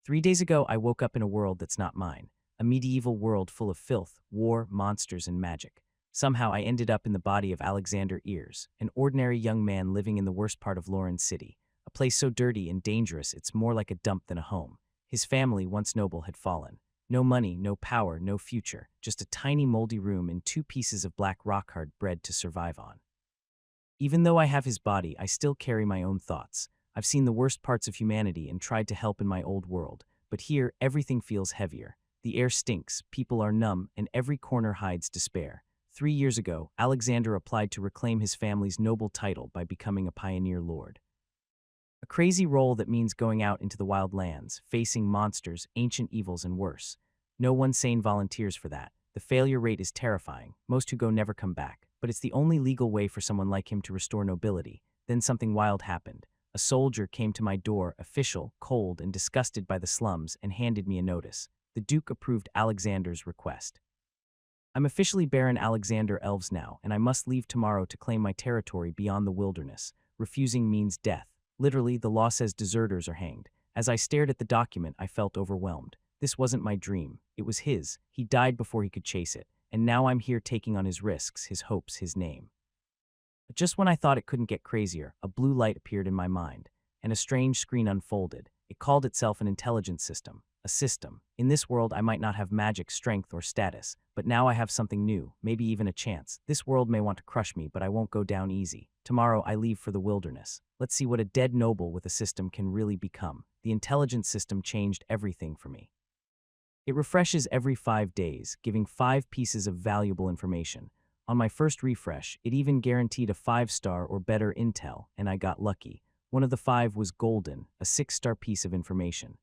3 days ago, I woke up in a world that's not mine, a medieval world full of filth, war, monsters, and magic. Somehow I ended up in the body of Alexander Ears, an ordinary young man living in the worst part of Lauren City, a place so dirty and dangerous it's more like a dump than a home. His family, once noble, had fallen. No money, no power, no future, just a tiny moldy room and 2 pieces of black rock-hard bread to survive on. Even though I have his body, I still carry my own thoughts. I've seen the worst parts of humanity and tried to help in my old world, but here everything feels heavier. The air stinks, people are numb, and every corner hides despair. 3 years ago, Alexander applied to reclaim his family's noble title by becoming a pioneer lord. A crazy role that means going out into the wild lands, facing monsters, ancient evils, and worse. No one sane volunteers for that. The failure rate is terrifying. Most who go never come back, but it's the only legal way for someone like him to restore nobility. Then something wild happened. A soldier came to my door, official, cold, and disgusted by the slums, and handed me a notice. The Duke approved Alexander's request. I'm officially Baron Alexander Elves now, and I must leave tomorrow to claim my territory beyond the wilderness. Refusing means death. Literally, the law says deserters are hanged. As I stared at the document, I felt overwhelmed. This wasn't my dream. It was his. He died before he could chase it, and now I'm here taking on his risks, his hopes, his name. But just when I thought it couldn't get crazier, a blue light appeared in my mind, and a strange screen unfolded. It called itself an intelligence system. A system. In this world, I might not have magic, strength, or status, but now I have something new, maybe even a chance. This world may want to crush me, but I won't go down easy. Tomorrow, I leave for the wilderness. Let's see what a dead noble with a system can really become. The intelligence system changed everything for me. It refreshes every 5 days, giving 5 pieces of valuable information. On my first refresh, it even guaranteed a 5-star or better intel, and I got lucky. One of the 5 was golden, a 6-star piece of information.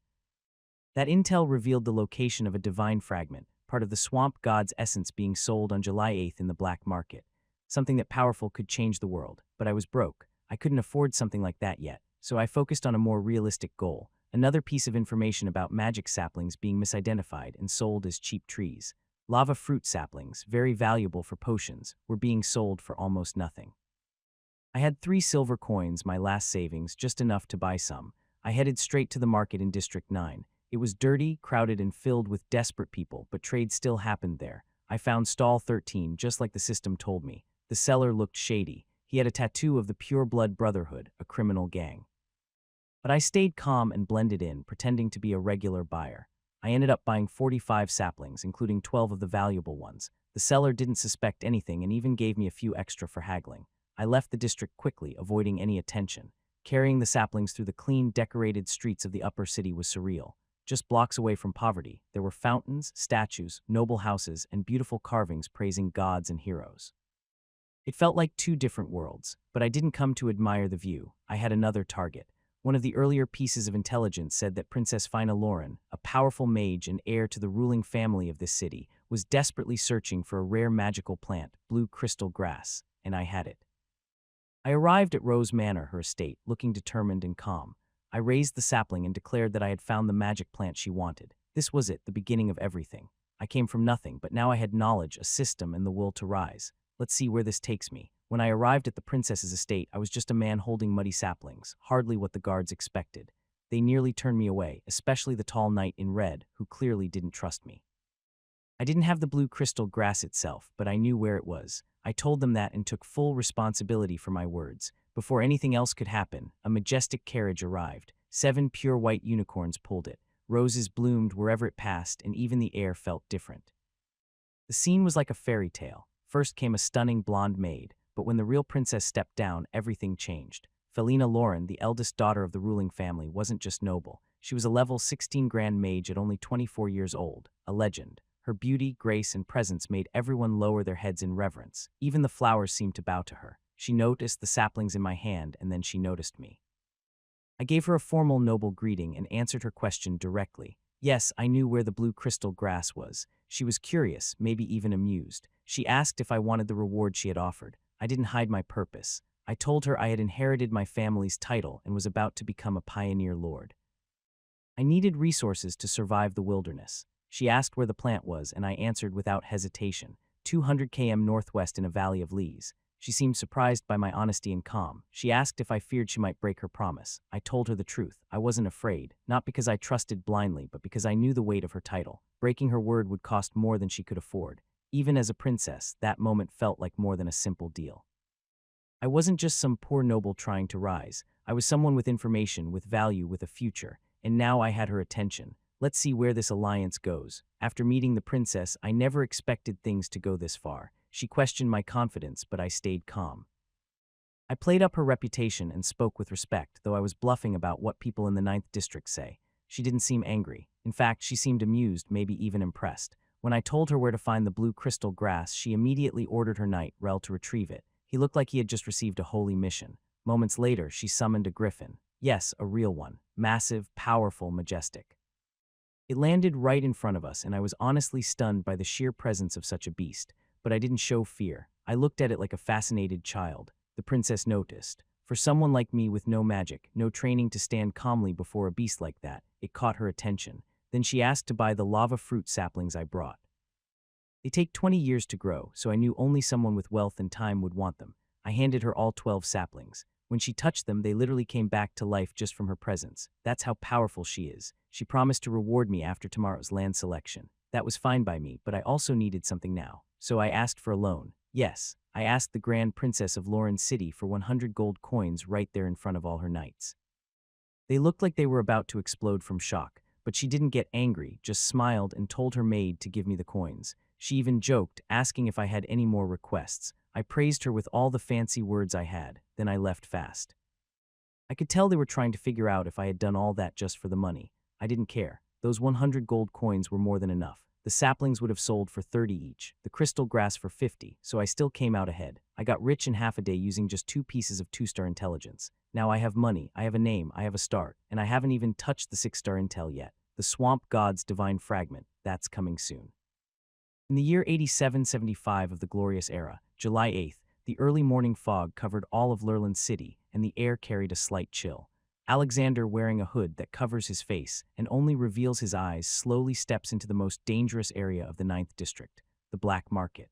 That intel revealed the location of a divine fragment, part of the swamp god's essence being sold on July 8th in the black market. Something that powerful could change the world, but I was broke. I couldn't afford something like that yet, so I focused on a more realistic goal. Another piece of information about magic saplings being misidentified and sold as cheap trees. Lava fruit saplings, very valuable for potions, were being sold for almost nothing. I had 3 silver coins, my last savings, just enough to buy some. I headed straight to the market in District 9. It was dirty, crowded, and filled with desperate people, but trade still happened there. I found stall 13, just like the system told me. The seller looked shady. He had a tattoo of the Pure Blood Brotherhood, a criminal gang. But I stayed calm and blended in, pretending to be a regular buyer. I ended up buying 45 saplings, including 12 of the valuable ones. The seller didn't suspect anything and even gave me a few extra for haggling. I left the district quickly, avoiding any attention. Carrying the saplings through the clean, decorated streets of the upper city was surreal. Just blocks away from poverty, there were fountains, statues, noble houses, and beautiful carvings praising gods and heroes. It felt like 2 different worlds, but I didn't come to admire the view. I had another target. One of the earlier pieces of intelligence said that Princess Felina Lauren, a powerful mage and heir to the ruling family of this city, was desperately searching for a rare magical plant, blue crystal grass, and I had it. I arrived at Rose Manor, her estate, looking determined and calm. I raised the sapling and declared that I had found the magic plant she wanted. This was it, the beginning of everything. I came from nothing, but now I had knowledge, a system, and the will to rise. Let's see where this takes me. When I arrived at the princess's estate, I was just a man holding muddy saplings, hardly what the guards expected. They nearly turned me away, especially the tall knight in red, who clearly didn't trust me. I didn't have the blue crystal grass itself, but I knew where it was. I told them that and took full responsibility for my words. Before anything else could happen, a majestic carriage arrived. 7 pure white unicorns pulled it. Roses bloomed wherever it passed, and even the air felt different. The scene was like a fairy tale. First came a stunning blonde maid, but when the real princess stepped down, everything changed. Felina Lauren, the eldest daughter of the ruling family, wasn't just noble. She was a level 16 grand mage at only 24 years old, a legend. Her beauty, grace, and presence made everyone lower their heads in reverence. Even the flowers seemed to bow to her. She noticed the saplings in my hand, and then she noticed me. I gave her a formal noble greeting and answered her question directly. Yes, I knew where the blue crystal grass was. She was curious, maybe even amused. She asked if I wanted the reward she had offered. I didn't hide my purpose. I told her I had inherited my family's title and was about to become a pioneer lord. I needed resources to survive the wilderness. She asked where the plant was, and I answered without hesitation. 200 km northwest in a valley of leaves. She seemed surprised by my honesty and calm. She asked if I feared she might break her promise. I told her the truth. I wasn't afraid, not because I trusted blindly, but because I knew the weight of her title. Breaking her word would cost more than she could afford. Even as a princess, that moment felt like more than a simple deal. I wasn't just some poor noble trying to rise. I was someone with information, with value, with a future, and now I had her attention. Let's see where this alliance goes. After meeting the princess, I never expected things to go this far. She questioned my confidence, but I stayed calm. I played up her reputation and spoke with respect, though I was bluffing about what people in the Ninth District say. She didn't seem angry. In fact, she seemed amused, maybe even impressed. When I told her where to find the blue crystal grass, she immediately ordered her knight, Rel, to retrieve it. He looked like he had just received a holy mission. Moments later, she summoned a griffin. Yes, a real one. Massive, powerful, majestic. It landed right in front of us, and I was honestly stunned by the sheer presence of such a beast. But I didn't show fear. I looked at it like a fascinated child. The princess noticed. For someone like me with no magic, no training to stand calmly before a beast like that, it caught her attention. Then she asked to buy the lava fruit saplings I brought. They take 20 years to grow, so I knew only someone with wealth and time would want them. I handed her all 12 saplings. When she touched them, they literally came back to life just from her presence. That's how powerful she is. She promised to reward me after tomorrow's land selection. That was fine by me, but I also needed something now. So I asked for a loan. Yes, I asked the Grand Princess of Lauren City for 100 gold coins right there in front of all her knights. They looked like they were about to explode from shock, but she didn't get angry, just smiled and told her maid to give me the coins. She even joked, asking if I had any more requests. I praised her with all the fancy words I had, then I left fast. I could tell they were trying to figure out if I had done all that just for the money. I didn't care. Those 100 gold coins were more than enough. The saplings would have sold for 30 each, the crystal grass for 50, so I still came out ahead. I got rich in half a day using just 2 pieces of 2-star intelligence. Now I have money, I have a name, I have a start, and I haven't even touched the 6-star intel yet. The Swamp God's Divine Fragment, that's coming soon. In the year 8775 of the glorious era, July 8th, the early morning fog covered all of Lurland City, and the air carried a slight chill. Alexander, wearing a hood that covers his face and only reveals his eyes, slowly steps into the most dangerous area of the Ninth District, the black market.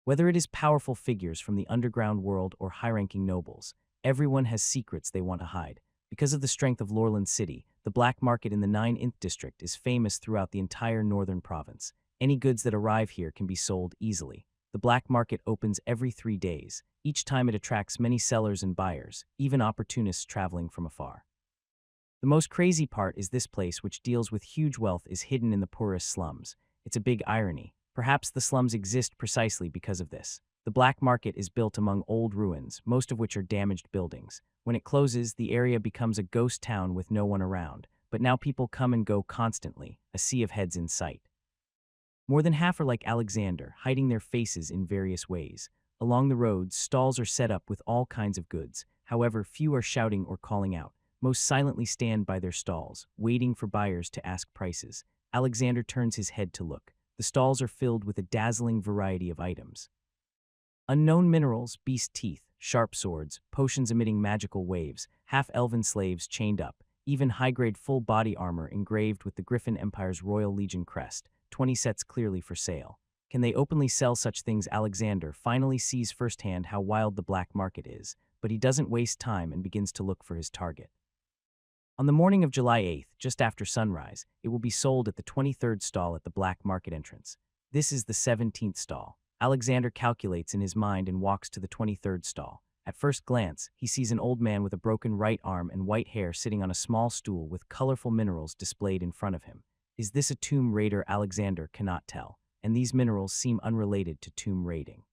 Whether it is powerful figures from the underground world or high-ranking nobles, everyone has secrets they want to hide. Because of the strength of Lurland City, the black market in the 9th District is famous throughout the entire northern province. Any goods that arrive here can be sold easily. The black market opens every 3 days. Each time it attracts many sellers and buyers, even opportunists traveling from afar. The most crazy part is this place, which deals with huge wealth, is hidden in the poorest slums. It's a big irony. Perhaps the slums exist precisely because of this. The black market is built among old ruins, most of which are damaged buildings. When it closes, the area becomes a ghost town with no one around. But now people come and go constantly, a sea of heads in sight. More than half are like Alexander, hiding their faces in various ways. Along the roads, stalls are set up with all kinds of goods. However, few are shouting or calling out. Most silently stand by their stalls, waiting for buyers to ask prices. Alexander turns his head to look. The stalls are filled with a dazzling variety of items. Unknown minerals, beast teeth, sharp swords, potions emitting magical waves, half-elven slaves chained up, even high-grade full-body armor engraved with the Griffin Empire's Royal Legion crest, 20 sets clearly for sale. Can they openly sell such things? Alexander finally sees firsthand how wild the black market is, but he doesn't waste time and begins to look for his target. On the morning of July 8th, just after sunrise, it will be sold at the 23rd stall at the black market entrance. This is the 17th stall. Alexander calculates in his mind and walks to the 23rd stall. At first glance, he sees an old man with a broken right arm and white hair sitting on a small stool with colorful minerals displayed in front of him. Is this a tomb raider? Alexander cannot tell, and these minerals seem unrelated to tomb raiding.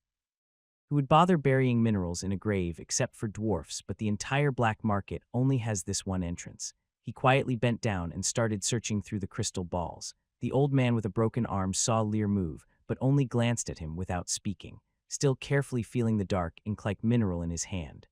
Who would bother burying minerals in a grave except for dwarfs? But the entire black market only has this one entrance. He quietly bent down and started searching through the crystal balls. The old man with a broken arm saw Lear move, but only glanced at him without speaking, still carefully feeling the dark, ink-like mineral in his hand.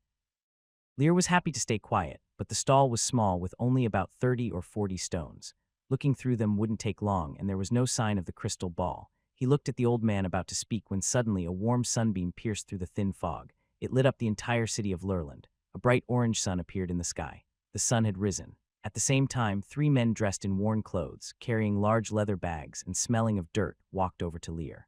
Lear was happy to stay quiet, but the stall was small with only about 30 or 40 stones. Looking through them wouldn't take long, and there was no sign of the crystal ball. He looked at the old man about to speak when suddenly a warm sunbeam pierced through the thin fog. It lit up the entire city of Lurland. A bright orange sun appeared in the sky. The sun had risen. At the same time, 3 men dressed in worn clothes, carrying large leather bags and smelling of dirt, walked over to Lear.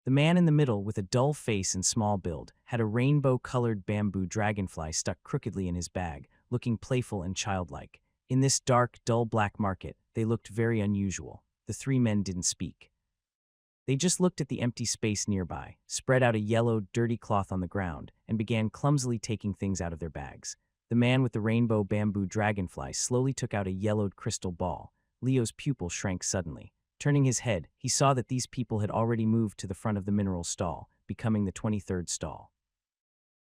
The man in the middle, with a dull face and small build, had a rainbow-colored bamboo dragonfly stuck crookedly in his bag, looking playful and childlike. In this dark, dull black market, they looked very unusual. The three men didn't speak. They just looked at the empty space nearby, spread out a yellow, dirty cloth on the ground, and began clumsily taking things out of their bags. The man with the rainbow bamboo dragonfly slowly took out a yellowed crystal ball. Leo's pupil shrank suddenly. Turning his head, he saw that these people had already moved to the front of the mineral stall, becoming the 23rd stall.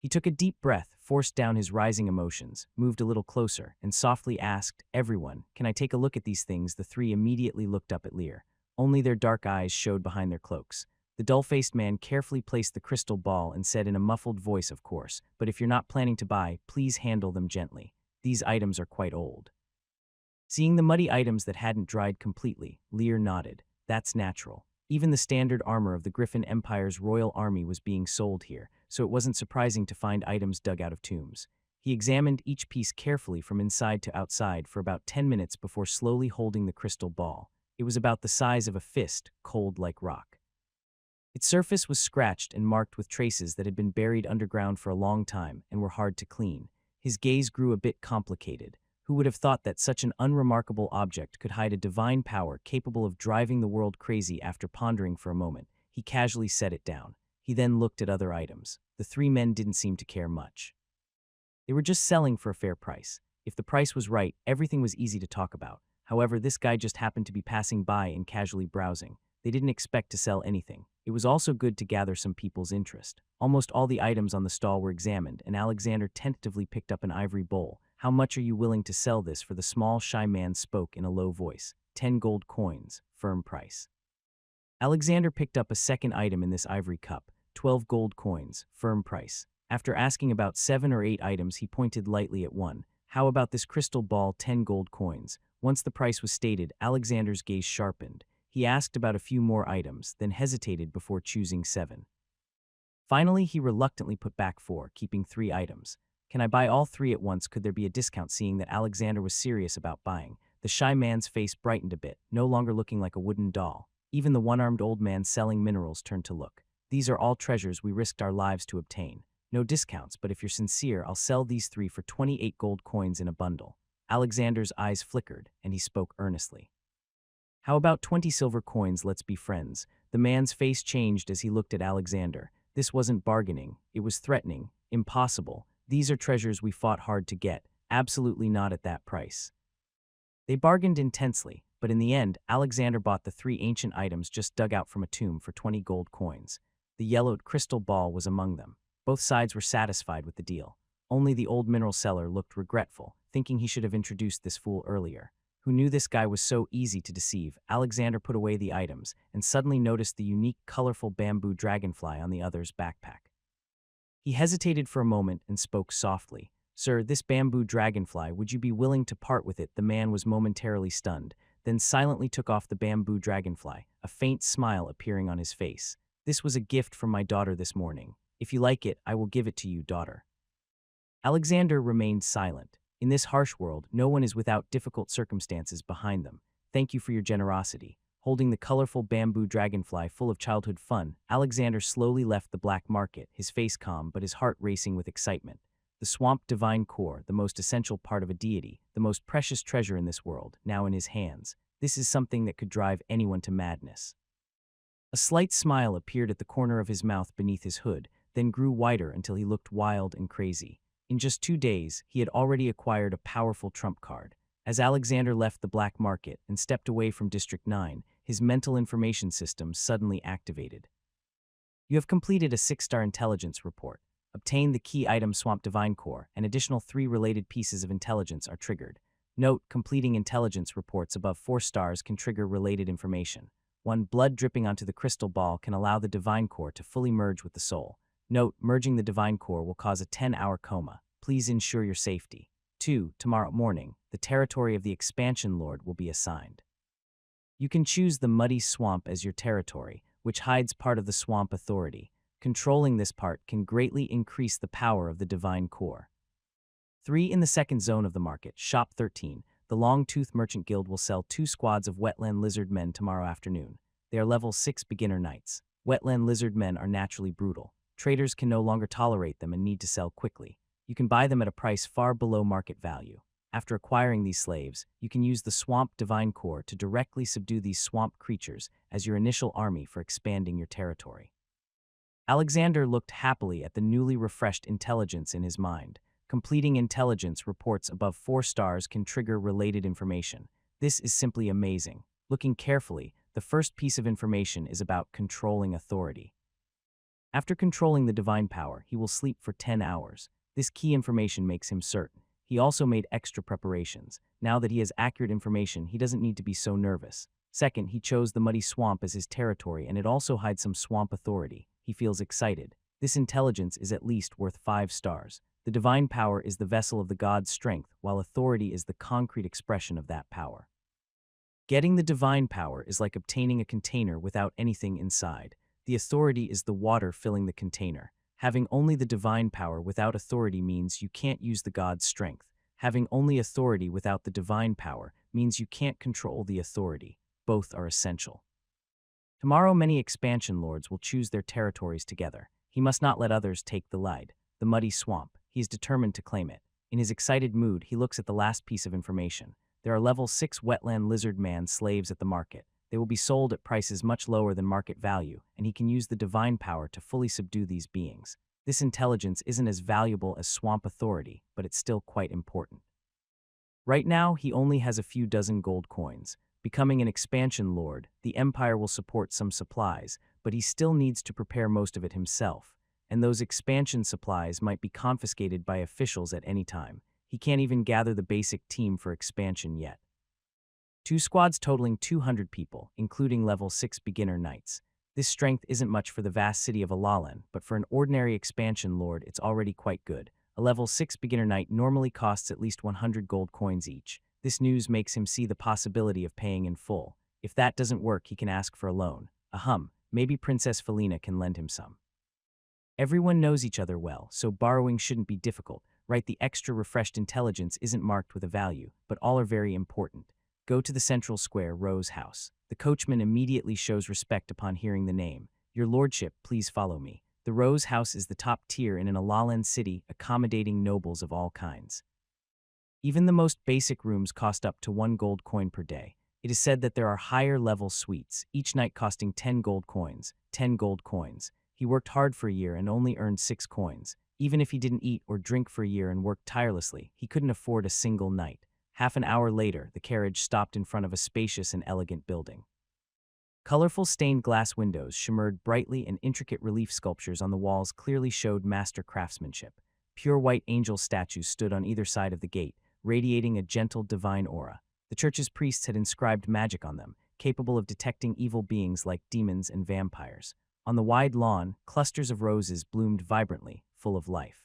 He took a deep breath, forced down his rising emotions, moved a little closer, and softly asked, "Everyone, can I take a look at these things?" The three immediately looked up at Lear. Only their dark eyes showed behind their cloaks. The dull-faced man carefully placed the crystal ball and said in a muffled voice, "Of course, but if you're not planning to buy, please handle them gently. These items are quite old." Seeing the muddy items that hadn't dried completely, Lear nodded. That's natural. Even the standard armor of the Griffin Empire's royal army was being sold here, so it wasn't surprising to find items dug out of tombs. He examined each piece carefully from inside to outside for about 10 minutes before slowly holding the crystal ball. It was about the size of a fist, cold like rock. Its surface was scratched and marked with traces that had been buried underground for a long time and were hard to clean. His gaze grew a bit complicated. Who would have thought that such an unremarkable object could hide a divine power capable of driving the world crazy? After pondering for a moment, he casually set it down. He then looked at other items. The three men didn't seem to care much. They were just selling for a fair price. If the price was right, everything was easy to talk about. However, this guy just happened to be passing by and casually browsing. They didn't expect to sell anything. It was also good to gather some people's interest. Almost all the items on the stall were examined, and Alexander tentatively picked up an ivory bowl. "How much are you willing to sell this for?" The small, shy man spoke in a low voice. 10 gold coins, firm price. Alexander picked up a second item in this ivory cup. 12 gold coins, firm price. After asking about 7 or 8 items, he pointed lightly at one. "How about this crystal ball? 10 gold coins. Once the price was stated, Alexander's gaze sharpened. He asked about a few more items, then hesitated before choosing 7. Finally, he reluctantly put back 4, keeping 3 items. "Can I buy all 3 at once? Could there be a discount?" Seeing that Alexander was serious about buying, the shy man's face brightened a bit, no longer looking like a wooden doll. Even the one-armed old man selling minerals turned to look. "These are all treasures we risked our lives to obtain. No discounts, but if you're sincere, I'll sell these 3 for 28 gold coins in a bundle." Alexander's eyes flickered, and he spoke earnestly. "How about 20 silver coins? Let's be friends." The man's face changed as he looked at Alexander. This wasn't bargaining, it was threatening. "Impossible. These are treasures we fought hard to get. Absolutely not at that price." They bargained intensely, but in the end, Alexander bought the 3 ancient items just dug out from a tomb for 20 gold coins. The yellowed crystal ball was among them. Both sides were satisfied with the deal. Only the old mineral seller looked regretful, thinking he should have introduced this fool earlier. Who knew this guy was so easy to deceive? Alexander put away the items and suddenly noticed the unique, colorful bamboo dragonfly on the other's backpack. He hesitated for a moment and spoke softly. "Sir, this bamboo dragonfly, would you be willing to part with it?" The man was momentarily stunned, then silently took off the bamboo dragonfly, a faint smile appearing on his face. "This was a gift from my daughter this morning. If you like it, I will give it to you, daughter." Alexander remained silent. In this harsh world, no one is without difficult circumstances behind them. "Thank you for your generosity." Holding the colorful bamboo dragonfly full of childhood fun, Alexander slowly left the black market, his face calm but his heart racing with excitement. The swamp divine core, the most essential part of a deity, the most precious treasure in this world, now in his hands. This is something that could drive anyone to madness. A slight smile appeared at the corner of his mouth beneath his hood, then grew wider until he looked wild and crazy. In just 2 days, he had already acquired a powerful trump card. As Alexander left the black market and stepped away from District 9, his mental information system suddenly activated. "You have completed a 6-star intelligence report. Obtained the key item Swamp Divine Core, and additional 3 related pieces of intelligence are triggered. Note, completing intelligence reports above 4 stars can trigger related information. 1. Blood dripping onto the crystal ball can allow the Divine Core to fully merge with the soul. Note, merging the Divine Core will cause a 10-hour coma. Please ensure your safety. 2. Tomorrow morning, the territory of the Expansion Lord will be assigned. You can choose the Muddy Swamp as your territory, which hides part of the Swamp Authority. Controlling this part can greatly increase the power of the Divine Core. 3. In the second zone of the market, Shop 13, the Long-Tooth Merchant Guild will sell 2 squads of wetland lizard men tomorrow afternoon. They are level 6 beginner knights. Wetland lizard men are naturally brutal. Traders can no longer tolerate them and need to sell quickly. You can buy them at a price far below market value. After acquiring these slaves, you can use the Swamp Divine Core to directly subdue these swamp creatures as your initial army for expanding your territory. Alexander looked happily at the newly refreshed intelligence in his mind. Completing intelligence reports above 4 stars can trigger related information. This is simply amazing. Looking carefully, the first piece of information is about controlling authority. After controlling the divine power, he will sleep for 10 hours. This key information makes him certain. He also made extra preparations. Now that he has accurate information, he doesn't need to be so nervous. Second, he chose the muddy swamp as his territory, and it also hides some swamp authority. He feels excited. This intelligence is at least worth 5 stars. The divine power is the vessel of the god's strength, while authority is the concrete expression of that power. Getting the divine power is like obtaining a container without anything inside. The authority is the water filling the container. Having only the divine power without authority means you can't use the god's strength. Having only authority without the divine power means you can't control the authority. Both are essential. Tomorrow many expansion lords will choose their territories together. He must not let others take the lead. The muddy swamp. He is determined to claim it. In his excited mood, he looks at the last piece of information. There are level 6 wetland lizard man slaves at the market. They will be sold at prices much lower than market value, and he can use the divine power to fully subdue these beings. This intelligence isn't as valuable as swamp authority, but it's still quite important. Right now, he only has a few dozen gold coins. Becoming an expansion lord, the empire will support some supplies, but he still needs to prepare most of it himself, and those expansion supplies might be confiscated by officials at any time. He can't even gather the basic team for expansion yet. 2 squads totaling 200 people, including level 6 beginner knights. This strength isn't much for the vast city of Alalan, but for an ordinary expansion lord it's already quite good. A level 6 beginner knight normally costs at least 100 gold coins each. This news makes him see the possibility of paying in full. If that doesn't work, he can ask for a loan. Maybe Princess Felina can lend him some. Everyone knows each other well, so borrowing shouldn't be difficult, right? The extra refreshed intelligence isn't marked with a value, but all are very important. Go to the central square, Rose House. The coachman immediately shows respect upon hearing the name. Your lordship, please follow me. The Rose House is the top tier in an Alalan city, accommodating nobles of all kinds. Even the most basic rooms cost up to 1 gold coin per day. It is said that there are higher-level suites, each night costing 10 gold coins. 10 gold coins. He worked hard for a year and only earned 6 coins. Even if he didn't eat or drink for a year and worked tirelessly, he couldn't afford a single night. Half an hour later, the carriage stopped in front of a spacious and elegant building. Colorful stained glass windows shimmered brightly, and intricate relief sculptures on the walls clearly showed master craftsmanship. Pure white angel statues stood on either side of the gate, radiating a gentle divine aura. The church's priests had inscribed magic on them, capable of detecting evil beings like demons and vampires. On the wide lawn, clusters of roses bloomed vibrantly, full of life.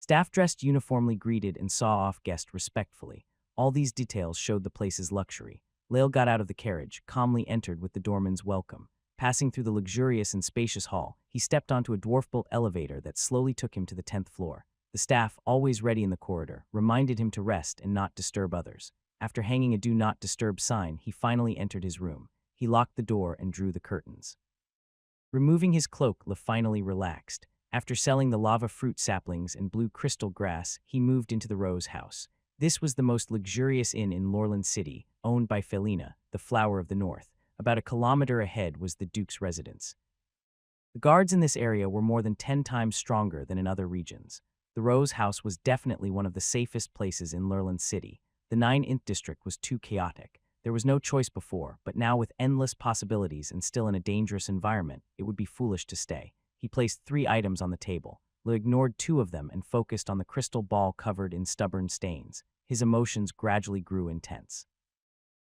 Staff dressed uniformly greeted and saw off guests respectfully. All these details showed the place's luxury. Lael got out of the carriage, calmly entered with the doorman's welcome. Passing through the luxurious and spacious hall, he stepped onto a dwarf-built elevator that slowly took him to the 10th floor. The staff, always ready in the corridor, reminded him to rest and not disturb others. After hanging a "Do Not Disturb" sign, he finally entered his room. He locked the door and drew the curtains. Removing his cloak, Le finally relaxed. After selling the lava fruit saplings and blue crystal grass, he moved into the Rose House. This was the most luxurious inn in Lorland City, owned by Felina, the Flower of the North. About a kilometer ahead was the Duke's residence. The guards in this area were more than 10 times stronger than in other regions. The Rose House was definitely one of the safest places in Lorland City. The 9th district was too chaotic. There was no choice before, but now with endless possibilities and still in a dangerous environment, it would be foolish to stay. He placed 3 items on the table. Le ignored 2 of them and focused on the crystal ball covered in stubborn stains. His emotions gradually grew intense.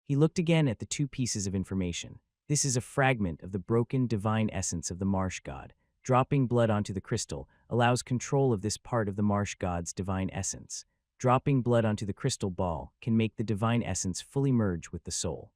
He looked again at the 2 pieces of information. This is a fragment of the broken divine essence of the marsh god. Dropping blood onto the crystal allows control of this part of the marsh god's divine essence. Dropping blood onto the crystal ball can make the divine essence fully merge with the soul.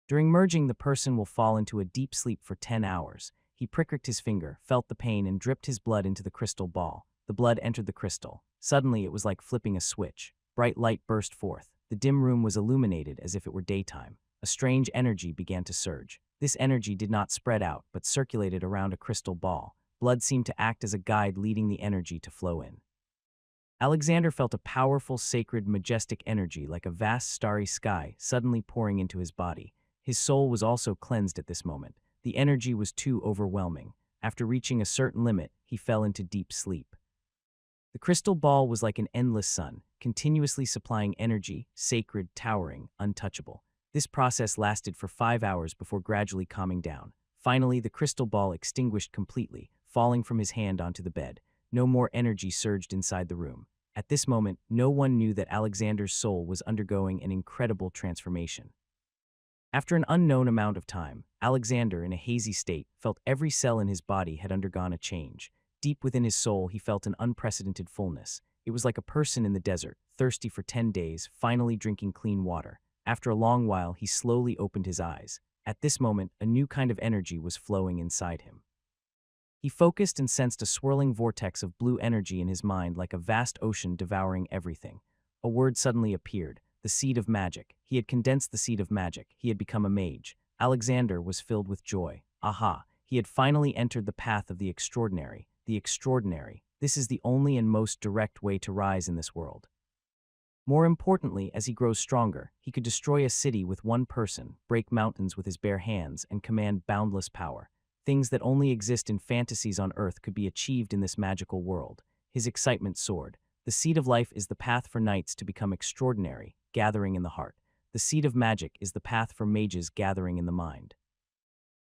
During merging, the person will fall into a deep sleep for 10 hours. He pricked his finger, felt the pain, and dripped his blood into the crystal ball. The blood entered the crystal. Suddenly, it was like flipping a switch. Bright light burst forth. The dim room was illuminated as if it were daytime. A strange energy began to surge. This energy did not spread out, but circulated around a crystal ball. Blood seemed to act as a guide leading the energy to flow in. Alexander felt a powerful, sacred, majestic energy like a vast starry sky suddenly pouring into his body. His soul was also cleansed at this moment. The energy was too overwhelming. After reaching a certain limit, he fell into deep sleep. The crystal ball was like an endless sun, continuously supplying energy, sacred, towering, untouchable. This process lasted for 5 hours before gradually calming down. Finally, the crystal ball extinguished completely, falling from his hand onto the bed. No more energy surged inside the room. At this moment, no one knew that Alexander's soul was undergoing an incredible transformation. After an unknown amount of time, Alexander, in a hazy state, felt every cell in his body had undergone a change. Deep within his soul, he felt an unprecedented fullness. It was like a person in the desert, thirsty for 10 days, finally drinking clean water. After a long while, he slowly opened his eyes. At this moment, a new kind of energy was flowing inside him. He focused and sensed a swirling vortex of blue energy in his mind like a vast ocean devouring everything. A word suddenly appeared, the seed of magic. He had condensed the seed of magic. He had become a mage. Alexander was filled with joy. Aha! He had finally entered the path of the extraordinary. The extraordinary. This is the only and most direct way to rise in this world. More importantly, as he grows stronger, he could destroy a city with one person, break mountains with his bare hands, and command boundless power. Things that only exist in fantasies on Earth could be achieved in this magical world. His excitement soared. The seed of life is the path for knights to become extraordinary, gathering in the heart. The seed of magic is the path for mages gathering in the mind.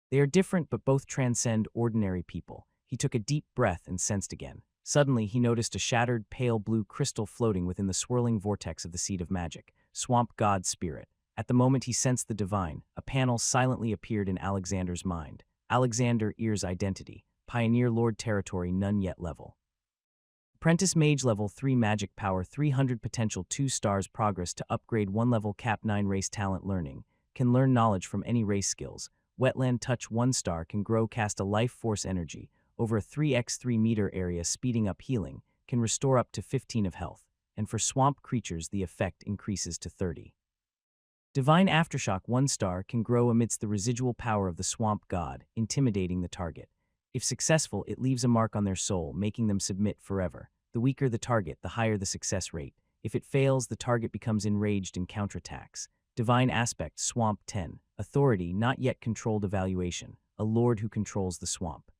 They are different but both transcend ordinary people. He took a deep breath and sensed again. Suddenly, he noticed a shattered, pale blue crystal floating within the swirling vortex of the seed of magic, swamp god spirit. At the moment he sensed the divine, a panel silently appeared in Alexander's mind. Alexander Ear's identity, Pioneer Lord Territory none yet level. Apprentice Mage level 3 magic power 300 potential 2 stars progress to upgrade 1 level cap 9 race talent learning, can learn knowledge from any race skills. Wetland touch 1 star can grow cast a life force energy, over a 3x3 meter area speeding up healing, can restore up to 15 of health, and for swamp creatures the effect increases to 30. Divine Aftershock 1 star can grow amidst the residual power of the swamp god, intimidating the target. If successful, it leaves a mark on their soul, making them submit forever. The weaker the target, the higher the success rate. If it fails, the target becomes enraged and counterattacks. Divine Aspect Swamp 10. Authority not yet controlled evaluation. A lord who controls the swamp.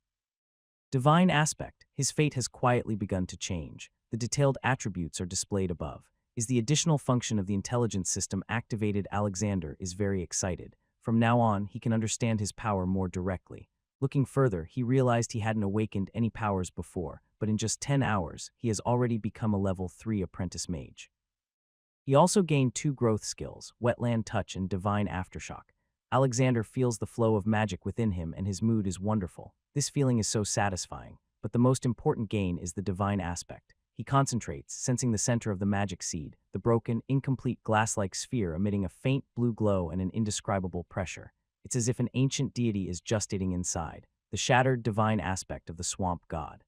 Divine Aspect. His fate has quietly begun to change. The detailed attributes are displayed above. Is the additional function of the intelligence system activated? Alexander is very excited. From now on, he can understand his power more directly. Looking further, he realized he hadn't awakened any powers before, but in just 10 hours, he has already become a level 3 apprentice mage. He also gained 2 growth skills, Wetland Touch and Divine Aftershock. Alexander feels the flow of magic within him and his mood is wonderful. This feeling is so satisfying, but the most important gain is the divine aspect. He concentrates, sensing the center of the magic seed, the broken, incomplete glass-like sphere emitting a faint blue glow and an indescribable pressure. It's as if an ancient deity is gestating inside, the shattered divine aspect of the swamp god.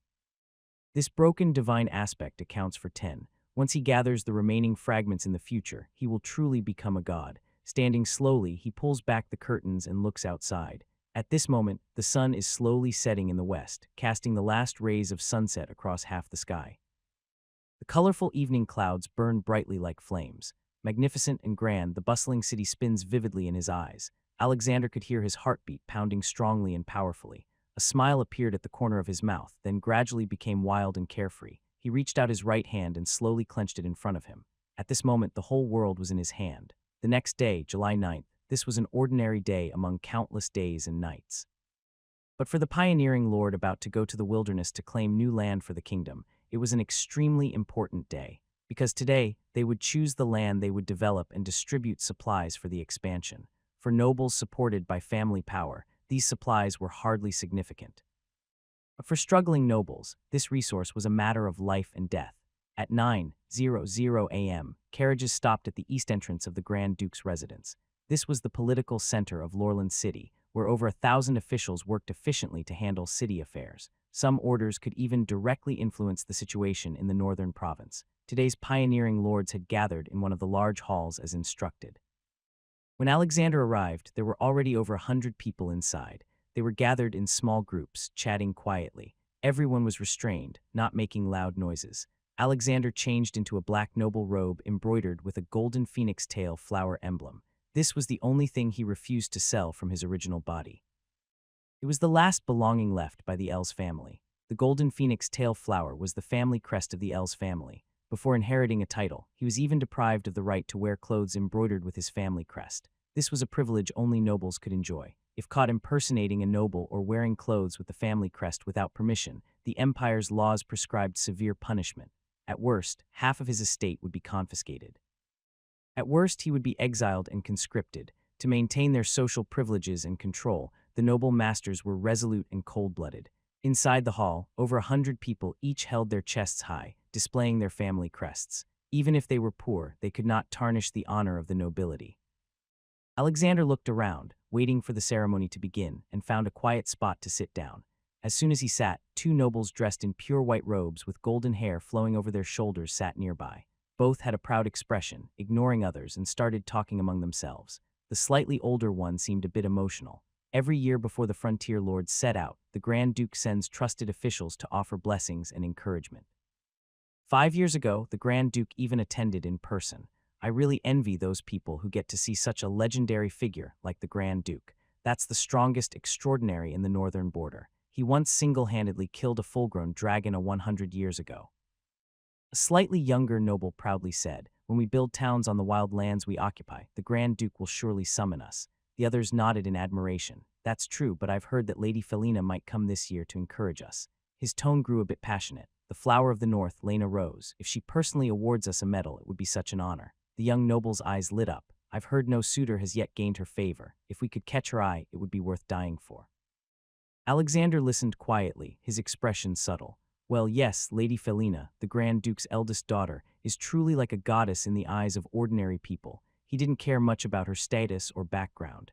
This broken divine aspect accounts for 10. Once he gathers the remaining fragments in the future, he will truly become a god. Standing slowly, he pulls back the curtains and looks outside. At this moment, the sun is slowly setting in the west, casting the last rays of sunset across half the sky. The colorful evening clouds burn brightly like flames. Magnificent and grand, the bustling city spins vividly in his eyes. Alexander could hear his heartbeat pounding strongly and powerfully. A smile appeared at the corner of his mouth, then gradually became wild and carefree. He reached out his right hand and slowly clenched it in front of him. At this moment, the whole world was in his hand. The next day, July 9th, this was an ordinary day among countless days and nights. But for the pioneering lord about to go to the wilderness to claim new land for the kingdom, it was an extremely important day, because today they would choose the land they would develop and distribute supplies for the expansion. For nobles supported by family power, these supplies were hardly significant. But for struggling nobles, this resource was a matter of life and death. At 9:00 a.m., carriages stopped at the east entrance of the Grand Duke's residence. This was the political center of Lorland City, where over 1,000 officials worked efficiently to handle city affairs. Some orders could even directly influence the situation in the northern province. Today's pioneering lords had gathered in one of the large halls as instructed. When Alexander arrived, there were already over 100 people inside. They were gathered in small groups, chatting quietly. Everyone was restrained, not making loud noises. Alexander changed into a black noble robe embroidered with a golden phoenix tail flower emblem. This was the only thing he refused to sell from his original body. It was the last belonging left by the Els family. The golden phoenix tail flower was the family crest of the Els family. Before inheriting a title, he was even deprived of the right to wear clothes embroidered with his family crest. This was a privilege only nobles could enjoy. If caught impersonating a noble or wearing clothes with the family crest without permission, the empire's laws prescribed severe punishment. At worst, half of his estate would be confiscated. At worst, he would be exiled and conscripted. To maintain their social privileges and control, the noble masters were resolute and cold-blooded. Inside the hall, over 100 people each held their chests high, displaying their family crests. Even if they were poor, they could not tarnish the honor of the nobility. Alexander looked around, waiting for the ceremony to begin, and found a quiet spot to sit down. As soon as he sat, two nobles dressed in pure white robes with golden hair flowing over their shoulders sat nearby. Both had a proud expression, ignoring others, and started talking among themselves. The slightly older one seemed a bit emotional. Every year before the frontier lords set out, the Grand Duke sends trusted officials to offer blessings and encouragement. 5 years ago, the Grand Duke even attended in person. I really envy those people who get to see such a legendary figure like the Grand Duke. That's the strongest extraordinary in the northern border. He once single-handedly killed a full-grown dragon 100 years ago. A slightly younger noble proudly said, "When we build towns on the wild lands we occupy, the Grand Duke will surely summon us." The others nodded in admiration. "That's true, but I've heard that Lady Felina might come this year to encourage us." His tone grew a bit passionate. "The flower of the north, Lena Rose. If she personally awards us a medal, it would be such an honor." The young noble's eyes lit up. "I've heard no suitor has yet gained her favor. If we could catch her eye, it would be worth dying for." Alexander listened quietly, his expression subtle. "Well, yes, Lady Felina, the Grand Duke's eldest daughter, is truly like a goddess in the eyes of ordinary people. He didn't care much about her status or background.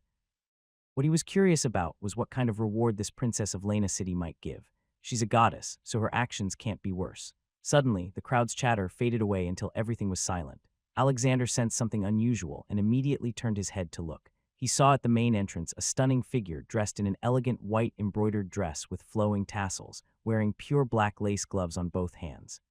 What he was curious about was what kind of reward this princess of Lena City might give. She's a goddess, so her actions can't be worse." Suddenly, the crowd's chatter faded away until everything was silent. Alexander sensed something unusual and immediately turned his head to look. He saw at the main entrance a stunning figure dressed in an elegant white embroidered dress with flowing tassels, wearing pure black lace gloves on both hands.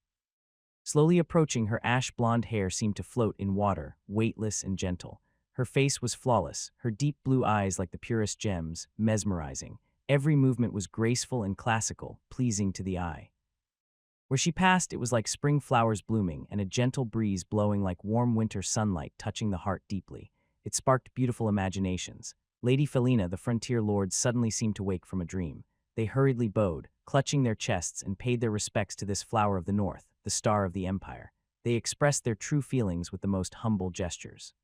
Slowly approaching, her ash-blonde hair seemed to float in water, weightless and gentle. Her face was flawless, her deep blue eyes like the purest gems, mesmerizing. Every movement was graceful and classical, pleasing to the eye. Where she passed, it was like spring flowers blooming and a gentle breeze blowing like warm winter sunlight touching the heart deeply. It sparked beautiful imaginations. Lady Felina, the frontier lords, suddenly seemed to wake from a dream. They hurriedly bowed, clutching their chests, and paid their respects to this flower of the north, the star of the empire. They expressed their true feelings with the most humble gestures.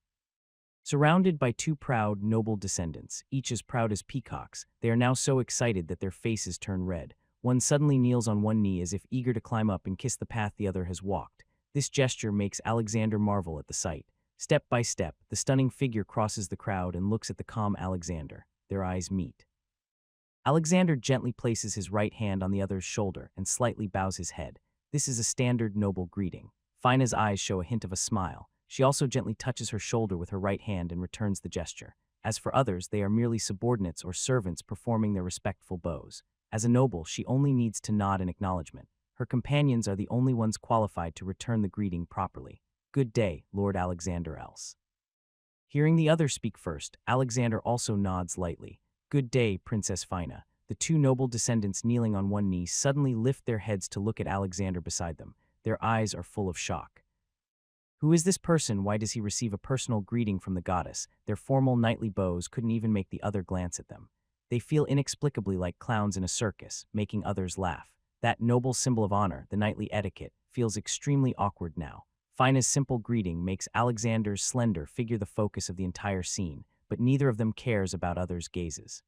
Surrounded by two proud, noble descendants, each as proud as peacocks, they are now so excited that their faces turn red. One suddenly kneels on one knee as if eager to climb up and kiss the path the other has walked. This gesture makes Alexander marvel at the sight. Step by step, the stunning figure crosses the crowd and looks at the calm Alexander. Their eyes meet. Alexander gently places his right hand on the other's shoulder and slightly bows his head. This is a standard noble greeting. Fina's eyes show a hint of a smile. She also gently touches her shoulder with her right hand and returns the gesture. As for others, they are merely subordinates or servants performing their respectful bows. As a noble, she only needs to nod in acknowledgement. Her companions are the only ones qualified to return the greeting properly. "Good day, Lord Alexander Els." Hearing the other speak first, Alexander also nods lightly. "Good day, Princess Fina." The two noble descendants kneeling on one knee suddenly lift their heads to look at Alexander beside them. Their eyes are full of shock. Who is this person? Why does he receive a personal greeting from the goddess? Their formal knightly bows couldn't even make the other glance at them. They feel inexplicably like clowns in a circus, making others laugh. That noble symbol of honor, the knightly etiquette, feels extremely awkward now. Fina's simple greeting makes Alexander's slender figure the focus of the entire scene, but neither of them cares about others' gazes.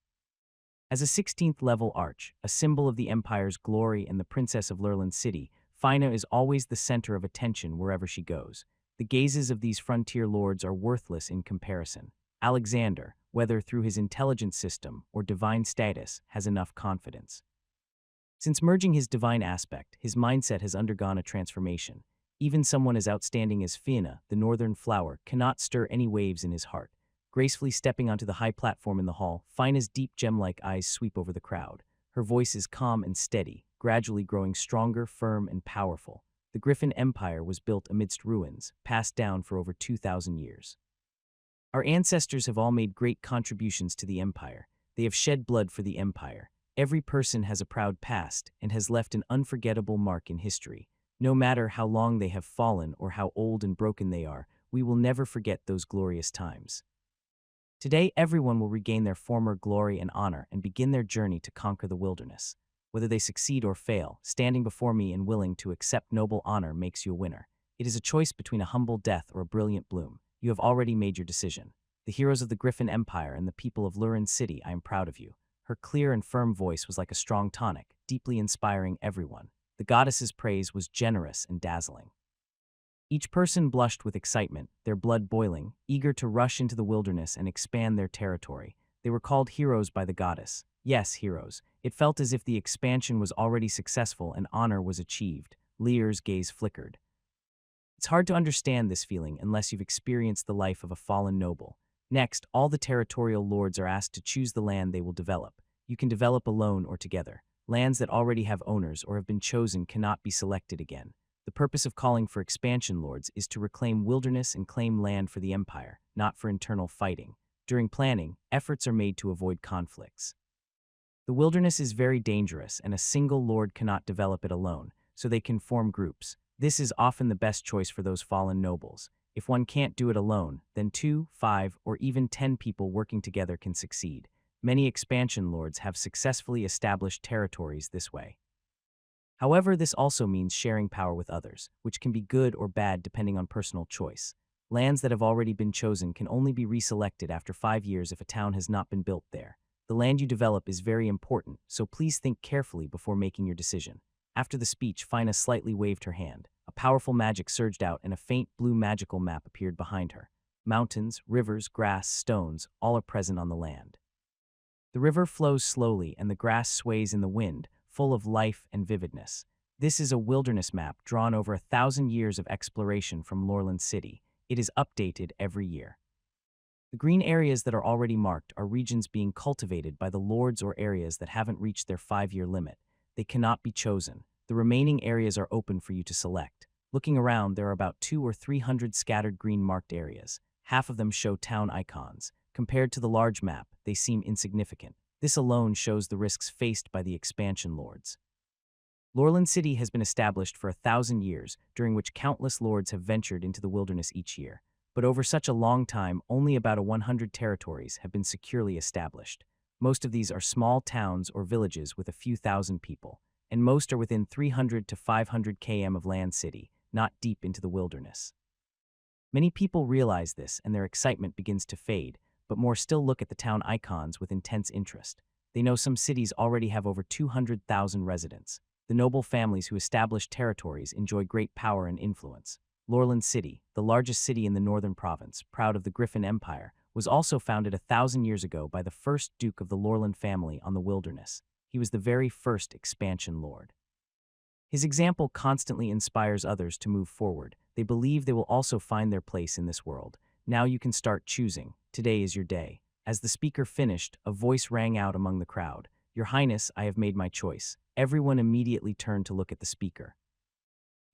As a 16th level arch, a symbol of the empire's glory and the princess of Lurland City, Fina is always the center of attention wherever she goes. The gazes of these frontier lords are worthless in comparison. Alexander, whether through his intelligence system or divine status, has enough confidence. Since merging his divine aspect, his mindset has undergone a transformation. Even someone as outstanding as Fina, the northern flower, cannot stir any waves in his heart. gracefully stepping onto the high platform in the hall. Fina's deep gem-like eyes sweep over the crowd. Her voice is calm and steady, gradually growing stronger, firm, and powerful. The Griffin Empire was built amidst ruins, passed down for over 2,000 years. Our ancestors have all made great contributions to the Empire. They have shed blood for the Empire. Every person has a proud past and has left an unforgettable mark in history. No matter how long they have fallen or how old and broken they are, we will never forget those glorious times. Today, everyone will regain their former glory and honor and begin their journey to conquer the wilderness. Whether they succeed or fail, standing before me and willing to accept noble honor makes you a winner. It is a choice between a humble death or a brilliant bloom. You have already made your decision. The heroes of the Griffin Empire and the people of Lurin City, I am proud of you. Her clear and firm voice was like a strong tonic, deeply inspiring everyone. The goddess's praise was generous and dazzling. Each person blushed with excitement, their blood boiling, eager to rush into the wilderness and expand their territory. They were called heroes by the goddess. Yes, heroes. It felt as if the expansion was already successful and honor was achieved. Lear's gaze flickered. It's hard to understand this feeling unless you've experienced the life of a fallen noble. Next, all the territorial lords are asked to choose the land they will develop. You can develop alone or together. Lands that already have owners or have been chosen cannot be selected again. The purpose of calling for expansion lords is to reclaim wilderness and claim land for the empire, not for internal fighting. During planning, efforts are made to avoid conflicts. The wilderness is very dangerous and a single lord cannot develop it alone, so they can form groups. This is often the best choice for those fallen nobles. If one can't do it alone, then 2, 5, or even 10 people working together can succeed. Many expansion lords have successfully established territories this way. However, this also means sharing power with others, which can be good or bad depending on personal choice. Lands that have already been chosen can only be reselected after 5 years if a town has not been built there. The land you develop is very important, so please think carefully before making your decision. After the speech, Fina slightly waved her hand. A powerful magic surged out and a faint blue magical map appeared behind her. Mountains, rivers, grass, stones, all are present on the land. The river flows slowly and the grass sways in the wind, full of life and vividness. This is a wilderness map drawn over 1,000 years of exploration from Lorland City. It is updated every year. The green areas that are already marked are regions being cultivated by the lords or areas that haven't reached their 5-year limit. They cannot be chosen. The remaining areas are open for you to select. Looking around, there are about 200 or 300 scattered green marked areas. Half of them show town icons. Compared to the large map, they seem insignificant. This alone shows the risks faced by the expansion lords. Lorland City has been established for 1,000 years, during which countless lords have ventured into the wilderness each year. But over such a long time, only about 100 territories have been securely established. Most of these are small towns or villages with a few thousand people, and most are within 300 to 500 km of Land City, not deep into the wilderness. Many people realize this and their excitement begins to fade, but more still look at the town icons with intense interest. They know some cities already have over 200,000 residents. The noble families who establish territories enjoy great power and influence. Lorland City, the largest city in the northern province, proud of the Griffin Empire, was also founded 1,000 years ago by the first Duke of the Lorland family on the wilderness. He was the very first expansion lord. His example constantly inspires others to move forward. They believe they will also find their place in this world. Now you can start choosing. Today is your day. As the speaker finished, a voice rang out among the crowd. Your Highness, I have made my choice. Everyone immediately turned to look at the speaker.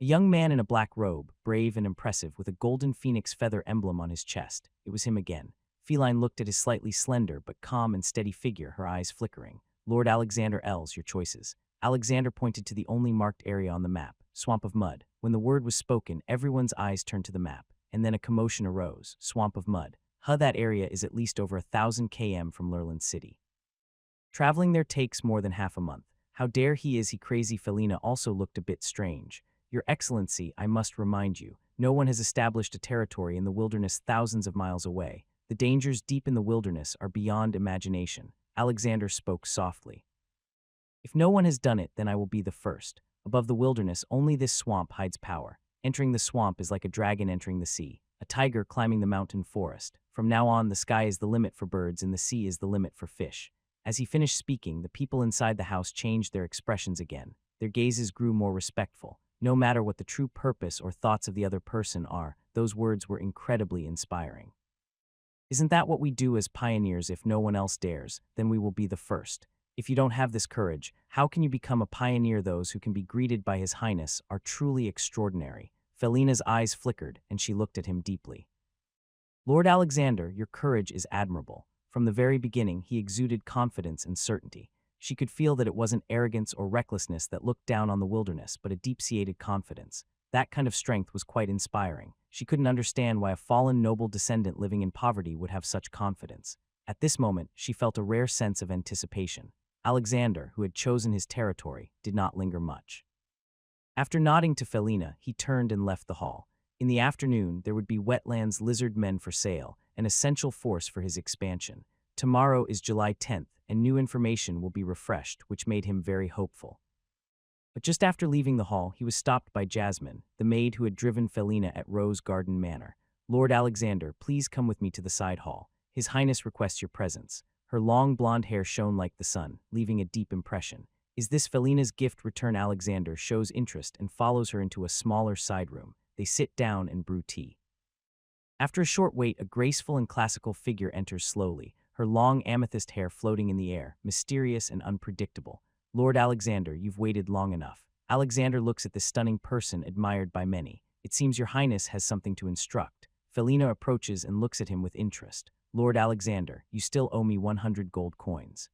A young man in a black robe, brave and impressive, with a golden phoenix feather emblem on his chest. It was him again. Feline looked at his slightly slender but calm and steady figure, her eyes flickering. Lord Alexander Els, your choices. Alexander pointed to the only marked area on the map, Swamp of Mud. When the word was spoken, everyone's eyes turned to the map, and then a commotion arose. Swamp of Mud. That area is at least over 1,000 km from Lurland City. Traveling there takes more than half a month. How dare he crazy Felina also looked a bit strange. Your Excellency, I must remind you, no one has established a territory in the wilderness thousands of miles away. The dangers deep in the wilderness are beyond imagination. Alexander spoke softly. If no one has done it, then I will be the first. Above the wilderness, only this swamp hides power. Entering the swamp is like a dragon entering the sea, a tiger climbing the mountain forest. From now on, the sky is the limit for birds and the sea is the limit for fish. As he finished speaking, the people inside the house changed their expressions again. Their gazes grew more respectful. No matter what the true purpose or thoughts of the other person are, those words were incredibly inspiring. Isn't that what we do as pioneers? If no one else dares, then we will be the first. If you don't have this courage, how can you become a pioneer? Those who can be greeted by His Highness are truly extraordinary. Felina's eyes flickered, and she looked at him deeply. Lord Alexander, your courage is admirable. From the very beginning, he exuded confidence and certainty. She could feel that it wasn't arrogance or recklessness that looked down on the wilderness, but a deep-seated confidence. That kind of strength was quite inspiring. She couldn't understand why a fallen noble descendant living in poverty would have such confidence. At this moment, she felt a rare sense of anticipation. Alexander, who had chosen his territory, did not linger much. After nodding to Felina, he turned and left the hall. In the afternoon, there would be wetlands lizard men for sale, an essential force for his expansion. Tomorrow is July 10th, and new information will be refreshed, which made him very hopeful. But just after leaving the hall, he was stopped by Jasmine, the maid who had driven Felina at Rose Garden Manor. Lord Alexander, please come with me to the side hall. His Highness requests your presence. Her long blonde hair shone like the sun, leaving a deep impression. Is this Felina's gift? Return. Alexander shows interest and follows her into a smaller side room. They sit down and brew tea. After a short wait, a graceful and classical figure enters slowly, her long amethyst hair floating in the air, mysterious and unpredictable. Lord Alexander, you've waited long enough. Alexander looks at this stunning person admired by many. It seems your Highness has something to instruct. Felina approaches and looks at him with interest. Lord Alexander, you still owe me 100 gold coins.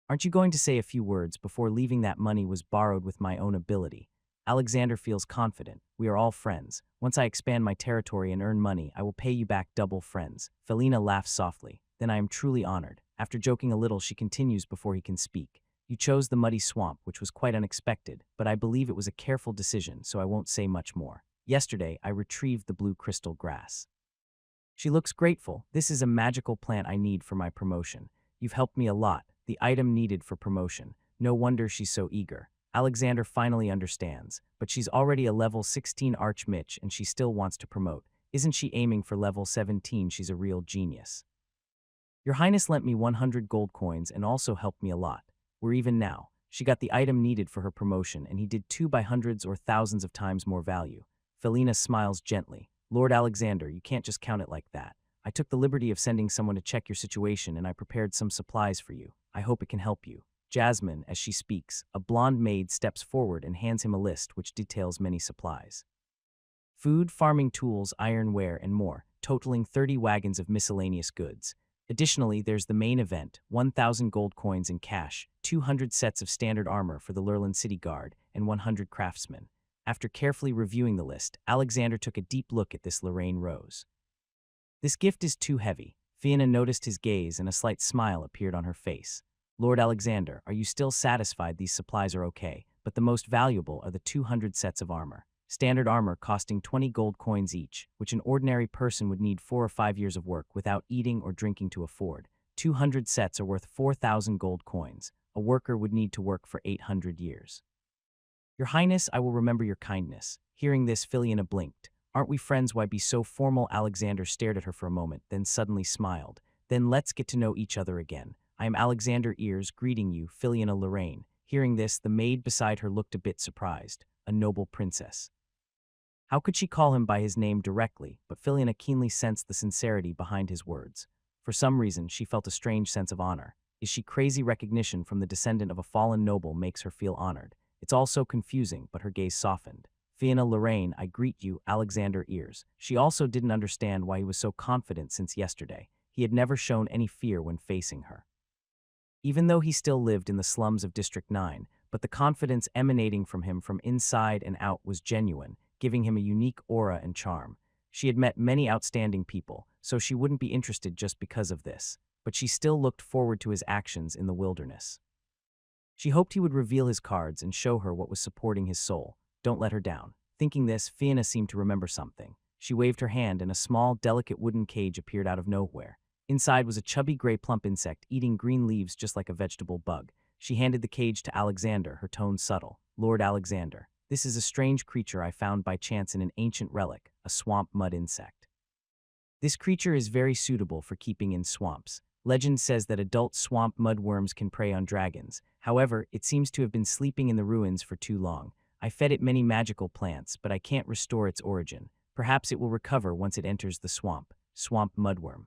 Aren't you going to say a few words before leaving? That money was borrowed with my own ability. Alexander feels confident. We are all friends. Once I expand my territory and earn money, I will pay you back double. Friends. Felina laughs softly. Then I am truly honored. After joking a little, she continues before he can speak. You chose the muddy swamp, which was quite unexpected, but I believe it was a careful decision, so I won't say much more. Yesterday, I retrieved the blue crystal grass. She looks grateful. This is a magical plant I need for my promotion. You've helped me a lot. The item needed for promotion. No wonder she's so eager. Alexander finally understands, but she's already a level 16 archmage and she still wants to promote. Isn't she aiming for level 17? She's a real genius. Your Highness lent me 100 gold coins and also helped me a lot. We're even now. She got the item needed for her promotion and he did 2 by hundreds or thousands of times more value. Felina smiles gently. Lord Alexander, you can't just count it like that. I took the liberty of sending someone to check your situation and I prepared some supplies for you. I hope it can help you. Jasmine, as she speaks, a blonde maid steps forward and hands him a list which details many supplies. Food, farming tools, ironware, and more, totaling 30 wagons of miscellaneous goods. Additionally, there's the main event, 1,000 gold coins in cash, 200 sets of standard armor for the Lurlan City Guard, and 100 craftsmen. After carefully reviewing the list, Alexander took a deep look at this Lorraine rose. This gift is too heavy. Felina noticed his gaze and a slight smile appeared on her face. Lord Alexander, are you still satisfied? These supplies are okay, but the most valuable are the 200 sets of armor. Standard armor costing 20 gold coins each, which an ordinary person would need 4 or 5 years of work without eating or drinking to afford. 200 sets are worth 4,000 gold coins. A worker would need to work for 800 years. Your Highness, I will remember your kindness. Hearing this, Felina blinked. Aren't we friends? Why be so formal? Alexander stared at her for a moment, then suddenly smiled. Then let's get to know each other again. I am Alexander Ears, greeting you, Felina Lorraine. Hearing this, the maid beside her looked a bit surprised. A noble princess. How could she call him by his name directly? But Felina keenly sensed the sincerity behind his words. For some reason, she felt a strange sense of honor. Is she crazy? Recognition from the descendant of a fallen noble makes her feel honored. It's all so confusing, but her gaze softened. Felina Lorraine, I greet you, Alexander Ears. She also didn't understand why he was so confident since yesterday. He had never shown any fear when facing her. Even though he still lived in the slums of District 9, but the confidence emanating from him from inside and out was genuine, giving him a unique aura and charm. She had met many outstanding people, so she wouldn't be interested just because of this, but she still looked forward to his actions in the wilderness. She hoped he would reveal his cards and show her what was supporting his soul. Don't let her down. Thinking this, Felina seemed to remember something. She waved her hand and a small, delicate wooden cage appeared out of nowhere. Inside was a chubby gray plump insect eating green leaves just like a vegetable bug. She handed the cage to Alexander, her tone subtle. Lord Alexander, this is a strange creature I found by chance in an ancient relic, a swamp mud insect. This creature is very suitable for keeping in swamps. Legend says that adult swamp mudworms can prey on dragons. However, it seems to have been sleeping in the ruins for too long. I fed it many magical plants, but I can't restore its origin. Perhaps it will recover once it enters the swamp. Swamp mudworm.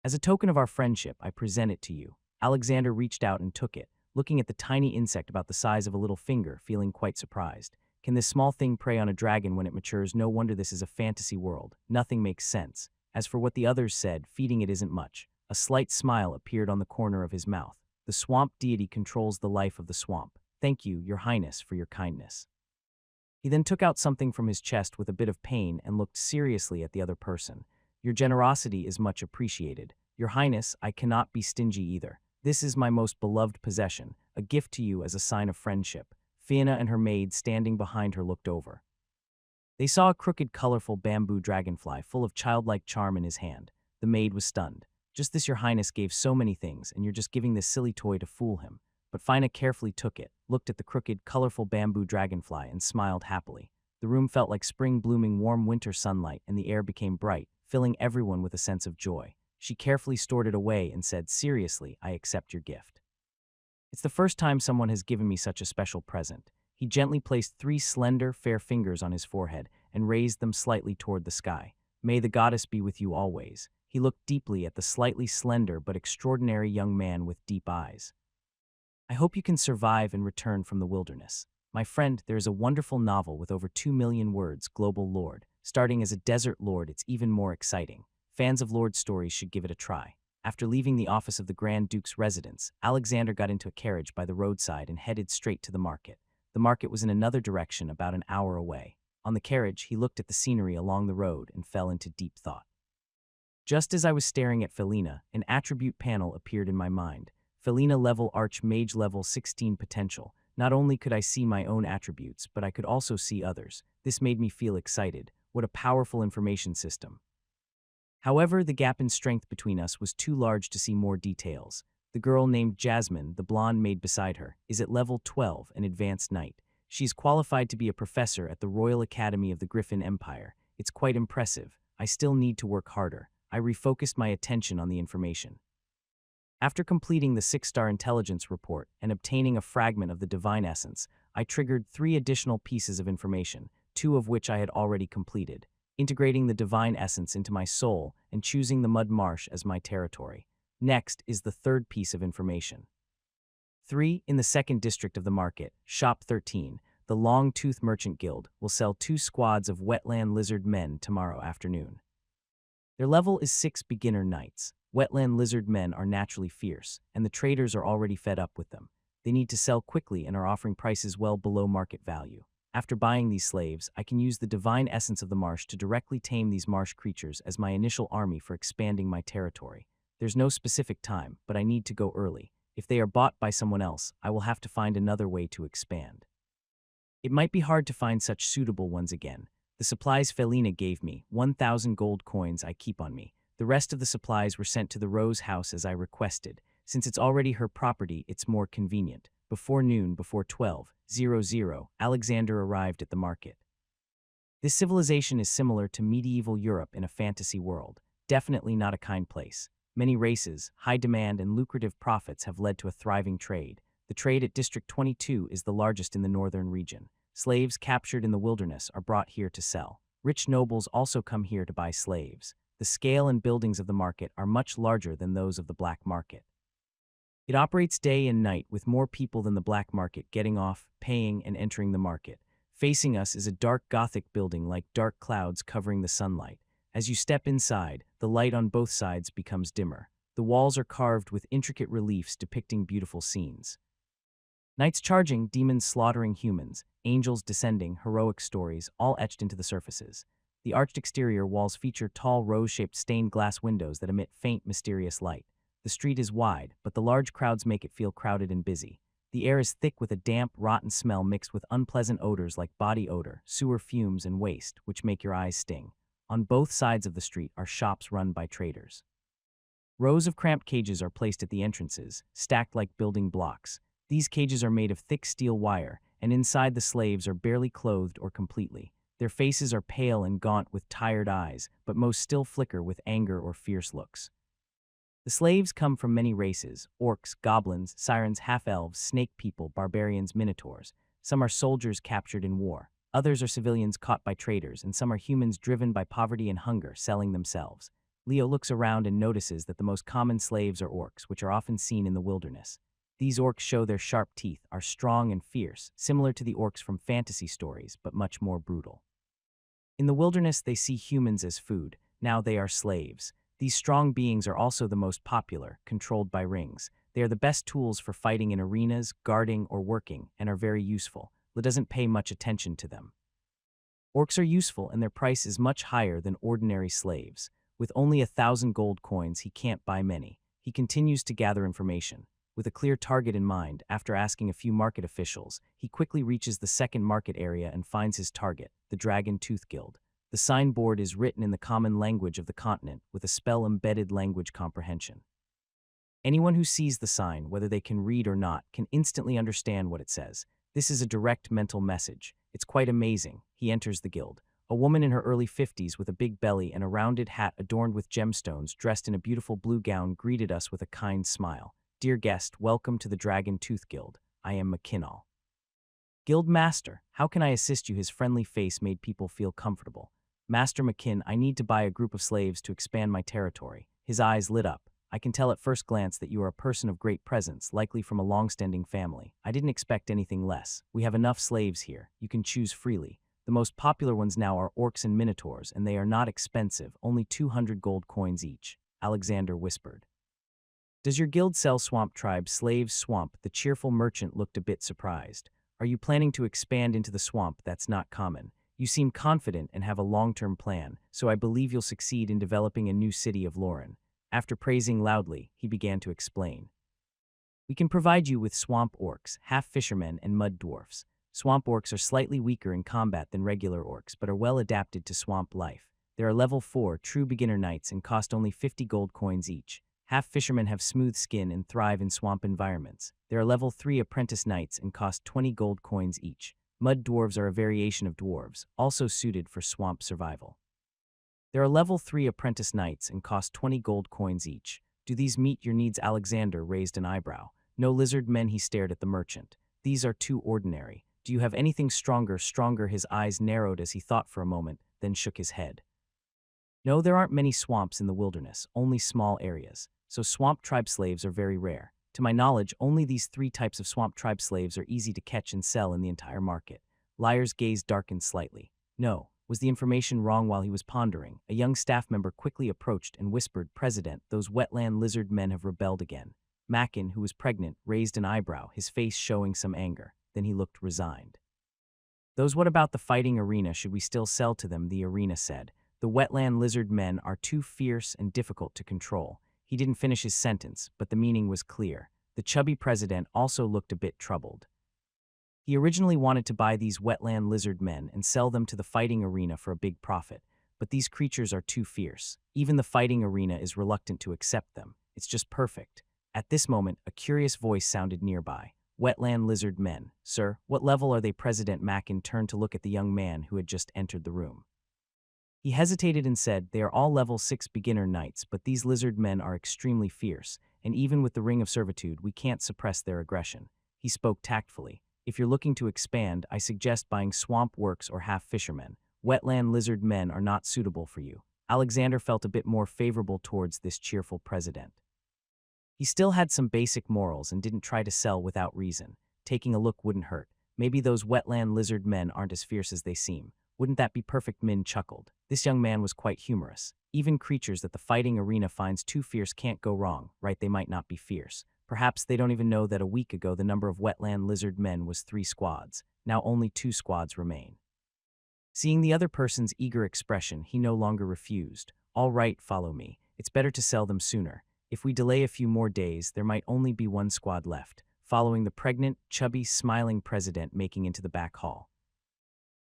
As a token of our friendship, I present it to you." Alexander reached out and took it, looking at the tiny insect about the size of a little finger, feeling quite surprised. Can this small thing prey on a dragon when it matures? No wonder this is a fantasy world. Nothing makes sense. As for what the others said, feeding it isn't much. A slight smile appeared on the corner of his mouth. The swamp deity controls the life of the swamp. Thank you, your highness, for your kindness. He then took out something from his chest with a bit of pain and looked seriously at the other person. Your generosity is much appreciated. Your highness, I cannot be stingy either. This is my most beloved possession, a gift to you as a sign of friendship. Felina and her maid standing behind her looked over. They saw a crooked, colorful bamboo dragonfly full of childlike charm in his hand. The maid was stunned. Just this, your highness gave so many things, and you're just giving this silly toy to fool him. But Felina carefully took it, looked at the crooked, colorful bamboo dragonfly, and smiled happily. The room felt like spring blooming warm winter sunlight, and the air became bright, filling everyone with a sense of joy. She carefully stored it away and said, "Seriously, I accept your gift. It's the first time someone has given me such a special present." He gently placed 3 slender, fair fingers on his forehead and raised them slightly toward the sky. "May the goddess be with you always." He looked deeply at the slightly slender but extraordinary young man with deep eyes. "I hope you can survive and return from the wilderness. My friend, there is a wonderful novel with over 2 million words, Global Lord. Starting as a desert lord, it's even more exciting. Fans of Lord stories should give it a try." After leaving the office of the Grand Duke's residence, Alexander got into a carriage by the roadside and headed straight to the market. The market was in another direction, about an hour away. On the carriage, he looked at the scenery along the road and fell into deep thought. Just as I was staring at Felina, an attribute panel appeared in my mind. Felina level Arch Mage level 16 potential. Not only could I see my own attributes, but I could also see others. This made me feel excited. What a powerful information system. However, the gap in strength between us was too large to see more details. The girl named Jasmine, the blonde maid beside her, is at level 12, an advanced knight. She's qualified to be a professor at the Royal Academy of the Griffin Empire. It's quite impressive. I still need to work harder. I refocused my attention on the information. After completing the 6-star intelligence report and obtaining a fragment of the divine essence, I triggered 3 additional pieces of information, 2 of which I had already completed, integrating the divine essence into my soul and choosing the mud marsh as my territory. Next is the 3rd piece of information. 3. In the 2nd district of the market, Shop 13, the Long-Tooth Merchant Guild will sell 2 squads of wetland lizard men tomorrow afternoon. Their level is 6 beginner knights. Wetland lizard men are naturally fierce, and the traders are already fed up with them. They need to sell quickly and are offering prices well below market value. After buying these slaves, I can use the divine essence of the marsh to directly tame these marsh creatures as my initial army for expanding my territory. There's no specific time, but I need to go early. If they are bought by someone else, I will have to find another way to expand. It might be hard to find such suitable ones again. The supplies Felina gave me, 1,000 gold coins I keep on me. The rest of the supplies were sent to the Rose House as I requested. Since it's already her property, it's more convenient. Before noon, before 12:00, Alexander arrived at the market. This civilization is similar to medieval Europe in a fantasy world. Definitely not a kind place. Many races, high demand, and lucrative profits have led to a thriving trade. The trade at District 22 is the largest in the northern region. Slaves captured in the wilderness are brought here to sell. Rich nobles also come here to buy slaves. The scale and buildings of the market are much larger than those of the black market. It operates day and night with more people than the black market getting off, paying, and entering the market. Facing us is a dark Gothic building like dark clouds covering the sunlight. As you step inside, the light on both sides becomes dimmer. The walls are carved with intricate reliefs depicting beautiful scenes. Knights charging, demons slaughtering humans, angels descending, heroic stories, all etched into the surfaces. The arched exterior walls feature tall rose-shaped stained glass windows that emit faint, mysterious light. The street is wide, but the large crowds make it feel crowded and busy. The air is thick with a damp, rotten smell mixed with unpleasant odors like body odor, sewer fumes, and waste, which make your eyes sting. On both sides of the street are shops run by traders. Rows of cramped cages are placed at the entrances, stacked like building blocks. These cages are made of thick steel wire, and inside the slaves are barely clothed or completely. Their faces are pale and gaunt with tired eyes, but most still flicker with anger or fierce looks. The slaves come from many races: orcs, goblins, sirens, half-elves, snake people, barbarians, minotaurs. Some are soldiers captured in war. Others are civilians caught by traders, and some are humans driven by poverty and hunger, selling themselves. Leo looks around and notices that the most common slaves are orcs, which are often seen in the wilderness. These orcs show their sharp teeth, are strong and fierce, similar to the orcs from fantasy stories, but much more brutal. In the wilderness, they see humans as food. Now they are slaves. These strong beings are also the most popular, controlled by rings. They are the best tools for fighting in arenas, guarding, or working, and are very useful. Leo doesn't pay much attention to them. Orcs are useful, and their price is much higher than ordinary slaves. With only 1,000 gold coins, he can't buy many. He continues to gather information. With a clear target in mind, after asking a few market officials, he quickly reaches the second market area and finds his target, the Dragon Tooth Guild. The signboard is written in the common language of the continent, with a spell-embedded language comprehension. Anyone who sees the sign, whether they can read or not, can instantly understand what it says. This is a direct mental message. It's quite amazing. He enters the guild. A woman in her early 50s with a big belly and a rounded hat adorned with gemstones, dressed in a beautiful blue gown, greeted us with a kind smile. "Dear guest, welcome to the Dragon Tooth Guild. I am McKinnall." "Guild Master, how can I assist you?" His friendly face made people feel comfortable. "Master McKinn, I need to buy a group of slaves to expand my territory." His eyes lit up. "I can tell at first glance that you are a person of great presence, likely from a long-standing family. I didn't expect anything less. We have enough slaves here. You can choose freely. The most popular ones now are orcs and minotaurs, and they are not expensive, only 200 gold coins each," Alexander whispered. "Does your guild sell swamp tribe slaves?" Swamp, the cheerful merchant, looked a bit surprised. "Are you planning to expand into the swamp? That's not common. You seem confident and have a long-term plan, so I believe you'll succeed in developing a new city of Lauren." After praising loudly, he began to explain. "We can provide you with swamp orcs, half-fishermen, and mud dwarfs. Swamp orcs are slightly weaker in combat than regular orcs, but are well adapted to swamp life. There are level 4 true beginner knights and cost only 50 gold coins each. Half-fishermen have smooth skin and thrive in swamp environments. There are level 3 apprentice knights and cost 20 gold coins each. Mud dwarves are a variation of dwarves, also suited for swamp survival. There are level 3 apprentice knights and cost 20 gold coins each. Do these meet your needs?" Alexander raised an eyebrow. "No lizard men," he stared at the merchant. "These are too ordinary. Do you have anything stronger?" Stronger, his eyes narrowed as he thought for a moment, then shook his head. "No, there aren't many swamps in the wilderness, only small areas. So swamp tribe slaves are very rare. To my knowledge, only these 3 types of swamp tribe slaves are easy to catch and sell in the entire market." Liar's gaze darkened slightly. "No." Was the information wrong? While he was pondering, a young staff member quickly approached and whispered, "President, those wetland lizard men have rebelled again." Mackin, who was pregnant, raised an eyebrow, his face showing some anger. Then he looked resigned. "Those, what about the fighting arena? Should we still sell to them?" The arena said. "The wetland lizard men are too fierce and difficult to control." He didn't finish his sentence, but the meaning was clear. The chubby president also looked a bit troubled. He originally wanted to buy these wetland lizard men and sell them to the fighting arena for a big profit, but these creatures are too fierce. Even the fighting arena is reluctant to accept them. It's just perfect. At this moment, a curious voice sounded nearby. "Wetland lizard men, sir, what level are they?" President Mackin turned to look at the young man who had just entered the room. He hesitated and said, "They are all level 6 beginner knights, but these lizard men are extremely fierce, and even with the Ring of Servitude, we can't suppress their aggression." He spoke tactfully. "If you're looking to expand, I suggest buying swamp works or half-fishermen. Wetland lizard men are not suitable for you." Alexander felt a bit more favorable towards this cheerful president. He still had some basic morals and didn't try to sell without reason. Taking a look wouldn't hurt. Maybe those wetland lizard men aren't as fierce as they seem. Wouldn't that be perfect? Min chuckled. This young man was quite humorous. Even creatures that the fighting arena finds too fierce can't go wrong, right? They might not be fierce. Perhaps they don't even know that a week ago the number of wetland lizard men was 3 squads. Now only 2 squads remain. Seeing the other person's eager expression, he no longer refused. "All right, follow me. It's better to sell them sooner. If we delay a few more days, there might only be 1 squad left." Following the pregnant, chubby, smiling president making into the back hall.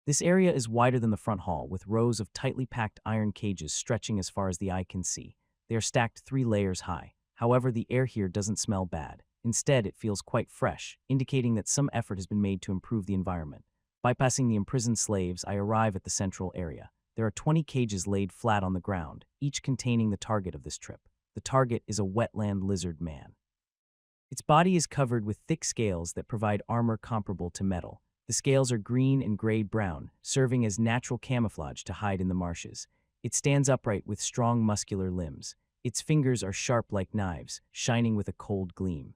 This area is wider than the front hall, with rows of tightly packed iron cages stretching as far as the eye can see. They are stacked 3 layers high. However, the air here doesn't smell bad. Instead, it feels quite fresh, indicating that some effort has been made to improve the environment. Bypassing the imprisoned slaves, I arrive at the central area. There are 20 cages laid flat on the ground, each containing the target of this trip. The target is a wetland lizard man. Its body is covered with thick scales that provide armor comparable to metal. The scales are green and gray-brown, serving as natural camouflage to hide in the marshes. It stands upright with strong muscular limbs. Its fingers are sharp like knives, shining with a cold gleam.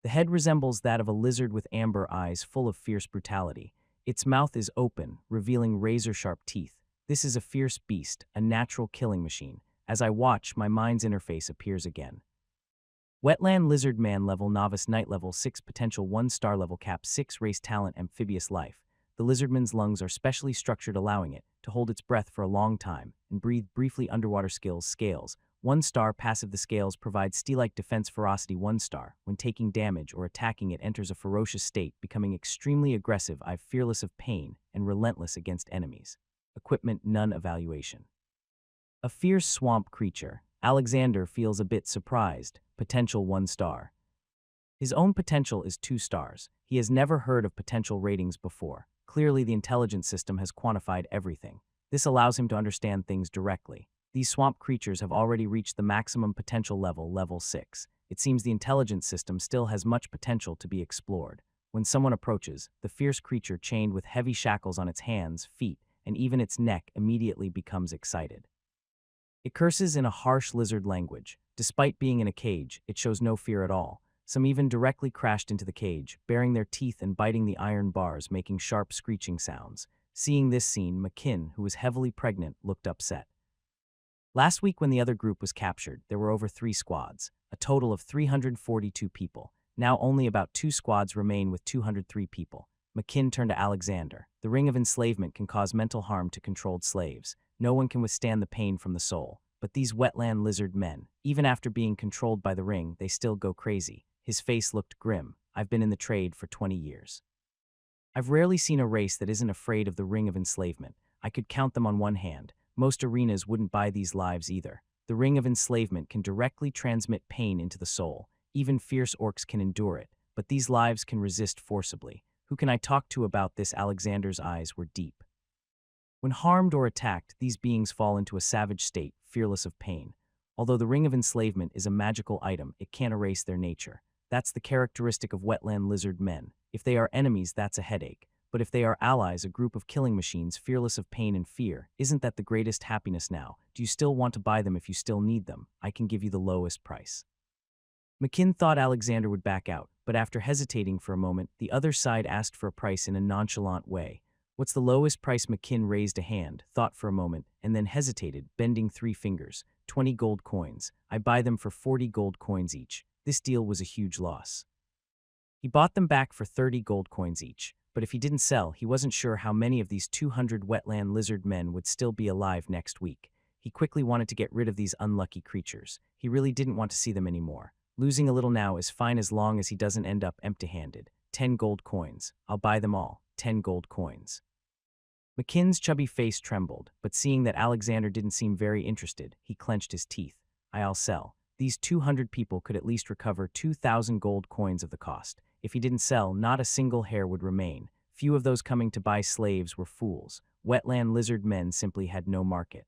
The head resembles that of a lizard with amber eyes full of fierce brutality. Its mouth is open, revealing razor-sharp teeth. This is a fierce beast, a natural killing machine. As I watch, my mind's interface appears again. Wetland Lizard Man level Novice Night level 6 potential 1-star level cap 6 race talent amphibious life. The lizardman's lungs are specially structured allowing it to hold its breath for a long time and breathe briefly underwater skills scales. 1-star passive the scales provides steel-like defense ferocity 1-star. When taking damage or attacking it enters a ferocious state, becoming extremely aggressive, fearless of pain, and relentless against enemies. Equipment none evaluation. A fierce swamp creature. Alexander feels a bit surprised. Potential 1-star. His own potential is 2 stars. He has never heard of potential ratings before. Clearly, the intelligence system has quantified everything. This allows him to understand things directly. These swamp creatures have already reached the maximum potential level, level 6. It seems the intelligence system still has much potential to be explored. When someone approaches, the fierce creature chained with heavy shackles on its hands, feet, and even its neck immediately becomes excited. It curses in a harsh lizard language. Despite being in a cage, it shows no fear at all. Some even directly crashed into the cage, baring their teeth and biting the iron bars, making sharp screeching sounds. Seeing this scene, McKinn, who was heavily pregnant, looked upset. Last week when the other group was captured, there were over 3 squads, a total of 342 people. Now only about 2 squads remain with 203 people. McKinn turned to Alexander. The ring of enslavement can cause mental harm to controlled slaves. No one can withstand the pain from the soul. But these wetland lizard men, even after being controlled by the ring, they still go crazy. His face looked grim. I've been in the trade for 20 years. I've rarely seen a race that isn't afraid of the ring of enslavement. I could count them on one hand. Most arenas wouldn't buy these lives either. The ring of enslavement can directly transmit pain into the soul. Even fierce orcs can endure it, but these lives can resist forcibly. Who can I talk to about this? Alexander's eyes were deep. When harmed or attacked, these beings fall into a savage state, fearless of pain. Although the ring of enslavement is a magical item, it can't erase their nature. That's the characteristic of wetland lizard men. If they are enemies, that's a headache. But if they are allies, a group of killing machines, fearless of pain and fear, isn't that the greatest happiness now? Do you still want to buy them if you still need them? I can give you the lowest price. McKinn thought Alexander would back out, but after hesitating for a moment, the other side asked for a price in a nonchalant way. What's the lowest price? McKinn raised a hand, thought for a moment, and then hesitated, bending 3 fingers. 20 gold coins. I buy them for 40 gold coins each. This deal was a huge loss. He bought them back for 30 gold coins each, but if he didn't sell, he wasn't sure how many of these 200 wetland lizard men would still be alive next week. He quickly wanted to get rid of these unlucky creatures. He really didn't want to see them anymore. Losing a little now is fine as long as he doesn't end up empty-handed. 10 gold coins. I'll buy them all. 10 gold coins. McKinn's chubby face trembled, but seeing that Alexander didn't seem very interested, he clenched his teeth. I'll sell. These 200 people could at least recover 2,000 gold coins of the cost. If he didn't sell, not a single hair would remain. Few of those coming to buy slaves were fools. Wetland lizard men simply had no market.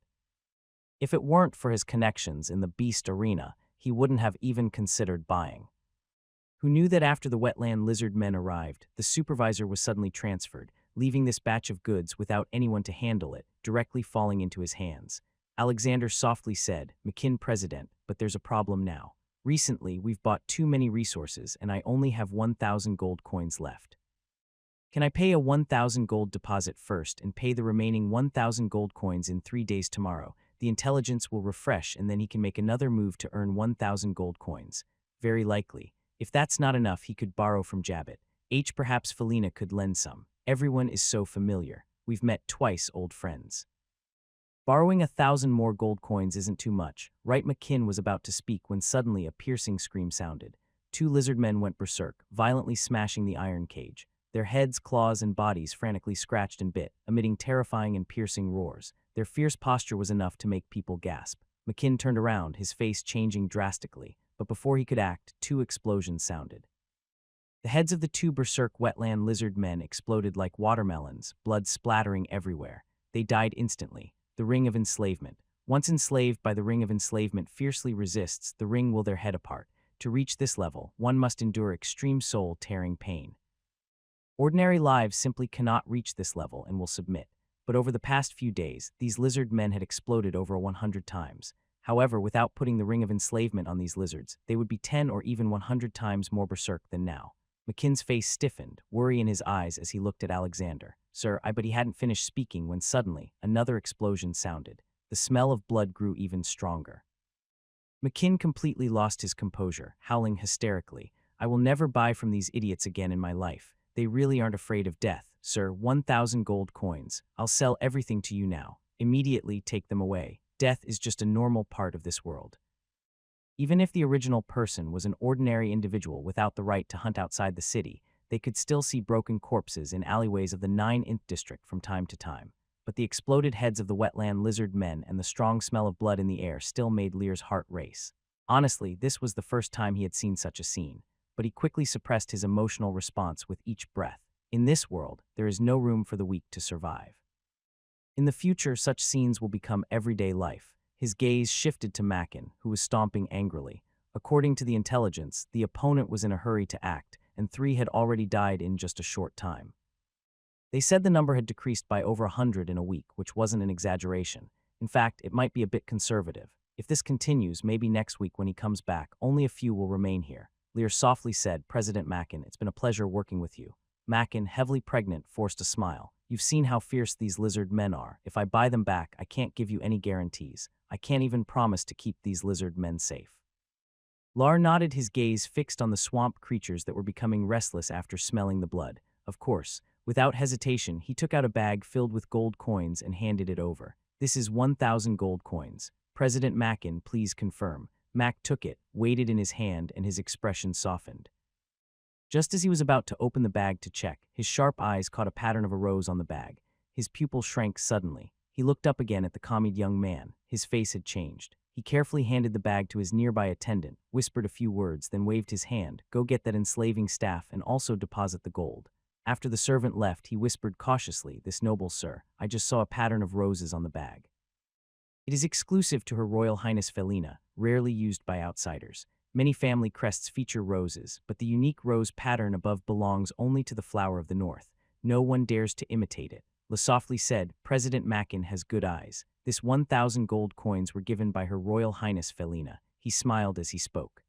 If it weren't for his connections in the beast arena, he wouldn't have even considered buying. Who knew that after the wetland lizard men arrived, the supervisor was suddenly transferred, leaving this batch of goods without anyone to handle it, directly falling into his hands. Alexander softly said, McKinn president, but there's a problem now. Recently, we've bought too many resources and I only have 1,000 gold coins left. Can I pay a 1,000 gold deposit first and pay the remaining 1,000 gold coins in 3 days tomorrow? The intelligence will refresh and then he can make another move to earn 1,000 gold coins. Very likely. If that's not enough, he could borrow from Jabbit. Perhaps Felina could lend some. Everyone is so familiar. We've met twice, old friends. Borrowing 1,000 more gold coins isn't too much. Right? McKinn was about to speak when suddenly a piercing scream sounded. 2 lizard men went berserk, violently smashing the iron cage. Their heads, claws, and bodies frantically scratched and bit, emitting terrifying and piercing roars. Their fierce posture was enough to make people gasp. McKinn turned around, his face changing drastically, but before he could act, 2 explosions sounded. The heads of the 2 berserk wetland lizard men exploded like watermelons, blood splattering everywhere. They died instantly. The ring of enslavement. Once enslaved by the ring of enslavement fiercely resists, the ring will their head apart. To reach this level, one must endure extreme soul-tearing pain. Ordinary lives simply cannot reach this level and will submit. but over the past few days, these lizard men had exploded over 100 times. However, without putting the ring of enslavement on these lizards, they would be 10 or even 100 times more berserk than now. McKinn's face stiffened, worry in his eyes as he looked at Alexander. "Sir, but he hadn't finished speaking when suddenly, another explosion sounded. The smell of blood grew even stronger. McKinn completely lost his composure, howling hysterically. "I will never buy from these idiots again in my life. They really aren't afraid of death. Sir, 1,000 gold coins. I'll sell everything to you now. Immediately take them away. Death is just a normal part of this world." Even if the original person was an ordinary individual without the right to hunt outside the city, they could still see broken corpses in alleyways of the 9th district from time to time. But the exploded heads of the wetland lizard men and the strong smell of blood in the air still made Lear's heart race. Honestly, this was the first time he had seen such a scene, but he quickly suppressed his emotional response with each breath. In this world, there is no room for the weak to survive. In the future, such scenes will become everyday life. His gaze shifted to Mackin, who was stomping angrily. According to the intelligence, the opponent was in a hurry to act, and 3 had already died in just a short time. They said the number had decreased by over 100 in a week, which wasn't an exaggeration. In fact, it might be a bit conservative. If this continues, maybe next week when he comes back, only a few will remain here. Lear softly said, "President Mackin, it's been a pleasure working with you." Mackin, heavily pregnant, forced a smile. "You've seen how fierce these lizard men are. If I buy them back, I can't give you any guarantees. I can't even promise to keep these lizard men safe." Lar nodded, his gaze fixed on the swamp creatures that were becoming restless after smelling the blood. Of course, without hesitation, he took out a bag filled with gold coins and handed it over. "This is 1,000 gold coins. President Mackin, please confirm." Mac took it, weighed it in his hand, and his expression softened. Just as he was about to open the bag to check, his sharp eyes caught a pattern of a rose on the bag. His pupil shrank suddenly. He looked up again at the calmed young man. His face had changed. He carefully handed the bag to his nearby attendant, whispered a few words, then waved his hand. "Go get that enslaving staff and also deposit the gold." After the servant left, he whispered cautiously, "This noble sir, I just saw a pattern of roses on the bag. It is exclusive to Her Royal Highness Felina, rarely used by outsiders. Many family crests feature roses, but the unique rose pattern above belongs only to the flower of the north. No one dares to imitate it." La softly said, "President Mackin has good eyes. This 1,000 gold coins were given by Her Royal Highness Felina." He smiled as he spoke.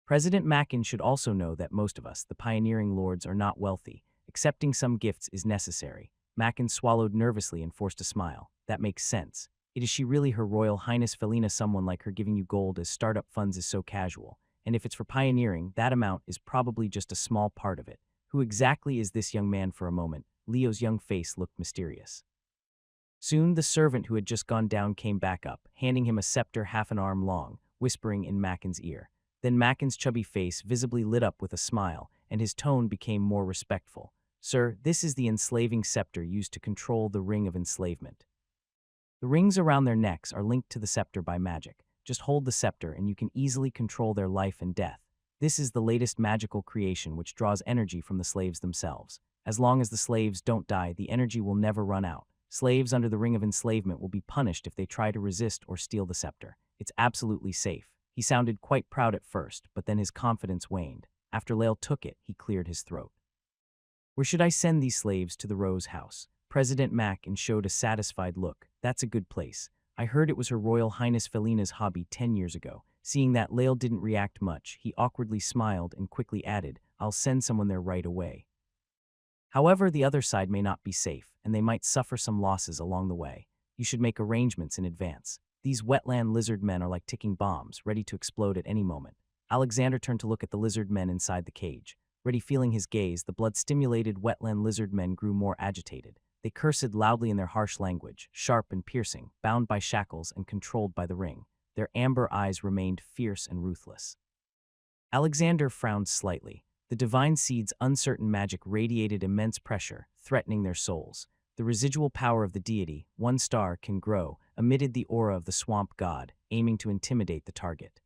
President Mackin should also know that most of us, the pioneering lords, are not wealthy. Accepting some gifts is necessary. Mackin swallowed nervously and forced a smile. "That makes sense. Is she really Her Royal Highness Felina? Someone like her giving you gold as startup funds is so casual. And if it's for pioneering, that amount is probably just a small part of it. Who exactly is this young man?" For a moment, Leo's young face looked mysterious. Soon, the servant who had just gone down came back up, handing him a scepter half an arm long, whispering in Mackin's ear. Then Mackin's chubby face visibly lit up with a smile, and his tone became more respectful. "Sir, this is the enslaving scepter used to control the ring of enslavement. The rings around their necks are linked to the scepter by magic. Just hold the scepter and you can easily control their life and death. This is the latest magical creation which draws energy from the slaves themselves. As long as the slaves don't die, the energy will never run out. Slaves under the ring of enslavement will be punished if they try to resist or steal the scepter. It's absolutely safe." He sounded quite proud at first, but then his confidence waned. After Lael took it, he cleared his throat. "Where should I send these slaves? To the Rose House?" President Mackin showed a satisfied look. "That's a good place. I heard it was Her Royal Highness Felina's hobby 10 years ago. Seeing that Lael didn't react much, he awkwardly smiled and quickly added, "I'll send someone there right away. However, the other side may not be safe, and they might suffer some losses along the way. You should make arrangements in advance. These wetland lizard men are like ticking bombs, ready to explode at any moment." Alexander turned to look at the lizard men inside the cage. Ready feeling his gaze, the blood-stimulated wetland lizard men grew more agitated. They cursed loudly in their harsh language, sharp and piercing, bound by shackles and controlled by the ring. Their amber eyes remained fierce and ruthless. Alexander frowned slightly. The divine seed's uncertain magic radiated immense pressure, threatening their souls. The residual power of the deity, one star, can grow, emitted the aura of the swamp god, aiming to intimidate the target.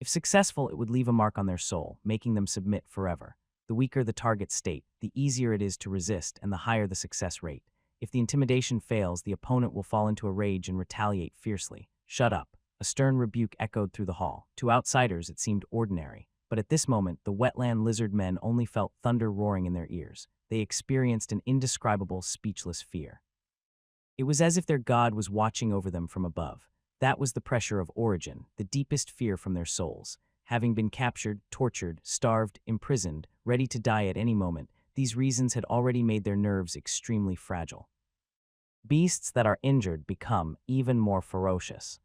If successful, it would leave a mark on their soul, making them submit forever. The weaker the target's state, the easier it is to resist and the higher the success rate. If the intimidation fails, the opponent will fall into a rage and retaliate fiercely. "Shut up." A stern rebuke echoed through the hall. To outsiders, it seemed ordinary. But at this moment, the wetland lizard men only felt thunder roaring in their ears. They experienced an indescribable, speechless fear. It was as if their god was watching over them from above. That was the pressure of origin, the deepest fear from their souls. Having been captured, tortured, starved, imprisoned, ready to die at any moment, these reasons had already made their nerves extremely fragile. Beasts that are injured become even more ferocious.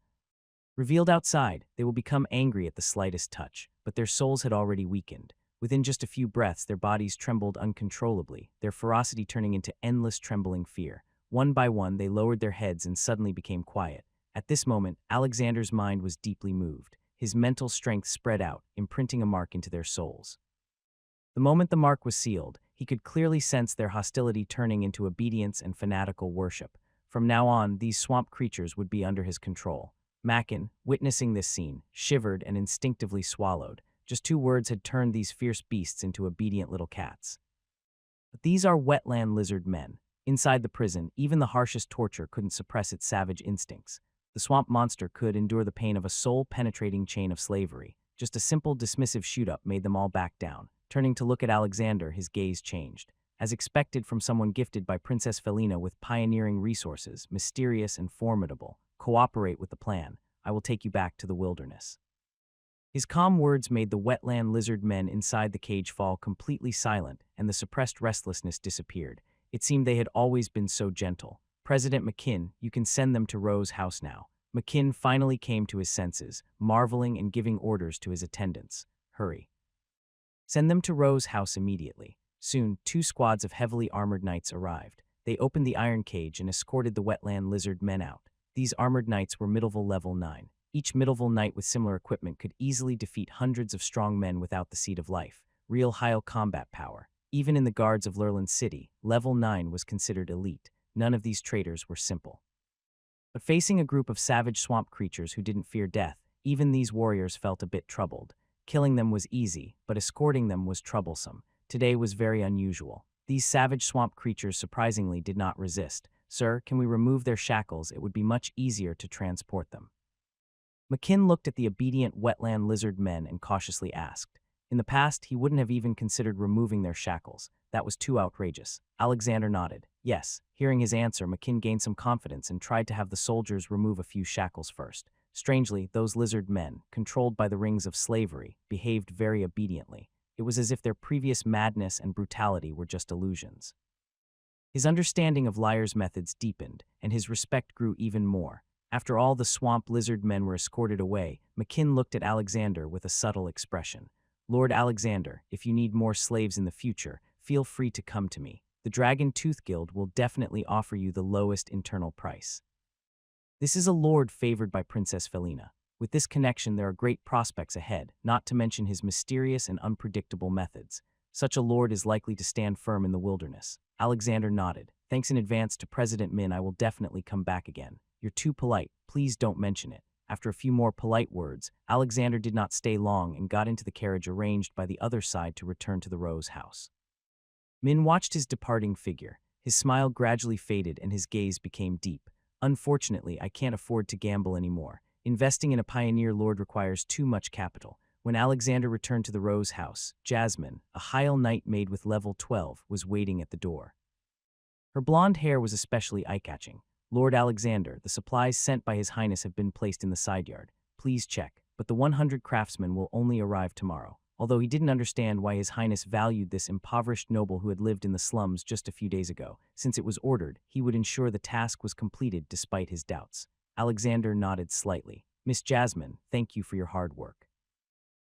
Revealed outside, they will become angry at the slightest touch, but their souls had already weakened. Within just a few breaths, their bodies trembled uncontrollably, their ferocity turning into endless trembling fear. One by one, they lowered their heads and suddenly became quiet. At this moment, Alexander's mind was deeply moved. His mental strength spread out, imprinting a mark into their souls. The moment the mark was sealed, he could clearly sense their hostility turning into obedience and fanatical worship. From now on, these swamp creatures would be under his control. Mackin, witnessing this scene, shivered and instinctively swallowed. Just 2 words had turned these fierce beasts into obedient little cats. But these are wetland lizard men. Inside the prison, even the harshest torture couldn't suppress its savage instincts. The swamp monster could endure the pain of a soul-penetrating chain of slavery. Just a simple dismissive shoot-up made them all back down. Turning to look at Alexander, his gaze changed. As expected from someone gifted by Princess Felina with pioneering resources, mysterious and formidable, cooperate with the plan. I will take you back to the wilderness. His calm words made the wetland lizard men inside the cage fall completely silent, and the suppressed restlessness disappeared. It seemed they had always been so gentle. President McKinn, you can send them to Rose's house now. McKinn finally came to his senses, marveling and giving orders to his attendants. Hurry. Send them to Rose's house immediately. Soon, 2 squads of heavily armored knights arrived. They opened the iron cage and escorted the wetland lizard men out. These armored knights were Middleval level 9. Each Middleval knight with similar equipment could easily defeat hundreds of strong men without the Seed of Life. Real high combat power. Even in the guards of Lurland City, level 9 was considered elite. None of these traitors were simple. But facing a group of savage swamp creatures who didn't fear death, even these warriors felt a bit troubled. Killing them was easy, but escorting them was troublesome. Today was very unusual. These savage swamp creatures surprisingly did not resist. Sir, can we remove their shackles? It would be much easier to transport them. McKinn looked at the obedient wetland lizard men and cautiously asked. In the past, he wouldn't have even considered removing their shackles. That was too outrageous. Alexander nodded. Yes. Hearing his answer, McKinn gained some confidence and tried to have the soldiers remove a few shackles first. Strangely, those lizard men, controlled by the rings of slavery, behaved very obediently. It was as if their previous madness and brutality were just illusions. His understanding of Liar's methods deepened, and his respect grew even more. After all the swamp lizard men were escorted away, McKinn looked at Alexander with a subtle expression. Lord Alexander, if you need more slaves in the future, feel free to come to me. The Dragon Tooth Guild will definitely offer you the lowest internal price. This is a lord favored by Princess Felina. With this connection, there are great prospects ahead, not to mention his mysterious and unpredictable methods. Such a lord is likely to stand firm in the wilderness. Alexander nodded. Thanks in advance to President Min, I will definitely come back again. You're too polite. Please don't mention it. After a few more polite words, Alexander did not stay long and got into the carriage arranged by the other side to return to the Rose house. Min watched his departing figure. His smile gradually faded and his gaze became deep. Unfortunately, I can't afford to gamble anymore. Investing in a pioneer lord requires too much capital. When Alexander returned to the Rose house, Jasmine, a Hyal knight maid with level 12, was waiting at the door. Her blonde hair was especially eye-catching. Lord Alexander, the supplies sent by His Highness have been placed in the side yard. Please check. But the 100 craftsmen will only arrive tomorrow. Although he didn't understand why His Highness valued this impoverished noble who had lived in the slums just a few days ago, since it was ordered, he would ensure the task was completed despite his doubts. Alexander nodded slightly. Miss Jasmine, thank you for your hard work.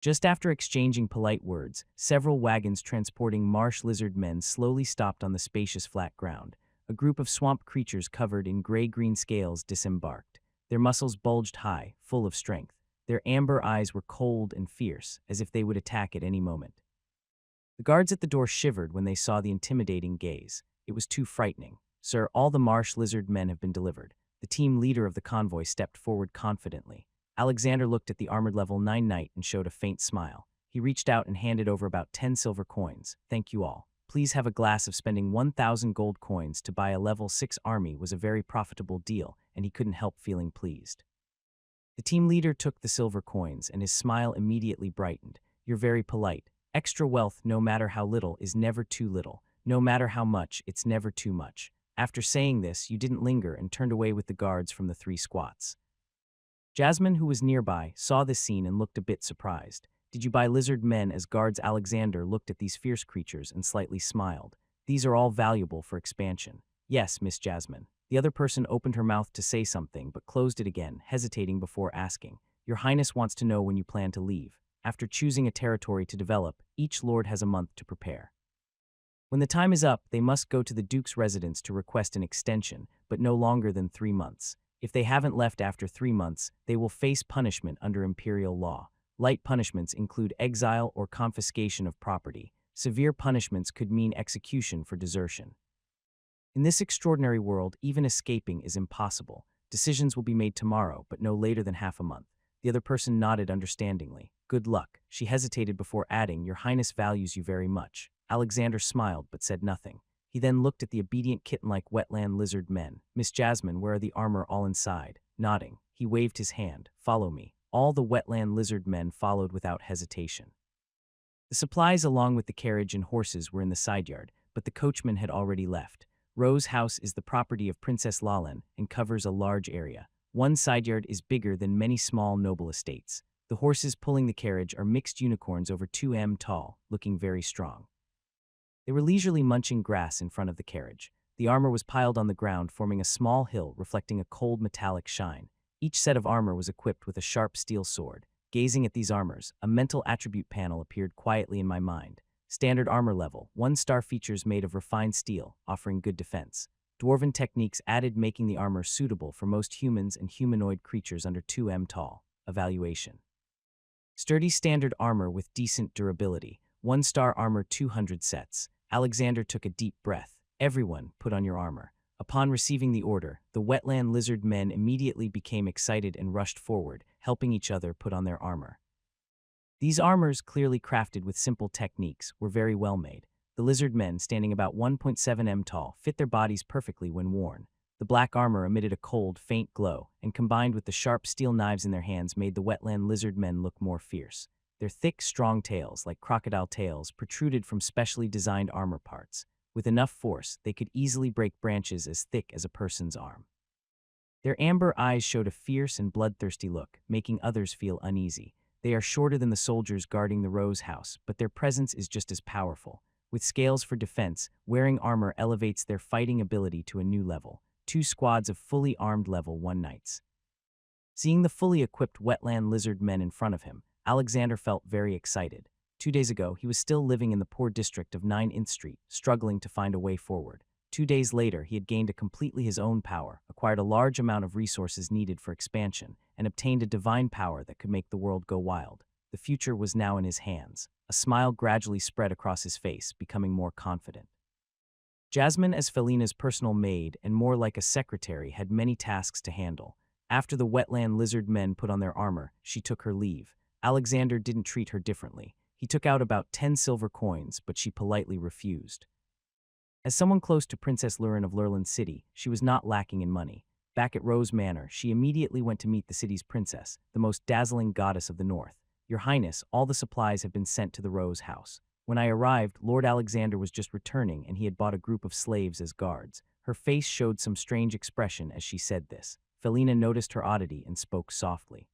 Just after exchanging polite words, several wagons transporting marsh lizard men slowly stopped on the spacious flat ground. A group of swamp creatures covered in gray-green scales disembarked. Their muscles bulged high, full of strength. Their amber eyes were cold and fierce, as if they would attack at any moment. The guards at the door shivered when they saw the intimidating gaze. It was too frightening. Sir, all the marsh lizard men have been delivered. The team leader of the convoy stepped forward confidently. Alexander looked at the armored level 9 knight and showed a faint smile. He reached out and handed over about 10 silver coins. Thank you all. Please have a glass of spending 1,000 gold coins to buy a level 6 army was a very profitable deal, and he couldn't help feeling pleased. The team leader took the silver coins, and his smile immediately brightened. You're very polite. Extra wealth, no matter how little, is never too little. No matter how much, it's never too much. After saying this, you didn't linger and turned away with the guards from the 3 squats. Jasmine, who was nearby, saw this scene and looked a bit surprised. Did you buy lizard men as guards? Alexander looked at these fierce creatures and slightly smiled. These are all valuable for expansion. Yes, Miss Jasmine. The other person opened her mouth to say something but closed it again, hesitating before asking. Your Highness wants to know when you plan to leave. After choosing a territory to develop, each lord has a month to prepare. When the time is up, they must go to the Duke's residence to request an extension, but no longer than 3 months. If they haven't left after 3 months, they will face punishment under imperial law. Light punishments include exile or confiscation of property. Severe punishments could mean execution for desertion. In this extraordinary world, even escaping is impossible. Decisions will be made tomorrow, but no later than half a month. The other person nodded understandingly. Good luck. She hesitated before adding, Your Highness values you very much. Alexander smiled but said nothing. He then looked at the obedient kitten-like wetland lizard men. Miss Jasmine, where are the armor all inside? Nodding, he waved his hand. Follow me. All the wetland lizard men followed without hesitation. The supplies along with the carriage and horses were in the side yard, but the coachman had already left. Rose's house is the property of Princess Lalen and covers a large area. One side yard is bigger than many small noble estates. The horses pulling the carriage are mixed unicorns over 2 m tall, looking very strong. They were leisurely munching grass in front of the carriage. The armor was piled on the ground, forming a small hill reflecting a cold metallic shine. Each set of armor was equipped with a sharp steel sword. Gazing at these armors, a mental attribute panel appeared quietly in my mind. Standard armor level, 1-star features made of refined steel, offering good defense. Dwarven techniques added, making the armor suitable for most humans and humanoid creatures under 2 m tall. Evaluation. Sturdy standard armor with decent durability. 1-star armor 200 sets. Alexander took a deep breath. Everyone, put on your armor. Upon receiving the order, the wetland lizard men immediately became excited and rushed forward, helping each other put on their armor. These armors, clearly crafted with simple techniques, were very well made. The lizard men, standing about 1.7 m tall, fit their bodies perfectly when worn. The black armor emitted a cold, faint glow, and combined with the sharp steel knives in their hands made the wetland lizard men look more fierce. Their thick, strong tails, like crocodile tails, protruded from specially designed armor parts. With enough force, they could easily break branches as thick as a person's arm. Their amber eyes showed a fierce and bloodthirsty look, making others feel uneasy. They are shorter than the soldiers guarding the Rose House, but their presence is just as powerful. With scales for defense, wearing armor elevates their fighting ability to a new level. 2 squads of fully armed level 1 knights. Seeing the fully equipped wetland lizard men in front of him, Alexander felt very excited. 2 days ago, he was still living in the poor district of 9th Street, struggling to find a way forward. 2 days later, he had gained a completely his own power, acquired a large amount of resources needed for expansion, and obtained a divine power that could make the world go wild. The future was now in his hands. A smile gradually spread across his face, becoming more confident. Jasmine, as Felina's personal maid and more like a secretary, had many tasks to handle. After the wetland lizard men put on their armor, she took her leave. Alexander didn't treat her differently. He took out about 10 silver coins, but she politely refused. As someone close to Princess Lurin of Lurland City, she was not lacking in money. Back at Rose Manor, she immediately went to meet the city's princess, the most dazzling goddess of the north. Your Highness, all the supplies have been sent to the Rose House. When I arrived, Lord Alexander was just returning and he had bought a group of slaves as guards. Her face showed some strange expression as she said this. Felina noticed her oddity and spoke softly.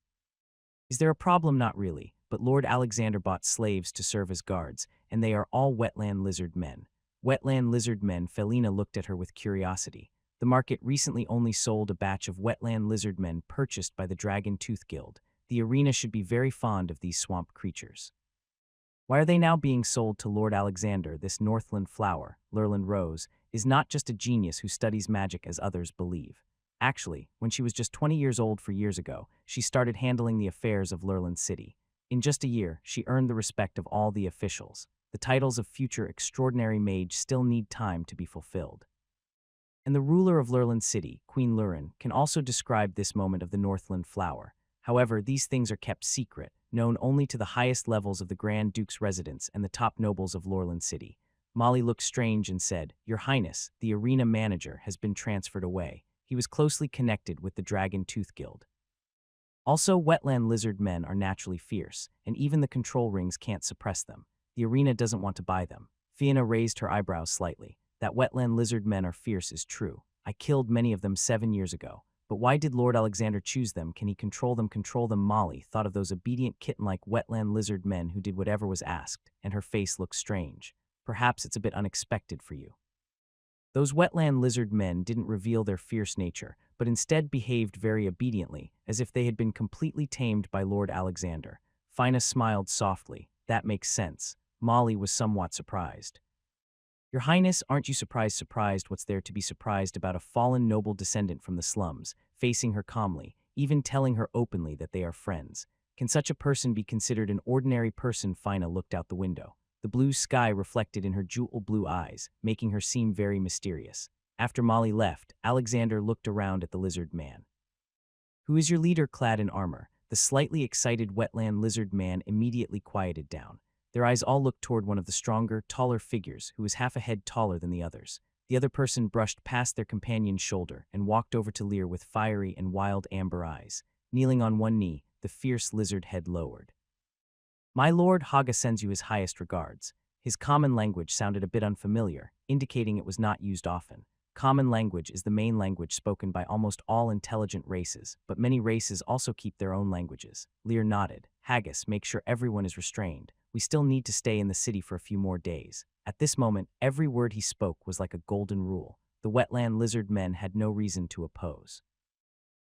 Is there a problem? Not really, but Lord Alexander bought slaves to serve as guards, and they are all wetland lizard men. Wetland lizard men. Felina looked at her with curiosity. The market recently only sold a batch of wetland lizard men purchased by the Dragon Tooth Guild. The arena should be very fond of these swamp creatures. Why are they now being sold to Lord Alexander? This Northland flower, Lurland Rose, is not just a genius who studies magic as others believe. Actually, when she was just 20 years old 4 years ago, she started handling the affairs of Lurland City. In just a year, she earned the respect of all the officials. The titles of future extraordinary mage still need time to be fulfilled. And the ruler of Lurland City, Queen Lurin, can also describe this moment of the Northland flower. However, these things are kept secret, known only to the highest levels of the Grand Duke's residence and the top nobles of Lurland City. Molly looked strange and said, Your Highness, the arena manager has been transferred away. He was closely connected with the Dragon Tooth Guild. Also, wetland lizard men are naturally fierce, and even the control rings can't suppress them. The arena doesn't want to buy them. Fiona raised her eyebrows slightly. that wetland lizard men are fierce is true. I killed many of them 7 years ago. But why did Lord Alexander choose them? Can he control them? Control them? Molly thought of those obedient kitten-like wetland lizard men who did whatever was asked, and her face looked strange. Perhaps it's a bit unexpected for you. Those wetland lizard men didn't reveal their fierce nature, but instead behaved very obediently, as if they had been completely tamed by Lord Alexander. Fina smiled softly. That makes sense. Molly was somewhat surprised. Your Highness, aren't you surprised? Surprised? What's there to be surprised about a fallen noble descendant from the slums, facing her calmly, even telling her openly that they are friends? Can such a person be considered an ordinary person? Fina looked out the window. The blue sky reflected in her jewel blue eyes, making her seem very mysterious. After Molly left, Alexander looked around at the lizard man. Who is your leader? Clad in armor, the slightly excited wetland lizard man immediately quieted down. Their eyes all looked toward one of the stronger, taller figures who was half a head taller than the others. The other person brushed past their companion's shoulder and walked over to Lear with fiery and wild amber eyes. Kneeling on one knee, the fierce lizard head lowered. My lord, Haga sends you his highest regards. His common language sounded a bit unfamiliar, indicating it was not used often. Common language is the main language spoken by almost all intelligent races, but many races also keep their own languages. Lear nodded. Haggis, make sure everyone is restrained. We still need to stay in the city for a few more days. At this moment, every word he spoke was like a golden rule. The wetland lizard men had no reason to oppose.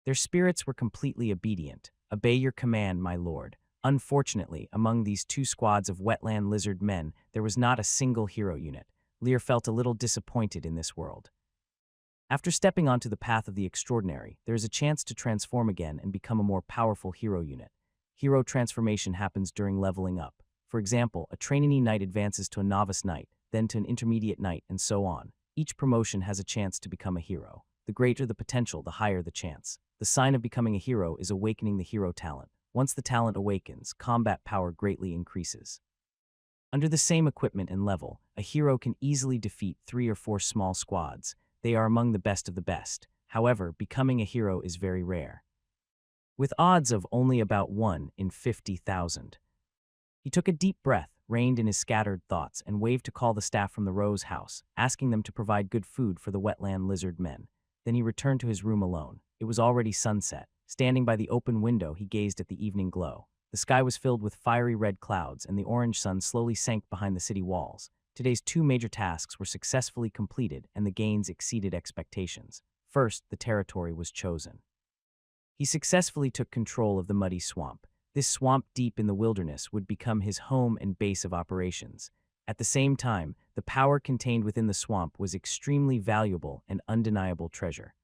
Their spirits were completely obedient. Obey your command, my lord. Unfortunately, among these two squads of wetland lizard men, there was not a single hero unit. Lear felt a little disappointed in this world. After stepping onto the path of the extraordinary, there is a chance to transform again and become a more powerful hero unit. Hero transformation happens during leveling up. For example, a trainee knight advances to a novice knight, then to an intermediate knight, and so on. Each promotion has a chance to become a hero. The greater the potential, the higher the chance. The sign of becoming a hero is awakening the hero talent. Once the talent awakens, combat power greatly increases. Under the same equipment and level, a hero can easily defeat 3 or 4 small squads. They are among the best of the best. However, becoming a hero is very rare, with odds of only about 1 in 50,000. He took a deep breath, reined in his scattered thoughts, and waved to call the staff from the Rose House, asking them to provide good food for the wetland lizard men. Then he returned to his room alone. It was already sunset. Standing by the open window, he gazed at the evening glow. The sky was filled with fiery red clouds, and the orange sun slowly sank behind the city walls. Today's 2 major tasks were successfully completed, and the gains exceeded expectations. First, the territory was chosen. He successfully took control of the muddy swamp. This swamp deep in the wilderness would become his home and base of operations. At the same time, the power contained within the swamp was extremely valuable and undeniable treasure.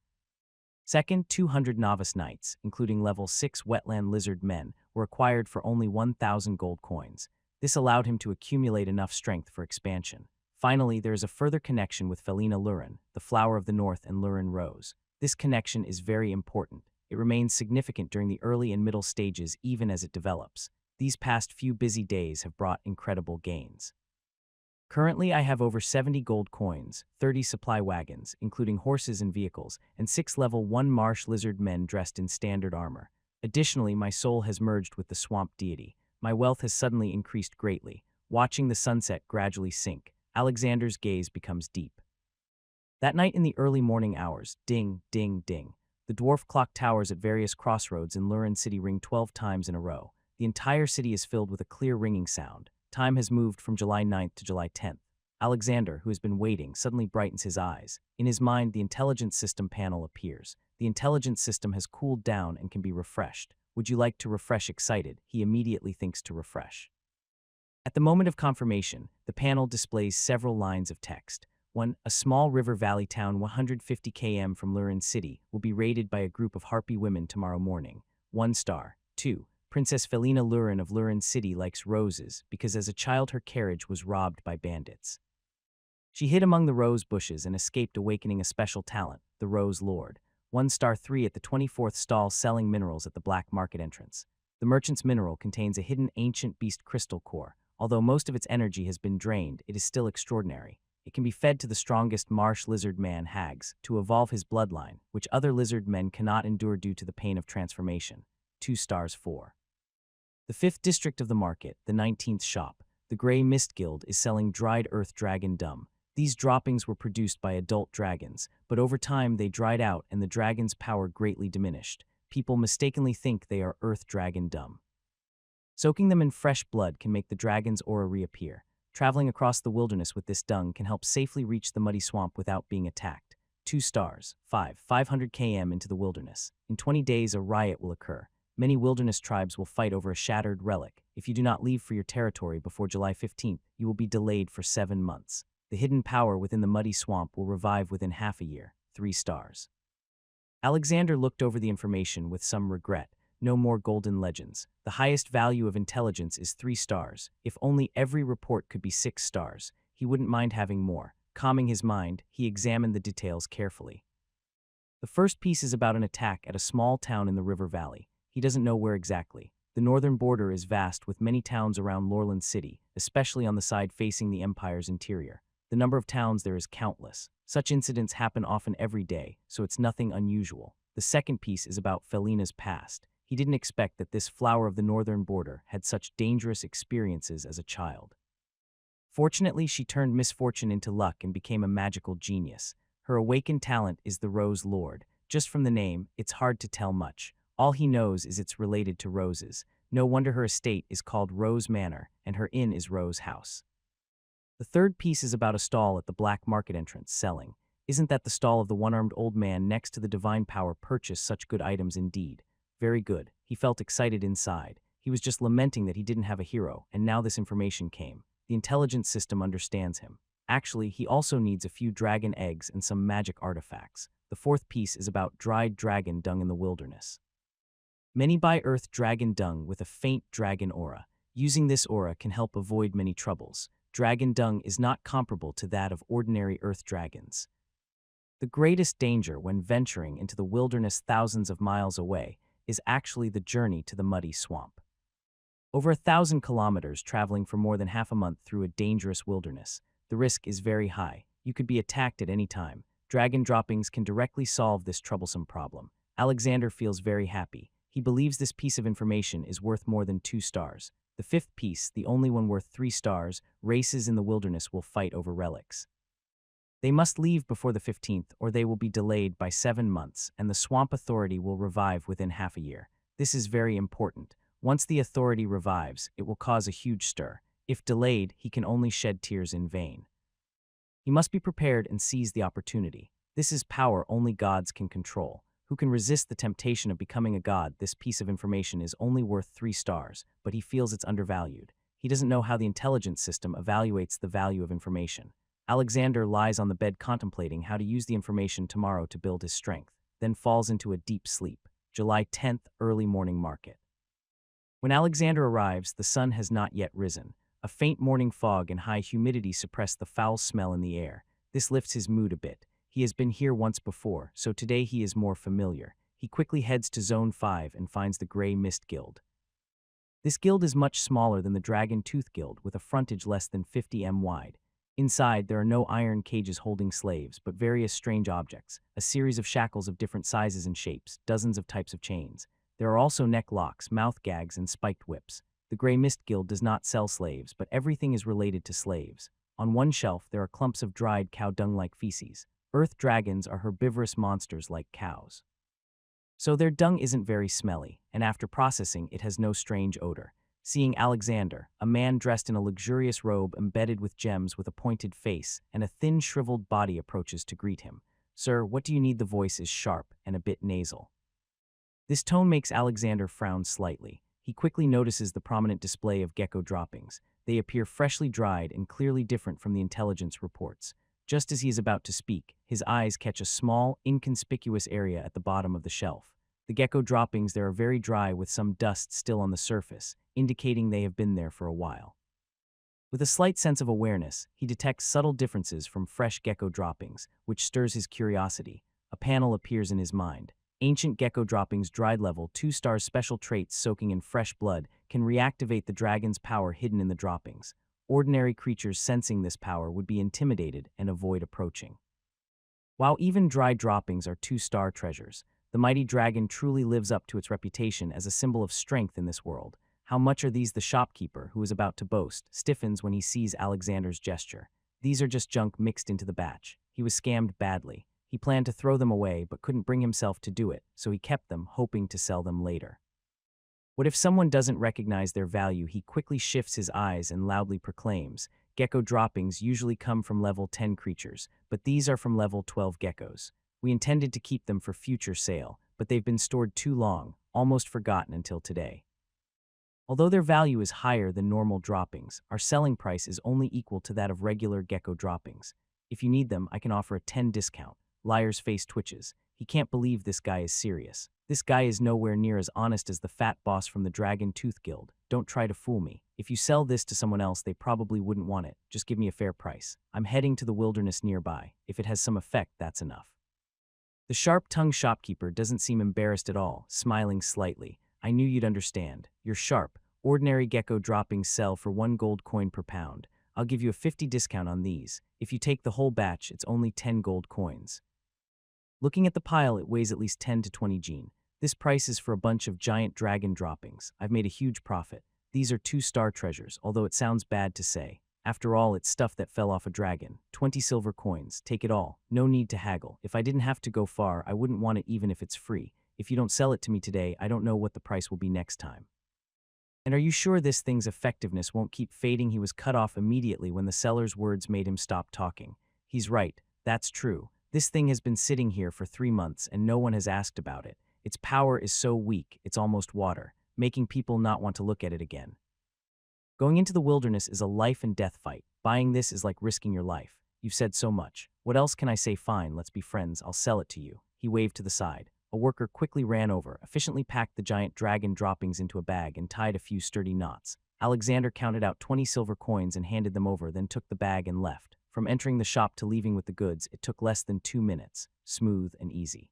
Second, 200 novice knights, including level 6 wetland lizard men, were acquired for only 1,000 gold coins. This allowed him to accumulate enough strength for expansion. Finally, there is a further connection with Felina Lurin, the flower of the north, and Lurin Rose. This connection is very important. It remains significant during the early and middle stages even as it develops. These past few busy days have brought incredible gains. Currently, I have over 70 gold coins, 30 supply wagons, including horses and vehicles, and 6 level 1 marsh lizard men dressed in standard armor. Additionally, my soul has merged with the swamp deity. My wealth has suddenly increased greatly. Watching the sunset gradually sink, Alexander's gaze becomes deep. That night in the early morning hours, ding, ding, ding. The dwarf clock towers at various crossroads in Lurin City ring 12 times in a row. The entire city is filled with a clear ringing sound. Time has moved from July 9th to July 10th. Alexander, who has been waiting, suddenly brightens his eyes. In his mind, the intelligence system panel appears. The intelligence system has cooled down and can be refreshed. Would you like to refresh? Excited, he immediately thinks to refresh. At the moment of confirmation, the panel displays several lines of text. 1. A small river valley town 150 km from Lurin City will be raided by a group of harpy women tomorrow morning. 1 star. 2. Princess Felina Lurin of Lurin City likes roses because as a child her carriage was robbed by bandits. She hid among the rose bushes and escaped, awakening a special talent, the Rose Lord. 1 star. 3. At the 24th stall selling minerals at the black market entrance. The merchant's mineral contains a hidden ancient beast crystal core. Although most of its energy has been drained, it is still extraordinary. It can be fed to the strongest marsh lizard man Hags to evolve his bloodline, which other lizard men cannot endure due to the pain of transformation. 2 stars. 4. The 5th district of the market, the 19th shop, the Grey Mist Guild is selling dried earth dragon dung. These droppings were produced by adult dragons, but over time they dried out and the dragon's power greatly diminished. People mistakenly think they are earth dragon dung. Soaking them in fresh blood can make the dragon's aura reappear. Traveling across the wilderness with this dung can help safely reach the muddy swamp without being attacked. 2 stars. 500 km into the wilderness. In 20 days, a riot will occur. Many wilderness tribes will fight over a shattered relic. If you do not leave for your territory before July 15th, you will be delayed for 7 months. The hidden power within the muddy swamp will revive within half a year. 3 stars. Alexander looked over the information with some regret. No more golden legends. The highest value of intelligence is 3 stars. If only every report could be 6 stars, he wouldn't mind having more. Calming his mind, he examined the details carefully. The first piece is about an attack at a small town in the river valley. He doesn't know where exactly. The northern border is vast with many towns around Lorland City, especially on the side facing the Empire's interior. The number of towns there is countless. Such incidents happen often every day, so it's nothing unusual. The second piece is about Felina's past. He didn't expect that this flower of the northern border had such dangerous experiences as a child. Fortunately, she turned misfortune into luck and became a magical genius. Her awakened talent is the Rose Lord. Just from the name, it's hard to tell much. All he knows is it's related to roses. No wonder her estate is called Rose Manor, and her inn is Rose House. The third piece is about a stall at the black market entrance, selling. Isn't that the stall of the one-armed old man next to the divine power purchased such good items indeed? Very good. He felt excited inside. He was just lamenting that he didn't have a hero, and now this information came. The intelligence system understands him. Actually, he also needs a few dragon eggs and some magic artifacts. The fourth piece is about dried dragon dung in the wilderness. Many buy earth dragon dung with a faint dragon aura. Using this aura can help avoid many troubles. Dragon dung is not comparable to that of ordinary earth dragons. The greatest danger when venturing into the wilderness thousands of miles away is actually the journey to the muddy swamp. Over 1,000 kilometers traveling for more than half a month through a dangerous wilderness. The risk is very high. You could be attacked at any time. Dragon droppings can directly solve this troublesome problem. Alexander feels very happy. He believes this piece of information is worth more than 2 stars. The fifth piece, the only one worth 3 stars, races in the wilderness will fight over relics. They must leave before the 15th or they will be delayed by 7 months and the swamp authority will revive within half a year. This is very important. Once the authority revives, it will cause a huge stir. If delayed, he can only shed tears in vain. He must be prepared and seize the opportunity. This is power only gods can control. Who can resist the temptation of becoming a god? This piece of information is only worth 3 stars, but he feels it's undervalued. He doesn't know how the intelligence system evaluates the value of information. Alexander lies on the bed contemplating how to use the information tomorrow to build his strength, then falls into a deep sleep. July 10th, early morning market. When Alexander arrives, the sun has not yet risen. A faint morning fog and high humidity suppress the foul smell in the air. This lifts his mood a bit. He has been here once before, so today he is more familiar. He quickly heads to Zone 5 and finds the Grey Mist Guild. This guild is much smaller than the Dragon Tooth Guild, with a frontage less than 50 m wide. Inside, there are no iron cages holding slaves, but various strange objects, a series of shackles of different sizes and shapes, dozens of types of chains. There are also neck locks, mouth gags, and spiked whips. The Grey Mist Guild does not sell slaves, but everything is related to slaves. On one shelf, there are clumps of dried cow dung-like feces. Earth dragons are herbivorous monsters like cows. So their dung isn't very smelly, and after processing, it has no strange odor. Seeing Alexander, a man dressed in a luxurious robe embedded with gems with a pointed face and a thin, shriveled body approaches to greet him. "Sir, what do you need?" The voice is sharp and a bit nasal. This tone makes Alexander frown slightly. He quickly notices the prominent display of gecko droppings. They appear freshly dried and clearly different from the intelligence reports. Just as he is about to speak, his eyes catch a small, inconspicuous area at the bottom of the shelf. The gecko droppings there are very dry with some dust still on the surface, indicating they have been there for a while. With a slight sense of awareness, he detects subtle differences from fresh gecko droppings, which stirs his curiosity. A panel appears in his mind. Ancient gecko droppings dried level 2 stars special traits soaking in fresh blood can reactivate the dragon's power hidden in the droppings. Ordinary creatures sensing this power would be intimidated and avoid approaching. While even dry droppings are 2-star treasures, the mighty dragon truly lives up to its reputation as a symbol of strength in this world. How much are these? The shopkeeper, who is about to boast, stiffens when he sees Alexander's gesture. These are just junk mixed into the batch. He was scammed badly. He planned to throw them away but couldn't bring himself to do it, so he kept them, hoping to sell them later. What if someone doesn't recognize their value? He quickly shifts his eyes and loudly proclaims, "Gecko droppings usually come from level 10 creatures, but these are from level 12 geckos. We intended to keep them for future sale, but they've been stored too long, almost forgotten until today. Although their value is higher than normal droppings, our selling price is only equal to that of regular gecko droppings. If you need them, I can offer a 10 discount." Liar's face twitches. He can't believe this guy is serious. This guy is nowhere near as honest as the fat boss from the Dragon Tooth Guild. Don't try to fool me. If you sell this to someone else, they probably wouldn't want it. Just give me a fair price. I'm heading to the wilderness nearby. If it has some effect, that's enough. The sharp-tongued shopkeeper doesn't seem embarrassed at all, smiling slightly. "I knew you'd understand. You're sharp. Ordinary gecko droppings sell for 1 gold coin per pound. I'll give you a 50 discount on these. If you take the whole batch, it's only 10 gold coins." Looking at the pile, it weighs at least 10 to 20 gene. This price is for a bunch of giant dragon droppings. I've made a huge profit. These are 2-star treasures, although it sounds bad to say. After all, it's stuff that fell off a dragon. 20 silver coins. Take it all. No need to haggle. If I didn't have to go far, I wouldn't want it even if it's free. If you don't sell it to me today, I don't know what the price will be next time. "And are you sure this thing's effectiveness won't keep fading?" He was cut off immediately when the seller's words made him stop talking. "He's right. That's true. This thing has been sitting here for 3 months and no one has asked about it. Its power is so weak, it's almost water, making people not want to look at it again. Going into the wilderness is a life and death fight. Buying this is like risking your life. You've said so much. What else can I say? Fine, let's be friends. I'll sell it to you." He waved to the side. A worker quickly ran over, efficiently packed the giant dragon droppings into a bag and tied a few sturdy knots. Alexander counted out 20 silver coins and handed them over, then took the bag and left. From entering the shop to leaving with the goods, it took less than 2 minutes, smooth and easy.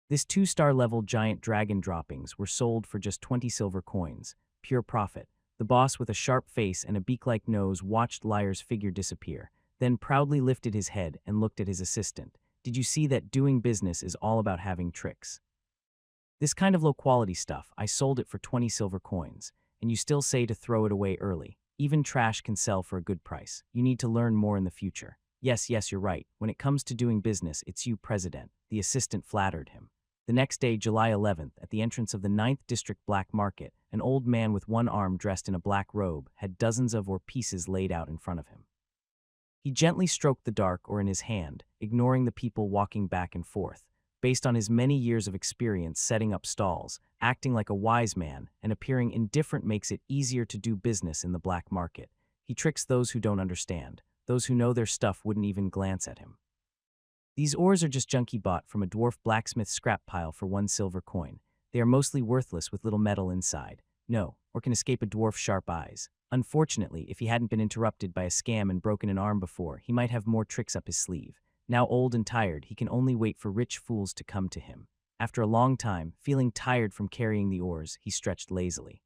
This 2-star level giant dragon droppings were sold for just 20 silver coins, pure profit. The boss with a sharp face and a beak-like nose watched Liar's figure disappear, then proudly lifted his head and looked at his assistant. "Did you see that doing business is all about having tricks? This kind of low-quality stuff, I sold it for 20 silver coins, and you still say to throw it away early. Even trash can sell for a good price. You need to learn more in the future." Yes, you're right. When it comes to doing business, it's you, President." The assistant flattered him. The next day, July 11th, at the entrance of the 9th District Black Market, an old man with one arm dressed in a black robe had dozens of ore pieces laid out in front of him. He gently stroked the dark ore in his hand, ignoring the people walking back and forth. Based on his many years of experience setting up stalls, acting like a wise man, and appearing indifferent makes it easier to do business in the black market. He tricks those who don't understand. Those who know their stuff wouldn't even glance at him. "These ores are just junk he bought from a dwarf blacksmith scrap pile for 1 silver coin. They are mostly worthless with little metal inside. No, or can escape a dwarf's sharp eyes. Unfortunately, if he hadn't been interrupted by a scam and broken an arm before, he might have more tricks up his sleeve. Now old and tired, he can only wait for rich fools to come to him." After a long time, feeling tired from carrying the ores, he stretched lazily.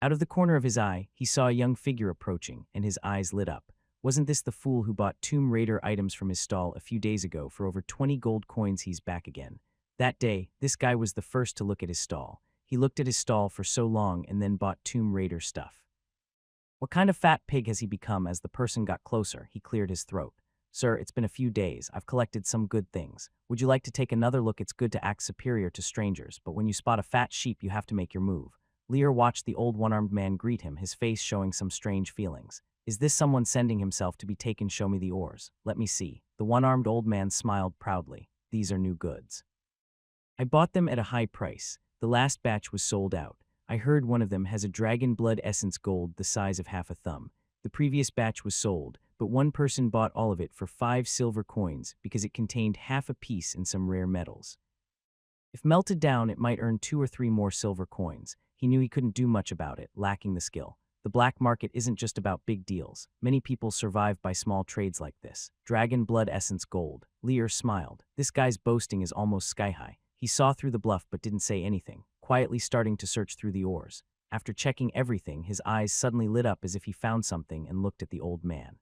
Out of the corner of his eye, he saw a young figure approaching, and his eyes lit up. Wasn't this the fool who bought Tomb Raider items from his stall a few days ago for over 20 gold coins? He's back again. That day, this guy was the first to look at his stall. He looked at his stall for so long and then bought Tomb Raider stuff. What kind of fat pig has he become? As the person got closer, he cleared his throat. "Sir, it's been a few days. I've collected some good things. Would you like to take another look? It's good to act superior to strangers, but when you spot a fat sheep, you have to make your move." Lear watched the old one-armed man greet him, his face showing some strange feelings. "Is this someone sending himself to be taken? Show me the ores. Let me see." The one-armed old man smiled proudly. "These are new goods. I bought them at a high price. The last batch was sold out. I heard one of them has a dragon blood essence gold the size of half a thumb. The previous batch was sold, but one person bought all of it for 5 silver coins because it contained half a piece in some rare metals. If melted down, it might earn 2 or 3 more silver coins. He knew he couldn't do much about it, lacking the skill. The black market isn't just about big deals. Many people survive by small trades like this. Dragon blood essence gold. Lear smiled. This guy's boasting is almost sky-high. He saw through the bluff but didn't say anything, quietly starting to search through the ores. After checking everything, his eyes suddenly lit up as if he found something and looked at the old man.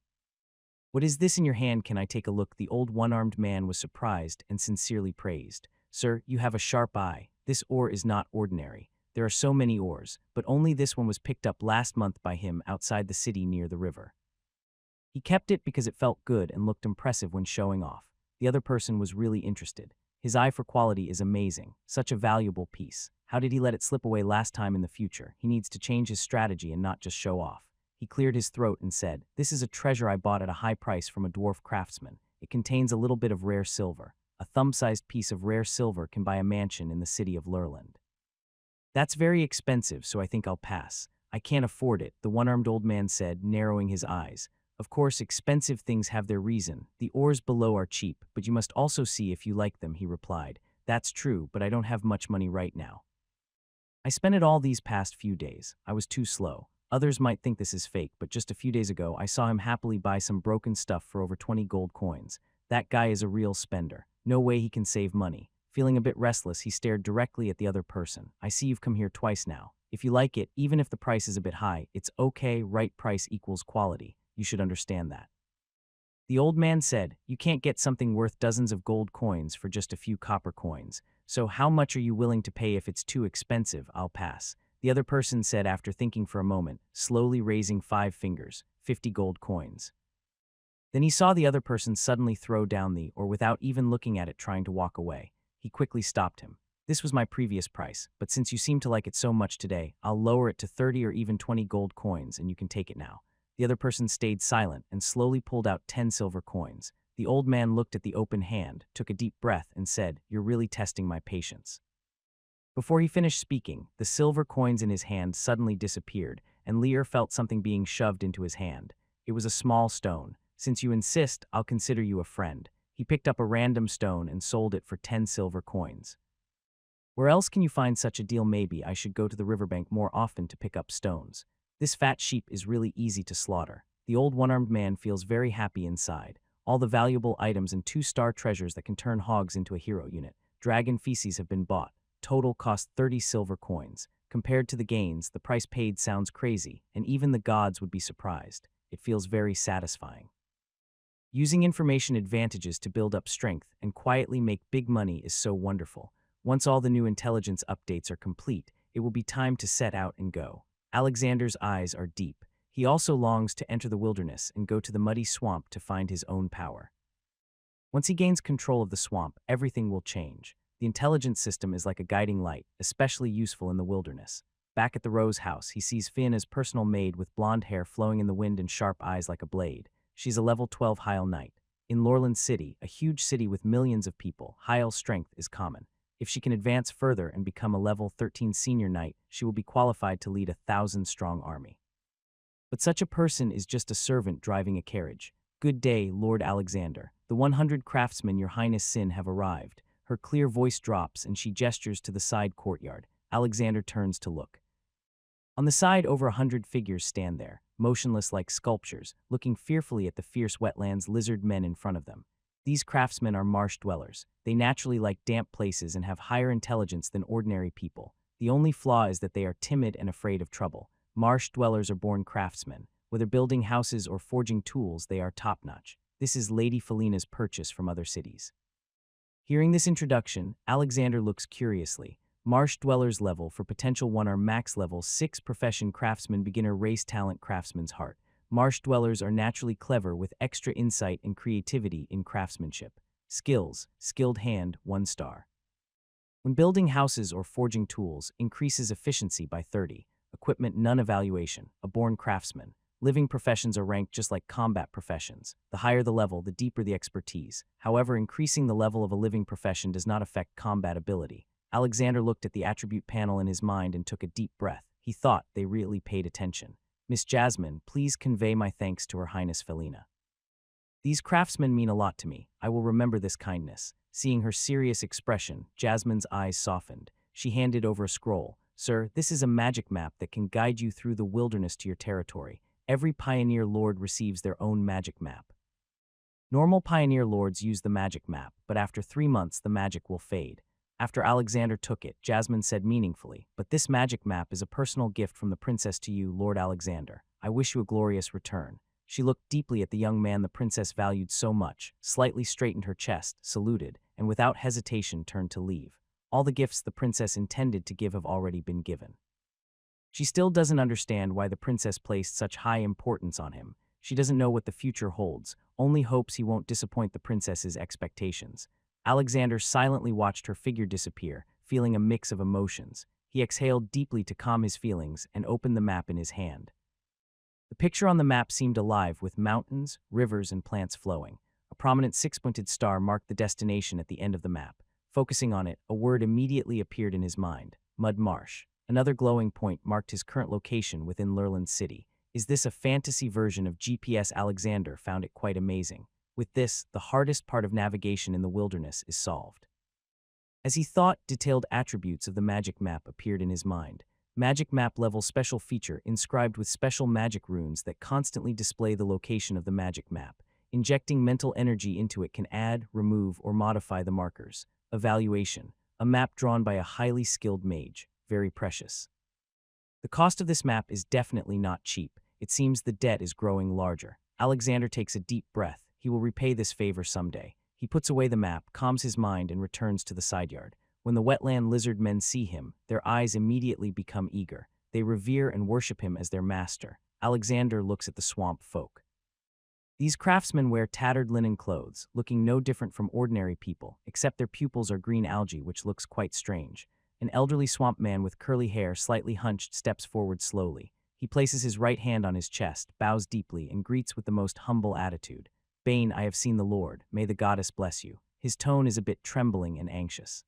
"What is this in your hand? Can I take a look?" The old one-armed man was surprised and sincerely praised. "Sir, you have a sharp eye. This ore is not ordinary. There are so many ores, but only this one was picked up last month by him outside the city near the river." He kept it because it felt good and looked impressive when showing off. The other person was really interested. His eye for quality is amazing. Such a valuable piece. How did he let it slip away last time in the future? He needs to change his strategy and not just show off. He cleared his throat and said, "This is a treasure I bought at a high price from a dwarf craftsman. It contains a little bit of rare silver. A thumb-sized piece of rare silver can buy a mansion in the city of Lurland." "That's very expensive, so I think I'll pass. I can't afford it," the one-armed old man said, narrowing his eyes. "Of course, expensive things have their reason. The ores below are cheap, but you must also see if you like them," he replied. "That's true, but I don't have much money right now. I spent it all these past few days. I was too slow. Others might think this is fake, but just a few days ago, I saw him happily buy some broken stuff for over 20 gold coins. That guy is a real spender. No way he can save money." Feeling a bit restless, he stared directly at the other person. "I see you've come here twice now. If you like it, even if the price is a bit high, it's okay. Right price equals quality. You should understand that." The old man said, "You can't get something worth dozens of gold coins for just a few copper coins. So how much are you willing to pay? If it's too expensive, I'll pass." The other person said after thinking for a moment, slowly raising 5 fingers, 50 gold coins. Then he saw the other person suddenly throw down the, or without even looking at it, trying to walk away. He quickly stopped him. "This was my previous price, but since you seem to like it so much today, I'll lower it to 30 or even 20 gold coins and you can take it now." The other person stayed silent and slowly pulled out 10 silver coins. The old man looked at the open hand, took a deep breath, and said, "You're really testing my patience." Before he finished speaking, the silver coins in his hand suddenly disappeared, and Lear felt something being shoved into his hand. It was a small stone. "Since you insist, I'll consider you a friend." He picked up a random stone and sold it for 10 silver coins. "Where else can you find such a deal? Maybe I should go to the riverbank more often to pick up stones. This fat sheep is really easy to slaughter." The old one-armed man feels very happy inside. All the valuable items and 2-star treasures that can turn hogs into a hero unit. Dragon feces have been bought. Total cost 30 silver coins. Compared to the gains, the price paid sounds crazy, and even the gods would be surprised. It feels very satisfying. Using information advantages to build up strength and quietly make big money is so wonderful. Once all the new intelligence updates are complete, it will be time to set out and go. Alexander's eyes are deep. He also longs to enter the wilderness and go to the muddy swamp to find his own power. Once he gains control of the swamp, everything will change. The intelligence system is like a guiding light, especially useful in the wilderness. Back at the Rose house, he sees Fiona's personal maid with blonde hair flowing in the wind and sharp eyes like a blade. She's a level 12 Heil Knight. In Lorland City, a huge city with millions of people, Heil strength is common. If she can advance further and become a level 13 Senior Knight, she will be qualified to lead a 1,000-strong army. But such a person is just a servant driving a carriage. "Good day, Lord Alexander. The 100 craftsmen your highness Sin have arrived." Her clear voice drops and she gestures to the side courtyard. Alexander turns to look. On the side, over 100 figures stand there, motionless like sculptures, looking fearfully at the fierce wetlands lizard men in front of them. These craftsmen are marsh dwellers. They naturally like damp places and have higher intelligence than ordinary people. The only flaw is that they are timid and afraid of trouble. Marsh dwellers are born craftsmen. Whether building houses or forging tools, they are top-notch. This is Lady Felina's purchase from other cities. Hearing this introduction, Alexander looks curiously. Marsh dwellers level for potential 1 are max level 6 profession craftsman beginner race talent craftsman's heart. Marsh dwellers are naturally clever with extra insight and creativity in craftsmanship. Skills, skilled hand, 1 star. When building houses or forging tools, increases efficiency by 30. Equipment none evaluation, a born craftsman. Living professions are ranked just like combat professions. The higher the level, the deeper the expertise. However, increasing the level of a living profession does not affect combat ability. Alexander looked at the attribute panel in his mind and took a deep breath. He thought they really paid attention. "Miss Jasmine, please convey my thanks to Her Highness Felina. These craftsmen mean a lot to me. I will remember this kindness." Seeing her serious expression, Jasmine's eyes softened. She handed over a scroll. "Sir, this is a magic map that can guide you through the wilderness to your territory. Every pioneer lord receives their own magic map. Normal pioneer lords use the magic map, but after 3 months the magic will fade." After Alexander took it, Jasmine said meaningfully, "But this magic map is a personal gift from the princess to you, Lord Alexander. I wish you a glorious return." She looked deeply at the young man the princess valued so much, slightly straightened her chest, saluted, and without hesitation turned to leave. All the gifts the princess intended to give have already been given. She still doesn't understand why the princess placed such high importance on him. She doesn't know what the future holds, only hopes he won't disappoint the princess's expectations. Alexander silently watched her figure disappear, feeling a mix of emotions. He exhaled deeply to calm his feelings and opened the map in his hand. The picture on the map seemed alive with mountains, rivers, and plants flowing. A prominent six-pointed star marked the destination at the end of the map. Focusing on it, a word immediately appeared in his mind: Mud Marsh. Another glowing point marked his current location within Lurland City. Is this a fantasy version of GPS? Alexander found it quite amazing. With this, the hardest part of navigation in the wilderness is solved. As he thought, detailed attributes of the magic map appeared in his mind. Magic map level special feature inscribed with special magic runes that constantly display the location of the magic map. Injecting mental energy into it can add, remove, or modify the markers. Evaluation: a map drawn by a highly skilled mage. Very precious. The cost of this map is definitely not cheap. It seems the debt is growing larger. Alexander takes a deep breath. He will repay this favor someday. He puts away the map, calms his mind, and returns to the side yard. When the wetland lizard men see him, their eyes immediately become eager. They revere and worship him as their master. Alexander looks at the swamp folk. These craftsmen wear tattered linen clothes, looking no different from ordinary people, except their pupils are green algae, which looks quite strange. An elderly swamp man with curly hair, slightly hunched, steps forward slowly. He places his right hand on his chest, bows deeply, and greets with the most humble attitude. Bane, I have seen the Lord. May the goddess bless you. His tone is a bit trembling and anxious.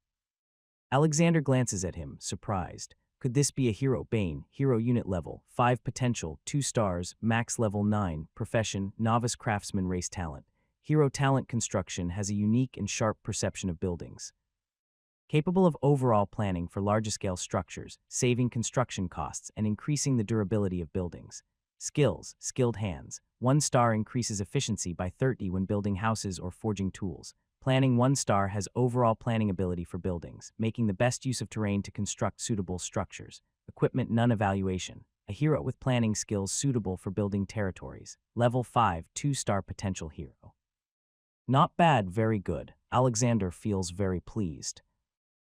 Alexander glances at him, surprised. Could this be a hero? Bane, hero unit level, 5 potential, 2 stars, max level 9, profession, novice craftsman, race talent. Hero talent: construction, has a unique and sharp perception of buildings. Capable of overall planning for large-scale structures, saving construction costs and increasing the durability of buildings. Skills: skilled hands. 1 star, increases efficiency by 30 when building houses or forging tools. Planning: 1 star, has overall planning ability for buildings, making the best use of terrain to construct suitable structures. Equipment: none. Evaluation: a hero with planning skills suitable for building territories. Level 5, 2-star potential hero. Not bad, very good. Alexander feels very pleased.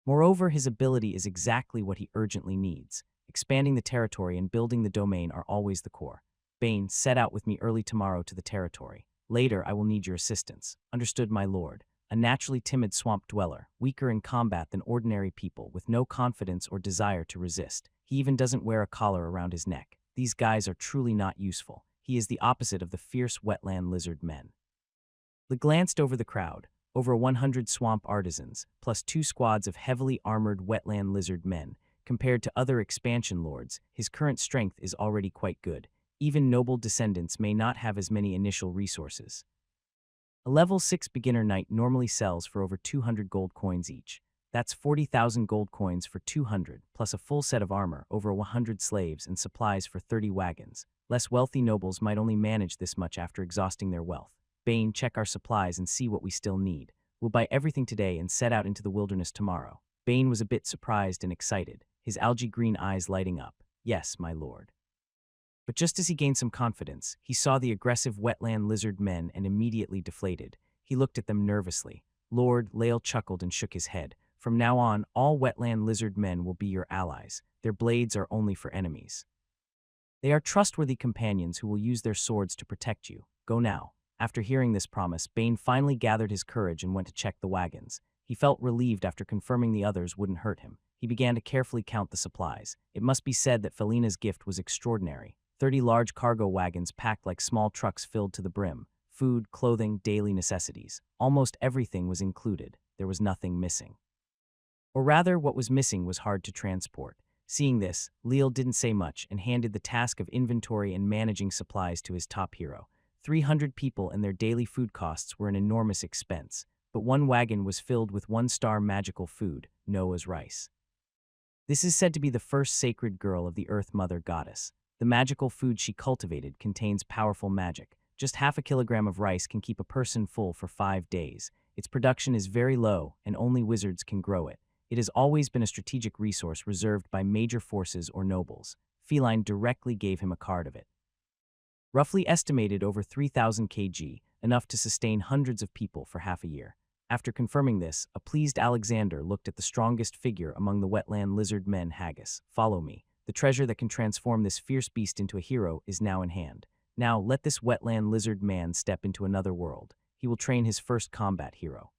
Moreover, his ability is exactly what he urgently needs. Expanding the territory and building the domain are always the core. Bane, set out with me early tomorrow to the territory. Later, I will need your assistance. Understood, my lord. A naturally timid swamp dweller, weaker in combat than ordinary people, with no confidence or desire to resist. He even doesn't wear a collar around his neck. These guys are truly not useful. He is the opposite of the fierce wetland lizard men. He glanced over the crowd. Over 100 swamp artisans, plus 2 squads of heavily armored wetland lizard men. Compared to other expansion lords, his current strength is already quite good. Even noble descendants may not have as many initial resources. A level 6 beginner knight normally sells for over 200 gold coins each. That's 40,000 gold coins for 200, plus a full set of armor, over 100 slaves, and supplies for 30 wagons. Less wealthy nobles might only manage this much after exhausting their wealth. Bane, check our supplies and see what we still need. We'll buy everything today and set out into the wilderness tomorrow. Bane was a bit surprised and excited, his algae green eyes lighting up. Yes, my lord. But just as he gained some confidence, he saw the aggressive wetland lizard men and immediately deflated. He looked at them nervously. Lord Lael chuckled and shook his head. From now on, all wetland lizard men will be your allies. Their blades are only for enemies. They are trustworthy companions who will use their swords to protect you. Go now. After hearing this promise, Bane finally gathered his courage and went to check the wagons. He felt relieved after confirming the others wouldn't hurt him. He began to carefully count the supplies. It must be said that Felina's gift was extraordinary. 30 large cargo wagons packed like small trucks filled to the brim. Food, clothing, daily necessities. Almost everything was included. There was nothing missing. Or rather, what was missing was hard to transport. Seeing this, Lael didn't say much and handed the task of inventory and managing supplies to his top hero. 300 people and their daily food costs were an enormous expense, but 1 wagon was filled with 1-star magical food, Noah's rice. This is said to be the first sacred girl of the Earth Mother Goddess. The magical food she cultivated contains powerful magic. Just half a kilogram of rice can keep a person full for 5 days. Its production is very low, and only wizards can grow it. It has always been a strategic resource reserved by major forces or nobles. Feline directly gave him a card of it. Roughly estimated over 3,000 kg, enough to sustain hundreds of people for half a year. After confirming this, a pleased Alexander looked at the strongest figure among the wetland lizard men. Haggis, follow me. The treasure that can transform this fierce beast into a hero is now in hand. Now, let this wetland lizard man step into another world. He will train his first combat hero.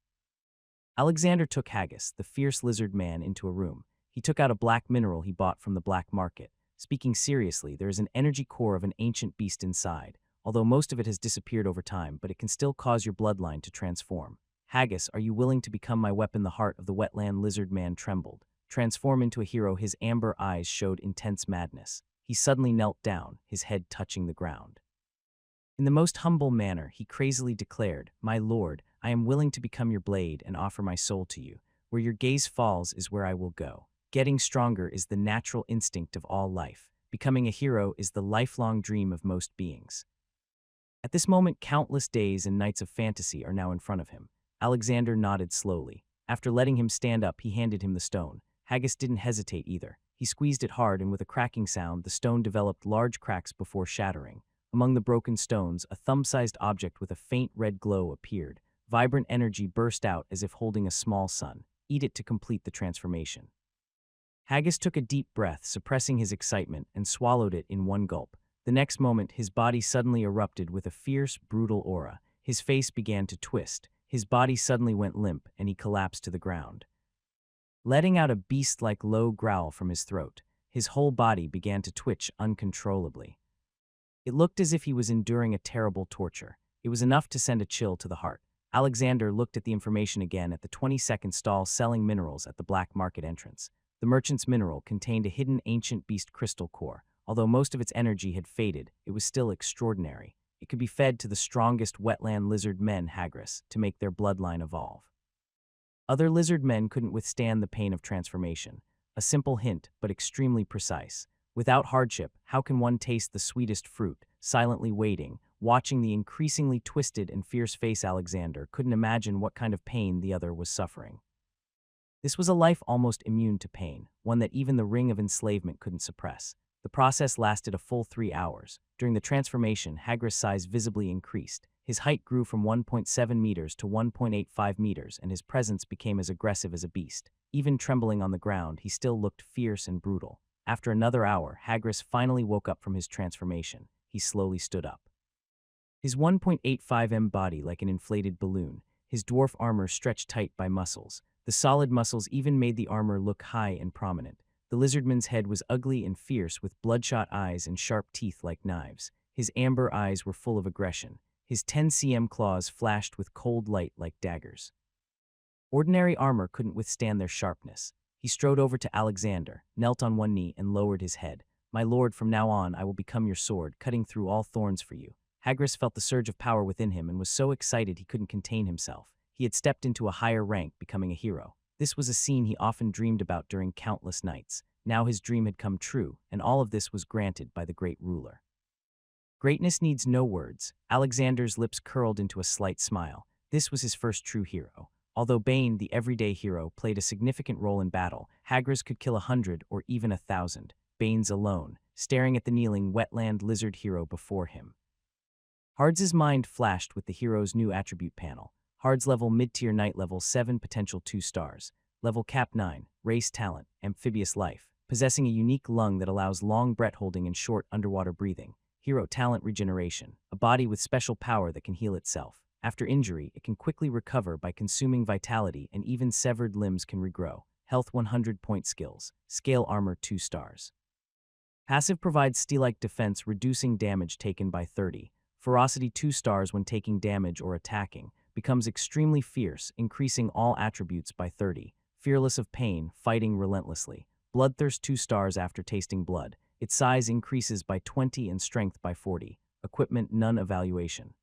Alexander took Haggis, the fierce lizard man, into a room. He took out a black mineral he bought from the black market. Speaking seriously, there is an energy core of an ancient beast inside, although most of it has disappeared over time, but it can still cause your bloodline to transform. Haggis, are you willing to become my weapon? The heart of the wetland lizard man trembled. Transform into a hero, his amber eyes showed intense madness. He suddenly knelt down, his head touching the ground. In the most humble manner, he crazily declared, "My lord, I am willing to become your blade and offer my soul to you. Where your gaze falls is where I will go. Getting stronger is the natural instinct of all life. Becoming a hero is the lifelong dream of most beings." At this moment, countless days and nights of fantasy are now in front of him. Alexander nodded slowly. After letting him stand up, he handed him the stone. Haggis didn't hesitate either. He squeezed it hard, and with a cracking sound, the stone developed large cracks before shattering. Among the broken stones, a thumb-sized object with a faint red glow appeared. Vibrant energy burst out as if holding a small sun. Eat it to complete the transformation. Haggis took a deep breath, suppressing his excitement, and swallowed it in one gulp. The next moment, his body suddenly erupted with a fierce, brutal aura. His face began to twist. His body suddenly went limp, and he collapsed to the ground. Letting out a beast-like low growl from his throat, his whole body began to twitch uncontrollably. It looked as if he was enduring a terrible torture. It was enough to send a chill to the heart. Alexander looked at the information again at the 22nd stall selling minerals at the black market entrance. The merchant's mineral contained a hidden ancient beast crystal core. Although most of its energy had faded, it was still extraordinary. It could be fed to the strongest wetland lizard men, Haggis, to make their bloodline evolve. Other lizard men couldn't withstand the pain of transformation. A simple hint, but extremely precise. Without hardship, how can one taste the sweetest fruit? Silently waiting, watching the increasingly twisted and fierce face, Alexander couldn't imagine what kind of pain the other was suffering. This was a life almost immune to pain, one that even the ring of enslavement couldn't suppress. The process lasted a full 3 hours. During the transformation, Haggis' size visibly increased. His height grew from 1.7 meters to 1.85 meters, and his presence became as aggressive as a beast. Even trembling on the ground, he still looked fierce and brutal. After another hour, Haggis finally woke up from his transformation. He slowly stood up. His 1.85 body like an inflated balloon, his dwarf armor stretched tight by muscles. The solid muscles even made the armor look high and prominent. The lizardman's head was ugly and fierce, with bloodshot eyes and sharp teeth like knives. His amber eyes were full of aggression. His 10 cm claws flashed with cold light like daggers. Ordinary armor couldn't withstand their sharpness. He strode over to Alexander, knelt on one knee, and lowered his head. "My lord, from now on I will become your sword, cutting through all thorns for you." Haggis felt the surge of power within him and was so excited he couldn't contain himself. He had stepped into a higher rank, becoming a hero. This was a scene he often dreamed about during countless nights. Now his dream had come true, and all of this was granted by the great ruler. Greatness needs no words. Alexander's lips curled into a slight smile. This was his first true hero. Although Bane, the everyday hero, played a significant role in battle, Haggis could kill 100 or even 1,000. Bane's alone, staring at the kneeling wetland lizard hero before him. Hard's mind flashed with the hero's new attribute panel. Hard's level mid-tier knight, level 7, potential 2 stars. Level cap 9, race talent, amphibious life, possessing a unique lung that allows long breath holding and short underwater breathing. Hero talent regeneration, a body with special power that can heal itself. After injury, it can quickly recover by consuming vitality, and even severed limbs can regrow. Health 100-point skills, scale armor 2 stars. Passive provides steel-like defense, reducing damage taken by 30. Ferocity 2 stars when taking damage or attacking. Becomes extremely fierce, increasing all attributes by 30. Fearless of pain, fighting relentlessly. Bloodthirst 2 stars after tasting blood. Its size increases by 20 and strength by 40. Equipment none evaluation.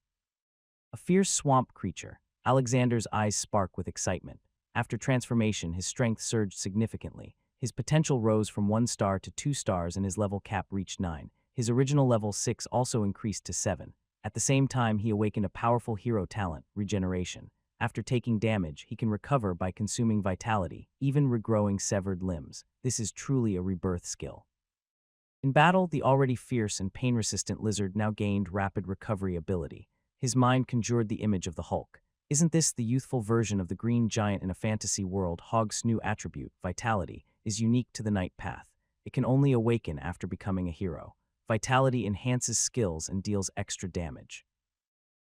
A fierce swamp creature. Alexander's eyes spark with excitement. After transformation, his strength surged significantly. His potential rose from 1 star to 2 stars and his level cap reached 9. His original level 6 also increased to 7. At the same time, he awakened a powerful hero talent, regeneration. After taking damage, he can recover by consuming vitality, even regrowing severed limbs. This is truly a rebirth skill. In battle, the already fierce and pain-resistant lizard now gained rapid recovery ability. His mind conjured the image of the Hulk. Isn't this the youthful version of the green giant in a fantasy world? Hog's new attribute, vitality, is unique to the Night Path. It can only awaken after becoming a hero. Vitality enhances skills and deals extra damage.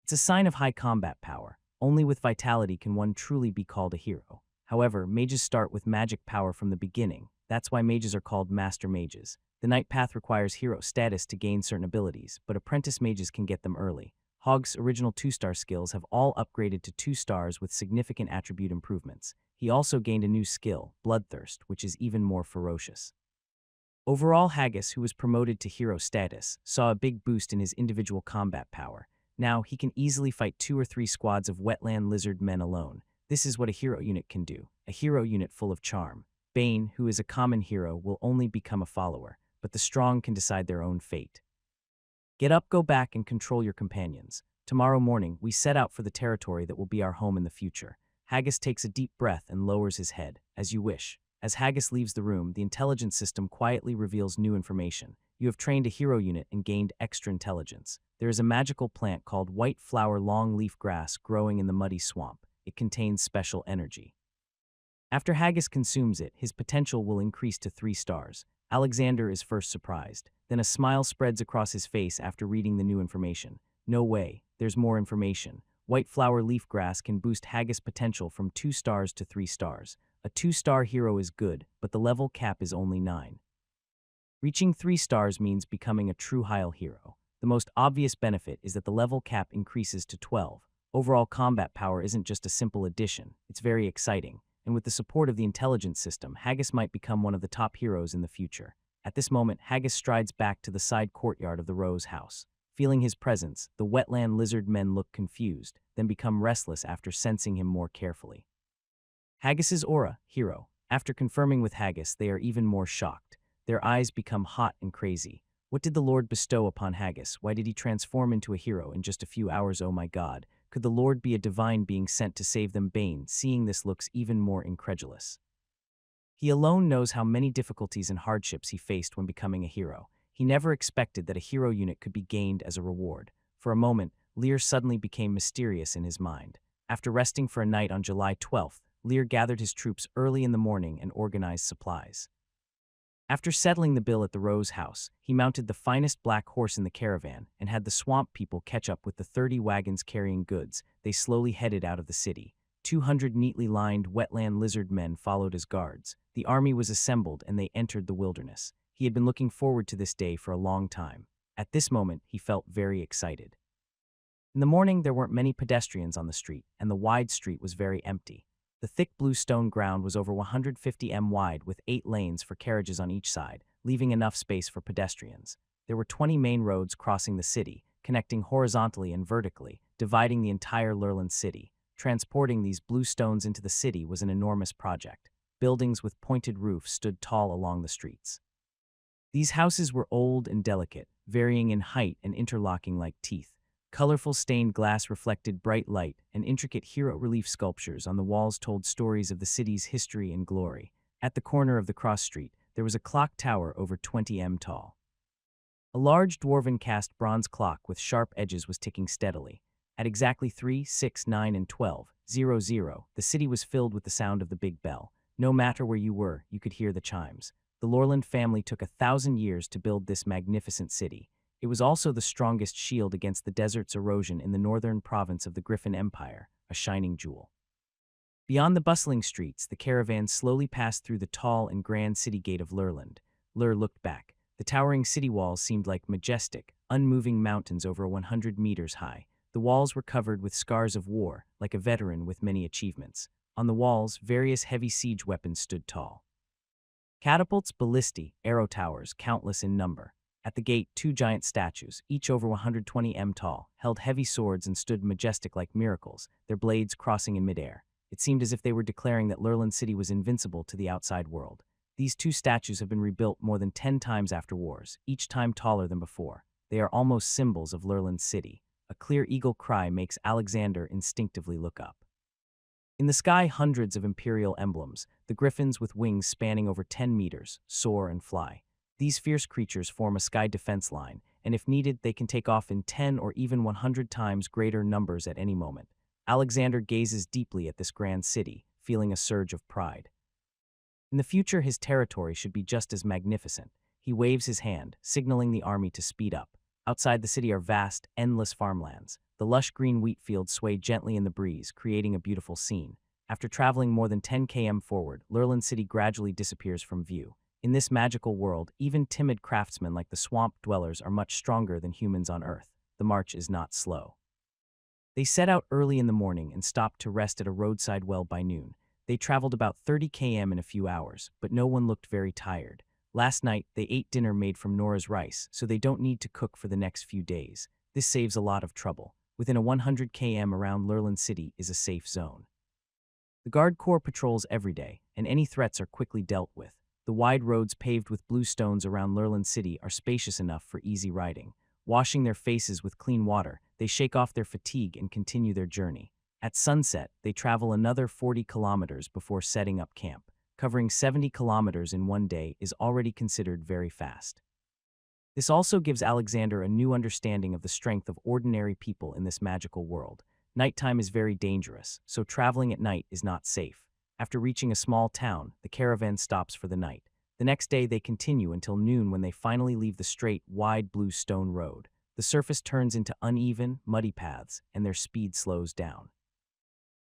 It's a sign of high combat power. Only with vitality can one truly be called a hero. However, mages start with magic power from the beginning. That's why mages are called master mages. The knight path requires hero status to gain certain abilities, but apprentice mages can get them early. Hog's original 2-star skills have all upgraded to 2 stars with significant attribute improvements. He also gained a new skill, Bloodthirst, which is even more ferocious. Overall, Haggis, who was promoted to hero status, saw a big boost in his individual combat power. Now, he can easily fight 2 or 3 squads of wetland lizard men alone. This is what a hero unit can do. A hero unit full of charm. Bane, who is a common hero, will only become a follower, but the strong can decide their own fate. Get up, go back, and control your companions. Tomorrow morning, we set out for the territory that will be our home in the future. Haggis takes a deep breath and lowers his head. As you wish. As Haggis leaves the room, the intelligence system quietly reveals new information. You have trained a hero unit and gained extra intelligence. There is a magical plant called white flower longleaf grass growing in the muddy swamp. It contains special energy. After Haggis consumes it, his potential will increase to 3 stars. Alexander is first surprised. Then a smile spreads across his face after reading the new information. No way, there's more information. White flower leaf grass can boost Haggis' potential from 2 stars to 3 stars. A 2-star hero is good, but the level cap is only 9. Reaching 3 stars means becoming a true high hero. The most obvious benefit is that the level cap increases to 12. Overall combat power isn't just a simple addition, it's very exciting, and with the support of the intelligence system, Haggis might become one of the top heroes in the future. At this moment, Haggis strides back to the side courtyard of the Rose house. Feeling his presence, the wetland lizard men look confused, then become restless after sensing him more carefully. Haggis's aura, hero. After confirming with Haggis, they are even more shocked. Their eyes become hot and crazy. What did the Lord bestow upon Haggis? Why did he transform into a hero in just a few hours? Oh my god. Could the Lord be a divine being sent to save them? Bane, seeing this, looks even more incredulous. He alone knows how many difficulties and hardships he faced when becoming a hero. He never expected that a hero unit could be gained as a reward. For a moment, Lear suddenly became mysterious in his mind. After resting for a night on July 12th, Lear gathered his troops early in the morning and organized supplies. After settling the bill at the Rose house, he mounted the finest black horse in the caravan and had the swamp people catch up with the 30 wagons carrying goods. They slowly headed out of the city. 200 neatly lined wetland lizard men followed as guards. The army was assembled and they entered the wilderness. He had been looking forward to this day for a long time. At this moment, he felt very excited. In the morning, there weren't many pedestrians on the street, and the wide street was very empty. The thick blue stone ground was over 150 m wide with 8 lanes for carriages on each side, leaving enough space for pedestrians. There were 20 main roads crossing the city, connecting horizontally and vertically, dividing the entire Lurland city. Transporting these blue stones into the city was an enormous project. Buildings with pointed roofs stood tall along the streets. These houses were old and delicate, varying in height and interlocking like teeth. Colorful stained glass reflected bright light, and intricate hero relief sculptures on the walls told stories of the city's history and glory. At the corner of the cross street, there was a clock tower over 20 m tall. A large dwarven cast bronze clock with sharp edges was ticking steadily. At exactly 3, 6, 9, and 12:00, the city was filled with the sound of the big bell. No matter where you were, you could hear the chimes. The Lorland family took 1,000 years to build this magnificent city. It was also the strongest shield against the desert's erosion in the northern province of the Griffin Empire, a shining jewel. Beyond the bustling streets, the caravan slowly passed through the tall and grand city gate of Lurland. Lur looked back. The towering city walls seemed like majestic, unmoving mountains over 100 meters high. The walls were covered with scars of war, like a veteran with many achievements. On the walls, various heavy siege weapons stood tall. Catapults, ballistae, arrow towers, countless in number. At the gate, 2 giant statues, each over 120 m tall, held heavy swords and stood majestic like miracles, their blades crossing in midair. It seemed as if they were declaring that Lurland City was invincible to the outside world. These 2 statues have been rebuilt more than 10 times after wars, each time taller than before. They are almost symbols of Lurland City. A clear eagle cry makes Alexander instinctively look up. In the sky, hundreds of imperial emblems, the griffins with wings spanning over 10 meters, soar and fly. These fierce creatures form a sky defense line, and if needed, they can take off in 10 or even 100 times greater numbers at any moment. Alexander gazes deeply at this grand city, feeling a surge of pride. In the future, his territory should be just as magnificent. He waves his hand, signaling the army to speed up. Outside the city are vast, endless farmlands. The lush green wheat fields sway gently in the breeze, creating a beautiful scene. After traveling more than 10 km forward, Lurline City gradually disappears from view. In this magical world, even timid craftsmen like the swamp dwellers are much stronger than humans on Earth. The march is not slow. They set out early in the morning and stopped to rest at a roadside well by noon. They traveled about 30 km in a few hours, but no one looked very tired. Last night, they ate dinner made from Nora's rice, so they don't need to cook for the next few days. This saves a lot of trouble. Within a 100 km around Lurline City is a safe zone. The Guard Corps patrols every day, and any threats are quickly dealt with. The wide roads paved with blue stones around Lurline City are spacious enough for easy riding. Washing their faces with clean water, they shake off their fatigue and continue their journey. At sunset, they travel another 40 kilometers before setting up camp. Covering 70 kilometers in one day is already considered very fast. This also gives Alexander a new understanding of the strength of ordinary people in this magical world. Nighttime is very dangerous, so traveling at night is not safe. After reaching a small town, the caravan stops for the night. The next day they continue until noon when they finally leave the straight, wide blue stone road. The surface turns into uneven, muddy paths, and their speed slows down.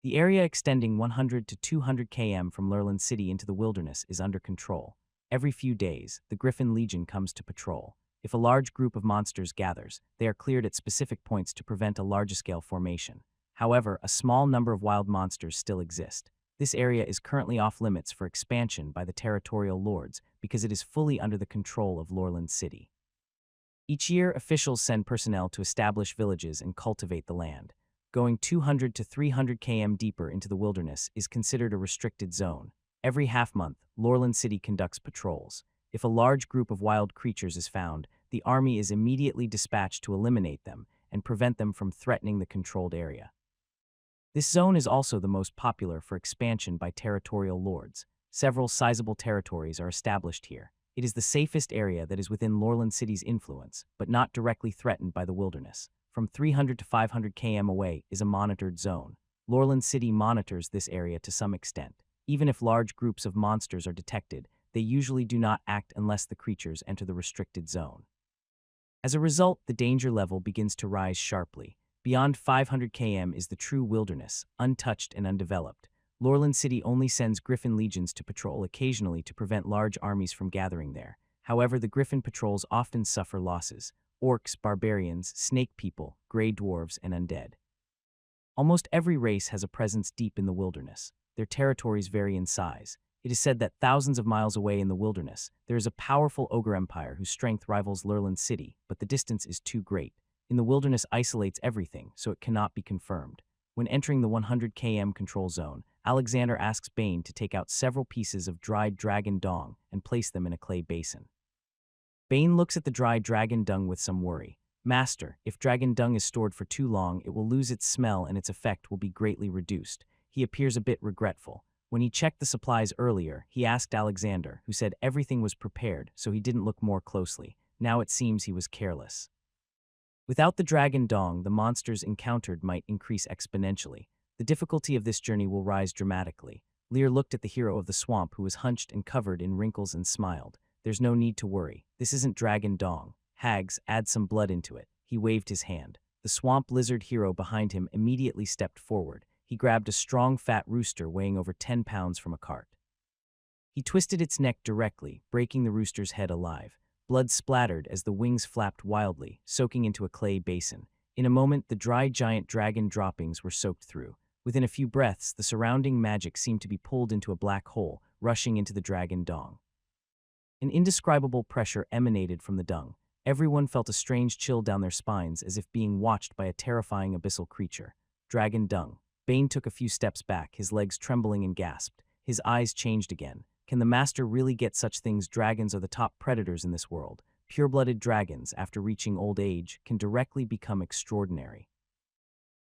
The area extending 100 to 200 km from Lurline City into the wilderness is under control. Every few days, the Griffin Legion comes to patrol. If a large group of monsters gathers, they are cleared at specific points to prevent a large-scale formation. However, a small number of wild monsters still exist. This area is currently off-limits for expansion by the territorial lords because it is fully under the control of Lurline City. Each year, officials send personnel to establish villages and cultivate the land. Going 200 to 300 km deeper into the wilderness is considered a restricted zone. Every half-month, Lurline City conducts patrols. If a large group of wild creatures is found, the army is immediately dispatched to eliminate them and prevent them from threatening the controlled area. This zone is also the most popular for expansion by territorial lords. Several sizable territories are established here. It is the safest area that is within Lurline City's influence, but not directly threatened by the wilderness. From 300 to 500 km away is a monitored zone. Lurline City monitors this area to some extent. Even if large groups of monsters are detected, they usually do not act unless the creatures enter the restricted zone. As a result, the danger level begins to rise sharply. Beyond 500 km is the true wilderness, untouched and undeveloped. Lurline City only sends Griffin legions to patrol occasionally to prevent large armies from gathering there. However, the Griffin patrols often suffer losses: orcs, barbarians, snake people, gray dwarves, and undead. Almost every race has a presence deep in the wilderness. Their territories vary in size. It is said that thousands of miles away in the wilderness, there is a powerful ogre empire whose strength rivals Lurline City, but the distance is too great. In the wilderness isolates everything, so it cannot be confirmed. When entering the 100 km control zone, Alexander asks Bane to take out several pieces of dried dragon dung and place them in a clay basin. Bane looks at the dried dragon dung with some worry. "Master, if dragon dung is stored for too long, it will lose its smell and its effect will be greatly reduced." He appears a bit regretful. When he checked the supplies earlier, he asked Alexander, who said everything was prepared, so he didn't look more closely. Now it seems he was careless. Without the dragon dong, the monsters encountered might increase exponentially. The difficulty of this journey will rise dramatically. Lear looked at the hero of the swamp, who was hunched and covered in wrinkles, and smiled. "There's no need to worry. This isn't dragon dong. Hags, add some blood into it." He waved his hand. The swamp lizard hero behind him immediately stepped forward. He grabbed a strong fat rooster weighing over 10 pounds from a cart. He twisted its neck directly, breaking the rooster's head alive. Blood splattered as the wings flapped wildly, soaking into a clay basin. In a moment, the dry giant dragon droppings were soaked through. Within a few breaths, the surrounding magic seemed to be pulled into a black hole, rushing into the dragon dong. An indescribable pressure emanated from the dung. Everyone felt a strange chill down their spines, as if being watched by a terrifying abyssal creature. Dragon dung. Bane took a few steps back, his legs trembling, and gasped. His eyes changed again. Can the master really get such things? Dragons are the top predators in this world. Pure-blooded dragons, after reaching old age, can directly become extraordinary.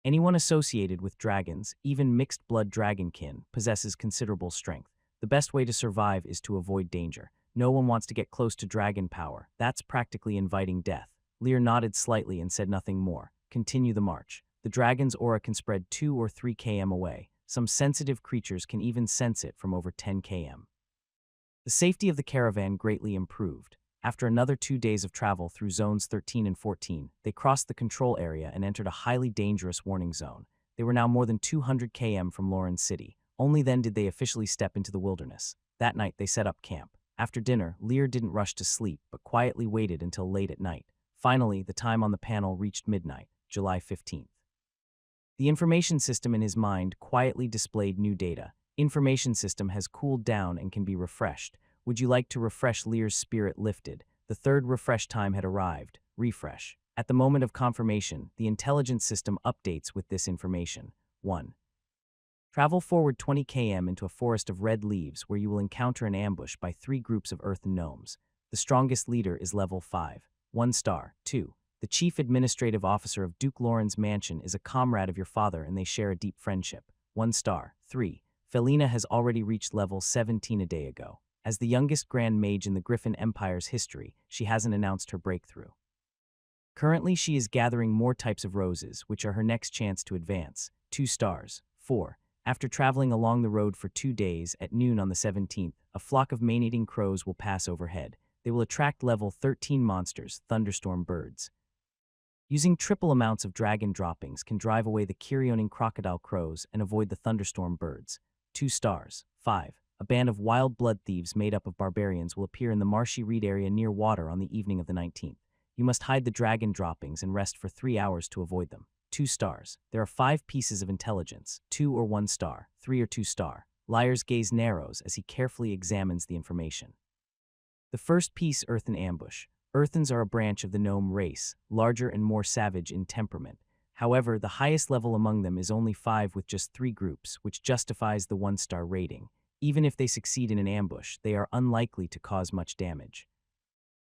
Anyone associated with dragons, even mixed-blood dragonkin, possesses considerable strength. The best way to survive is to avoid danger. No one wants to get close to dragon power. That's practically inviting death. Lear nodded slightly and said nothing more. Continue the march. The dragon's aura can spread 2 or 3 km away. Some sensitive creatures can even sense it from over 10 km. The safety of the caravan greatly improved. After another 2 days of travel through zones 13 and 14, they crossed the control area and entered a highly dangerous warning zone. They were now more than 200 km from Lauren City. Only then did they officially step into the wilderness. That night, they set up camp. After dinner, Lear didn't rush to sleep, but quietly waited until late at night. Finally, the time on the panel reached midnight, July 15th. The information system in his mind quietly displayed new data. Information system has cooled down and can be refreshed. Would you like to refresh? Lear's spirit lifted. The third refresh time had arrived. Refresh. At the moment of confirmation, the intelligence system updates with this information. 1. Travel forward 20 km into a forest of red leaves where you will encounter an ambush by 3 groups of earthen gnomes. The strongest leader is level 5. 1 star. 2. The chief administrative officer of Duke Lauren's mansion is a comrade of your father and they share a deep friendship. 1 star. 3. Felina has already reached level 17 a day ago. As the youngest Grand Mage in the Griffin Empire's history, she hasn't announced her breakthrough. Currently, she is gathering more types of roses, which are her next chance to advance. 2 stars. 4. After traveling along the road for 2 days, at noon on the 17th, a flock of man-eating crows will pass overhead. They will attract level 13 monsters, thunderstorm birds. Using triple amounts of dragon droppings can drive away the Kirioning crocodile crows and avoid the thunderstorm birds. 2 stars. 5. A band of wild blood thieves made up of barbarians will appear in the marshy reed area near water on the evening of the 19th. You must hide the dragon droppings and rest for 3 hours to avoid them. 2 stars. There are 5 pieces of intelligence, 2 or 1 star, 3 or 2 star. Liar's gaze narrows as he carefully examines the information. The first piece, Earthen Ambush. Earthens are a branch of the gnome race, larger and more savage in temperament. However, the highest level among them is only 5 with just 3 groups, which justifies the 1-star rating. Even if they succeed in an ambush, they are unlikely to cause much damage.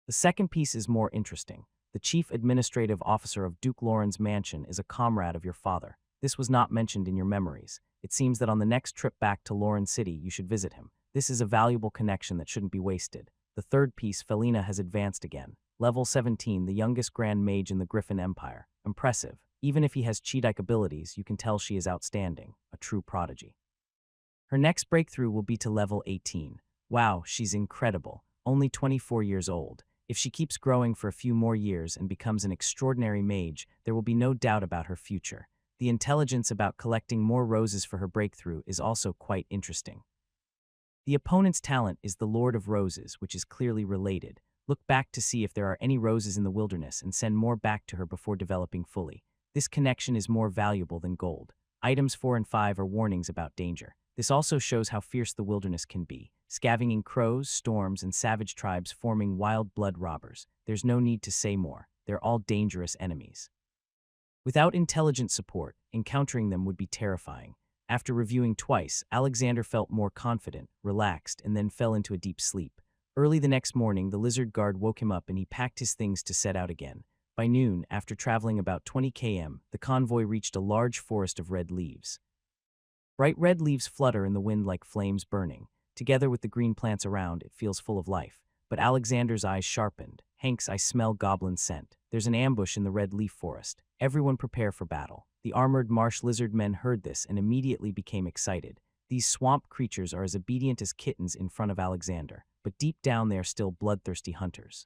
The second piece is more interesting. The chief administrative officer of Duke Lauren's mansion is a comrade of your father. This was not mentioned in your memories. It seems that on the next trip back to Lauren City, you should visit him. This is a valuable connection that shouldn't be wasted. The third piece, Felina has advanced again. Level 17, the youngest Grand Mage in the Griffin Empire. Impressive. Even if he has cheat-like abilities, you can tell she is outstanding, a true prodigy. Her next breakthrough will be to level 18. Wow, she's incredible. Only 24 years old. If she keeps growing for a few more years and becomes an extraordinary mage, there will be no doubt about her future. The intelligence about collecting more roses for her breakthrough is also quite interesting. The opponent's talent is the Lord of Roses, which is clearly related. Look back to see if there are any roses in the wilderness and send more back to her before developing fully. This connection is more valuable than gold. Items 4 and 5 are warnings about danger. This also shows how fierce the wilderness can be. Scavenging crows, storms, and savage tribes forming wild blood robbers. There's no need to say more. They're all dangerous enemies. Without intelligent support, encountering them would be terrifying. After reviewing twice, Alexander felt more confident, relaxed, and then fell into a deep sleep. Early the next morning, the lizard guard woke him up and he packed his things to set out again. By noon, after traveling about 20 km, the convoy reached a large forest of red leaves. Bright red leaves flutter in the wind like flames burning. Together with the green plants around, it feels full of life. But Alexander's eyes sharpened. Hanks, I smell goblin scent. There's an ambush in the red leaf forest. Everyone prepare for battle. The armored marsh lizard men heard this and immediately became excited. These swamp creatures are as obedient as kittens in front of Alexander, but deep down they are still bloodthirsty hunters.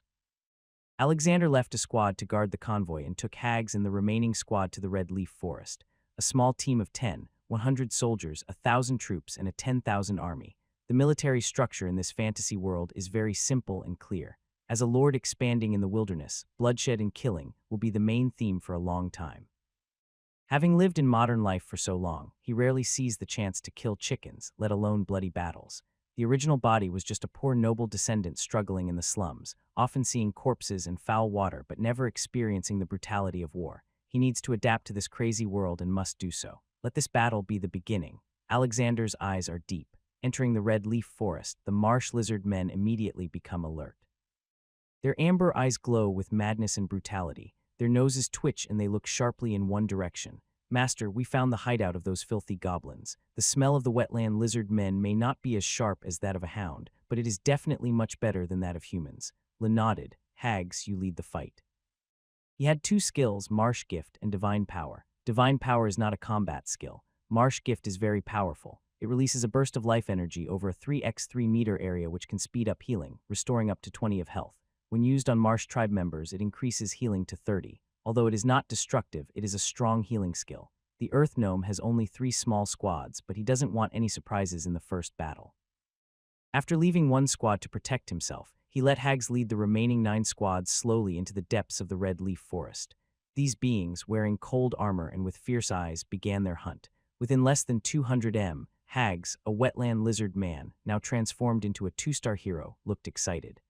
Alexander left a squad to guard the convoy and took Hags and the remaining squad to the red leaf forest. A small team of 100 soldiers, 1,000 troops, and a 10,000 army. The military structure in this fantasy world is very simple and clear. As a lord expanding in the wilderness, bloodshed and killing will be the main theme for a long time. Having lived in modern life for so long, he rarely sees the chance to kill chickens, let alone bloody battles. The original body was just a poor noble descendant struggling in the slums, often seeing corpses and foul water but never experiencing the brutality of war. He needs to adapt to this crazy world and must do so. Let this battle be the beginning. Alexander's eyes are deep. Entering the red leaf forest, the marsh lizard men immediately become alert. Their amber eyes glow with madness and brutality. Their noses twitch and they look sharply in one direction. Master, we found the hideout of those filthy goblins. The smell of the wetland lizard men may not be as sharp as that of a hound, but it is definitely much better than that of humans. Lynn nodded. Hags, you lead the fight. He had 2 skills, Marsh Gift and Divine Power. Divine Power is not a combat skill. Marsh Gift is very powerful. It releases a burst of life energy over a 3x3 meter area which can speed up healing, restoring up to 20 of health. When used on Marsh tribe members, it increases healing to 30. Although it is not destructive, it is a strong healing skill. The Earth Gnome has only 3 small squads, but he doesn't want any surprises in the first battle. After leaving one squad to protect himself, he let hags lead the remaining 9 squads slowly into the depths of the red leaf forest. These beings, wearing cold armor and with fierce eyes, began their hunt. Within less than 200 m, Hags, a wetland lizard man, now transformed into a 2-star hero, looked excited.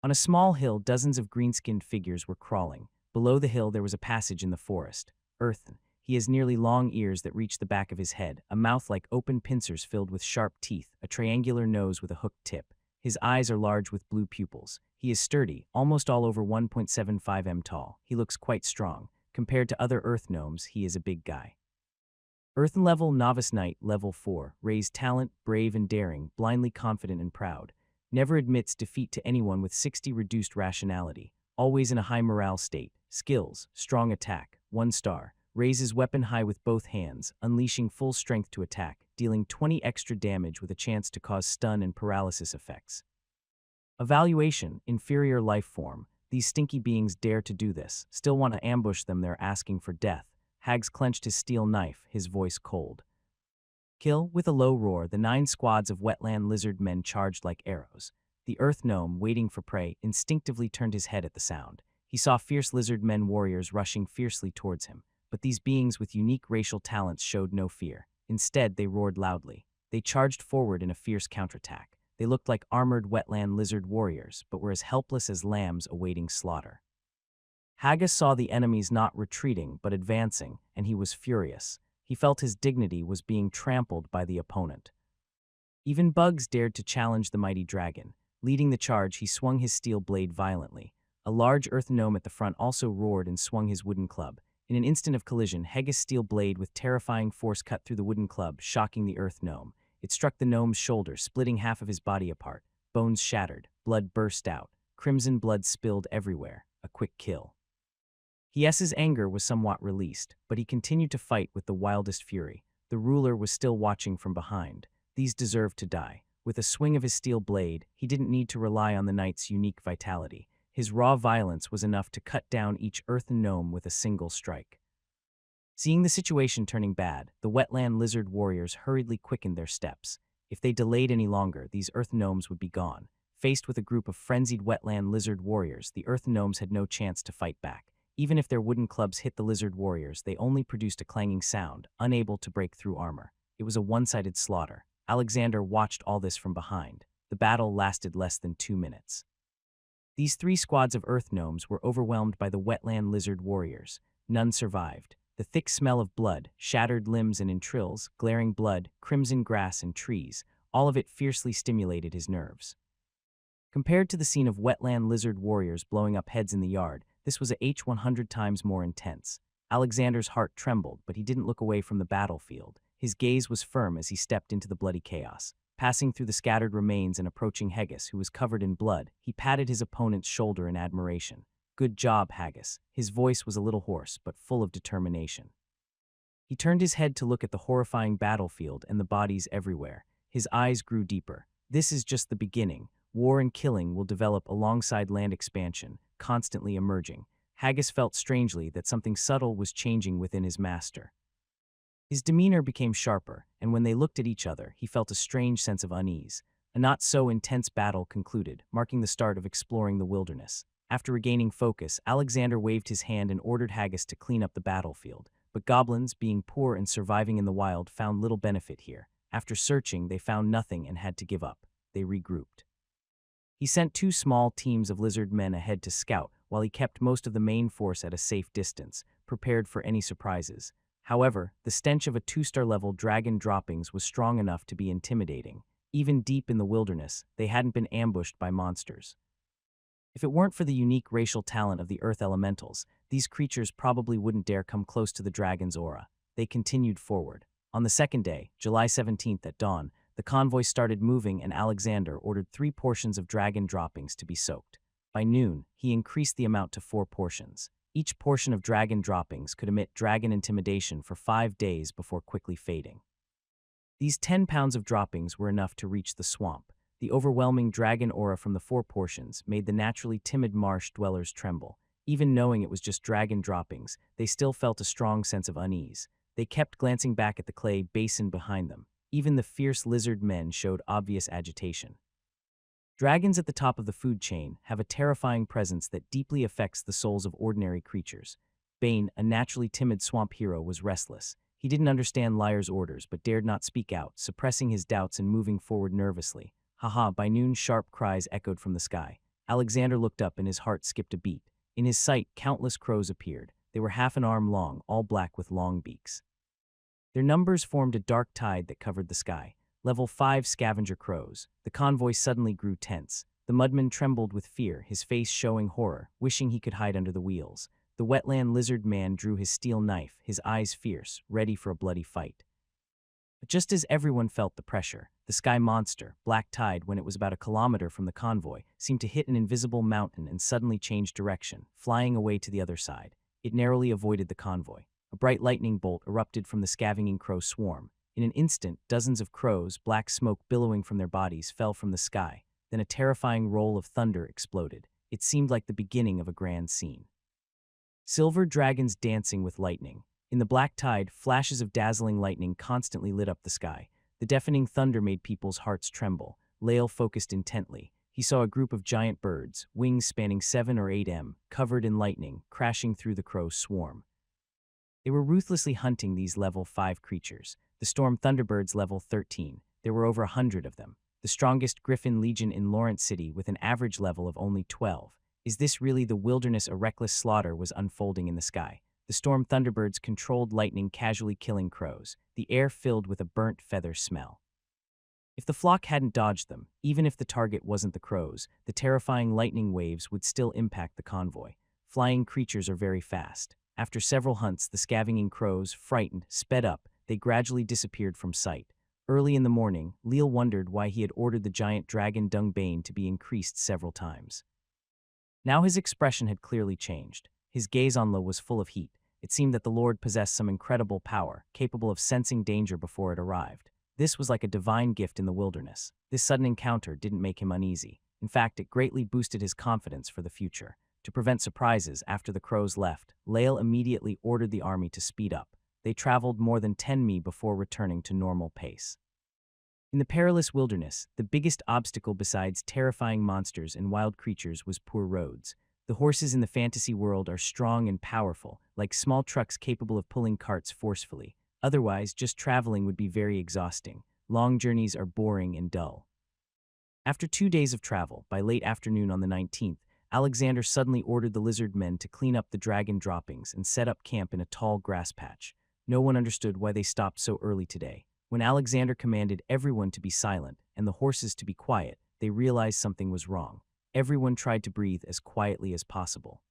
On a small hill, dozens of green-skinned figures were crawling. Below the hill there was a passage in the forest. Earthen. He has nearly long ears that reach the back of his head, a mouth like open pincers filled with sharp teeth, a triangular nose with a hooked tip. His eyes are large with blue pupils. He is sturdy, almost all over 1.75 m tall. He looks quite strong. Compared to other earth gnomes, he is a big guy. Earthen level Novice Knight, level 4, raised talent, brave and daring, blindly confident and proud. Never admits defeat to anyone with 60 reduced rationality. Always in a high morale state. Skills, strong attack, 1 star. Raises weapon high with both hands, unleashing full strength to attack, dealing 20 extra damage with a chance to cause stun and paralysis effects. Evaluation, inferior life form. These stinky beings dare to do this. Still want to ambush them, they're asking for death. Hags clenched his steel knife, his voice cold. Kill. With a low roar, the 9 squads of wetland lizard men charged like arrows. The earth gnome, waiting for prey, instinctively turned his head at the sound. He saw fierce lizard men warriors rushing fiercely towards him, but these beings with unique racial talents showed no fear. Instead, they roared loudly. They charged forward in a fierce counterattack. They looked like armored wetland lizard warriors, but were as helpless as lambs awaiting slaughter. Haga saw the enemies not retreating but advancing, and he was furious. He felt his dignity was being trampled by the opponent. Even bugs dared to challenge the mighty dragon. Leading the charge, he swung his steel blade violently. A large earth gnome at the front also roared and swung his wooden club. In an instant of collision, Haga's steel blade with terrifying force cut through the wooden club, shocking the earth gnome. It struck the gnome's shoulder, splitting half of his body apart. Bones shattered, blood burst out, crimson blood spilled everywhere. A quick kill. Hies's anger was somewhat released, but he continued to fight with the wildest fury. The ruler was still watching from behind. These deserved to die. With a swing of his steel blade, he didn't need to rely on the knight's unique vitality. His raw violence was enough to cut down each earthen gnome with a single strike. Seeing the situation turning bad, the wetland lizard warriors hurriedly quickened their steps. If they delayed any longer, these earth gnomes would be gone. Faced with a group of frenzied wetland lizard warriors, the earth gnomes had no chance to fight back. Even if their wooden clubs hit the lizard warriors, they only produced a clanging sound, unable to break through armor. It was a one-sided slaughter. Alexander watched all this from behind. The battle lasted less than 2 minutes. These 3 squads of earth gnomes were overwhelmed by the wetland lizard warriors. None survived. The thick smell of blood, shattered limbs and entrails, glaring blood, crimson grass and trees, all of it fiercely stimulated his nerves. Compared to the scene of wetland lizard warriors blowing up heads in the yard, this was a 100 times more intense. Alexander's heart trembled, but he didn't look away from the battlefield. His gaze was firm as he stepped into the bloody chaos. Passing through the scattered remains and approaching Haggis, who was covered in blood, he patted his opponent's shoulder in admiration. "Good job, Haggis." His voice was a little hoarse, but full of determination. He turned his head to look at the horrifying battlefield and the bodies everywhere. His eyes grew deeper. This is just the beginning. War and killing will develop alongside land expansion, constantly emerging. Haggis felt strangely that something subtle was changing within his master. His demeanor became sharper, and when they looked at each other, he felt a strange sense of unease. A not-so-intense battle concluded, marking the start of exploring the wilderness. After regaining focus, Alexander waved his hand and ordered Haggis to clean up the battlefield. But goblins, being poor and surviving in the wild, found little benefit here. After searching, they found nothing and had to give up. They regrouped. He sent 2 small teams of lizard men ahead to scout, while he kept most of the main force at a safe distance, prepared for any surprises. However, the stench of a 2-star level dragon droppings was strong enough to be intimidating. Even deep in the wilderness, they hadn't been ambushed by monsters. If it weren't for the unique racial talent of the earth elementals, these creatures probably wouldn't dare come close to the dragon's aura. They continued forward. On the second day, July 17th at dawn, the convoy started moving and Alexander ordered 3 portions of dragon droppings to be soaked. By noon, he increased the amount to 4 portions. Each portion of dragon droppings could emit dragon intimidation for 5 days before quickly fading. These 10 pounds of droppings were enough to reach the swamp. The overwhelming dragon aura from the four portions made the naturally timid marsh dwellers tremble. Even knowing it was just dragon droppings, they still felt a strong sense of unease. They kept glancing back at the clay basin behind them. Even the fierce lizard men showed obvious agitation. Dragons at the top of the food chain have a terrifying presence that deeply affects the souls of ordinary creatures. Bane, a naturally timid swamp hero, was restless. He didn't understand Liar's orders but dared not speak out, suppressing his doubts and moving forward nervously. Haha, by noon sharp cries echoed from the sky. Alexander looked up and his heart skipped a beat. In his sight, countless crows appeared. They were half an arm long, all black with long beaks. Their numbers formed a dark tide that covered the sky. Level 5 scavenger crows. The convoy suddenly grew tense. The mudman trembled with fear, his face showing horror, wishing he could hide under the wheels. The wetland lizard man drew his steel knife, his eyes fierce, ready for a bloody fight. But just as everyone felt the pressure, the sky monster, Black Tide, when it was about a kilometer from the convoy, seemed to hit an invisible mountain and suddenly change direction, flying away to the other side. It narrowly avoided the convoy. A bright lightning bolt erupted from the scavenging crow swarm. In an instant, dozens of crows, black smoke billowing from their bodies, fell from the sky. Then a terrifying roll of thunder exploded. It seemed like the beginning of a grand scene. Silver dragons dancing with lightning. In the black tide, flashes of dazzling lightning constantly lit up the sky. The deafening thunder made people's hearts tremble. Lael focused intently. He saw a group of giant birds, wings spanning 7 or 8 m, covered in lightning, crashing through the crow swarm. They were ruthlessly hunting these level 5 creatures. The storm thunderbirds level 13. There were over 100 of them. The strongest griffin legion in Lawrence City with an average level of only 12. Is this really the wilderness a reckless slaughter was unfolding in the sky? The storm thunderbirds controlled lightning, casually killing crows, the air filled with a burnt feather smell. If the flock hadn't dodged them, even if the target wasn't the crows, the terrifying lightning waves would still impact the convoy. Flying creatures are very fast. After several hunts, the scavenging crows, frightened, sped up. They gradually disappeared from sight. Early in the morning, Leal wondered why he had ordered the giant dragon dung bane to be increased several times. Now his expression had clearly changed. His gaze on Lo was full of heat. It seemed that the Lord possessed some incredible power, capable of sensing danger before it arrived. This was like a divine gift in the wilderness. This sudden encounter didn't make him uneasy. In fact, it greatly boosted his confidence for the future. To prevent surprises, after the crows left, Lael immediately ordered the army to speed up. They traveled more than 10 mi before returning to normal pace. In the perilous wilderness, the biggest obstacle besides terrifying monsters and wild creatures was poor roads. The horses in the fantasy world are strong and powerful, like small trucks capable of pulling carts forcefully. Otherwise, just traveling would be very exhausting. Long journeys are boring and dull. After 2 days of travel, by late afternoon on the 19th, Alexander suddenly ordered the lizard men to clean up the dragon droppings and set up camp in a tall grass patch. No one understood why they stopped so early today. When Alexander commanded everyone to be silent and the horses to be quiet, they realized something was wrong. Everyone tried to breathe as quietly as possible.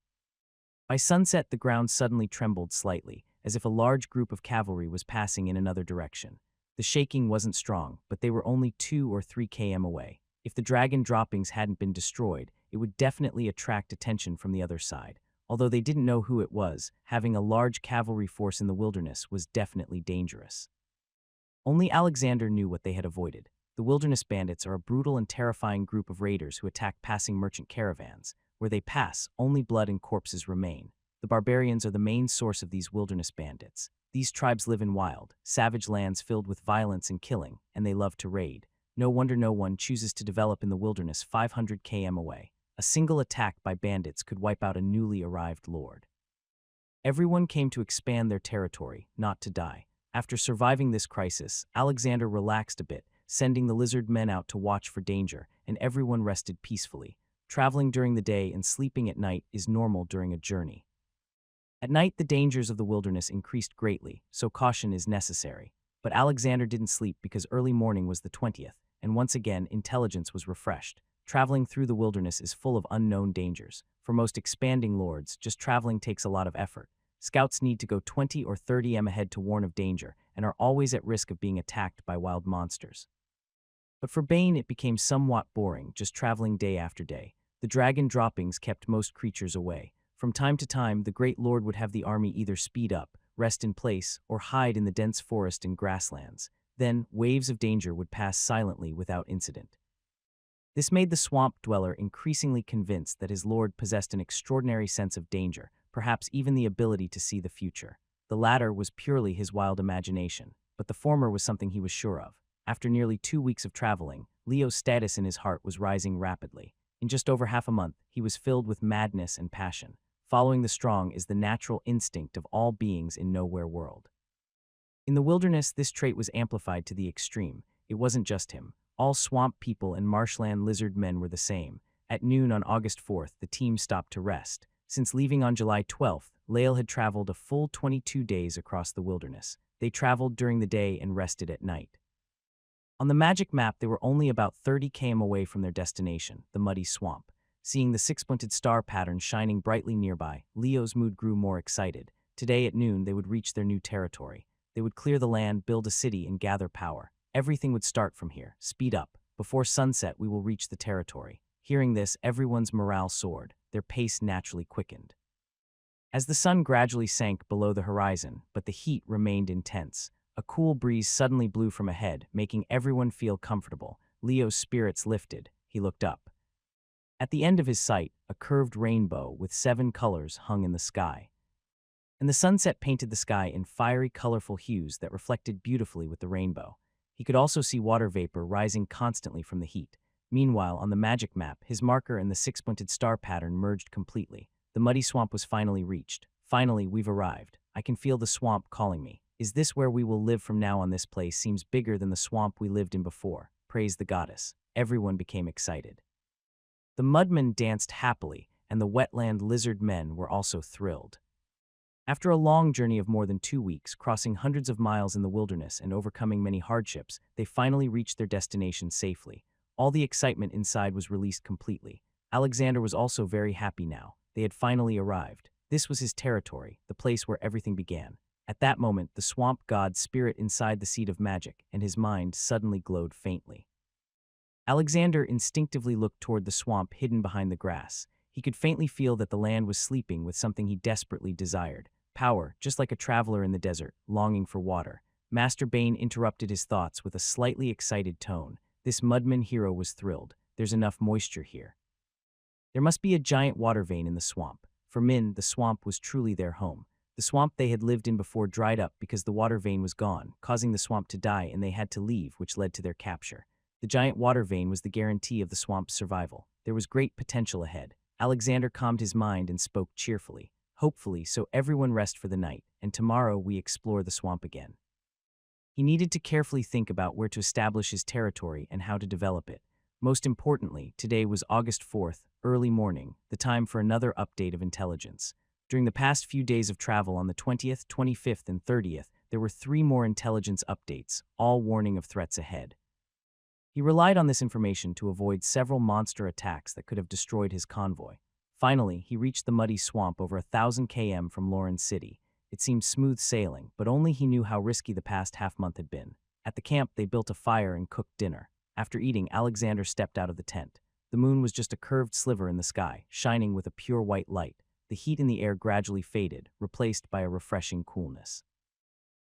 By sunset, the ground suddenly trembled slightly, as if a large group of cavalry was passing in another direction. The shaking wasn't strong, but they were only 2 or 3 km away. If the dragon droppings hadn't been destroyed, it would definitely attract attention from the other side. Although they didn't know who it was, having a large cavalry force in the wilderness was definitely dangerous. Only Alexander knew what they had avoided. The wilderness bandits are a brutal and terrifying group of raiders who attack passing merchant caravans. Where they pass, only blood and corpses remain. The barbarians are the main source of these wilderness bandits. These tribes live in wild, savage lands filled with violence and killing, and they love to raid. No wonder no one chooses to develop in the wilderness 500 km away. A single attack by bandits could wipe out a newly arrived lord. Everyone came to expand their territory, not to die. After surviving this crisis, Alexander relaxed a bit, sending the lizard men out to watch for danger, and everyone rested peacefully. Traveling during the day and sleeping at night is normal during a journey. At night, the dangers of the wilderness increased greatly, so caution is necessary. But Alexander didn't sleep because early morning was the 20th, and once again, intelligence was refreshed. Traveling through the wilderness is full of unknown dangers. For most expanding lords, just traveling takes a lot of effort. Scouts need to go 20 or 30 m ahead to warn of danger, and are always at risk of being attacked by wild monsters. But for Bane, it became somewhat boring, just traveling day after day. The dragon droppings kept most creatures away. From time to time, the Great Lord would have the army either speed up, rest in place, or hide in the dense forest and grasslands. Then, waves of danger would pass silently without incident. This made the swamp dweller increasingly convinced that his lord possessed an extraordinary sense of danger, perhaps even the ability to see the future. The latter was purely his wild imagination, but the former was something he was sure of. After nearly 2 weeks of traveling, Leo's status in his heart was rising rapidly. In just over half a month, he was filled with madness and passion. Following the strong is the natural instinct of all beings in Nowhere World. In the wilderness, this trait was amplified to the extreme. It wasn't just him. All swamp people and marshland lizard men were the same. At noon on August 4th, the team stopped to rest. Since leaving on July 12th, Lael had traveled a full 22 days across the wilderness. They traveled during the day and rested at night. On the magic map, they were only about 30 km away from their destination, the muddy swamp. Seeing the six-pointed star pattern shining brightly nearby, Leo's mood grew more excited. Today at noon, they would reach their new territory. They would clear the land, build a city, and gather power. Everything would start from here. Speed up. Before sunset, we will reach the territory. Hearing this, everyone's morale soared. Their pace naturally quickened. As the sun gradually sank below the horizon, but the heat remained intense, a cool breeze suddenly blew from ahead, making everyone feel comfortable. Leo's spirits lifted. He looked up. At the end of his sight, a curved rainbow with 7 colors hung in the sky. And the sunset painted the sky in fiery, colorful hues that reflected beautifully with the rainbow. He could also see water vapor rising constantly from the heat. Meanwhile, on the magic map, his marker and the six-pointed star pattern merged completely. The muddy swamp was finally reached. Finally, we've arrived. I can feel the swamp calling me. Is this where we will live from now on? This place seems bigger than the swamp we lived in before. Praise the goddess. Everyone became excited. The mudmen danced happily, and the wetland lizard men were also thrilled. After a long journey of more than 2 weeks, crossing hundreds of miles in the wilderness and overcoming many hardships, they finally reached their destination safely. All the excitement inside was released completely. Alexander was also very happy now. They had finally arrived. This was his territory, the place where everything began. At that moment, the swamp god's spirit inside the seed of magic, and his mind suddenly glowed faintly. Alexander instinctively looked toward the swamp hidden behind the grass. He could faintly feel that the land was sleeping with something he desperately desired. Power, just like a traveler in the desert, longing for water. Master Bane interrupted his thoughts with a slightly excited tone. This mudman hero was thrilled. There's enough moisture here. There must be a giant water vein in the swamp. For Min, the swamp was truly their home. The swamp they had lived in before dried up because the water vein was gone, causing the swamp to die, and they had to leave, which led to their capture. The giant water vein was the guarantee of the swamp's survival. There was great potential ahead. Alexander calmed his mind and spoke cheerfully. Hopefully, so everyone rest for the night, and tomorrow we explore the swamp again. He needed to carefully think about where to establish his territory and how to develop it. Most importantly, today was August 4th, early morning, the time for another update of intelligence. During the past few days of travel on the 20th, 25th, and 30th, there were 3 more intelligence updates, all warning of threats ahead. He relied on this information to avoid several monster attacks that could have destroyed his convoy. Finally, he reached the muddy swamp over 1,000 km from Lauren City. It seemed smooth sailing, but only he knew how risky the past half-month had been. At the camp, they built a fire and cooked dinner. After eating, Alexander stepped out of the tent. The moon was just a curved sliver in the sky, shining with a pure white light. The heat in the air gradually faded, replaced by a refreshing coolness.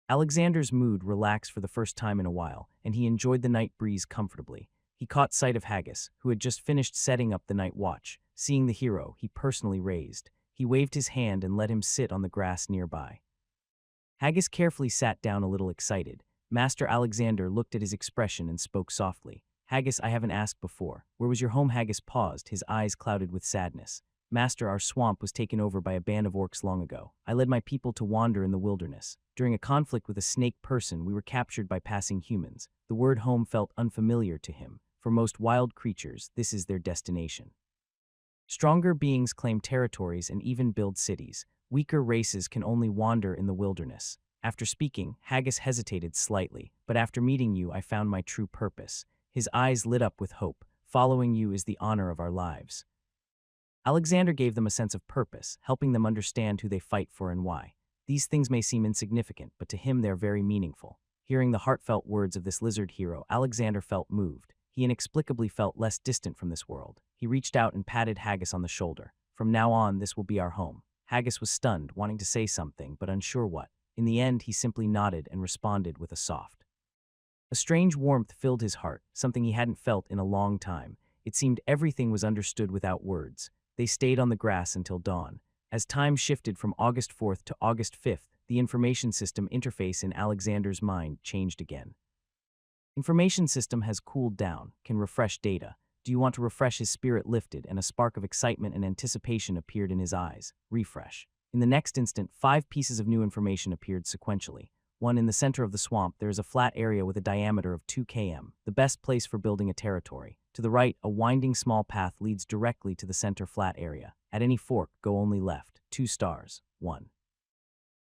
Alexander's mood relaxed for the first time in a while, and he enjoyed the night breeze comfortably. He caught sight of Haggis, who had just finished setting up the night watch. Seeing the hero, he personally raised. He waved his hand and let him sit on the grass nearby. Haggis carefully sat down a little excited. Master Alexander looked at his expression and spoke softly. Haggis, I haven't asked before. Where was your home? Haggis paused, his eyes clouded with sadness. Master, our swamp was taken over by a band of orcs long ago. I led my people to wander in the wilderness. During a conflict with a snake person, we were captured by passing humans. The word home felt unfamiliar to him. For most wild creatures, this is their destination. Stronger beings claim territories and even build cities. Weaker races can only wander in the wilderness. After speaking, Haggis hesitated slightly, but after meeting you, I found my true purpose. His eyes lit up with hope. Following you is the honor of our lives. Alexander gave them a sense of purpose, helping them understand who they fight for and why. These things may seem insignificant, but to him they're very meaningful. Hearing the heartfelt words of this lizard hero, Alexander felt moved. He inexplicably felt less distant from this world. He reached out and patted Haggis on the shoulder. From now on, this will be our home. Haggis was stunned, wanting to say something, but unsure what. In the end, he simply nodded and responded with a soft. A strange warmth filled his heart, something he hadn't felt in a long time. It seemed everything was understood without words. They stayed on the grass until dawn. As time shifted from August 4th to August 5th, the information system interface in Alexander's mind changed again. Information system has cooled down, can refresh data. Do you want to refresh? His spirit lifted, and a spark of excitement and anticipation appeared in his eyes. Refresh. In the next instant, 5 pieces of new information appeared sequentially. 1. In the center of the swamp, there is a flat area with a diameter of 2 km, the best place for building a territory. To the right, a winding small path leads directly to the center flat area. At any fork, go only left. 2 stars. 1.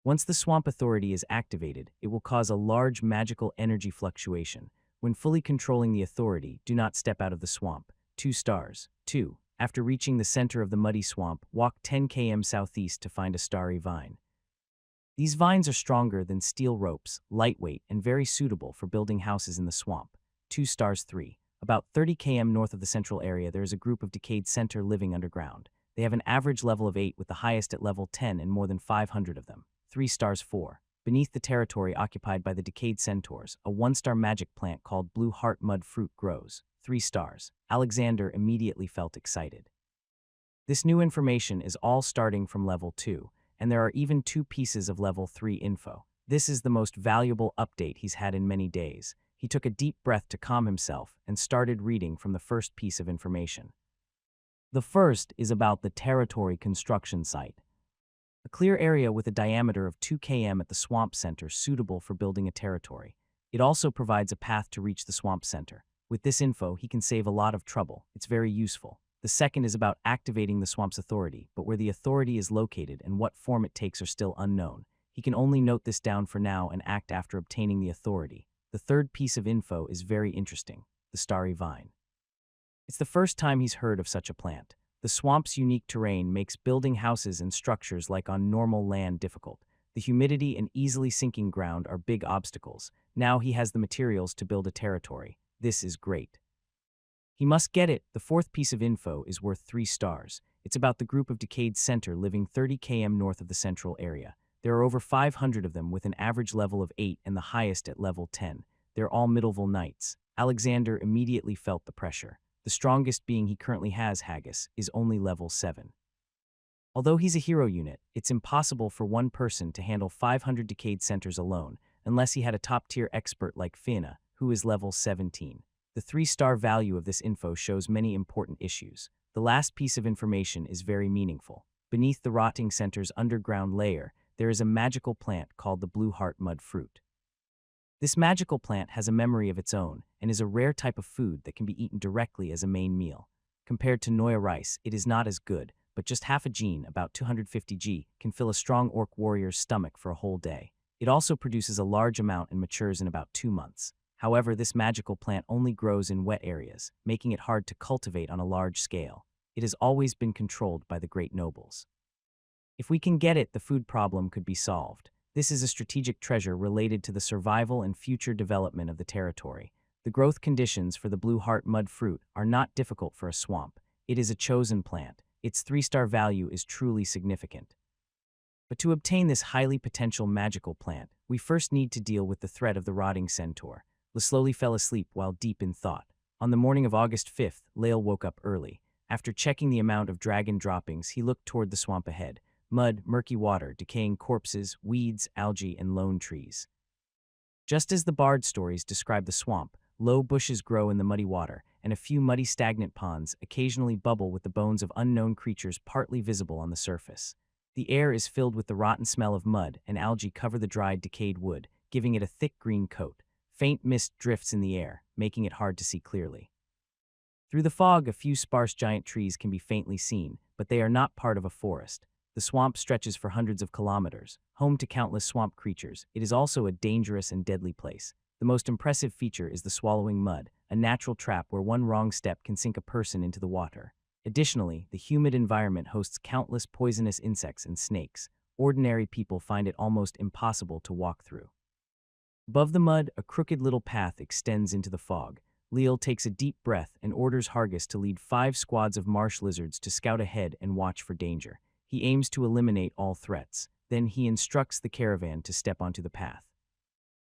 Once the swamp authority is activated, it will cause a large magical energy fluctuation. When fully controlling the authority, do not step out of the swamp. 2 stars. 2. After reaching the center of the muddy swamp, walk 10 km southeast to find a starry vine. These vines are stronger than steel ropes, lightweight, and very suitable for building houses in the swamp. 2 stars. 3. About 30 km north of the central area, there is a group of decayed centaur living underground. They have an average level of 8 with the highest at level 10 and more than 500 of them. 3 stars. 4. Beneath the territory occupied by the decayed centaurs, a 1-star magic plant called blue heart mud fruit grows. 3 stars. Alexander immediately felt excited. This new information is all starting from level 2, and there are even 2 pieces of level 3 info. This is the most valuable update he's had in many days. He took a deep breath to calm himself and started reading from the first piece of information. The first is about the territory construction site. A clear area with a diameter of 2 km at the swamp center suitable for building a territory. It also provides a path to reach the swamp center. With this info, he can save a lot of trouble. It's very useful. The second is about activating the swamp's authority, but where the authority is located and what form it takes are still unknown. He can only note this down for now and act after obtaining the authority. The third piece of info is very interesting, the starry vine. It's the first time he's heard of such a plant. The swamp's unique terrain makes building houses and structures like on normal land difficult. The humidity and easily sinking ground are big obstacles. Now he has the materials to build a territory. This is great. He must get it. The fourth piece of info is worth 3 stars. It's about the group of decayed centaur living 30 km north of the central area. There are over 500 of them with an average level of 8 and the highest at level 10. They're all Middleville Knights. Alexander immediately felt the pressure. The strongest being he currently has, Haggis, is only level 7. Although he's a hero unit, it's impossible for one person to handle 500 decayed centaurs alone, unless he had a top-tier expert like Felina, who is level 17. The 3-star value of this info shows many important issues. The last piece of information is very meaningful. Beneath the rotting centaur's underground layer, there is a magical plant called the blue heart mud fruit. This magical plant has a memory of its own and is a rare type of food that can be eaten directly as a main meal. Compared to Noya rice, it is not as good, but just half a gene, about 250 G, can fill a strong orc warrior's stomach for a whole day. It also produces a large amount and matures in about 2 months. However, this magical plant only grows in wet areas, making it hard to cultivate on a large scale. It has always been controlled by the great nobles. If we can get it, the food problem could be solved. This is a strategic treasure related to the survival and future development of the territory. The growth conditions for the blue heart mud fruit are not difficult for a swamp. It is a chosen plant. Its 3-star value is truly significant. But to obtain this highly potential magical plant, we first need to deal with the threat of the rotting centaur. Le slowly fell asleep while deep in thought. On the morning of August 5th, Lael woke up early. After checking the amount of dragon droppings, he looked toward the swamp ahead. Mud, murky water, decaying corpses, weeds, algae, and lone trees. Just as the bard stories describe the swamp, low bushes grow in the muddy water, and a few muddy stagnant ponds occasionally bubble with the bones of unknown creatures partly visible on the surface. The air is filled with the rotten smell of mud, and algae cover the dried, decayed wood, giving it a thick green coat. Faint mist drifts in the air, making it hard to see clearly. Through the fog, a few sparse giant trees can be faintly seen, but they are not part of a forest. The swamp stretches for hundreds of kilometers. Home to countless swamp creatures, it is also a dangerous and deadly place. The most impressive feature is the swallowing mud, a natural trap where one wrong step can sink a person into the water. Additionally, the humid environment hosts countless poisonous insects and snakes. Ordinary people find it almost impossible to walk through. Above the mud, a crooked little path extends into the fog. Leal takes a deep breath and orders Hargis to lead 5 squads of marsh lizards to scout ahead and watch for danger. He aims to eliminate all threats. Then he instructs the caravan to step onto the path.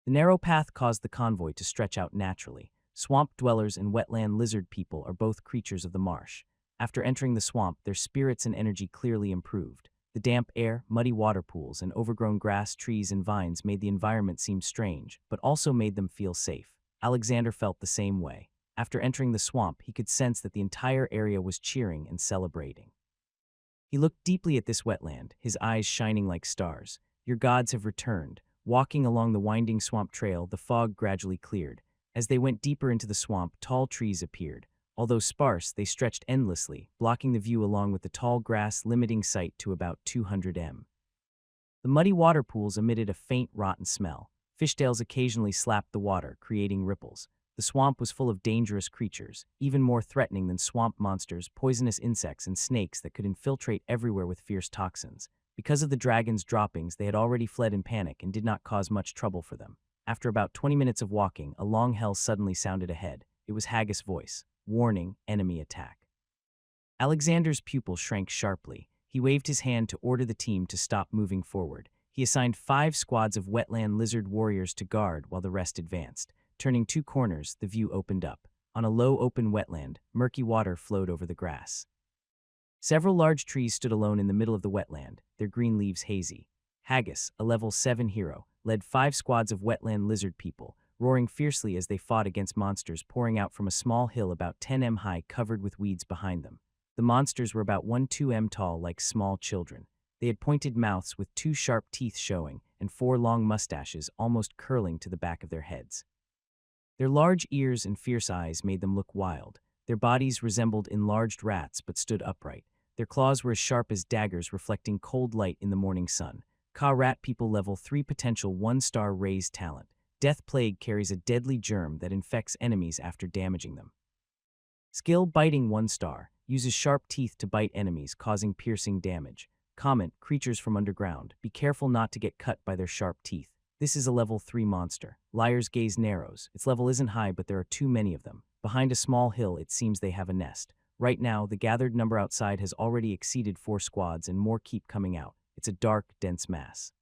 The narrow path caused the convoy to stretch out naturally. Swamp dwellers and wetland lizard people are both creatures of the marsh. After entering the swamp, their spirits and energy clearly improved. The damp air, muddy water pools, and overgrown grass, trees, and vines made the environment seem strange, but also made them feel safe. Alexander felt the same way. After entering the swamp, he could sense that the entire area was cheering and celebrating. He looked deeply at this wetland, his eyes shining like stars. Your gods have returned. Walking along the winding swamp trail, the fog gradually cleared. As they went deeper into the swamp, tall trees appeared. Although sparse, they stretched endlessly, blocking the view along with the tall grass, limiting sight to about 200 m. The muddy water pools emitted a faint, rotten smell. Fishtails occasionally slapped the water, creating ripples. The swamp was full of dangerous creatures, even more threatening than swamp monsters, poisonous insects, and snakes that could infiltrate everywhere with fierce toxins. Because of the dragon's droppings, they had already fled in panic and did not cause much trouble for them. After about 20 minutes of walking, a long hell suddenly sounded ahead. It was Haggis' voice. Warning, enemy attack. Alexander's pupil shrank sharply. He waved his hand to order the team to stop moving forward. He assigned 5 squads of wetland lizard warriors to guard while the rest advanced. Turning 2 corners, the view opened up. On a low open wetland, murky water flowed over the grass. Several large trees stood alone in the middle of the wetland, their green leaves hazy. Haggis, a level 7 hero, led 5 squads of wetland lizard people, roaring fiercely as they fought against monsters pouring out from a small hill about 10 m high covered with weeds behind them. The monsters were about 1–2 m tall like small children. They had pointed mouths with 2 sharp teeth showing and 4 long mustaches almost curling to the back of their heads. Their large ears and fierce eyes made them look wild. Their bodies resembled enlarged rats but stood upright. Their claws were as sharp as daggers reflecting cold light in the morning sun. Rat people level 3 potential 1-star raised talent. Death Plague carries a deadly germ that infects enemies after damaging them. Skill Biting 1-star. Uses sharp teeth to bite enemies, causing piercing damage. Comment, creatures from underground. Be careful not to get cut by their sharp teeth. This is a level 3 monster. Liar's Gaze narrows. Its level isn't high, but there are too many of them. Behind a small hill, it seems they have a nest. Right now, the gathered number outside has already exceeded 4 squads and more keep coming out. It's a dark, dense mass.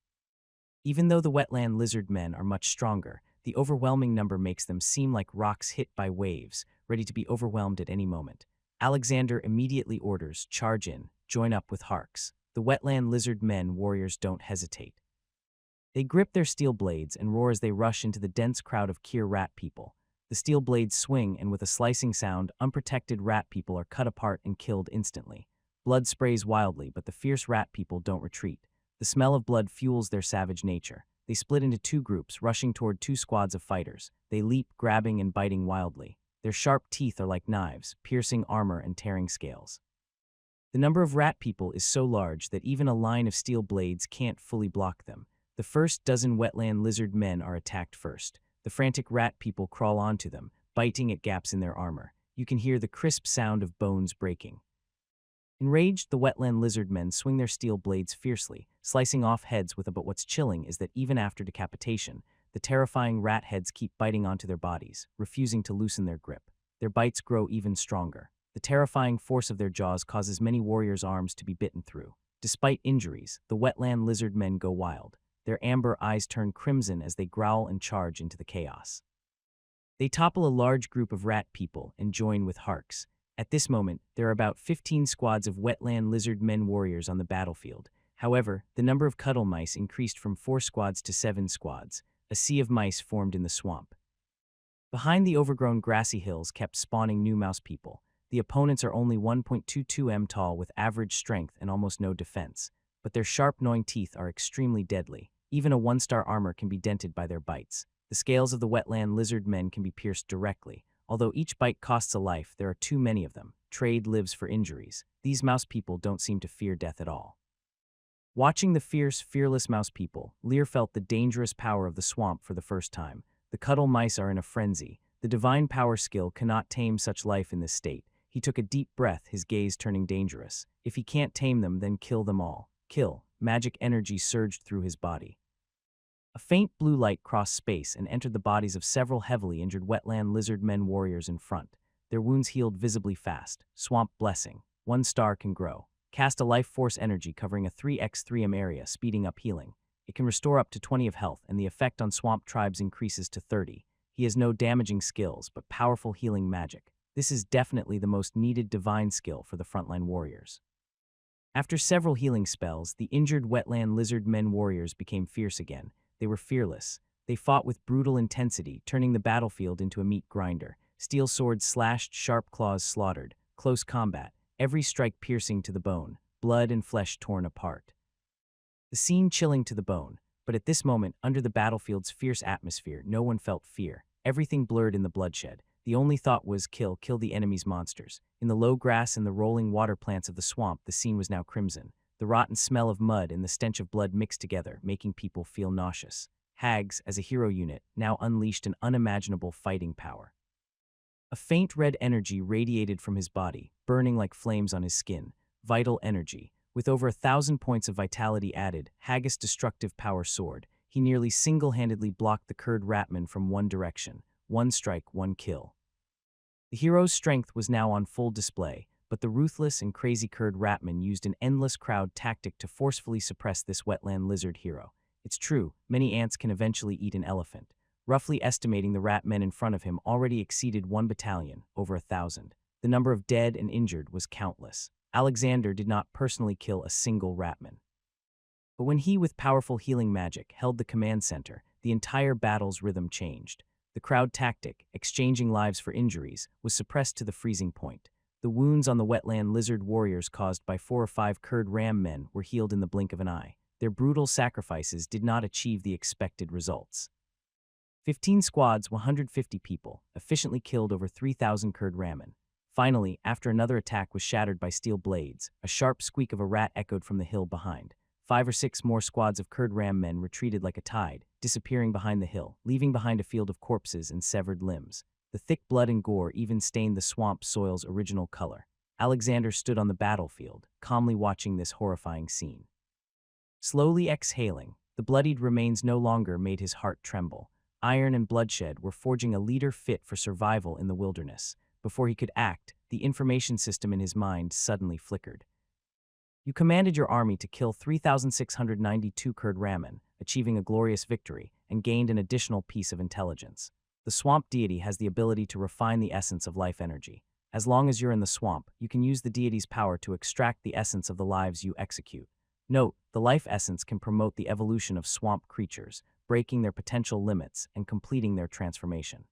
Even though the wetland lizard men are much stronger, the overwhelming number makes them seem like rocks hit by waves, ready to be overwhelmed at any moment. Alexander immediately orders, charge in, join up with Harks. The wetland lizard men warriors don't hesitate. They grip their steel blades and roar as they rush into the dense crowd of rat people. The steel blades swing, and with a slicing sound, unprotected rat people are cut apart and killed instantly. Blood sprays wildly, but the fierce rat people don't retreat. The smell of blood fuels their savage nature. They split into 2 groups, rushing toward 2 squads of fighters. They leap, grabbing and biting wildly. Their sharp teeth are like knives, piercing armor and tearing scales. The number of rat people is so large that even a line of steel blades can't fully block them. The first dozen wetland lizard men are attacked first. The frantic rat people crawl onto them, biting at gaps in their armor. You can hear the crisp sound of bones breaking. Enraged, the wetland lizard men swing their steel blades fiercely, slicing off heads with but what's chilling is that even after decapitation, the terrifying rat heads keep biting onto their bodies, refusing to loosen their grip. Their bites grow even stronger. The terrifying force of their jaws causes many warriors' arms to be bitten through. Despite injuries, the wetland lizard men go wild. Their amber eyes turn crimson as they growl and charge into the chaos. They topple a large group of rat people and join with Harks. At this moment, there are about 15 squads of wetland lizard men warriors on the battlefield. However, the number of cuddle mice increased from 4 squads to 7 squads. A sea of mice formed in the swamp. Behind the overgrown grassy hills kept spawning new mouse people. The opponents are only 1.22 m tall with average strength and almost no defense, but their sharp, gnawing teeth are extremely deadly. Even a 1-star armor can be dented by their bites. The scales of the wetland lizard men can be pierced directly. Although each bite costs a life, there are too many of them. Trade lives for injuries. These mouse people don't seem to fear death at all. Watching the fierce, fearless mouse people, Lear felt the dangerous power of the swamp for the first time. The cuddle mice are in a frenzy. The divine power skill cannot tame such life in this state. He took a deep breath, his gaze turning dangerous. If he can't tame them, then kill them all. Kill. Magic energy surged through his body. A faint blue light crossed space and entered the bodies of several heavily injured wetland lizard men warriors in front. Their wounds healed visibly fast. Swamp Blessing. 1 star can grow. Cast a life force energy covering a 3x3m area, speeding up healing. It can restore up to 20 of health, and the effect on swamp tribes increases to 30. He has no damaging skills, but powerful healing magic. This is definitely the most needed divine skill for the frontline warriors. After several healing spells, the injured wetland lizard men warriors became fierce again. They were fearless. They fought with brutal intensity, turning the battlefield into a meat grinder. Steel swords slashed, sharp claws slaughtered. Close combat, every strike piercing to the bone, blood and flesh torn apart. The scene chilling to the bone, but at this moment, under the battlefield's fierce atmosphere, no one felt fear. Everything blurred in the bloodshed. The only thought was kill the enemy's monsters. In the low grass and the rolling water plants of the swamp, the scene was now crimson. The rotten smell of mud and the stench of blood mixed together, making people feel nauseous. Hags, as a hero unit, now unleashed an unimaginable fighting power. A faint red energy radiated from his body, burning like flames on his skin. Vital energy. With over 1,000 points of vitality added, Haggis' destructive power soared. He nearly single-handedly blocked the Kurd Ratman from one direction. One strike, one kill. The hero's strength was now on full display, but the ruthless and crazy Kurd Ratman used an endless crowd tactic to forcefully suppress this wetland lizard hero. It's true, many ants can eventually eat an elephant. Roughly estimating the rat men in front of him already exceeded 1 battalion, over 1,000. The number of dead and injured was countless. Alexander did not personally kill a single ratman. But when he, with powerful healing magic, held the command center, the entire battle's rhythm changed. The crowd tactic, exchanging lives for injuries, was suppressed to the freezing point. The wounds on the wetland lizard warriors caused by 4 or 5 Kurd ram men were healed in the blink of an eye. Their brutal sacrifices did not achieve the expected results. 15 squads, 150 people, efficiently killed over 3,000 Kurd rammen. Finally, after another attack was shattered by steel blades, a sharp squeak of a rat echoed from the hill behind. 5 or 6 more squads of Kurd ram men retreated like a tide, disappearing behind the hill, leaving behind a field of corpses and severed limbs. The thick blood and gore even stained the swamp soil's original color. Alexander stood on the battlefield, calmly watching this horrifying scene. Slowly exhaling, the bloodied remains no longer made his heart tremble. Iron and bloodshed were forging a leader fit for survival in the wilderness. Before he could act, the information system in his mind suddenly flickered. You commanded your army to kill 3,692 Kurd Rammen, achieving a glorious victory, and gained an additional piece of intelligence. The swamp deity has the ability to refine the essence of life energy. As long as you're in the swamp, you can use the deity's power to extract the essence of the lives you execute. Note, the life essence can promote the evolution of swamp creatures, breaking their potential limits and completing their transformation.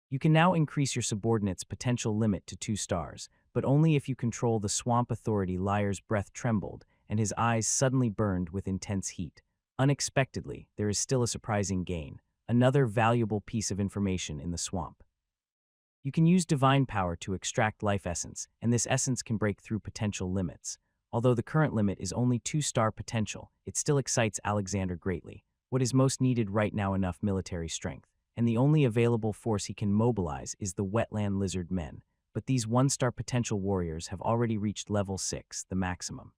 You can now increase your subordinate's potential limit to 2 stars, but only if you control the swamp authority. Liar's breath trembled, and his eyes suddenly burned with intense heat. Unexpectedly, there is still a surprising gain, another valuable piece of information in the swamp. You can use divine power to extract life essence, and this essence can break through potential limits. Although the current limit is only 2-star potential, it still excites Alexander greatly. What is most needed right now? Enough military strength. And the only available force he can mobilize is the wetland lizard men. But these 1-star potential warriors have already reached level 6, the maximum.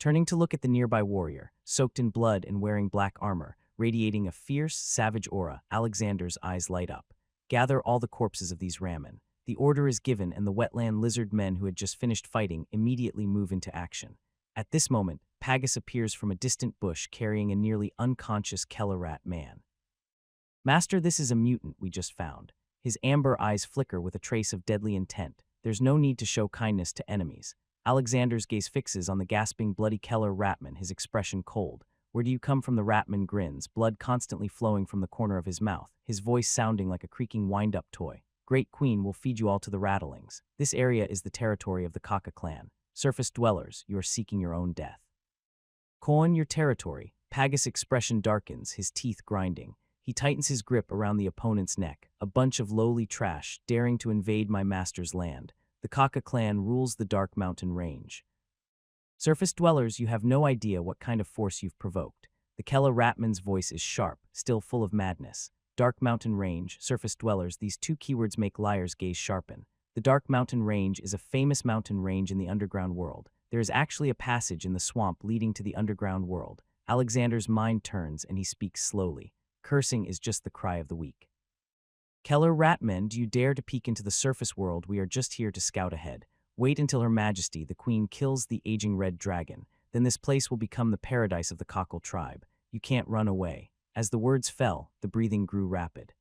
Turning to look at the nearby warrior, soaked in blood and wearing black armor, radiating a fierce, savage aura, Alexander's eyes light up. Gather all the corpses of these Rammen. The order is given, and the wetland lizard men who had just finished fighting immediately move into action. At this moment, Pagus appears from a distant bush carrying a nearly unconscious Kellerat man. Master, this is a mutant we just found. His amber eyes flicker with a trace of deadly intent. There's no need to show kindness to enemies. Alexander's gaze fixes on the gasping, bloody Keller Ratman, his expression cold. Where do you come from? The Ratman grins, blood constantly flowing from the corner of his mouth, his voice sounding like a creaking wind-up toy. Great Queen will feed you all to the rattlings. This area is the territory of the Kaka clan. Surface dwellers, you are seeking your own death. Coin your territory. Pagus' expression darkens, his teeth grinding. He tightens his grip around the opponent's neck, a bunch of lowly trash daring to invade my master's land. The Kaka clan rules the Dark Mountain Range. Surface dwellers, you have no idea what kind of force you've provoked. The Kella Ratman's voice is sharp, still full of madness. Dark Mountain Range, surface dwellers, these 2 keywords make Liar's gaze sharpen. The Dark Mountain Range is a famous mountain range in the underground world. There is actually a passage in the swamp leading to the underground world. Alexander's mind turns and he speaks slowly. Cursing is just the cry of the weak. Keller Ratman, do you dare to peek into the surface world? We are just here to scout ahead. Wait until Her Majesty, the Queen, kills the aging red dragon. Then this place will become the paradise of the Cockle tribe. You can't run away. As the words fell, the breathing grew rapid.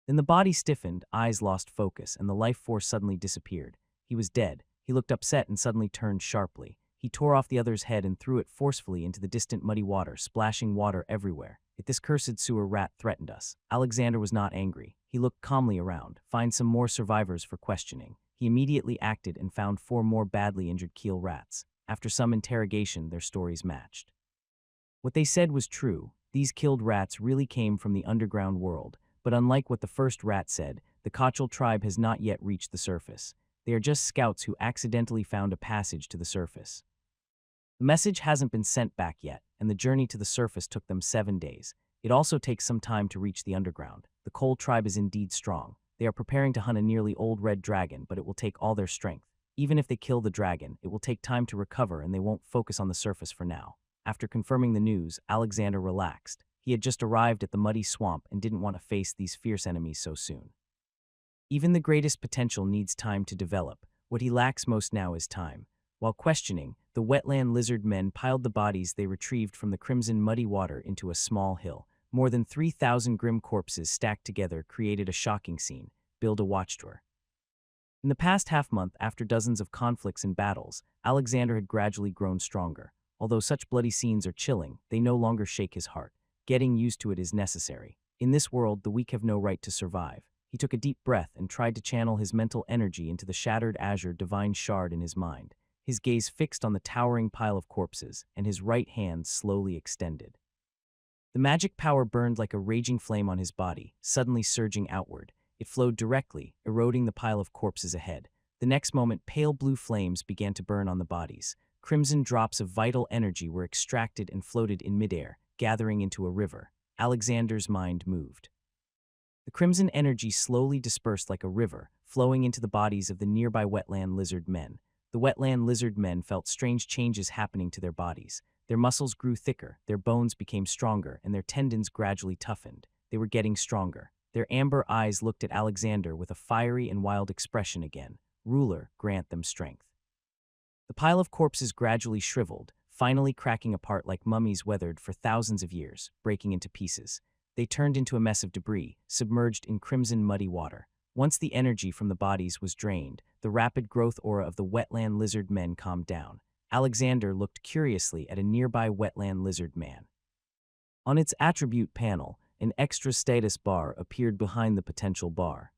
Then the body stiffened, eyes lost focus, and the life force suddenly disappeared. He was dead. He looked upset and suddenly turned sharply. He tore off the other's head and threw it forcefully into the distant muddy water, splashing water everywhere. If this cursed sewer rat threatened us. Alexander was not angry. He looked calmly around, find some more survivors for questioning. He immediately acted and found 4 more badly injured keel rats. After some interrogation, their stories matched. What they said was true. These killed rats really came from the underground world, but unlike what the first rat said, the Kochel tribe has not yet reached the surface. They are just scouts who accidentally found a passage to the surface. The message hasn't been sent back yet, and the journey to the surface took them 7 days. It also takes some time to reach the underground. The Coal tribe is indeed strong. They are preparing to hunt a nearly old red dragon, but it will take all their strength. Even if they kill the dragon, it will take time to recover and they won't focus on the surface for now. After confirming the news, Alexander relaxed. He had just arrived at the muddy swamp and didn't want to face these fierce enemies so soon. Even the greatest potential needs time to develop. What he lacks most now is time. While questioning, the wetland lizard men piled the bodies they retrieved from the crimson muddy water into a small hill. More than 3,000 grim corpses stacked together created a shocking scene. Build a watchtower. In the past half-month, after dozens of conflicts and battles, Alexander had gradually grown stronger. Although such bloody scenes are chilling, they no longer shake his heart. Getting used to it is necessary. In this world, the weak have no right to survive. He took a deep breath and tried to channel his mental energy into the shattered azure divine shard in his mind. His gaze fixed on the towering pile of corpses, and his right hand slowly extended. The magic power burned like a raging flame on his body, suddenly surging outward. It flowed directly, eroding the pile of corpses ahead. The next moment, pale blue flames began to burn on the bodies. Crimson drops of vital energy were extracted and floated in midair, gathering into a river. Alexander's mind moved. The crimson energy slowly dispersed like a river, flowing into the bodies of the nearby wetland lizard men. The wetland lizard men felt strange changes happening to their bodies. Their muscles grew thicker, their bones became stronger, and their tendons gradually toughened. They were getting stronger. Their amber eyes looked at Alexander with a fiery and wild expression again. Ruler, grant them strength. The pile of corpses gradually shriveled, finally cracking apart like mummies weathered for thousands of years, breaking into pieces. They turned into a mess of debris, submerged in crimson muddy water. Once the energy from the bodies was drained, the rapid growth aura of the wetland lizard men calmed down. Alexander looked curiously at a nearby wetland lizard man. On its attribute panel, an extra status bar appeared behind the potential bar.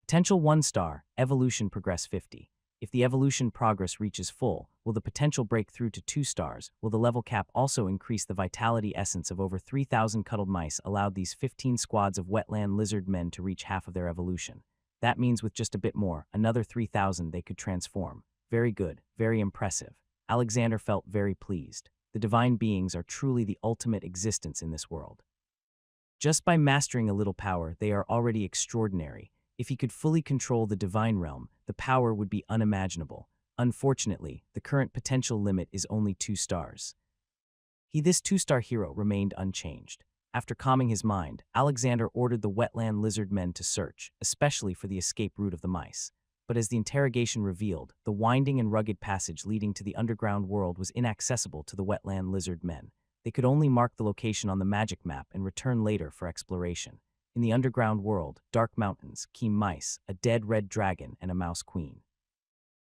Potential 1 star, evolution progress 50. If the evolution progress reaches full, will the potential break through to 2 stars? Will the level cap also increase the vitality essence of over 3,000 cuddled mice allowed these 15 squads of wetland lizard men to reach half of their evolution? That means with just a bit more, another 3,000 they could transform. Very good, very impressive. Alexander felt very pleased. The divine beings are truly the ultimate existence in this world. Just by mastering a little power, they are already extraordinary. If he could fully control the divine realm, the power would be unimaginable. Unfortunately, the current potential limit is only 2 stars. This 2-star hero remained unchanged. After calming his mind, Alexander ordered the wetland lizard men to search, especially for the escape route of the mice. But as the interrogation revealed, the winding and rugged passage leading to the underground world was inaccessible to the wetland lizard men. They could only mark the location on the magic map and return later for exploration. In the underground world, dark mountains, keen mice, a dead red dragon, and a mouse queen.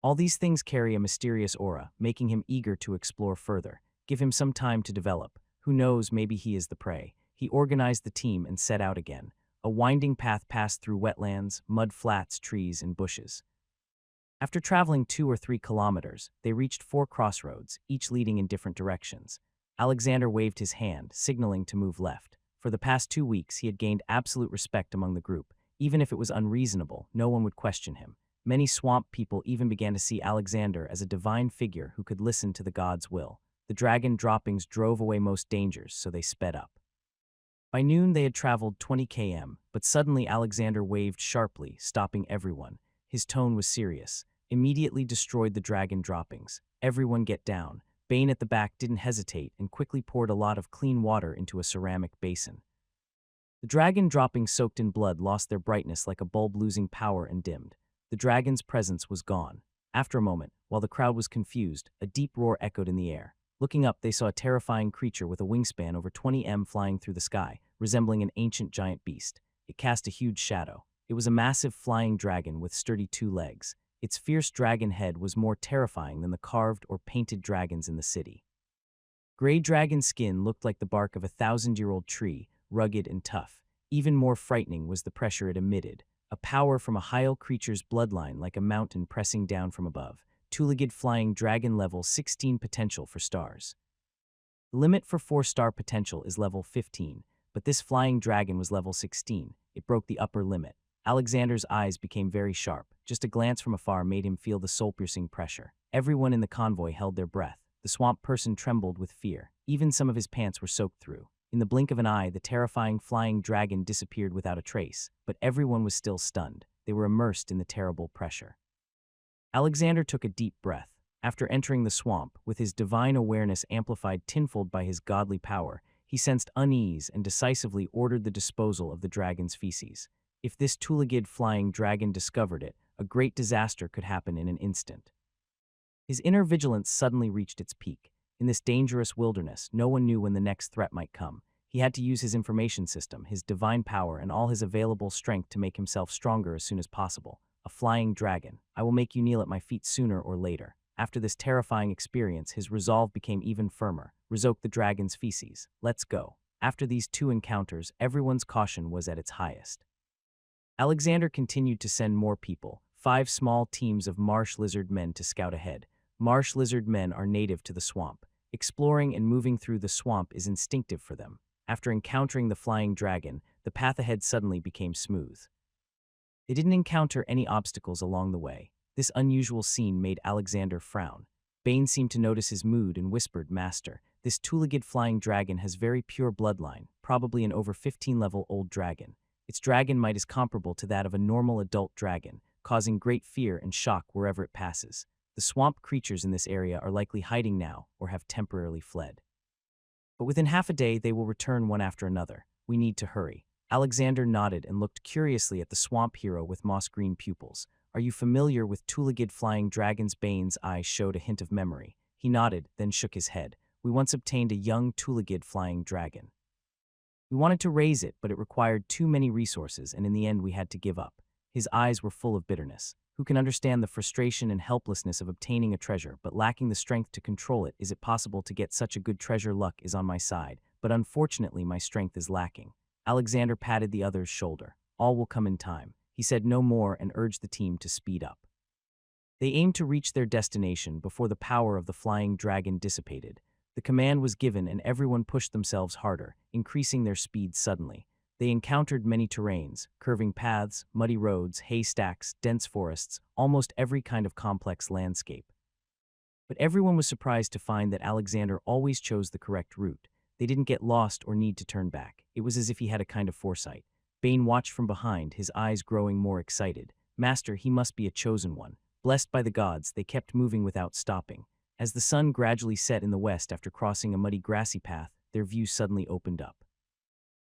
All these things carry a mysterious aura, making him eager to explore further. Give him some time to develop. Who knows, maybe he is the prey. He organized the team and set out again. A winding path passed through wetlands, mud flats, trees, and bushes. After traveling 2 or 3 kilometers, they reached 4 crossroads, each leading in different directions. Alexander waved his hand, signaling to move left. For the past 2 weeks, he had gained absolute respect among the group. Even if it was unreasonable, no one would question him. Many swamp people even began to see Alexander as a divine figure who could listen to the god's will. The dragon droppings drove away most dangers, so they sped up. By noon, they had traveled 20 km, but suddenly Alexander waved sharply, stopping everyone. His tone was serious. Immediately destroyed the dragon droppings. Everyone get down. Bane at the back didn't hesitate and quickly poured a lot of clean water into a ceramic basin. The dragon droppings soaked in blood lost their brightness like a bulb losing power and dimmed. The dragon's presence was gone. After a moment, while the crowd was confused, a deep roar echoed in the air. Looking up, they saw a terrifying creature with a wingspan over 20 m flying through the sky, resembling an ancient giant beast. it cast a huge shadow. It was a massive flying dragon with sturdy 2 legs. Its fierce dragon head was more terrifying than the carved or painted dragons in the city. Gray dragon skin looked like the bark of a 1,000-year-old tree, rugged and tough. Even more frightening was the pressure it emitted, a power from a high creature's bloodline like a mountain pressing down from above. 2-legged flying dragon level 16 potential for stars. The limit for 4-star potential is level 15, but this flying dragon was level 16. It broke the upper limit. Alexander's eyes became very sharp. Just a glance from afar made him feel the soul-piercing pressure. Everyone in the convoy held their breath. The swamp person trembled with fear. Even some of his pants were soaked through. In the blink of an eye, the terrifying flying dragon disappeared without a trace, but everyone was still stunned. They were immersed in the terrible pressure. Alexander took a deep breath. After entering the swamp, with his divine awareness amplified tenfold by his godly power, he sensed unease and decisively ordered the disposal of the dragon's feces. If this 2-legged flying dragon discovered it, a great disaster could happen in an instant. His inner vigilance suddenly reached its peak. In this dangerous wilderness, no one knew when the next threat might come. He had to use his information system, his divine power, and all his available strength to make himself stronger as soon as possible. A flying dragon. I will make you kneel at my feet sooner or later. After this terrifying experience, his resolve became even firmer. Resoak the dragon's feces. Let's go. After these 2 encounters, everyone's caution was at its highest. Alexander continued to send more people, 5 small teams of marsh lizard men to scout ahead. Marsh lizard men are native to the swamp. Exploring and moving through the swamp is instinctive for them. After encountering the flying dragon, the path ahead suddenly became smooth. They didn't encounter any obstacles along the way. This unusual scene made Alexander frown. Bane seemed to notice his mood and whispered, "Master, this 2-legged flying dragon has very pure bloodline, probably an over 15-level old dragon. Its dragon might is comparable to that of a normal adult dragon, causing great fear and shock wherever it passes. The swamp creatures in this area are likely hiding now or have temporarily fled. But within half a day they will return one after another. We need to hurry." Alexander nodded and looked curiously at the swamp hero with moss-green pupils. "Are you familiar with 2-legged flying dragons?" Bane's eyes showed a hint of memory. He nodded, then shook his head. "We once obtained a young 2-legged flying dragon. We wanted to raise it, but it required too many resources, and in the end we had to give up." His eyes were full of bitterness. Who can understand the frustration and helplessness of obtaining a treasure but lacking the strength to control it? Is it possible to get such a good treasure? Luck is on my side, but unfortunately my strength is lacking. Alexander patted the other's shoulder. "All will come in time." He said no more and urged the team to speed up. They aimed to reach their destination before the power of the flying dragon dissipated. The command was given and everyone pushed themselves harder, increasing their speed suddenly. They encountered many terrains, curving paths, muddy roads, haystacks, dense forests, almost every kind of complex landscape. But everyone was surprised to find that Alexander always chose the correct route. They didn't get lost or need to turn back. It was as if he had a kind of foresight. Bane watched from behind, his eyes growing more excited. "Master, he must be a chosen one." Blessed by the gods, they kept moving without stopping. As the sun gradually set in the west after crossing a muddy grassy path, their view suddenly opened up.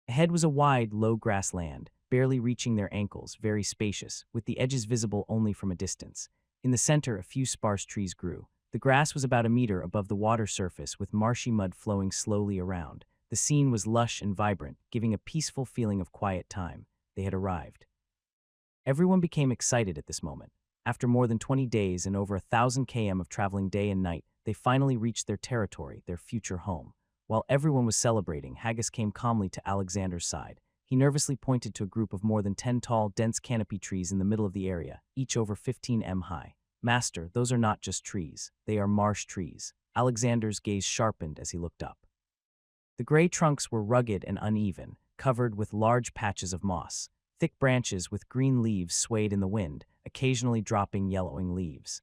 Ahead was a wide, low grassland, barely reaching their ankles, very spacious, with the edges visible only from a distance. In the center, a few sparse trees grew. The grass was about a meter above the water surface, with marshy mud flowing slowly around. The scene was lush and vibrant, giving a peaceful feeling of quiet time. They had arrived. Everyone became excited at this moment. After more than 20 days and over 1,000 km of traveling day and night, they finally reached their territory, their future home. While everyone was celebrating, Haggis came calmly to Alexander's side. He nervously pointed to a group of more than 10 tall, dense canopy trees in the middle of the area, each over 15 m high. "Master, those are not just trees. They are marsh trees." Alexander's gaze sharpened as he looked up. The gray trunks were rugged and uneven, covered with large patches of moss. Thick branches with green leaves swayed in the wind, occasionally dropping yellowing leaves.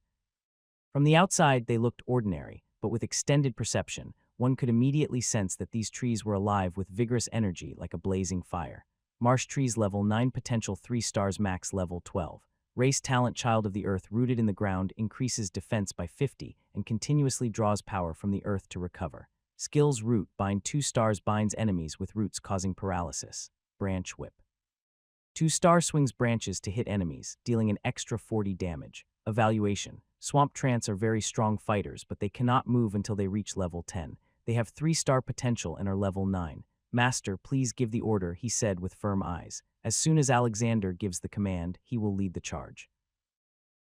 From the outside, they looked ordinary, but with extended perception, one could immediately sense that these trees were alive with vigorous energy like a blazing fire. Marsh trees level 9 potential 3 stars max level 12. Race talent child of the earth rooted in the ground increases defense by 50 and continuously draws power from the earth to recover. Skills root bind 2 stars binds enemies with roots causing paralysis. Branch whip. 2 star swings branches to hit enemies, dealing an extra 40 damage. Evaluation. Swamp trants are very strong fighters, but they cannot move until they reach level 10. They have 3-star potential and are level 9. "Master, please give the order," he said with firm eyes. As soon as Alexander gives the command, he will lead the charge.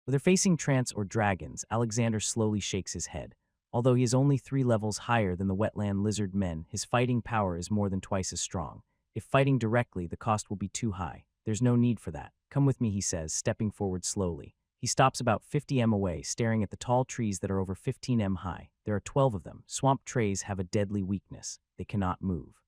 Whether facing trance or dragons, Alexander slowly shakes his head. Although he is only 3 levels higher than the wetland lizard men, his fighting power is more than twice as strong. If fighting directly, the cost will be too high. There's no need for that. Come with me, he says, stepping forward slowly. He stops about 50 m away, staring at the tall trees that are over 15 m high. There are 12 of them. Swamp trees have a deadly weakness. They cannot move.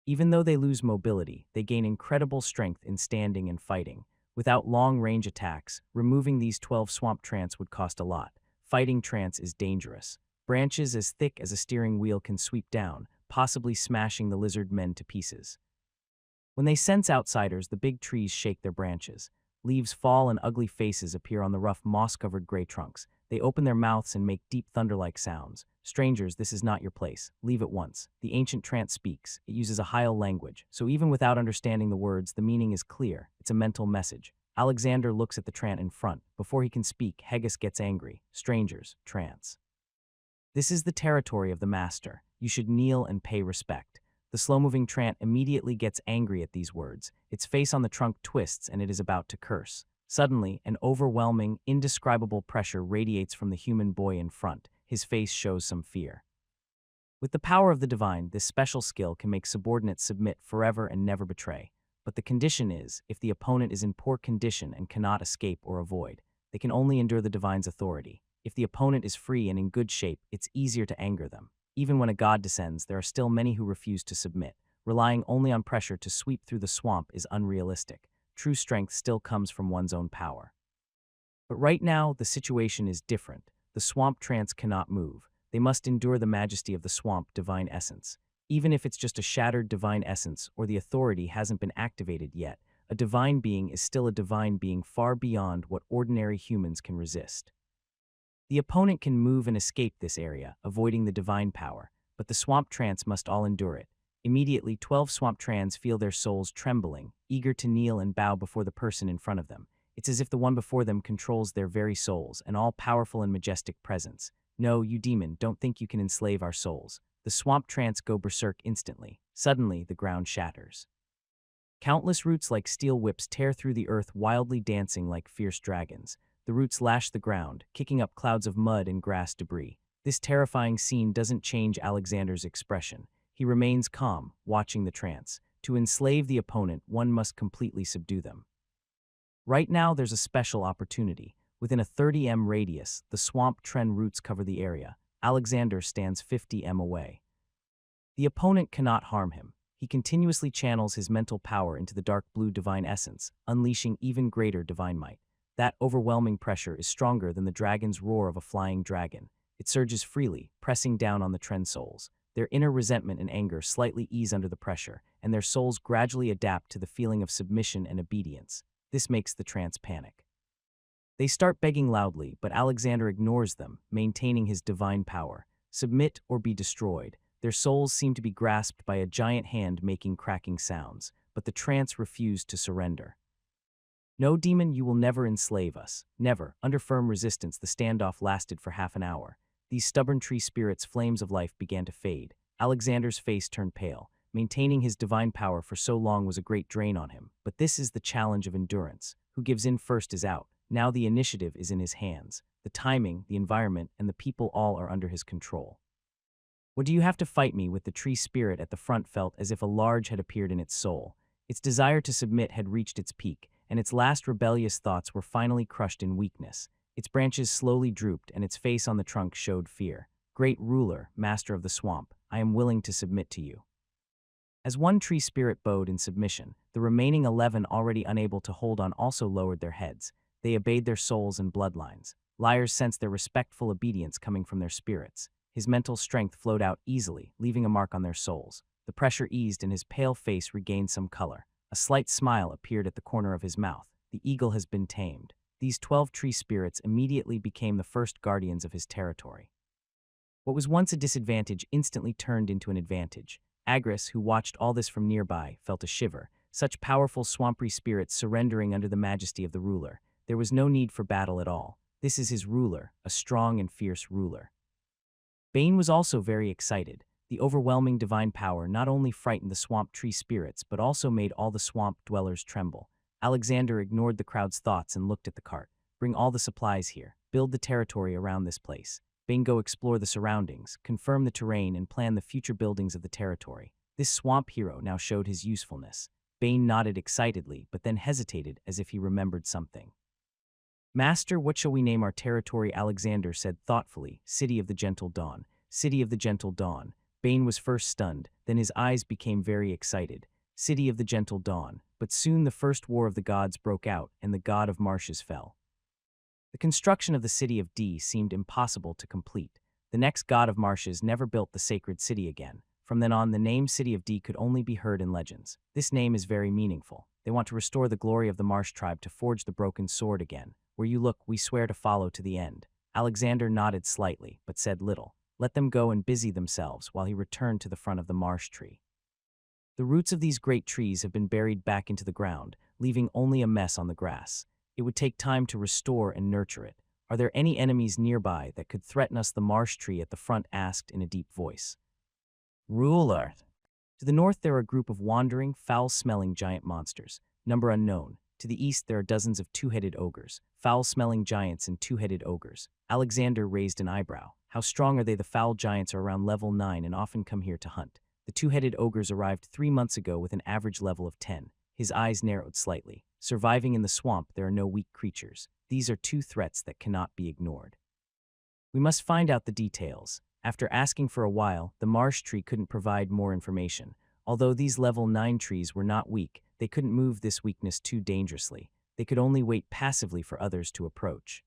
Even though they lose mobility, they gain incredible strength in standing and fighting. Without long-range attacks, removing these 12 swamp trants would cost a lot. Fighting trants is dangerous. Branches as thick as a steering wheel can sweep down, possibly smashing the lizard men to pieces. When they sense outsiders, the big trees shake their branches. Leaves fall and ugly faces appear on the rough moss-covered gray trunks. They open their mouths and make deep thunder-like sounds. Strangers, this is not your place. Leave at once. The ancient trance speaks. It uses a Hyal language, so even without understanding the words, the meaning is clear. It's a mental message. Alexander looks at the trant in front. Before he can speak, Hegus gets angry. Strangers, trance. This is the territory of the master. You should kneel and pay respect. The slow-moving trant immediately gets angry at these words. Its face on the trunk twists and it is about to curse. Suddenly, an overwhelming, indescribable pressure radiates from the human boy in front. His face shows some fear. With the power of the divine, this special skill can make subordinates submit forever and never betray. But the condition is, if the opponent is in poor condition and cannot escape or avoid, they can only endure the divine's authority. If the opponent is free and in good shape, it's easier to anger them. Even when a god descends, there are still many who refuse to submit. Relying only on pressure to sweep through the swamp is unrealistic. True strength still comes from one's own power. But right now, the situation is different. The swamp trants cannot move. They must endure the majesty of the swamp divine essence. Even if it's just a shattered divine essence or the authority hasn't been activated yet, a divine being is still a divine being far beyond what ordinary humans can resist. The opponent can move and escape this area, avoiding the divine power, but the swamp trants must all endure it. Immediately, 12 swamp trants feel their souls trembling, eager to kneel and bow before the person in front of them. It's as if the one before them controls their very souls, an all-powerful and majestic presence. No, you demon, don't think you can enslave our souls. The swamp trants go berserk instantly. Suddenly, the ground shatters. Countless roots like steel whips tear through the earth, wildly dancing like fierce dragons. The roots lash the ground, kicking up clouds of mud and grass debris. This terrifying scene doesn't change Alexander's expression. He remains calm, watching the trance. To enslave the opponent, one must completely subdue them. Right now, there's a special opportunity. Within a 30 m radius, the swamp tren roots cover the area. Alexander stands 50 m away. The opponent cannot harm him. He continuously channels his mental power into the dark blue divine essence, unleashing even greater divine might. That overwhelming pressure is stronger than the dragon's roar of a flying dragon. It surges freely, pressing down on the tren souls. Their inner resentment and anger slightly ease under the pressure, and their souls gradually adapt to the feeling of submission and obedience. This makes the trance panic. They start begging loudly, but Alexander ignores them, maintaining his divine power. Submit or be destroyed. Their souls seem to be grasped by a giant hand making cracking sounds, but the trance refuse to surrender. No, demon, you will never enslave us. Never. Under firm resistance, the standoff lasted for half an hour. These stubborn tree spirits' flames of life began to fade. Alexander's face turned pale. Maintaining his divine power for so long was a great drain on him. But this is the challenge of endurance. Who gives in first is out. Now the initiative is in his hands. The timing, the environment, and the people all are under his control. What do you have to fight me? With the tree spirit at the front felt as if a large had appeared in its soul. Its desire to submit had reached its peak, and its last rebellious thoughts were finally crushed in weakness. Its branches slowly drooped, and its face on the trunk showed fear. Great ruler, master of the swamp, I am willing to submit to you. As one tree spirit bowed in submission, the remaining 11 already unable to hold on also lowered their heads. They obeyed their souls and bloodlines. Liars sensed their respectful obedience coming from their spirits. His mental strength flowed out easily, leaving a mark on their souls. The pressure eased and his pale face regained some color. A slight smile appeared at the corner of his mouth. The eagle has been tamed. These 12 tree spirits immediately became the first guardians of his territory. What was once a disadvantage instantly turned into an advantage. Agris, who watched all this from nearby, felt a shiver. Such powerful swampy spirits surrendering under the majesty of the ruler. There was no need for battle at all. This is his ruler, a strong and fierce ruler. Bane was also very excited. The overwhelming divine power not only frightened the swamp tree spirits but also made all the swamp dwellers tremble. Alexander ignored the crowd's thoughts and looked at the cart. Bring all the supplies here. Build the territory around this place. Bane, go explore the surroundings, confirm the terrain, and plan the future buildings of the territory. This swamp hero now showed his usefulness. Bane nodded excitedly, but then hesitated as if he remembered something. Master, what shall we name our territory? Alexander said thoughtfully. City of the Gentle Dawn. City of the Gentle Dawn. Bane was first stunned, then his eyes became very excited. City of the Gentle Dawn. But soon the first war of the gods broke out, and the god of marshes fell. The construction of the city of D seemed impossible to complete. The next god of marshes never built the sacred city again. From then on, the name City of D could only be heard in legends. This name is very meaningful. They want to restore the glory of the Marsh tribe to forge the broken sword again. Where you look, we swear to follow to the end. Alexander nodded slightly, but said little. Let them go and busy themselves while he returned to the front of the marsh tree. The roots of these great trees have been buried back into the ground, leaving only a mess on the grass. It would take time to restore and nurture it. Are there any enemies nearby that could threaten us? The marsh tree at the front asked in a deep voice. Ruler. To the north there are a group of wandering, foul-smelling giant monsters, number unknown. To the east there are dozens of two-headed ogres, foul-smelling giants and two-headed ogres. Alexander raised an eyebrow. How strong are they? The foul giants are around level 9 and often come here to hunt. The two-headed ogres arrived 3 months ago with an average level of 10. His eyes narrowed slightly. Surviving in the swamp, there are no weak creatures. These are two threats that cannot be ignored. We must find out the details. After asking for a while, the marsh tree couldn't provide more information. Although these level 9 trees were not weak, they couldn't move this weakness too dangerously. They could only wait passively for others to approach.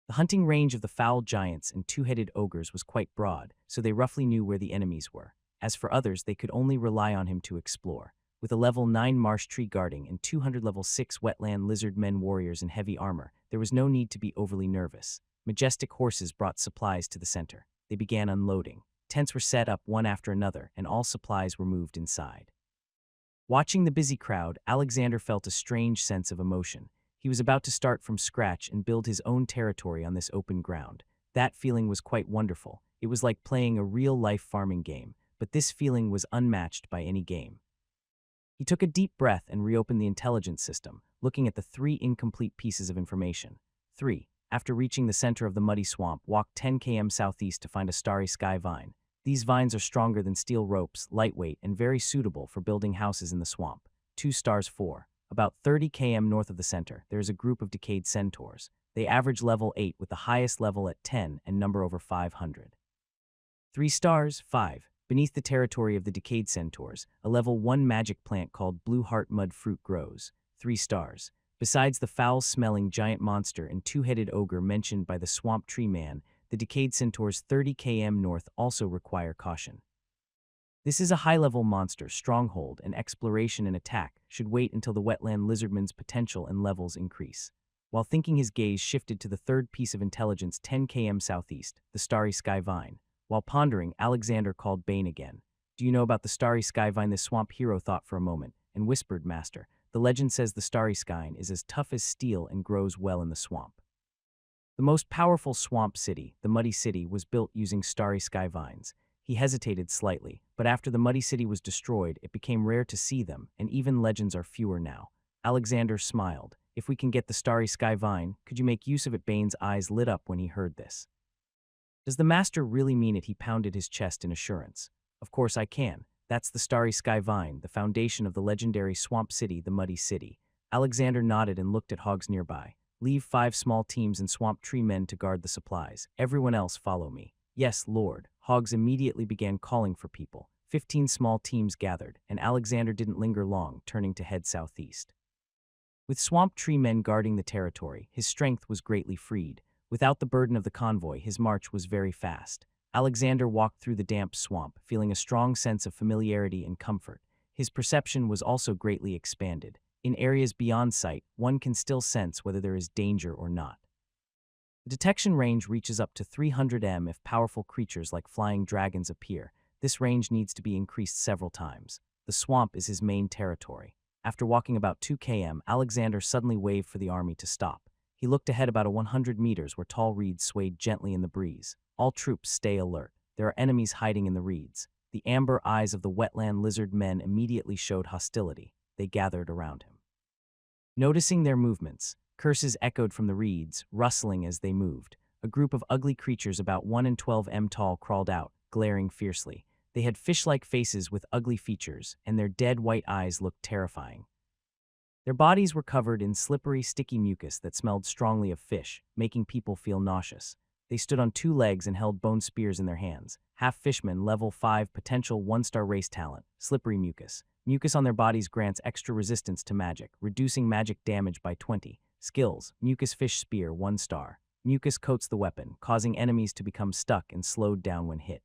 The hunting range of the foul giants and two-headed ogres was quite broad, so they roughly knew where the enemies were. As for others, they could only rely on him to explore. With a level 9 marsh tree guarding and 200 level 6 wetland lizard men warriors in heavy armor, there was no need to be overly nervous. Majestic horses brought supplies to the center. They began unloading. Tents were set up one after another, and all supplies were moved inside. Watching the busy crowd, Alexander felt a strange sense of emotion. He was about to start from scratch and build his own territory on this open ground. That feeling was quite wonderful. It was like playing a real-life farming game, but this feeling was unmatched by any game. He took a deep breath and reopened the intelligence system, looking at the 3 incomplete pieces of information. 3. After reaching the center of the muddy swamp, walk 10 km southeast to find a starry sky vine. These vines are stronger than steel ropes, lightweight, and very suitable for building houses in the swamp. 2 stars. 4. About 30 km north of the center, there is a group of decayed centaurs. They average level 8 with the highest level at 10 and number over 500. 3 stars. 5. Beneath the territory of the decayed centaurs, a level 1 magic plant called Blue Heart Mud Fruit grows. 3 stars. Besides the foul-smelling giant monster and two-headed ogre mentioned by the swamp tree man, the decayed centaurs 30 km north also require caution. This is a high-level monster. Stronghold and exploration and attack should wait until the wetland lizardman's potential and levels increase. While thinking, his gaze shifted to the 3rd piece of intelligence 10 km southeast, the starry sky vine. While pondering, Alexander called Bane again. Do you know about the starry sky vine? The swamp hero thought for a moment and whispered, Master, the legend says the starry sky is as tough as steel and grows well in the swamp. The most powerful swamp city, the Muddy City, was built using starry sky vines. He hesitated slightly, but after the Muddy City was destroyed, it became rare to see them, and even legends are fewer now. Alexander smiled. If we can get the starry sky vine, could you make use of it? Bane's eyes lit up when he heard this. Does the master really mean it? He pounded his chest in assurance. Of course I can. That's the starry sky vine, the foundation of the legendary swamp city, the Muddy City. Alexander nodded and looked at hogs nearby. Leave 5 small teams and swamp tree men to guard the supplies. Everyone else follow me. Yes, Lord. Hogs immediately began calling for people. 15 small teams gathered, and Alexander didn't linger long, turning to head southeast. With swamp tree men guarding the territory, his strength was greatly freed. Without the burden of the convoy, his march was very fast. Alexander walked through the damp swamp, feeling a strong sense of familiarity and comfort. His perception was also greatly expanded. In areas beyond sight, one can still sense whether there is danger or not. The detection range reaches up to 300 m if powerful creatures like flying dragons appear. This range needs to be increased several times. The swamp is his main territory. After walking about 2 km, Alexander suddenly waved for the army to stop. He looked ahead about 100 meters where tall reeds swayed gently in the breeze. All troops stay alert. There are enemies hiding in the reeds. The amber eyes of the wetland lizard men immediately showed hostility. They gathered around him. Noticing their movements, curses echoed from the reeds, rustling as they moved. A group of ugly creatures about 1 and 12 m tall crawled out, glaring fiercely. They had fish-like faces with ugly features, and their dead white eyes looked terrifying. Their bodies were covered in slippery, sticky mucus that smelled strongly of fish, making people feel nauseous. They stood on 2 legs and held bone spears in their hands. Half-fishmen, level 5, potential 1-star race talent, slippery mucus. Mucus on their bodies grants extra resistance to magic, reducing magic damage by 20. Skills, mucus fish spear, 1 star. Mucus coats the weapon, causing enemies to become stuck and slowed down when hit.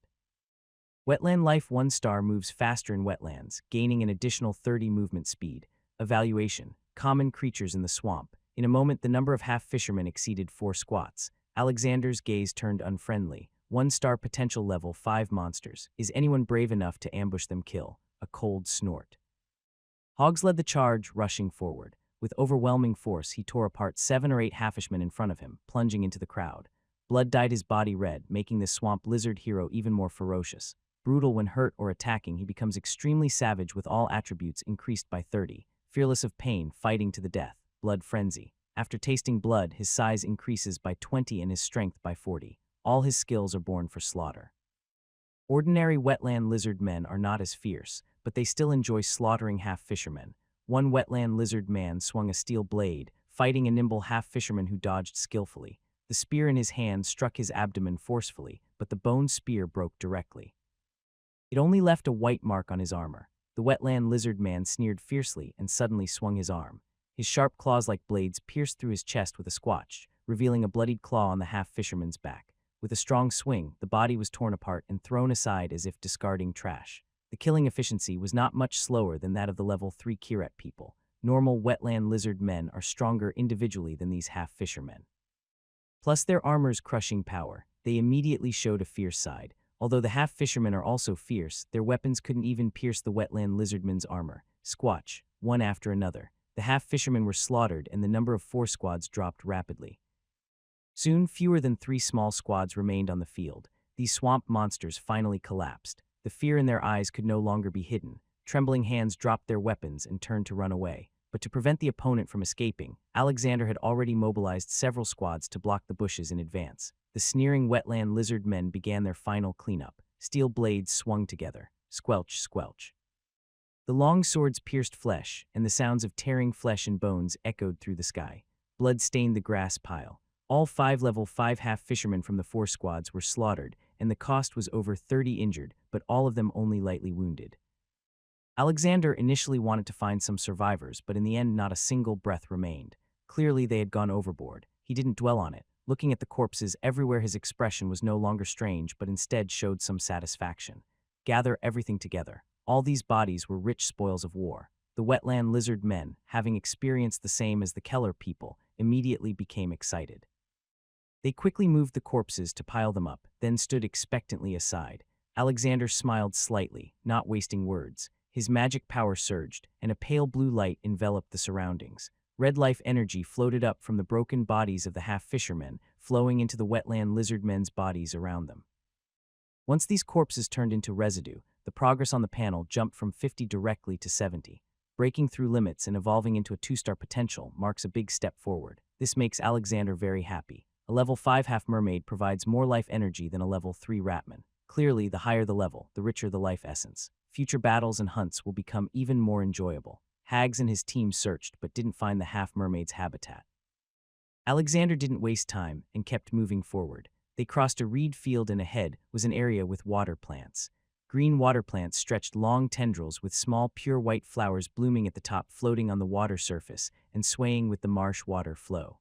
Wetland life 1 star moves faster in wetlands, gaining an additional 30 movement speed. Evaluation, common creatures in the swamp. In a moment, the number of half-fishermen exceeded 4 squats. Alexander's gaze turned unfriendly. 1-star potential level 5 monsters. Is anyone brave enough to ambush them? Kill. A cold snort. Hogs led the charge, rushing forward. With overwhelming force, he tore apart 7 or 8 half-fishmen in front of him, plunging into the crowd. Blood dyed his body red, making this swamp lizard hero even more ferocious. Brutal when hurt or attacking, he becomes extremely savage with all attributes increased by 30. Fearless of pain, fighting to the death. Blood frenzy. After tasting blood, his size increases by 20 and his strength by 40. All his skills are born for slaughter. Ordinary wetland lizard men are not as fierce, but they still enjoy slaughtering half-fishermen. One wetland lizard man swung a steel blade, fighting a nimble half-fisherman who dodged skillfully. The spear in his hand struck his abdomen forcefully, but the bone spear broke directly. It only left a white mark on his armor. The wetland lizard man sneered fiercely and suddenly swung his arm. His sharp claws like blades pierced through his chest with a squatch, revealing a bloodied claw on the half-fisherman's back. With a strong swing, the body was torn apart and thrown aside as if discarding trash. The killing efficiency was not much slower than that of the level 3 Kiret people. Normal wetland lizard men are stronger individually than these half-fishermen. Plus their armor's crushing power, they immediately showed a fierce side. Although the half-fishermen are also fierce, their weapons couldn't even pierce the wetland lizardman's armor. Squatch, one after another. The half-fishermen were slaughtered and the number of 4 squads dropped rapidly. Soon, fewer than 3 small squads remained on the field. These swamp monsters finally collapsed. The fear in their eyes could no longer be hidden. Trembling hands dropped their weapons and turned to run away. But to prevent the opponent from escaping, Alexander had already mobilized several squads to block the bushes in advance. The sneering wetland lizard men began their final cleanup. Steel blades swung together. Squelch, squelch. The long swords pierced flesh, and the sounds of tearing flesh and bones echoed through the sky. Blood stained the grass pile. All 5 level 5 half-fishermen from the 4 squads were slaughtered, and the cost was over 30 injured, but all of them only lightly wounded. Alexander initially wanted to find some survivors, but in the end not a single breath remained. Clearly they had gone overboard. He didn't dwell on it. Looking at the corpses everywhere, his expression was no longer strange, but instead showed some satisfaction. Gather everything together. All these bodies were rich spoils of war. The wetland lizard men, having experienced the same as the Keller people, immediately became excited. They quickly moved the corpses to pile them up, then stood expectantly aside. Alexander smiled slightly, not wasting words. His magic power surged, and a pale blue light enveloped the surroundings. Red life energy floated up from the broken bodies of the half-fishermen, flowing into the wetland lizard men's bodies around them. Once these corpses turned into residue, the progress on the panel jumped from 50 directly to 70. Breaking through limits and evolving into a 2-star potential marks a big step forward. This makes Alexander very happy. A level 5 half-mermaid provides more life energy than a level 3 ratman. Clearly, the higher the level, the richer the life essence. Future battles and hunts will become even more enjoyable. Hags and his team searched but didn't find the half-mermaid's habitat. Alexander didn't waste time and kept moving forward. They crossed a reed field and ahead was an area with water plants. Green water plants stretched long tendrils with small pure white flowers blooming at the top, floating on the water surface and swaying with the marsh water flow.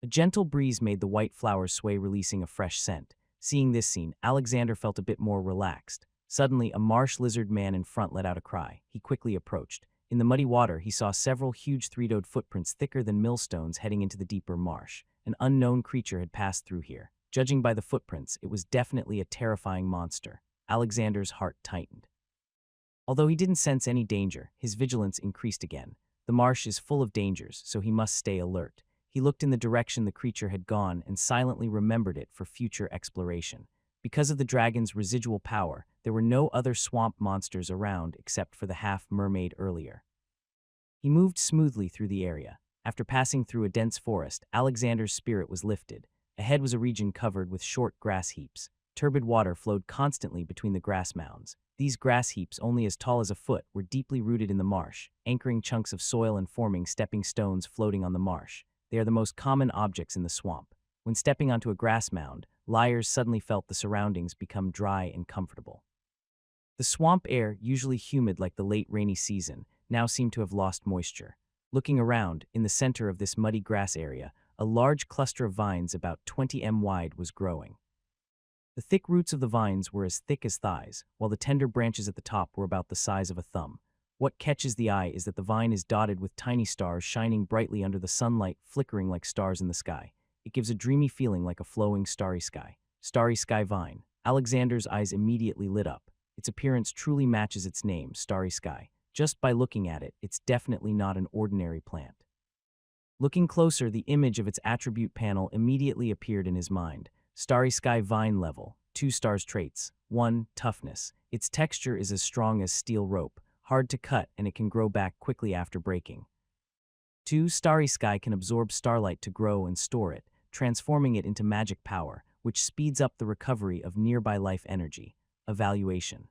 A gentle breeze made the white flowers sway, releasing a fresh scent. Seeing this scene, Alexander felt a bit more relaxed. Suddenly, a marsh lizard man in front let out a cry. He quickly approached. In the muddy water, he saw several huge 3-toed footprints thicker than millstones heading into the deeper marsh. An unknown creature had passed through here. Judging by the footprints, it was definitely a terrifying monster. Alexander's heart tightened. Although he didn't sense any danger, his vigilance increased again. The marsh is full of dangers, so he must stay alert. He looked in the direction the creature had gone and silently remembered it for future exploration. Because of the dragon's residual power, there were no other swamp monsters around except for the half-mermaid earlier. He moved smoothly through the area. After passing through a dense forest, Alexander's spirit was lifted. Ahead was a region covered with short grass heaps. Turbid water flowed constantly between the grass mounds. These grass heaps, only as tall as a foot, were deeply rooted in the marsh, anchoring chunks of soil and forming stepping stones floating on the marsh. They are the most common objects in the swamp. When stepping onto a grass mound, liars suddenly felt the surroundings become dry and comfortable. The swamp air, usually humid like the late rainy season, now seemed to have lost moisture. Looking around, in the center of this muddy grass area, a large cluster of vines about 20 m wide was growing. The thick roots of the vines were as thick as thighs, while the tender branches at the top were about the size of a thumb. What catches the eye is that the vine is dotted with tiny stars shining brightly under the sunlight, flickering like stars in the sky. It gives a dreamy feeling like a flowing starry sky. Starry sky vine. Alexander's eyes immediately lit up. Its appearance truly matches its name, starry sky. Just by looking at it, it's definitely not an ordinary plant. Looking closer, the image of its attribute panel immediately appeared in his mind. Starry sky vine level, 2 stars traits. 1. Toughness. Its texture is as strong as steel rope, hard to cut, and it can grow back quickly after breaking. 2. Starry sky can absorb starlight to grow and store it, transforming it into magic power, which speeds up the recovery of nearby life energy. Evaluation.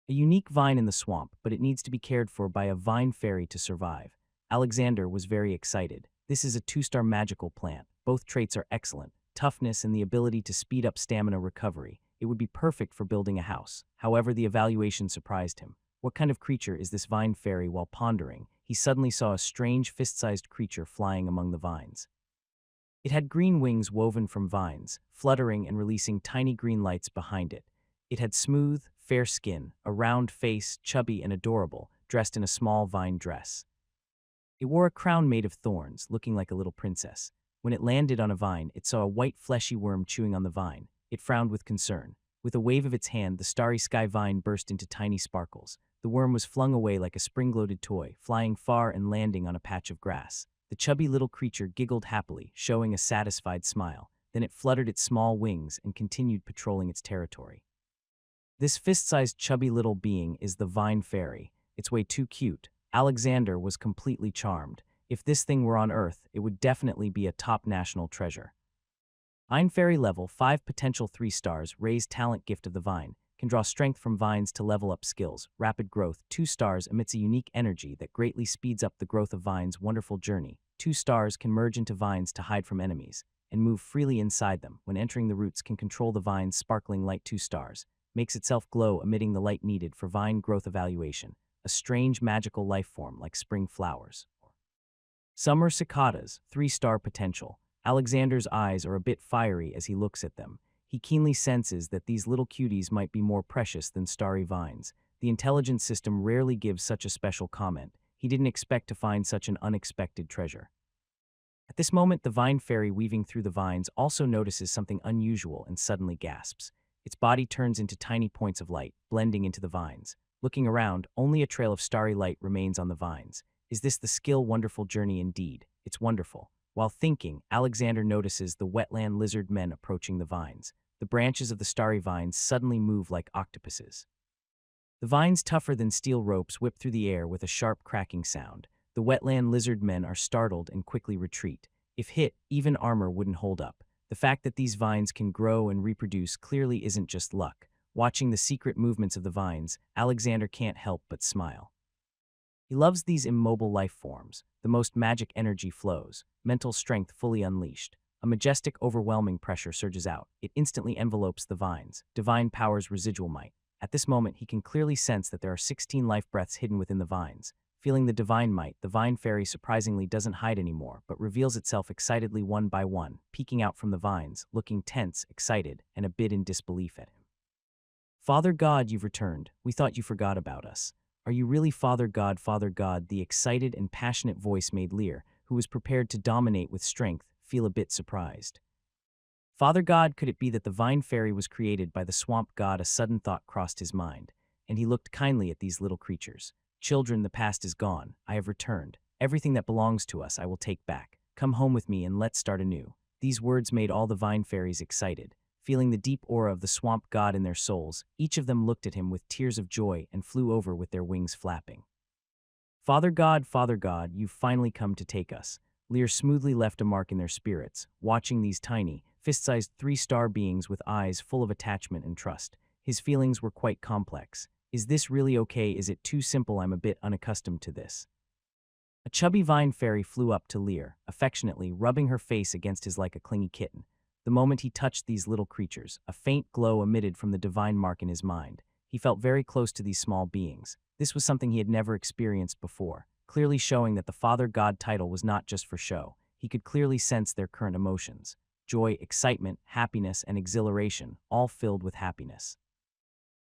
A unique vine in the swamp, but it needs to be cared for by a vine fairy to survive. Alexander was very excited. This is a 2-star magical plant. Both traits are excellent. Toughness and the ability to speed up stamina recovery. It would be perfect for building a house. However, the evaluation surprised him. What kind of creature is this vine fairy? While pondering, he suddenly saw a strange fist-sized creature flying among the vines. It had green wings woven from vines, fluttering and releasing tiny green lights behind it. It had smooth, fair skin, a round face, chubby and adorable, dressed in a small vine dress. It wore a crown made of thorns, looking like a little princess. When it landed on a vine, it saw a white fleshy worm chewing on the vine. It frowned with concern. With a wave of its hand, the starry sky vine burst into tiny sparkles. The worm was flung away like a spring-loaded toy, flying far and landing on a patch of grass. The chubby little creature giggled happily, showing a satisfied smile. Then it fluttered its small wings and continued patrolling its territory. This fist-sized chubby little being is the vine fairy. It's way too cute. Alexander was completely charmed. If this thing were on Earth, it would definitely be a top national treasure. Vine Fairy level 5 potential 3 stars, raised talent gift of the vine, can draw strength from vines to level up skills. Rapid growth 2 stars emits a unique energy that greatly speeds up the growth of vines. Wonderful journey 2 stars can merge into vines to hide from enemies and move freely inside them. When entering the roots, can control the vine's sparkling light. 2 stars makes itself glow, emitting the light needed for vine growth evaluation. A strange magical life form like spring flowers. Summer cicadas 3-star potential. Alexander's eyes are a bit fiery as he looks at them. He keenly senses that these little cuties might be more precious than starry vines. The intelligence system rarely gives such a special comment. He didn't expect to find such an unexpected treasure. At this moment, the vine fairy weaving through the vines also notices something unusual and suddenly gasps. Its body turns into tiny points of light, blending into the vines. Looking around, only a trail of starry light remains on the vines. Is this the skill? Wonderful journey indeed. It's wonderful. While thinking, Alexander notices the wetland lizard men approaching the vines. The branches of the starry vines suddenly move like octopuses. The vines, tougher than steel ropes, whip through the air with a sharp cracking sound. The wetland lizard men are startled and quickly retreat. If hit, even armor wouldn't hold up. The fact that these vines can grow and reproduce clearly isn't just luck. Watching the secret movements of the vines, Alexander can't help but smile. He loves these immobile life forms. The most magic energy flows, mental strength fully unleashed. A majestic, overwhelming pressure surges out. It instantly envelopes the vines. Divine power's residual might. At this moment, he can clearly sense that there are 16 life breaths hidden within the vines. Feeling the divine might, the vine fairy surprisingly doesn't hide anymore, but reveals itself excitedly one by one, peeking out from the vines, looking tense, excited, and a bit in disbelief at him. Father God, you've returned. We thought you forgot about us. Are you really Father God? Father God, the excited and passionate voice made Lear, who was prepared to dominate with strength, feel a bit surprised. Father God, could it be that the vine fairy was created by the swamp god? A sudden thought crossed his mind, and he looked kindly at these little creatures. Children, the past is gone. I have returned. Everything that belongs to us I will take back. Come home with me and let's start anew. These words made all the vine fairies excited. feeling the deep aura of the swamp god in their souls. Each of them looked at him with tears of joy and flew over with their wings flapping. Father God, you've finally come to take us. Lear smoothly left a mark in their spirits, watching these tiny, fist-sized 3-star beings with eyes full of attachment and trust. His feelings were quite complex. Is this really okay? Is it too simple? I'm a bit unaccustomed to this. A chubby vine fairy flew up to Lear, affectionately rubbing her face against his like a clingy kitten. The moment he touched these little creatures, a faint glow emitted from the divine mark in his mind. He felt very close to these small beings. This was something he had never experienced before, clearly showing that the Father God title was not just for show. He could clearly sense their current emotions: joy, excitement, happiness, and exhilaration, all filled with happiness.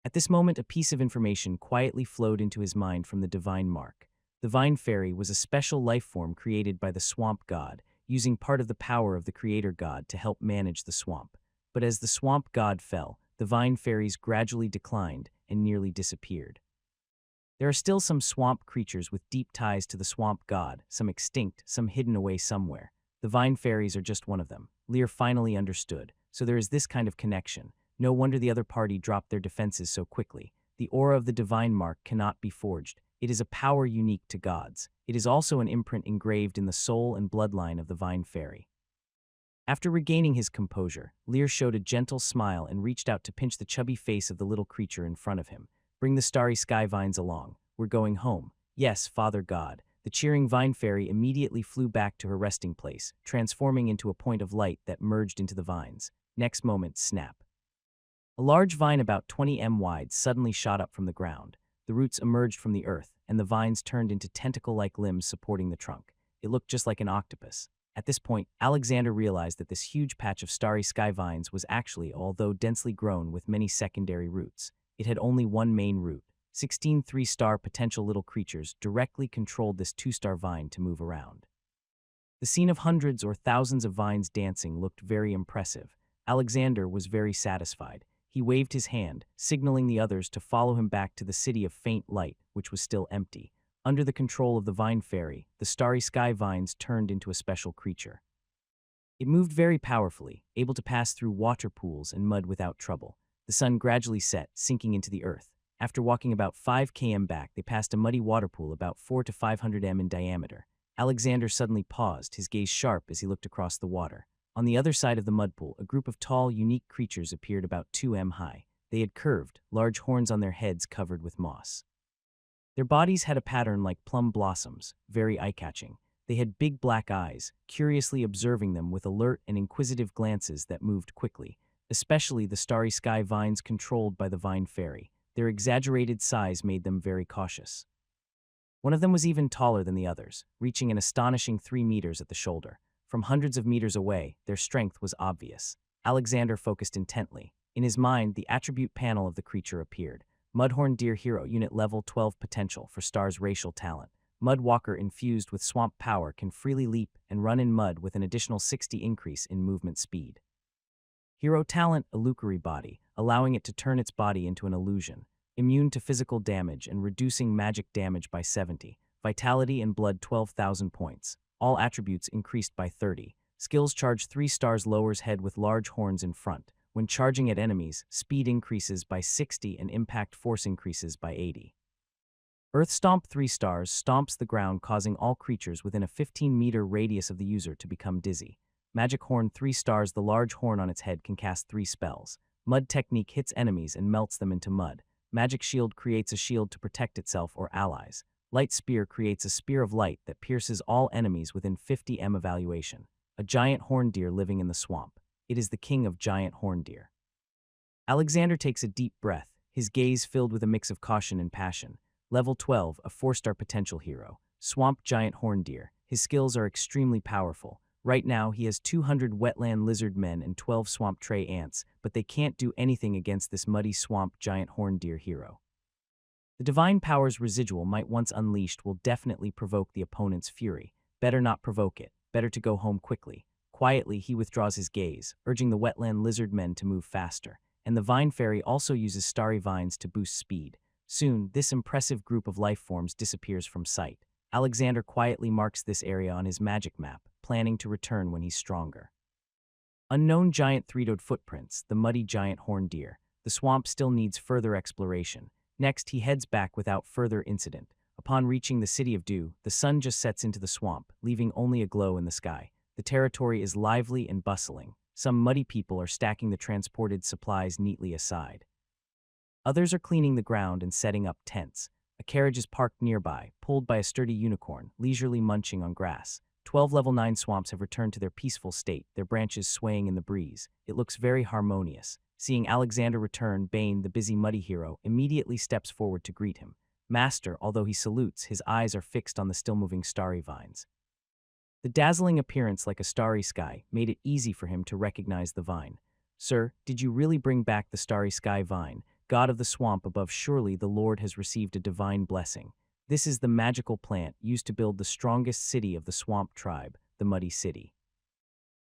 At this moment, a piece of information quietly flowed into his mind from the divine mark. The vine fairy was a special life form created by the swamp god, using part of the power of the creator god to help manage the swamp. But as the swamp god fell, the vine fairies gradually declined and nearly disappeared. There are still some swamp creatures with deep ties to the swamp god, some extinct, some hidden away somewhere. The vine fairies are just one of them. Lear finally understood. So there is this kind of connection. No wonder the other party dropped their defenses so quickly. The aura of the divine mark cannot be forged. It is a power unique to gods. It is also an imprint engraved in the soul and bloodline of the vine fairy. After regaining his composure, Lear showed a gentle smile and reached out to pinch the chubby face of the little creature in front of him. Bring the starry sky vines along. We're going home. Yes, Father God. The cheering vine fairy immediately flew back to her resting place, transforming into a point of light that merged into the vines. Next moment, snap. A large vine about 20 m wide suddenly shot up from the ground. The roots emerged from the earth, and the vines turned into tentacle-like limbs supporting the trunk. It looked just like an octopus. At this point, Alexander realized that this huge patch of starry sky vines was actually, although densely grown with many secondary roots, it had only one main root. 16 3-star potential little creatures directly controlled this 2-star vine to move around. The scene of hundreds or thousands of vines dancing looked very impressive. Alexander was very satisfied. He waved his hand, signaling the others to follow him back to the city of faint light, which was still empty. Under the control of the vine fairy, the starry sky vines turned into a special creature. It moved very powerfully, able to pass through water pools and mud without trouble. The sun gradually set, sinking into the earth. After walking about 5 km back, they passed a muddy water pool about 400 to 500 m in diameter. Alexander suddenly paused, his gaze sharp as he looked across the water. On the other side of the mud pool, a group of tall, unique creatures appeared about 2 m high. They had curved, large horns on their heads covered with moss. Their bodies had a pattern like plum blossoms, very eye-catching. They had big black eyes, curiously observing them with alert and inquisitive glances that moved quickly, especially the starry sky vines controlled by the vine fairy. Their exaggerated size made them very cautious. One of them was even taller than the others, reaching an astonishing 3 meters at the shoulder. From hundreds of meters away, their strength was obvious. Alexander focused intently. In his mind, the attribute panel of the creature appeared. Mudhorn Deer Hero Unit Level 12 Potential for Star's Racial Talent. Mudwalker infused with swamp power can freely leap and run in mud with an additional 60 increase in movement speed. Hero Talent Illusory Body, allowing it to turn its body into an illusion. Immune to physical damage and reducing magic damage by 70. Vitality and Blood 12,000 points. All attributes increased by 30. Skills charge 3 stars, lowers head with large horns in front. When charging at enemies, speed increases by 60 and impact force increases by 80. Earth Stomp 3 stars, stomps the ground causing all creatures within a 15-meter radius of the user to become dizzy. Magic Horn 3 stars, the large horn on its head can cast 3 spells. Mud Technique hits enemies and melts them into mud. Magic Shield creates a shield to protect itself or allies. Light Spear creates a spear of light that pierces all enemies within 50 m evaluation. A giant horned deer living in the swamp. It is the king of giant horned deer. Alexander takes a deep breath, his gaze filled with a mix of caution and passion. Level 12, a 4-star potential hero. Swamp giant horned deer. His skills are extremely powerful. Right now, he has 200 wetland lizard men and 12 swamp tray ants, but they can't do anything against this muddy swamp giant horned deer hero. The divine power's residual might once unleashed will definitely provoke the opponent's fury. Better not provoke it, better to go home quickly. Quietly, he withdraws his gaze, urging the wetland lizard men to move faster. And the vine fairy also uses starry vines to boost speed. Soon, this impressive group of life forms disappears from sight. Alexander quietly marks this area on his magic map, planning to return when he's stronger. Unknown giant three-toed footprints, the muddy giant horned deer. The swamp still needs further exploration. Next, he heads back without further incident. Upon reaching the City of Dew, the sun just sets into the swamp, leaving only a glow in the sky. The territory is lively and bustling. Some muddy people are stacking the transported supplies neatly aside. Others are cleaning the ground and setting up tents. A carriage is parked nearby, pulled by a sturdy unicorn, leisurely munching on grass. 12 level 9 swamps have returned to their peaceful state, their branches swaying in the breeze. It looks very harmonious. Seeing Alexander return, Bane, the busy muddy hero, immediately steps forward to greet him. Master, although he salutes, his eyes are fixed on the still-moving starry vines. The dazzling appearance like a starry sky made it easy for him to recognize the vine. Sir, did you really bring back the starry sky vine? God of the swamp above, surely the Lord has received a divine blessing. This is the magical plant used to build the strongest city of the swamp tribe, the Muddy City.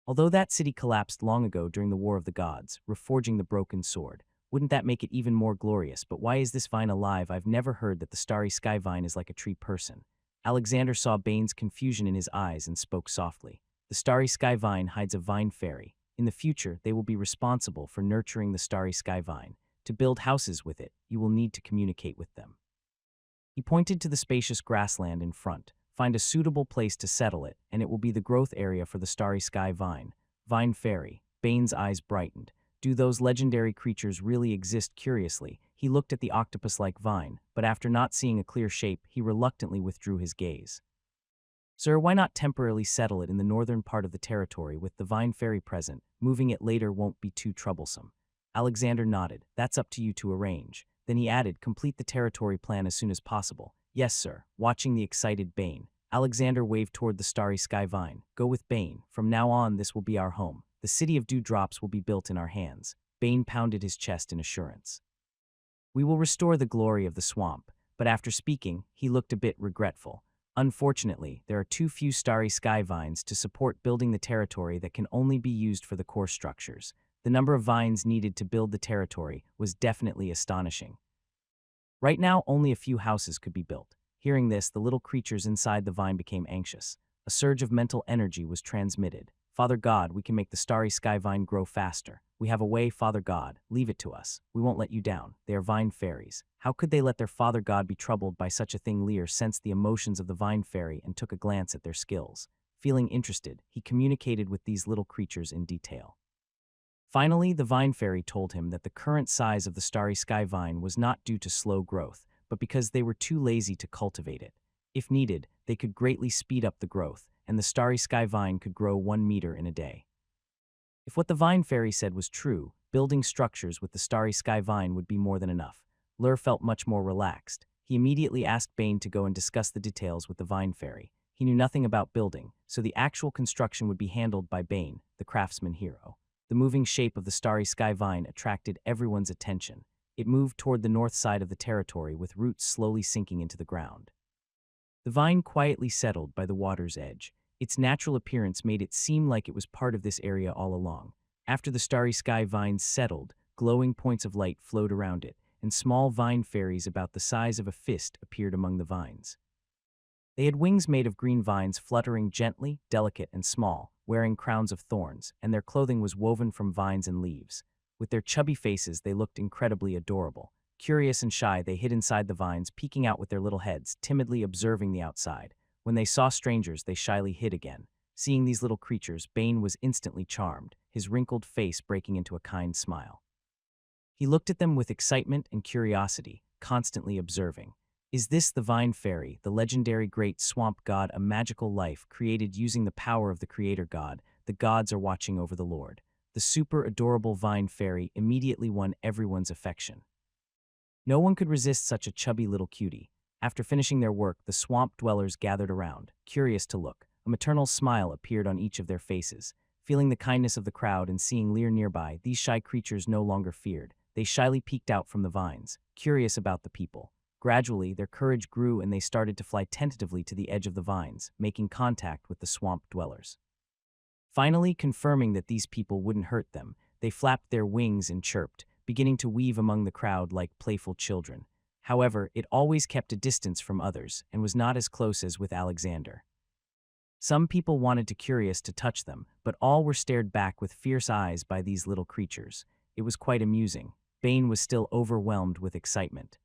Although that city collapsed long ago during the War of the Gods, reforging the broken sword, wouldn't that make it even more glorious? But why is this vine alive? I've never heard that the starry sky vine is like a tree person. Alexander saw Bane's confusion in his eyes and spoke softly. The starry sky vine hides a vine fairy. In the future, they will be responsible for nurturing the starry sky vine. To build houses with it, you will need to communicate with them. He pointed to the spacious grassland in front. Find a suitable place to settle it, and it will be the growth area for the starry sky vine. Vine fairy. Bane's eyes brightened. Do those legendary creatures really exist? Curiously, he looked at the octopus-like vine, but after not seeing a clear shape, he reluctantly withdrew his gaze. Sir, why not temporarily settle it in the northern part of the territory with the vine fairy present? Moving it later won't be too troublesome. Alexander nodded. That's up to you to arrange. Then he added, complete the territory plan as soon as possible. Yes, sir. Watching the excited Bane, Alexander waved toward the starry sky vine. Go with Bane. From now on, this will be our home. The city of dewdrops will be built in our hands. Bane pounded his chest in assurance. We will restore the glory of the swamp. But after speaking, he looked a bit regretful. Unfortunately, there are too few starry sky vines to support building the territory that can only be used for the core structures. The number of vines needed to build the territory was definitely astonishing. Right now, only a few houses could be built. Hearing this, the little creatures inside the vine became anxious. A surge of mental energy was transmitted. Father God, we can make the starry sky vine grow faster. We have a way, Father God. Leave it to us. We won't let you down. They are vine fairies. How could they let their Father God be troubled by such a thing? Lear sensed the emotions of the vine fairy and took a glance at their skills. Feeling interested, he communicated with these little creatures in detail. Finally, the vine fairy told him that the current size of the starry sky vine was not due to slow growth, but because they were too lazy to cultivate it. If needed, they could greatly speed up the growth, and the starry sky vine could grow 1 meter in a day. If what the vine fairy said was true, building structures with the starry sky vine would be more than enough. Lur felt much more relaxed. He immediately asked Bane to go and discuss the details with the vine fairy. He knew nothing about building, so the actual construction would be handled by Bane, the craftsman hero. The moving shape of the starry sky vine attracted everyone's attention. It moved toward the north side of the territory with roots slowly sinking into the ground. The vine quietly settled by the water's edge. Its natural appearance made it seem like it was part of this area all along. After the starry sky vine settled, glowing points of light flowed around it, and small vine fairies about the size of a fist appeared among the vines. They had wings made of green vines fluttering gently, delicate and small, wearing crowns of thorns, and their clothing was woven from vines and leaves. With their chubby faces, they looked incredibly adorable. Curious and shy, they hid inside the vines, peeking out with their little heads, timidly observing the outside. When they saw strangers, they shyly hid again. Seeing these little creatures, Bane was instantly charmed, his wrinkled face breaking into a kind smile. He looked at them with excitement and curiosity, constantly observing. Is this the vine fairy, the legendary great swamp god, a magical life created using the power of the creator god? The gods are watching over the Lord. The super adorable vine fairy immediately won everyone's affection. No one could resist such a chubby little cutie. After finishing their work, the swamp dwellers gathered around, curious to look. A maternal smile appeared on each of their faces. Feeling the kindness of the crowd and seeing Lear nearby, these shy creatures no longer feared. They shyly peeked out from the vines, curious about the people. Gradually, their courage grew and they started to fly tentatively to the edge of the vines, making contact with the swamp dwellers. Finally, confirming that these people wouldn't hurt them, they flapped their wings and chirped, beginning to weave among the crowd like playful children. However, it always kept a distance from others and was not as close as with Alexander. Some people wanted to curious to touch them, but all were stared back with fierce eyes by these little creatures. It was quite amusing. Bane was still overwhelmed with excitement.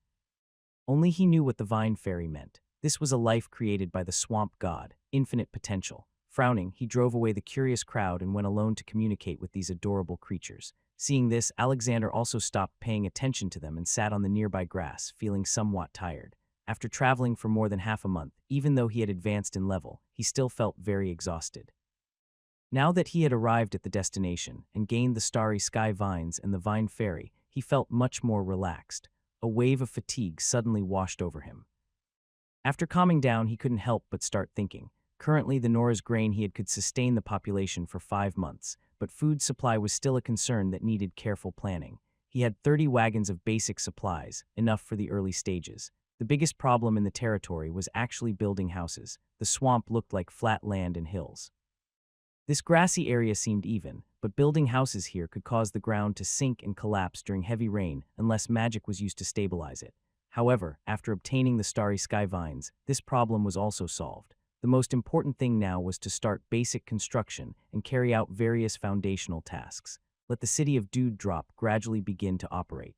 Only he knew what the vine fairy meant. This was a life created by the swamp god, infinite potential. Frowning, he drove away the curious crowd and went alone to communicate with these adorable creatures. Seeing this, Alexander also stopped paying attention to them and sat on the nearby grass, feeling somewhat tired. After traveling for more than half a month, even though he had advanced in level, he still felt very exhausted. Now that he had arrived at the destination and gained the starry sky vines and the vine fairy, he felt much more relaxed. A wave of fatigue suddenly washed over him. After calming down, he couldn't help but start thinking. Currently, the Nora's grain he had could sustain the population for 5 months, but food supply was still a concern that needed careful planning. He had 30 wagons of basic supplies, enough for the early stages. The biggest problem in the territory was actually building houses. The swamp looked like flat land and hills. This grassy area seemed even, but building houses here could cause the ground to sink and collapse during heavy rain unless magic was used to stabilize it. However, after obtaining the starry sky vines, this problem was also solved. The most important thing now was to start basic construction and carry out various foundational tasks. Let the city of Dewdrop gradually begin to operate.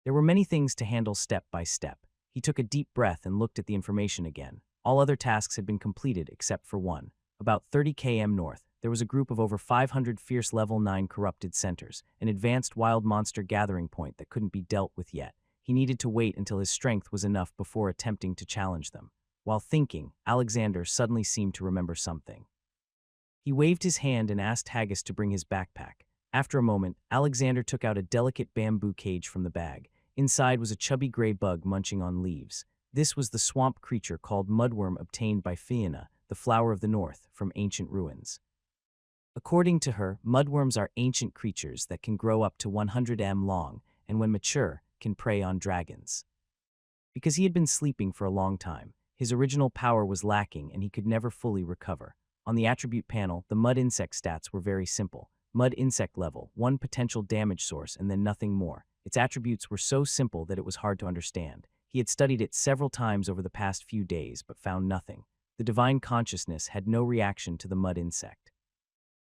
There were many things to handle step by step. He took a deep breath and looked at the information again. All other tasks had been completed except for one. About 30 km north, there was a group of over 500 fierce level 9 corrupted centers, an advanced wild monster gathering point that couldn't be dealt with yet. He needed to wait until his strength was enough before attempting to challenge them. While thinking, Alexander suddenly seemed to remember something. He waved his hand and asked Haggis to bring his backpack. After a moment, Alexander took out a delicate bamboo cage from the bag. Inside was a chubby gray bug munching on leaves. This was the swamp creature called mudworm obtained by Felina, the flower of the north, from ancient ruins. According to her, mudworms are ancient creatures that can grow up to 100 m long, and when mature, can prey on dragons. Because he had been sleeping for a long time, his original power was lacking and he could never fully recover. On the attribute panel, the mud insect stats were very simple. Mud insect level, 1 potential damage source and then nothing more. Its attributes were so simple that it was hard to understand. He had studied it several times over the past few days but found nothing. The divine consciousness had no reaction to the mud insect.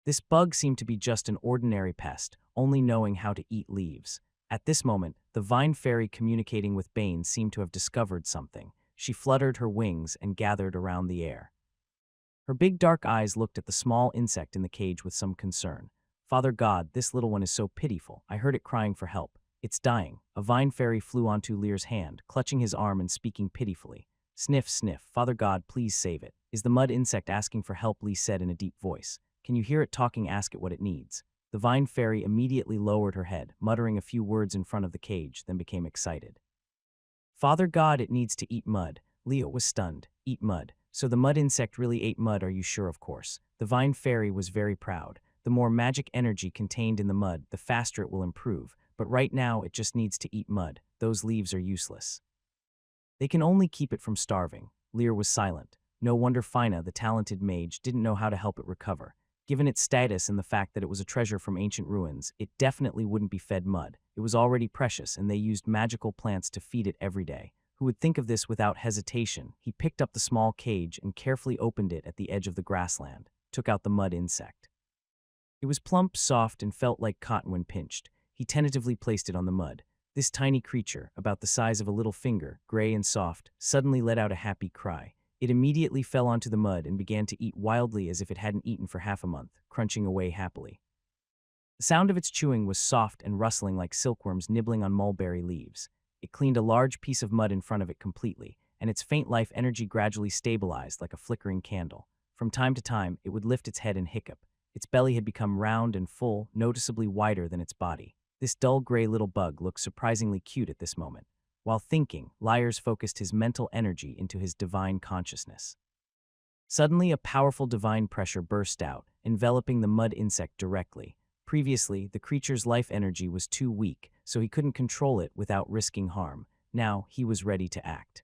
This bug seemed to be just an ordinary pest, only knowing how to eat leaves. At this moment, the vine fairy communicating with Bane seemed to have discovered something. She fluttered her wings and gathered around the air. Her big dark eyes looked at the small insect in the cage with some concern. Father God, this little one is so pitiful. I heard it crying for help. It's dying. A vine fairy flew onto Lear's hand, clutching his arm and speaking pitifully. Sniff, sniff. Father God, please save it. Is the mud insect asking for help? Lee said in a deep voice. Can you hear it talking? Ask it what it needs. The vine fairy immediately lowered her head, muttering a few words in front of the cage, then became excited. Father God, it needs to eat mud. Leo was stunned. Eat mud. So the mud insect really ate mud, are you sure? Of course. The vine fairy was very proud. The more magic energy contained in the mud, the faster it will improve. But right now, it just needs to eat mud. Those leaves are useless. They can only keep it from starving. Lear was silent. No wonder Fina, the talented mage, didn't know how to help it recover. Given its status and the fact that it was a treasure from ancient ruins, it definitely wouldn't be fed mud. It was already precious, and they used magical plants to feed it every day. Who would think of this without hesitation? He picked up the small cage and carefully opened it at the edge of the grassland, took out the mud insect. It was plump, soft, and felt like cotton when pinched. He tentatively placed it on the mud. This tiny creature, about the size of a little finger, gray and soft, suddenly let out a happy cry. It immediately fell onto the mud and began to eat wildly as if it hadn't eaten for half a month, crunching away happily. The sound of its chewing was soft and rustling like silkworms nibbling on mulberry leaves. It cleaned a large piece of mud in front of it completely, and its faint life energy gradually stabilized like a flickering candle. From time to time, it would lift its head and hiccup. Its belly had become round and full, noticeably wider than its body. This dull gray little bug looked surprisingly cute at this moment. While thinking, Lyers focused his mental energy into his divine consciousness. Suddenly, a powerful divine pressure burst out, enveloping the mud insect directly. Previously, the creature's life energy was too weak, so he couldn't control it without risking harm. Now, he was ready to act.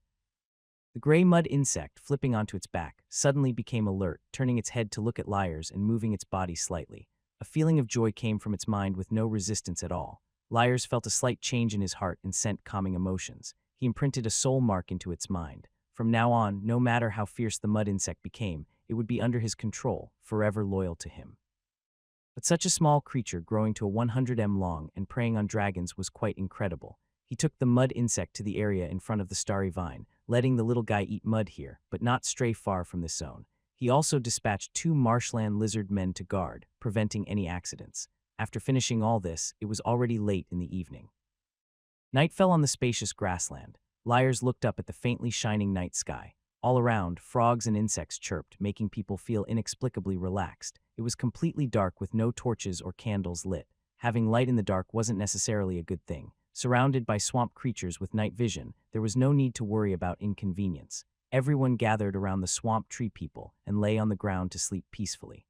The gray mud insect, flipping onto its back, suddenly became alert, turning its head to look at Lyers and moving its body slightly. A feeling of joy came from its mind with no resistance at all. Lyers felt a slight change in his heart and sent calming emotions. He imprinted a soul mark into its mind. From now on, no matter how fierce the mud insect became, it would be under his control, forever loyal to him. But such a small creature growing to a 100 long and preying on dragons was quite incredible. He took the mud insect to the area in front of the starry vine, letting the little guy eat mud here, but not stray far from this zone. He also dispatched 2 marshland lizard men to guard, preventing any accidents. After finishing all this, it was already late in the evening. Night fell on the spacious grassland. Liars looked up at the faintly shining night sky. All around, frogs and insects chirped, making people feel inexplicably relaxed. It was completely dark with no torches or candles lit. Having light in the dark wasn't necessarily a good thing. Surrounded by swamp creatures with night vision, there was no need to worry about inconvenience. Everyone gathered around the swamp tree people and lay on the ground to sleep peacefully.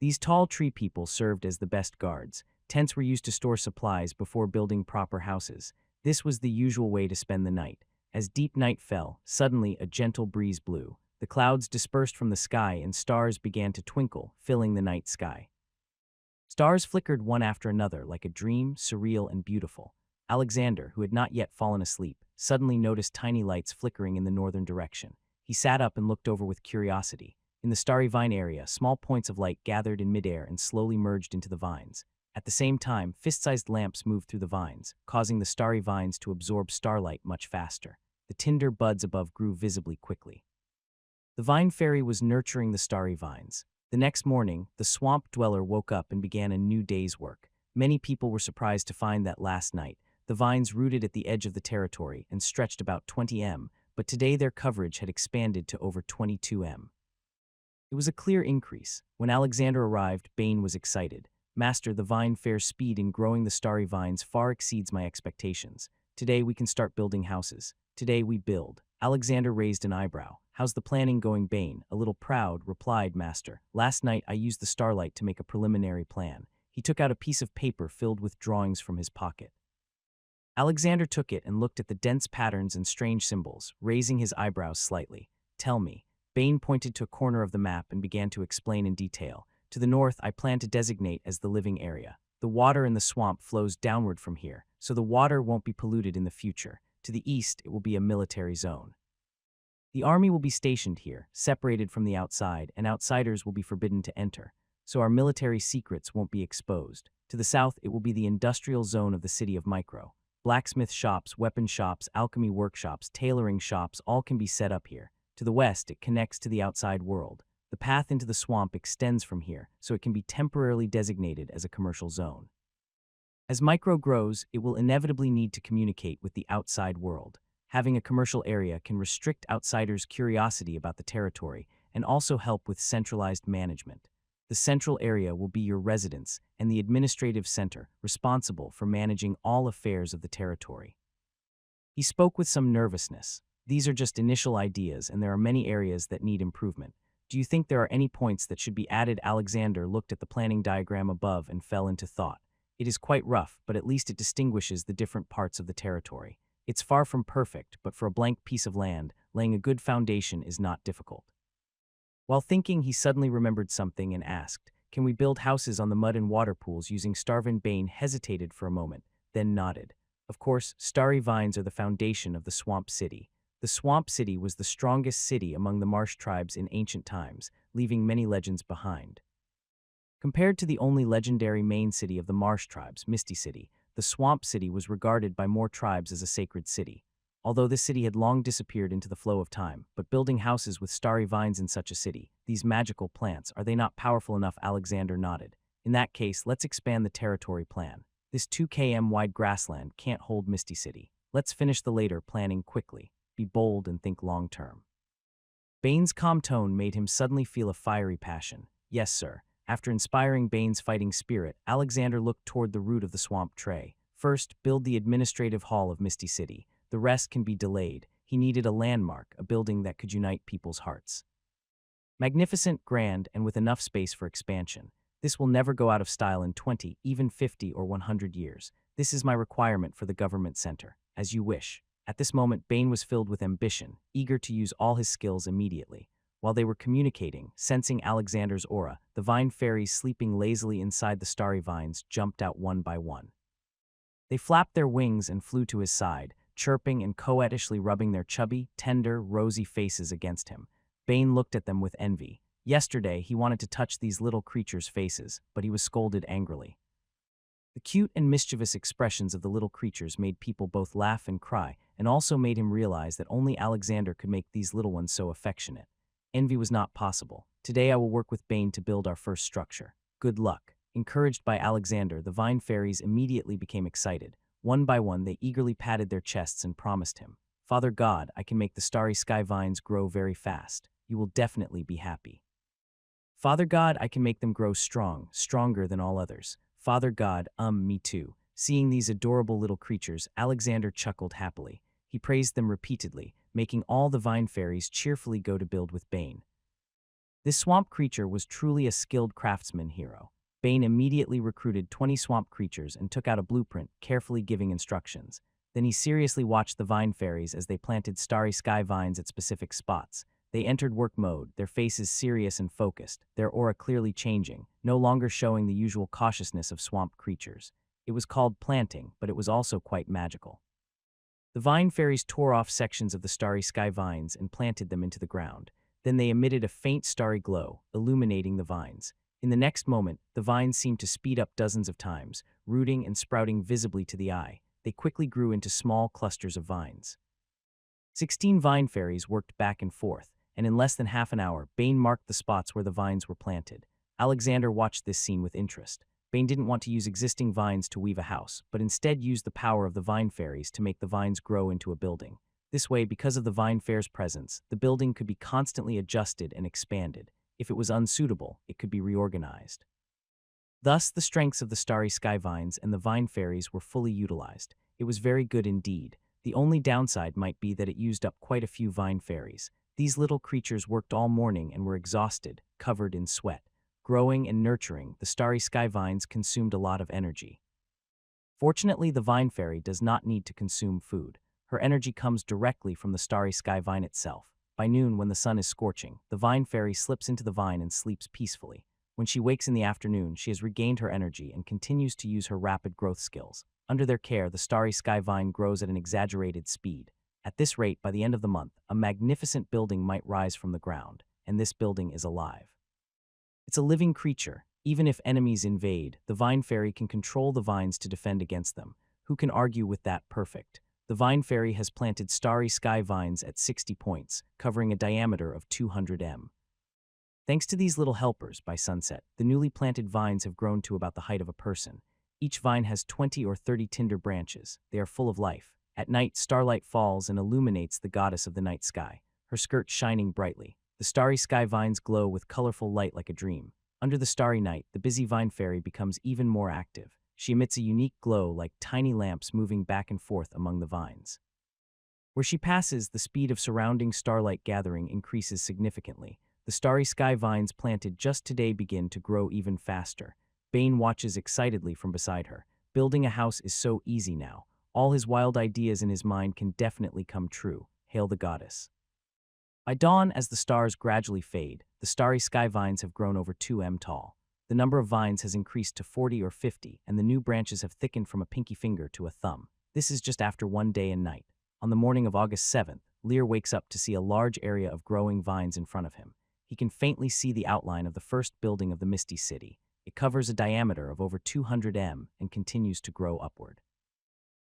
These tall tree people served as the best guards. Tents were used to store supplies before building proper houses. This was the usual way to spend the night. As deep night fell, suddenly a gentle breeze blew. The clouds dispersed from the sky and stars began to twinkle, filling the night sky. Stars flickered one after another like a dream, surreal and beautiful. Alexander, who had not yet fallen asleep, suddenly noticed tiny lights flickering in the northern direction. He sat up and looked over with curiosity. In the starry vine area, small points of light gathered in midair and slowly merged into the vines. At the same time, fist-sized lamps moved through the vines, causing the starry vines to absorb starlight much faster. The tinder buds above grew visibly quickly. The vine fairy was nurturing the starry vines. The next morning, the swamp dweller woke up and began a new day's work. Many people were surprised to find that last night, the vines rooted at the edge of the territory and stretched about 20 m, but today their coverage had expanded to over 22 m. It was a clear increase. When Alexander arrived, Bane was excited. Master, the vine fair's speed in growing the starry vines far exceeds my expectations. Today we can start building houses. Today we build. Alexander raised an eyebrow. How's the planning going, Bane? A little proud, replied Master. Last night I used the starlight to make a preliminary plan. He took out a piece of paper filled with drawings from his pocket. Alexander took it and looked at the dense patterns and strange symbols, raising his eyebrows slightly. Tell me. Bane pointed to a corner of the map and began to explain in detail. To the north, I plan to designate as the living area. The water in the swamp flows downward from here, so the water won't be polluted in the future. To the east, it will be a military zone. The army will be stationed here, separated from the outside, and outsiders will be forbidden to enter, so our military secrets won't be exposed. To the south, it will be the industrial zone of the city of Micro. Blacksmith shops, weapon shops, alchemy workshops, tailoring shops, all can be set up here. To the west, it connects to the outside world. The path into the swamp extends from here, so it can be temporarily designated as a commercial zone. As Micro grows, it will inevitably need to communicate with the outside world. Having a commercial area can restrict outsiders' curiosity about the territory and also help with centralized management. The central area will be your residence and the administrative center responsible for managing all affairs of the territory. He spoke with some nervousness. These are just initial ideas and there are many areas that need improvement. Do you think there are any points that should be added? Alexander looked at the planning diagram above and fell into thought. It is quite rough, but at least it distinguishes the different parts of the territory. It's far from perfect, but for a blank piece of land, laying a good foundation is not difficult. While thinking, he suddenly remembered something and asked, "Can we build houses on the mud and water pools using starvin?" Bane hesitated for a moment, then nodded. Of course, starry vines are the foundation of the swamp city. The swamp city was the strongest city among the marsh tribes in ancient times, leaving many legends behind. Compared to the only legendary main city of the marsh tribes, Misty City, the swamp city was regarded by more tribes as a sacred city. Although this city had long disappeared into the flow of time, but building houses with starry vines in such a city, these magical plants, are they not powerful enough? Alexander nodded. In that case, let's expand the territory plan. This 2 km wide grassland can't hold Misty City. Let's finish the later planning quickly. Be bold and think long-term. Bane's calm tone made him suddenly feel a fiery passion. Yes, sir. After inspiring Bane's fighting spirit, Alexander looked toward the root of the swamp tray. First, build the administrative hall of Misty City. The rest can be delayed. He needed a landmark, a building that could unite people's hearts. Magnificent, grand, and with enough space for expansion. This will never go out of style in 20, even 50 or 100 years. This is my requirement for the government center. As you wish. At this moment, Bane was filled with ambition, eager to use all his skills immediately. While they were communicating, sensing Alexander's aura, the vine fairies sleeping lazily inside the starry vines jumped out one by one. They flapped their wings and flew to his side, chirping and coquettishly rubbing their chubby, tender, rosy faces against him. Bane looked at them with envy. Yesterday, he wanted to touch these little creatures' faces, but he was scolded angrily. The cute and mischievous expressions of the little creatures made people both laugh and cry, and also made him realize that only Alexander could make these little ones so affectionate. Envy was not possible. Today I will work with Bane to build our first structure. Good luck. Encouraged by Alexander, the vine fairies immediately became excited. One by one, they eagerly patted their chests and promised him, "Father God, I can make the starry sky vines grow very fast. You will definitely be happy. Father God, I can make them grow strong, stronger than all others. Father God, me too." Seeing these adorable little creatures, Alexander chuckled happily. He praised them repeatedly, making all the vine fairies cheerfully go to build with Bane. This swamp creature was truly a skilled craftsman hero. Bane immediately recruited 20 swamp creatures and took out a blueprint, carefully giving instructions. Then he seriously watched the vine fairies as they planted starry sky vines at specific spots. They entered work mode, their faces serious and focused, their aura clearly changing, no longer showing the usual cautiousness of swamp creatures. It was called planting, but it was also quite magical. The vine fairies tore off sections of the starry sky vines and planted them into the ground. Then they emitted a faint starry glow, illuminating the vines. In the next moment, the vines seemed to speed up dozens of times, rooting and sprouting visibly to the eye. They quickly grew into small clusters of vines. 16 vine fairies worked back and forth, and in less than half an hour, Bane marked the spots where the vines were planted. Alexander watched this scene with interest. Bane didn't want to use existing vines to weave a house, but instead used the power of the vine fairies to make the vines grow into a building. This way, because of the vine fair's presence, the building could be constantly adjusted and expanded. If it was unsuitable, it could be reorganized. Thus, the strengths of the starry sky vines and the vine fairies were fully utilized. It was very good indeed. The only downside might be that it used up quite a few vine fairies. These little creatures worked all morning and were exhausted, covered in sweat. Growing and nurturing, the starry sky vines consumed a lot of energy. Fortunately, the vine fairy does not need to consume food. Her energy comes directly from the starry sky vine itself. By noon, when the sun is scorching, the vine fairy slips into the vine and sleeps peacefully. When she wakes in the afternoon, she has regained her energy and continues to use her rapid growth skills. Under their care, the starry sky vine grows at an exaggerated speed. At this rate, by the end of the month, a magnificent building might rise from the ground, and this building is alive. It's a living creature. Even if enemies invade, the vine fairy can control the vines to defend against them. Who can argue with that? Perfect. The vine fairy has planted starry sky vines at 60 points, covering a diameter of 200 m. Thanks to these little helpers, by sunset, the newly planted vines have grown to about the height of a person. Each vine has 20 or 30 tender branches. They are full of life. At night, starlight falls and illuminates the goddess of the night sky, her skirt shining brightly. The starry sky vines glow with colorful light like a dream. Under the starry night, the busy vine fairy becomes even more active. She emits a unique glow like tiny lamps moving back and forth among the vines. Where she passes, the speed of surrounding starlight gathering increases significantly. The starry sky vines planted just today begin to grow even faster. Bane watches excitedly from beside her. Building a house is so easy now. All his wild ideas in his mind can definitely come true. Hail the goddess. By dawn, as the stars gradually fade, the starry sky vines have grown over 2 m tall. The number of vines has increased to 40 or 50, and the new branches have thickened from a pinky finger to a thumb. This is just after one day and night. On the morning of August 7th, Lear wakes up to see a large area of growing vines in front of him. He can faintly see the outline of the first building of the Misty City. It covers a diameter of over 200 m and continues to grow upward.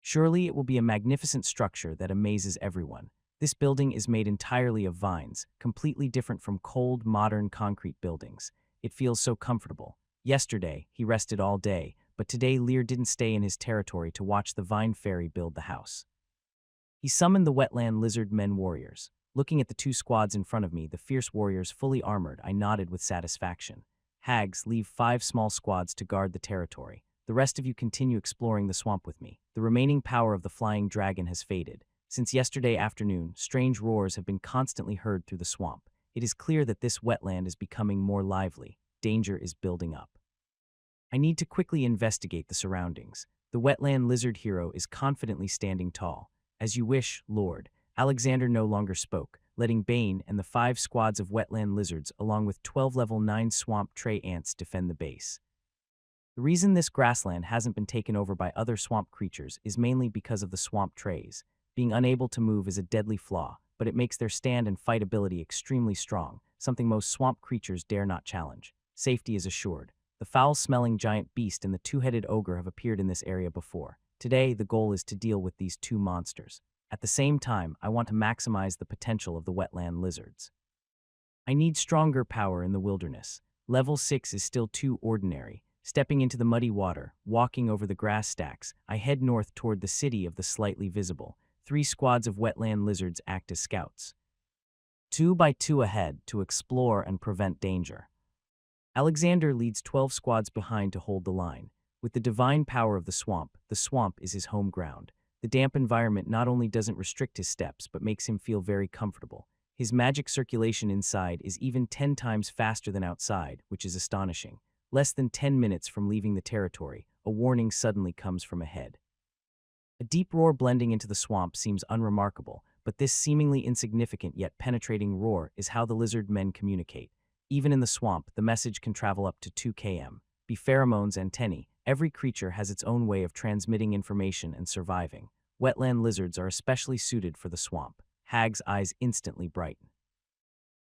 Surely it will be a magnificent structure that amazes everyone. This building is made entirely of vines, completely different from cold, modern concrete buildings. It feels so comfortable. Yesterday, he rested all day, but today Lear didn't stay in his territory to watch the vine fairy build the house. He summoned the wetland lizard men warriors. Looking at the 2 squads in front of me, the fierce warriors fully armored, I nodded with satisfaction. Hags, leave 5 small squads to guard the territory. The rest of you continue exploring the swamp with me. The remaining power of the flying dragon has faded. Since yesterday afternoon, strange roars have been constantly heard through the swamp. It is clear that this wetland is becoming more lively. Danger is building up. I need to quickly investigate the surroundings. The wetland lizard hero is confidently standing tall. As you wish, Lord. Alexander no longer spoke, letting Bane and the 5 squads of wetland lizards along with 12 level 9 swamp tray ants defend the base. The reason this grassland hasn't been taken over by other swamp creatures is mainly because of the swamp trays. Being unable to move is a deadly flaw. but it makes their stand and fight ability extremely strong, something most swamp creatures dare not challenge. Safety is assured. The foul-smelling giant beast and the two-headed ogre have appeared in this area before. Today, the goal is to deal with these two monsters. At the same time, I want to maximize the potential of the wetland lizards. I need stronger power in the wilderness. Level 6 is still too ordinary. Stepping into the muddy water, walking over the grass stacks, I head north toward the city of the slightly visible. 3 squads of wetland lizards act as scouts. 2 by 2 ahead to explore and prevent danger. Alexander leads 12 squads behind to hold the line. With the divine power of the swamp is his home ground. The damp environment not only doesn't restrict his steps, but makes him feel very comfortable. His magic circulation inside is even 10 times faster than outside, which is astonishing. Less than 10 minutes from leaving the territory, a warning suddenly comes from ahead. A deep roar blending into the swamp seems unremarkable, but this seemingly insignificant yet penetrating roar is how the lizard men communicate. Even in the swamp, the message can travel up to 2 km. Be pheromones antennae, every creature has its own way of transmitting information and surviving. Wetland lizards are especially suited for the swamp. Hag's eyes instantly brighten.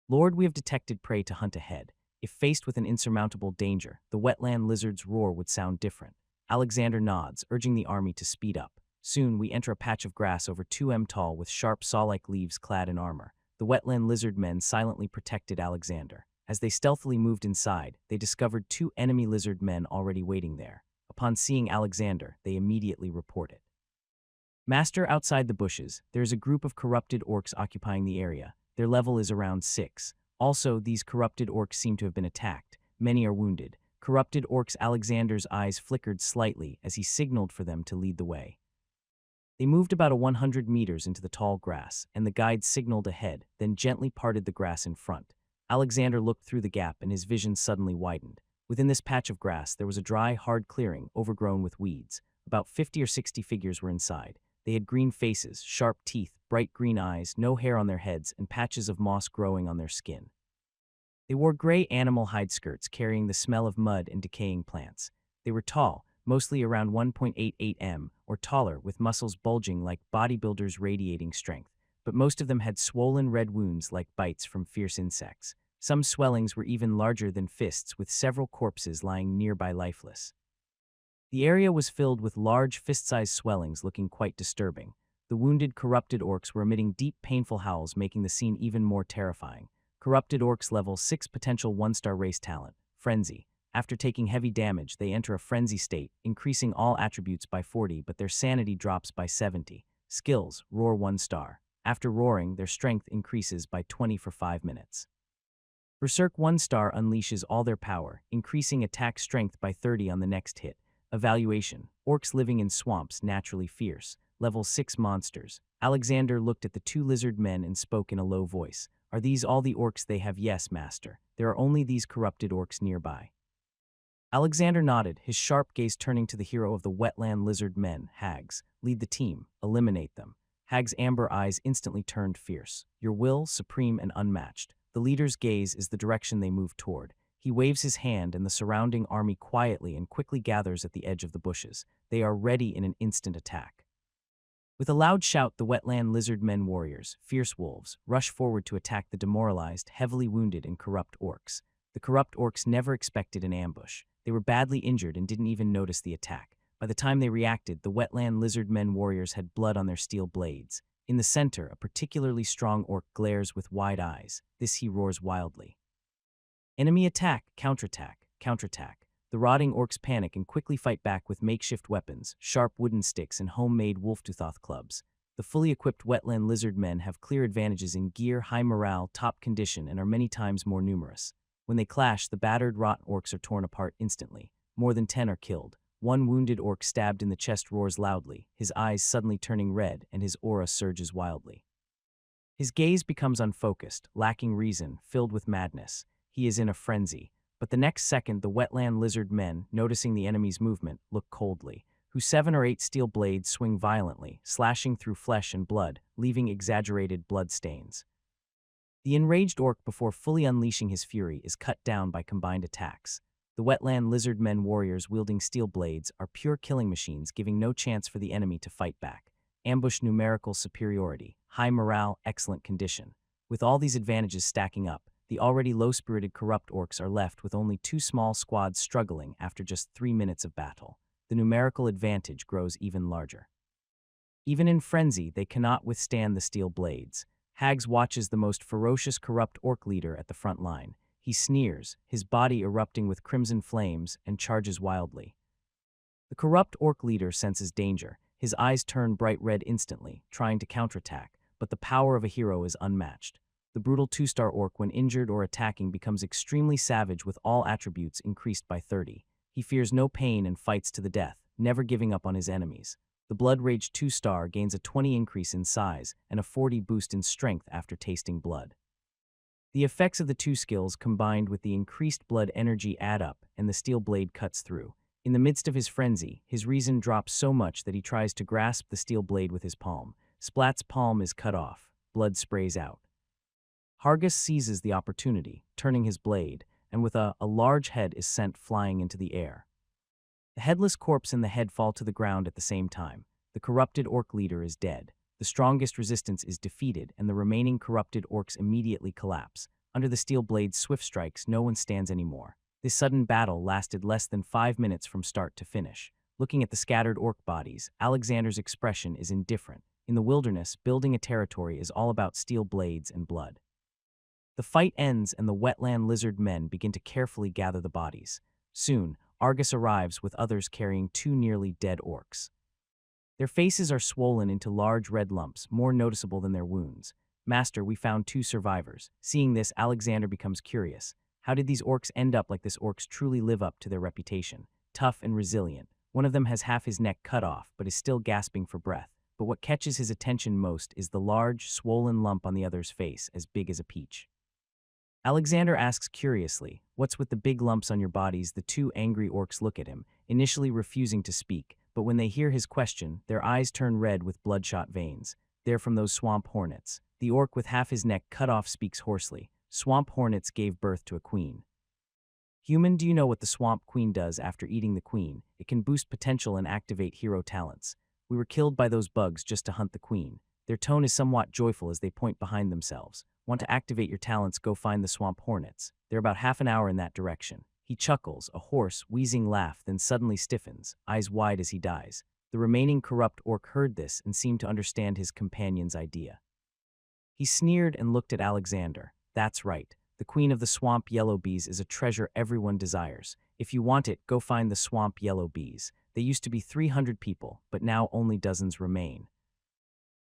Lord, we have detected prey to hunt ahead. If faced with an insurmountable danger, the wetland lizard's roar would sound different. Alexander nods, urging the army to speed up. Soon, we enter a patch of grass over 2 m tall with sharp saw-like leaves clad in armor. The wetland lizard men silently protected Alexander. As they stealthily moved inside, they discovered 2 enemy lizard men already waiting there. Upon seeing Alexander, they immediately report it. Master, outside the bushes, there is a group of corrupted orcs occupying the area. Their level is around 6. Also, these corrupted orcs seem to have been attacked. Many are wounded. Corrupted orcs. Alexander's eyes flickered slightly as he signaled for them to lead the way. They moved about 100 meters into the tall grass, and the guide signaled ahead, then gently parted the grass in front. Alexander looked through the gap and his vision suddenly widened. Within this patch of grass, there was a dry, hard clearing, overgrown with weeds. About 50 or 60 figures were inside. They had green faces, sharp teeth, bright green eyes, no hair on their heads, and patches of moss growing on their skin. They wore gray animal hide skirts carrying the smell of mud and decaying plants. They were tall, mostly around 1.88 m or taller, with muscles bulging like bodybuilders radiating strength, but most of them had swollen red wounds like bites from fierce insects. Some swellings were even larger than fists, with several corpses lying nearby lifeless. The area was filled with large fist-sized swellings looking quite disturbing. The wounded, corrupted orcs were emitting deep, painful howls, making the scene even more terrifying. Corrupted orcs level 6 potential 1-star race talent, Frenzy. After taking heavy damage, they enter a frenzy state, increasing all attributes by 40, but their sanity drops by 70. Skills, Roar 1-star. After roaring, their strength increases by 20 for 5 minutes. Berserk 1-star unleashes all their power, increasing attack strength by 30 on the next hit. Evaluation. Orcs living in swamps, naturally fierce. Level 6 monsters. Alexander looked at the 2 lizard men and spoke in a low voice. Are these all the orcs they have? Yes, master. There are only these corrupted orcs nearby. Alexander nodded, his sharp gaze turning to the hero of the wetland lizard men, Hags. Lead the team. Eliminate them. Hag's amber eyes instantly turned fierce. Your will, supreme and unmatched. The leader's gaze is the direction they move toward. He waves his hand and the surrounding army quietly and quickly gathers at the edge of the bushes. They are ready in an instant attack. With a loud shout, the wetland lizard men warriors, fierce wolves, rush forward to attack the demoralized, heavily wounded and corrupt orcs. The corrupt orcs never expected an ambush. They were badly injured and didn't even notice the attack. By the time they reacted, the wetland lizard men warriors had blood on their steel blades. In the center, a particularly strong orc glares with wide eyes. This he roars wildly. Enemy attack, counterattack, counterattack. The rotting orcs panic and quickly fight back with makeshift weapons, sharp wooden sticks, and homemade wolf-toothoth clubs. The fully equipped wetland lizard men have clear advantages in gear, high morale, top condition, and are many times more numerous. When they clash, the battered, rotten orcs are torn apart instantly. More than 10 are killed. One wounded orc stabbed in the chest roars loudly, his eyes suddenly turning red and his aura surges wildly. His gaze becomes unfocused, lacking reason, filled with madness. He is in a frenzy. But the next second, the wetland lizard men, noticing the enemy's movement, look coldly. Whose 7 or 8 steel blades swing violently, slashing through flesh and blood, leaving exaggerated blood stains. The enraged orc, before fully unleashing his fury, is cut down by combined attacks. The wetland lizard men warriors wielding steel blades are pure killing machines, giving no chance for the enemy to fight back. ambush numerical superiority, high morale, excellent condition. With all these advantages stacking up, the already low-spirited corrupt orcs are left with only 2 small squads struggling after just 3 minutes of battle. The numerical advantage grows even larger. Even in frenzy, they cannot withstand the steel blades. Hags watches the most ferocious corrupt orc leader at the front line. He sneers, his body erupting with crimson flames, and charges wildly. The corrupt orc leader senses danger. His eyes turn bright red instantly, trying to counterattack, but the power of a hero is unmatched. The brutal 2-star orc, when injured or attacking, becomes extremely savage with all attributes increased by 30. He fears no pain and fights to the death, never giving up on his enemies. The Blood Rage 2-star gains a 20 increase in size and a 40 boost in strength after tasting blood. The effects of the 2 skills combined with the increased blood energy add up, and the steel blade cuts through. In the midst of his frenzy, his reason drops so much that he tries to grasp the steel blade with his palm. Splat's palm is cut off. Blood sprays out. Hargus seizes the opportunity, turning his blade, and with a large head is sent flying into the air. The headless corpse and the head fall to the ground at the same time. The corrupted orc leader is dead. The strongest resistance is defeated, and the remaining corrupted orcs immediately collapse. Under the steel blade's swift strikes, no one stands anymore. This sudden battle lasted less than 5 minutes from start to finish. Looking at the scattered orc bodies, Alexander's expression is indifferent. In the wilderness, building a territory is all about steel blades and blood. The fight ends, and the wetland lizard men begin to carefully gather the bodies. Soon, Argus arrives with others carrying 2 nearly dead orcs. Their faces are swollen into large red lumps, more noticeable than their wounds. "Master, we found 2 survivors." Seeing this, Alexander becomes curious. How did these orcs end up like this? Orcs truly live up to their reputation. Tough and resilient. One of them has half his neck cut off, but is still gasping for breath. But what catches his attention most is the large, swollen lump on the other's face, as big as a peach. Alexander asks curiously, "What's with the big lumps on your bodies?" The 2 angry orcs look at him, initially refusing to speak, but when they hear his question, their eyes turn red with bloodshot veins. They're from those swamp hornets. The orc with half his neck cut off speaks hoarsely. "Swamp hornets gave birth to a queen." "Human, do you know what the swamp queen does after eating the queen? It can boost potential and activate hero talents. We were killed by those bugs just to hunt the queen." Their tone is somewhat joyful as they point behind themselves. "Want to activate your talents? Go find the swamp hornets. They're about half an hour in that direction." He chuckles, a hoarse, wheezing laugh, then suddenly stiffens, eyes wide as he dies. The remaining corrupt orc heard this and seemed to understand his companion's idea. He sneered and looked at Alexander. "That's right. The queen of the swamp yellow bees is a treasure everyone desires. If you want it, go find the swamp yellow bees. They used to be 300 people, but now only dozens remain.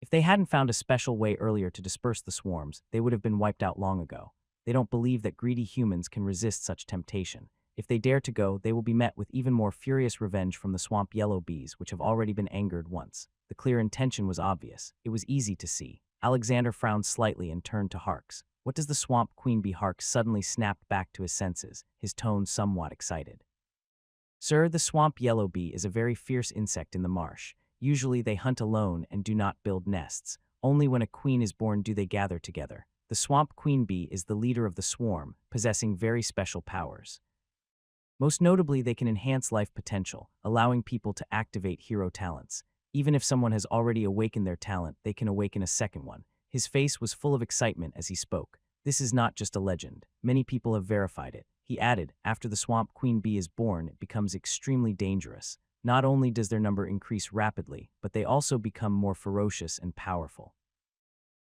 If they hadn't found a special way earlier to disperse the swarms, they would have been wiped out long ago. They don't believe that greedy humans can resist such temptation. If they dare to go, they will be met with even more furious revenge from the swamp yellow bees, which have already been angered once." The clear intention was obvious. It was easy to see. Alexander frowned slightly and turned to Harks. "What does the swamp queen be?" Harks suddenly snapped back to his senses, his tone somewhat excited. "Sir, the swamp yellow bee is a very fierce insect in the marsh. Usually they hunt alone and do not build nests. Only when a queen is born do they gather together. The swamp queen bee is the leader of the swarm, possessing very special powers. Most notably, they can enhance life potential, allowing people to activate hero talents. Even if someone has already awakened their talent, they can awaken a second one." His face was full of excitement as he spoke. "This is not just a legend. Many people have verified it." He added, "After the swamp queen bee is born, it becomes extremely dangerous. Not only does their number increase rapidly, but they also become more ferocious and powerful.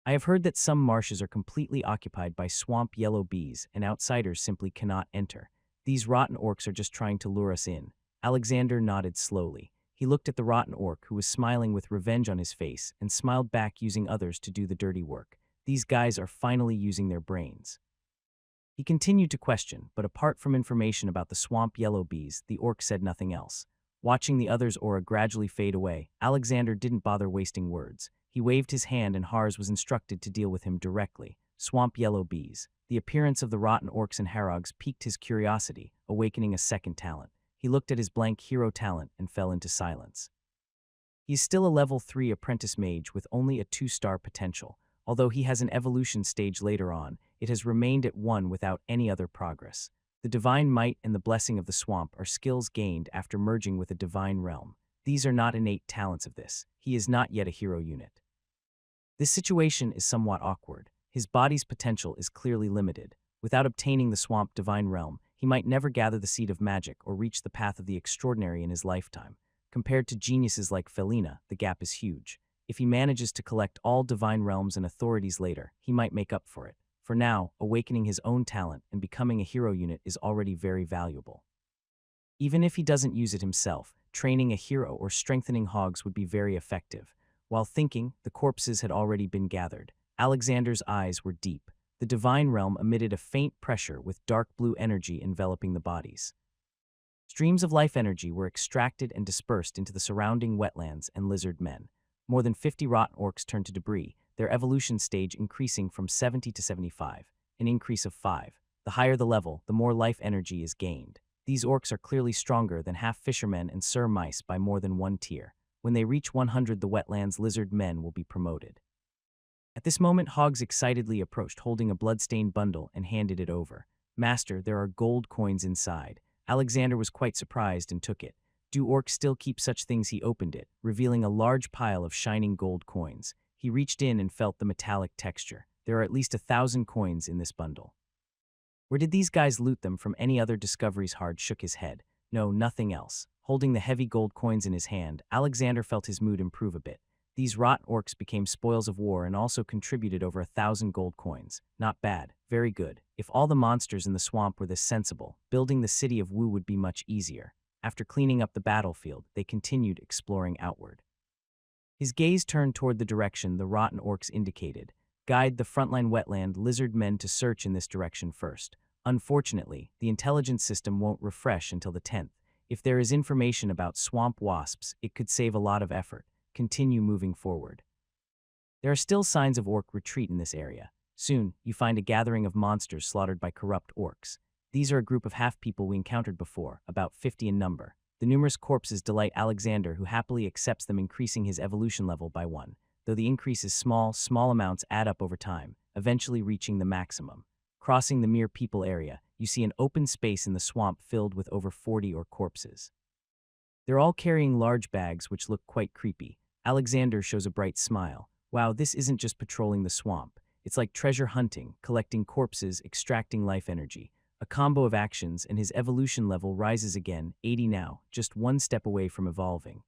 I have heard that some marshes are completely occupied by swamp yellow bees and outsiders simply cannot enter. These rotten orcs are just trying to lure us in." Alexander nodded slowly. He looked at the rotten orc, who was smiling with revenge on his face, and smiled back, using others to do the dirty work. "These guys are finally using their brains." He continued to question, but apart from information about the swamp yellow bees, the orc said nothing else. Watching the other's aura gradually fade away, Alexander didn't bother wasting words. He waved his hand and Hars was instructed to deal with him directly. Swamp yellow bees. The appearance of the rotten orcs and harogs piqued his curiosity, awakening a second talent. He looked at his blank hero talent and fell into silence. He is still a level 3 apprentice mage with only a 2-star potential. Although he has an evolution stage later on, it has remained at 1 without any other progress. The divine might and the blessing of the swamp are skills gained after merging with a divine realm. These are not innate talents of this. He is not yet a hero unit. This situation is somewhat awkward. His body's potential is clearly limited. Without obtaining the swamp divine realm, he might never gather the seed of magic or reach the path of the extraordinary in his lifetime. Compared to geniuses like Felina, the gap is huge. If he manages to collect all divine realms and authorities later, he might make up for it. For now, awakening his own talent and becoming a hero unit is already very valuable. Even if he doesn't use it himself, training a hero or strengthening hogs would be very effective. While thinking, the corpses had already been gathered. Alexander's eyes were deep. The divine realm emitted a faint pressure with dark blue energy enveloping the bodies. Streams of life energy were extracted and dispersed into the surrounding wetlands and lizard men. More than 50 rotten orcs turned to debris, their evolution stage increasing from 70 to 75, an increase of 5. The higher the level, the more life energy is gained. These orcs are clearly stronger than half fishermen and ser mice by more than one tier. When they reach 100, the wetlands lizard men will be promoted. At this moment, Hogs excitedly approached, holding a blood-stained bundle, and handed it over. "Master, there are gold coins inside." Alexander was quite surprised and took it. Do orcs still keep such things? He opened it, revealing a large pile of shining gold coins. He reached in and felt the metallic texture. There are at least 1,000 coins in this bundle. Where did these guys loot them from? Any other discoveries? Hard shook his head. No, nothing else. Holding the heavy gold coins in his hand, Alexander felt his mood improve a bit. These rotten orcs became spoils of war and also contributed over 1,000 gold coins. Not bad, very good. If all the monsters in the swamp were this sensible, building the city of Wu would be much easier. After cleaning up the battlefield, they continued exploring outward. His gaze turned toward the direction the rotten orcs indicated. Guide the frontline wetland lizard men to search in this direction first. Unfortunately, the intelligence system won't refresh until the 10th. If there is information about swamp wasps, it could save a lot of effort. Continue moving forward. There are still signs of orc retreat in this area. Soon, you find a gathering of monsters slaughtered by corrupt orcs. These are a group of half-people we encountered before, about 50 in number. The numerous corpses delight Alexander, who happily accepts them, increasing his evolution level by 1. Though the increase is small amounts add up over time, eventually reaching the maximum. Crossing the mere people area, you see an open space in the swamp filled with over 40 orc corpses. They're all carrying large bags which look quite creepy. Alexander shows a bright smile. Wow, this isn't just patrolling the swamp. It's like treasure hunting, collecting corpses, extracting life energy. A combo of actions, and his evolution level rises again, 80 now, just one step away from evolving.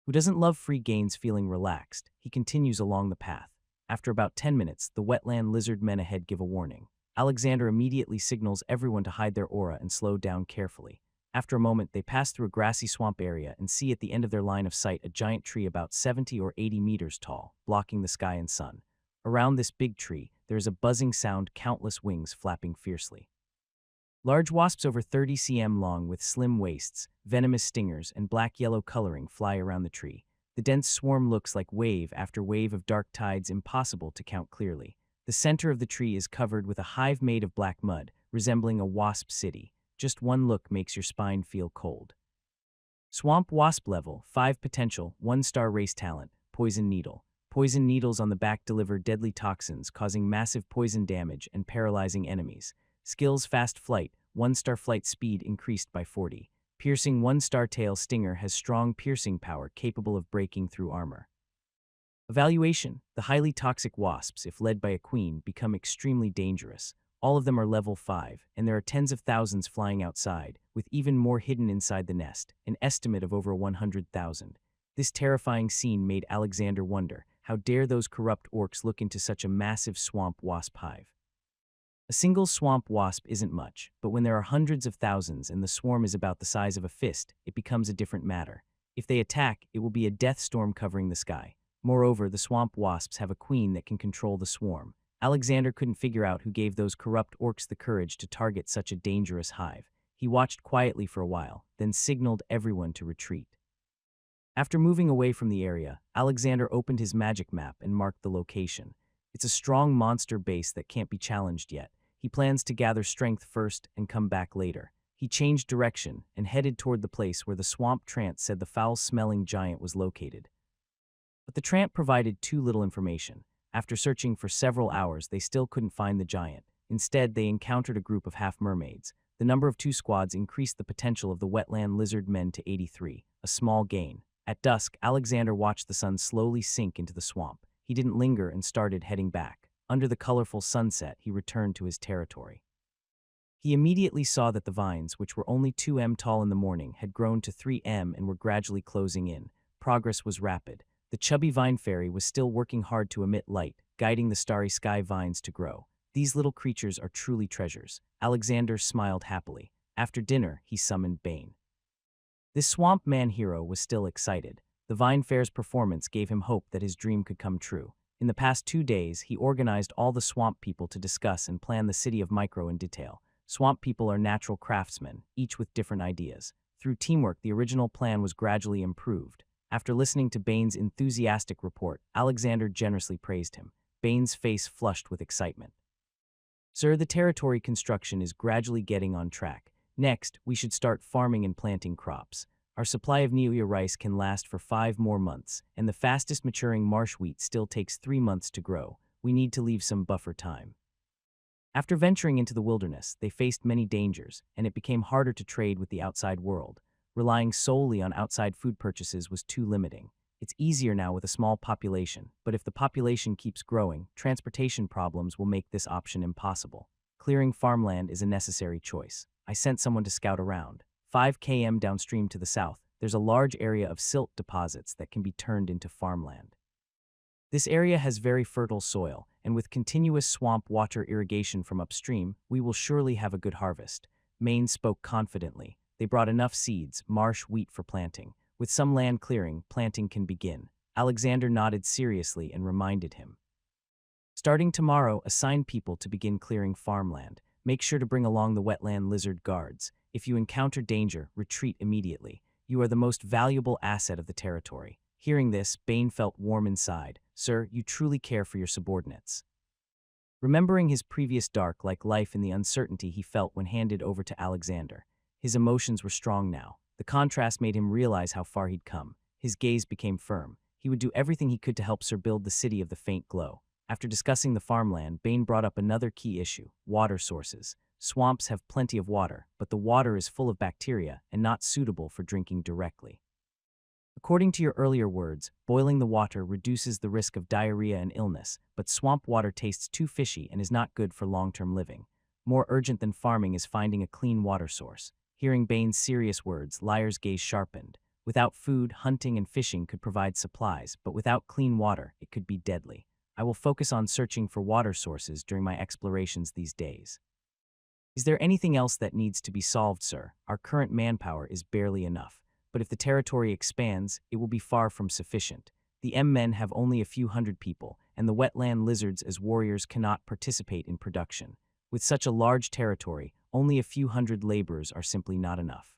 Who doesn't love free gains? Feeling relaxed, he continues along the path. After about 10 minutes, the wetland lizard men ahead give a warning. Alexander immediately signals everyone to hide their aura and slow down carefully. After a moment, they pass through a grassy swamp area and see at the end of their line of sight a giant tree about 70 or 80 meters tall, blocking the sky and sun. Around this big tree, there is a buzzing sound, countless wings flapping fiercely. Large wasps over 30 cm long with slim waists, venomous stingers, and black-yellow coloring fly around the tree. The dense swarm looks like wave after wave of dark tides, impossible to count clearly. The center of the tree is covered with a hive made of black mud, resembling a wasp city. Just one look makes your spine feel cold. Swamp wasp level, 5 potential, 1-star race talent, poison needle. Poison needles on the back deliver deadly toxins, causing massive poison damage and paralyzing enemies. Skills: fast flight, 1-star flight speed increased by 40. Piercing, 1-star tail stinger has strong piercing power capable of breaking through armor. Evaluation: the highly toxic wasps, if led by a queen, become extremely dangerous. All of them are level 5, and there are tens of thousands flying outside, with even more hidden inside the nest, an estimate of over 100,000. This terrifying scene made Alexander wonder, how dare those corrupt orcs look into such a massive swamp wasp hive? A single swamp wasp isn't much, but when there are hundreds of thousands and the swarm is about the size of a fist, it becomes a different matter. If they attack, it will be a death storm covering the sky. Moreover, the swamp wasps have a queen that can control the swarm. Alexander couldn't figure out who gave those corrupt orcs the courage to target such a dangerous hive. He watched quietly for a while, then signaled everyone to retreat. After moving away from the area, Alexander opened his magic map and marked the location. It's a strong monster base that can't be challenged yet. He plans to gather strength first and come back later. He changed direction and headed toward the place where the swamp tramp said the foul-smelling giant was located. But the tramp provided too little information. After searching for several hours, they still couldn't find the giant. Instead, they encountered a group of half-mermaids. The number of two squads increased the potential of the wetland lizard men to 83, a small gain. At dusk, Alexander watched the sun slowly sink into the swamp. He didn't linger and started heading back. Under the colorful sunset, he returned to his territory. He immediately saw that the vines, which were only 2 m tall in the morning, had grown to 3 m and were gradually closing in. Progress was rapid. The chubby vine fairy was still working hard to emit light, guiding the starry sky vines to grow. These little creatures are truly treasures. Alexander smiled happily. After dinner, he summoned Bane. This swamp man hero was still excited. The vine fair's performance gave him hope that his dream could come true. In the past 2 days, he organized all the swamp people to discuss and plan the city of Micro in detail. Swamp people are natural craftsmen, each with different ideas. Through teamwork, the original plan was gradually improved. After listening to Bane's enthusiastic report, Alexander generously praised him. Bane's face flushed with excitement. Sir, the territory construction is gradually getting on track. Next, we should start farming and planting crops. Our supply of Niuya rice can last for 5 more months, and the fastest maturing marsh wheat still takes 3 months to grow. We need to leave some buffer time. After venturing into the wilderness, they faced many dangers, and it became harder to trade with the outside world. Relying solely on outside food purchases was too limiting. It's easier now with a small population, but if the population keeps growing, transportation problems will make this option impossible. Clearing farmland is a necessary choice. I sent someone to scout around. 5 km downstream to the south, there's a large area of silt deposits that can be turned into farmland. This area has very fertile soil, and with continuous swamp water irrigation from upstream, we will surely have a good harvest. Maine spoke confidently. They brought enough seeds, marsh wheat for planting. With some land clearing, planting can begin. Alexander nodded seriously and reminded him. Starting tomorrow, assign people to begin clearing farmland. Make sure to bring along the wetland lizard guards. If you encounter danger, retreat immediately. You are the most valuable asset of the territory. Hearing this, Bane felt warm inside. Sir, you truly care for your subordinates. Remembering his previous dark-like life and the uncertainty he felt when handed over to Alexander, his emotions were strong now. The contrast made him realize how far he'd come. His gaze became firm. He would do everything he could to help Sir build the city of the faint glow. After discussing the farmland, Bane brought up another key issue: water sources. Swamps have plenty of water, but the water is full of bacteria and not suitable for drinking directly. According to your earlier words, boiling the water reduces the risk of diarrhea and illness, but swamp water tastes too fishy and is not good for long-term living. More urgent than farming is finding a clean water source. Hearing Bane's serious words, Lyre's gaze sharpened. Without food, hunting and fishing could provide supplies, but without clean water, it could be deadly. I will focus on searching for water sources during my explorations these days. Is there anything else that needs to be solved, sir? Our current manpower is barely enough. But if the territory expands, it will be far from sufficient. The M-men have only a few hundred people, and the wetland lizards as warriors cannot participate in production. With such a large territory, only a few hundred laborers are simply not enough.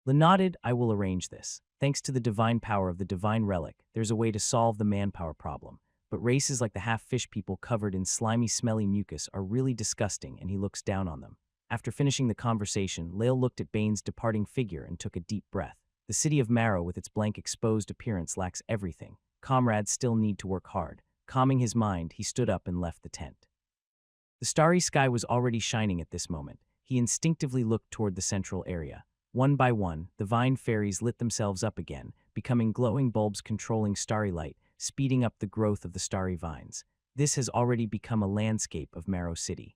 Lin nodded. I will arrange this. Thanks to the divine power of the divine relic, there's a way to solve the manpower problem. But races like the half-fish people covered in slimy, smelly mucus are really disgusting, and he looks down on them. After finishing the conversation, Lael looked at Bane's departing figure and took a deep breath. The city of Marrow with its blank exposed appearance lacks everything. Comrades still need to work hard. Calming his mind, he stood up and left the tent. The starry sky was already shining at this moment. He instinctively looked toward the central area. One by one, the vine fairies lit themselves up again, becoming glowing bulbs controlling starry light, speeding up the growth of the starry vines. This has already become a landscape of Marrow City.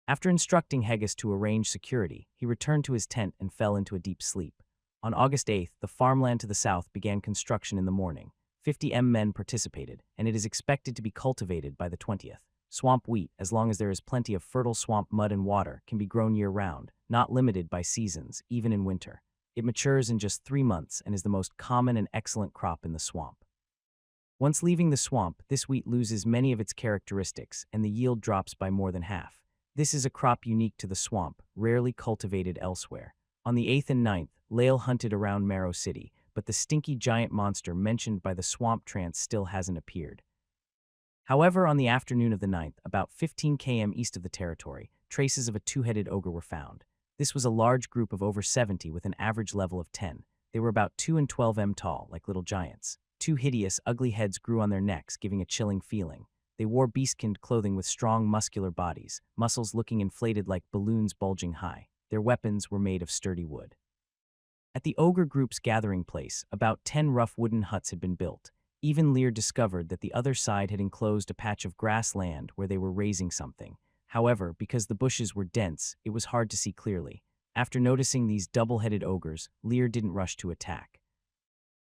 After instructing Hegus to arrange security, he returned to his tent and fell into a deep sleep. On August 8th, the farmland to the south began construction in the morning. 50 M-men participated, and it is expected to be cultivated by the 20th. Swamp wheat, as long as there is plenty of fertile swamp mud and water, can be grown year-round, not limited by seasons, even in winter. It matures in just 3 months and is the most common and excellent crop in the swamp. Once leaving the swamp, this wheat loses many of its characteristics, and the yield drops by more than half. This is a crop unique to the swamp, rarely cultivated elsewhere. On the 8th and 9th, Lael hunted around Marrow City, but the stinky giant monster mentioned by the swamp trance still hasn't appeared. However, on the afternoon of the 9th, about 15 km east of the territory, traces of a two-headed ogre were found. This was a large group of over 70 with an average level of 10. They were about 2 and 12 m tall, like little giants. Two hideous, ugly heads grew on their necks, giving a chilling feeling. They wore beastkind clothing with strong, muscular bodies, muscles looking inflated like balloons bulging high. Their weapons were made of sturdy wood. At the ogre group's gathering place, about 10 rough wooden huts had been built. Even Lear discovered that the other side had enclosed a patch of grass land where they were raising something. However, because the bushes were dense, it was hard to see clearly. After noticing these double-headed ogres, Lear didn't rush to attack.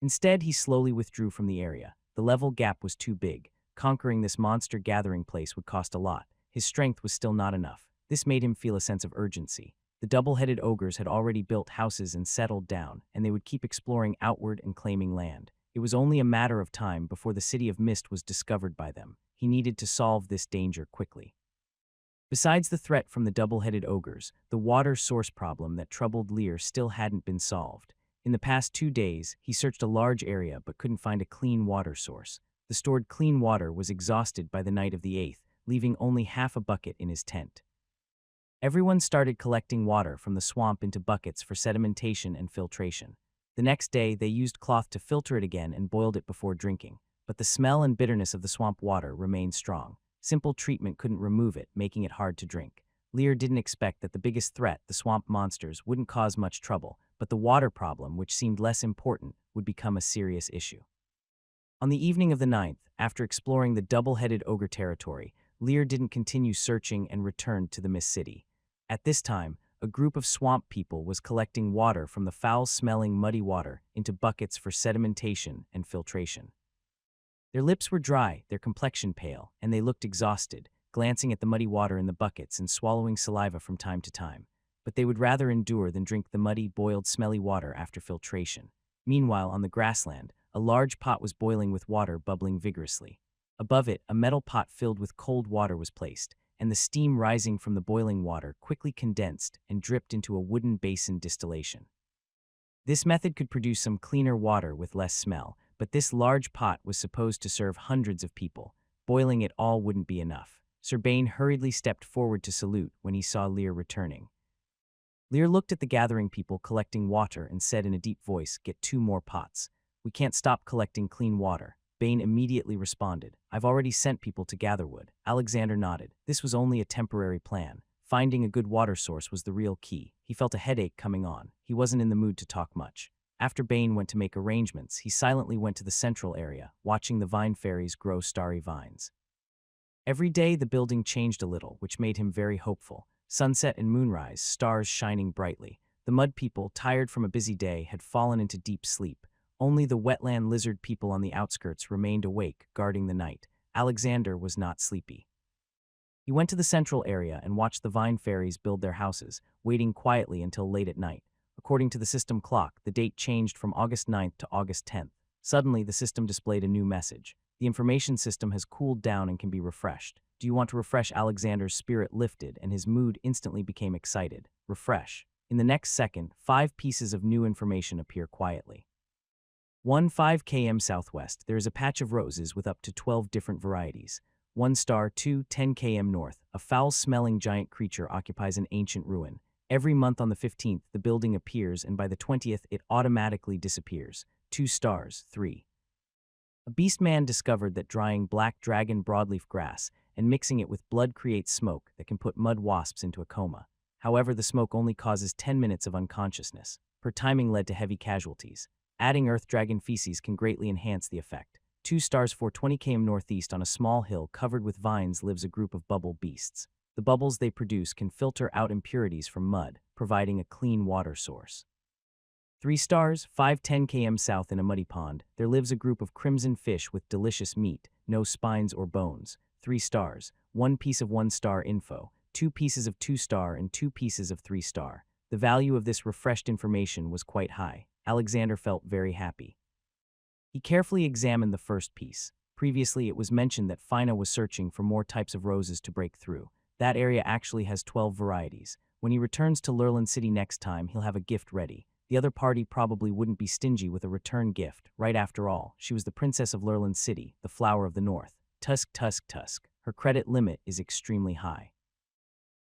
Instead, he slowly withdrew from the area. The level gap was too big. Conquering this monster gathering place would cost a lot. His strength was still not enough. This made him feel a sense of urgency. The double-headed ogres had already built houses and settled down, and they would keep exploring outward and claiming land. It was only a matter of time before the City of Mist was discovered by them. He needed to solve this danger quickly. Besides the threat from the double-headed ogres, the water source problem that troubled Lear still hadn't been solved. In the past 2 days, he searched a large area but couldn't find a clean water source. The stored clean water was exhausted by the night of the 8th, leaving only half a bucket in his tent. Everyone started collecting water from the swamp into buckets for sedimentation and filtration. The next day, they used cloth to filter it again and boiled it before drinking. But the smell and bitterness of the swamp water remained strong. Simple treatment couldn't remove it, making it hard to drink. Lear didn't expect that the biggest threat, the swamp monsters, wouldn't cause much trouble, but the water problem, which seemed less important, would become a serious issue. On the evening of the 9th, after exploring the double-headed ogre territory, Lear didn't continue searching and returned to the Mist City. At this time, a group of swamp people was collecting water from the foul-smelling muddy water into buckets for sedimentation and filtration. Their lips were dry, their complexion pale, and they looked exhausted, glancing at the muddy water in the buckets and swallowing saliva from time to time. But they would rather endure than drink the muddy, boiled, smelly water after filtration. Meanwhile, on the grassland, a large pot was boiling with water bubbling vigorously. Above it, a metal pot filled with cold water was placed, and the steam rising from the boiling water quickly condensed and dripped into a wooden basin distillation. This method could produce some cleaner water with less smell, but this large pot was supposed to serve hundreds of people. Boiling it all wouldn't be enough. Sir Bane hurriedly stepped forward to salute when he saw Lear returning. Lear looked at the gathering people collecting water and said in a deep voice, "Get 2 more pots. We can't stop collecting clean water." Bane immediately responded, "I've already sent people to gather wood." Alexander nodded. This was only a temporary plan. Finding a good water source was the real key. He felt a headache coming on. He wasn't in the mood to talk much. After Bane went to make arrangements, he silently went to the central area, watching the vine fairies grow starry vines. Every day the building changed a little, which made him very hopeful. Sunset and moonrise, stars shining brightly. The mud people, tired from a busy day, had fallen into deep sleep. Only the wetland lizard people on the outskirts remained awake, guarding the night. Alexander was not sleepy. He went to the central area and watched the vine fairies build their houses, waiting quietly until late at night. According to the system clock, the date changed from August 9th to August 10th. Suddenly, the system displayed a new message. The information system has cooled down and can be refreshed. Do you want to refresh? Alexander's spirit lifted and his mood instantly became excited. Refresh. In the next second, 5 pieces of new information appear quietly. 5 km southwest, there is a patch of roses with up to 12 different varieties. 1 star, 10 km north, a foul-smelling giant creature occupies an ancient ruin. Every month on the 15th, the building appears, and by the 20th, it automatically disappears. 2 stars, 3. A beast man discovered that drying black dragon broadleaf grass and mixing it with blood creates smoke that can put mud wasps into a coma. However, the smoke only causes 10 minutes of unconsciousness. Per timing led to heavy casualties. Adding earth dragon feces can greatly enhance the effect. 2 stars, 20 km northeast on a small hill covered with vines lives a group of bubble beasts. The bubbles they produce can filter out impurities from mud, providing a clean water source. 3 stars, 10 km south in a muddy pond, there lives a group of crimson fish with delicious meat, no spines or bones. 3 stars, 1 piece of 1 star info, 2 pieces of 2 star and 2 pieces of 3 star. The value of this refreshed information was quite high. Alexander felt very happy. He carefully examined the first piece. Previously, it was mentioned that Felina was searching for more types of roses to break through. That area actually has 12 varieties. When he returns to Lurlen City next time, he'll have a gift ready. The other party probably wouldn't be stingy with a return gift. Right, after all, she was the princess of Lurlen City, the flower of the north. Tusk, tusk, tusk. Her credit limit is extremely high.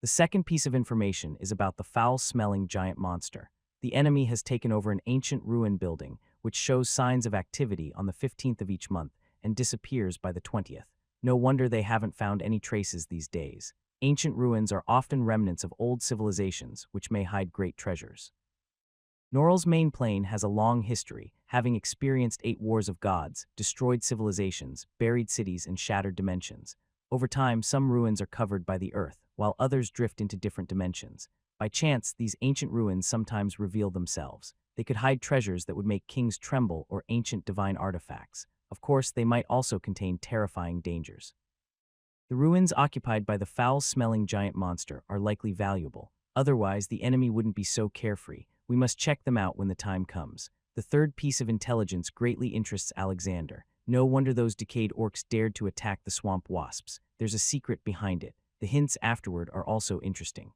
The second piece of information is about the foul-smelling giant monster. The enemy has taken over an ancient ruin building, which shows signs of activity on the 15th of each month and disappears by the 20th. No wonder they haven't found any traces these days. Ancient ruins are often remnants of old civilizations, which may hide great treasures. Norrell's main plane has a long history, having experienced 8 wars of gods, destroyed civilizations, buried cities, and shattered dimensions. Over time, some ruins are covered by the earth, while others drift into different dimensions. By chance, these ancient ruins sometimes reveal themselves. They could hide treasures that would make kings tremble or ancient divine artifacts. Of course, they might also contain terrifying dangers. The ruins occupied by the foul-smelling giant monster are likely valuable. Otherwise, the enemy wouldn't be so carefree. We must check them out when the time comes. The third piece of intelligence greatly interests Alexander. No wonder those decayed orcs dared to attack the swamp wasps. There's a secret behind it. The hints afterward are also interesting.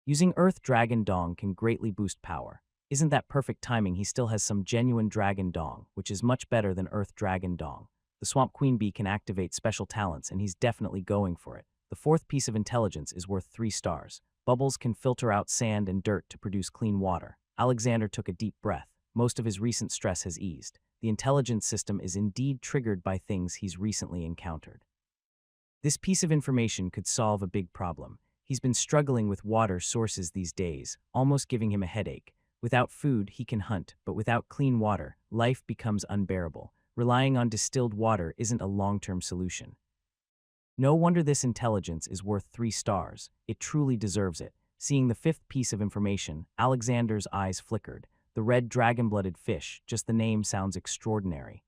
Using Earth Dragon Dong can greatly boost power. Isn't that perfect timing? He still has some genuine Dragon Dong, which is much better than Earth Dragon Dong. The Swamp Queen Bee can activate special talents, and he's definitely going for it. The fourth piece of intelligence is worth 3 stars. Bubbles can filter out sand and dirt to produce clean water. Alexander took a deep breath. Most of his recent stress has eased. The intelligence system is indeed triggered by things he's recently encountered. This piece of information could solve a big problem. He's been struggling with water sources these days, almost giving him a headache. Without food, he can hunt, but without clean water, life becomes unbearable. Relying on distilled water isn't a long-term solution. No wonder this intelligence is worth 3 stars. It truly deserves it. Seeing the fifth piece of information, Alexander's eyes flickered. The red dragon-blooded fish, just the name sounds extraordinary.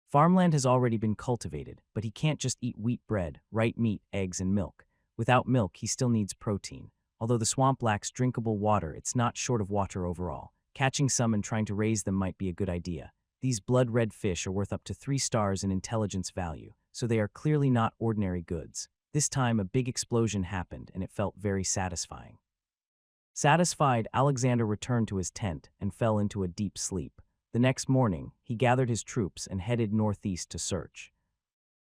Farmland has already been cultivated, but he can't just eat wheat bread, right meat, eggs, and milk. Without milk, he still needs protein. Although the swamp lacks drinkable water, it's not short of water overall. Catching some and trying to raise them might be a good idea. These blood-red fish are worth up to 3 stars in intelligence value, so they are clearly not ordinary goods. This time, a big explosion happened, and it felt very satisfying. Satisfied, Alexander returned to his tent and fell into a deep sleep. The next morning, he gathered his troops and headed northeast to search.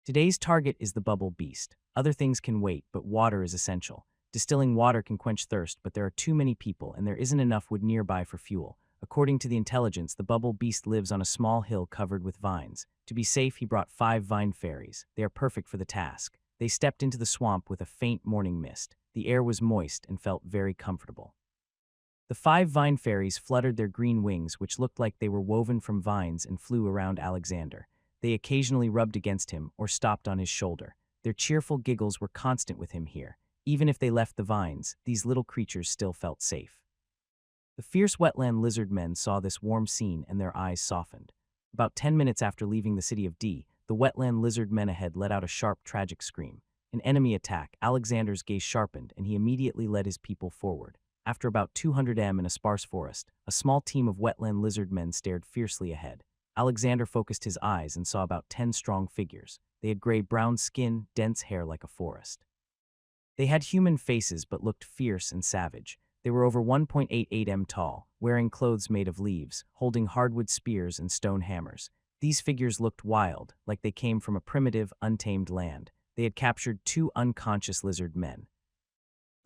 Today's target is the bubble beast. Other things can wait, but water is essential. Distilling water can quench thirst, but there are too many people, and there isn't enough wood nearby for fuel. According to the intelligence, the bubble beast lives on a small hill covered with vines. To be safe, he brought 5 vine fairies. They are perfect for the task. They stepped into the swamp with a faint morning mist. The air was moist and felt very comfortable. The 5 vine fairies fluttered their green wings, which looked like they were woven from vines, and flew around Alexander. They occasionally rubbed against him or stopped on his shoulder. Their cheerful giggles were constant with him here. Even if they left the vines, these little creatures still felt safe. The fierce wetland lizard men saw this warm scene and their eyes softened. About 10 minutes after leaving the city of D, the wetland lizard men ahead let out a sharp, tragic scream. An enemy attack. Alexander's gaze sharpened, and he immediately led his people forward. After about 200 m in a sparse forest, a small team of wetland lizard men stared fiercely ahead. Alexander focused his eyes and saw about 10 strong figures. They had gray-brown skin, dense hair like a forest. They had human faces but looked fierce and savage. They were over 1.88 m tall, wearing clothes made of leaves, holding hardwood spears and stone hammers. These figures looked wild, like they came from a primitive, untamed land. They had captured 2 unconscious lizard men.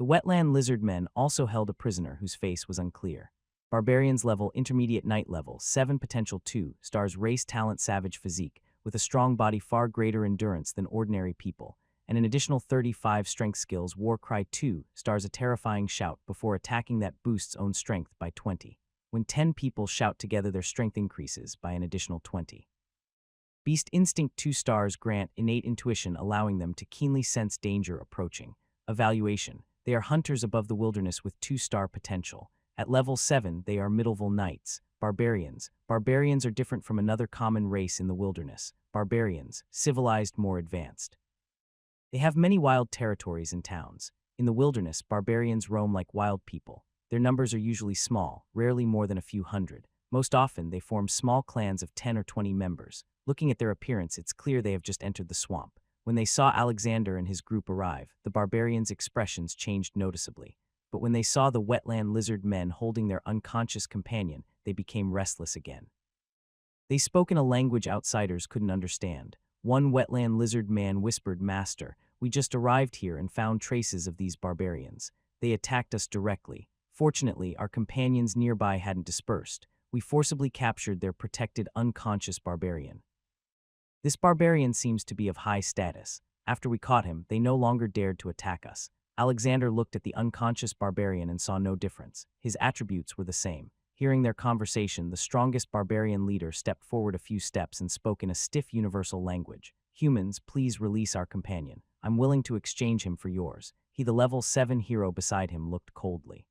The wetland lizard men also held a prisoner whose face was unclear. Barbarians level, intermediate knight level, 7 potential 2 stars, race talent, savage physique, with a strong body, far greater endurance than ordinary people, and an additional 35 strength skills. War cry 2 stars, a terrifying shout before attacking that boosts own strength by 20. When 10 people shout together, their strength increases by an additional 20. Beast instinct 2 stars, grant innate intuition, allowing them to keenly sense danger approaching. Evaluation: they are hunters above the wilderness with 2-star potential. At level 7, they are mid-level knights. Barbarians. Barbarians are different from another common race in the wilderness. Barbarians, civilized, more advanced. They have many wild territories and towns. In the wilderness, barbarians roam like wild people. Their numbers are usually small, rarely more than a few hundred. Most often, they form small clans of 10 or 20 members. Looking at their appearance, it's clear they have just entered the swamp. When they saw Alexander and his group arrive, the barbarians' expressions changed noticeably. But when they saw the wetland lizard men holding their unconscious companion, they became restless again. They spoke in a language outsiders couldn't understand. One wetland lizard man whispered, "Master, we just arrived here and found traces of these barbarians. They attacked us directly. Fortunately, our companions nearby hadn't dispersed. We forcibly captured their protected unconscious barbarian." This barbarian seems to be of high status. After we caught him, they no longer dared to attack us. Alexander looked at the unconscious barbarian and saw no difference. His attributes were the same. Hearing their conversation, the strongest barbarian leader stepped forward a few steps and spoke in a stiff universal language. Humans, please release our companion. I'm willing to exchange him for yours. The level 7 hero beside him looked coldly.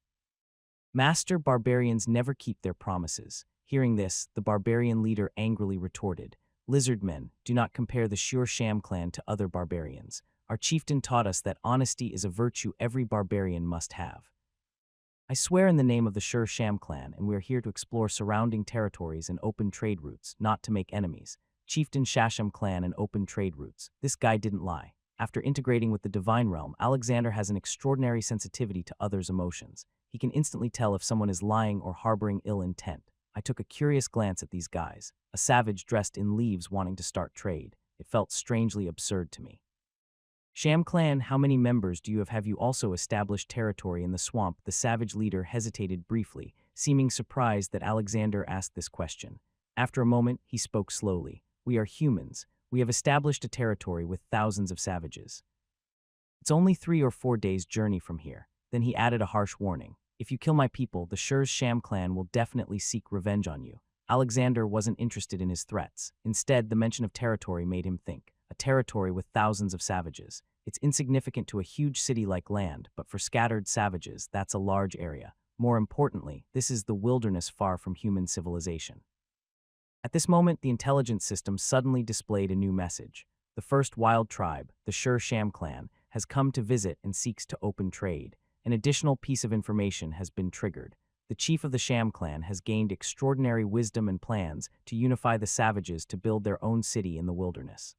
Master, barbarians never keep their promises. Hearing this, the barbarian leader angrily retorted, Lizardmen, do not compare the Shure Sham clan to other barbarians. Our chieftain taught us that honesty is a virtue every barbarian must have. I swear in the name of the Shure Sham clan, and we are here to explore surrounding territories and open trade routes, not to make enemies. Chieftain Shasham clan and open trade routes. This guy didn't lie. After integrating with the divine realm, Alexander has an extraordinary sensitivity to others' emotions. He can instantly tell if someone is lying or harboring ill intent. I took a curious glance at these guys. A savage dressed in leaves wanting to start trade. It felt strangely absurd to me. Sham clan, how many members do you have? Have you also established territory in the swamp? The savage leader hesitated briefly, seeming surprised that Alexander asked this question. After a moment, he spoke slowly. We are humans. We have established a territory with thousands of savages. It's only 3 or 4 days' journey from here. Then he added a harsh warning. If you kill my people, the Shure Sham clan will definitely seek revenge on you. Alexander wasn't interested in his threats. Instead, the mention of territory made him think. A territory with thousands of savages. It's insignificant to a huge city like land, but for scattered savages, that's a large area. More importantly, this is the wilderness far from human civilization. At this moment, the intelligence system suddenly displayed a new message. The first wild tribe, the Shure Sham clan, has come to visit and seeks to open trade. An additional piece of information has been triggered. The chief of the Sham clan has gained extraordinary wisdom and plans to unify the savages to build their own city in the wilderness.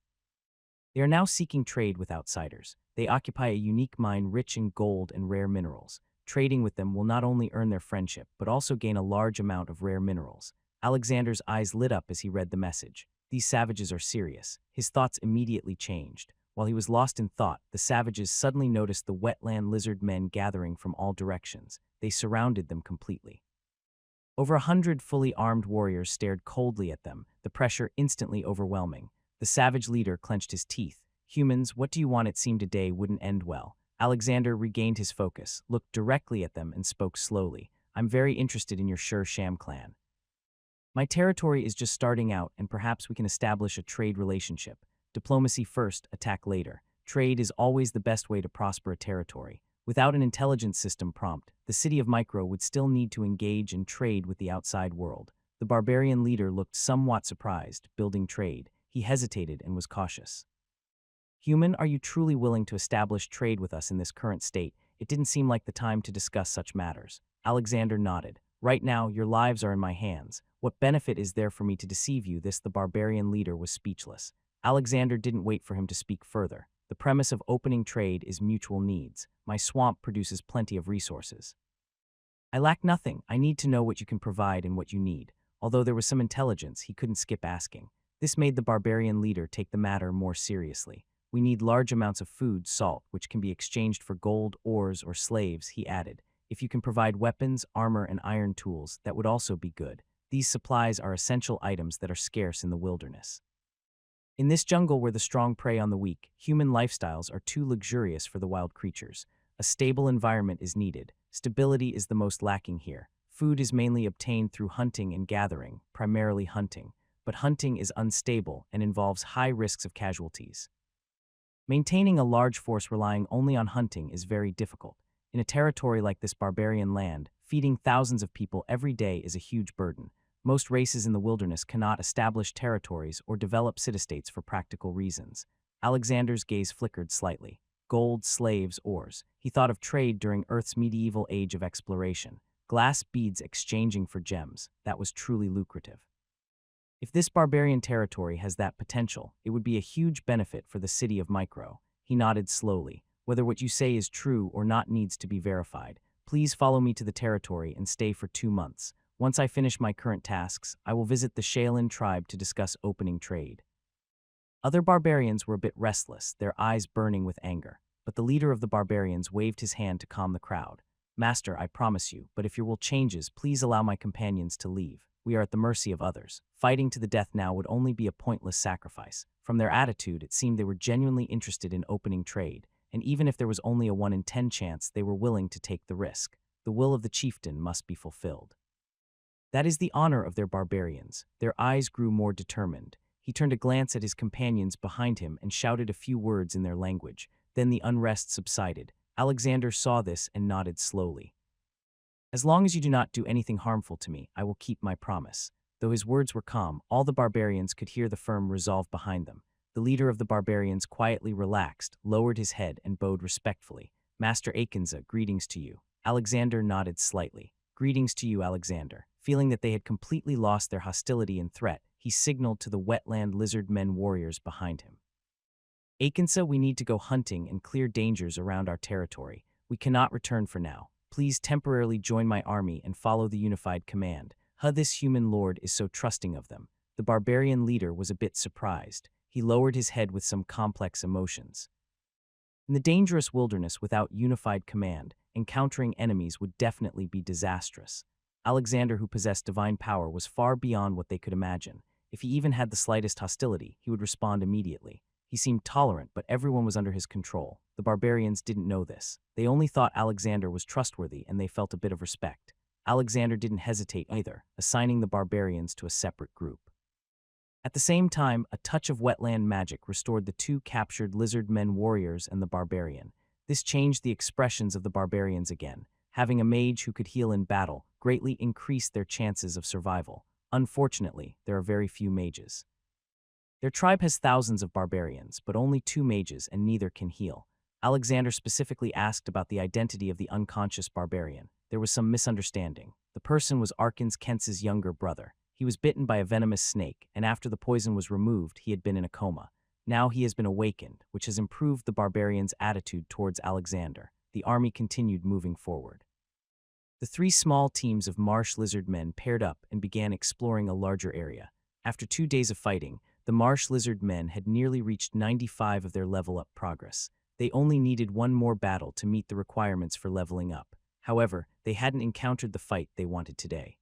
They are now seeking trade with outsiders. They occupy a unique mine rich in gold and rare minerals. Trading with them will not only earn their friendship, but also gain a large amount of rare minerals. Alexander's eyes lit up as he read the message. These savages are serious. His thoughts immediately changed. While he was lost in thought, the savages suddenly noticed the wetland lizard men gathering from all directions. They surrounded them completely. Over 100 fully armed warriors stared coldly at them, the pressure instantly overwhelming. The savage leader clenched his teeth. Humans, what do you want? It seemed today wouldn't end well. Alexander regained his focus, looked directly at them, and spoke slowly. I'm very interested in your Shure Sham clan. My territory is just starting out, and perhaps we can establish a trade relationship. Diplomacy first, attack later. Trade is always the best way to prosper a territory. Without an intelligence system prompt, the city of Micro would still need to engage and trade with the outside world. The barbarian leader looked somewhat surprised, building trade. He hesitated and was cautious. Human, are you truly willing to establish trade with us in this current state? It didn't seem like the time to discuss such matters. Alexander nodded. Right now, your lives are in my hands. What benefit is there for me to deceive you? The barbarian leader was speechless. Alexander didn't wait for him to speak further. The premise of opening trade is mutual needs. My swamp produces plenty of resources. I lack nothing. I need to know what you can provide and what you need. Although there was some intelligence, he couldn't skip asking. This made the barbarian leader take the matter more seriously. We need large amounts of food, salt, which can be exchanged for gold, ores, or slaves, he added. If you can provide weapons, armor, and iron tools, that would also be good. These supplies are essential items that are scarce in the wilderness. In this jungle where the strong prey on the weak, human lifestyles are too luxurious for the wild creatures. A stable environment is needed. Stability is the most lacking here. Food is mainly obtained through hunting and gathering, primarily hunting. But hunting is unstable and involves high risks of casualties. Maintaining a large force relying only on hunting is very difficult. In a territory like this barbarian land, feeding thousands of people every day is a huge burden. Most races in the wilderness cannot establish territories or develop city-states for practical reasons. Alexander's gaze flickered slightly. Gold, slaves, ores. He thought of trade during Earth's medieval age of exploration. Glass beads exchanging for gems. That was truly lucrative. If this barbarian territory has that potential, it would be a huge benefit for the city of Micro. He nodded slowly. Whether what you say is true or not needs to be verified. Please follow me to the territory and stay for 2 months. Once I finish my current tasks, I will visit the Shaolin tribe to discuss opening trade. Other barbarians were a bit restless, their eyes burning with anger. But the leader of the barbarians waved his hand to calm the crowd. Master, I promise you, but if your will changes, please allow my companions to leave. We are at the mercy of others. Fighting to the death now would only be a pointless sacrifice. From their attitude, it seemed they were genuinely interested in opening trade, and even if there was only a 1 in 10 chance, they were willing to take the risk. The will of the chieftain must be fulfilled. That is the honor of their barbarians. Their eyes grew more determined. He turned a glance at his companions behind him and shouted a few words in their language. Then the unrest subsided. Alexander saw this and nodded slowly. As long as you do not do anything harmful to me, I will keep my promise. Though his words were calm, all the barbarians could hear the firm resolve behind them. The leader of the barbarians quietly relaxed, lowered his head, and bowed respectfully. Master Akenza, greetings to you. Alexander nodded slightly. Greetings to you, Alexander. Feeling that they had completely lost their hostility and threat, he signaled to the wetland lizard men warriors behind him. Akenza, we need to go hunting and clear dangers around our territory. We cannot return for now. Please temporarily join my army and follow the unified command. This human lord is so trusting of them. The barbarian leader was a bit surprised. He lowered his head with some complex emotions. In the dangerous wilderness without unified command, encountering enemies would definitely be disastrous. Alexander, who possessed divine power, was far beyond what they could imagine. If he even had the slightest hostility, he would respond immediately. He seemed tolerant, but everyone was under his control. The barbarians didn't know this. They only thought Alexander was trustworthy, and they felt a bit of respect. Alexander didn't hesitate either, assigning the barbarians to a separate group. At the same time, a touch of wetland magic restored the 2 captured lizard men warriors and the barbarian. This changed the expressions of the barbarians again. Having a mage who could heal in battle greatly increased their chances of survival. Unfortunately, there are very few mages. Their tribe has thousands of barbarians, but only 2 mages, and neither can heal. Alexander specifically asked about the identity of the unconscious barbarian. There was some misunderstanding. The person was Arkans Kentz's younger brother. He was bitten by a venomous snake, and after the poison was removed, he had been in a coma. Now he has been awakened, which has improved the barbarian's attitude towards Alexander. The army continued moving forward. The 3 small teams of marsh lizard men paired up and began exploring a larger area. After 2 days of fighting, the marsh lizard men had nearly reached 95 of their level-up progress. They only needed 1 more battle to meet the requirements for leveling up. However, they hadn't encountered the fight they wanted today.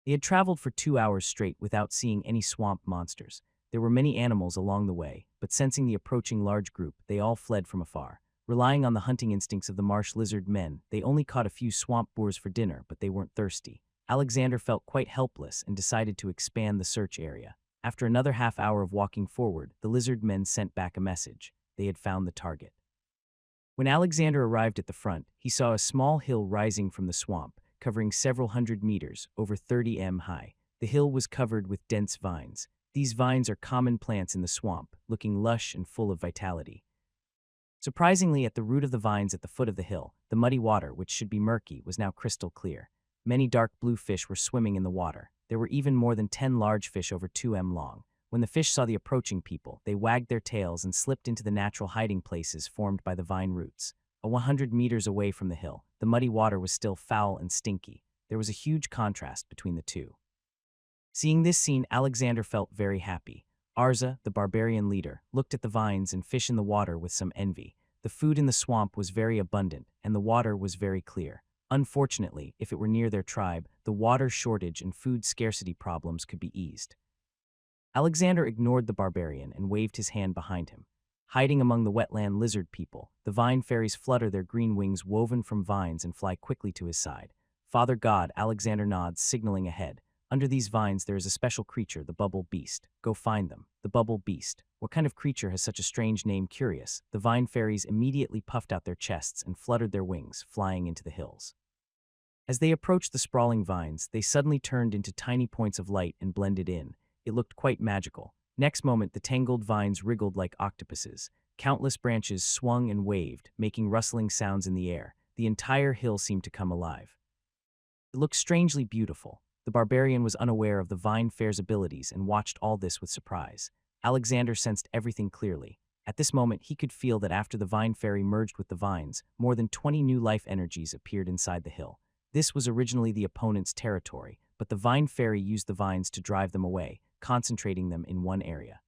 They had traveled for 2 hours straight without seeing any swamp monsters. There were many animals along the way, but sensing the approaching large group, they all fled from afar. Relying on the hunting instincts of the marsh lizard men, they only caught a few swamp boars for dinner, but they weren't thirsty. Alexander felt quite helpless and decided to expand the search area. After another half hour of walking forward, the lizard men sent back a message. They had found the target. When Alexander arrived at the front, he saw a small hill rising from the swamp, covering several hundred meters, over 30 m high. The hill was covered with dense vines. These vines are common plants in the swamp, looking lush and full of vitality. Surprisingly, at the root of the vines at the foot of the hill, the muddy water, which should be murky, was now crystal clear. Many dark blue fish were swimming in the water. There were even more than 10 large fish over 2 m long. When the fish saw the approaching people, they wagged their tails and slipped into the natural hiding places formed by the vine roots. 100 meters away from the hill, the muddy water was still foul and stinky. There was a huge contrast between the two. Seeing this scene, Alexander felt very happy. Arza, the barbarian leader, looked at the vines and fish in the water with some envy. The food in the swamp was very abundant, and the water was very clear. Unfortunately, if it were near their tribe, the water shortage and food scarcity problems could be eased. Alexander ignored the barbarian and waved his hand behind him. Hiding among the wetland lizard people, the vine fairies flutter their green wings woven from vines and fly quickly to his side. Father God, Alexander nods, signaling ahead. Under these vines there is a special creature, the bubble beast. Go find them. The bubble beast. What kind of creature has such a strange name? Curious. The vine fairies immediately puffed out their chests and fluttered their wings, flying into the hills. As they approached the sprawling vines, they suddenly turned into tiny points of light and blended in. It looked quite magical. Next moment, the tangled vines wriggled like octopuses. Countless branches swung and waved, making rustling sounds in the air. The entire hill seemed to come alive. It looked strangely beautiful. The barbarian was unaware of the vine fair's abilities and watched all this with surprise. Alexander sensed everything clearly. At this moment, he could feel that after the vine fairy merged with the vines, more than 20 new life energies appeared inside the hill. This was originally the opponent's territory, but the vine fairy used the vines to drive them away, concentrating them in one area.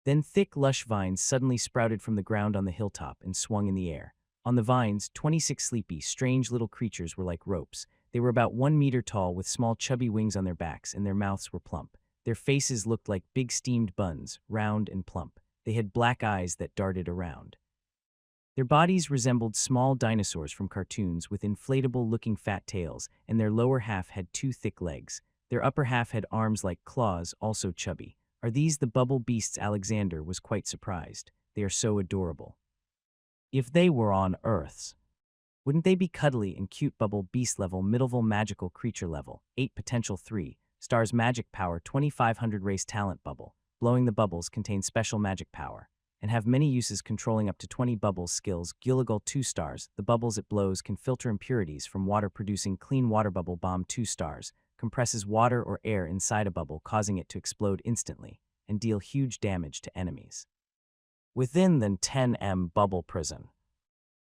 Then thick, lush vines suddenly sprouted from the ground on the hilltop and swung in the air. On the vines, 26 sleepy, strange little creatures were like ropes. They were about 1 meter tall with small chubby wings on their backs, and their mouths were plump. Their faces looked like big steamed buns, round and plump. They had black eyes that darted around. Their bodies resembled small dinosaurs from cartoons with inflatable-looking fat tails, and their lower half had two thick legs. Their upper half had arms like claws, also chubby. Are these the bubble beasts? Alexander was quite surprised. They are so adorable. If they were on Earth's, wouldn't they be cuddly and cute? Bubble beast level, Middleville magical creature level, 8 potential 3, stars magic power 2500 race talent bubble. Blowing the bubbles contains special magic power and have many uses, controlling up to 20 bubbles. Skills, Gulagal 2 stars, the bubbles it blows can filter impurities from water, producing clean water. Bubble bomb 2 stars, compresses water or air inside a bubble, causing it to explode instantly and deal huge damage to enemies. Within the 10m bubble prison,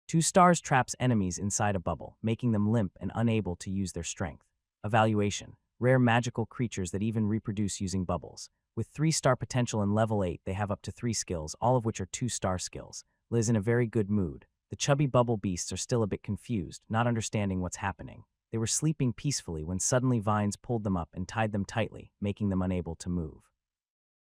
2 stars, traps enemies inside a bubble, making them limp and unable to use their strength. Evaluation, rare magical creatures that even reproduce using bubbles. With 3-star potential and level 8, they have up to 3 skills, all of which are 2-star skills. Liz in a very good mood. The chubby bubble beasts are still a bit confused, not understanding what's happening. They were sleeping peacefully when suddenly vines pulled them up and tied them tightly, making them unable to move.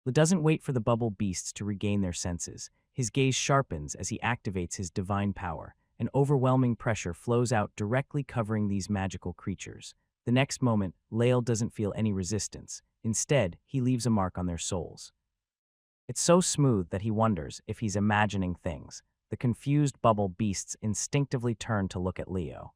Li doesn't wait for the bubble beasts to regain their senses. His gaze sharpens as he activates his divine power. An overwhelming pressure flows out, directly covering these magical creatures. The next moment, Lael doesn't feel any resistance. Instead, he leaves a mark on their souls. It's so smooth that he wonders if he's imagining things. The confused bubble beasts instinctively turn to look at Leo,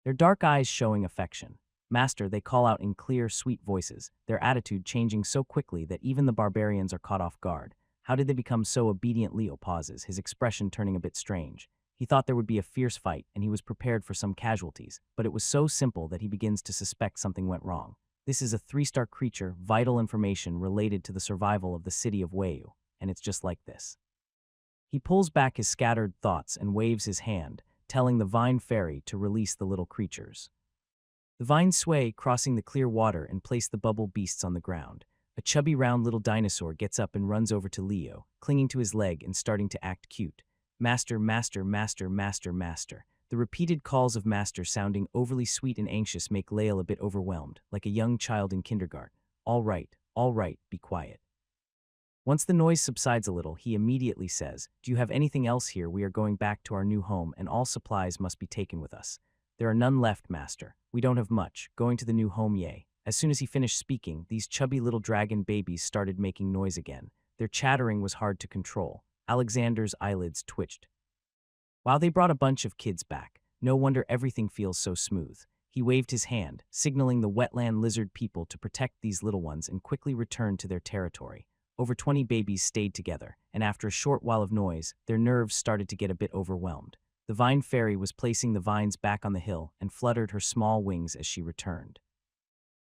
their dark eyes showing affection. Master, they call out in clear, sweet voices, their attitude changing so quickly that even the barbarians are caught off guard. How did they become so obedient? Leo pauses, his expression turning a bit strange. He thought there would be a fierce fight, and he was prepared for some casualties, but it was so simple that he begins to suspect something went wrong. This is a 3-star creature, vital information related to the survival of the city of Wayu, and it's just like this. He pulls back his scattered thoughts and waves his hand, telling the vine fairy to release the little creatures. The vines sway, crossing the clear water, and place the bubble beasts on the ground. A chubby round little dinosaur gets up and runs over to Leo, clinging to his leg and starting to act cute. Master, master, master, master, master. The repeated calls of master, sounding overly sweet and anxious, make Lael a bit overwhelmed, like a young child in kindergarten. All right, be quiet. Once the noise subsides a little, he immediately says, "Do you have anything else here? We are going back to our new home, and all supplies must be taken with us." "There are none left, master. We don't have much. Going to the new home, yay." As soon as he finished speaking, these chubby little dragon babies started making noise again. Their chattering was hard to control. Alexander's eyelids twitched. Wow, they brought a bunch of kids back. No wonder everything feels so smooth. He waved his hand, signaling the wetland lizard people to protect these little ones, and quickly returned to their territory. Over 20 babies stayed together, and after a short while of noise, their nerves started to get a bit overwhelmed. The vine fairy was placing the vines back on the hill and fluttered her small wings as she returned.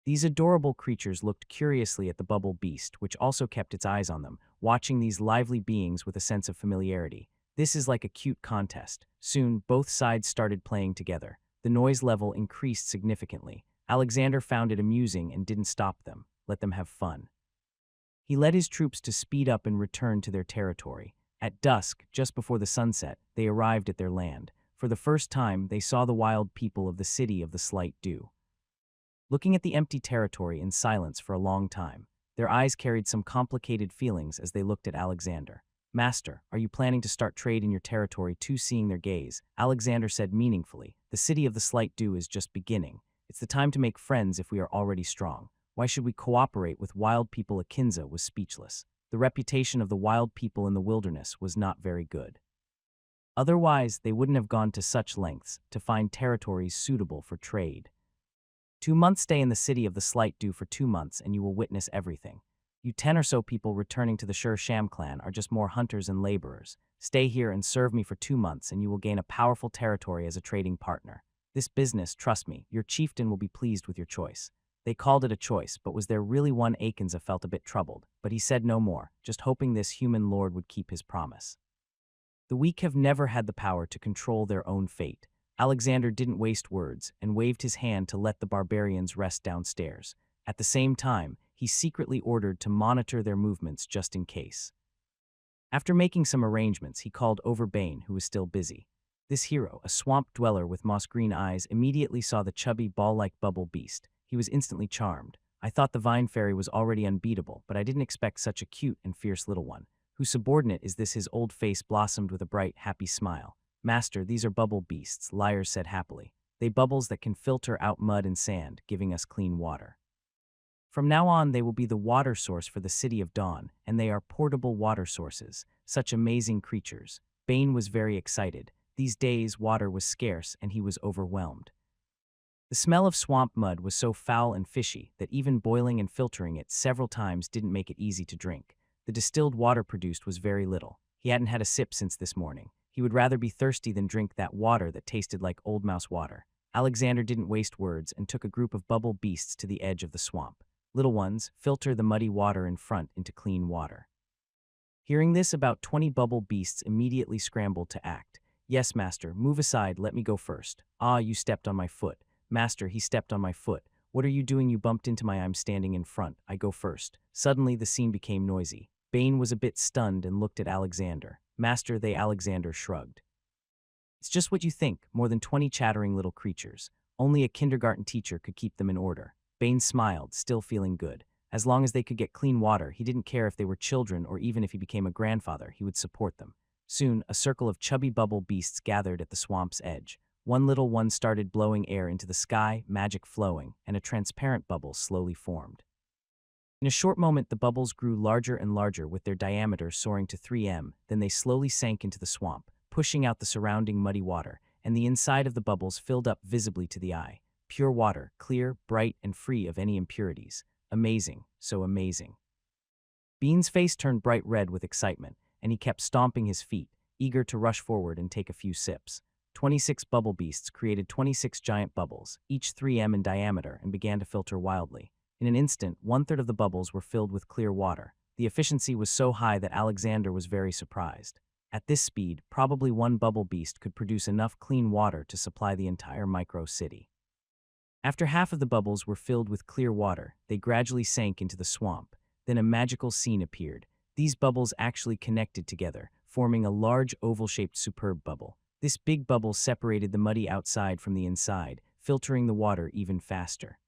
These adorable creatures looked curiously at the bubble beast, which also kept its eyes on them, watching these lively beings with a sense of familiarity. This is like a cute contest. Soon, both sides started playing together. The noise level increased significantly. Alexander found it amusing and didn't stop them. Let them have fun. He led his troops to speed up and return to their territory. At dusk, just before the sunset, they arrived at their land. For the first time, they saw the wild people of the city of the Slight Dew. Looking at the empty territory in silence for a long time, their eyes carried some complicated feelings as they looked at Alexander. "Master, are you planning to start trade in your territory too?" Seeing their gaze, Alexander said meaningfully, "The city of the Slight Dew is just beginning. It's the time to make friends if we are already strong. Why should we cooperate with wild people?" Akinza was speechless. The reputation of the wild people in the wilderness was not very good. Otherwise, they wouldn't have gone to such lengths to find territories suitable for trade. 2 months. Stay in the city of the Slight Dew for 2 months and you will witness everything. You 10 or so people returning to the Shur Sham clan are just more hunters and laborers. Stay here and serve me for 2 months and you will gain a powerful territory as a trading partner. This business, trust me, your chieftain will be pleased with your choice. They called it a choice, but was there really one? Akinza felt a bit troubled, but he said no more, just hoping this human lord would keep his promise. The weak have never had the power to control their own fate. Alexander didn't waste words and waved his hand to let the barbarians rest downstairs. At the same time, he secretly ordered to monitor their movements just in case. After making some arrangements, he called over Bane, who was still busy. This hero, a swamp dweller with moss-green eyes, immediately saw the chubby ball-like bubble beast. He was instantly charmed. I thought the vine fairy was already unbeatable, but I didn't expect such a cute and fierce little one. Whose subordinate is this? His old face blossomed with a bright, happy smile. Master, these are bubble beasts, Lyres said happily. They bubbles that can filter out mud and sand, giving us clean water. From now on, they will be the water source for the City of Dawn, and they are portable water sources. Such amazing creatures. Bane was very excited. These days, water was scarce, and he was overwhelmed. The smell of swamp mud was so foul and fishy that even boiling and filtering it several times didn't make it easy to drink. The distilled water produced was very little. He hadn't had a sip since this morning. He would rather be thirsty than drink that water that tasted like old mouse water. Alexander didn't waste words and took a group of bubble beasts to the edge of the swamp. Little ones, filter the muddy water in front into clean water. Hearing this, about 20 bubble beasts immediately scrambled to act. Yes, master, move aside, let me go first. Ah, you stepped on my foot. Master, he stepped on my foot. What are you doing? You bumped into my. I'm standing in front. I go first. Suddenly, the scene became noisy. Bane was a bit stunned and looked at Alexander. Master, Alexander shrugged. It's just what you think, more than 20 chattering little creatures. Only a kindergarten teacher could keep them in order. Bane smiled, still feeling good. As long as they could get clean water, he didn't care if they were children or even if he became a grandfather, he would support them. Soon, a circle of chubby bubble beasts gathered at the swamp's edge. One little one started blowing air into the sky, magic flowing, and a transparent bubble slowly formed. In a short moment, the bubbles grew larger and larger, with their diameter soaring to 3 m. Then they slowly sank into the swamp, pushing out the surrounding muddy water, and the inside of the bubbles filled up visibly to the eye. Pure water, clear, bright, and free of any impurities. Amazing, so amazing. Bean's face turned bright red with excitement, and he kept stomping his feet, eager to rush forward and take a few sips. 26 bubble beasts created 26 giant bubbles, each 3 m in diameter, and began to filter wildly. In an instant, 1/3 of the bubbles were filled with clear water. The efficiency was so high that Alexander was very surprised. At this speed, probably one bubble beast could produce enough clean water to supply the entire micro city. After half of the bubbles were filled with clear water, they gradually sank into the swamp. Then a magical scene appeared. These bubbles actually connected together, forming a large oval-shaped superb bubble. This big bubble separated the muddy outside from the inside, filtering the water even faster.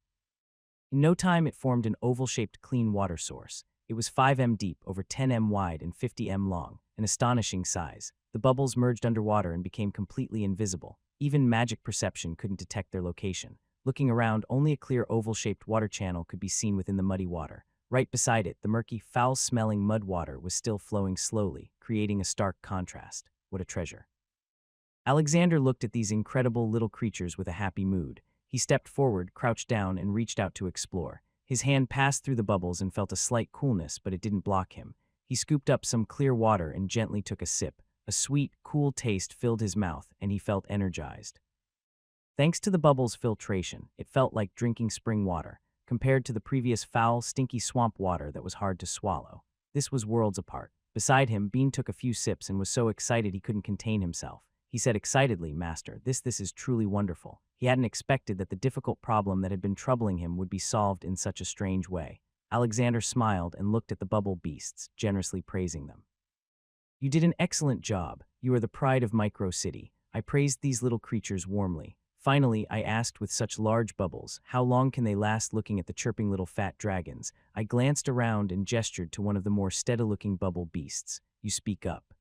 In no time, it formed an oval-shaped clean water source. It was 5 m deep, over 10 m wide, and 50 m long, an astonishing size. The bubbles merged underwater and became completely invisible. Even magic perception couldn't detect their location. Looking around, only a clear oval-shaped water channel could be seen within the muddy water. Right beside it, the murky, foul-smelling mud water was still flowing slowly, creating a stark contrast. What a treasure. Alexander looked at these incredible little creatures with a happy mood. He stepped forward, crouched down, and reached out to explore. His hand passed through the bubbles and felt a slight coolness, but it didn't block him. He scooped up some clear water and gently took a sip. A sweet, cool taste filled his mouth, and he felt energized. Thanks to the bubbles' filtration, it felt like drinking spring water, compared to the previous foul, stinky swamp water that was hard to swallow. This was worlds apart. Beside him, Bean took a few sips and was so excited he couldn't contain himself. He said excitedly, Master, this is truly wonderful. He hadn't expected that the difficult problem that had been troubling him would be solved in such a strange way. Alexander smiled and looked at the bubble beasts, generously praising them. You did an excellent job. You are the pride of Micro City. I praised these little creatures warmly. Finally, I asked with such large bubbles, how long can they last? Looking at the chirping little fat dragons, I glanced around and gestured to one of the more steady-looking bubble beasts. You speak up.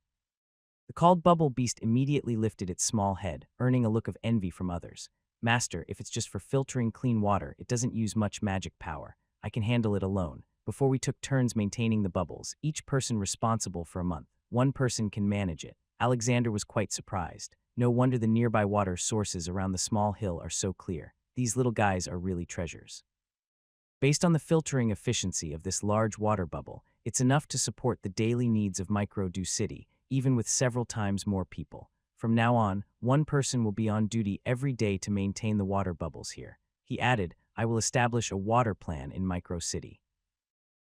The called bubble beast immediately lifted its small head, earning a look of envy from others. Master, if it's just for filtering clean water, it doesn't use much magic power. I can handle it alone. Before we took turns maintaining the bubbles, each person responsible for a month. One person can manage it. Alexander was quite surprised. No wonder the nearby water sources around the small hill are so clear. These little guys are really treasures. Based on the filtering efficiency of this large water bubble, it's enough to support the daily needs of Micro City, even with several times more people. From now on, one person will be on duty every day to maintain the water bubbles here. He added, I will establish a water plan in Micro City.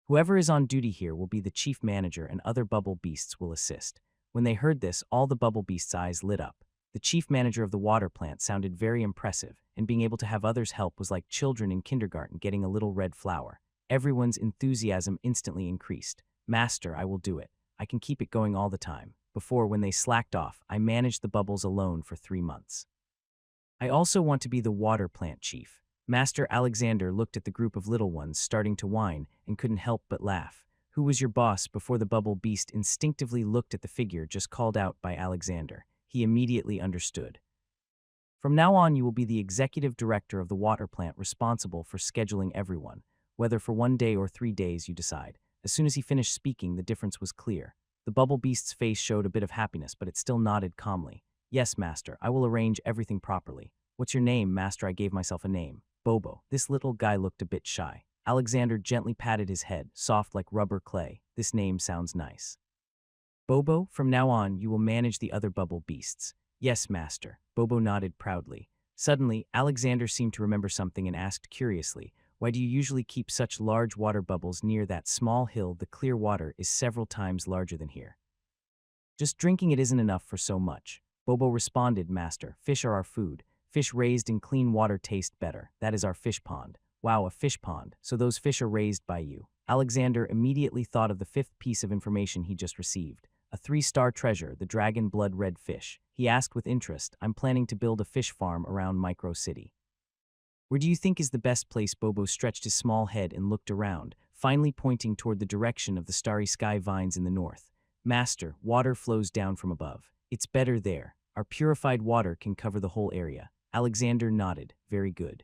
Whoever is on duty here will be the chief manager, and other bubble beasts will assist. When they heard this, all the bubble beasts' eyes lit up. The chief manager of the water plant sounded very impressive, and being able to have others help was like children in kindergarten getting a little red flower. Everyone's enthusiasm instantly increased. Master, I will do it. I can keep it going all the time. Before, when they slacked off, I managed the bubbles alone for 3 months. I also want to be the water plant chief. Master Alexander looked at the group of little ones starting to whine and couldn't help but laugh. Who was your boss? Before the bubble beast instinctively looked at the figure just called out by Alexander. He immediately understood. From now on, you will be the executive director of the water plant responsible for scheduling everyone, whether for 1 day or 3 days you decide. As soon as he finished speaking, the difference was clear. The bubble beast's face showed a bit of happiness, but it still nodded calmly. Yes, master, I will arrange everything properly. What's your name, master? I gave myself a name. Bobo. This little guy looked a bit shy. Alexander gently patted his head, soft like rubber clay. This name sounds nice. Bobo, from now on, you will manage the other bubble beasts. Yes, master. Bobo nodded proudly. Suddenly, Alexander seemed to remember something and asked curiously, why do you usually keep such large water bubbles near that small hill? The clear water is several times larger than here. Just drinking it isn't enough for so much. Bobo responded, master, fish are our food. Fish raised in clean water taste better. That is our fish pond. Wow, a fish pond. So those fish are raised by you. Alexander immediately thought of the fifth piece of information he just received. A 3-star treasure, the dragon blood red fish. He asked with interest, I'm planning to build a fish farm around Micro City. Where do you think is the best place? Bobo stretched his small head and looked around, finally pointing toward the direction of the starry sky vines in the north. Master, water flows down from above. It's better there. Our purified water can cover the whole area. Alexander nodded. Very good.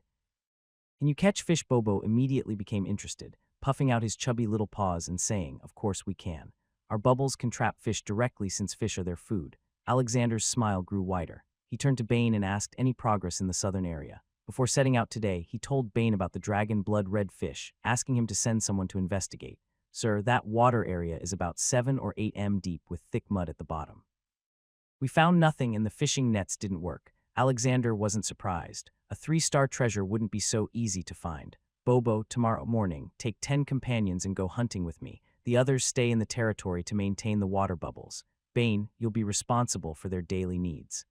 Can you catch fish? Bobo immediately became interested, puffing out his chubby little paws and saying, of course we can. Our bubbles can trap fish directly since fish are their food. Alexander's smile grew wider. He turned to Bane and asked any progress in the southern area. Before setting out today, he told Bane about the dragon blood red fish, asking him to send someone to investigate. Sir, that water area is about 7 or 8 m deep with thick mud at the bottom. We found nothing and the fishing nets didn't work. Alexander wasn't surprised. A 3-star treasure wouldn't be so easy to find. Bobo, tomorrow morning, take 10 companions and go hunting with me. The others stay in the territory to maintain the water bubbles. Bane, you'll be responsible for their daily needs.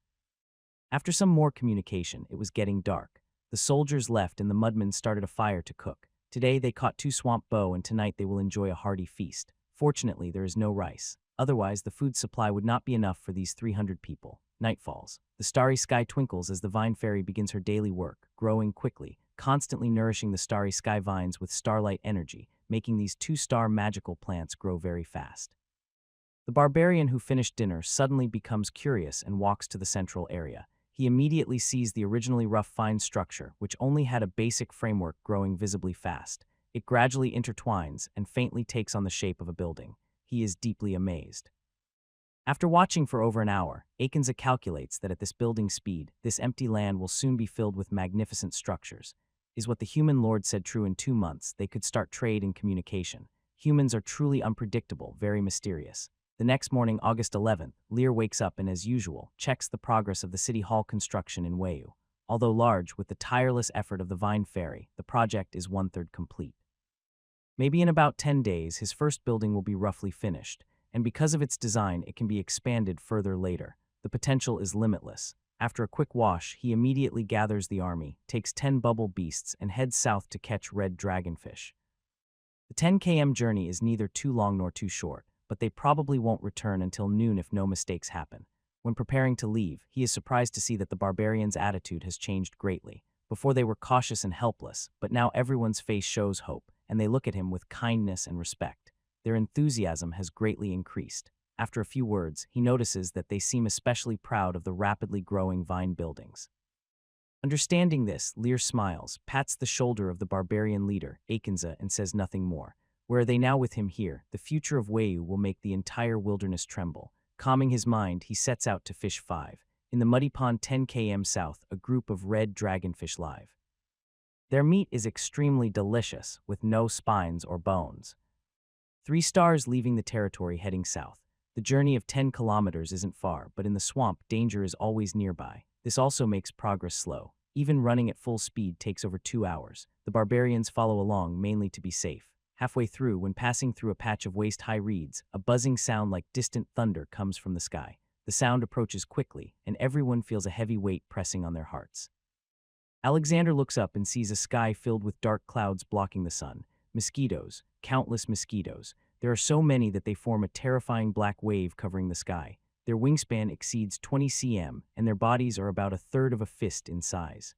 After some more communication, it was getting dark. The soldiers left and the mudmen started a fire to cook. Today they caught 2 swamp bow and tonight they will enjoy a hearty feast. Fortunately, there is no rice. Otherwise, the food supply would not be enough for these 300 people. Night falls. The starry sky twinkles as the vine fairy begins her daily work, growing quickly, constantly nourishing the starry sky vines with starlight energy, making these 2-star magical plants grow very fast. The barbarian who finished dinner suddenly becomes curious and walks to the central area. He immediately sees the originally rough fine structure, which only had a basic framework, growing visibly fast. It gradually intertwines and faintly takes on the shape of a building. He is deeply amazed. After watching for over an hour, Akenza calculates that at this building speed, this empty land will soon be filled with magnificent structures. Is what the human lord said true? In 2 months, they could start trade and communication. Humans are truly unpredictable, very mysterious. The next morning, August 11th, Lear wakes up and, as usual, checks the progress of the city hall construction in Wayu. Although large, with the tireless effort of the Vine Fairy, the project is 1/3 complete. Maybe in about 10 days, his first building will be roughly finished, and because of its design, it can be expanded further later. The potential is limitless. After a quick wash, he immediately gathers the army, takes 10 bubble beasts, and heads south to catch red dragonfish. The 10 km journey is neither too long nor too short, but they probably won't return until noon if no mistakes happen. When preparing to leave, he is surprised to see that the barbarian's attitude has changed greatly. Before they were cautious and helpless, but now everyone's face shows hope, and they look at him with kindness and respect. Their enthusiasm has greatly increased. After a few words, he notices that they seem especially proud of the rapidly growing vine buildings. Understanding this, Lear smiles, pats the shoulder of the barbarian leader, Akenza, and says nothing more. Where are they now with him here? The future of Wayu will make the entire wilderness tremble. Calming his mind, he sets out to fish 5. In the muddy pond 10 km south, a group of red dragonfish live. Their meat is extremely delicious, with no spines or bones. 3 stars leaving the territory heading south. The journey of 10 kilometers isn't far, but in the swamp, danger is always nearby. This also makes progress slow. Even running at full speed takes over 2 hours. The barbarians follow along mainly to be safe. Halfway through, when passing through a patch of waist-high reeds, a buzzing sound like distant thunder comes from the sky. The sound approaches quickly, and everyone feels a heavy weight pressing on their hearts. Alexander looks up and sees a sky filled with dark clouds blocking the sun. Mosquitoes, countless mosquitoes. There are so many that they form a terrifying black wave covering the sky. Their wingspan exceeds 20 cm, and their bodies are about 1/3 of a fist in size.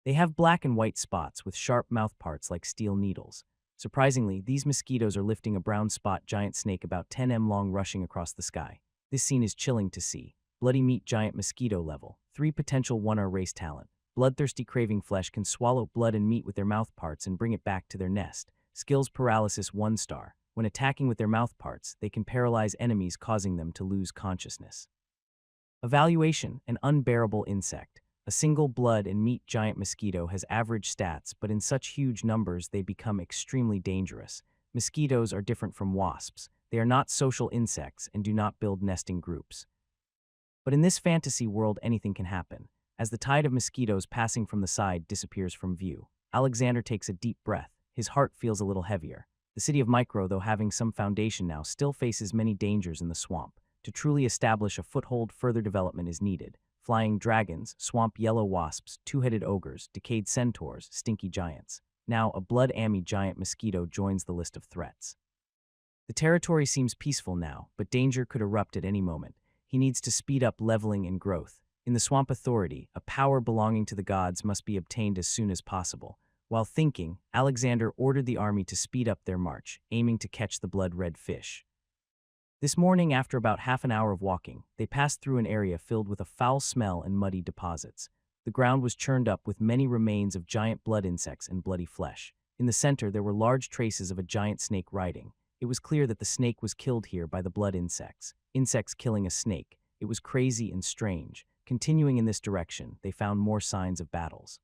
They have black and white spots with sharp mouthparts like steel needles. Surprisingly, these mosquitoes are lifting a brown spot giant snake about 10 m long rushing across the sky. This scene is chilling to see. Bloody meat giant mosquito level. 3 potential 1R race talent. Bloodthirsty craving flesh can swallow blood and meat with their mouthparts and bring it back to their nest. Skills paralysis 1 star. When attacking with their mouthparts, they can paralyze enemies causing them to lose consciousness. Evaluation, an unbearable insect. A single blood and meat giant mosquito has average stats, but in such huge numbers they become extremely dangerous. Mosquitoes are different from wasps. They are not social insects and do not build nesting groups. But in this fantasy world anything can happen. As the tide of mosquitoes passing from the side disappears from view, Alexander takes a deep breath. His heart feels a little heavier. The city of Micro, though having some foundation now, still faces many dangers in the swamp. To truly establish a foothold, further development is needed. Flying dragons, swamp yellow wasps, two-headed ogres, decayed centaurs, stinky giants. Now, a blood-ammy giant mosquito joins the list of threats. The territory seems peaceful now, but danger could erupt at any moment. He needs to speed up leveling and growth. In the Swamp Authority, a power belonging to the gods must be obtained as soon as possible. While thinking, Alexander ordered the army to speed up their march, aiming to catch the blood-red fish. This morning, after about half an hour of walking, they passed through an area filled with a foul smell and muddy deposits. The ground was churned up with many remains of giant blood insects and bloody flesh. In the center, there were large traces of a giant snake riding. It was clear that the snake was killed here by the blood insects. Insects killing a snake. It was crazy and strange. Continuing in this direction, they found more signs of battles.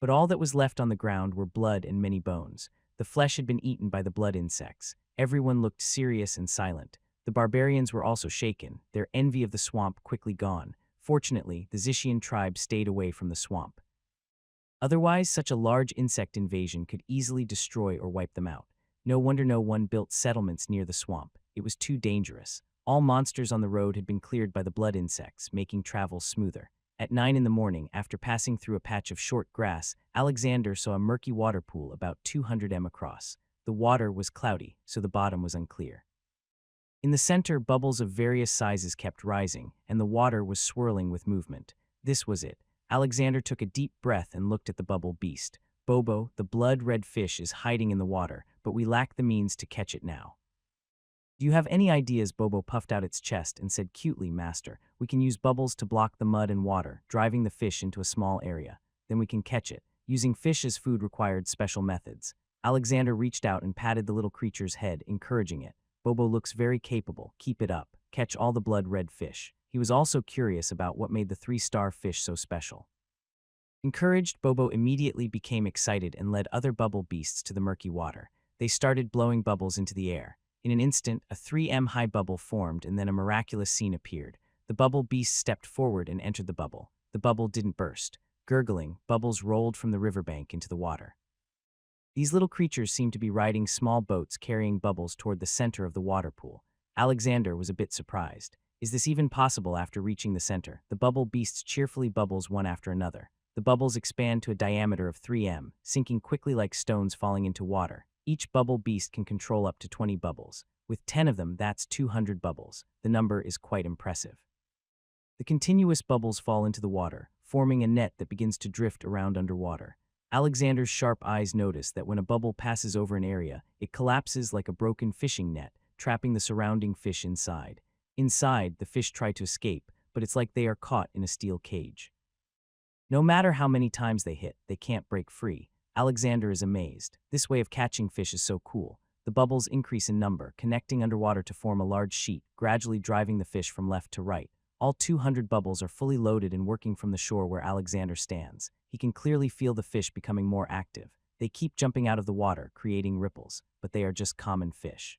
But all that was left on the ground were blood and many bones. The flesh had been eaten by the blood insects. Everyone looked serious and silent. The barbarians were also shaken, their envy of the swamp quickly gone. Fortunately, the Zishian tribe stayed away from the swamp. Otherwise, such a large insect invasion could easily destroy or wipe them out. No wonder no one built settlements near the swamp. It was too dangerous. All monsters on the road had been cleared by the blood insects, making travel smoother. At 9 in the morning, after passing through a patch of short grass, Alexander saw a murky water pool about 200 m across. The water was cloudy, so the bottom was unclear. In the center, bubbles of various sizes kept rising, and the water was swirling with movement. This was it. Alexander took a deep breath and looked at the bubble beast. Bobo, the blood-red fish, is hiding in the water, but we lack the means to catch it now. Do you have any ideas? Bobo puffed out its chest and said cutely, Master, we can use bubbles to block the mud and water, driving the fish into a small area. Then we can catch it. Using fish as food required special methods. Alexander reached out and patted the little creature's head, encouraging it. Bobo looks very capable. Keep it up. Catch all the blood-red fish. He was also curious about what made the 3-star fish so special. Encouraged, Bobo immediately became excited and led other bubble beasts to the murky water. They started blowing bubbles into the air. In an instant, a 3 m high bubble formed and then a miraculous scene appeared. The bubble beast stepped forward and entered the bubble. The bubble didn't burst. Gurgling, bubbles rolled from the riverbank into the water. These little creatures seemed to be riding small boats carrying bubbles toward the center of the water pool. Alexander was a bit surprised. Is this even possible? After reaching the center, the bubble beasts cheerfully bubbles one after another. The bubbles expand to a diameter of 3 m, sinking quickly like stones falling into water. Each bubble beast can control up to 20 bubbles. With 10 of them, that's 200 bubbles. The number is quite impressive. The continuous bubbles fall into the water, forming a net that begins to drift around underwater. Alexander's sharp eyes notice that when a bubble passes over an area, it collapses like a broken fishing net, trapping the surrounding fish inside. Inside, the fish try to escape, but it's like they are caught in a steel cage. No matter how many times they hit, they can't break free. Alexander is amazed. This way of catching fish is so cool. The bubbles increase in number, connecting underwater to form a large sheet, gradually driving the fish from left to right. All 200 bubbles are fully loaded and working from the shore where Alexander stands. He can clearly feel the fish becoming more active. They keep jumping out of the water, creating ripples, but they are just common fish.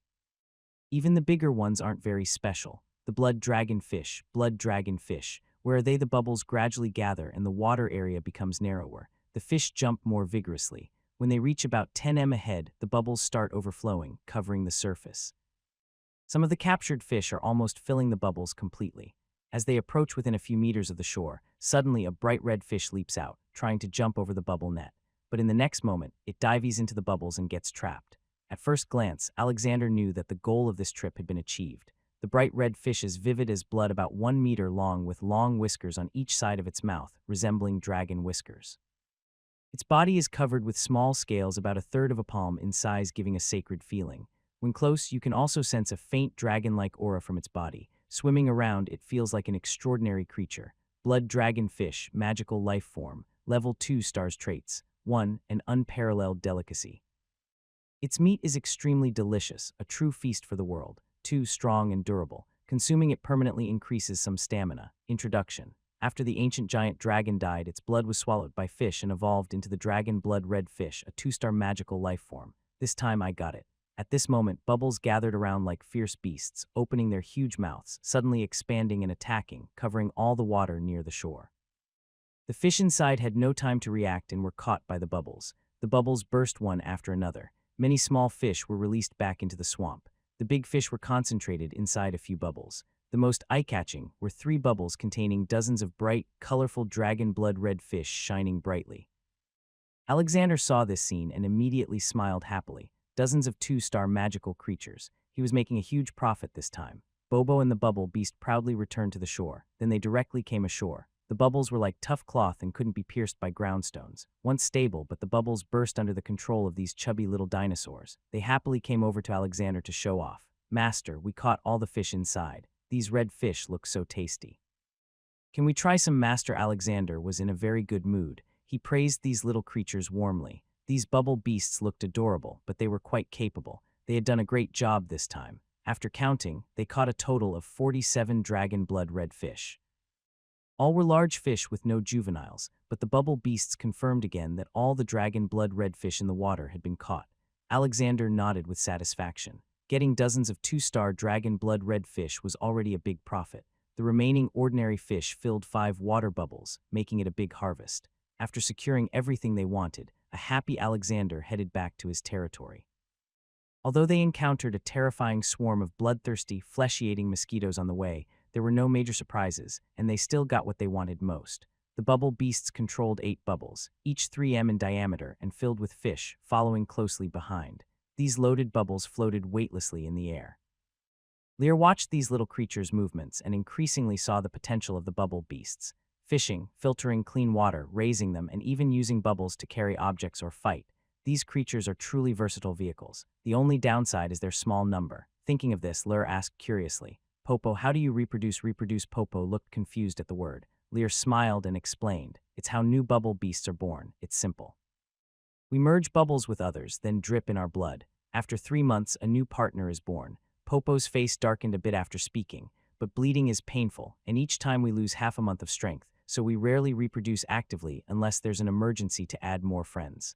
Even the bigger ones aren't very special. The blood dragon fish, where are they? The bubbles gradually gather and the water area becomes narrower. The fish jump more vigorously. When they reach about 10 m ahead, the bubbles start overflowing, covering the surface. Some of the captured fish are almost filling the bubbles completely. As they approach within a few meters of the shore, suddenly a bright red fish leaps out, trying to jump over the bubble net. But in the next moment, it dives into the bubbles and gets trapped. At first glance, Alexander knew that the goal of this trip had been achieved. The bright red fish is vivid as blood, about 1 meter long with long whiskers on each side of its mouth, resembling dragon whiskers. Its body is covered with small scales about a third of a palm in size, giving a sacred feeling. When close, you can also sense a faint dragon-like aura from its body. Swimming around, it feels like an extraordinary creature. Blood dragon fish, magical life form, level 2 stars traits. 1. An unparalleled delicacy. Its meat is extremely delicious, a true feast for the world. 2. Strong and durable. Consuming it permanently increases some stamina. Introduction. After the ancient giant dragon died, its blood was swallowed by fish and evolved into the dragon blood red fish, a 2-star magical life form. This time I got it. At this moment, bubbles gathered around like fierce beasts, opening their huge mouths, suddenly expanding and attacking, covering all the water near the shore. The fish inside had no time to react and were caught by the bubbles. The bubbles burst one after another. Many small fish were released back into the swamp. The big fish were concentrated inside a few bubbles. The most eye-catching were 3 bubbles containing dozens of bright, colorful dragon blood red fish shining brightly. Alexander saw this scene and immediately smiled happily. Dozens of 2-star magical creatures. He was making a huge profit this time. Bobo and the bubble beast proudly returned to the shore. Then they directly came ashore. The bubbles were like tough cloth and couldn't be pierced by groundstones. Once stable, but the bubbles burst under the control of these chubby little dinosaurs. They happily came over to Alexander to show off. "Master, we caught all the fish inside. These red fish look so tasty. Can we try some?" Master Alexander was in a very good mood. He praised these little creatures warmly. These bubble beasts looked adorable, but they were quite capable. They had done a great job this time. After counting, they caught a total of 47 dragon blood red fish. All were large fish with no juveniles, but the bubble beasts confirmed again that all the dragon blood red fish in the water had been caught. Alexander nodded with satisfaction. Getting dozens of 2-star dragon blood red fish was already a big profit. The remaining ordinary fish filled 5 water bubbles, making it a big harvest. After securing everything they wanted, a happy Alexander headed back to his territory. Although they encountered a terrifying swarm of bloodthirsty, flesh-eating mosquitoes on the way, there were no major surprises, and they still got what they wanted most. The bubble beasts controlled 8 bubbles, each 3 m in diameter and filled with fish, following closely behind. These loaded bubbles floated weightlessly in the air. Lear watched these little creatures' movements and increasingly saw the potential of the bubble beasts. Fishing, filtering clean water, raising them, and even using bubbles to carry objects or fight. These creatures are truly versatile vehicles. The only downside is their small number. Thinking of this, Lear asked curiously, "Popo, how do you reproduce?" Popo looked confused at the word. Lear smiled and explained, "It's how new bubble beasts are born. It's simple. We merge bubbles with others, then drip in our blood. After 3 months, a new partner is born." Popo's face darkened a bit after speaking, but bleeding is painful, and each time we lose half a month of strength, so we rarely reproduce actively unless there's an emergency to add more friends.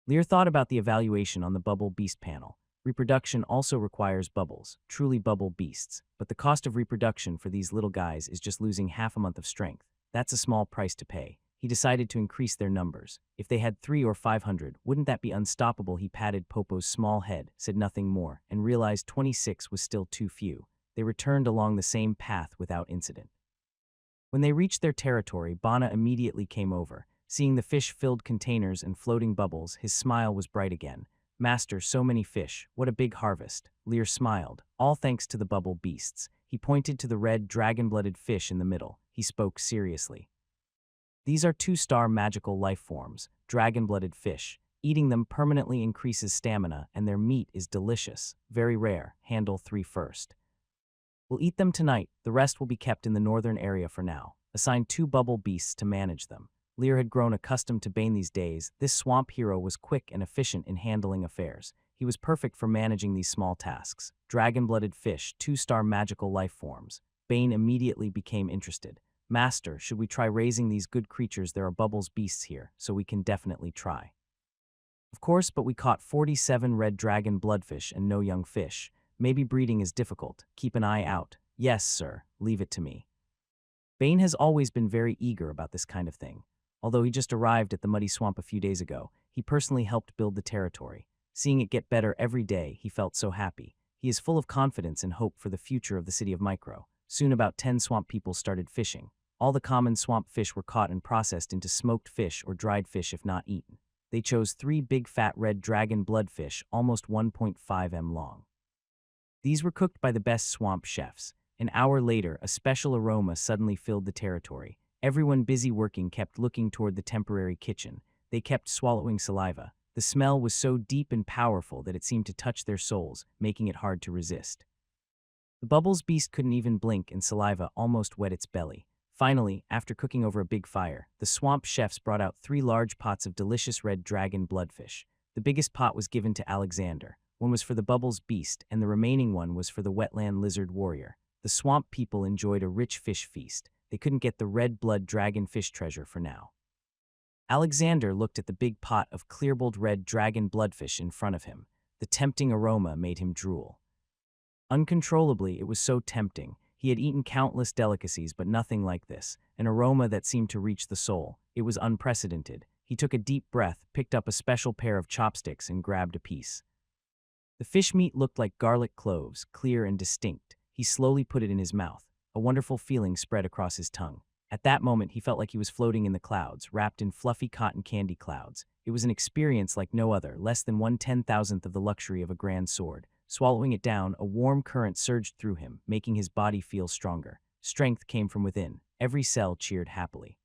Lear thought about the evaluation on the bubble beast panel. Reproduction also requires bubbles, truly bubble beasts, but the cost of reproduction for these little guys is just losing half a month of strength. That's a small price to pay. He decided to increase their numbers. If they had 300 or 500, wouldn't that be unstoppable? He patted Popo's small head, said nothing more, and realized 26 was still too few. They returned along the same path without incident. When they reached their territory, Bana immediately came over. Seeing the fish-filled containers and floating bubbles, his smile was bright again. "Master, so many fish. What a big harvest." Lear smiled. "All thanks to the bubble beasts." He pointed to the red, dragon-blooded fish in the middle. He spoke seriously. "These are 2-star magical life forms, dragon-blooded fish. Eating them permanently increases stamina, and their meat is delicious. Very rare. Handle 3 first. We'll eat them tonight. The rest will be kept in the northern area for now. Assign 2 bubble beasts to manage them." Lear had grown accustomed to Bane these days. This swamp hero was quick and efficient in handling affairs. He was perfect for managing these small tasks. Dragon-blooded fish, 2-star magical life forms. Bane immediately became interested. "Master, should we try raising these good creatures? There are bubbles beasts here, so we can definitely try." "Of course, but we caught 47 red dragon bloodfish and no young fish. Maybe breeding is difficult. Keep an eye out." "Yes, sir. Leave it to me." Bane has always been very eager about this kind of thing. Although he just arrived at the muddy swamp a few days ago, he personally helped build the territory. Seeing it get better every day, he felt so happy. He is full of confidence and hope for the future of the city of Micro. Soon about 10 swamp people started fishing. All the common swamp fish were caught and processed into smoked fish or dried fish if not eaten. They chose 3 big fat red dragon bloodfish, almost 1.5 m long. These were cooked by the best swamp chefs. An hour later, a special aroma suddenly filled the territory. Everyone busy working kept looking toward the temporary kitchen. They kept swallowing saliva. The smell was so deep and powerful that it seemed to touch their souls, making it hard to resist. The Bubbles beast couldn't even blink and saliva almost wet its belly. Finally, after cooking over a big fire, the swamp chefs brought out 3 large pots of delicious red dragon bloodfish. The biggest pot was given to Alexander. One was for the Bubbles beast, and the remaining one was for the wetland lizard warrior. The swamp people enjoyed a rich fish feast. They couldn't get the red blood dragon fish treasure for now. Alexander looked at the big pot of clear-billed red dragon bloodfish in front of him. The tempting aroma made him drool. Uncontrollably, it was so tempting. He had eaten countless delicacies, but nothing like this, an aroma that seemed to reach the soul. It was unprecedented. He took a deep breath, picked up a special pair of chopsticks, and grabbed a piece. The fish meat looked like garlic cloves, clear and distinct. He slowly put it in his mouth. A wonderful feeling spread across his tongue. At that moment, he felt like he was floating in the clouds, wrapped in fluffy cotton candy clouds. It was an experience like no other, less than 1/10,000th of the luxury of a grand sword. Swallowing it down, a warm current surged through him, making his body feel stronger. Strength came from within. Every cell cheered happily.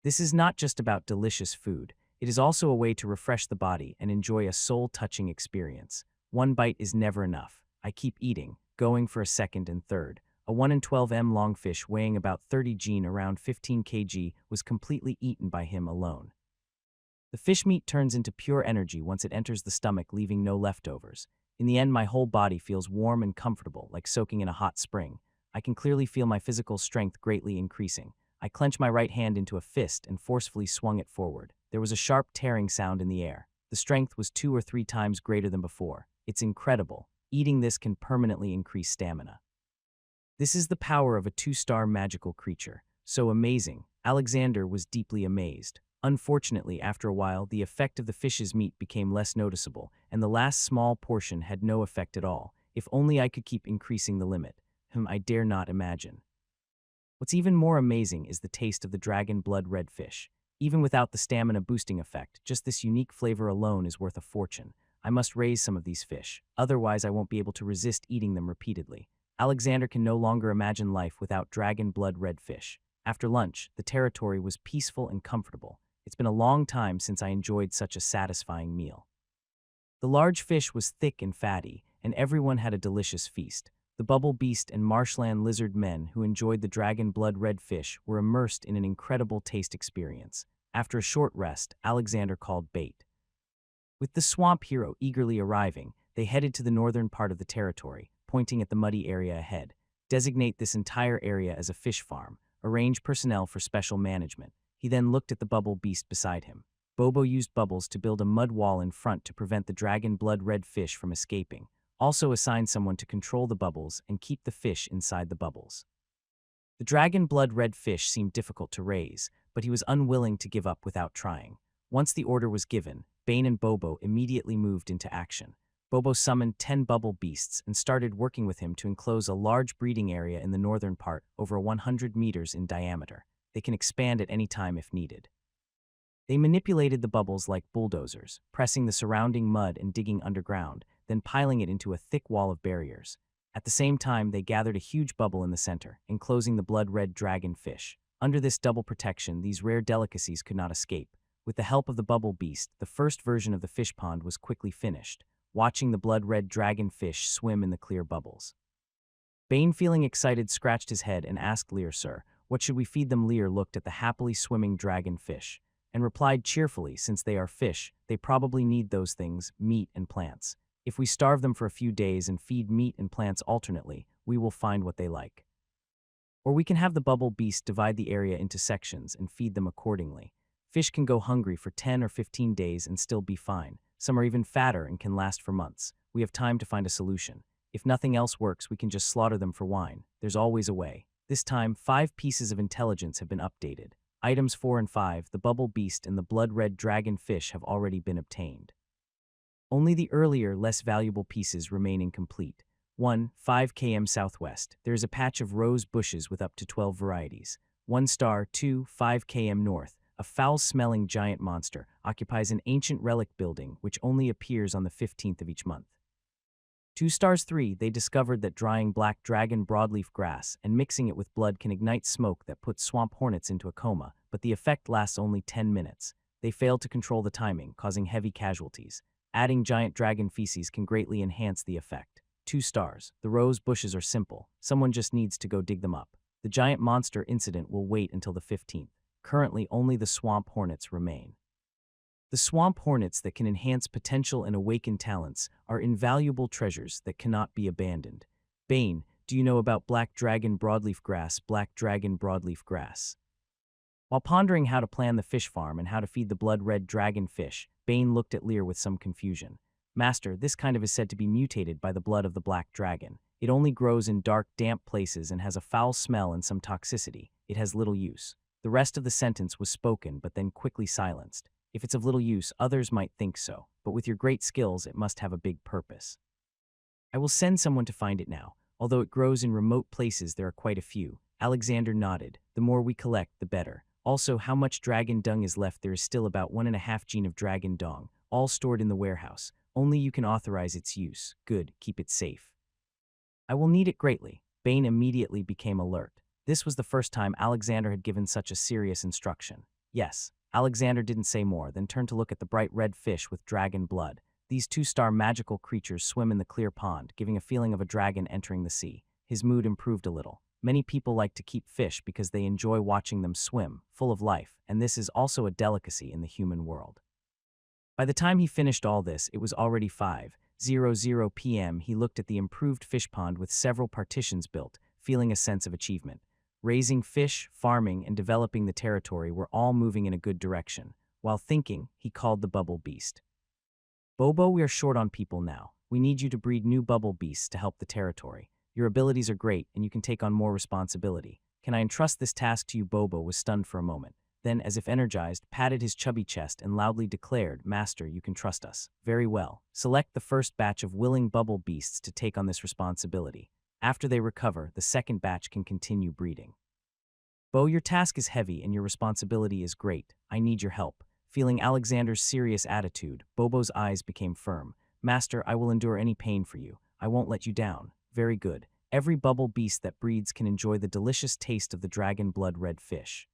This is not just about delicious food. It is also a way to refresh the body and enjoy a soul-touching experience. One bite is never enough. I keep eating, going for a second and third. A 1 in 12m long fish weighing about 30 g, around 15 kg, was completely eaten by him alone. The fish meat turns into pure energy once it enters the stomach, leaving no leftovers. In the end, my whole body feels warm and comfortable, like soaking in a hot spring. I can clearly feel my physical strength greatly increasing. I clenched my right hand into a fist and forcefully swung it forward. There was a sharp tearing sound in the air. The strength was 2 or 3 times greater than before. It's incredible. Eating this can permanently increase stamina. This is the power of a 2-star magical creature. So amazing. Alexander was deeply amazed. Unfortunately, after a while, the effect of the fish's meat became less noticeable, and the last small portion had no effect at all. If only I could keep increasing the limit. I dare not imagine. What's even more amazing is the taste of the dragon blood red fish. Even without the stamina boosting effect, just this unique flavor alone is worth a fortune. I must raise some of these fish, otherwise I won't be able to resist eating them repeatedly. Alexander can no longer imagine life without dragon blood red fish. After lunch, the territory was peaceful and comfortable. It's been a long time since I enjoyed such a satisfying meal. The large fish was thick and fatty, and everyone had a delicious feast. The bubble beast and marshland lizard men who enjoyed the dragon blood red fish were immersed in an incredible taste experience. After a short rest, Alexander called bait. With the swamp hero eagerly arriving, they headed to the northern part of the territory, pointing at the muddy area ahead. Designate this entire area as a fish farm. Arrange personnel for special management. He then looked at the bubble beast beside him. Bobo used bubbles to build a mud wall in front to prevent the dragon blood red fish from escaping. Also assign someone to control the bubbles and keep the fish inside the bubbles. The dragon blood red fish seemed difficult to raise, but he was unwilling to give up without trying. Once the order was given, Bane and Bobo immediately moved into action. Bobo summoned 10 bubble beasts and started working with him to enclose a large breeding area in the northern part, over 100 meters in diameter. They can expand at any time if needed. They manipulated the bubbles like bulldozers, pressing the surrounding mud and digging underground, then piling it into a thick wall of barriers. At the same time, they gathered a huge bubble in the center, enclosing the blood-red dragon fish. Under this double protection, these rare delicacies could not escape. With the help of the bubble beast, the first version of the fish pond was quickly finished, watching the blood-red dragon fish swim in the clear bubbles. Bane, feeling excited, scratched his head and asked Lear, "Sir, what should we feed them?" Lear looked at the happily swimming dragon fish and replied cheerfully, "Since they are fish, they probably need those things, meat and plants. If we starve them for a few days and feed meat and plants alternately, we will find what they like. Or we can have the bubble beast divide the area into sections and feed them accordingly. Fish can go hungry for 10 or 15 days and still be fine. Some are even fatter and can last for months. We have time to find a solution. If nothing else works, we can just slaughter them for wine. There's always a way." This time, 5 pieces of intelligence have been updated. Items 4 and 5, the bubble beast and the blood-red dragon fish, have already been obtained. Only the earlier, less valuable pieces remain incomplete. 1, 5 km southwest. There is a patch of rose bushes with up to 12 varieties. 1 star. 2, 5 km north. A foul-smelling giant monster occupies an ancient relic building which only appears on the 15th of each month. 2 stars. 3, they discovered that drying black dragon broadleaf grass and mixing it with blood can ignite smoke that puts swamp hornets into a coma, but the effect lasts only 10 minutes. They failed to control the timing, causing heavy casualties. Adding giant dragon feces can greatly enhance the effect. 2 stars. The rose bushes are simple. Someone just needs to go dig them up. The giant monster incident will wait until the 15th. Currently, only the swamp hornets remain. The swamp hornets that can enhance potential and awaken talents are invaluable treasures that cannot be abandoned. Bane, do you know about black dragon broadleaf grass? Black dragon broadleaf grass. While pondering how to plan the fish farm and how to feed the blood-red dragon fish, Bane looked at Lear with some confusion. Master, this kind of is said to be mutated by the blood of the black dragon. It only grows in dark, damp places and has a foul smell and some toxicity. It has little use. The rest of the sentence was spoken but then quickly silenced. If it's of little use, others might think so, but with your great skills, it must have a big purpose. I will send someone to find it now. Although it grows in remote places, there are quite a few. Alexander nodded. The more we collect, the better. Also, how much dragon dung is left? There is still about 1.5 gene of dragon dung, all stored in the warehouse. Only you can authorize its use. Good, keep it safe. I will need it greatly. Bane immediately became alert. This was the first time Alexander had given such a serious instruction. Yes, Alexander didn't say more, then turned to look at the bright red fish with dragon blood. These 2-star magical creatures swim in the clear pond, giving a feeling of a dragon entering the sea. His mood improved a little. Many people like to keep fish because they enjoy watching them swim, full of life, and this is also a delicacy in the human world. By the time he finished all this, it was already 5:00 p.m. He looked at the improved fish pond with several partitions built, feeling a sense of achievement. Raising fish, farming, and developing the territory were all moving in a good direction. While thinking, he called the bubble beast. Bobo, we are short on people now. We need you to breed new bubble beasts to help the territory. Your abilities are great, and you can take on more responsibility. Can I entrust this task to you? Bobo was stunned for a moment. Then, as if energized, patted his chubby chest and loudly declared, Master, you can trust us. Very well. Select the first batch of willing bubble beasts to take on this responsibility. After they recover, the second batch can continue breeding. Bo, your task is heavy and your responsibility is great. I need your help. Feeling Alexander's serious attitude, Bobo's eyes became firm. Master, I will endure any pain for you. I won't let you down. Very good. Every bubble beast that breeds can enjoy the delicious taste of the dragon blood red fish.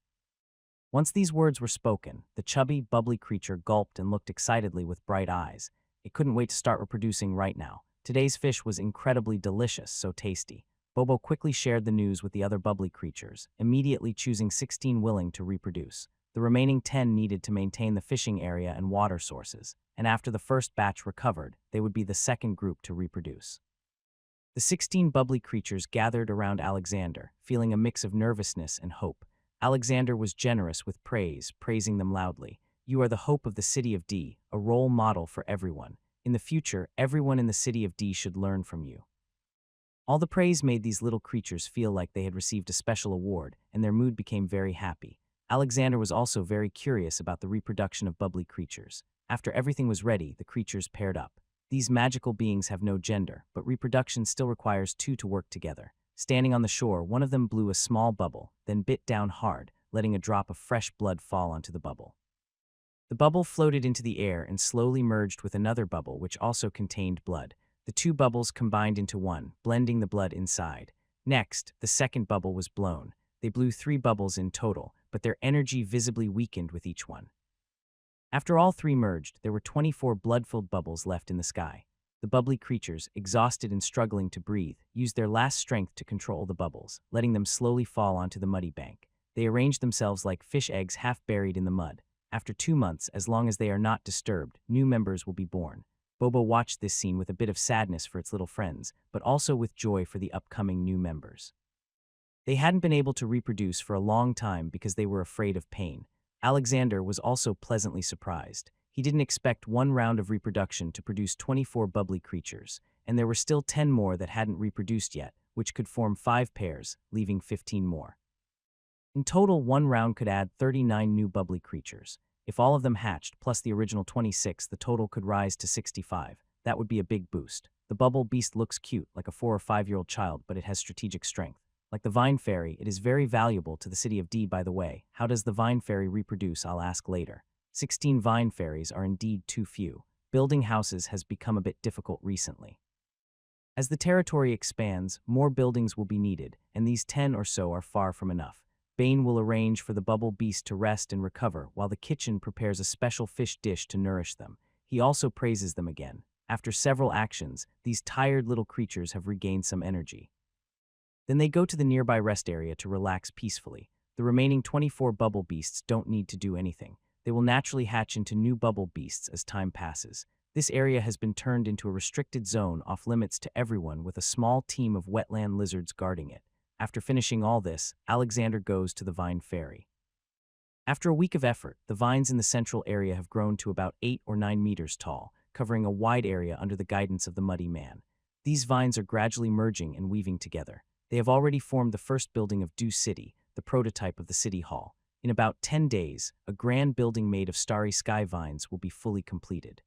Once these words were spoken, the chubby, bubbly creature gulped and looked excitedly with bright eyes. It couldn't wait to start reproducing right now. Today's fish was incredibly delicious, so tasty. Bobo quickly shared the news with the other bubbly creatures, immediately choosing 16 willing to reproduce. The remaining 10 needed to maintain the fishing area and water sources, and after the first batch recovered, they would be the second group to reproduce. The 16 bubbly creatures gathered around Alexander, feeling a mix of nervousness and hope. Alexander was generous with praise, praising them loudly. You are the hope of the city of D, a role model for everyone. In the future, everyone in the city of D should learn from you. All the praise made these little creatures feel like they had received a special award, and their mood became very happy. Alexander was also very curious about the reproduction of bubbly creatures. After everything was ready, the creatures paired up. These magical beings have no gender, but reproduction still requires 2 to work together. Standing on the shore, one of them blew a small bubble, then bit down hard, letting a drop of fresh blood fall onto the bubble. The bubble floated into the air and slowly merged with another bubble which also contained blood. The 2 bubbles combined into one, blending the blood inside. Next, the second bubble was blown. They blew 3 bubbles in total, but their energy visibly weakened with each one. After all 3 merged, there were 24 blood-filled bubbles left in the sky. The bubbly creatures, exhausted and struggling to breathe, used their last strength to control the bubbles, letting them slowly fall onto the muddy bank. They arranged themselves like fish eggs half buried in the mud. After 2 months, as long as they are not disturbed, new members will be born. Bobo watched this scene with a bit of sadness for its little friends, but also with joy for the upcoming new members. They hadn't been able to reproduce for a long time because they were afraid of pain. Alexander was also pleasantly surprised. He didn't expect 1 round of reproduction to produce 24 bubbly creatures, and there were still 10 more that hadn't reproduced yet, which could form 5 pairs, leaving 15 more. In total, 1 round could add 39 new bubbly creatures. If all of them hatched, plus the original 26, the total could rise to 65. That would be a big boost. The bubble beast looks cute, like a 4 or 5-year-old child, but it has strategic strength. Like the vine fairy, it is very valuable to the city of D. By the way, how does the vine fairy reproduce? I'll ask later. 16 vine fairies are indeed too few. Building houses has become a bit difficult recently. As the territory expands, more buildings will be needed, and these 10 or so are far from enough. Bane will arrange for the bubble beast to rest and recover while the kitchen prepares a special fish dish to nourish them. He also praises them again. After several actions, these tired little creatures have regained some energy. Then they go to the nearby rest area to relax peacefully. The remaining 24 bubble beasts don't need to do anything. They will naturally hatch into new bubble beasts as time passes. This area has been turned into a restricted zone off limits to everyone with a small team of wetland lizards guarding it. After finishing all this, Alexander goes to the Vine Fairy. After a week of effort, the vines in the central area have grown to about 8 or 9 meters tall, covering a wide area under the guidance of the Muddy Man. These vines are gradually merging and weaving together. They have already formed the first building of Dew City, the prototype of the City Hall. In about 10 days, a grand building made of starry sky vines will be fully completed.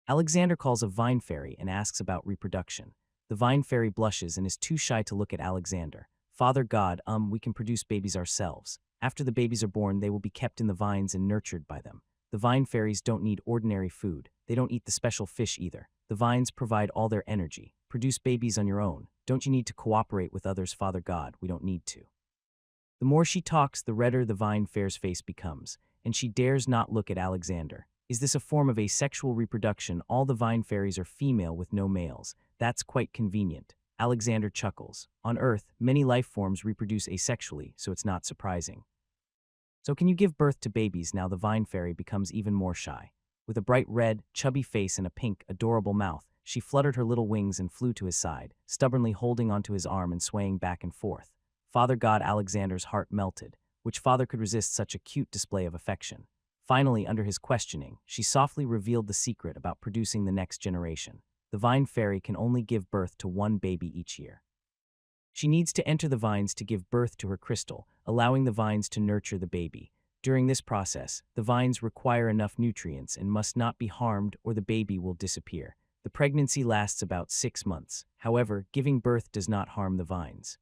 Alexander calls a Vine Fairy and asks about reproduction. The Vine Fairy blushes and is too shy to look at Alexander. Father God, we can produce babies ourselves. After the babies are born, they will be kept in the vines and nurtured by them. The Vine Fairies don't need ordinary food. They don't eat the special fish either. The vines provide all their energy. Produce babies on your own. Don't you need to cooperate with others, Father God? We don't need to. The more she talks, the redder the Vine Fairy's face becomes, and she dares not look at Alexander. Is this a form of asexual reproduction? All the Vine Fairies are female with no males. That's quite convenient. Alexander chuckles. On Earth, many life forms reproduce asexually, so it's not surprising. So can you give birth to babies? Now the Vine Fairy becomes even more shy. With a bright red, chubby face and a pink, adorable mouth, she fluttered her little wings and flew to his side, stubbornly holding onto his arm and swaying back and forth. Father God, Alexander's heart melted. Which father could resist such a cute display of affection? Finally, under his questioning, she softly revealed the secret about producing the next generation. The Vine Fairy can only give birth to one baby each year. She needs to enter the vines to give birth to her crystal, allowing the vines to nurture the baby. During this process, the vines require enough nutrients and must not be harmed or the baby will disappear. The pregnancy lasts about 6 months. However, giving birth does not harm the vines.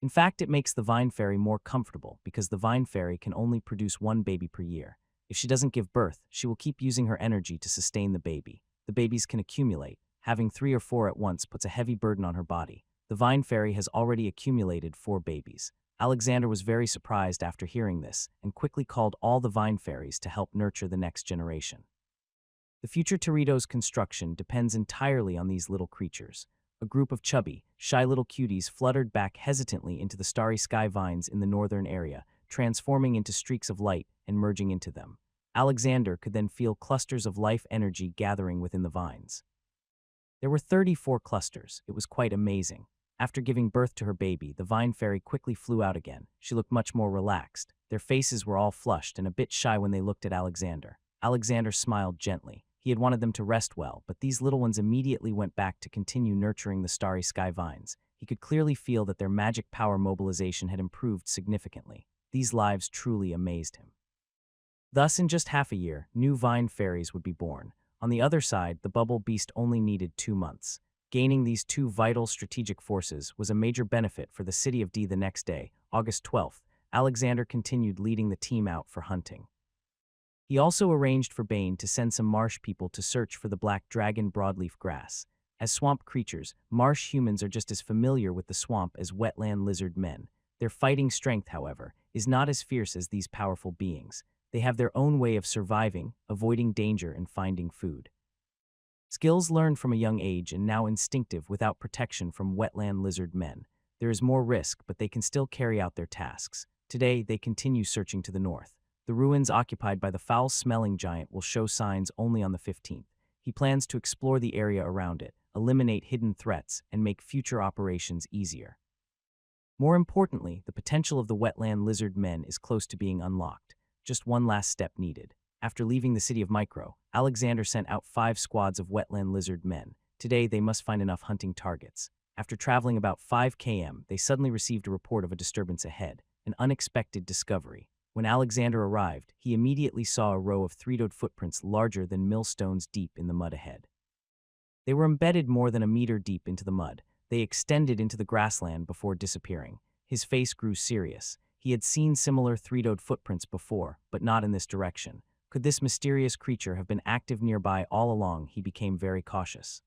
In fact, it makes the Vine Fairy more comfortable because the Vine Fairy can only produce one baby per year. If she doesn't give birth, she will keep using her energy to sustain the baby. The babies can accumulate. Having 3 or 4 at once puts a heavy burden on her body. The Vine Fairy has already accumulated 4 babies. Alexander was very surprised after hearing this and quickly called all the Vine Fairies to help nurture the next generation. The future Torito's construction depends entirely on these little creatures. A group of chubby, shy little cuties fluttered back hesitantly into the starry sky vines in the northern area, transforming into streaks of light and merging into them. Alexander could then feel clusters of life energy gathering within the vines. There were 34 clusters. It was quite amazing. After giving birth to her baby, the Vine Fairy quickly flew out again. She looked much more relaxed. Their faces were all flushed and a bit shy when they looked at Alexander. Alexander smiled gently. He had wanted them to rest well, but these little ones immediately went back to continue nurturing the starry sky vines. He could clearly feel that their magic power mobilization had improved significantly. These lives truly amazed him. Thus, in just half a year, new Vine Fairies would be born. On the other side, the bubble beast only needed 2 months. Gaining these 2 vital strategic forces was a major benefit for the city of D. The next day, August 12th, Alexander continued leading the team out for hunting. He also arranged for Bane to send some marsh people to search for the black dragon broadleaf grass. As swamp creatures, marsh humans are just as familiar with the swamp as wetland lizard men. Their fighting strength, however, is not as fierce as these powerful beings. They have their own way of surviving, avoiding danger, and finding food. Skills learned from a young age and now instinctive without protection from wetland lizard men. There is more risk, but they can still carry out their tasks. Today, they continue searching to the north. The ruins occupied by the foul-smelling giant will show signs only on the 15th. He plans to explore the area around it, eliminate hidden threats, and make future operations easier. More importantly, the potential of the wetland lizard men is close to being unlocked. Just one last step needed. After leaving the city of Micro, Alexander sent out 5 squads of wetland lizard men. Today, they must find enough hunting targets. After traveling about 5 km, they suddenly received a report of a disturbance ahead, an unexpected discovery. When Alexander arrived, he immediately saw a row of 3-toed footprints larger than millstones deep in the mud ahead. They were embedded more than a meter deep into the mud. They extended into the grassland before disappearing. His face grew serious. He had seen similar 3-toed footprints before, but not in this direction. Could this mysterious creature have been active nearby all along? He became very cautious.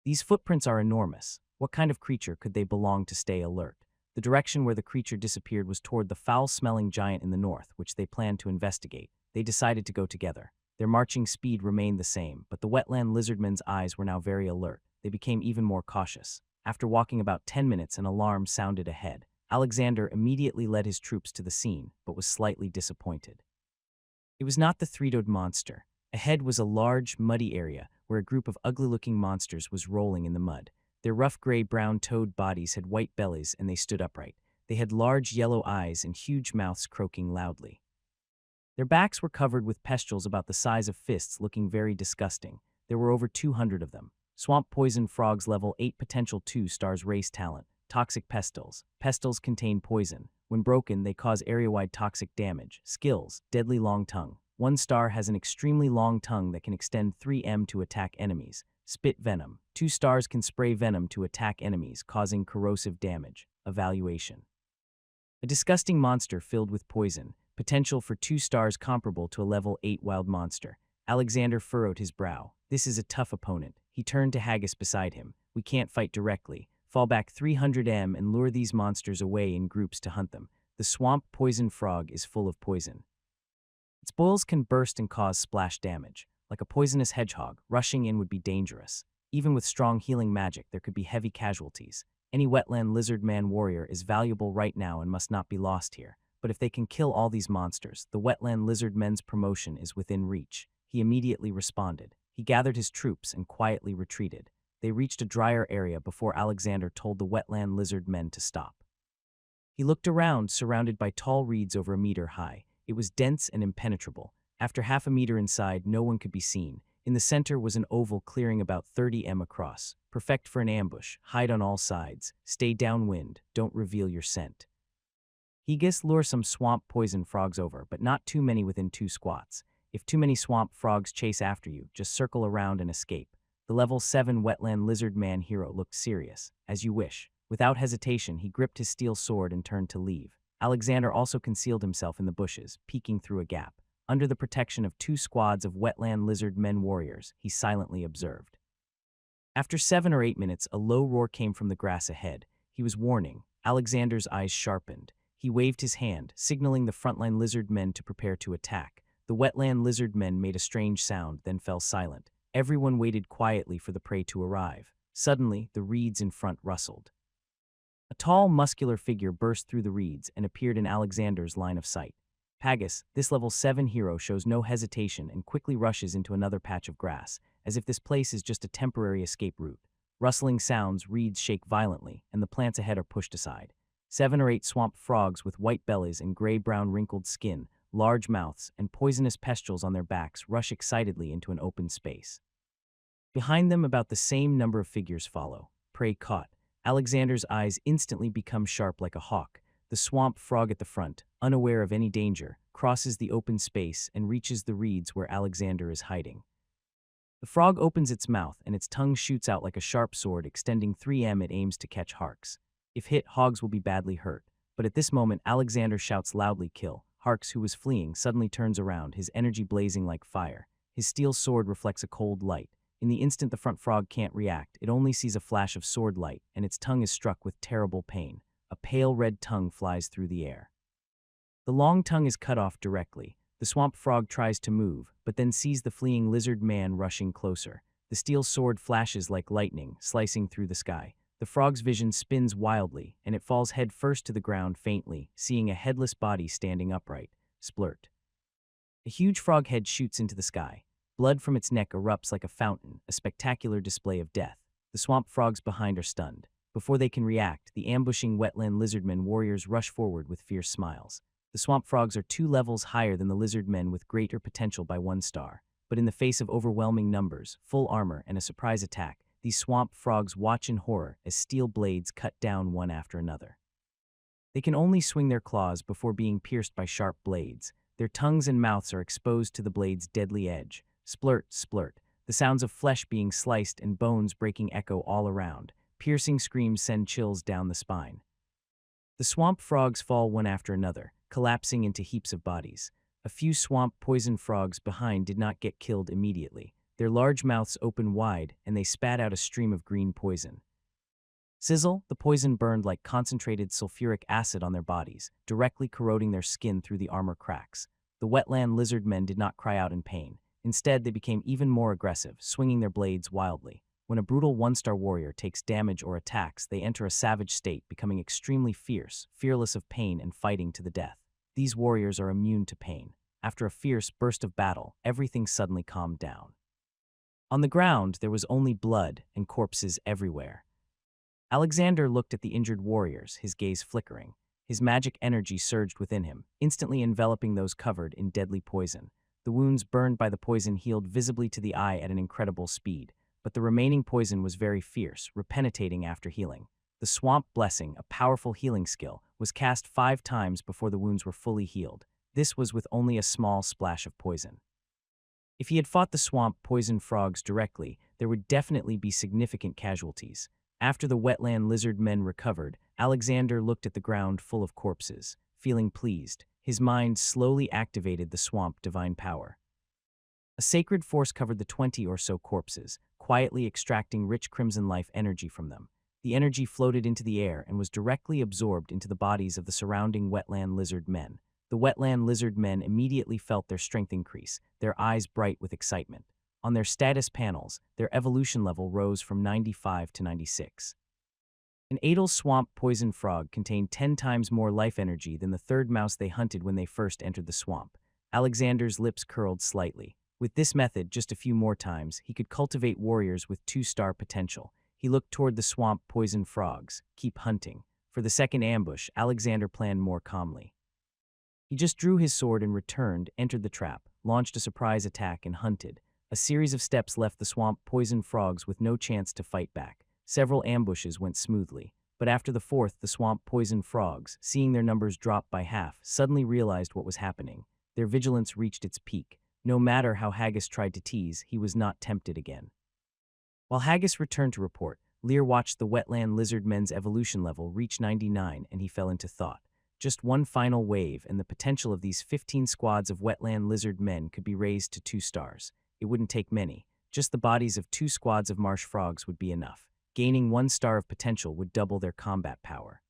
These footprints are enormous. What kind of creature could they belong to? Stay alert. The direction where the creature disappeared was toward the foul-smelling giant in the north, which they planned to investigate. They decided to go together. Their marching speed remained the same, but the wetland lizardmen's eyes were now very alert. They became even more cautious. After walking about 10 minutes, an alarm sounded ahead. Alexander immediately led his troops to the scene, but was slightly disappointed. It was not the three-toed monster. Ahead was a large, muddy area where a group of ugly-looking monsters was rolling in the mud. Their rough gray-brown toad bodies had white bellies and they stood upright. They had large yellow eyes and huge mouths croaking loudly. Their backs were covered with pustules about the size of fists, looking very disgusting. There were over 200 of them. Swamp poison frogs level 8 potential 2 stars race talent. Toxic pestles. Pestles contain poison. When broken, they cause area-wide toxic damage. Skills. Deadly long tongue. 1 star has an extremely long tongue that can extend 3 m to attack enemies. Spit venom. 2 stars can spray venom to attack enemies, causing corrosive damage. Evaluation. A disgusting monster filled with poison. Potential for 2 stars comparable to a level 8 wild monster. Alexander furrowed his brow. This is a tough opponent. He turned to Haggis beside him. We can't fight directly. Fall back 300 m and lure these monsters away in groups to hunt them. The swamp poison frog is full of poison. Its boils can burst and cause splash damage. Like a poisonous hedgehog, rushing in would be dangerous. Even with strong healing magic, there could be heavy casualties. Any wetland lizard man warrior is valuable right now and must not be lost here. But if they can kill all these monsters, the wetland lizard men's promotion is within reach. He immediately responded. He gathered his troops and quietly retreated. They reached a drier area before Alexander told the wetland lizard men to stop. He looked around, surrounded by tall reeds over a meter high. It was dense and impenetrable. After half a meter inside, no one could be seen. In the center was an oval clearing about 30 m across. Perfect for an ambush. Hide on all sides. Stay downwind. Don't reveal your scent. Haggis lure some swamp poison frogs over, but not too many within 2 squats. If too many swamp frogs chase after you, just circle around and escape. The level 7 wetland lizard man hero looked serious. As you wish. Without hesitation, he gripped his steel sword and turned to leave. Alexander also concealed himself in the bushes, peeking through a gap. Under the protection of 2 squads of wetland lizard men warriors, he silently observed. After 7 or 8 minutes, a low roar came from the grass ahead. He was warning. Alexander's eyes sharpened. He waved his hand, signaling the frontline lizard men to prepare to attack. The wetland lizard men made a strange sound, then fell silent. Everyone waited quietly for the prey to arrive. Suddenly, the reeds in front rustled. A tall, muscular figure burst through the reeds and appeared in Alexander's line of sight. Haggis, this level 7 hero, shows no hesitation and quickly rushes into another patch of grass, as if this place is just a temporary escape route. Rustling sounds, reeds shake violently, and the plants ahead are pushed aside. 7 or 8 swamp frogs with white bellies and gray-brown wrinkled skin, large mouths, and poisonous pustules on their backs rush excitedly into an open space. Behind them, about the same number of figures follow. Prey caught. Alexander's eyes instantly become sharp like a hawk. The swamp frog at the front, unaware of any danger, crosses the open space and reaches the reeds where Alexander is hiding. The frog opens its mouth and its tongue shoots out like a sharp sword extending 3 m. It aims to catch Harks. If hit, hogs will be badly hurt. But at this moment, Alexander shouts loudly, "Kill." Harks, who was fleeing, suddenly turns around, his energy blazing like fire. His steel sword reflects a cold light. In the instant the front frog can't react, it only sees a flash of sword light, and its tongue is struck with terrible pain. A pale red tongue flies through the air. The long tongue is cut off directly. The swamp frog tries to move, but then sees the fleeing lizard man rushing closer. The steel sword flashes like lightning, slicing through the sky. The frog's vision spins wildly, and it falls head first to the ground faintly, seeing a headless body standing upright. Splurt. A huge frog head shoots into the sky. Blood from its neck erupts like a fountain, a spectacular display of death. The swamp frogs behind are stunned. Before they can react, the ambushing wetland lizardmen warriors rush forward with fierce smiles. The swamp frogs are 2 levels higher than the lizardmen with greater potential by 1 star. But in the face of overwhelming numbers, full armor, and a surprise attack, these swamp frogs watch in horror as steel blades cut down one after another. They can only swing their claws before being pierced by sharp blades. Their tongues and mouths are exposed to the blade's deadly edge. Splurt, splurt. The sounds of flesh being sliced and bones breaking echo all around. Piercing screams send chills down the spine. The swamp frogs fall one after another, collapsing into heaps of bodies. A few swamp poison frogs behind did not get killed immediately. Their large mouths open wide, and they spat out a stream of green poison. Sizzle, the poison burned like concentrated sulfuric acid on their bodies, directly corroding their skin through the armor cracks. The wetland lizard men did not cry out in pain. Instead, they became even more aggressive, swinging their blades wildly. When a brutal one-star warrior takes damage or attacks, they enter a savage state, becoming extremely fierce, fearless of pain and fighting to the death. These warriors are immune to pain. After a fierce burst of battle, everything suddenly calmed down. On the ground, there was only blood and corpses everywhere. Alexander looked at the injured warriors, his gaze flickering. His magic energy surged within him, instantly enveloping those covered in deadly poison. The wounds burned by the poison healed visibly to the eye at an incredible speed, but the remaining poison was very fierce, repenitrating after healing. The Swamp Blessing, a powerful healing skill, was cast 5 times before the wounds were fully healed. This was with only a small splash of poison. If he had fought the swamp poison frogs directly, there would definitely be significant casualties. After the wetland lizard men recovered, Alexander looked at the ground full of corpses. Feeling pleased, his mind slowly activated the swamp divine power. A sacred force covered the 20 or so corpses, quietly extracting rich crimson life energy from them. The energy floated into the air and was directly absorbed into the bodies of the surrounding wetland lizard men. The wetland lizard men immediately felt their strength increase, their eyes bright with excitement. On their status panels, their evolution level rose from 95 to 96. An Adel swamp poison frog contained 10 times more life energy than the third mouse they hunted when they first entered the swamp. Alexander's lips curled slightly. With this method, just a few more times, he could cultivate warriors with 2-star potential. He looked toward the swamp poison frogs. Keep hunting. For the second ambush, Alexander planned more calmly. He just drew his sword and returned, entered the trap, launched a surprise attack and hunted. A series of steps left the swamp poison frogs with no chance to fight back. Several ambushes went smoothly, but after the 4th, the swamp poison frogs, seeing their numbers drop by half, suddenly realized what was happening. Their vigilance reached its peak. No matter how Haggis tried to tease, he was not tempted again. While Haggis returned to report, Lear watched the wetland lizard men's evolution level reach 99 and he fell into thought. Just one final wave and the potential of these 15 squads of wetland lizard men could be raised to 2 stars. It wouldn't take many. Just the bodies of 2 squads of marsh frogs would be enough. Gaining 1 star of potential would double their combat power.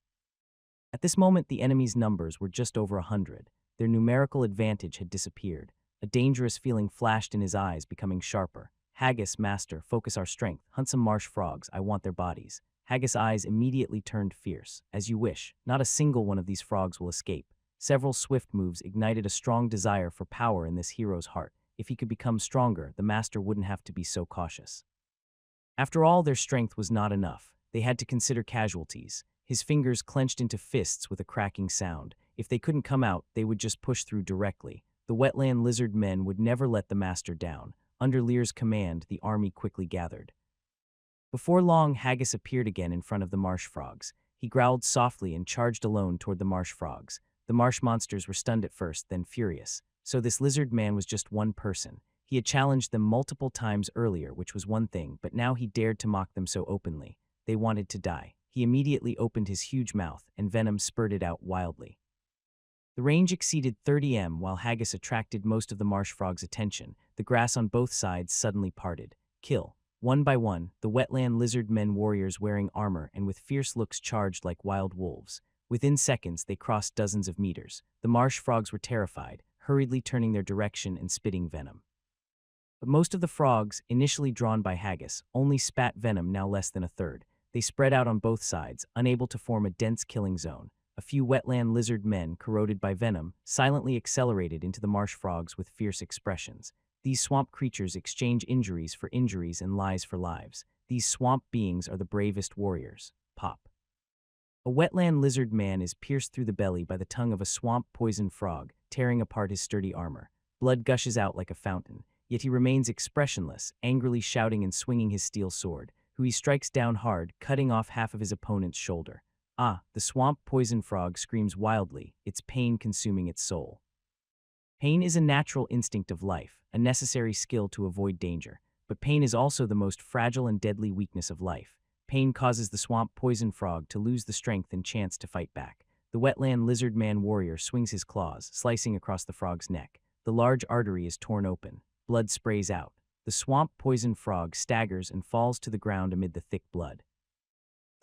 At this moment, the enemy's numbers were just over 100. Their numerical advantage had disappeared. A dangerous feeling flashed in his eyes, becoming sharper. Haggis, master, focus our strength. Hunt some marsh frogs. I want their bodies. Haggis' eyes immediately turned fierce. As you wish. Not a single one of these frogs will escape. Several swift moves ignited a strong desire for power in this hero's heart. If he could become stronger, the master wouldn't have to be so cautious. After all, their strength was not enough. They had to consider casualties. His fingers clenched into fists with a cracking sound. If they couldn't come out, they would just push through directly. The wetland lizard men would never let the master down. Under Lear's command, the army quickly gathered. Before long, Haggis appeared again in front of the marsh frogs. He growled softly and charged alone toward the marsh frogs. The marsh monsters were stunned at first, then furious. So this lizard man was just one person. He had challenged them multiple times earlier, which was one thing, but now he dared to mock them so openly. They wanted to die. He immediately opened his huge mouth, and venom spurted out wildly. The range exceeded 30 m. While Haggis attracted most of the marsh frog's attention, the grass on both sides suddenly parted. Kill. One by one, the wetland lizard men warriors wearing armor and with fierce looks charged like wild wolves. Within seconds, they crossed dozens of meters. The marsh frogs were terrified, hurriedly turning their direction and spitting venom. But most of the frogs, initially drawn by Haggis, only spat venom, now less than a third. They spread out on both sides, unable to form a dense killing zone. A few wetland lizard men, corroded by venom, silently accelerated into the marsh frogs with fierce expressions. These swamp creatures exchange injuries for injuries and lives for lives. These swamp beings are the bravest warriors. Pop. A wetland lizard man is pierced through the belly by the tongue of a swamp poison frog, tearing apart his sturdy armor. Blood gushes out like a fountain, yet he remains expressionless, angrily shouting and swinging his steel sword, who he strikes down hard, cutting off half of his opponent's shoulder. Ah, the swamp poison frog screams wildly, its pain consuming its soul. Pain is a natural instinct of life, a necessary skill to avoid danger, but pain is also the most fragile and deadly weakness of life. Pain causes the swamp poison frog to lose the strength and chance to fight back. The wetland lizard man warrior swings his claws, slicing across the frog's neck. The large artery is torn open. Blood sprays out. The swamp poison frog staggers and falls to the ground amid the thick blood.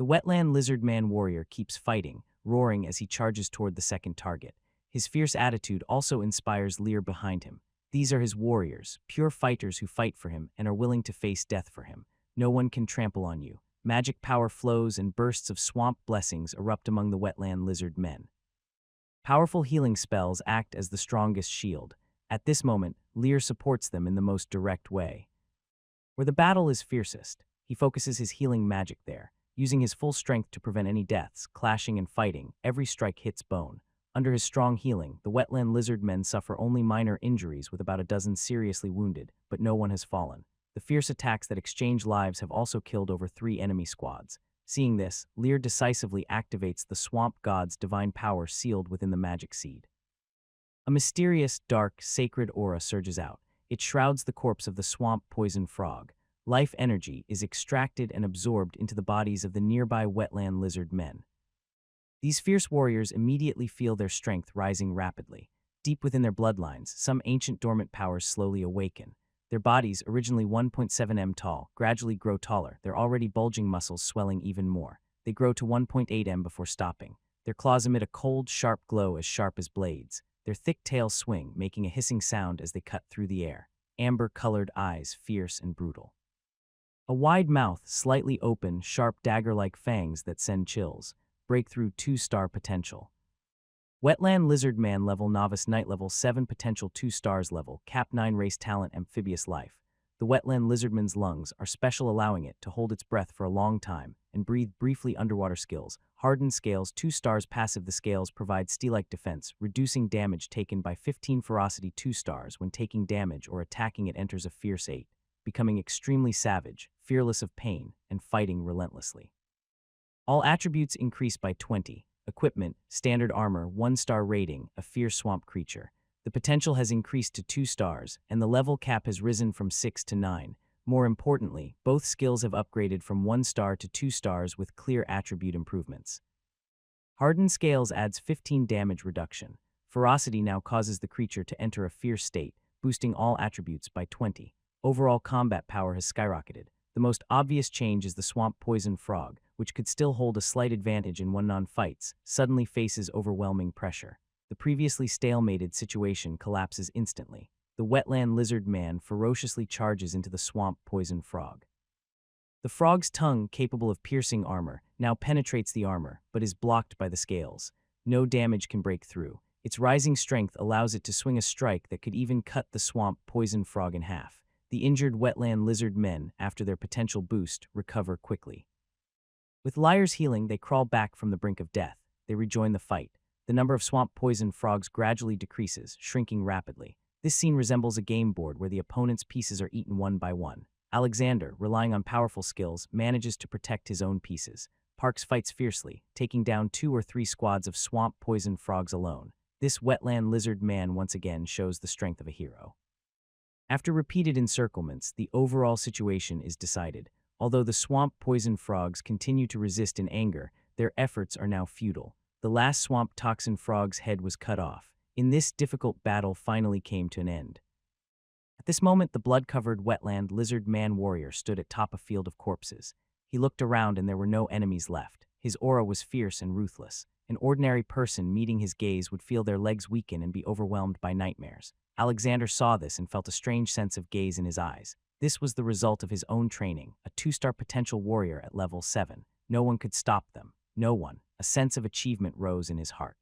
The wetland lizard man warrior keeps fighting, roaring as he charges toward the second target. His fierce attitude also inspires Lear behind him. These are his warriors, pure fighters who fight for him and are willing to face death for him. No one can trample on you. Magic power flows and bursts of swamp blessings erupt among the wetland lizard men. Powerful healing spells act as the strongest shield. At this moment, Lear supports them in the most direct way. Where the battle is fiercest, he focuses his healing magic there. Using his full strength to prevent any deaths, clashing and fighting, every strike hits bone. Under his strong healing, the wetland lizard men suffer only minor injuries with about a dozen seriously wounded, but no one has fallen. The fierce attacks that exchange lives have also killed over 3 enemy squads. Seeing this, Lear decisively activates the swamp god's divine power sealed within the magic seed. A mysterious, dark, sacred aura surges out. It shrouds the corpse of the swamp poison frog. Life energy is extracted and absorbed into the bodies of the nearby wetland lizard men. These fierce warriors immediately feel their strength rising rapidly. Deep within their bloodlines, some ancient dormant powers slowly awaken. Their bodies, originally 1.7 m tall, gradually grow taller, their already bulging muscles swelling even more. They grow to 1.8 m before stopping. Their claws emit a cold, sharp glow as sharp as blades. Their thick tails swing, making a hissing sound as they cut through the air. Amber-colored eyes, fierce and brutal. A wide mouth, slightly open, sharp dagger-like fangs that send chills. Breakthrough 2-star potential. Wetland Lizard Man level Novice Knight level 7 potential 2 stars level Cap 9 race talent amphibious life. The wetland lizardman's lungs are special, allowing it to hold its breath for a long time and breathe briefly underwater. Skills. Hardened scales 2 stars passive. The scales provide steel-like defense, reducing damage taken by 15 ferocity 2 stars when taking damage or attacking. It enters a fierce 8, becoming extremely savage, fearless of pain, and fighting relentlessly. All attributes increase by 20. Equipment, standard armor, 1-star rating, a fierce swamp creature. The potential has increased to 2 stars, and the level cap has risen from 6 to 9. More importantly, both skills have upgraded from 1 star to 2 stars with clear attribute improvements. Hardened scales adds 15 damage reduction. Ferocity now causes the creature to enter a fierce state, boosting all attributes by 20. Overall combat power has skyrocketed. The most obvious change is the swamp poison frog, which could still hold a slight advantage in one-on fights, suddenly faces overwhelming pressure. The previously stalemated situation collapses instantly. The wetland lizard man ferociously charges into the swamp poison frog. The frog's tongue, capable of piercing armor, now penetrates the armor, but is blocked by the scales. No damage can break through. Its rising strength allows it to swing a strike that could even cut the swamp poison frog in half. The injured wetland lizard men, after their potential boost, recover quickly. With Liar's healing, they crawl back from the brink of death. They rejoin the fight. The number of swamp poison frogs gradually decreases, shrinking rapidly. This scene resembles a game board where the opponent's pieces are eaten one by one. Alexander, relying on powerful skills, manages to protect his own pieces. Parks fights fiercely, taking down 2 or 3 squads of swamp poison frogs alone. This wetland lizard man once again shows the strength of a hero. After repeated encirclements, the overall situation is decided. Although the swamp poison frogs continue to resist in anger, their efforts are now futile. The last swamp toxin frog's head was cut off. In this difficult battle finally came to an end. At this moment, the blood-covered wetland lizard man warrior stood atop a field of corpses. He looked around and there were no enemies left. His aura was fierce and ruthless. An ordinary person meeting his gaze would feel their legs weaken and be overwhelmed by nightmares. Alexander saw this and felt a strange sense of gaze in his eyes. This was the result of his own training, a 2-star potential warrior at level 7. No one could stop them. No one. A sense of achievement rose in his heart.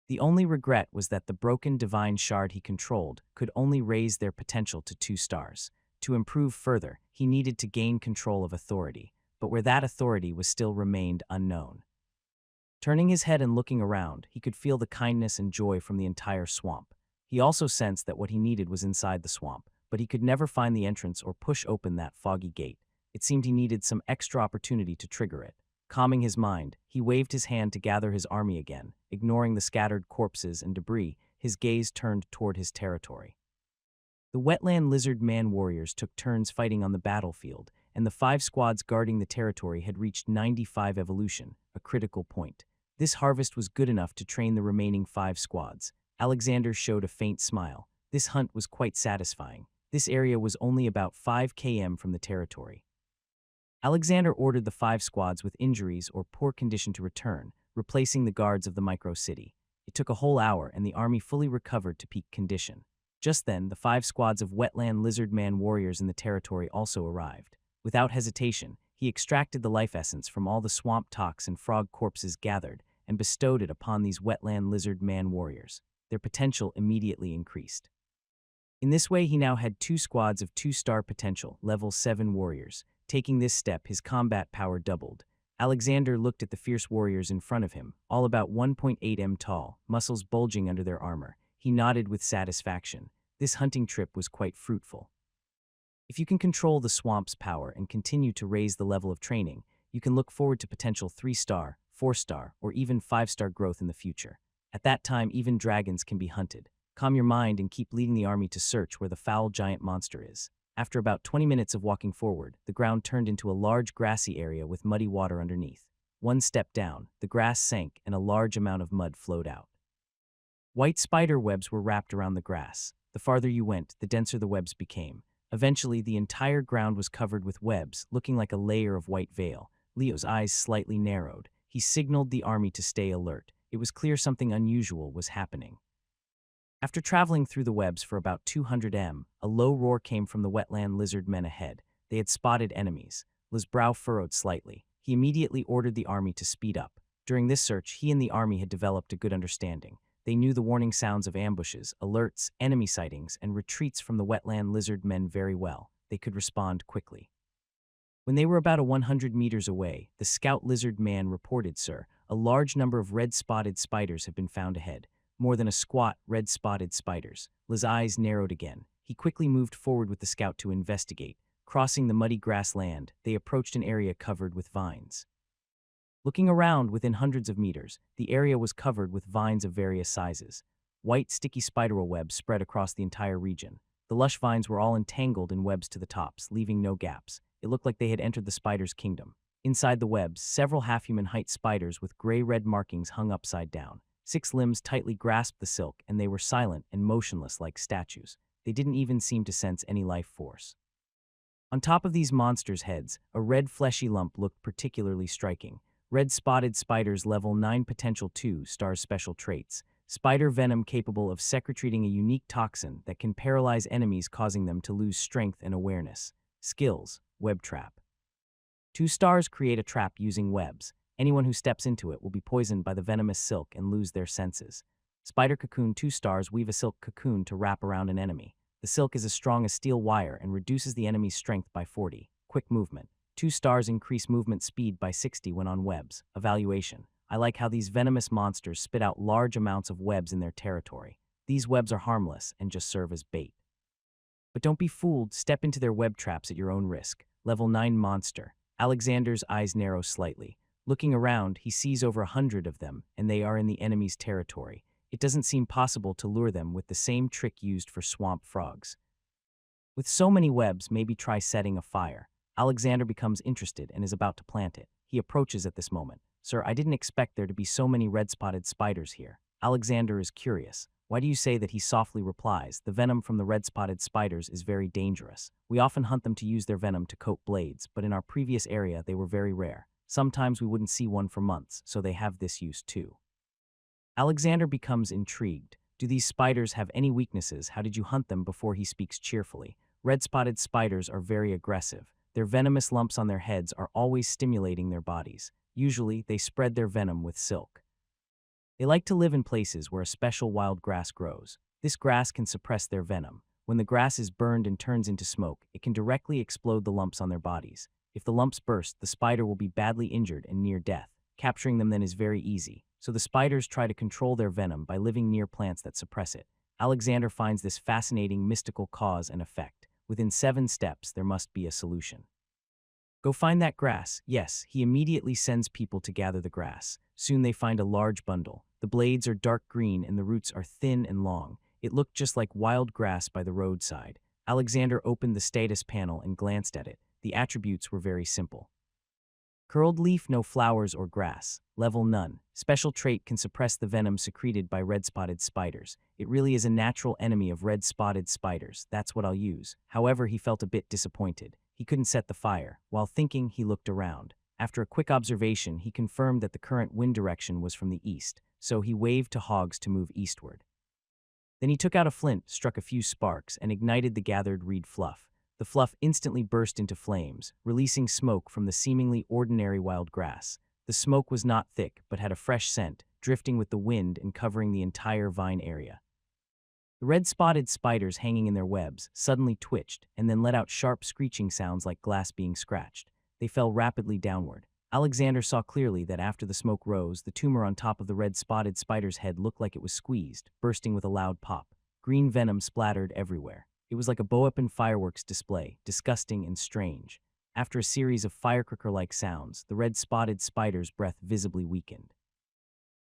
The only regret was that the broken divine shard he controlled could only raise their potential to 2 stars. To improve further, he needed to gain control of authority, but where that authority was still remained unknown. Turning his head and looking around, he could feel the kindness and joy from the entire swamp. He also sensed that what he needed was inside the swamp, but he could never find the entrance or push open that foggy gate. It seemed he needed some extra opportunity to trigger it. Calming his mind, he waved his hand to gather his army again. Ignoring the scattered corpses and debris, his gaze turned toward his territory. The wetland lizard man warriors took turns fighting on the battlefield, and the 5 squads guarding the territory had reached 95 evolution, a critical point. This harvest was good enough to train the remaining 5 squads. Alexander showed a faint smile. This hunt was quite satisfying. This area was only about 5 km from the territory. Alexander ordered the 5 squads with injuries or poor condition to return, replacing the guards of the micro-city. It took a whole hour and the army fully recovered to peak condition. Just then, the 5 squads of wetland lizard man warriors in the territory also arrived. Without hesitation, he extracted the life essence from all the swamp tox and frog corpses gathered and bestowed it upon these wetland lizard man warriors. Their potential immediately increased. In this way, he now had 2 squads of 2-star potential, level 7 warriors. Taking this step, his combat power doubled. Alexander looked at the fierce warriors in front of him, all about 1.8 m tall, muscles bulging under their armor. He nodded with satisfaction. This hunting trip was quite fruitful. If you can control the swamp's power and continue to raise the level of training, you can look forward to potential 3-star, 4-star, or even 5-star growth in the future. At that time, even dragons can be hunted. Calm your mind and keep leading the army to search where the foul giant monster is. After about 20 minutes of walking forward, the ground turned into a large grassy area with muddy water underneath. One step down, the grass sank and a large amount of mud flowed out. White spider webs were wrapped around the grass. The farther you went, the denser the webs became. Eventually, the entire ground was covered with webs, looking like a layer of white veil. Leo's eyes slightly narrowed. He signaled the army to stay alert. It was clear something unusual was happening. After traveling through the webs for about 200 m, a low roar came from the wetland lizard men ahead. They had spotted enemies. Leo's brow furrowed slightly. He immediately ordered the army to speed up. During this search, he and the army had developed a good understanding. They knew the warning sounds of ambushes, alerts, enemy sightings, and retreats from the wetland lizard men very well. They could respond quickly. When they were about 100 meters away, the scout lizard man reported, "Sir, a large number of red-spotted spiders have been found ahead. More than a squat, red-spotted spiders." Leo's eyes narrowed again. He quickly moved forward with the scout to investigate. Crossing the muddy grassland, they approached an area covered with vines. Looking around within hundreds of meters, the area was covered with vines of various sizes. White, sticky spiral webs spread across the entire region. The lush vines were all entangled in webs to the tops, leaving no gaps. It looked like they had entered the spider's kingdom. Inside the webs, several half-human height spiders with gray-red markings hung upside down. 6 limbs tightly grasped the silk, and they were silent and motionless like statues. They didn't even seem to sense any life force. On top of these monsters' heads, a red fleshy lump looked particularly striking. Red-spotted spiders level 9 potential 2-star special traits. Spider venom capable of secreting a unique toxin that can paralyze enemies, causing them to lose strength and awareness. Skills: web trap. 2 stars create a trap using webs. Anyone who steps into it will be poisoned by the venomous silk and lose their senses. Spider cocoon 2 stars weave a silk cocoon to wrap around an enemy. The silk is as strong as steel wire and reduces the enemy's strength by 40. Quick movement. 2 stars increase movement speed by 60 when on webs. Evaluation. I like how these venomous monsters spit out large amounts of webs in their territory. These webs are harmless and just serve as bait. But don't be fooled, step into their web traps at your own risk. Level 9 monster. Alexander's eyes narrow slightly. Looking around, he sees over 100 of them, and they are in the enemy's territory. It doesn't seem possible to lure them with the same trick used for swamp frogs. With so many webs, maybe try setting a fire. Alexander becomes interested and is about to plant it. He approaches at this moment. "Sir, I didn't expect there to be so many red-spotted spiders here." Alexander is curious. "Why do you say that?" He softly replies. "The venom from the red-spotted spiders is very dangerous. We often hunt them to use their venom to coat blades, but in our previous area they were very rare. Sometimes we wouldn't see one for months, so they have this use too." Alexander becomes intrigued. "Do these spiders have any weaknesses? How did you hunt them?" Before he speaks cheerfully. "Red-spotted spiders are very aggressive. Their venomous lumps on their heads are always stimulating their bodies. Usually, they spread their venom with silk. They like to live in places where a special wild grass grows. This grass can suppress their venom. When the grass is burned and turns into smoke, it can directly explode the lumps on their bodies. If the lumps burst, the spider will be badly injured and near death. Capturing them then is very easy. So the spiders try to control their venom by living near plants that suppress it. Alexander finds this fascinating mystical cause and effect. Within 7 steps, there must be a solution. "Go find that grass." Yes, he immediately sends people to gather the grass. Soon they find a large bundle. The blades are dark green and the roots are thin and long. It looked just like wild grass by the roadside. Alexander opened the status panel and glanced at it. The attributes were very simple. Curled leaf, no flowers or grass. Level none. Special trait can suppress the venom secreted by red-spotted spiders. It really is a natural enemy of red-spotted spiders. That's what I'll use. However, he felt a bit disappointed. He couldn't set the fire. While thinking, he looked around. After a quick observation, he confirmed that the current wind direction was from the east, so he waved to Hogs to move eastward. Then he took out a flint, struck a few sparks, and ignited the gathered reed fluff. The fluff instantly burst into flames, releasing smoke from the seemingly ordinary wild grass. The smoke was not thick, but had a fresh scent, drifting with the wind and covering the entire vine area. The red-spotted spiders hanging in their webs suddenly twitched and then let out sharp screeching sounds like glass being scratched. They fell rapidly downward. Alexander saw clearly that after the smoke rose, the tumor on top of the red-spotted spider's head looked like it was squeezed, bursting with a loud pop. Green venom splattered everywhere. It was like a blow-up fireworks display, disgusting and strange. After a series of firecracker-like sounds, the red-spotted spider's breath visibly weakened.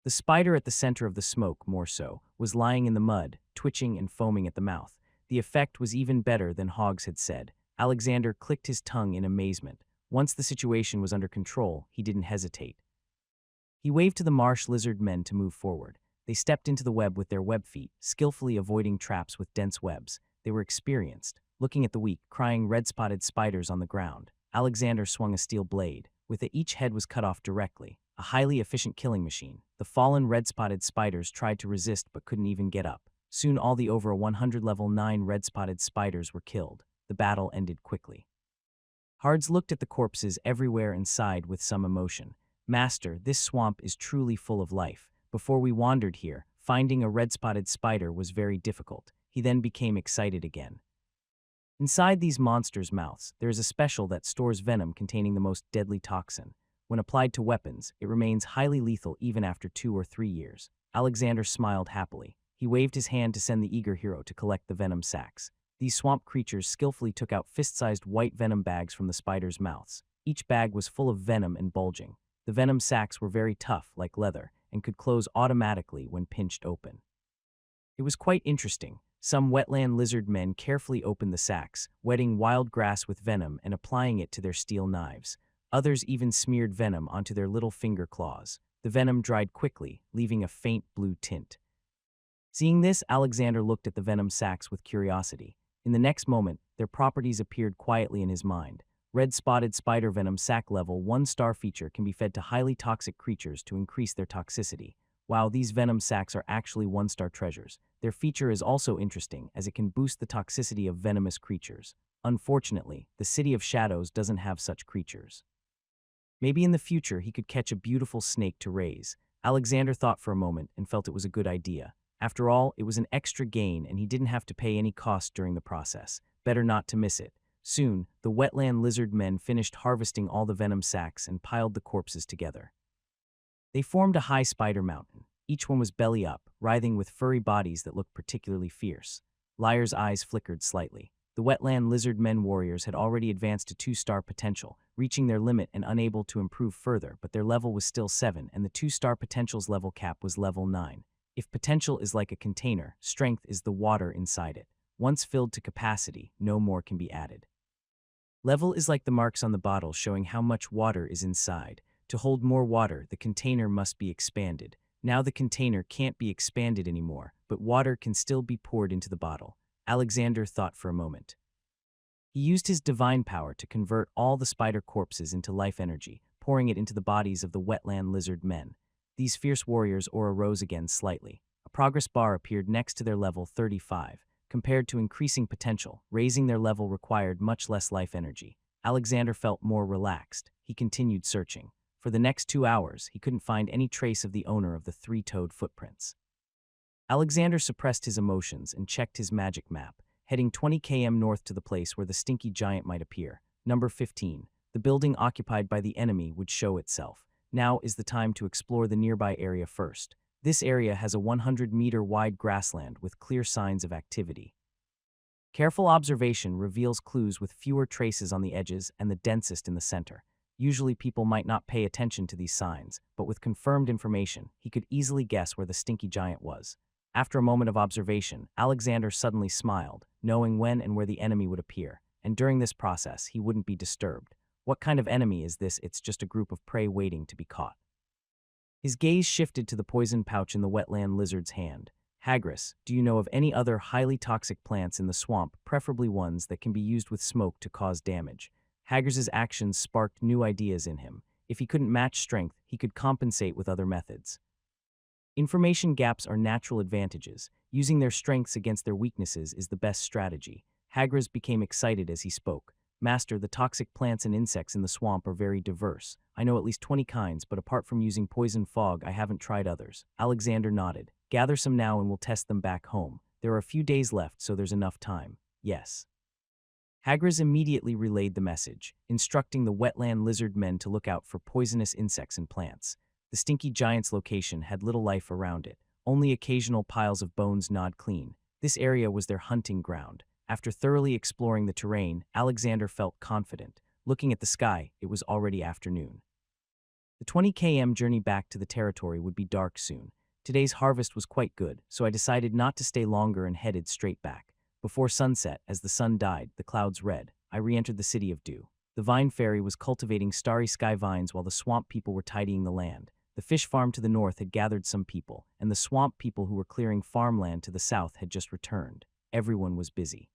The spider at the center of the smoke, more so, was lying in the mud, twitching and foaming at the mouth. The effect was even better than Hogs had said. Alexander clicked his tongue in amazement. Once the situation was under control, he didn't hesitate. He waved to the marsh lizard men to move forward. They stepped into the web with their web feet, skillfully avoiding traps with dense webs. They were experienced. Looking at the weak, crying red-spotted spiders on the ground, Alexander swung a steel blade. With it, each head was cut off directly. A highly efficient killing machine. The fallen red-spotted spiders tried to resist but couldn't even get up. Soon all the over 100 level 9 red-spotted spiders were killed. The battle ended quickly. Hards looked at the corpses everywhere and sighed with some emotion. Master, this swamp is truly full of life. Before we wandered here, finding a red-spotted spider was very difficult. He then became excited again. Inside these monsters' mouths, there is a special that stores venom containing the most deadly toxin. When applied to weapons, it remains highly lethal even after 2 or 3 years. Alexander smiled happily. He waved his hand to send the eager hero to collect the venom sacs. These swamp creatures skillfully took out fist-sized white venom bags from the spiders' mouths. Each bag was full of venom and bulging. The venom sacs were very tough, like leather, and could close automatically when pinched open. It was quite interesting. Some wetland lizard men carefully opened the sacs, wetting wild grass with venom and applying it to their steel knives. Others even smeared venom onto their little finger claws. The venom dried quickly, leaving a faint blue tint. Seeing this, Alexander looked at the venom sacs with curiosity. In the next moment, their properties appeared quietly in his mind. Red-spotted spider venom sac level 1-star feature can be fed to highly toxic creatures to increase their toxicity. Wow, these venom sacs are actually 1-star treasures. Their feature is also interesting as it can boost the toxicity of venomous creatures. Unfortunately, the City of Shadows doesn't have such creatures. Maybe in the future he could catch a beautiful snake to raise. Alexander thought for a moment and felt it was a good idea. After all, it was an extra gain and he didn't have to pay any cost during the process. Better not to miss it. Soon, the wetland lizard men finished harvesting all the venom sacs and piled the corpses together. They formed a high spider mountain. Each one was belly up, writhing with furry bodies that looked particularly fierce. Liar's eyes flickered slightly. The wetland lizard men warriors had already advanced to 2-star potential, reaching their limit and unable to improve further, but their level was still 7 and the 2-star potential's level cap was level 9. If potential is like a container, strength is the water inside it. Once filled to capacity, no more can be added. Level is like the marks on the bottle showing how much water is inside. To hold more water, the container must be expanded. Now the container can't be expanded anymore, but water can still be poured into the bottle. Alexander thought for a moment. He used his divine power to convert all the spider corpses into life energy, pouring it into the bodies of the wetland lizard men. These fierce warriors' aura rose again slightly. A progress bar appeared next to their level 35. Compared to increasing potential, raising their level required much less life energy. Alexander felt more relaxed. He continued searching. For the next 2 hours, he couldn't find any trace of the owner of the 3-toed footprints. Alexander suppressed his emotions and checked his magic map, heading 20 km north to the place where the stinky giant might appear. Number 15. The building occupied by the enemy would show itself. Now is the time to explore the nearby area first. This area has a 100-meter-wide grassland with clear signs of activity. Careful observation reveals clues with fewer traces on the edges and the densest in the center. Usually people might not pay attention to these signs, but with confirmed information, he could easily guess where the stinky giant was. After a moment of observation, Alexander suddenly smiled, knowing when and where the enemy would appear, and during this process he wouldn't be disturbed. What kind of enemy is this? It's just a group of prey waiting to be caught. His gaze shifted to the poison pouch in the wetland lizard's hand. Hagris, do you know of any other highly toxic plants in the swamp, preferably ones that can be used with smoke to cause damage? Hagris's actions sparked new ideas in him. If he couldn't match strength, he could compensate with other methods. Information gaps are natural advantages. Using their strengths against their weaknesses is the best strategy. Hagris became excited as he spoke. Master, the toxic plants and insects in the swamp are very diverse. I know at least 20 kinds, but apart from using poison fog, I haven't tried others. Alexander nodded. Gather some now and we'll test them back home. There are a few days left, so there's enough time. Yes. Hagris immediately relayed the message, instructing the wetland lizard men to look out for poisonous insects and plants. The stinky giant's location had little life around it. Only occasional piles of bones gnawed clean. This area was their hunting ground. After thoroughly exploring the terrain, Alexander felt confident. Looking at the sky, it was already afternoon. The 20 km journey back to the territory would be dark soon. Today's harvest was quite good, so I decided not to stay longer and headed straight back. Before sunset, as the sun died, the clouds red, I re-entered the city of Dew. The vine fairy was cultivating starry sky vines while the swamp people were tidying the land. The fish farm to the north had gathered some people, and the swamp people who were clearing farmland to the south had just returned. Everyone was busy.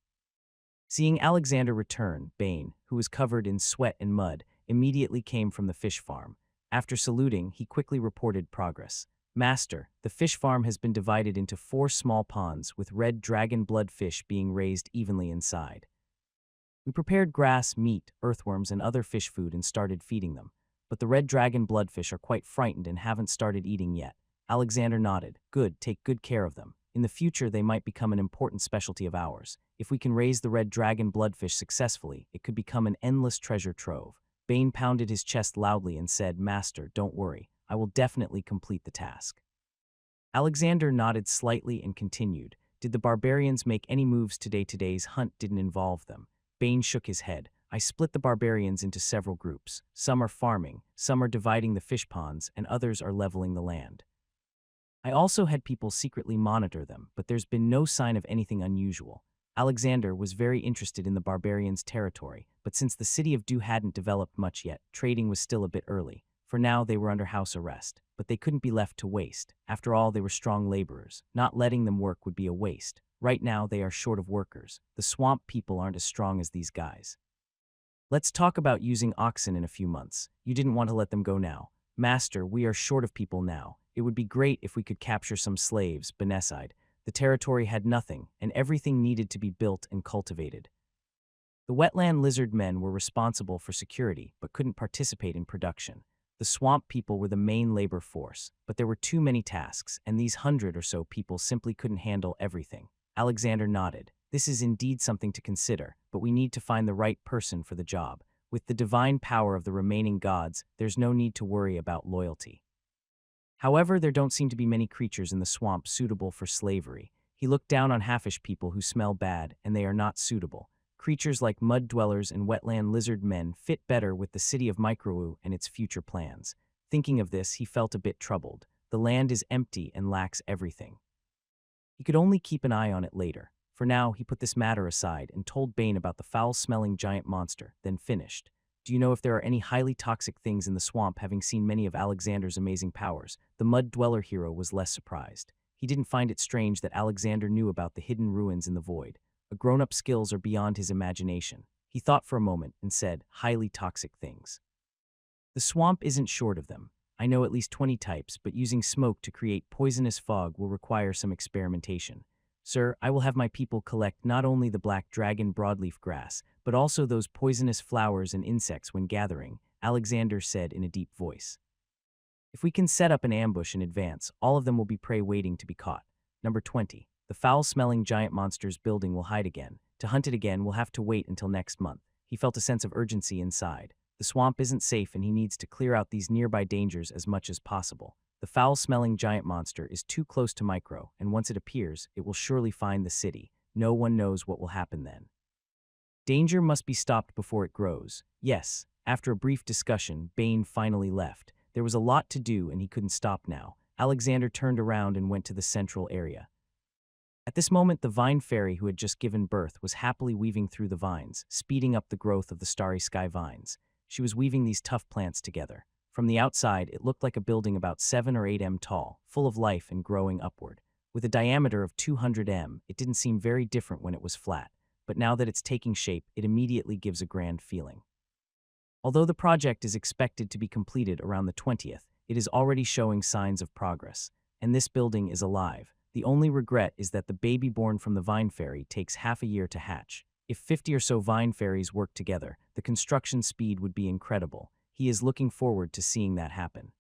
Seeing Alexander return, Bane, who was covered in sweat and mud, immediately came from the fish farm. After saluting, he quickly reported progress. Master, the fish farm has been divided into 4 small ponds, with red dragon blood fish being raised evenly inside. We prepared grass, meat, earthworms, and other fish food and started feeding them. But the red dragon bloodfish are quite frightened and haven't started eating yet. Alexander nodded. Good, take good care of them. In the future, they might become an important specialty of ours. If we can raise the red dragon bloodfish successfully, it could become an endless treasure trove. Bane pounded his chest loudly and said, Master, don't worry. I will definitely complete the task. Alexander nodded slightly and continued. Did the barbarians make any moves today? Today's hunt didn't involve them. Bane shook his head. I split the barbarians into several groups. Some are farming, some are dividing the fish ponds, and others are leveling the land. I also had people secretly monitor them, but there's been no sign of anything unusual. Alexander was very interested in the barbarians' territory, but since the city of Dew hadn't developed much yet, trading was still a bit early. For now, they were under house arrest, but they couldn't be left to waste. After all, they were strong laborers. Not letting them work would be a waste. Right now, they are short of workers. The swamp people aren't as strong as these guys. Let's talk about using oxen in a few months. You didn't want to let them go now. Master, we are short of people now. It would be great if we could capture some slaves, Bane sighed. The territory had nothing, and everything needed to be built and cultivated. The wetland lizard men were responsible for security, but couldn't participate in production. The swamp people were the main labor force, but there were too many tasks, and these 100 or so people simply couldn't handle everything. Alexander nodded. This is indeed something to consider, but we need to find the right person for the job. With the divine power of the remaining gods, there's no need to worry about loyalty. However, there don't seem to be many creatures in the swamp suitable for slavery. He looked down on halfish people who smell bad, and they are not suitable. Creatures like mud dwellers and wetland lizard men fit better with the city of Microwu and its future plans. Thinking of this, he felt a bit troubled. The land is empty and lacks everything. He could only keep an eye on it later. For now, he put this matter aside and told Bane about the foul-smelling giant monster, then finished. Do you know if there are any highly toxic things in the swamp? Having seen many of Alexander's amazing powers, the mud dweller hero was less surprised. He didn't find it strange that Alexander knew about the hidden ruins in the void. Grown-up skills are beyond his imagination. He thought for a moment and said, highly toxic things. The swamp isn't short of them. I know at least 20 types, but using smoke to create poisonous fog will require some experimentation. Sir, I will have my people collect not only the black dragon broadleaf grass, but also those poisonous flowers and insects when gathering, Alexander said in a deep voice. If we can set up an ambush in advance, all of them will be prey waiting to be caught. Number 20. The foul-smelling giant monster's building will hide again. To hunt it again, we'll have to wait until next month. He felt a sense of urgency inside. The swamp isn't safe and he needs to clear out these nearby dangers as much as possible. The foul-smelling giant monster is too close to Micro, and once it appears, it will surely find the city. No one knows what will happen then. Danger must be stopped before it grows. Yes, after a brief discussion, Bane finally left. There was a lot to do and he couldn't stop now. Alexander turned around and went to the central area. At this moment, the vine fairy who had just given birth was happily weaving through the vines, speeding up the growth of the starry sky vines. She was weaving these tough plants together. From the outside, it looked like a building about 7 or 8 m tall, full of life and growing upward. With a diameter of 200 m, it didn't seem very different when it was flat, but now that it's taking shape, it immediately gives a grand feeling. Although the project is expected to be completed around the 20th, it is already showing signs of progress, and this building is alive. The only regret is that the baby born from the vine fairy takes half a year to hatch. If 50 or so vine fairies work together, the construction speed would be incredible. He is looking forward to seeing that happen.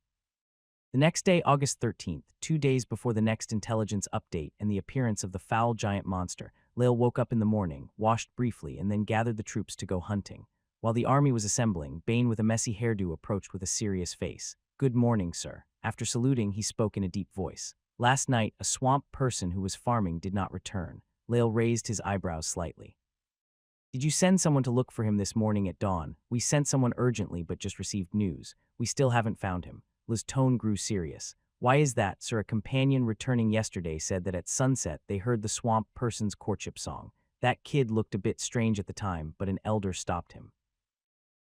The next day, August 13th, 2 days before the next intelligence update and the appearance of the foul giant monster, Lael woke up in the morning, washed briefly, and then gathered the troops to go hunting. While the army was assembling, Bane with a messy hairdo approached with a serious face. "Good morning, sir." After saluting, he spoke in a deep voice. "Last night, a swamp person who was farming did not return." Lael raised his eyebrows slightly. "Did you send someone to look for him this morning at dawn?" "We sent someone urgently but just received news. We still haven't found him." Lael's tone grew serious. "Why is that, sir?" "A companion returning yesterday said that at sunset they heard the swamp person's courtship song. That kid looked a bit strange at the time, but an elder stopped him.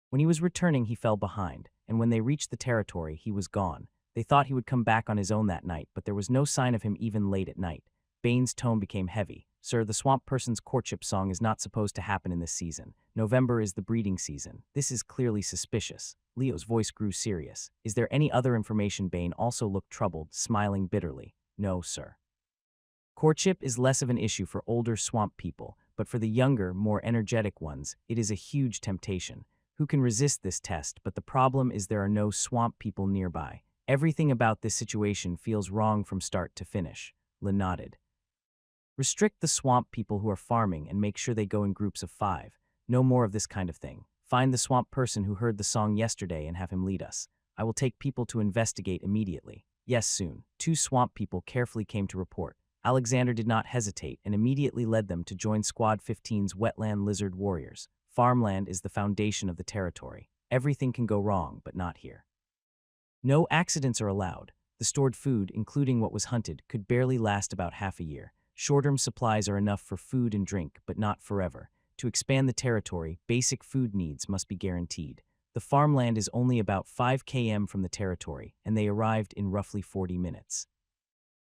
When he was returning, he fell behind, and when they reached the territory, he was gone. They thought he would come back on his own that night, but there was no sign of him even late at night." Bane's tone became heavy. "Sir, the swamp person's courtship song is not supposed to happen in this season. November is the breeding season. This is clearly suspicious." Leo's voice grew serious. "Is there any other information?" Bane also looked troubled, smiling bitterly. "No, sir. Courtship is less of an issue for older swamp people, but for the younger, more energetic ones, it is a huge temptation. Who can resist this test? But the problem is there are no swamp people nearby. Everything about this situation feels wrong from start to finish." Le nodded. "Restrict the swamp people who are farming and make sure they go in groups of 5. No more of this kind of thing. Find the swamp person who heard the song yesterday and have him lead us. I will take people to investigate immediately." "Yes, soon." 2 swamp people carefully came to report. Alexander did not hesitate and immediately led them to join Squad 15's wetland lizard warriors. Farmland is the foundation of the territory. Everything can go wrong, but not here. No accidents are allowed. The stored food, including what was hunted, could barely last about half a year. Short-term supplies are enough for food and drink, but not forever. To expand the territory, basic food needs must be guaranteed. The farmland is only about 5 km from the territory, and they arrived in roughly 40 minutes.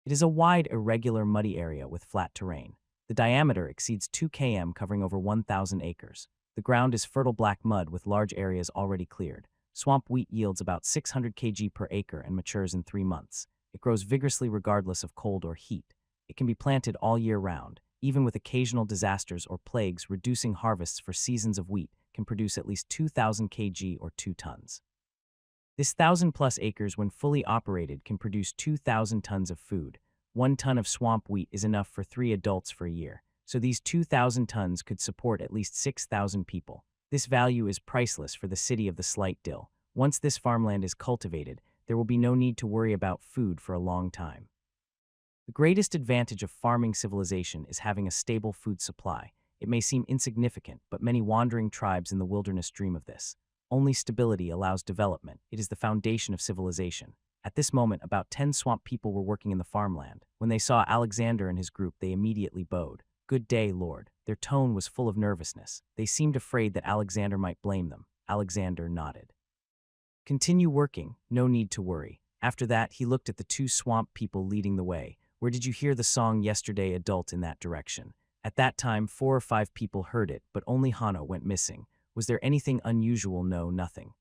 It is a wide, irregular, muddy area with flat terrain. The diameter exceeds 2 km, covering over 1,000 acres. The ground is fertile black mud with large areas already cleared. Swamp wheat yields about 600 kg per acre and matures in 3 months. It grows vigorously regardless of cold or heat. It can be planted all year round. Even with occasional disasters or plagues, reducing harvests for seasons of wheat can produce at least 2,000 kg or 2 tons. This 1,000-plus acres, when fully operated, can produce 2,000 tons of food. 1 ton of swamp wheat is enough for 3 adults for a year. So these 2,000 tons could support at least 6,000 people. This value is priceless for the city of the Slight Dill. Once this farmland is cultivated, there will be no need to worry about food for a long time. The greatest advantage of farming civilization is having a stable food supply. It may seem insignificant, but many wandering tribes in the wilderness dream of this. Only stability allows development. It is the foundation of civilization. At this moment, about 10 swamp people were working in the farmland. When they saw Alexander and his group, they immediately bowed. "Good day, Lord." Their tone was full of nervousness. They seemed afraid that Alexander might blame them. Alexander nodded. "Continue working. No need to worry." After that, he looked at the 2 swamp people leading the way. "Where did you hear the song yesterday?" "Adult in that direction." At that time, 4 or 5 people heard it, but only Hana went missing. "Was there anything unusual?" "No, nothing.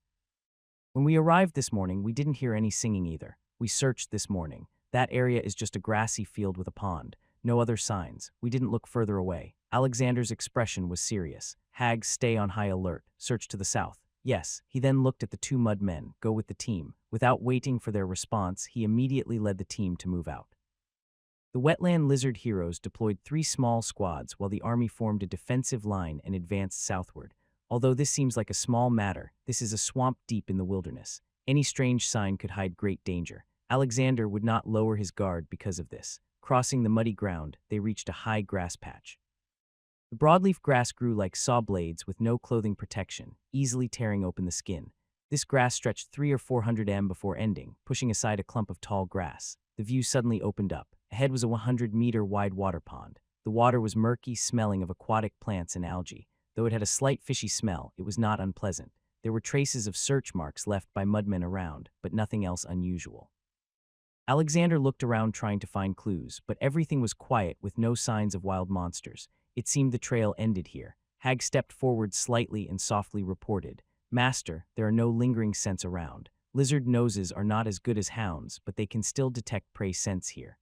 When we arrived this morning, we didn't hear any singing either. We searched this morning. That area is just a grassy field with a pond. No other signs. We didn't look further away." Alexander's expression was serious. "Hags, stay on high alert. Search to the south." "Yes." He then looked at the 2 mud men. "Go with the team." Without waiting for their response, he immediately led the team to move out. The wetland lizard heroes deployed 3 small squads while the army formed a defensive line and advanced southward. Although this seems like a small matter, this is a swamp deep in the wilderness. Any strange sign could hide great danger. Alexander would not lower his guard because of this. Crossing the muddy ground, they reached a high grass patch. The broadleaf grass grew like saw blades with no clothing protection, easily tearing open the skin. This grass stretched 300 or 400 m before ending, pushing aside a clump of tall grass. The view suddenly opened up. Ahead was a 100-meter-wide water pond. The water was murky, smelling of aquatic plants and algae. Though it had a slight fishy smell, it was not unpleasant. There were traces of search marks left by mudmen around, but nothing else unusual. Alexander looked around trying to find clues, but everything was quiet with no signs of wild monsters. It seemed the trail ended here. Hag stepped forward slightly and softly reported, "Master, there are no lingering scents around. Lizard noses are not as good as hounds, but they can still detect prey scents here."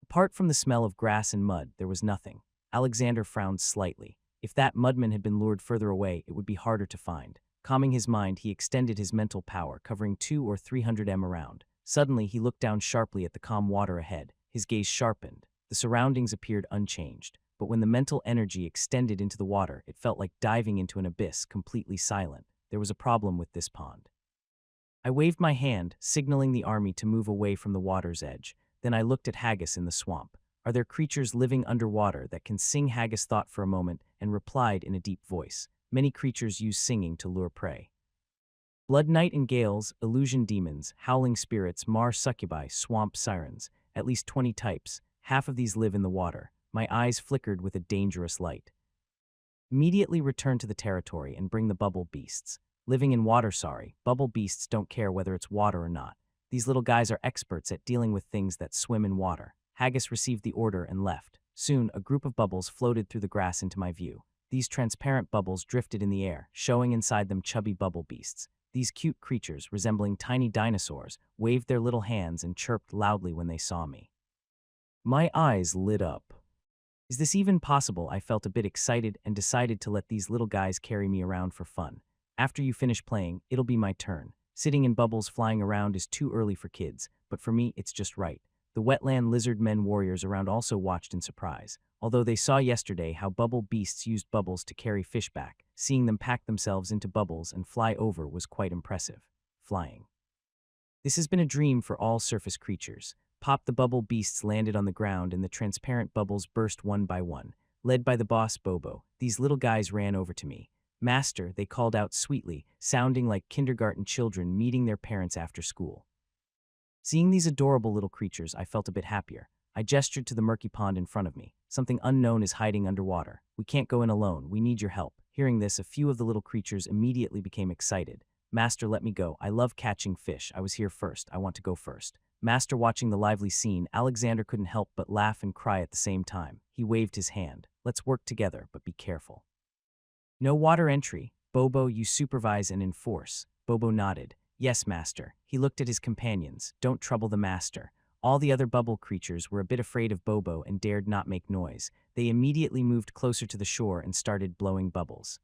Apart from the smell of grass and mud, there was nothing. Alexander frowned slightly. If that mudman had been lured further away, it would be harder to find. Calming his mind, he extended his mental power, covering 200 or 300 m around. Suddenly, he looked down sharply at the calm water ahead. His gaze sharpened. The surroundings appeared unchanged, but when the mental energy extended into the water, it felt like diving into an abyss, completely silent. There was a problem with this pond. I waved my hand, signaling the army to move away from the water's edge. Then I looked at Haggis in the swamp. "Are there creatures living underwater that can sing?" Haggis thought for a moment and replied in a deep voice. "Many creatures use singing to lure prey. Blood nightingales, illusion demons, howling spirits, mar succubi, swamp sirens. At least 20 types. Half of these live in the water." My eyes flickered with a dangerous light. "Immediately return to the territory and bring the bubble beasts. Living in water, sorry. Bubble beasts don't care whether it's water or not. These little guys are experts at dealing with things that swim in water." Haggis received the order and left. Soon, a group of bubbles floated through the grass into my view. These transparent bubbles drifted in the air, showing inside them chubby bubble beasts. These cute creatures, resembling tiny dinosaurs, waved their little hands and chirped loudly when they saw me. My eyes lit up. Is this even possible? I felt a bit excited and decided to let these little guys carry me around for fun. After you finish playing, it'll be my turn. Sitting in bubbles flying around is too early for kids, but for me, it's just right. The wetland lizard men warriors around also watched in surprise. Although they saw yesterday how bubble beasts used bubbles to carry fish back, seeing them pack themselves into bubbles and fly over was quite impressive. Flying. This has been a dream for all surface creatures. Pop! The bubble beasts landed on the ground and the transparent bubbles burst one by one. Led by the boss Bobo, these little guys ran over to me. "Master," they called out sweetly, sounding like kindergarten children meeting their parents after school. Seeing these adorable little creatures, I felt a bit happier. I gestured to the murky pond in front of me. "Something unknown is hiding underwater. We can't go in alone. We need your help." Hearing this, a few of the little creatures immediately became excited. "Master, let me go. I love catching fish. I was here first. I want to go first." Master, watching the lively scene, Alexander couldn't help but laugh and cry at the same time. He waved his hand. "Let's work together, but be careful. No water entry. Bobo, you supervise and enforce." Bobo nodded. "Yes, master." He looked at his companions. "Don't trouble the master." All the other bubble creatures were a bit afraid of Bobo and dared not make noise. They immediately moved closer to the shore and started blowing bubbles.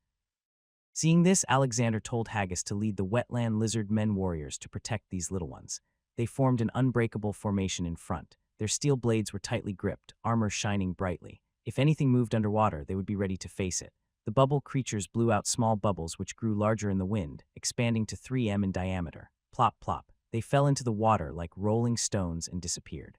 Seeing this, Alexander told Haggis to lead the wetland lizard men warriors to protect these little ones. They formed an unbreakable formation in front. Their steel blades were tightly gripped, armor shining brightly. If anything moved underwater, they would be ready to face it. The bubble creatures blew out small bubbles which grew larger in the wind, expanding to 3 m in diameter. Plop, plop. They fell into the water like rolling stones and disappeared.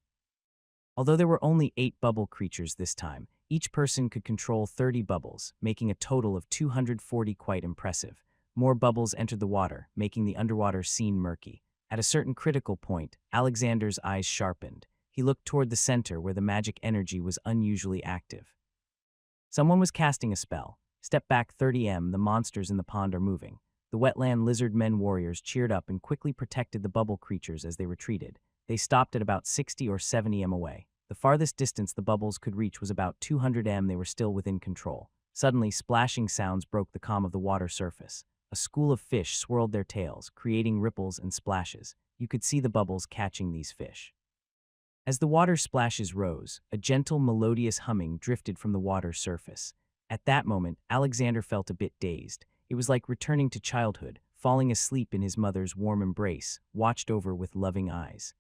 Although there were only 8 bubble creatures this time, each person could control 30 bubbles, making a total of 240. Quite impressive. More bubbles entered the water, making the underwater scene murky. At a certain critical point, Alexander's eyes sharpened. He looked toward the center where the magic energy was unusually active. Someone was casting a spell. "Step back 30 m, the monsters in the pond are moving." The wetland lizard men warriors cheered up and quickly protected the bubble creatures as they retreated. They stopped at about 60 or 70 m away. The farthest distance the bubbles could reach was about 200 m. They were still within control. Suddenly, splashing sounds broke the calm of the water surface. A school of fish swirled their tails, creating ripples and splashes. You could see the bubbles catching these fish. As the water splashes rose, a gentle, melodious humming drifted from the water's surface. At that moment, Alexander felt a bit dazed. It was like returning to childhood, falling asleep in his mother's warm embrace, watched over with loving eyes.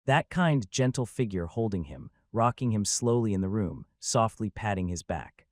That kind, gentle figure holding him, rocking him slowly in the room, softly patting his back.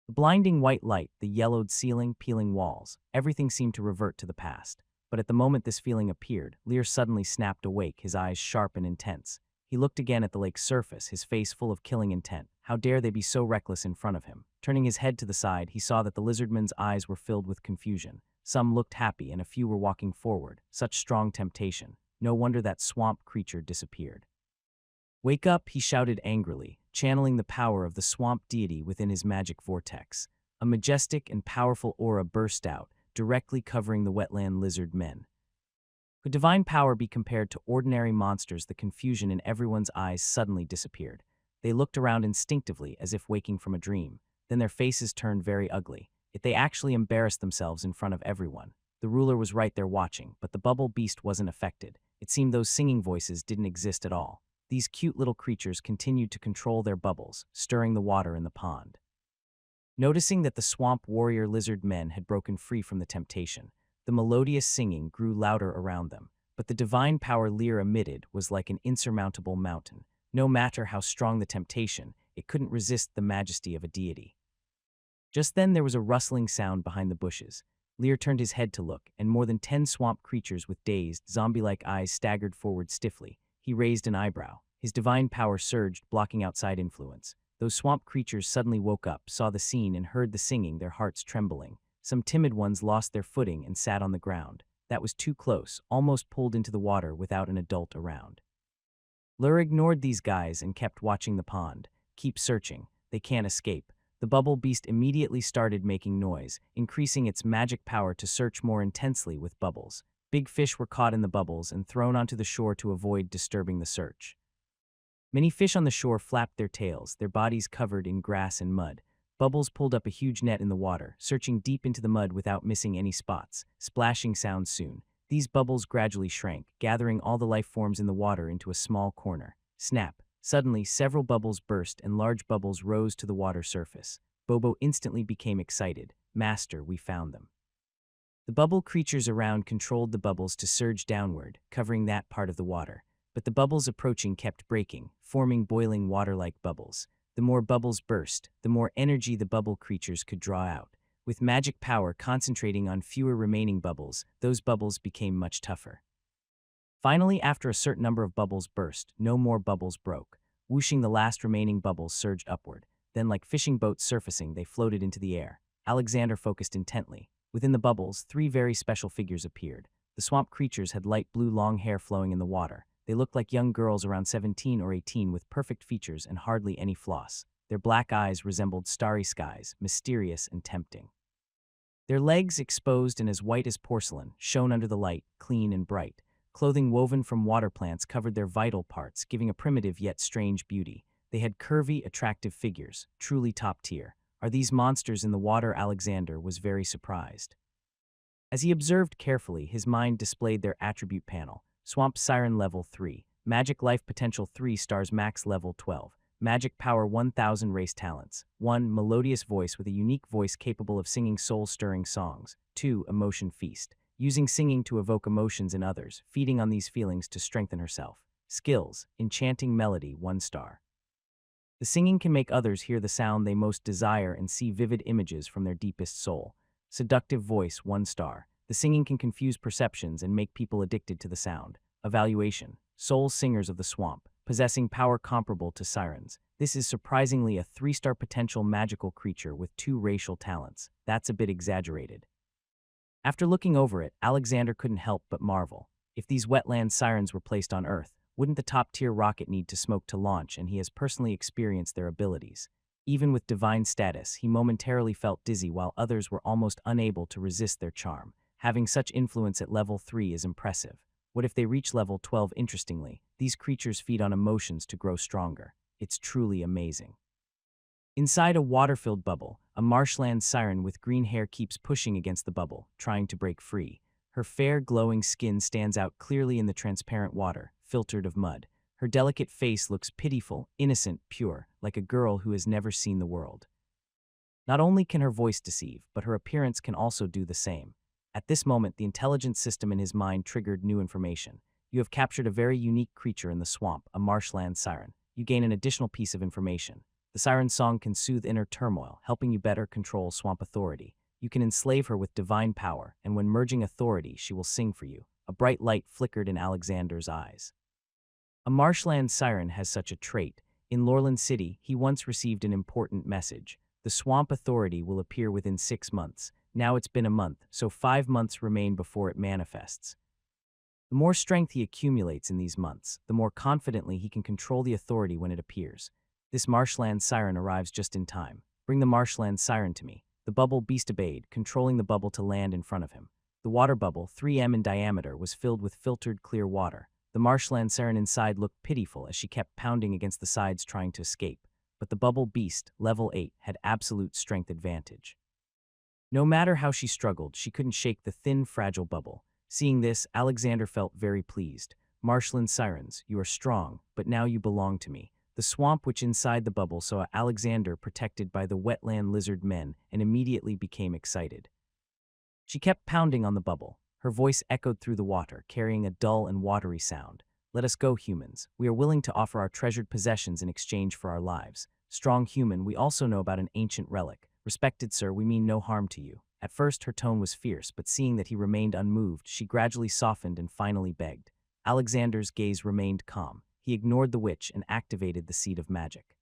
The blinding white light, the yellowed ceiling, peeling walls, everything seemed to revert to the past. But at the moment this feeling appeared, Lear suddenly snapped awake, his eyes sharp and intense. He looked again at the lake's surface, his face full of killing intent. How dare they be so reckless in front of him? Turning his head to the side, he saw that the lizardmen's eyes were filled with confusion. Some looked happy and a few were walking forward. Such strong temptation. No wonder that swamp creature disappeared. "Wake up," he shouted angrily, channeling the power of the swamp deity within his magic vortex. A majestic and powerful aura burst out, directly covering the wetland lizard men. Could divine power be compared to ordinary monsters? The confusion in everyone's eyes suddenly disappeared. They looked around instinctively as if waking from a dream. Then their faces turned very ugly. Yet they actually embarrassed themselves in front of everyone. The ruler was right there watching, but the bubble beast wasn't affected. It seemed those singing voices didn't exist at all. These cute little creatures continued to control their bubbles, stirring the water in the pond. Noticing that the swamp warrior lizard men had broken free from the temptation, the melodious singing grew louder around them, but the divine power Lear emitted was like an insurmountable mountain. No matter how strong the temptation, it couldn't resist the majesty of a deity. Just then there was a rustling sound behind the bushes. Lear turned his head to look, and more than 10 swamp creatures with dazed, zombie-like eyes staggered forward stiffly. He raised an eyebrow. His divine power surged, blocking outside influence. Those swamp creatures suddenly woke up, saw the scene, and heard the singing, their hearts trembling. Some timid ones lost their footing and sat on the ground. That was too close, almost pulled into the water without an adult around. Lur ignored these guys and kept watching the pond. Keep searching. They can't escape. The bubble beast immediately started making noise, increasing its magic power to search more intensely with bubbles. Big fish were caught in the bubbles and thrown onto the shore to avoid disturbing the search. Many fish on the shore flapped their tails, their bodies covered in grass and mud. Bubbles pulled up a huge net in the water, searching deep into the mud without missing any spots. Splashing sounds soon. These bubbles gradually shrank, gathering all the life forms in the water into a small corner. Snap! Suddenly, several bubbles burst and large bubbles rose to the water surface. Bobo instantly became excited. Master, we found them. The bubble creatures around controlled the bubbles to surge downward, covering that part of the water. But the bubbles approaching kept breaking, forming boiling water-like bubbles. The more bubbles burst, the more energy the bubble creatures could draw out. With magic power concentrating on fewer remaining bubbles, those bubbles became much tougher. Finally, after a certain number of bubbles burst, no more bubbles broke. Whooshing, the last remaining bubbles surged upward. Then, like fishing boats surfacing, they floated into the air. Alexander focused intently. Within the bubbles, 3 very special figures appeared. The swamp creatures had light blue long hair flowing in the water. They looked like young girls around 17 or 18 with perfect features and hardly any floss. Their black eyes resembled starry skies, mysterious and tempting. Their legs, exposed and as white as porcelain, shone under the light, clean and bright. Clothing woven from water plants covered their vital parts, giving a primitive yet strange beauty. They had curvy, attractive figures, truly top tier. Are these monsters in the water? Alexander was very surprised. As he observed carefully, his mind displayed their attribute panel. Swamp Siren level 3, Magic Life Potential 3 stars, max level 12, Magic Power 1000, Race Talents, 1. Melodious voice with a unique voice capable of singing soul-stirring songs, 2. Emotion Feast, using singing to evoke emotions in others, feeding on these feelings to strengthen herself. Skills, Enchanting Melody 1 star. The singing can make others hear the sound they most desire and see vivid images from their deepest soul. Seductive Voice 1 star. The singing can confuse perceptions and make people addicted to the sound. Evaluation. Soul Singers of the Swamp, possessing power comparable to sirens. This is surprisingly a 3-star potential magical creature with 2 racial talents. That's a bit exaggerated. After looking over it, Alexander couldn't help but marvel. If these wetland sirens were placed on Earth, wouldn't the top-tier rocket need to smoke to launch? And he has personally experienced their abilities. Even with divine status, he momentarily felt dizzy while others were almost unable to resist their charm. Having such influence at level 3 is impressive. What if they reach level 12? Interestingly, these creatures feed on emotions to grow stronger. It's truly amazing. Inside a water-filled bubble, a marshland siren with green hair keeps pushing against the bubble, trying to break free. Her fair, glowing skin stands out clearly in the transparent water, filtered of mud. Her delicate face looks pitiful, innocent, pure, like a girl who has never seen the world. Not only can her voice deceive, but her appearance can also do the same. At this moment, the intelligence system in his mind triggered new information. You have captured a very unique creature in the swamp, a marshland siren. You gain an additional piece of information. The siren's song can soothe inner turmoil, helping you better control swamp authority. You can enslave her with divine power, and when merging authority, she will sing for you. A bright light flickered in Alexander's eyes. A marshland siren has such a trait. In Lorland City, he once received an important message. The swamp authority will appear within 6 months. Now it's been a month, so 5 months remain before it manifests. The more strength he accumulates in these months, the more confidently he can control the authority when it appears. This marshland siren arrives just in time. Bring the marshland siren to me. The bubble beast obeyed, controlling the bubble to land in front of him. The water bubble, 3 m in diameter, was filled with filtered, clear water. The marshland Siren inside looked pitiful as she kept pounding against the sides trying to escape. But the bubble beast, level 8, had absolute strength advantage. No matter how she struggled, she couldn't shake the thin, fragile bubble. Seeing this, Alexander felt very pleased. Marshland Sirens, you are strong, but now you belong to me. The swamp witch inside the bubble saw Alexander protected by the wetland lizard men and immediately became excited. She kept pounding on the bubble. Her voice echoed through the water, carrying a dull and watery sound. Let us go, humans. We are willing to offer our treasured possessions in exchange for our lives. Strong human, we also know about an ancient relic. Respected sir, we mean no harm to you. At first, her tone was fierce, but seeing that he remained unmoved, she gradually softened and finally begged. Alexander's gaze remained calm. He ignored the witch and activated the seed of magic.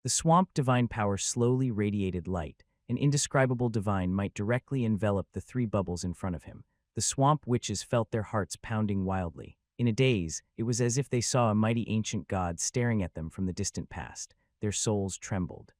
The swamp divine power slowly radiated light. An indescribable divine might directly envelop the 3 bubbles in front of him. The swamp witches felt their hearts pounding wildly. In a daze, it was as if they saw a mighty ancient god staring at them from the distant past. Their souls trembled.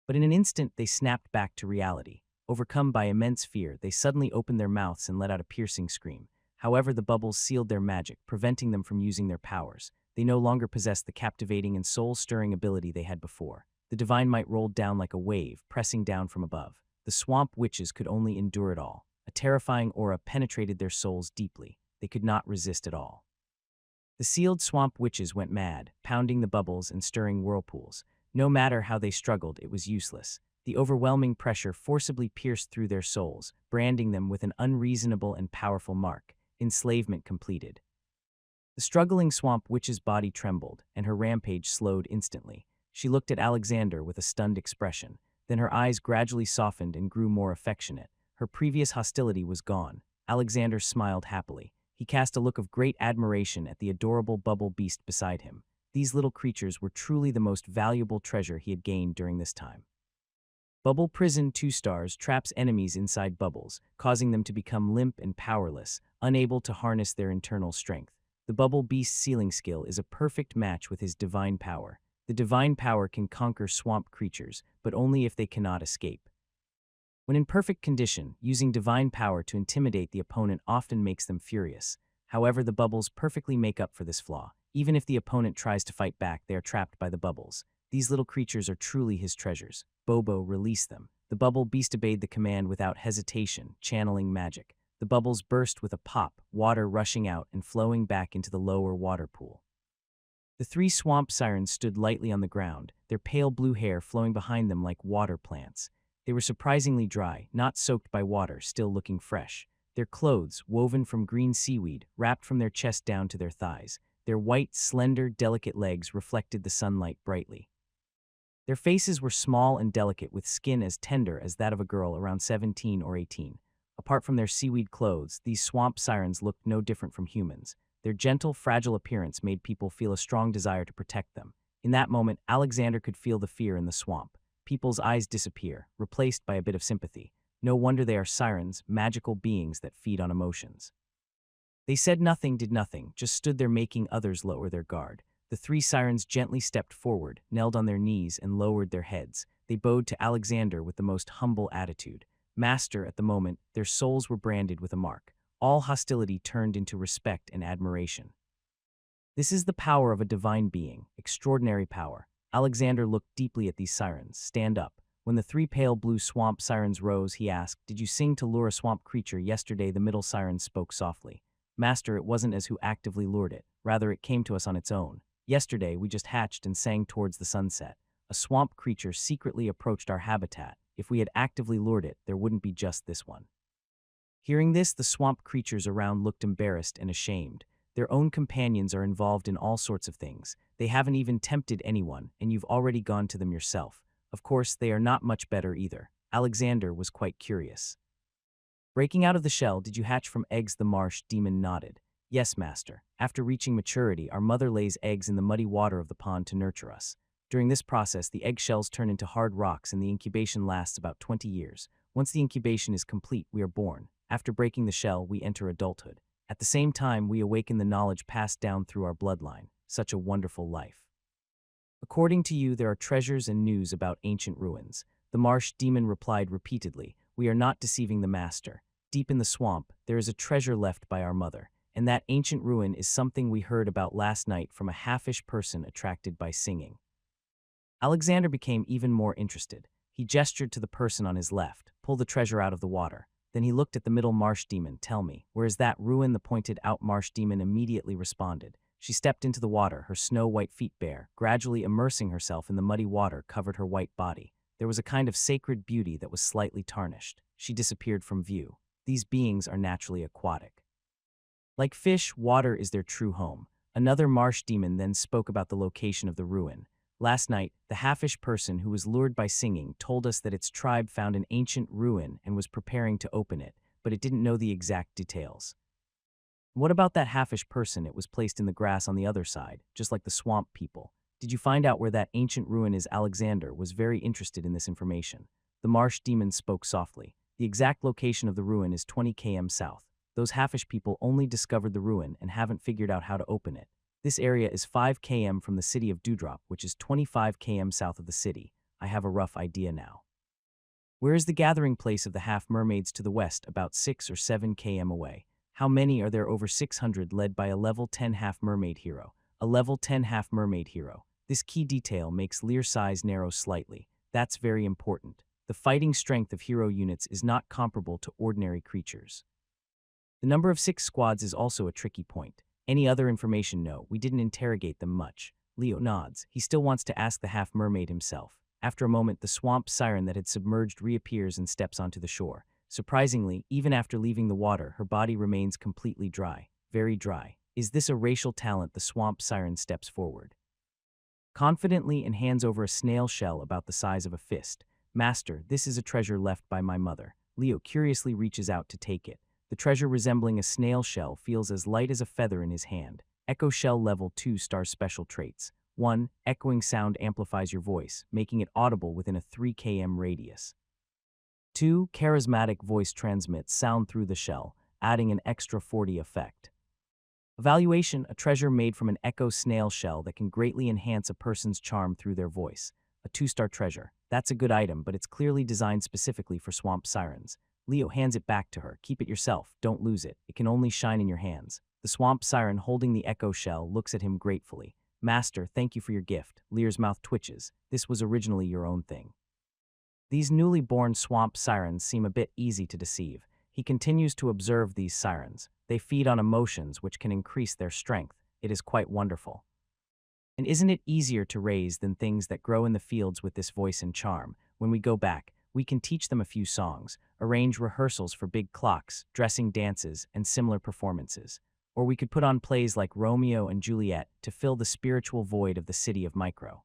But in an instant, they snapped back to reality. Overcome by immense fear, they suddenly opened their mouths and let out a piercing scream. However, the bubbles sealed their magic, preventing them from using their powers. They no longer possessed the captivating and soul-stirring ability they had before. The divine might rolled down like a wave, pressing down from above. The swamp witches could only endure it all. A terrifying aura penetrated their souls deeply. They could not resist at all. The sealed swamp witches went mad, pounding the bubbles and stirring whirlpools. No matter how they struggled, it was useless. The overwhelming pressure forcibly pierced through their souls, branding them with an unreasonable and powerful mark. Enslavement completed. The struggling swamp witch's body trembled, and her rampage slowed instantly. She looked at Alexander with a stunned expression. Then her eyes gradually softened and grew more affectionate. Her previous hostility was gone. Alexander smiled happily. He cast a look of great admiration at the adorable bubble beast beside him. These little creatures were truly the most valuable treasure he had gained during this time. Bubble Prison 2 stars traps enemies inside bubbles, causing them to become limp and powerless, unable to harness their internal strength. The Bubble Beast's sealing skill is a perfect match with his divine power. The divine power can conquer swamp creatures, but only if they cannot escape. When in perfect condition, using divine power to intimidate the opponent often makes them furious. However, the bubbles perfectly make up for this flaw. Even if the opponent tries to fight back, they are trapped by the bubbles. These little creatures are truly his treasures. Bobo, release them. The Bubble Beast obeyed the command without hesitation, channeling magic. The bubbles burst with a pop, water rushing out and flowing back into the lower water pool. The 3 swamp sirens stood lightly on the ground, their pale blue hair flowing behind them like water plants. They were surprisingly dry, not soaked by water, still looking fresh. Their clothes, woven from green seaweed, wrapped from their chest down to their thighs. Their white, slender, delicate legs reflected the sunlight brightly. Their faces were small and delicate, with skin as tender as that of a girl around 17 or 18. Apart from their seaweed clothes, these swamp sirens looked no different from humans. Their gentle, fragile appearance made people feel a strong desire to protect them. In that moment, Alexander could feel the fear in the swamp. People's eyes disappear, replaced by a bit of sympathy. No wonder they are sirens, magical beings that feed on emotions. They said nothing, did nothing, just stood there making others lower their guard. The 3 sirens gently stepped forward, knelt on their knees, and lowered their heads. They bowed to Alexander with the most humble attitude. Master, at the moment, their souls were branded with a mark. All hostility turned into respect and admiration. This is the power of a divine being, extraordinary power. Alexander looked deeply at these sirens. Stand up. When the 3 pale blue swamp sirens rose, he asked, "Did you sing to lure a swamp creature yesterday?" The middle siren spoke softly. "Master, it wasn't as who actively lured it. Rather, it came to us on its own. Yesterday, we just hatched and sang towards the sunset. A swamp creature secretly approached our habitat. If we had actively lured it, there wouldn't be just this one." Hearing this, the swamp creatures around looked embarrassed and ashamed. Their own companions are involved in all sorts of things. They haven't even tempted anyone, and you've already gone to them yourself. Of course, they are not much better either. Alexander was quite curious. Breaking out of the shell, did you hatch from eggs? The marsh demon nodded. Yes, master. After reaching maturity, our mother lays eggs in the muddy water of the pond to nurture us. During this process, the eggshells turn into hard rocks and the incubation lasts about 20 years. Once the incubation is complete, we are born. After breaking the shell, we enter adulthood. At the same time, we awaken the knowledge passed down through our bloodline. Such a wonderful life. According to you, there are treasures and news about ancient ruins. The marsh demon replied repeatedly, "We are not deceiving the master. Deep in the swamp, there is a treasure left by our mother, and that ancient ruin is something we heard about last night from a halfish person attracted by singing." Alexander became even more interested. He gestured to the person on his left, "Pull the treasure out of the water." Then he looked at the middle marsh demon. "Tell me, where is that ruin?" The pointed-out marsh demon immediately responded. She stepped into the water, her snow-white feet bare, gradually immersing herself in the muddy water covered her white body. There was a kind of sacred beauty that was slightly tarnished. She disappeared from view. These beings are naturally aquatic. Like fish, water is their true home. Another marsh demon then spoke about the location of the ruin. "Last night, the halfish person who was lured by singing told us that its tribe found an ancient ruin and was preparing to open it, but it didn't know the exact details." "What about that halfish person? It was placed in the grass on the other side, just like the swamp people. Did you find out where that ancient ruin is?" Alexander was very interested in this information. The marsh demon spoke softly. "The exact location of the ruin is 20 km south. Those halfish people only discovered the ruin and haven't figured out how to open it. This area is 5 km from the city of Dewdrop, which is 25 km south of the city. I have a rough idea now." "Where is the gathering place of the half-mermaids?" "To the west, about 6 or 7 km away. How many are there?" "Over 600, led by a level 10 half-mermaid hero." "A level 10 half-mermaid hero." This key detail makes Lear's size narrow slightly. That's very important. The fighting strength of hero units is not comparable to ordinary creatures. The number of 6 squads is also a tricky point. Any other information? "No, we didn't interrogate them much." Leo nods. He still wants to ask the half-mermaid himself. After a moment, the swamp siren that had submerged reappears and steps onto the shore. Surprisingly, even after leaving the water, her body remains completely dry. Very dry. "Is this a racial talent?" The swamp siren steps forward confidently and hands over a snail shell about the size of a fist. "Master, this is a treasure left by my mother." Leo curiously reaches out to take it. The treasure, resembling a snail shell, feels as light as a feather in his hand. Echo Shell Level 2 Star Special Traits. 1. Echoing sound amplifies your voice, making it audible within a 3 km radius. 2. Charismatic voice transmits sound through the shell, adding an extra 40 effect. Evaluation: a treasure made from an echo snail shell that can greatly enhance a person's charm through their voice. A 2-star treasure. That's a good item, but it's clearly designed specifically for swamp sirens. Leo hands it back to her. "Keep it yourself. Don't lose it. It can only shine in your hands." The swamp siren, holding the echo shell, looks at him gratefully. "Master, thank you for your gift." Lear's mouth twitches. "This was originally your own thing." These newly born swamp sirens seem a bit easy to deceive. He continues to observe these sirens. They feed on emotions which can increase their strength. It is quite wonderful. And isn't it easier to raise than things that grow in the fields with this voice and charm? When we go back, we can teach them a few songs, arrange rehearsals for big clocks, dressing dances, and similar performances. Or we could put on plays like Romeo and Juliet to fill the spiritual void of the city of Micro.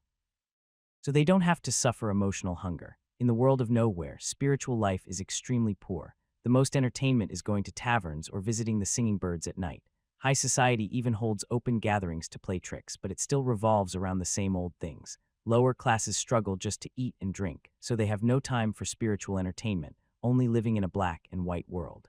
So they don't have to suffer emotional hunger. In the world of nowhere, spiritual life is extremely poor. The most entertainment is going to taverns or visiting the singing birds at night. High society even holds open gatherings to play tricks, but it still revolves around the same old things. Lower classes struggle just to eat and drink, so they have no time for spiritual entertainment, only living in a black and white world.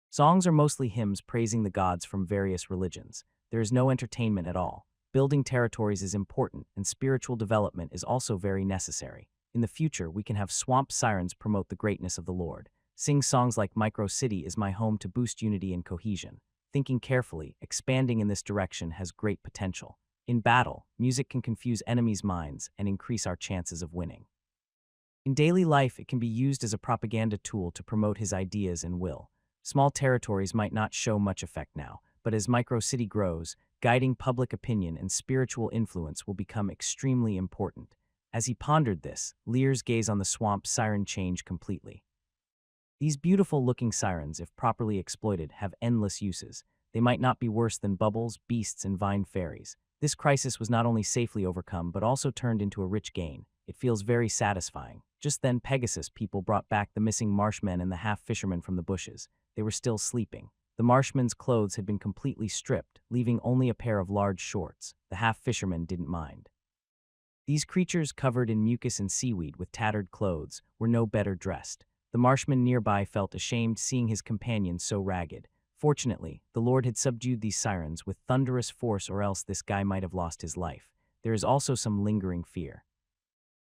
Songs are mostly hymns praising the gods from various religions. There is no entertainment at all. Building territories is important, and spiritual development is also very necessary. In the future, we can have swamp sirens promote the greatness of the Lord. Sing songs like "Micro City is my home" to boost unity and cohesion. Thinking carefully, expanding in this direction has great potential. In battle, music can confuse enemies' minds and increase our chances of winning. In daily life, it can be used as a propaganda tool to promote his ideas and will. Small territories might not show much effect now, but as Micro City grows, guiding public opinion and spiritual influence will become extremely important. As he pondered this, Lear's gaze on the swamp siren changed completely. These beautiful-looking sirens, if properly exploited, have endless uses. They might not be worse than bubbles, beasts, and vine fairies. This crisis was not only safely overcome, but also turned into a rich gain. It feels very satisfying. Just then, Pegasus people brought back the missing marshmen and the half-fishermen from the bushes. They were still sleeping. The marshmen's clothes had been completely stripped, leaving only a pair of large shorts. The half-fishermen didn't mind. These creatures, covered in mucus and seaweed with tattered clothes, were no better dressed. The marshman nearby felt ashamed seeing his companion so ragged. Fortunately, the Lord had subdued these sirens with thunderous force, or else this guy might have lost his life. There is also some lingering fear.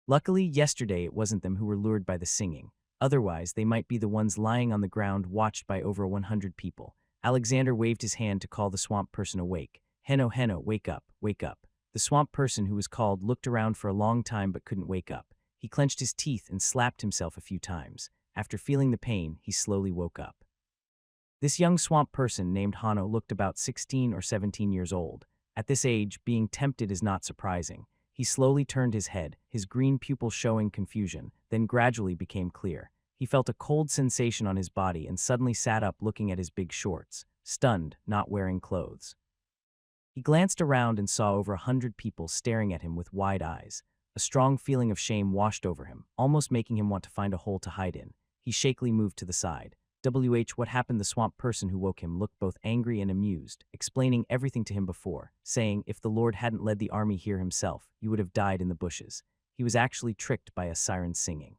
Luckily, yesterday it wasn't them who were lured by the singing. Otherwise, they might be the ones lying on the ground watched by over 100 people. Alexander waved his hand to call the swamp person awake. Henno, Henno, wake up, wake up. The swamp person who was called looked around for a long time but couldn't wake up. He clenched his teeth and slapped himself a few times. After feeling the pain, he slowly woke up. This young swamp person named Hanno looked about 16 or 17 years old. At this age, being tempted is not surprising. He slowly turned his head, his green pupil showing confusion, then gradually became clear. He felt a cold sensation on his body and suddenly sat up looking at his big shorts, stunned, not wearing clothes. He glanced around and saw over 100 people staring at him with wide eyes. A strong feeling of shame washed over him, almost making him want to find a hole to hide in. He shakily moved to the side. What happened? The swamp person who woke him looked both angry and amused, explaining everything to him before, saying, if the Lord hadn't led the army here himself, you would have died in the bushes. He was actually tricked by a siren singing.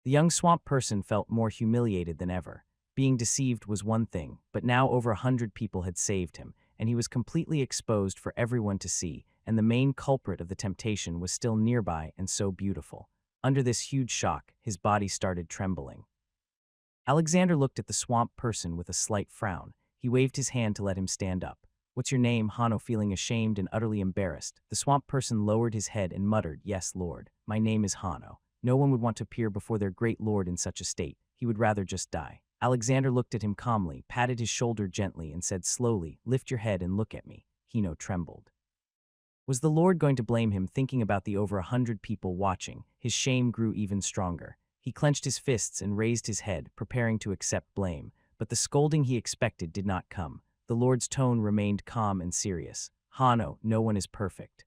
The young swamp person felt more humiliated than ever. Being deceived was one thing, but now over 100 people had saved him, and he was completely exposed for everyone to see, and the main culprit of the temptation was still nearby and so beautiful. Under this huge shock, his body started trembling. Alexander looked at the swamp person with a slight frown. He waved his hand to let him stand up. What's your name? Hanno, feeling ashamed and utterly embarrassed. The swamp person lowered his head and muttered, yes, Lord. My name is Hanno. No one would want to appear before their great lord in such a state. He would rather just die. Alexander looked at him calmly, patted his shoulder gently, and said slowly, lift your head and look at me. Hanno trembled. Was the Lord going to blame him? Thinking about the over 100 people watching, his shame grew even stronger. He clenched his fists and raised his head, preparing to accept blame, but the scolding he expected did not come. The Lord's tone remained calm and serious. Hanno, no one is perfect.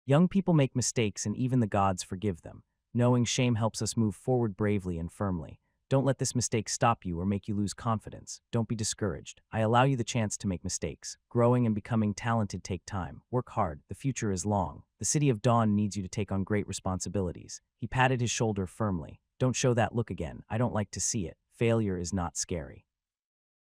Young people make mistakes and even the gods forgive them. Knowing shame helps us move forward bravely and firmly. Don't let this mistake stop you or make you lose confidence. Don't be discouraged. I allow you the chance to make mistakes. Growing and becoming talented take time. Work hard. The future is long. The city of Dawn needs you to take on great responsibilities. He patted his shoulder firmly. Don't show that look again. I don't like to see it. Failure is not scary.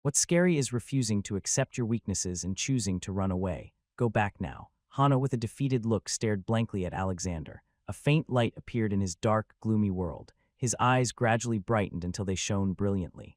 What's scary is refusing to accept your weaknesses and choosing to run away. Go back now. Hanno, with a defeated look, stared blankly at Alexander. A faint light appeared in his dark, gloomy world. His eyes gradually brightened until they shone brilliantly.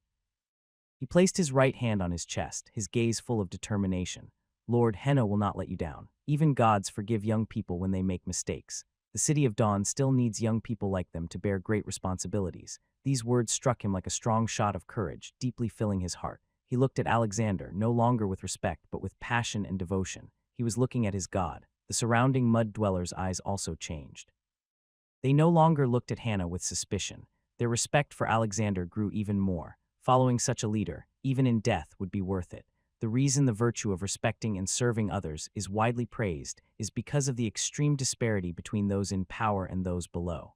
He placed his right hand on his chest, his gaze full of determination. Lord, Henno will not let you down. Even gods forgive young people when they make mistakes. The city of Dawn still needs young people like them to bear great responsibilities. These words struck him like a strong shot of courage, deeply filling his heart. He looked at Alexander, no longer with respect, but with passion and devotion. He was looking at his god. The surrounding mud dwellers' eyes also changed. They no longer looked at Hanno with suspicion. Their respect for Alexander grew even more. Following such a leader, even in death, would be worth it. The reason the virtue of respecting and serving others is widely praised is because of the extreme disparity between those in power and those below.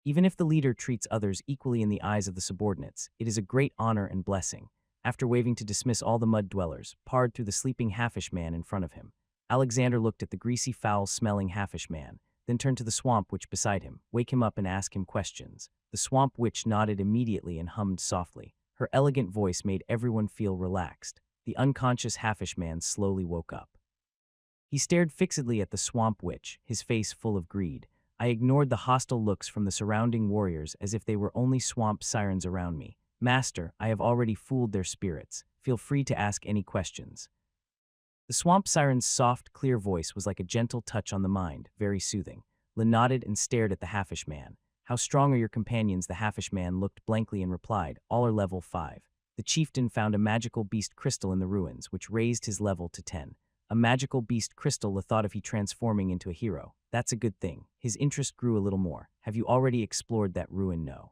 Even if the leader treats others equally in the eyes of the subordinates, it is a great honor and blessing. After waving to dismiss all the mud dwellers, parred through the sleeping halfish man in front of him. Alexander looked at the greasy, foul-smelling halfish man, then turned to the swamp witch beside him, wake him up and ask him questions. The swamp witch nodded immediately and hummed softly. Her elegant voice made everyone feel relaxed. The unconscious halfish man slowly woke up. He stared fixedly at the swamp witch, his face full of greed. I ignored the hostile looks from the surrounding warriors as if they were only swamp sirens around me. Master, I have already fooled their spirits. Feel free to ask any questions. The swamp siren's soft, clear voice was like a gentle touch on the mind, very soothing. Lynn nodded and stared at the halfish man. How strong are your companions? The halfish man looked blankly and replied, all are level 5. The chieftain found a magical beast crystal in the ruins, which raised his level to 10. A magical beast crystal, thought of he transforming into a hero. That's a good thing. His interest grew a little more. Have you already explored that ruin? No.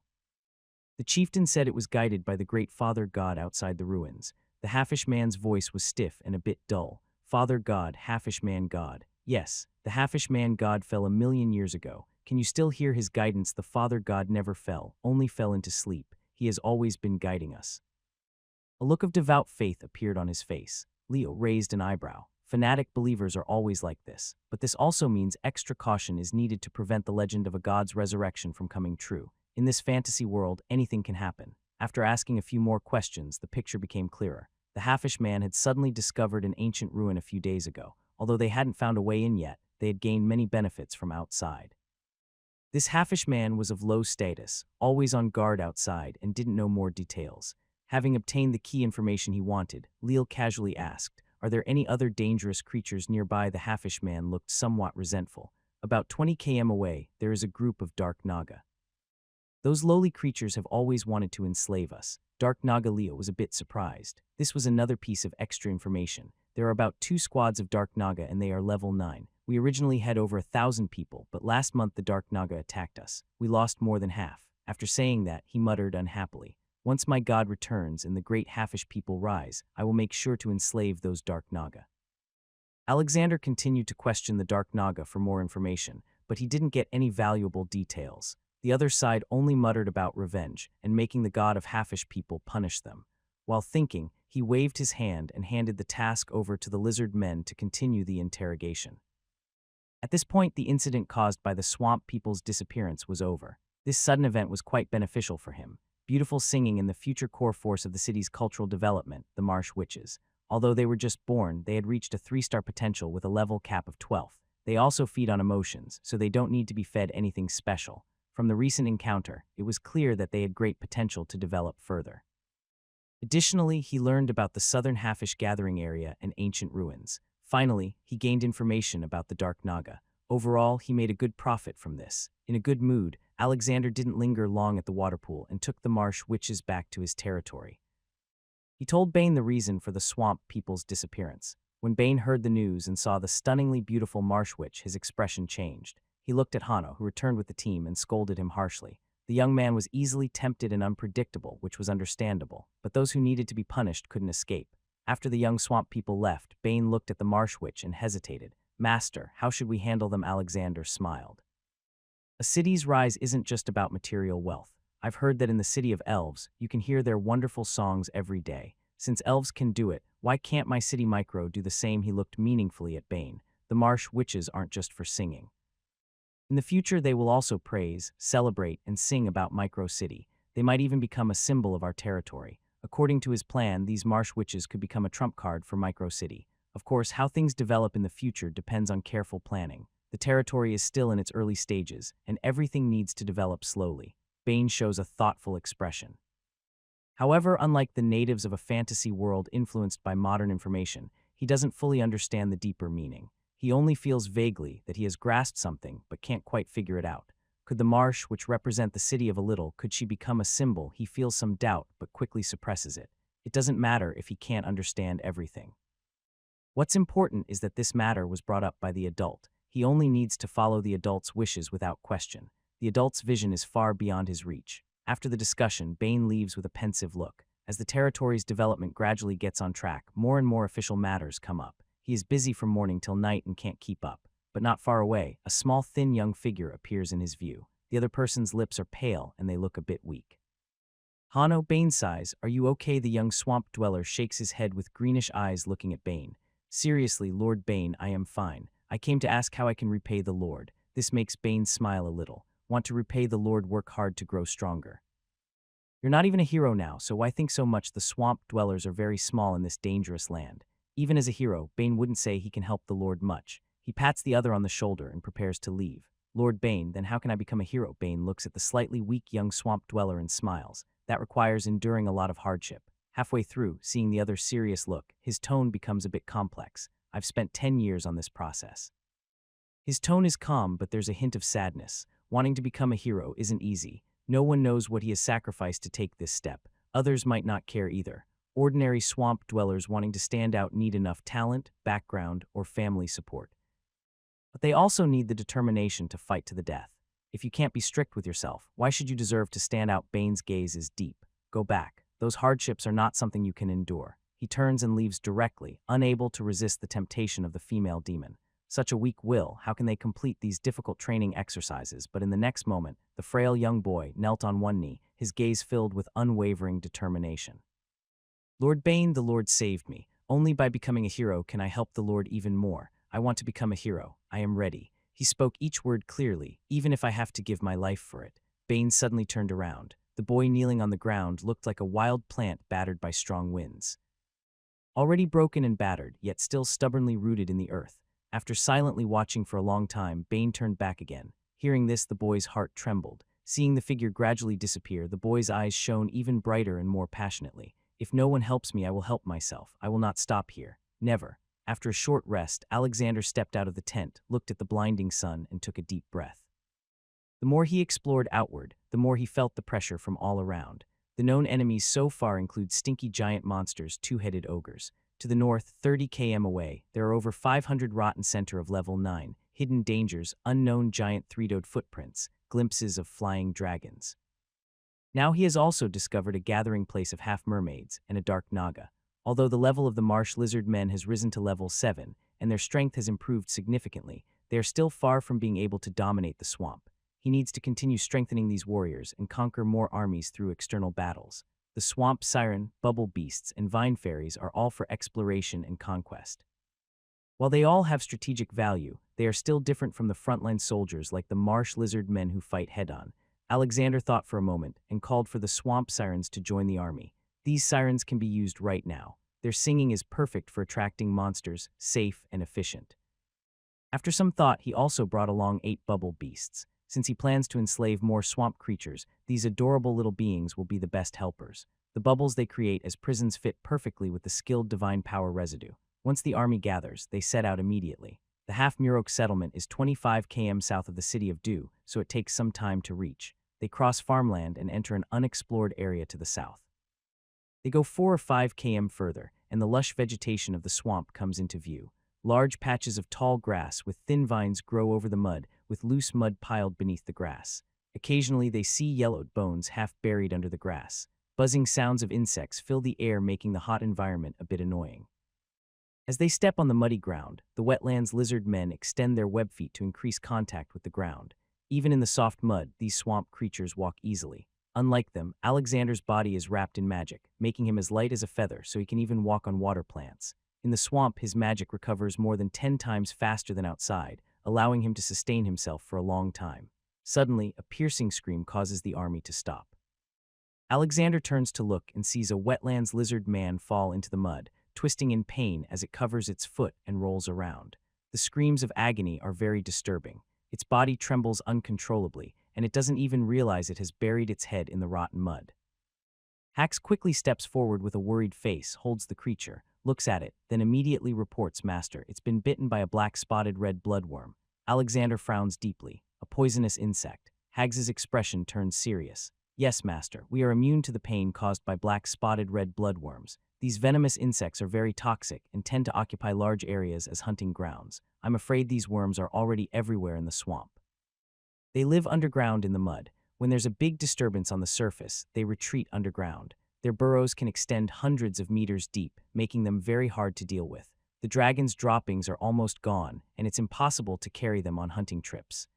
The chieftain said it was guided by the great father god outside the ruins. The halfish man's voice was stiff and a bit dull. Father god, halfish man god. Yes, the halfish man god fell 1,000,000 years ago. Can you still hear his guidance? The father god never fell, only fell into sleep. He has always been guiding us. A look of devout faith appeared on his face. Leo raised an eyebrow. Fanatic believers are always like this, but this also means extra caution is needed to prevent the legend of a god's resurrection from coming true. In this fantasy world, anything can happen. After asking a few more questions, the picture became clearer. The halfish man had suddenly discovered an ancient ruin a few days ago. Although they hadn't found a way in yet, they had gained many benefits from outside. This halfish man was of low status, always on guard outside, and didn't know more details. Having obtained the key information he wanted, Leal casually asked, "Are there any other dangerous creatures nearby?" The halfish man looked somewhat resentful. "About 20 km away, there is a group of dark Naga. Those lowly creatures have always wanted to enslave us." Dark Naga Leo was a bit surprised. This was another piece of extra information. There are about 2 squads of Dark Naga and they are level 9. We originally had over 1,000 people, but last month the Dark Naga attacked us. We lost more than half. After saying that, he muttered unhappily, "Once my god returns and the great halfish people rise, I will make sure to enslave those Dark Naga." Alexander continued to question the Dark Naga for more information, but he didn't get any valuable details. The other side only muttered about revenge and making the god of halfish people punish them. While thinking, he waved his hand and handed the task over to the lizard men to continue the interrogation. At this point, the incident caused by the swamp people's disappearance was over. This sudden event was quite beneficial for him. Beautiful singing in the future core force of the city's cultural development, the Marsh Witches. Although they were just born, they had reached a 3-star potential with a level cap of 12. They also feed on emotions, so they don't need to be fed anything special. From the recent encounter, it was clear that they had great potential to develop further. Additionally, he learned about the southern halfish gathering area and ancient ruins. Finally, he gained information about the Dark Naga. Overall, he made a good profit from this. In a good mood, Alexander didn't linger long at the water pool and took the Marsh Witches back to his territory. He told Bane the reason for the swamp people's disappearance. When Bane heard the news and saw the stunningly beautiful Marsh Witch, his expression changed. He looked at Hano, who returned with the team, and scolded him harshly. The young man was easily tempted and unpredictable, which was understandable, but those who needed to be punished couldn't escape. After the young swamp people left, Bane looked at the Marsh Witch and hesitated. "Master, how should we handle them?" Alexander smiled. "A city's rise isn't just about material wealth. I've heard that in the city of elves, you can hear their wonderful songs every day. Since elves can do it, why can't my city micro do the same?" He looked meaningfully at Bane. "The Marsh Witches aren't just for singing. In the future, they will also praise, celebrate, and sing about Micro City. They might even become a symbol of our territory. According to his plan, these Marsh Witches could become a trump card for Micro City. Of course, how things develop in the future depends on careful planning. The territory is still in its early stages, and everything needs to develop slowly." Bane shows a thoughtful expression. However, unlike the natives of a fantasy world influenced by modern information, he doesn't fully understand the deeper meaning. He only feels vaguely that he has grasped something but can't quite figure it out. Could the marsh, which represent the city of a little, could she become a symbol? He feels some doubt but quickly suppresses it. It doesn't matter if he can't understand everything. What's important is that this matter was brought up by the adult. He only needs to follow the adult's wishes without question. The adult's vision is far beyond his reach. After the discussion, Bane leaves with a pensive look. As the territory's development gradually gets on track, more and more official matters come up. He is busy from morning till night and can't keep up. But not far away, a small, thin young figure appears in his view. The other person's lips are pale and they look a bit weak. "Hano," Bane sighs. "Are you okay?" The young swamp dweller shakes his head with greenish eyes looking at Bane. "Seriously, Lord Bane, I am fine. I came to ask how I can repay the Lord." This makes Bane smile a little. "Want to repay the Lord? Work hard to grow stronger. You're not even a hero now, so why think so much? The swamp dwellers are very small in this dangerous land. Even as a hero, Bane wouldn't say he can help the Lord much." He pats the other on the shoulder and prepares to leave. "Lord Bane, then how can I become a hero?" Bane looks at the slightly weak young swamp dweller and smiles. "That requires enduring a lot of hardship." Halfway through, seeing the other's serious look, his tone becomes a bit complex. "I've spent 10 years on this process." His tone is calm, but there's a hint of sadness. Wanting to become a hero isn't easy. No one knows what he has sacrificed to take this step. Others might not care either. Ordinary swamp dwellers wanting to stand out need enough talent, background, or family support. But they also need the determination to fight to the death. If you can't be strict with yourself, why should you deserve to stand out? Bane's gaze is deep. Go back. Those hardships are not something you can endure. He turns and leaves directly, unable to resist the temptation of the female demon. Such a weak will, how can they complete these difficult training exercises? But in the next moment, the frail young boy knelt on one knee, his gaze filled with unwavering determination. "Lord Bane, the Lord saved me. Only by becoming a hero can I help the Lord even more. I want to become a hero. I am ready." He spoke each word clearly, "Even if I have to give my life for it." Bane suddenly turned around. The boy kneeling on the ground looked like a wild plant battered by strong winds. Already broken and battered, yet still stubbornly rooted in the earth. After silently watching for a long time, Bane turned back again. Hearing this, the boy's heart trembled. Seeing the figure gradually disappear, the boy's eyes shone even brighter and more passionately. If no one helps me, I will help myself. I will not stop here. Never. After a short rest, Alexander stepped out of the tent, looked at the blinding sun, and took a deep breath. The more he explored outward, the more he felt the pressure from all around. The known enemies so far include stinky giant monsters, two-headed ogres. To the north, 30 km away, there are over 500 rotten center of level 9, hidden dangers, unknown giant three-toed footprints, glimpses of flying dragons. Now he has also discovered a gathering place of half-mermaids and a dark Naga. Although the level of the marsh lizard men has risen to level 7, and their strength has improved significantly, they are still far from being able to dominate the swamp. He needs to continue strengthening these warriors and conquer more armies through external battles. The swamp siren, bubble beasts, and vine fairies are all for exploration and conquest. While they all have strategic value, they are still different from the frontline soldiers like the marsh lizard men who fight head-on. Alexander thought for a moment and called for the swamp sirens to join the army. These sirens can be used right now. Their singing is perfect for attracting monsters, safe and efficient. After some thought, he also brought along 8 bubble beasts. Since he plans to enslave more swamp creatures, these adorable little beings will be the best helpers. The bubbles they create as prisons fit perfectly with the skilled divine power residue. Once the army gathers, they set out immediately. The Half-Murok settlement is 25 km south of the city of Dew, so it takes some time to reach. They cross farmland and enter an unexplored area to the south. They go 4 or 5 km further, and the lush vegetation of the swamp comes into view. Large patches of tall grass with thin vines grow over the mud, with loose mud piled beneath the grass. Occasionally they see yellowed bones half buried under the grass. Buzzing sounds of insects fill the air, making the hot environment a bit annoying. As they step on the muddy ground, the wetlands lizard men extend their web feet to increase contact with the ground. Even in the soft mud, these swamp creatures walk easily. Unlike them, Alexander's body is wrapped in magic, making him as light as a feather so he can even walk on water plants. In the swamp, his magic recovers more than 10 times faster than outside, allowing him to sustain himself for a long time. Suddenly, a piercing scream causes the army to stop. Alexander turns to look and sees a wetlands lizard man fall into the mud, twisting in pain as it covers its foot and rolls around. The screams of agony are very disturbing. Its body trembles uncontrollably, and it doesn't even realize it has buried its head in the rotten mud. Hax quickly steps forward with a worried face, holds the creature, looks at it, then immediately reports, "Master, it's been bitten by a black-spotted red bloodworm." Alexander frowns deeply. A poisonous insect. Hags's expression turns serious. "Yes, Master, we are immune to the pain caused by black-spotted red bloodworms. These venomous insects are very toxic and tend to occupy large areas as hunting grounds. I'm afraid these worms are already everywhere in the swamp. They live underground in the mud. When there's a big disturbance on the surface, they retreat underground. Their burrows can extend hundreds of meters deep, making them very hard to deal with. The dragon's droppings are almost gone, and it's impossible to carry them on hunting trips.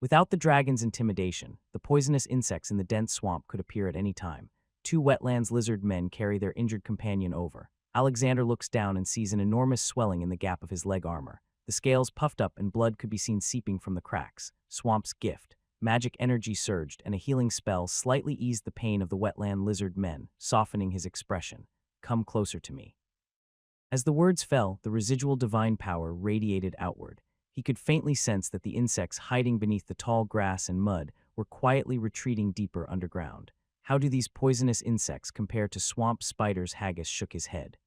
Without the dragon's intimidation, the poisonous insects in the dense swamp could appear at any time. 2 wetlands lizard men carry their injured companion over. Alexander looks down and sees an enormous swelling in the gap of his leg armor. The scales puffed up and blood could be seen seeping from the cracks. Swamp's gift. Magic energy surged, and a healing spell slightly eased the pain of the wetland lizard men, softening his expression. "Come closer to me." As the words fell, the residual divine power radiated outward. He could faintly sense that the insects hiding beneath the tall grass and mud were quietly retreating deeper underground. How do these poisonous insects compare to swamp spiders? Haggis shook his head.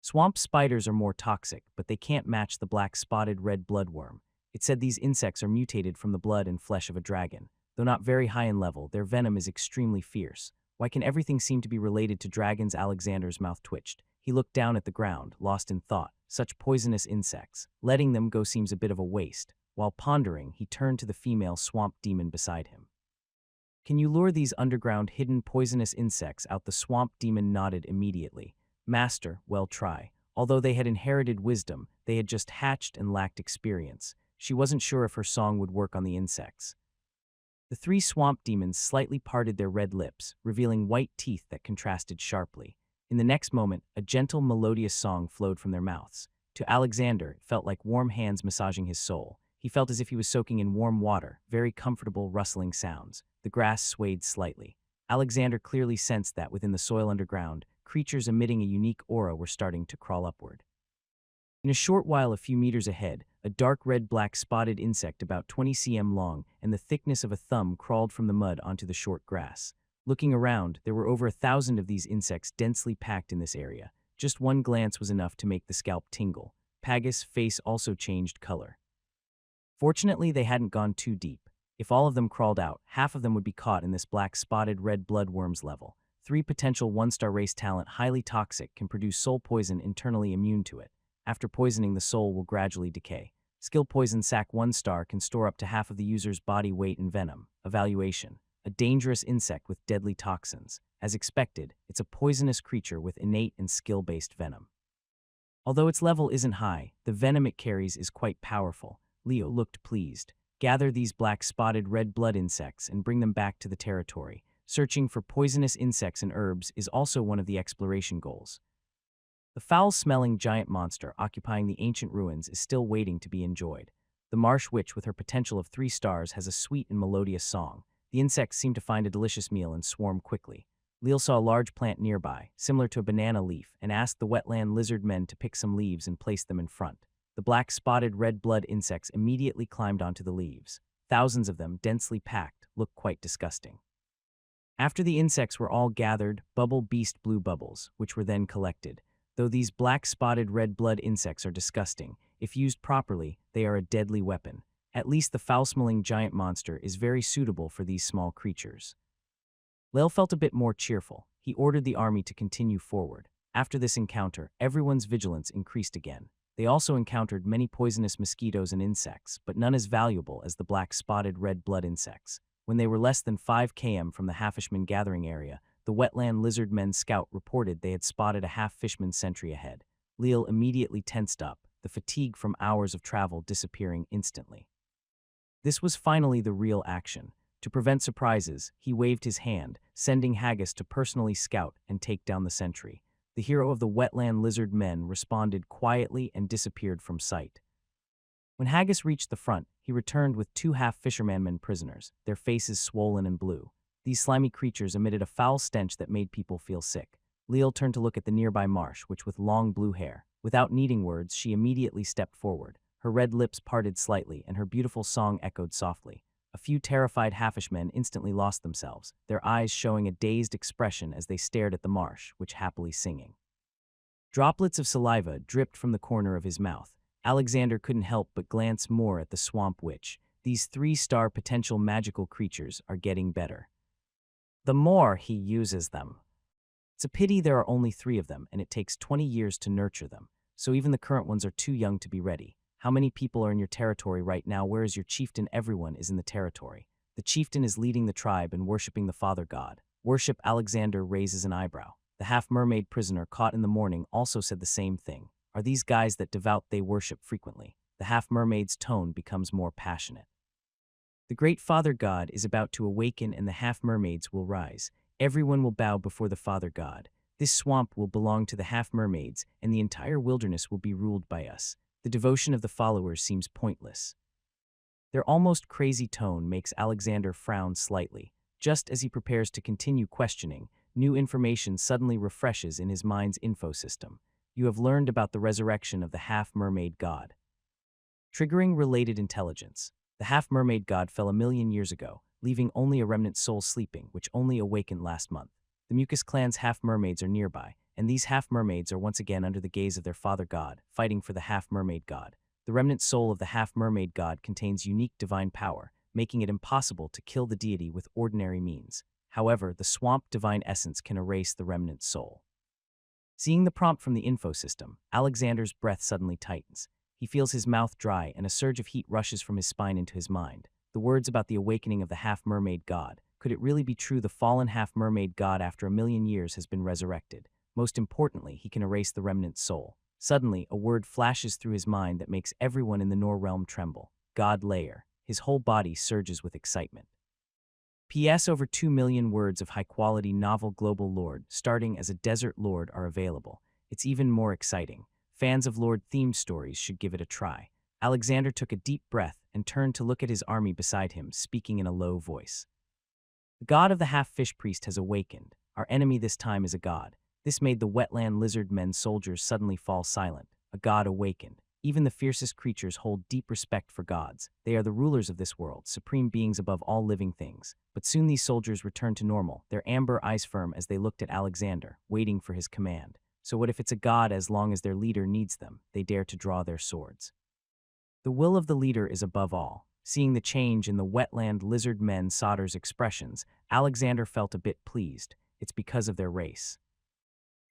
Swamp spiders are more toxic, but they can't match the black-spotted red bloodworm. It said these insects are mutated from the blood and flesh of a dragon. Though not very high in level, their venom is extremely fierce. Why can everything seem to be related to dragons? Alexander's mouth twitched. He looked down at the ground, lost in thought. Such poisonous insects. Letting them go seems a bit of a waste. While pondering, he turned to the female swamp demon beside him. "Can you lure these underground hidden poisonous insects out?" The swamp demon nodded immediately. "Master, well try." Although they had inherited wisdom, they had just hatched and lacked experience. She wasn't sure if her song would work on the insects. The 3 swamp demons slightly parted their red lips, revealing white teeth that contrasted sharply. In the next moment, a gentle, melodious song flowed from their mouths. To Alexander, it felt like warm hands massaging his soul. He felt as if he was soaking in warm water, very comfortable, rustling sounds. The grass swayed slightly. Alexander clearly sensed that within the soil underground, creatures emitting a unique aura were starting to crawl upward. In a short while a few meters ahead, a dark red-black spotted insect about 20 cm long and the thickness of a thumb crawled from the mud onto the short grass. Looking around, there were over 1,000 of these insects densely packed in this area. Just one glance was enough to make the scalp tingle. Pagus' face also changed color. Fortunately, they hadn't gone too deep. If all of them crawled out, half of them would be caught in this black spotted red bloodworms level. 3 potential one-star race talent highly toxic can produce soul poison internally immune to it. After poisoning, the soul will gradually decay. Skill poison sac 1-star can store up to half of the user's body weight in venom. Evaluation: a dangerous insect with deadly toxins. As expected, it's a poisonous creature with innate and skill-based venom. Although its level isn't high, the venom it carries is quite powerful. Leo looked pleased. Gather these black spotted red blood insects and bring them back to the territory. Searching for poisonous insects and herbs is also one of the exploration goals. The foul-smelling giant monster occupying the ancient ruins is still waiting to be enjoyed. The marsh witch with her potential of 3 stars has a sweet and melodious song. The insects seem to find a delicious meal and swarm quickly. Leo saw a large plant nearby, similar to a banana leaf, and asked the wetland lizard men to pick some leaves and place them in front. The black spotted red blood insects immediately climbed onto the leaves. Thousands of them, densely packed, looked quite disgusting. After the insects were all gathered, Bubble Beast blew bubbles, which were then collected. Though these black spotted red blood insects are disgusting, if used properly, they are a deadly weapon. At least the foul-smelling giant monster is very suitable for these small creatures. Lel felt a bit more cheerful. He ordered the army to continue forward. After this encounter, everyone's vigilance increased again. They also encountered many poisonous mosquitoes and insects, but none as valuable as the black spotted red blood insects. When they were less than 5 km from the Half-Fishman gathering area, the wetland lizard men scout reported they had spotted a half-fishman sentry ahead. Leal immediately tensed up, the fatigue from hours of travel disappearing instantly. This was finally the real action. To prevent surprises, he waved his hand, sending Haggis to personally scout and take down the sentry. The hero of the wetland lizard men responded quietly and disappeared from sight. When Haggis reached the front, he returned with 2 half-fisherman prisoners, their faces swollen and blue. These slimy creatures emitted a foul stench that made people feel sick. Leal turned to look at the nearby marsh, which with long blue hair. Without needing words, she immediately stepped forward. Her red lips parted slightly, and her beautiful song echoed softly. A few terrified halfishmen instantly lost themselves, their eyes showing a dazed expression as they stared at the marsh, which happily singing. Droplets of saliva dripped from the corner of his mouth. Alexander couldn't help but glance more at the swamp witch. These 3-star potential magical creatures are getting better. The more he uses them. It's a pity there are only 3 of them, and it takes 20 years to nurture them, so even the current ones are too young to be ready. How many people are in your territory right now? Where is your chieftain? Everyone is in the territory. The chieftain is leading the tribe and worshipping the father god. Worship. Alexander raises an eyebrow. The half-mermaid prisoner caught in the morning also said the same thing. Are these guys that devout they worship frequently? The half-mermaid's tone becomes more passionate. The great father god is about to awaken and the half-mermaids will rise. Everyone will bow before the father god. This swamp will belong to the half-mermaids and the entire wilderness will be ruled by us. The devotion of the followers seems pointless. Their almost crazy tone makes Alexander frown slightly. Just as he prepares to continue questioning, new information suddenly refreshes in his mind's info system. You have learned about the resurrection of the half-mermaid god. Triggering related intelligence. The half-mermaid god fell 1,000,000 years ago, leaving only a remnant soul sleeping, which only awakened last month. The Mucus clan's half-mermaids are nearby, and these half-mermaids are once again under the gaze of their father god, fighting for the half-mermaid god. The remnant soul of the half-mermaid god contains unique divine power, making it impossible to kill the deity with ordinary means. However, the swamp divine essence can erase the remnant soul. Seeing the prompt from the info system, Alexander's breath suddenly tightens. He feels his mouth dry and a surge of heat rushes from his spine into his mind. The words about the awakening of the half-mermaid god. Could it really be true the fallen half-mermaid god after 1,000,000 years has been resurrected? Most importantly, he can erase the remnant soul. Suddenly, a word flashes through his mind that makes everyone in the Nor realm tremble. God Layer. His whole body surges with excitement. P.S. Over 2 million words of high-quality novel global lore starting as a desert lord are available. It's even more exciting. Fans of lore-themed stories should give it a try. Alexander took a deep breath and turned to look at his army beside him, speaking in a low voice. The god of the half-fish priest has awakened. Our enemy this time is a god. This made the wetland lizard men soldiers suddenly fall silent. a god awakened. Even the fiercest creatures hold deep respect for gods. They are the rulers of this world, supreme beings above all living things. But soon these soldiers returned to normal, their amber eyes firm as they looked at Alexander, waiting for his command. So what if it's a god as long as their leader needs them? They dare to draw their swords. The will of the leader is above all. Seeing the change in the wetland lizard men Sodder's expressions, Alexander felt a bit pleased. It's because of their race.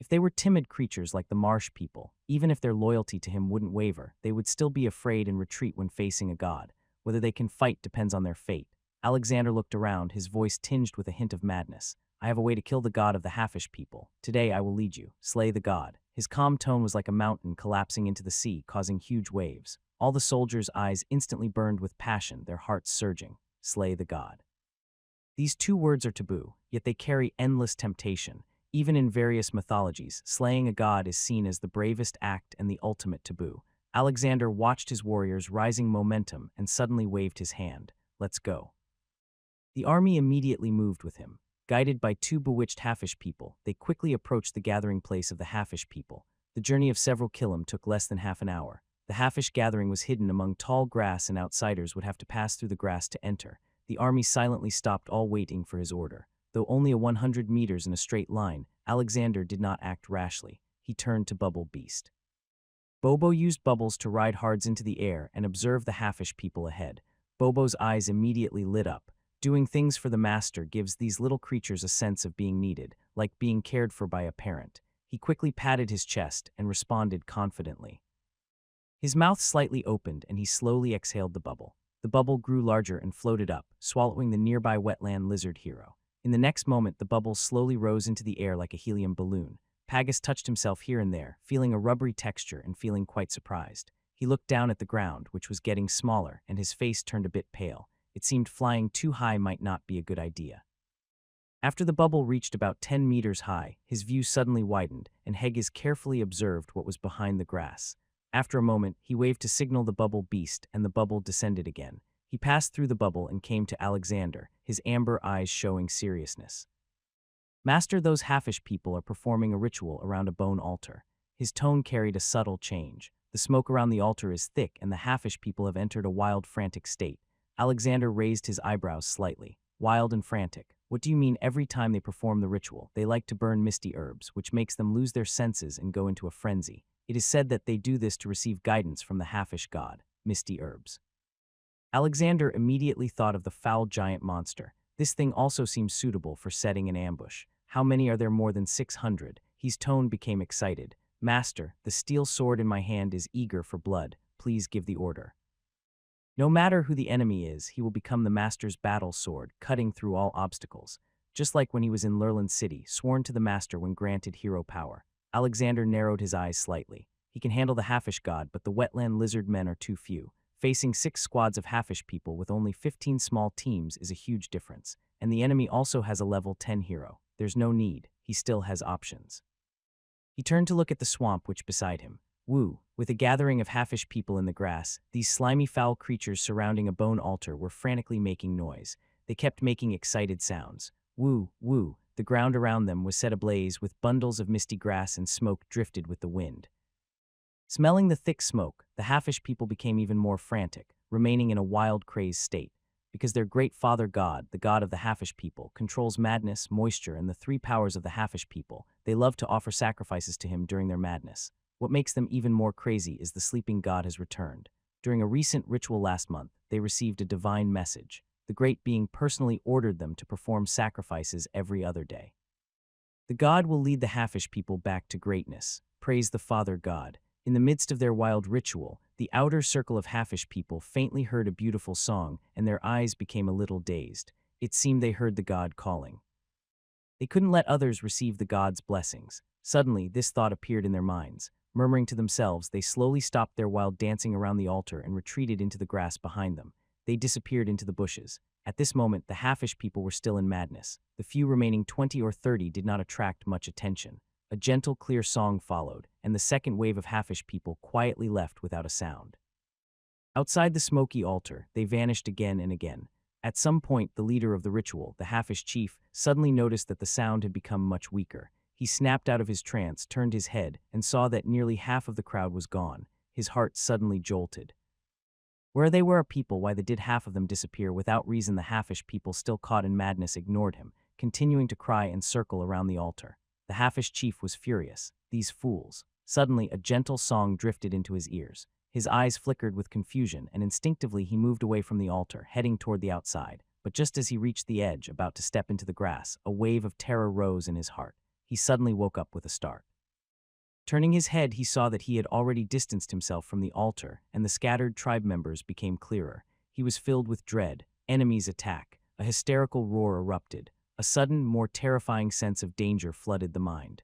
If they were timid creatures like the marsh people, even if their loyalty to him wouldn't waver, they would still be afraid and retreat when facing a god. Whether they can fight depends on their fate. Alexander looked around, his voice tinged with a hint of madness. I have a way to kill the god of the halfish people. Today I will lead you. Slay the god. His calm tone was like a mountain collapsing into the sea, causing huge waves. All the soldiers' eyes instantly burned with passion, their hearts surging. Slay the god. These two words are taboo, yet they carry endless temptation. Even in various mythologies, slaying a god is seen as the bravest act and the ultimate taboo. Alexander watched his warriors rising momentum and suddenly waved his hand. Let's go. The army immediately moved with him. Guided by two bewitched halfish people, they quickly approached the gathering place of the halfish people. The journey of several kilim took less than half an hour. The halfish gathering was hidden among tall grass and outsiders would have to pass through the grass to enter. The army silently stopped, all waiting for his order. Though only a 100 meters in a straight line, Alexander did not act rashly. He turned to Bubble Beast. Bobo used bubbles to ride Hards into the air and observe the halfish people ahead. Bobo's eyes immediately lit up. Doing things for the master gives these little creatures a sense of being needed, like being cared for by a parent. He quickly patted his chest and responded confidently. His mouth slightly opened and he slowly exhaled the bubble. The bubble grew larger and floated up, swallowing the nearby wetland lizard hero. In the next moment, the bubble slowly rose into the air like a helium balloon. Pagus touched himself here and there, feeling a rubbery texture and feeling quite surprised. He looked down at the ground, which was getting smaller, and his face turned a bit pale. It seemed flying too high might not be a good idea. After the bubble reached about 10 meters high, his view suddenly widened, and Haggis carefully observed what was behind the grass. After a moment, he waved to signal the bubble beast, and the bubble descended again. He passed through the bubble and came to Alexander, his amber eyes showing seriousness. Master, those halfish people are performing a ritual around a bone altar. His tone carried a subtle change. The smoke around the altar is thick, and the halfish people have entered a wild, frantic state. Alexander raised his eyebrows slightly. Wild and frantic. What do you mean? Every time they perform the ritual, they like to burn misty herbs, which makes them lose their senses and go into a frenzy. It is said that they do this to receive guidance from the halfish god, misty herbs. Alexander immediately thought of the foul giant monster. This thing also seems suitable for setting an ambush. How many are there? More than 600. His tone became excited. Master, the steel sword in my hand is eager for blood. Please give the order. No matter who the enemy is, he will become the master's battle sword, cutting through all obstacles. Just like when he was in Lurland City, sworn to the master when granted hero power. Alexander narrowed his eyes slightly. He can handle the halfish god, but the wetland lizard men are too few. Facing 6 squads of halfish people with only 15 small teams is a huge difference. And the enemy also has a level 10 hero. There's no need. He still has options. He turned to look at the swamp which beside him. Woo! With a gathering of halfish people in the grass, these slimy foul creatures surrounding a bone altar were frantically making noise. They kept making excited sounds. Woo! Woo! The ground around them was set ablaze with bundles of misty grass and smoke drifted with the wind. Smelling the thick smoke, the halfish people became even more frantic, remaining in a wild, crazed state. Because their great father god, the god of the halfish people, controls madness, moisture, and the 3 powers of the halfish people, they love to offer sacrifices to him during their madness. What makes them even more crazy is the sleeping god has returned. During a recent ritual last month, they received a divine message. The great being personally ordered them to perform sacrifices every other day. The god will lead the halfish people back to greatness. Praise the father god. In the midst of their wild ritual, the outer circle of halfish people faintly heard a beautiful song, and their eyes became a little dazed. It seemed they heard the god calling. They couldn't let others receive the god's blessings. Suddenly, this thought appeared in their minds. Murmuring to themselves, they slowly stopped their wild dancing around the altar and retreated into the grass behind them. They disappeared into the bushes. At this moment, the halfish people were still in madness. The few remaining 20 or 30 did not attract much attention. A gentle, clear song followed, and the second wave of halfish people quietly left without a sound. Outside the smoky altar, they vanished again and again. At some point, the leader of the ritual, the halfish chief, suddenly noticed that the sound had become much weaker. He snapped out of his trance, turned his head, and saw that nearly half of the crowd was gone. His heart suddenly jolted. Where they were people, why did half of them disappear without reason? The halfish people, still caught in madness, ignored him, continuing to cry and circle around the altar. The halfish chief was furious. These fools. Suddenly, a gentle song drifted into his ears. His eyes flickered with confusion, and instinctively he moved away from the altar, heading toward the outside. But just as he reached the edge, about to step into the grass, a wave of terror rose in his heart. He suddenly woke up with a start. Turning his head, he saw that he had already distanced himself from the altar, and the scattered tribe members became clearer. He was filled with dread. Enemies attack. A hysterical roar erupted. A sudden, more terrifying sense of danger flooded the mind.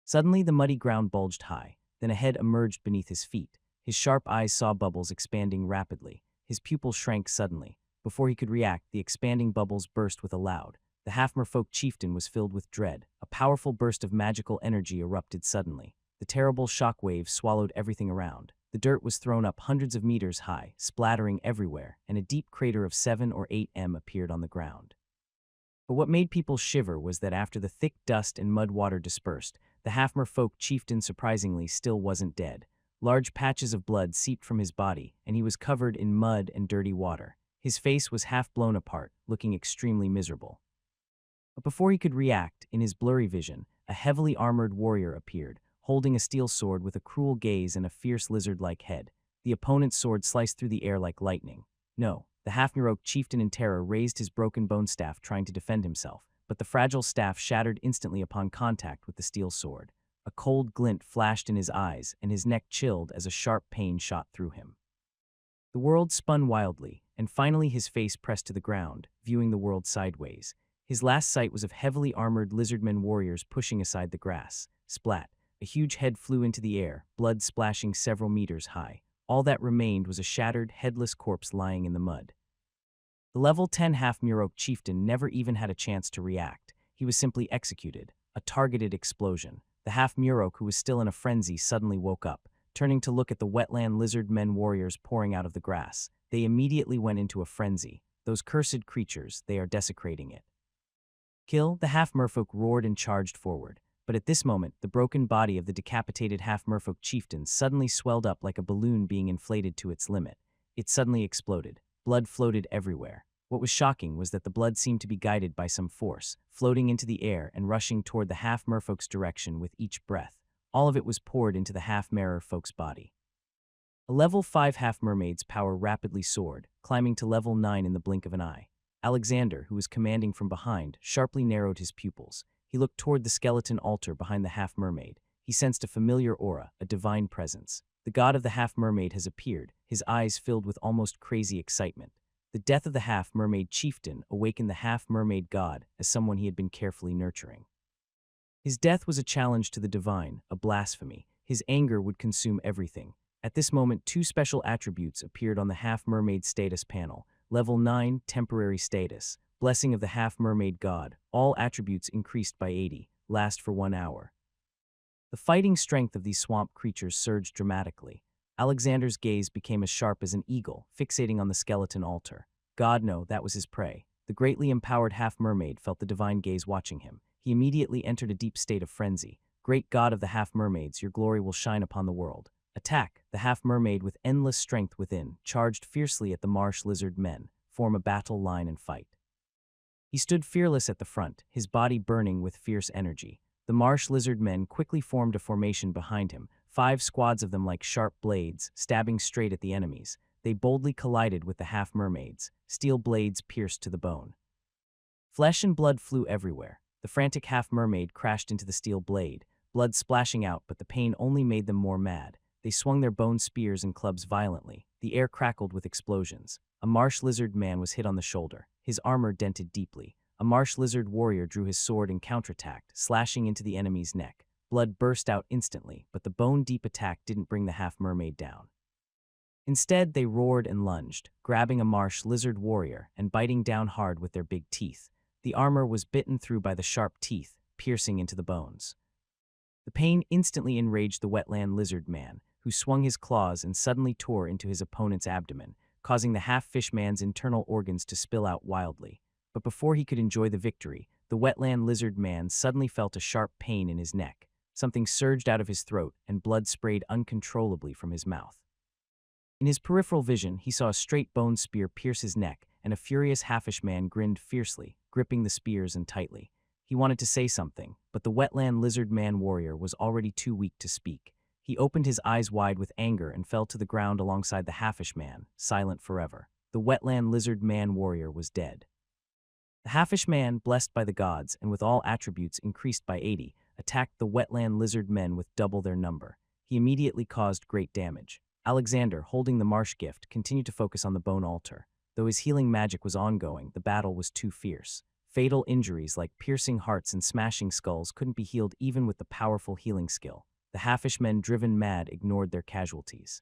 Suddenly, the muddy ground bulged high. Then a head emerged beneath his feet. His sharp eyes saw bubbles expanding rapidly. His pupils shrank suddenly. Before he could react, the expanding bubbles burst with a loud. The half-merfolk chieftain was filled with dread. A powerful burst of magical energy erupted suddenly. The terrible shock wave swallowed everything around. The dirt was thrown up hundreds of meters high, splattering everywhere, and a deep crater of 7 or 8 m appeared on the ground. But what made people shiver was that after the thick dust and mud water dispersed, the half-merfolk chieftain surprisingly still wasn't dead. Large patches of blood seeped from his body, and he was covered in mud and dirty water. His face was half blown apart, looking extremely miserable. But before he could react, in his blurry vision, a heavily armored warrior appeared, holding a steel sword with a cruel gaze and a fierce lizard-like head. The opponent's sword sliced through the air like lightning. No, the half-merfolk chieftain in terror raised his broken bone staff trying to defend himself, but the fragile staff shattered instantly upon contact with the steel sword. A cold glint flashed in his eyes, and his neck chilled as a sharp pain shot through him. The world spun wildly, and finally his face pressed to the ground, viewing the world sideways. His last sight was of heavily armored lizardmen warriors pushing aside the grass. Splat! A huge head flew into the air, blood splashing several meters high. All that remained was a shattered, headless corpse lying in the mud. The level 10 half-merfolk chieftain never even had a chance to react. He was simply executed. A targeted explosion. The half-merfolk, who was still in a frenzy, suddenly woke up. Turning to look at the wetland lizard men warriors pouring out of the grass, they immediately went into a frenzy. Those cursed creatures, they are desecrating it. Kill, the half-merfolk roared and charged forward. But at this moment, the broken body of the decapitated half-merfolk chieftain suddenly swelled up like a balloon being inflated to its limit. It suddenly exploded. Blood floated everywhere. What was shocking was that the blood seemed to be guided by some force, floating into the air and rushing toward the half-merfolk's direction with each breath. All of it was poured into the half-merfolk's body. A level 5 half-mermaid's power rapidly soared, climbing to level 9 in the blink of an eye. Alexander, who was commanding from behind, sharply narrowed his pupils. He looked toward the skeleton altar behind the half-mermaid. He sensed a familiar aura, a divine presence. The god of the half-mermaid has appeared, his eyes filled with almost crazy excitement. The death of the half-mermaid chieftain awakened the half-mermaid god as someone he had been carefully nurturing. His death was a challenge to the divine, a blasphemy. His anger would consume everything. At this moment, 2 special attributes appeared on the half-mermaid status panel. Level 9, temporary status. Blessing of the half-mermaid god. All attributes increased by 80. Last for 1 hour. The fighting strength of these swamp creatures surged dramatically. Alexander's gaze became as sharp as an eagle, fixating on the skeleton altar. God, no, that was his prey. The greatly empowered half-mermaid felt the divine gaze watching him. He immediately entered a deep state of frenzy. Great god of the half-mermaids, your glory will shine upon the world. Attack! The half-mermaid, with endless strength within, charged fiercely at the marsh lizard men. Form a battle line and fight. He stood fearless at the front, his body burning with fierce energy. The marsh lizard men quickly formed a formation behind him, 5 squads of them like sharp blades, stabbing straight at the enemies. They boldly collided with the half-mermaids. Steel blades pierced to the bone. Flesh and blood flew everywhere. The frantic half-mermaid crashed into the steel blade, blood splashing out, but the pain only made them more mad. They swung their bone spears and clubs violently. The air crackled with explosions. A marsh lizard man was hit on the shoulder, his armor dented deeply. A marsh lizard warrior drew his sword and counterattacked, slashing into the enemy's neck. Blood burst out instantly, but the bone-deep attack didn't bring the half-mermaid down. Instead, they roared and lunged, grabbing a marsh lizard warrior and biting down hard with their big teeth. The armor was bitten through by the sharp teeth, piercing into the bones. The pain instantly enraged the wetland lizard man, who swung his claws and suddenly tore into his opponent's abdomen, causing the half-fish man's internal organs to spill out wildly. But before he could enjoy the victory, the wetland lizard man suddenly felt a sharp pain in his neck. Something surged out of his throat, and blood sprayed uncontrollably from his mouth. In his peripheral vision, he saw a straight bone spear pierce his neck, and a furious halfish man grinned fiercely, gripping the spears and tightly. He wanted to say something, but the wetland lizard man warrior was already too weak to speak. He opened his eyes wide with anger and fell to the ground alongside the halfish man, silent forever. The wetland lizard man warrior was dead. The halfish man, blessed by the gods and with all attributes increased by 80, attacked the wetland lizard men with double their number. He immediately caused great damage. Alexander, holding the marsh gift, continued to focus on the bone altar. Though his healing magic was ongoing, the battle was too fierce. Fatal injuries like piercing hearts and smashing skulls couldn't be healed even with the powerful healing skill. The halfish men, driven mad, ignored their casualties.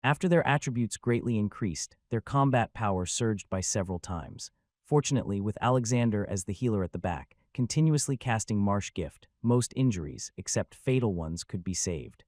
After their attributes greatly increased, their combat power surged by several times. Fortunately, with Alexander as the healer at the back, continuously casting Marsh Gift, most injuries, except fatal ones, could be saved.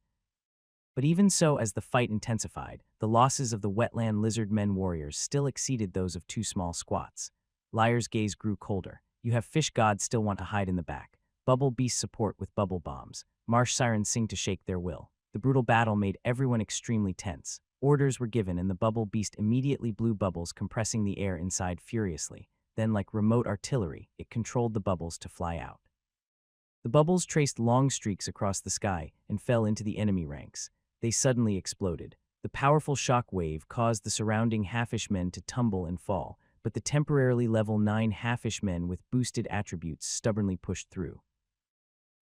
But even so, as the fight intensified, the losses of the wetland lizard men warriors still exceeded those of two small squats. Liar's gaze grew colder. You have fish gods still want to hide in the back. Bubble beasts support with bubble bombs. Marsh sirens sing to shake their will. The brutal battle made everyone extremely tense. Orders were given and the bubble beast immediately blew bubbles, compressing the air inside furiously. Then, like remote artillery, it controlled the bubbles to fly out. The bubbles traced long streaks across the sky and fell into the enemy ranks. They suddenly exploded. The powerful shock wave caused the surrounding halfish men to tumble and fall, but the temporarily level 9 halfish men with boosted attributes stubbornly pushed through.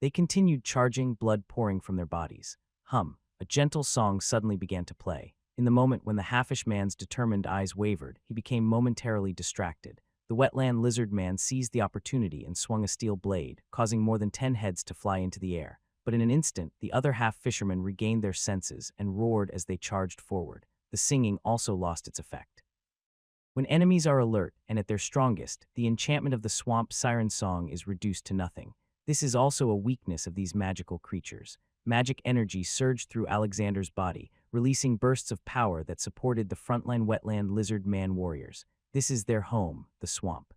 They continued charging, blood pouring from their bodies. A gentle song suddenly began to play. In the moment when the halfish man's determined eyes wavered, he became momentarily distracted. The wetland lizard man seized the opportunity and swung a steel blade, causing more than 10 heads to fly into the air. But in an instant, the other half fishermen regained their senses and roared as they charged forward. The singing also lost its effect. When enemies are alert and at their strongest, the enchantment of the swamp siren song is reduced to nothing. This is also a weakness of these magical creatures. Magic energy surged through Alexander's body, releasing bursts of power that supported the frontline wetland lizard man warriors. This is their home, the swamp.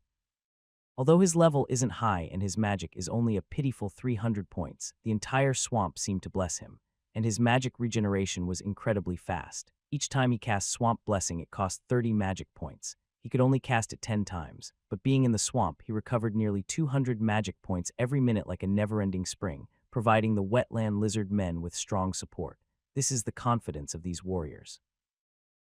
Although his level isn't high and his magic is only a pitiful 300 points, the entire swamp seemed to bless him, and his magic regeneration was incredibly fast. Each time he cast Swamp Blessing, it cost 30 magic points. He could only cast it 10 times, but being in the swamp, he recovered nearly 200 magic points every minute like a never-ending spring, providing the wetland lizard men with strong support. This is the confidence of these warriors.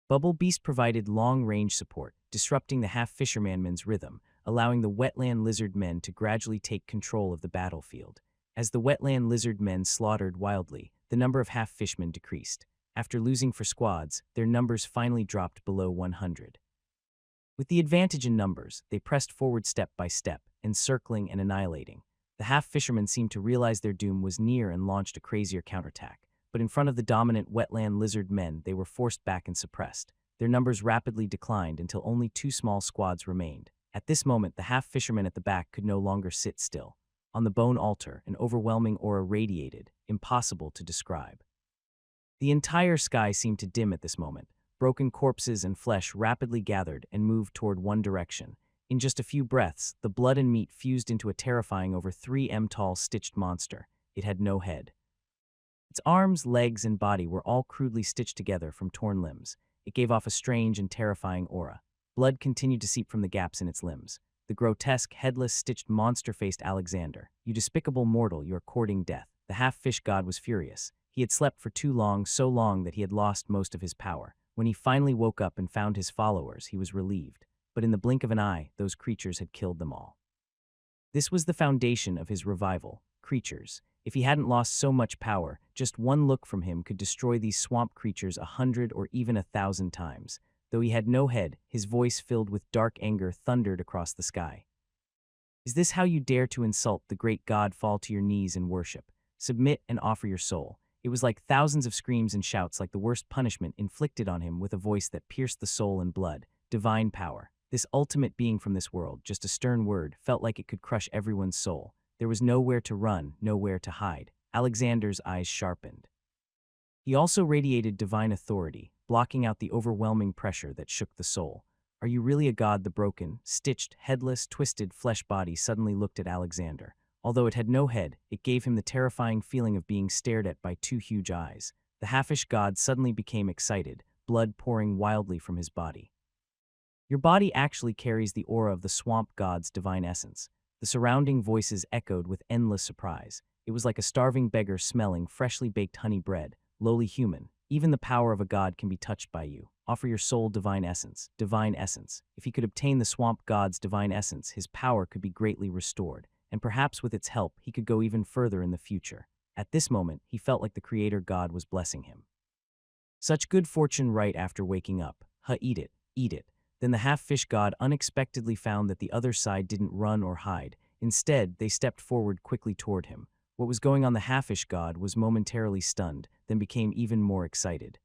Bubble Beast provided long-range support, disrupting the half-fisherman's rhythm, allowing the wetland lizard men to gradually take control of the battlefield. As the wetland lizard men slaughtered wildly, the number of half-fishmen decreased. After losing for squads, their numbers finally dropped below 100. With the advantage in numbers, they pressed forward step by step, encircling and annihilating. The half-fishermen seemed to realize their doom was near and launched a crazier counterattack. But in front of the dominant wetland lizard men, they were forced back and suppressed. Their numbers rapidly declined until only 2 small squads remained. At this moment, the half-fishermen at the back could no longer sit still. On the bone altar, an overwhelming aura radiated, impossible to describe. The entire sky seemed to dim at this moment. Broken corpses and flesh rapidly gathered and moved toward one direction. In just a few breaths, the blood and meat fused into a terrifying over 3 m tall stitched monster. It had no head. Its arms, legs, and body were all crudely stitched together from torn limbs. It gave off a strange and terrifying aura. Blood continued to seep from the gaps in its limbs. The grotesque, headless, stitched monster faced Alexander. "You despicable mortal, you are courting death." The half-fish god was furious. He had slept for too long, so long that he had lost most of his power. When he finally woke up and found his followers, he was relieved. But in the blink of an eye, those creatures had killed them all. This was the foundation of his revival. Creatures. If he hadn't lost so much power, just one look from him could destroy these swamp creatures 100 or even 1,000 times. Though he had no head, his voice filled with dark anger thundered across the sky. "Is this how you dare to insult the great god? Fall to your knees and worship. Submit and offer your soul." It was like thousands of screams and shouts, like the worst punishment inflicted on him, with a voice that pierced the soul and blood. Divine power. This ultimate being from this world, just a stern word, felt like it could crush everyone's soul. There was nowhere to run, nowhere to hide. Alexander's eyes sharpened. He also radiated divine authority, blocking out the overwhelming pressure that shook the soul. Are you really a god? The broken, stitched, headless, twisted flesh body suddenly looked at Alexander. Although it had no head, it gave him the terrifying feeling of being stared at by two huge eyes. The halfish god suddenly became excited, blood pouring wildly from his body. Your body actually carries the aura of the swamp god's divine essence. The surrounding voices echoed with endless surprise. It was like a starving beggar smelling freshly baked honey bread. Lowly human, even the power of a god can be touched by you. Offer your soul divine essence. Divine essence. If he could obtain the swamp god's divine essence, his power could be greatly restored, and perhaps with its help, he could go even further in the future. At this moment, he felt like the creator god was blessing him. Such good fortune right after waking up. Eat it, eat it. Then the half-fish god unexpectedly found that the other side didn't run or hide. Instead, they stepped forward quickly toward him. What was going on? The half-fish god was momentarily stunned, then became even more excited.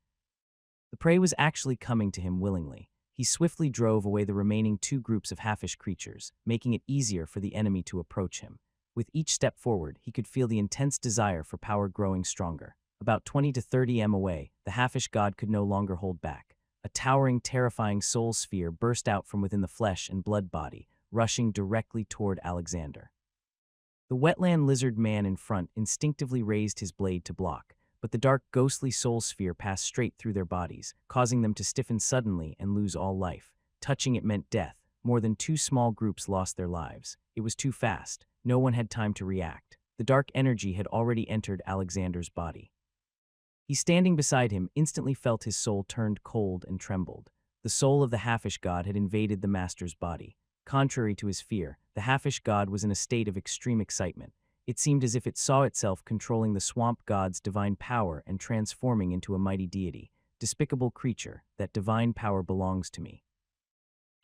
The prey was actually coming to him willingly. He swiftly drove away the remaining two groups of half-fish creatures, making it easier for the enemy to approach him. With each step forward, he could feel the intense desire for power growing stronger. About 20 to 30 m away, the half-fish god could no longer hold back. A towering, terrifying soul sphere burst out from within the flesh and blood body, rushing directly toward Alexander. The wetland lizard man in front instinctively raised his blade to block, but the dark, ghostly soul sphere passed straight through their bodies, causing them to stiffen suddenly and lose all life. Touching it meant death. More than two small groups lost their lives. It was too fast. No one had time to react. The dark energy had already entered Alexander's body. He, standing beside him, instantly felt his soul turned cold and trembled. The soul of the halfish god had invaded the master's body. Contrary to his fear, the halfish god was in a state of extreme excitement. It seemed as if it saw itself controlling the swamp god's divine power and transforming into a mighty deity. Despicable creature, that divine power belongs to me.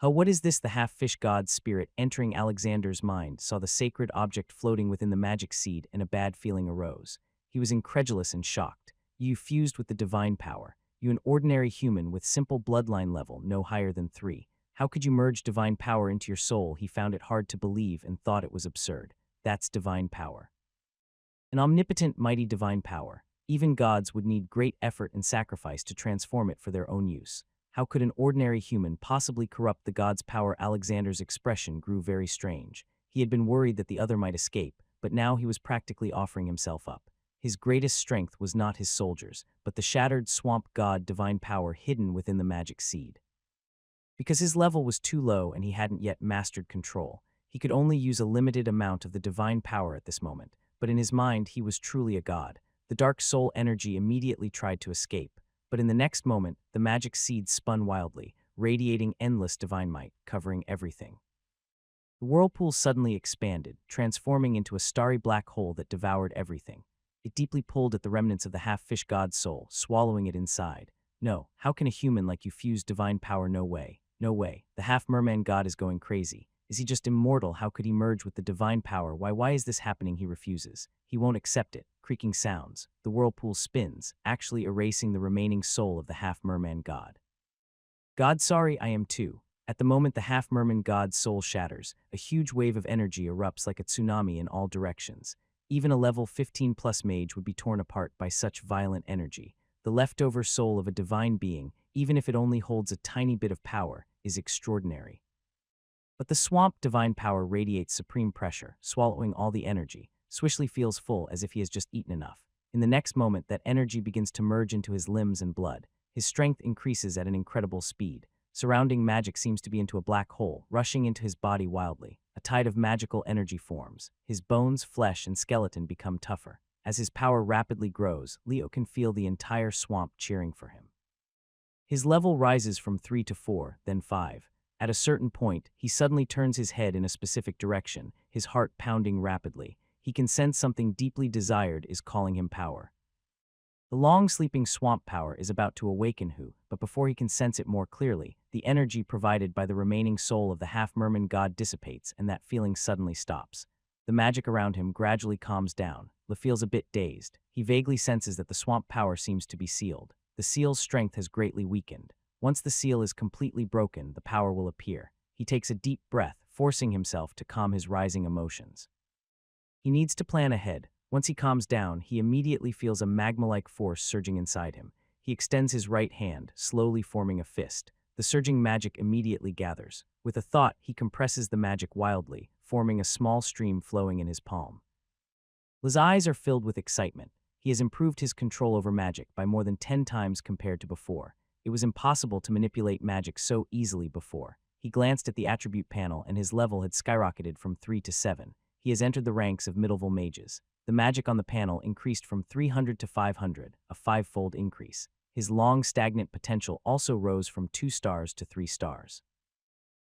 What is this? The half-fish god's spirit, entering Alexander's mind, saw the sacred object floating within the magic seed, and a bad feeling arose. He was incredulous and shocked. You fused with the divine power. You, an ordinary human with simple bloodline level no higher than 3. How could you merge divine power into your soul? He found it hard to believe and thought it was absurd. That's divine power. An omnipotent, mighty divine power. Even gods would need great effort and sacrifice to transform it for their own use. How could an ordinary human possibly corrupt the god's power? Alexander's expression grew very strange. He had been worried that the other might escape, but now he was practically offering himself up. His greatest strength was not his soldiers, but the shattered swamp god divine power hidden within the magic seed. Because his level was too low and he hadn't yet mastered control, he could only use a limited amount of the divine power at this moment, but in his mind he was truly a god. The dark soul energy immediately tried to escape, but in the next moment, the magic seed spun wildly, radiating endless divine might, covering everything. The whirlpool suddenly expanded, transforming into a starry black hole that devoured everything. It deeply pulled at the remnants of the half-fish god's soul, swallowing it inside. No, how can a human like you fuse divine power? No way. No way. The half-merman god is going crazy. Is he just immortal? How could he merge with the divine power? Why is this happening? He refuses. He won't accept it. Creaking sounds. The whirlpool spins, actually erasing the remaining soul of the half-merman god. God, sorry, I am too. At the moment the half-merman god's soul shatters, a huge wave of energy erupts like a tsunami in all directions. Even a level 15 plus mage would be torn apart by such violent energy. The leftover soul of a divine being, even if it only holds a tiny bit of power, is extraordinary. But the swamp divine power radiates supreme pressure, swallowing all the energy. Swiftly feels full, as if he has just eaten enough. In the next moment, that energy begins to merge into his limbs and blood. His strength increases at an incredible speed. Surrounding magic seems to be into a black hole, rushing into his body wildly. A tide of magical energy forms. His bones, flesh, and skeleton become tougher. As his power rapidly grows, Leo can feel the entire swamp cheering for him. His level rises from 3 to 4, then 5. At a certain point, he suddenly turns his head in a specific direction, his heart pounding rapidly. He can sense something deeply desired is calling him power. The long-sleeping swamp power is about to awaken but before he can sense it more clearly, the energy provided by the remaining soul of the half-merman god dissipates, and that feeling suddenly stops. The magic around him gradually calms down. Le feels a bit dazed. He vaguely senses that the swamp power seems to be sealed. The seal's strength has greatly weakened. Once the seal is completely broken, the power will appear. He takes a deep breath, forcing himself to calm his rising emotions. He needs to plan ahead. Once he calms down, he immediately feels a magma-like force surging inside him. He extends his right hand, slowly forming a fist. the surging magic immediately gathers. With a thought, he compresses the magic wildly, forming a small stream flowing in his palm. His eyes are filled with excitement. He has improved his control over magic by more than 10 times compared to before. It was impossible to manipulate magic so easily before. He glanced at the attribute panel and his level had skyrocketed from 3 to 7. He has entered the ranks of mid-level mages. The magic on the panel increased from 300 to 500, a 5-fold increase. His long stagnant potential also rose from 2 stars to 3 stars.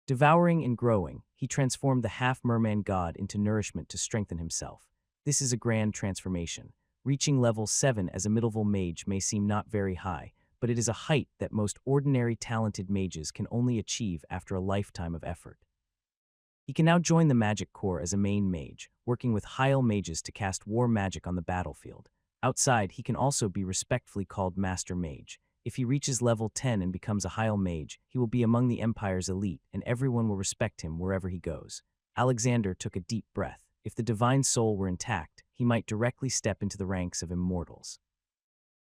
Devouring and growing, he transformed the half-merman god into nourishment to strengthen himself. This is a grand transformation. Reaching level 7 as a mid-level mage may seem not very high, but it is a height that most ordinary talented mages can only achieve after a lifetime of effort. He can now join the magic corps as a main mage, working with high-level mages to cast war magic on the battlefield. Outside, he can also be respectfully called Master Mage. If he reaches level 10 and becomes a high-level mage, he will be among the Empire's elite, and everyone will respect him wherever he goes. Alexander took a deep breath. If the divine soul were intact, he might directly step into the ranks of immortals.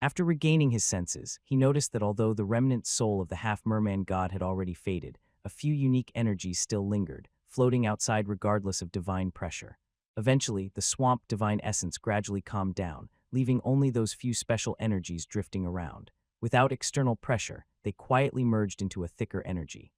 After regaining his senses, he noticed that although the remnant soul of the half-merman god had already faded, a few unique energies still lingered, floating outside regardless of divine pressure. Eventually, the swamp divine essence gradually calmed down, leaving only those few special energies drifting around. Without external pressure, they quietly merged into a thicker energy.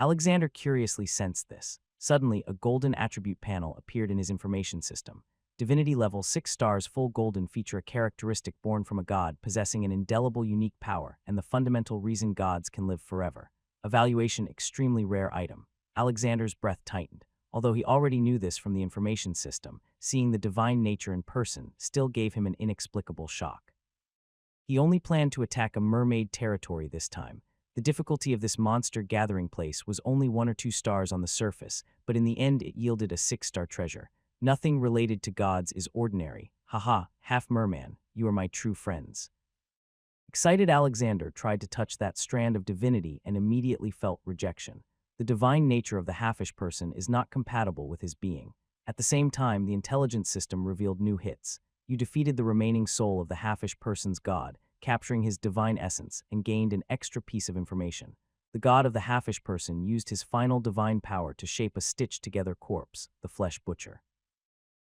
Alexander curiously sensed this. Suddenly, a golden attribute panel appeared in his information system. Divinity level 6 stars full golden feature a characteristic born from a god possessing an indelible unique power and the fundamental reason gods can live forever. Evaluation extremely rare item. Alexander's breath tightened. Although he already knew this from the information system, seeing the divine nature in person still gave him an inexplicable shock. He only planned to attack a mermaid territory this time. The difficulty of this monster gathering place was only 1 or 2 stars on the surface, but in the end it yielded a 6-star treasure. Nothing related to gods is ordinary. Haha, half-merman, you are my true friends. Excited Alexander tried to touch that strand of divinity and immediately felt rejection. The divine nature of the halfish person is not compatible with his being. At the same time, the intelligence system revealed new hits. You defeated the remaining soul of the halfish person's god, capturing his divine essence, and gained an extra piece of information. The god of the halfish person used his final divine power to shape a stitched-together corpse, the flesh butcher.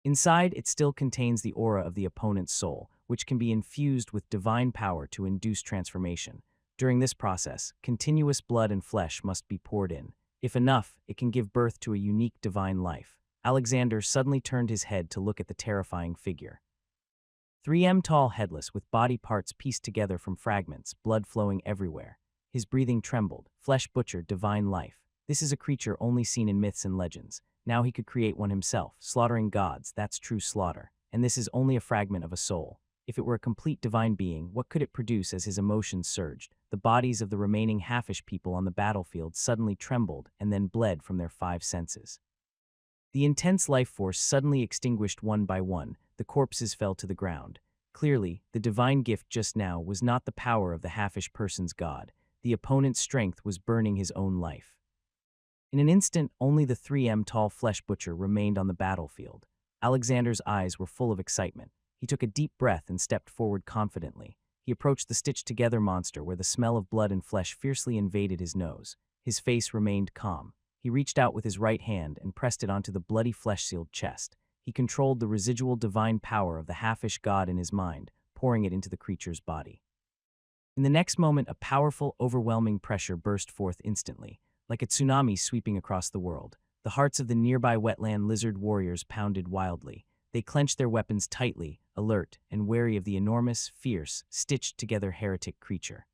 Inside, it still contains the aura of the opponent's soul, which can be infused with divine power to induce transformation. During this process, continuous blood and flesh must be poured in. If enough, it can give birth to a unique divine life. Alexander suddenly turned his head to look at the terrifying figure. 3 tall, headless, with body parts pieced together from fragments, blood flowing everywhere. His breathing trembled. Flesh butcher, divine life. This is a creature only seen in myths and legends. Now he could create one himself, slaughtering gods, that's true slaughter. And this is only a fragment of a soul. If it were a complete divine being, what could it produce as his emotions surged? The bodies of the remaining halfish people on the battlefield suddenly trembled and then bled from their 5 senses. The intense life force suddenly extinguished one by one. The corpses fell to the ground. Clearly, the divine gift just now was not the power of the halfish person's god. The opponent's strength was burning his own life. In an instant, only the 3 tall flesh butcher remained on the battlefield. Alexander's eyes were full of excitement. He took a deep breath and stepped forward confidently. He approached the stitched-together monster where the smell of blood and flesh fiercely invaded his nose. His face remained calm. He reached out with his right hand and pressed it onto the bloody flesh-sealed chest. He controlled the residual divine power of the halfish god in his mind, pouring it into the creature's body. In the next moment, a powerful, overwhelming pressure burst forth instantly, like a tsunami sweeping across the world. The hearts of the nearby wetland lizard warriors pounded wildly. They clenched their weapons tightly, alert and wary of the enormous, fierce, stitched-together heretic creature.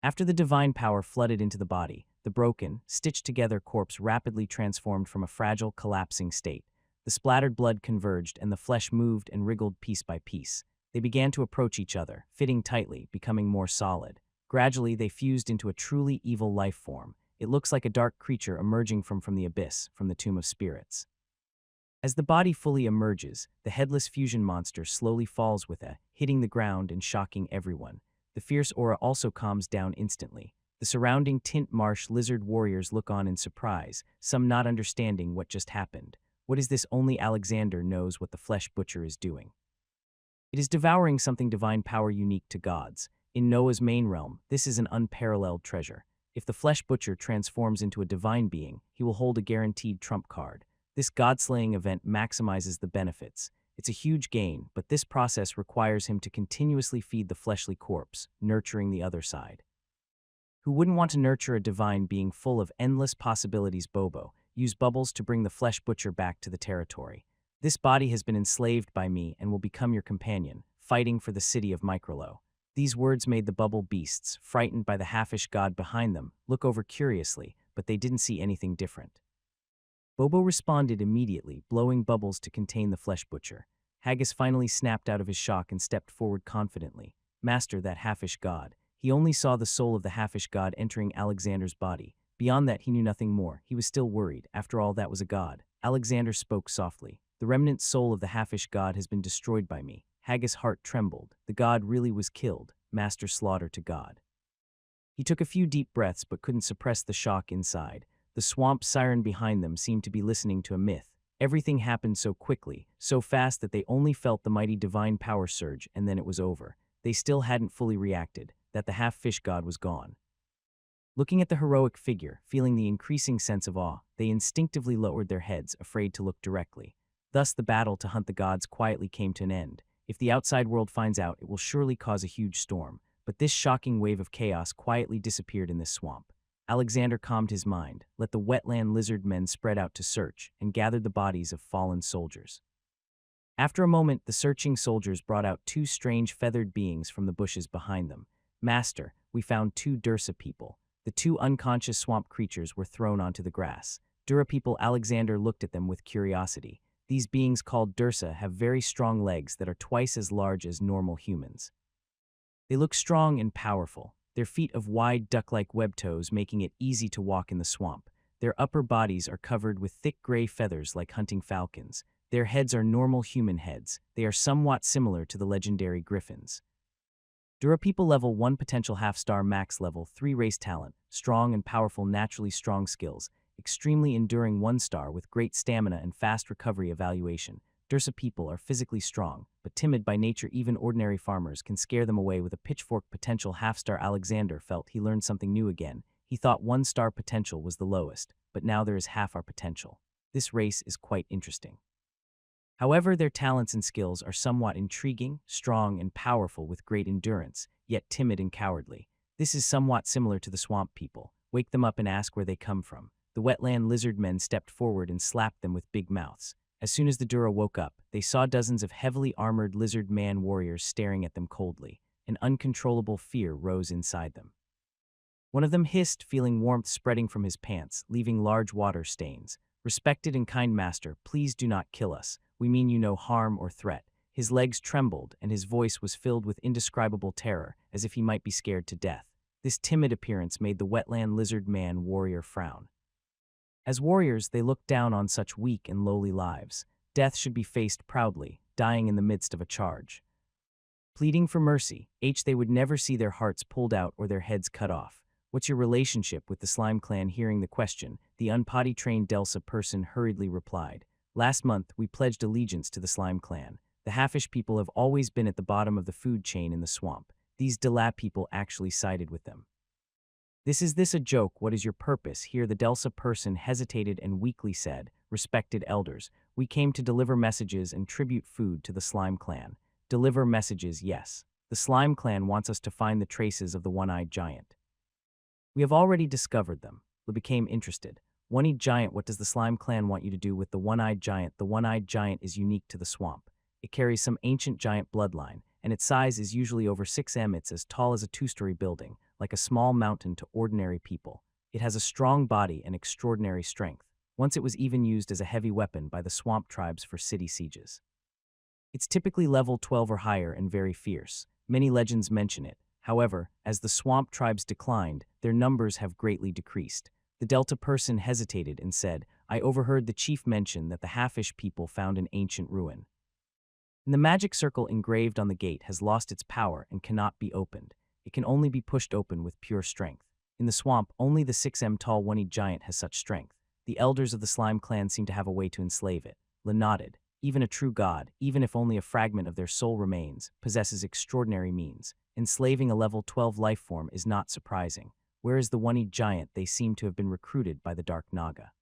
After the divine power flooded into the body, the broken, stitched-together corpse rapidly transformed from a fragile, collapsing state. The splattered blood converged and the flesh moved and wriggled piece by piece. They began to approach each other, fitting tightly, becoming more solid. Gradually, they fused into a truly evil life form. It looks like a dark creature emerging from the abyss, from the tomb of spirits. As the body fully emerges, the headless fusion monster slowly falls with a, hitting the ground and shocking everyone. The fierce aura also calms down instantly. The surrounding tint marsh lizard warriors look on in surprise, some not understanding what just happened. What is this? Only Alexander knows what the flesh butcher is doing. It is devouring something divine power unique to gods. In Noah's main realm, this is an unparalleled treasure. If the flesh butcher transforms into a divine being, he will hold a guaranteed trump card. This god-slaying event maximizes the benefits. It's a huge gain, but this process requires him to continuously feed the fleshly corpse, nurturing the other side. Who wouldn't want to nurture a divine being full of endless possibilities? Bobo, use bubbles to bring the flesh butcher back to the territory. This body has been enslaved by me and will become your companion, fighting for the city of Microlo. These words made the bubble beasts, frightened by the halfish god behind them, look over curiously, but they didn't see anything different. Bobo responded immediately, blowing bubbles to contain the flesh butcher. Haggis finally snapped out of his shock and stepped forward confidently. Master, that halfish god. He only saw the soul of the halfish god entering Alexander's body. Beyond that, he knew nothing more. He was still worried. After all, that was a god. Alexander spoke softly. The remnant soul of the halfish god has been destroyed by me. Haggis' heart trembled. The god really was killed. Master slaughter to god. He took a few deep breaths but couldn't suppress the shock inside. The swamp siren behind them seemed to be listening to a myth. Everything happened so quickly, so fast that they only felt the mighty divine power surge, and then it was over. They still hadn't fully reacted, that the half-fish god was gone. Looking at the heroic figure, feeling the increasing sense of awe, they instinctively lowered their heads, afraid to look directly. Thus the battle to hunt the gods quietly came to an end. If the outside world finds out, it will surely cause a huge storm. But this shocking wave of chaos quietly disappeared in this swamp. Alexander calmed his mind, let the wetland lizard men spread out to search, and gathered the bodies of fallen soldiers. After a moment, the searching soldiers brought out two strange feathered beings from the bushes behind them. Master, we found two Dursa people. The two unconscious swamp creatures were thrown onto the grass. Dura people. Alexander looked at them with curiosity. These beings called Dursa have very strong legs that are twice as large as normal humans. They look strong and powerful, their feet of wide duck-like web toes making it easy to walk in the swamp. Their upper bodies are covered with thick gray feathers like hunting falcons. Their heads are normal human heads. They are somewhat similar to the legendary griffins. Dura people level 1 potential half-star, max level 3 race talent, strong and powerful, naturally strong skills, extremely enduring 1-star with great stamina and fast recovery evaluation. Dursa people are physically strong, but timid by nature. Even ordinary farmers can scare them away with a pitchfork. Potential half-star. Alexander felt he learned something new again. He thought 1-star potential was the lowest, but now there is half our potential. This race is quite interesting. However, their talents and skills are somewhat intriguing, strong and powerful with great endurance, yet timid and cowardly. This is somewhat similar to the swamp people. Wake them up and ask where they come from. The wetland lizard men stepped forward and slapped them with big mouths. As soon as the Dura woke up, they saw dozens of heavily armored lizard man warriors staring at them coldly. An uncontrollable fear rose inside them. One of them hissed, feeling warmth spreading from his pants, leaving large water stains. Respected and kind master, please do not kill us. We mean you no harm or threat. His legs trembled, and his voice was filled with indescribable terror, as if he might be scared to death. This timid appearance made the wetland lizard man warrior frown. As warriors, they looked down on such weak and lowly lives. Death should be faced proudly, dying in the midst of a charge. Pleading for mercy, they would never see their hearts pulled out or their heads cut off. What's your relationship with the slime clan? Hearing the question, the unpotty-trained Delsa person hurriedly replied. Last month, we pledged allegiance to the slime clan. The halfish people have always been at the bottom of the food chain in the swamp. These Dela people actually sided with them. Is this a joke? What is your purpose? Here the Delsa person hesitated and weakly said, respected elders, we came to deliver messages and tribute food to the slime clan. Deliver messages, yes. The slime clan wants us to find the traces of the one-eyed giant. We have already discovered them. We became interested. One-eyed giant, what does the slime clan want you to do with the one-eyed giant? The one-eyed giant is unique to the swamp. It carries some ancient giant bloodline, and its size is usually over 6 m. It's as tall as a 2-story building, like a small mountain to ordinary people. It has a strong body and extraordinary strength. Once it was even used as a heavy weapon by the swamp tribes for city sieges. It's typically level 12 or higher and very fierce. Many legends mention it. However, as the swamp tribes declined, their numbers have greatly decreased. The Delta person hesitated and said, I overheard the chief mention that the halfish people found an ancient ruin. And the magic circle engraved on the gate has lost its power and cannot be opened. It can only be pushed open with pure strength. In the swamp, only the 6 m tall one-eyed giant has such strength. The elders of the slime clan seem to have a way to enslave it. Lin nodded. Even a true god, even if only a fragment of their soul remains, possesses extraordinary means. Enslaving a level 12 life form is not surprising, whereas the one-eyed giant they seem to have been recruited by the Dark Naga.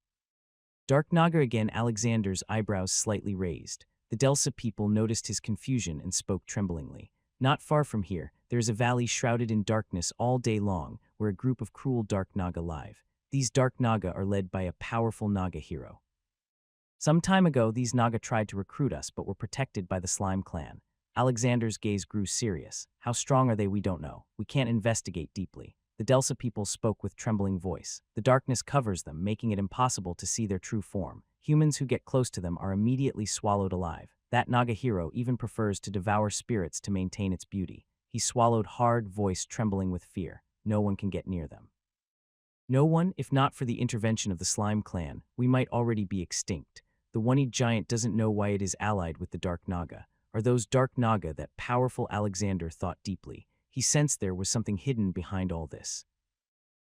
Dark Naga again. Alexander's eyebrows slightly raised. The Delsa people noticed his confusion and spoke tremblingly. Not far from here, there is a valley shrouded in darkness all day long, where a group of cruel Dark Naga live. These Dark Naga are led by a powerful Naga hero. Some time ago, these Naga tried to recruit us but were protected by the Slime clan. Alexander's gaze grew serious. How strong are they? We don't know. We can't investigate deeply. The Delsa people spoke with trembling voice. The darkness covers them, making it impossible to see their true form. Humans who get close to them are immediately swallowed alive. That Naga hero even prefers to devour spirits to maintain its beauty. He swallowed hard, voice trembling with fear. No one can get near them. No one, if not for the intervention of the Slime clan, we might already be extinct. The one-eyed giant doesn't know why it is allied with the Dark Naga. Are those Dark Naga that powerful Alexander thought deeply? He sensed there was something hidden behind all this.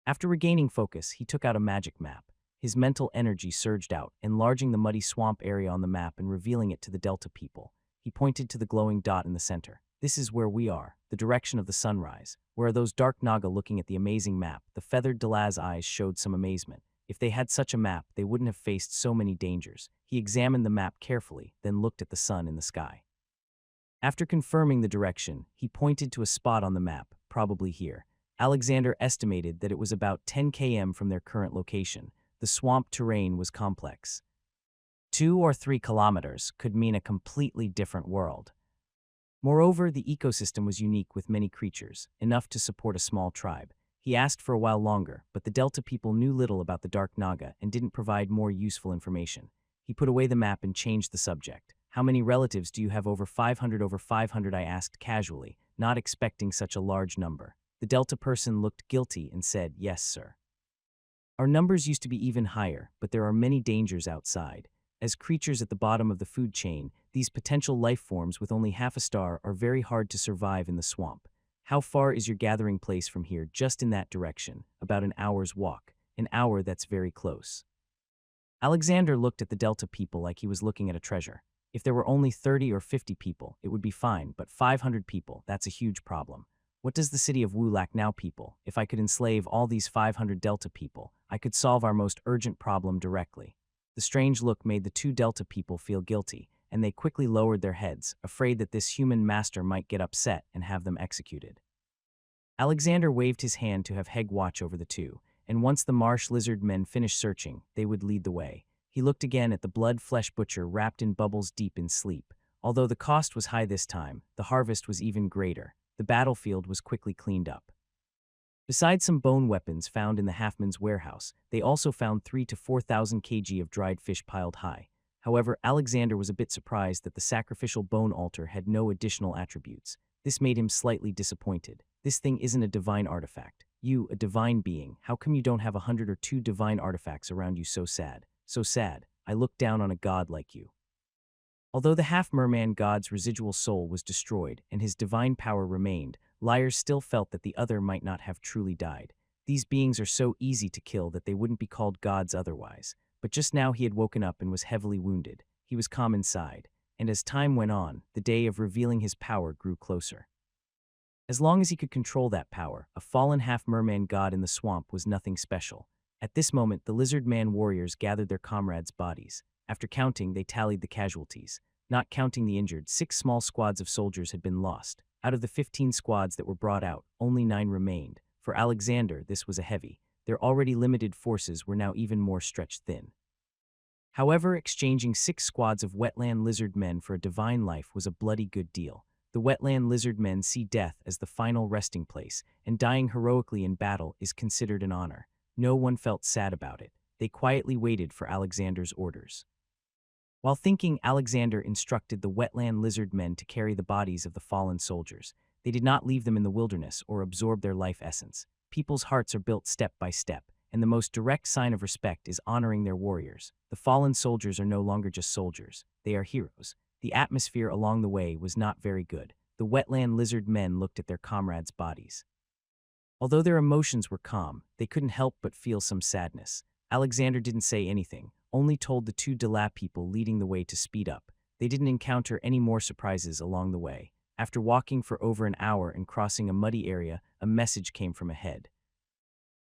After regaining focus, he took out a magic map. His mental energy surged out, enlarging the muddy swamp area on the map and revealing it to the Delta people. He pointed to the glowing dot in the center. This is where we are, the direction of the sunrise. Where are those Dark Naga? Looking at the amazing map, the feathered Delaz eyes showed some amazement. If they had such a map, they wouldn't have faced so many dangers. He examined the map carefully, then looked at the sun in the sky. After confirming the direction, he pointed to a spot on the map, probably here. Alexander estimated that it was about 10 km from their current location. The swamp terrain was complex. 2 or 3 kilometers could mean a completely different world. Moreover, the ecosystem was unique with many creatures, enough to support a small tribe. He asked for a while longer, but the Delta people knew little about the Dark Naga and didn't provide more useful information. He put away the map and changed the subject. How many relatives do you have? Over 500. Over 500, I asked casually, not expecting such a large number. The Delta person looked guilty and said, yes, sir. Our numbers used to be even higher, but there are many dangers outside. As creatures at the bottom of the food chain, these potential life forms with only half a star are very hard to survive in the swamp. How far is your gathering place from here? Just in that direction, about an hour's walk. An hour, that's very close. Alexander looked at the Delta people like he was looking at a treasure. If there were only 30 or 50 people, it would be fine, but 500 people, that's a huge problem. What does the city of Wu lack now? People. If I could enslave all these 500 Delta people, I could solve our most urgent problem directly. The strange look made the 2 Delta people feel guilty, and they quickly lowered their heads, afraid that this human master might get upset and have them executed. Alexander waved his hand to have Heg watch over the 2, and once the marsh lizard men finished searching, they would lead the way. He looked again at the blood-flesh butcher wrapped in bubbles deep in sleep. Although the cost was high this time, the harvest was even greater. The battlefield was quickly cleaned up. Besides some bone weapons found in the Halfman's warehouse, they also found 3,000 to 4,000 kg of dried fish piled high. However, Alexander was a bit surprised that the sacrificial bone altar had no additional attributes. This made him slightly disappointed. This thing isn't a divine artifact. You, a divine being, how come you don't have 100 or 2 divine artifacts around you? So sad. So sad. I looked down on a god like you. Although the half-merman god's residual soul was destroyed and his divine power remained, Liars still felt that the other might not have truly died. These beings are so easy to kill that they wouldn't be called gods otherwise. But just now he had woken up and was heavily wounded. He was calm inside, and as time went on, the day of revealing his power grew closer. As long as he could control that power, a fallen half-merman god in the swamp was nothing special. At this moment, the lizard-man warriors gathered their comrades' bodies. After counting, they tallied the casualties. Not counting the injured, 6 small squads of soldiers had been lost. Out of the 15 squads that were brought out, only 9 remained. For Alexander, this was a heavy. Their already limited forces were now even more stretched thin. However, exchanging 6 squads of wetland lizard men for a divine life was a bloody good deal. The wetland lizard men see death as the final resting place, and dying heroically in battle is considered an honor. No one felt sad about it. They quietly waited for Alexander's orders. While thinking, Alexander instructed the wetland lizard men to carry the bodies of the fallen soldiers. They did not leave them in the wilderness or absorb their life essence. People's hearts are built step by step, and the most direct sign of respect is honoring their warriors. The fallen soldiers are no longer just soldiers. They are heroes. The atmosphere along the way was not very good. The wetland lizard men looked at their comrades' bodies. Although their emotions were calm, they couldn't help but feel some sadness. Alexander didn't say anything, only told the 2 Dela people leading the way to speed up. They didn't encounter any more surprises along the way. After walking for over an hour and crossing a muddy area, a message came from ahead.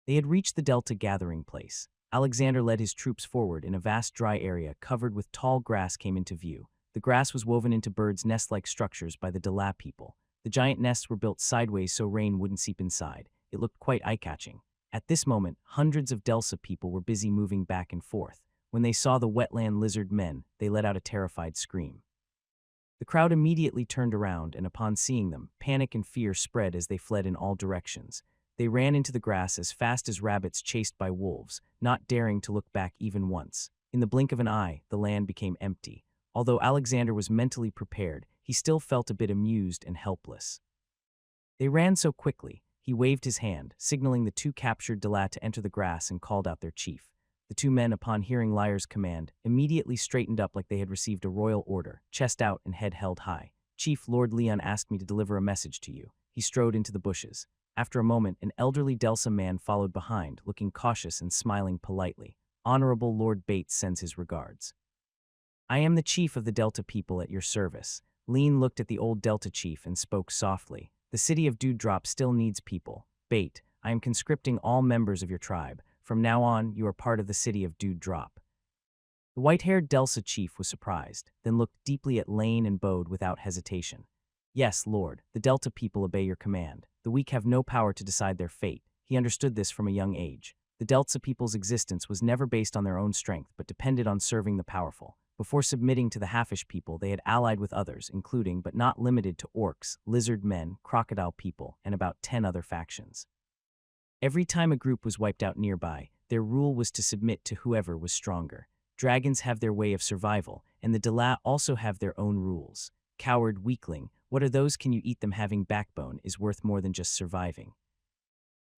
They had reached the Delta gathering place. Alexander led his troops forward in a vast dry area covered with tall grass came into view. The grass was woven into birds' nest-like structures by the Dela people. The giant nests were built sideways so rain wouldn't seep inside. It looked quite eye-catching. At this moment, hundreds of Delsa people were busy moving back and forth. When they saw the wetland lizard men, they let out a terrified scream. The crowd immediately turned around, and upon seeing them, panic and fear spread as they fled in all directions. They ran into the grass as fast as rabbits chased by wolves, not daring to look back even once. In the blink of an eye, the land became empty. Although Alexander was mentally prepared, he still felt a bit amused and helpless. They ran so quickly, he waved his hand, signaling the two captured Dela to enter the grass and called out their chief. The two men, upon hearing Lyre's command, immediately straightened up like they had received a royal order, chest out and head held high. Chief, Lord Leon asked me to deliver a message to you. He strode into the bushes. After a moment, an elderly Delsa man followed behind, looking cautious and smiling politely. Honorable Lord Bates sends his regards. I am the chief of the Delta people at your service. Lean looked at the old Delta chief and spoke softly. The city of Dewdrop still needs people. Bate, I am conscripting all members of your tribe. From now on, you are part of the city of Dewdrop. The white-haired Delsa chief was surprised, then looked deeply at Lane and bowed without hesitation. Yes, Lord, the Delta people obey your command. The weak have no power to decide their fate. He understood this from a young age. The Delta people's existence was never based on their own strength, but depended on serving the powerful. Before submitting to the Halfish people, they had allied with others, including, but not limited to orcs, lizard men, crocodile people, and about 10 other factions. Every time a group was wiped out nearby, their rule was to submit to whoever was stronger. Dragons have their way of survival, and the Dela also have their own rules. Coward, weakling, what are those? Can you eat them? Having backbone is worth more than just surviving.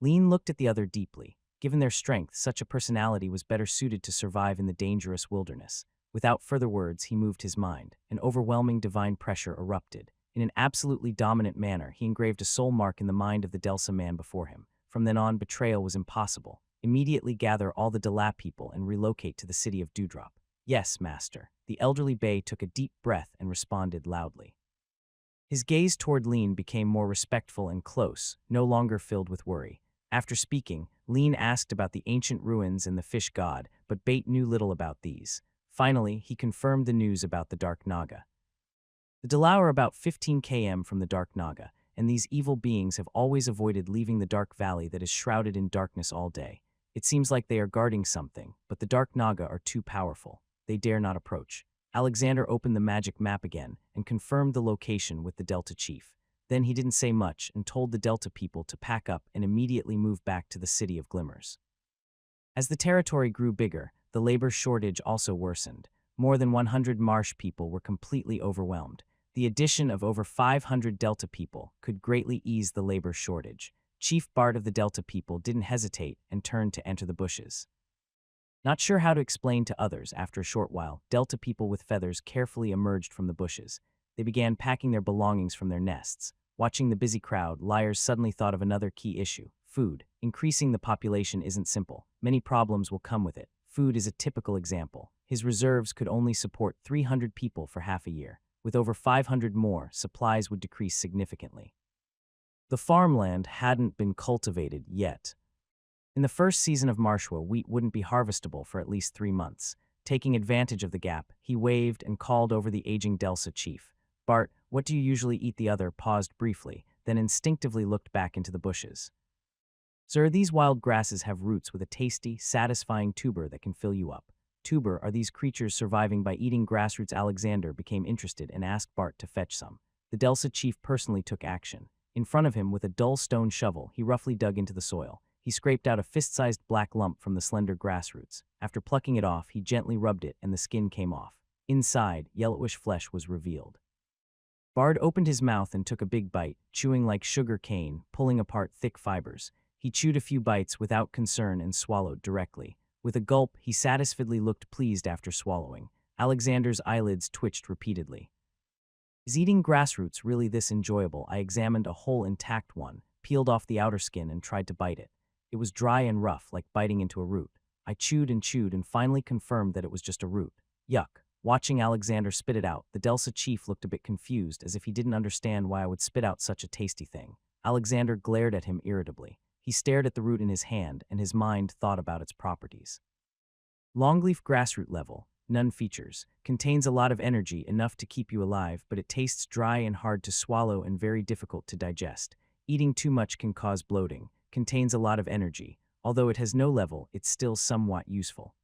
Lean looked at the other deeply. Given their strength, such a personality was better suited to survive in the dangerous wilderness. Without further words, he moved his mind. An overwhelming divine pressure erupted. In an absolutely dominant manner, he engraved a soul mark in the mind of the Delsa man before him. From then on, betrayal was impossible. Immediately gather all the Dela people and relocate to the city of Dewdrop. Yes, master. The elderly Bay took a deep breath and responded loudly. His gaze toward Lean became more respectful and close, no longer filled with worry. After speaking, Lean asked about the ancient ruins and the fish god, but Bate knew little about these. Finally, he confirmed the news about the Dark Naga. The Dela are about 15 km from the Dark Naga, and these evil beings have always avoided leaving the dark valley that is shrouded in darkness all day. It seems like they are guarding something, but the Dark Naga are too powerful. They dare not approach. Alexander opened the magic map again and confirmed the location with the Delta chief. Then he didn't say much and told the Delta people to pack up and immediately move back to the City of Glimmers. As the territory grew bigger, the labor shortage also worsened. More than 100 marsh people were completely overwhelmed. The addition of over 500 Delta people could greatly ease the labor shortage. Chief Bart of the Delta people didn't hesitate and turned to enter the bushes. Not sure how to explain to others, after a short while, Delta people with feathers carefully emerged from the bushes. They began packing their belongings from their nests. Watching the busy crowd, Lyres suddenly thought of another key issue: food. Increasing the population isn't simple. Many problems will come with it. Food is a typical example. His reserves could only support 300 people for half a year. With over 500 more, supplies would decrease significantly. The farmland hadn't been cultivated yet. In the first season of Marshwa, wheat wouldn't be harvestable for at least 3 months. Taking advantage of the gap, he waved and called over the aging Delsa chief. Bart, what do you usually eat? The other paused briefly, then instinctively looked back into the bushes. Sir, these wild grasses have roots with a tasty, satisfying tuber that can fill you up. Tuber are these creatures surviving by eating grassroots. Alexander became interested and asked Bart to fetch some. The Delsa chief personally took action. In front of him, with a dull stone shovel, he roughly dug into the soil. He scraped out a fist-sized black lump from the slender grass roots. After plucking it off, he gently rubbed it and the skin came off. Inside, yellowish flesh was revealed. Bard opened his mouth and took a big bite, chewing like sugar cane, pulling apart thick fibers. He chewed a few bites without concern and swallowed directly. With a gulp, he satisfiedly looked pleased after swallowing. Alexander's eyelids twitched repeatedly. Is eating grassroots really this enjoyable? I examined a whole intact one, peeled off the outer skin and tried to bite it. It was dry and rough, like biting into a root. I chewed and finally confirmed that it was just a root. Yuck. Watching Alexander spit it out, the Delsa chief looked a bit confused, as if he didn't understand why I would spit out such a tasty thing. Alexander glared at him irritably. He stared at the root in his hand, and his mind thought about its properties. Longleaf grassroot level, none features, contains a lot of energy, enough to keep you alive, but it tastes dry and hard to swallow and very difficult to digest. Eating too much can cause bloating. Contains a lot of energy. Although it has no level, it's still somewhat useful.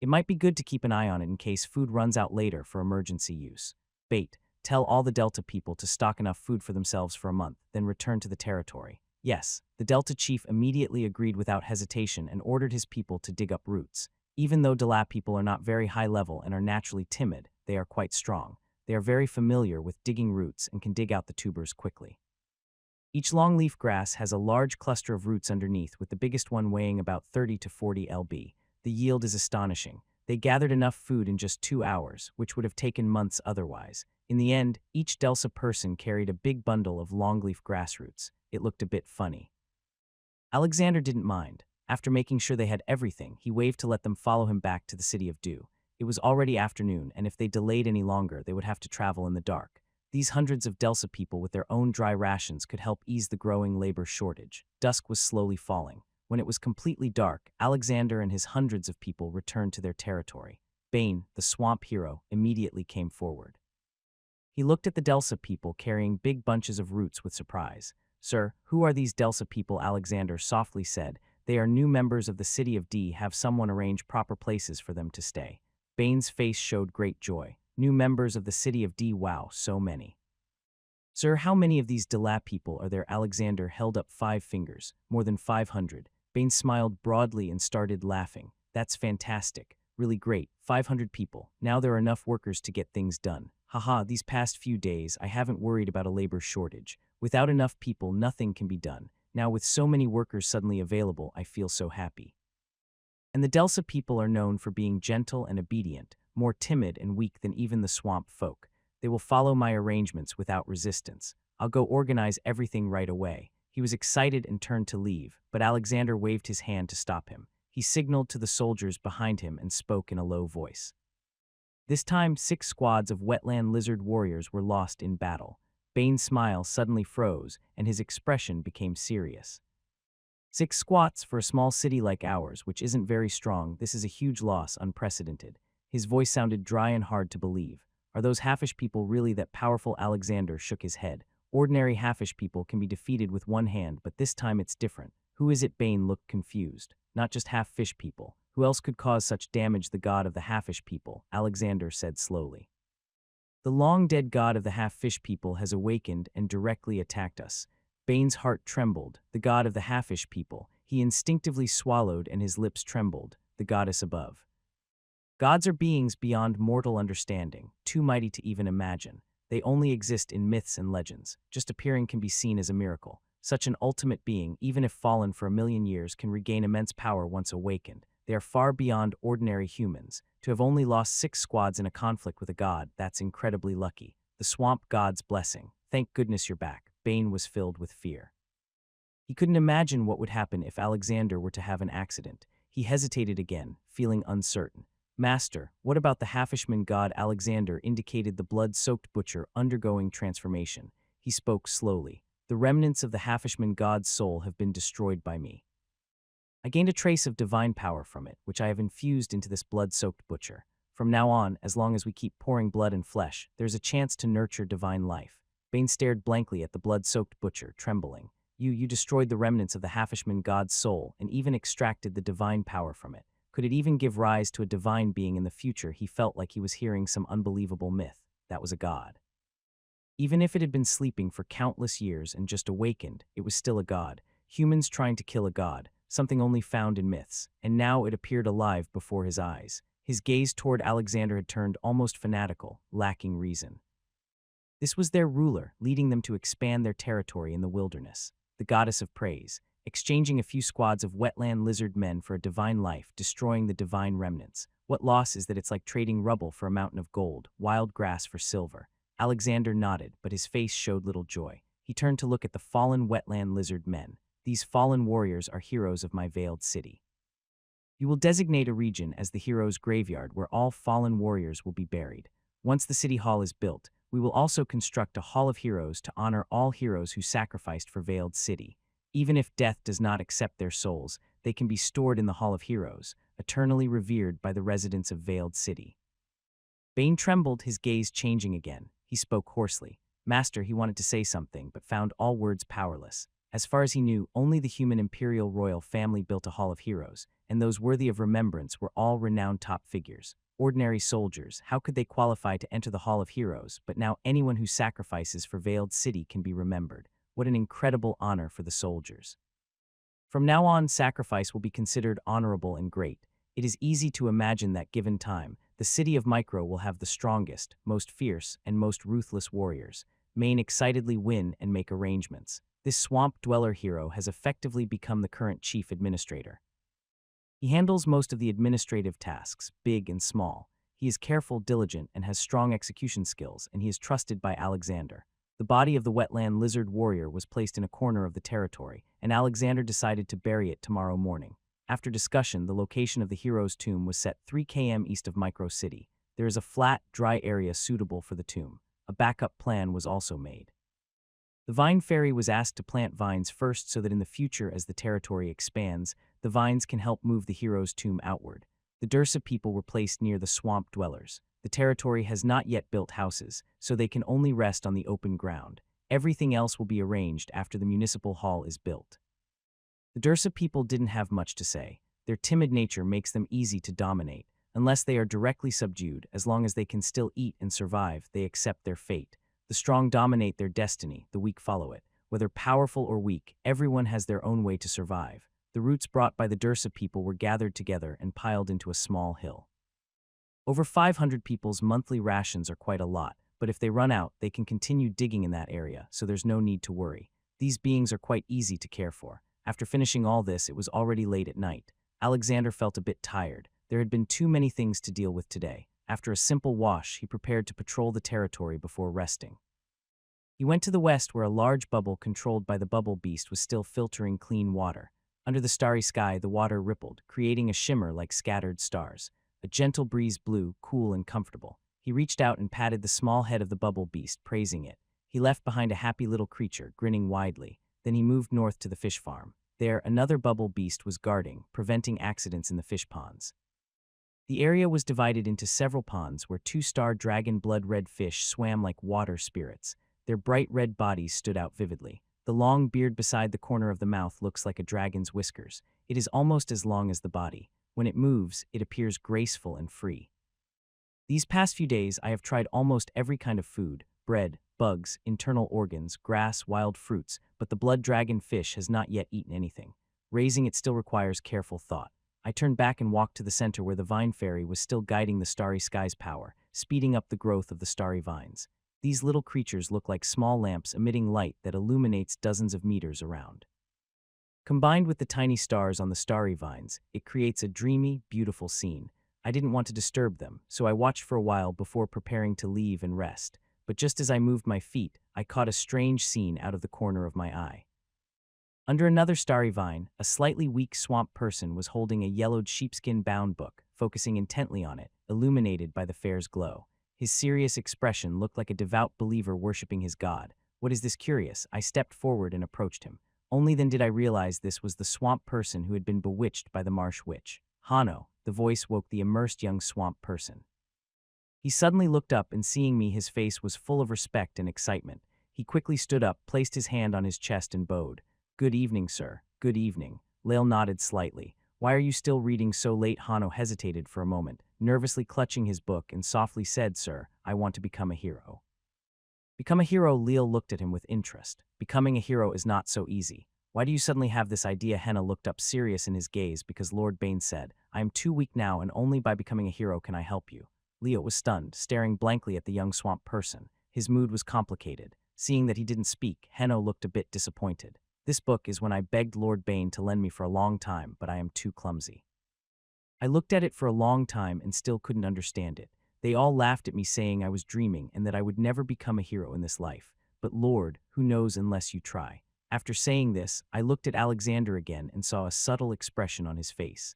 It might be good to keep an eye on it in case food runs out later for emergency use. Bait. Tell all the Delta people to stock enough food for themselves for a month, then return to the territory. Yes, the Delta chief immediately agreed without hesitation and ordered his people to dig up roots. Even though Dala people are not very high level and are naturally timid, they are quite strong. They are very familiar with digging roots and can dig out the tubers quickly. Each longleaf grass has a large cluster of roots underneath, with the biggest one weighing about 30 to 40 lb. The yield is astonishing. They gathered enough food in just 2 hours, which would have taken months otherwise. In the end, each Delsa person carried a big bundle of longleaf grass roots. It looked a bit funny. Alexander didn't mind. After making sure they had everything, he waved to let them follow him back to the city of Dew. It was already afternoon, and if they delayed any longer, they would have to travel in the dark. These hundreds of Delsa people with their own dry rations could help ease the growing labor shortage. Dusk was slowly falling. When it was completely dark, Alexander and his hundreds of people returned to their territory. Bane, the swamp hero, immediately came forward. He looked at the Delsa people carrying big bunches of roots with surprise. "Sir, who are these Delsa people?" Alexander softly said. "They are new members of the city of D. Have someone arrange proper places for them to stay." Bane's face showed great joy. "New members of the city of D, wow, so many." "Sir, how many of these Dala people are there?" Alexander held up 5 fingers. "More than 500. Bane smiled broadly and started laughing. "That's fantastic. Really great. 500 people. Now there are enough workers to get things done. Haha, these past few days I haven't worried about a labor shortage. Without enough people, nothing can be done. Now with so many workers suddenly available, I feel so happy." And the Delsa people are known for being gentle and obedient, more timid and weak than even the swamp folk. They will follow my arrangements without resistance. I'll go organize everything right away. He was excited and turned to leave, but Alexander waved his hand to stop him. He signaled to the soldiers behind him and spoke in a low voice. This time, 6 squads of wetland lizard warriors were lost in battle. Bane's smile suddenly froze, and his expression became serious. 6 squats for a small city like ours, which isn't very strong. This is a huge loss, unprecedented. His voice sounded dry and hard to believe. Are those halfish people really that powerful? Alexander shook his head. Ordinary halfish people can be defeated with one hand, but this time it's different. Who is it? Bane looked confused. Not just half-fish people. Who else could cause such damage? The god of the halfish people, Alexander said slowly. The long-dead god of the half-fish people has awakened and directly attacked us. Bane's heart trembled. The god of the halfish people. He instinctively swallowed and his lips trembled. The goddess above. Gods are beings beyond mortal understanding, too mighty to even imagine. They only exist in myths and legends. Just appearing can be seen as a miracle. Such an ultimate being, even if fallen for 1,000,000 years, can regain immense power once awakened. They are far beyond ordinary humans. To have only lost 6 squads in a conflict with a god, that's incredibly lucky. The swamp god's blessing. Thank goodness you're back. Bane was filled with fear. He couldn't imagine what would happen if Alexander were to have an accident. He hesitated again, feeling uncertain. "Master, what about the halfishman god?" Alexander indicated the blood-soaked butcher undergoing transformation. He spoke slowly. "The remnants of the halfishman god's soul have been destroyed by me. I gained a trace of divine power from it, which I have infused into this blood-soaked butcher. From now on, as long as we keep pouring blood and flesh, there's a chance to nurture divine life." Bane stared blankly at the blood-soaked butcher, trembling. You destroyed the remnants of the halfishman god's soul and even extracted the divine power from it. Could it even give rise to a divine being in the future?" He felt like he was hearing some unbelievable myth. That was a god. Even if it had been sleeping for countless years and just awakened, it was still a god. Humans trying to kill a god, something only found in myths, and now it appeared alive before his eyes. His gaze toward Alexander had turned almost fanatical, lacking reason. This was their ruler, leading them to expand their territory in the wilderness. The goddess of praise, exchanging a few squads of wetland lizard men for a divine life, destroying the divine remnants. What loss is that it's like trading rubble for a mountain of gold, wild grass for silver. Alexander nodded, but his face showed little joy. He turned to look at the fallen wetland lizard men. "These fallen warriors are heroes of my veiled city. You will designate a region as the hero's graveyard where all fallen warriors will be buried. Once the city hall is built, we will also construct a hall of heroes to honor all heroes who sacrificed for Veiled City. Even if death does not accept their souls, they can be stored in the Hall of Heroes, eternally revered by the residents of Veiled City. Bane trembled, his gaze changing again. He spoke hoarsely. Master, he wanted to say something, but found all words powerless. As far as he knew, only the human imperial royal family built a Hall of Heroes, and those worthy of remembrance were all renowned top figures. Ordinary soldiers, how could they qualify to enter the Hall of Heroes? But now anyone who sacrifices for Veiled City can be remembered. What an incredible honor for the soldiers. From now on, sacrifice will be considered honorable and great. It is easy to imagine that given time, the city of Micro will have the strongest, most fierce, and most ruthless warriors. Maine excitedly win and make arrangements. This swamp dweller hero has effectively become the current chief administrator. He handles most of the administrative tasks, big and small. He is careful, diligent, and has strong execution skills, and he is trusted by Alexander. The body of the wetland lizard warrior was placed in a corner of the territory, and Alexander decided to bury it tomorrow morning. After discussion, the location of the hero's tomb was set 3 km east of Micro City. There is a flat, dry area suitable for the tomb. A backup plan was also made. The Vine Fairy was asked to plant vines first so that in the future, as the territory expands, the vines can help move the hero's tomb outward. The Dursa people were placed near the swamp dwellers. The territory has not yet built houses, so they can only rest on the open ground. Everything else will be arranged after the municipal hall is built. The Dursa people didn't have much to say. Their timid nature makes them easy to dominate. Unless they are directly subdued, as long as they can still eat and survive, they accept their fate. The strong dominate their destiny, the weak follow it. Whether powerful or weak, everyone has their own way to survive. The roots brought by the Dursa people were gathered together and piled into a small hill. Over 500 people's monthly rations are quite a lot, but if they run out, they can continue digging in that area, so there's no need to worry. These beings are quite easy to care for. After finishing all this, it was already late at night. Alexander felt a bit tired. There had been too many things to deal with today. After a simple wash, he prepared to patrol the territory before resting. He went to the west where a large bubble controlled by the bubble beast was still filtering clean water. Under the starry sky, the water rippled, creating a shimmer like scattered stars. A gentle breeze blew, cool and comfortable. He reached out and patted the small head of the bubble beast, praising it. He left behind a happy little creature, grinning widely. Then he moved north to the fish farm. There, another bubble beast was guarding, preventing accidents in the fish ponds. The area was divided into several ponds where 2-star dragon blood-red fish swam like water spirits. Their bright red bodies stood out vividly. The long beard beside the corner of the mouth looks like a dragon's whiskers. It is almost as long as the body. When it moves, it appears graceful and free. These past few days, I have tried almost every kind of food: bread, bugs, internal organs, grass, wild fruits, but the blood dragon fish has not yet eaten anything. Raising it still requires careful thought. I turned back and walked to the center where the Vine Fairy was still guiding the starry sky's power, speeding up the growth of the starry vines. These little creatures look like small lamps emitting light that illuminates dozens of meters around. Combined with the tiny stars on the starry vines, it creates a dreamy, beautiful scene. I didn't want to disturb them, so I watched for a while before preparing to leave and rest. But just as I moved my feet, I caught a strange scene out of the corner of my eye. Under another starry vine, a slightly weak swamp person was holding a yellowed sheepskin-bound book, focusing intently on it, illuminated by the fair's glow. His serious expression looked like a devout believer worshipping his god. What is this curious? I stepped forward and approached him. Only then did I realize this was the swamp person who had been bewitched by the marsh witch. Hano, the voice woke the immersed young swamp person. He suddenly looked up, and seeing me, his face was full of respect and excitement. He quickly stood up, placed his hand on his chest, and bowed. "Good evening, sir. Good evening." Lael nodded slightly. "Why are you still reading so late?" Hano hesitated for a moment, nervously clutching his book, and softly said, "Sir, I want to become a hero." "Become a hero?" Lael looked at him with interest. "Becoming a hero is not so easy. Why do you suddenly have this idea?" Henna looked up, serious in his gaze, because Lord Bane said, "I am too weak now, and only by becoming a hero can I help you." Leo was stunned, staring blankly at the young swamp person. His mood was complicated. Seeing that he didn't speak, Henno looked a bit disappointed. "This book is one I begged Lord Bane to lend me for a long time, but I am too clumsy. I looked at it for a long time and still couldn't understand it. They all laughed at me, saying I was dreaming and that I would never become a hero in this life. But Lord, who knows unless you try?" After saying this, I looked at Alexander again and saw a subtle expression on his face.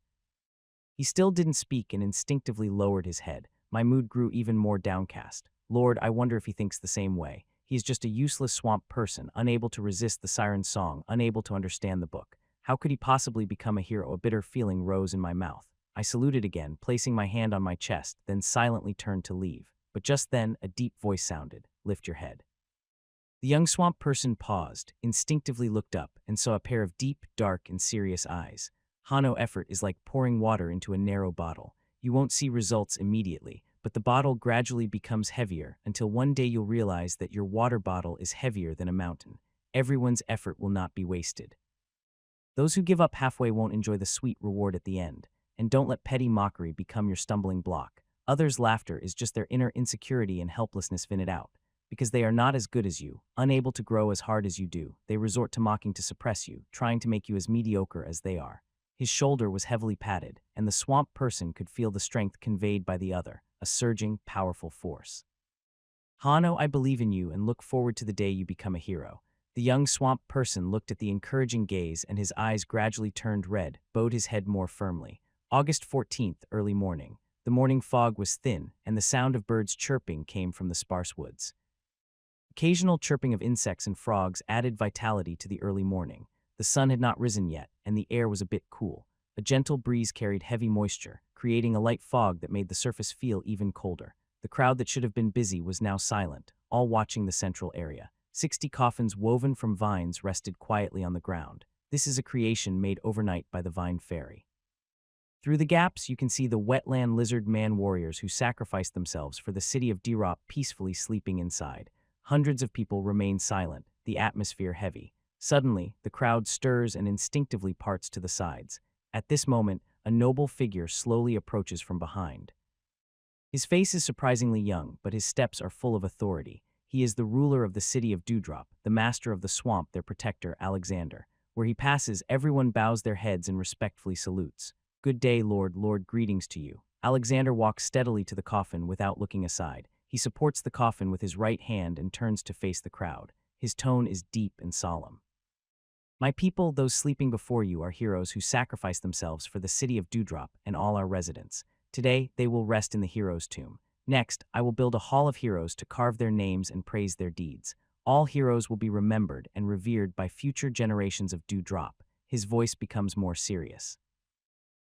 He still didn't speak and instinctively lowered his head. My mood grew even more downcast. Lord, I wonder if he thinks the same way. He is just a useless swamp person, unable to resist the siren's song, unable to understand the book. How could he possibly become a hero? A bitter feeling rose in my mouth. I saluted again, placing my hand on my chest, then silently turned to leave. But just then, a deep voice sounded, "Lift your head." The young swamp person paused, instinctively looked up, and saw a pair of deep, dark, and serious eyes. Hano effort is like pouring water into a narrow bottle. You won't see results immediately, but the bottle gradually becomes heavier until one day you'll realize that your water bottle is heavier than a mountain. Everyone's effort will not be wasted. Those who give up halfway won't enjoy the sweet reward at the end. And don't let petty mockery become your stumbling block. Others' laughter is just their inner insecurity and helplessness vented out. Because they are not as good as you, unable to grow as hard as you do, they resort to mocking to suppress you, trying to make you as mediocre as they are. His shoulder was heavily padded, and the swamp person could feel the strength conveyed by the other, a surging, powerful force. Hano, I believe in you and look forward to the day you become a hero. The young swamp person looked at the encouraging gaze and his eyes gradually turned red, bowed his head more firmly. August 14th, early morning. The morning fog was thin, and the sound of birds chirping came from the sparse woods. Occasional chirping of insects and frogs added vitality to the early morning. The sun had not risen yet, and the air was a bit cool. A gentle breeze carried heavy moisture, creating a light fog that made the surface feel even colder. The crowd that should have been busy was now silent, all watching the central area. 60 coffins woven from vines rested quietly on the ground. This is a creation made overnight by the vine fairy. Through the gaps, you can see the wetland lizard man warriors who sacrificed themselves for the city of Dirop peacefully sleeping inside. Hundreds of people remain silent, the atmosphere heavy. Suddenly, the crowd stirs and instinctively parts to the sides. At this moment, a noble figure slowly approaches from behind. His face is surprisingly young, but his steps are full of authority. He is the ruler of the city of Dewdrop, the master of the swamp, their protector, Alexander. Where he passes, everyone bows their heads and respectfully salutes. Good day, Lord, greetings to you. Alexander walks steadily to the coffin without looking aside. He supports the coffin with his right hand and turns to face the crowd. His tone is deep and solemn. My people, those sleeping before you, are heroes who sacrificed themselves for the city of Dewdrop and all our residents. Today, they will rest in the hero's tomb. Next, I will build a hall of heroes to carve their names and praise their deeds. All heroes will be remembered and revered by future generations of Dewdrop. His voice becomes more serious.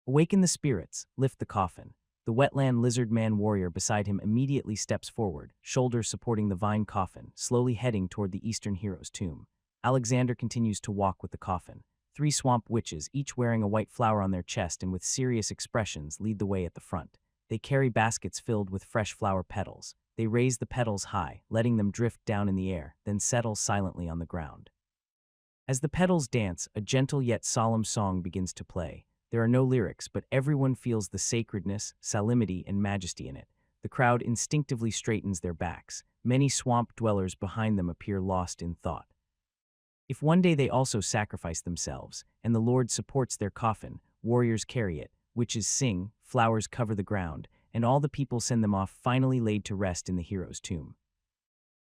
Awaken the spirits, lift the coffin. The wetland lizard man warrior beside him immediately steps forward, shoulders supporting the vine coffin, slowly heading toward the eastern hero's tomb. Alexander continues to walk with the coffin. 3 swamp witches, each wearing a white flower on their chest and with serious expressions, lead the way at the front. They carry baskets filled with fresh flower petals. They raise the petals high, letting them drift down in the air, then settle silently on the ground. As the petals dance, a gentle yet solemn song begins to play. There are no lyrics, but everyone feels the sacredness, solemnity, and majesty in it. The crowd instinctively straightens their backs. Many swamp dwellers behind them appear lost in thought. If one day they also sacrifice themselves, and the Lord supports their coffin, warriors carry it, witches sing, flowers cover the ground, and all the people send them off finally laid to rest in the hero's tomb.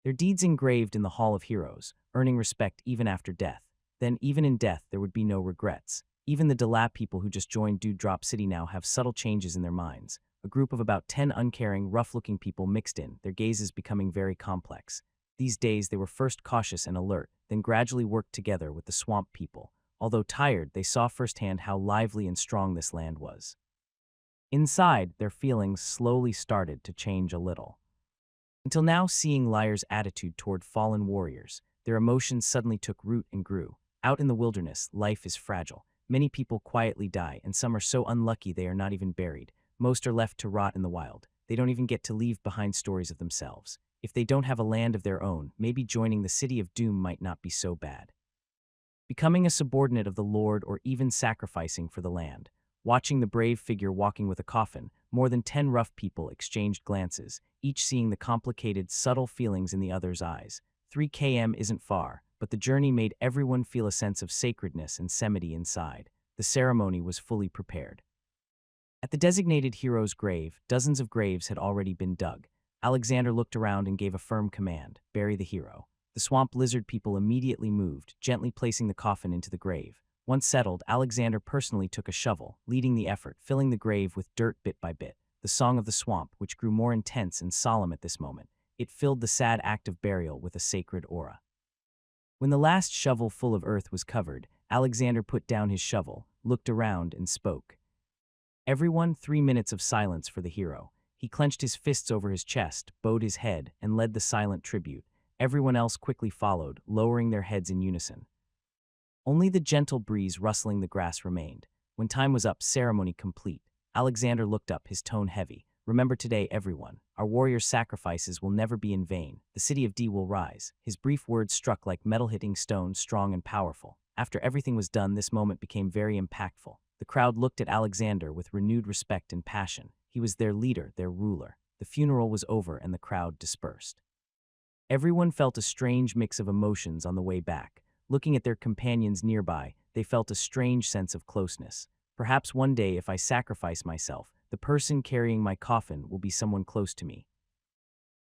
Their deeds engraved in the Hall of Heroes, earning respect even after death. Then, even in death, there would be no regrets. Even the Delap people who just joined Dewdrop City now have subtle changes in their minds. A group of about 10 uncaring, rough-looking people mixed in, their gazes becoming very complex. These days, they were first cautious and alert, then gradually worked together with the swamp people. Although tired, they saw firsthand how lively and strong this land was. Inside, their feelings slowly started to change a little. Until now, seeing Lyre's attitude toward fallen warriors, their emotions suddenly took root and grew. Out in the wilderness, life is fragile. Many people quietly die, and some are so unlucky they are not even buried. Most are left to rot in the wild. They don't even get to leave behind stories of themselves. If they don't have a land of their own, maybe joining the City of Doom might not be so bad. Becoming a subordinate of the Lord or even sacrificing for the land. Watching the brave figure walking with a coffin, more than 10 rough people exchanged glances, each seeing the complicated, subtle feelings in the other's eyes. 3 km isn't far, but the journey made everyone feel a sense of sacredness and semity inside. The ceremony was fully prepared. At the designated hero's grave, dozens of graves had already been dug. Alexander looked around and gave a firm command, "Bury the hero." The swamp lizard people immediately moved, gently placing the coffin into the grave. Once settled, Alexander personally took a shovel, leading the effort, filling the grave with dirt bit by bit. The song of the swamp, which grew more intense and solemn at this moment, it filled the sad act of burial with a sacred aura. When the last shovel full of earth was covered, Alexander put down his shovel, looked around, and spoke. Everyone, 3 minutes of silence for the hero. He clenched his fists over his chest, bowed his head, and led the silent tribute. Everyone else quickly followed, lowering their heads in unison. Only the gentle breeze rustling the grass remained. When time was up, ceremony complete, Alexander looked up, his tone heavy. Remember today, everyone. Our warriors' sacrifices will never be in vain. The city of D will rise. His brief words struck like metal-hitting stone, strong and powerful. After everything was done, this moment became very impactful. The crowd looked at Alexander with renewed respect and passion. He was their leader, their ruler. The funeral was over and the crowd dispersed. Everyone felt a strange mix of emotions on the way back. Looking at their companions nearby, they felt a strange sense of closeness. Perhaps one day, if I sacrifice myself, the person carrying my coffin will be someone close to me.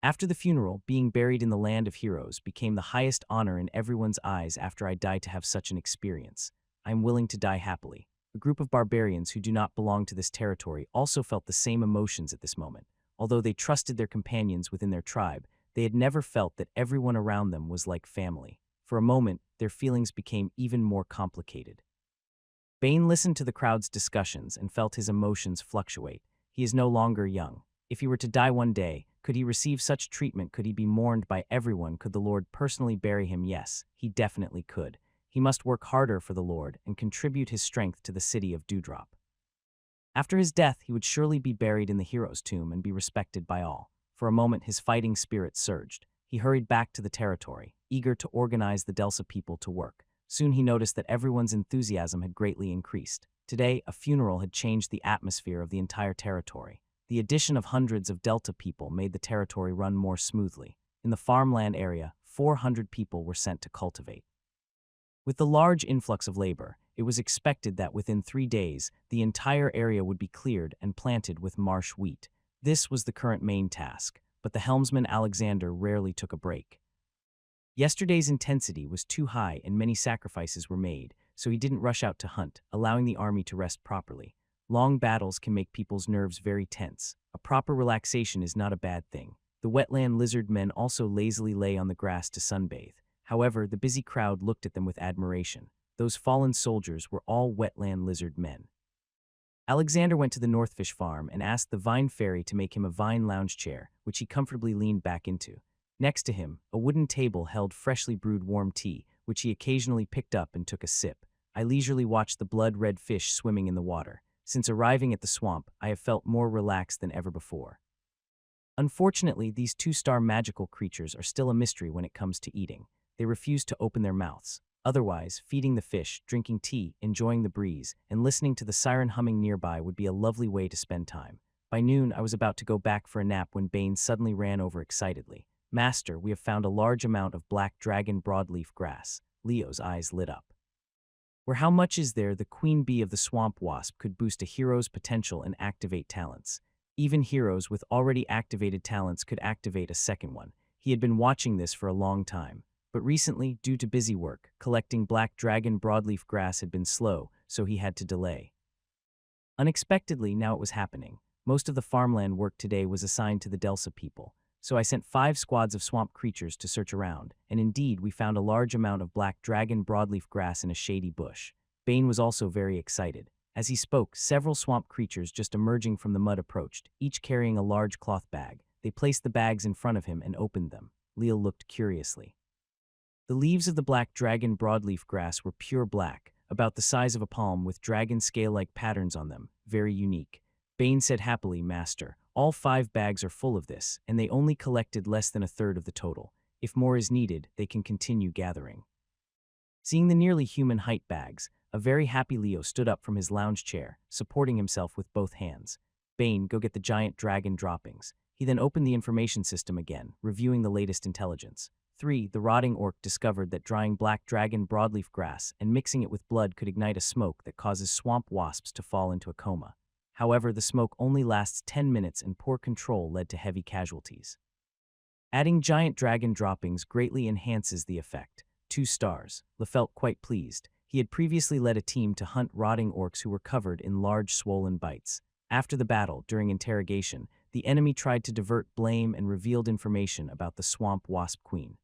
After the funeral, being buried in the land of heroes became the highest honor in everyone's eyes. After I die to have such an experience, I am willing to die happily. A group of barbarians who do not belong to this territory also felt the same emotions at this moment. Although they trusted their companions within their tribe, they had never felt that everyone around them was like family. For a moment, their feelings became even more complicated. Bane listened to the crowd's discussions and felt his emotions fluctuate. He is no longer young. If he were to die one day, could he receive such treatment? Could he be mourned by everyone? Could the Lord personally bury him? Yes, he definitely could. He must work harder for the Lord and contribute his strength to the city of Dewdrop. After his death, he would surely be buried in the hero's tomb and be respected by all. For a moment, his fighting spirit surged. He hurried back to the territory, eager to organize the Delsa people to work. Soon he noticed that everyone's enthusiasm had greatly increased. Today, a funeral had changed the atmosphere of the entire territory. The addition of hundreds of Delta people made the territory run more smoothly. In the farmland area, 400 people were sent to cultivate. With the large influx of labor, it was expected that within 3 days, the entire area would be cleared and planted with marsh wheat. This was the current main task, but the helmsman Alexander rarely took a break. Yesterday's intensity was too high and many sacrifices were made, so he didn't rush out to hunt, allowing the army to rest properly. Long battles can make people's nerves very tense. A proper relaxation is not a bad thing. The wetland lizard men also lazily lay on the grass to sunbathe. However, the busy crowd looked at them with admiration. Those fallen soldiers were all wetland lizard men. Alexander went to the Northfish farm and asked the vine fairy to make him a vine lounge chair, which he comfortably leaned back into. Next to him, a wooden table held freshly brewed warm tea, which he occasionally picked up and took a sip. I leisurely watched the blood-red fish swimming in the water. Since arriving at the swamp, I have felt more relaxed than ever before. Unfortunately, these 2-star magical creatures are still a mystery when it comes to eating. They refuse to open their mouths. Otherwise, feeding the fish, drinking tea, enjoying the breeze, and listening to the siren humming nearby would be a lovely way to spend time. By noon, I was about to go back for a nap when Bane suddenly ran over excitedly. "Master, we have found a large amount of black dragon broadleaf grass." Leo's eyes lit up. "Where how much is there? The queen bee of the swamp wasp could boost a hero's potential and activate talents. Even heroes with already activated talents could activate a second one." He had been watching this for a long time. But recently, due to busy work, collecting black dragon broadleaf grass had been slow, so he had to delay. Unexpectedly, now it was happening. Most of the farmland work today was assigned to the Delsa people, so I sent 5 squads of swamp creatures to search around, and indeed we found a large amount of black dragon broadleaf grass in a shady bush. Bane was also very excited. As he spoke, several swamp creatures just emerging from the mud approached, each carrying a large cloth bag. They placed the bags in front of him and opened them. Leo looked curiously. The leaves of the black dragon broadleaf grass were pure black, about the size of a palm with dragon scale-like patterns on them, very unique. Bane said happily, "Master, all 5 bags are full of this, and they only collected less than a third of the total. If more is needed, they can continue gathering." Seeing the nearly human height bags, a very happy Leo stood up from his lounge chair, supporting himself with both hands. "Bane, go get the giant dragon droppings." He then opened the information system again, reviewing the latest intelligence. 3. The rotting orc discovered that drying black dragon broadleaf grass and mixing it with blood could ignite a smoke that causes swamp wasps to fall into a coma. However, the smoke only lasts 10 minutes and poor control led to heavy casualties. Adding giant dragon droppings greatly enhances the effect. 2 stars. Le felt quite pleased. He had previously led a team to hunt rotting orcs who were covered in large swollen bites. After the battle, during interrogation, the enemy tried to divert blame and revealed information about the swamp wasp queen.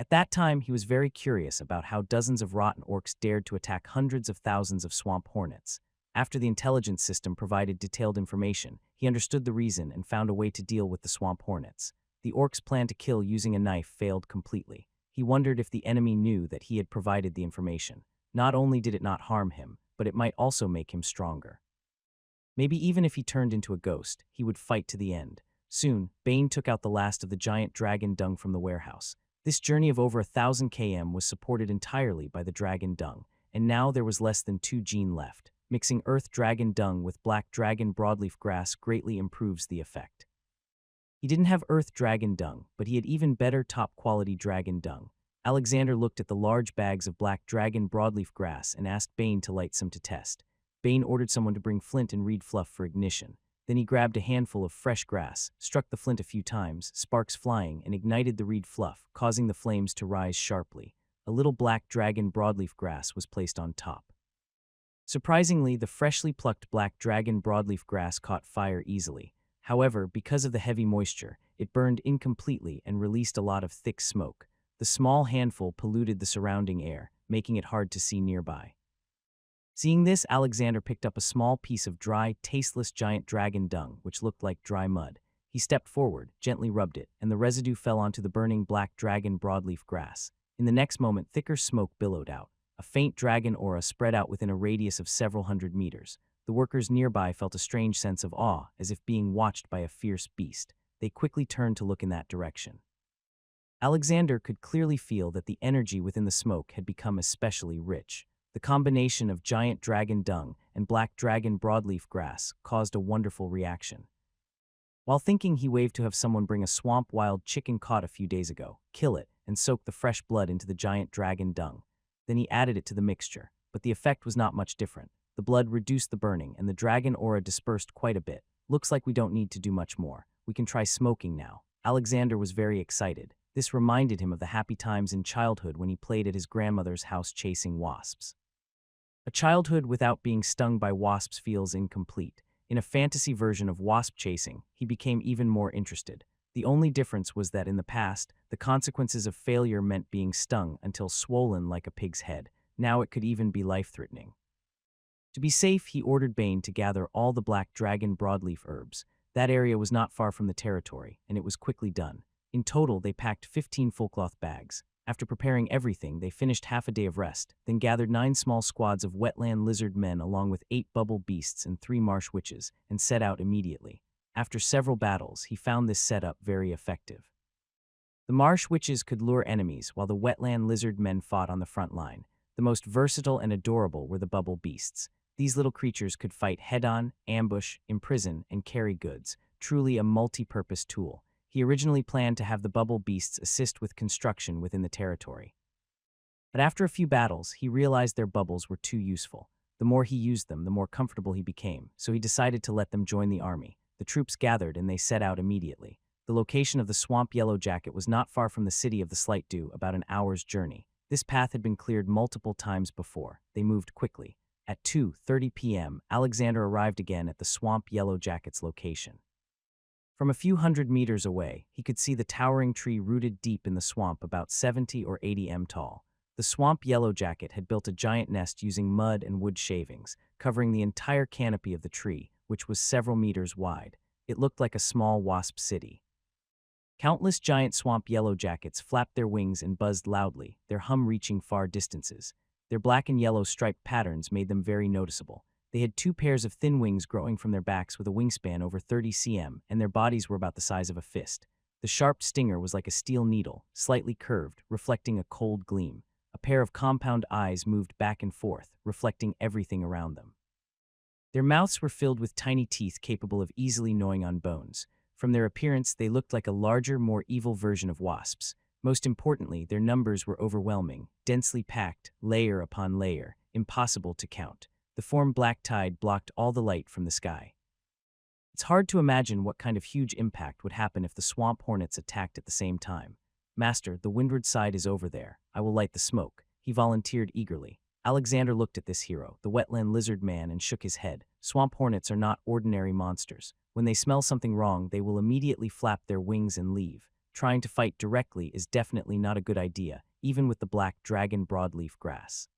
At that time, he was very curious about how dozens of rotten orcs dared to attack hundreds of thousands of swamp hornets. After the intelligence system provided detailed information, he understood the reason and found a way to deal with the swamp hornets. The orcs' plan to kill using a knife failed completely. He wondered if the enemy knew that he had provided the information. Not only did it not harm him, but it might also make him stronger. Maybe even if he turned into a ghost, he would fight to the end. Soon, Bane took out the last of the giant dragon dung from the warehouse. This journey of over 1,000 km was supported entirely by the dragon dung, and now there was less than 2 gene left. Mixing earth dragon dung with black dragon broadleaf grass greatly improves the effect. He didn't have earth dragon dung, but he had even better top-quality dragon dung. Alexander looked at the large bags of black dragon broadleaf grass and asked Bane to light some to test. Bane ordered someone to bring flint and reed fluff for ignition. Then he grabbed a handful of fresh grass, struck the flint a few times, sparks flying, and ignited the reed fluff, causing the flames to rise sharply. A little black dragon broadleaf grass was placed on top. Surprisingly, the freshly plucked black dragon broadleaf grass caught fire easily. However, because of the heavy moisture, it burned incompletely and released a lot of thick smoke. The small handful polluted the surrounding air, making it hard to see nearby. Seeing this, Alexander picked up a small piece of dry, tasteless giant dragon dung, which looked like dry mud. He stepped forward, gently rubbed it, and the residue fell onto the burning black dragon broadleaf grass. In the next moment, thicker smoke billowed out. A faint dragon aura spread out within a radius of several hundred meters. The workers nearby felt a strange sense of awe, as if being watched by a fierce beast. They quickly turned to look in that direction. Alexander could clearly feel that the energy within the smoke had become especially rich. The combination of giant dragon dung and black dragon broadleaf grass caused a wonderful reaction. While thinking, he waved to have someone bring a swamp wild chicken caught a few days ago, kill it, and soak the fresh blood into the giant dragon dung. Then he added it to the mixture, but the effect was not much different. The blood reduced the burning, and the dragon aura dispersed quite a bit. Looks like we don't need to do much more. We can try smoking now. Alexander was very excited. This reminded him of the happy times in childhood when he played at his grandmother's house chasing wasps. A childhood without being stung by wasps feels incomplete. In a fantasy version of wasp chasing, he became even more interested. The only difference was that in the past, the consequences of failure meant being stung until swollen like a pig's head. Now it could even be life-threatening. To be safe, he ordered Bane to gather all the black dragon broadleaf herbs. That area was not far from the territory, and it was quickly done. In total, they packed 15 full cloth bags. After preparing everything, they finished half a day of rest, then gathered 9 small squads of wetland lizard men along with 8 bubble beasts and 3 marsh witches, and set out immediately. After several battles, he found this setup very effective. The marsh witches could lure enemies, while the wetland lizard men fought on the front line. The most versatile and adorable were the bubble beasts. These little creatures could fight head-on, ambush, imprison, and carry goods, truly a multi-purpose tool. He originally planned to have the bubble beasts assist with construction within the territory. But after a few battles, he realized their bubbles were too useful. The more he used them, the more comfortable he became, so he decided to let them join the army. The troops gathered and they set out immediately. The location of the swamp yellow jacket was not far from the city of the Slight Dew, about an hour's journey. This path had been cleared multiple times before. They moved quickly. At 2:30 p.m., Alexander arrived again at the swamp yellow jacket's location. From a few hundred meters away, he could see the towering tree rooted deep in the swamp about 70 or 80 m tall. The swamp yellow jacket had built a giant nest using mud and wood shavings, covering the entire canopy of the tree, which was several meters wide. It looked like a small wasp city. Countless giant swamp yellow jackets flapped their wings and buzzed loudly, their hum reaching far distances. Their black and yellow striped patterns made them very noticeable. They had 2 pairs of thin wings growing from their backs with a wingspan over 30 cm, and their bodies were about the size of a fist. The sharp stinger was like a steel needle, slightly curved, reflecting a cold gleam. A pair of compound eyes moved back and forth, reflecting everything around them. Their mouths were filled with tiny teeth capable of easily gnawing on bones. From their appearance, they looked like a larger, more evil version of wasps. Most importantly, their numbers were overwhelming, densely packed, layer upon layer, impossible to count. The form black tide blocked all the light from the sky. It's hard to imagine what kind of huge impact would happen if the swamp hornets attacked at the same time. Master, the windward side is over there. I will light the smoke, he volunteered eagerly. Alexander looked at this hero, the wetland lizard man, and shook his head. Swamp hornets are not ordinary monsters. When they smell something wrong, they will immediately flap their wings and leave. Trying to fight directly is definitely not a good idea, even with the black dragon broadleaf grass.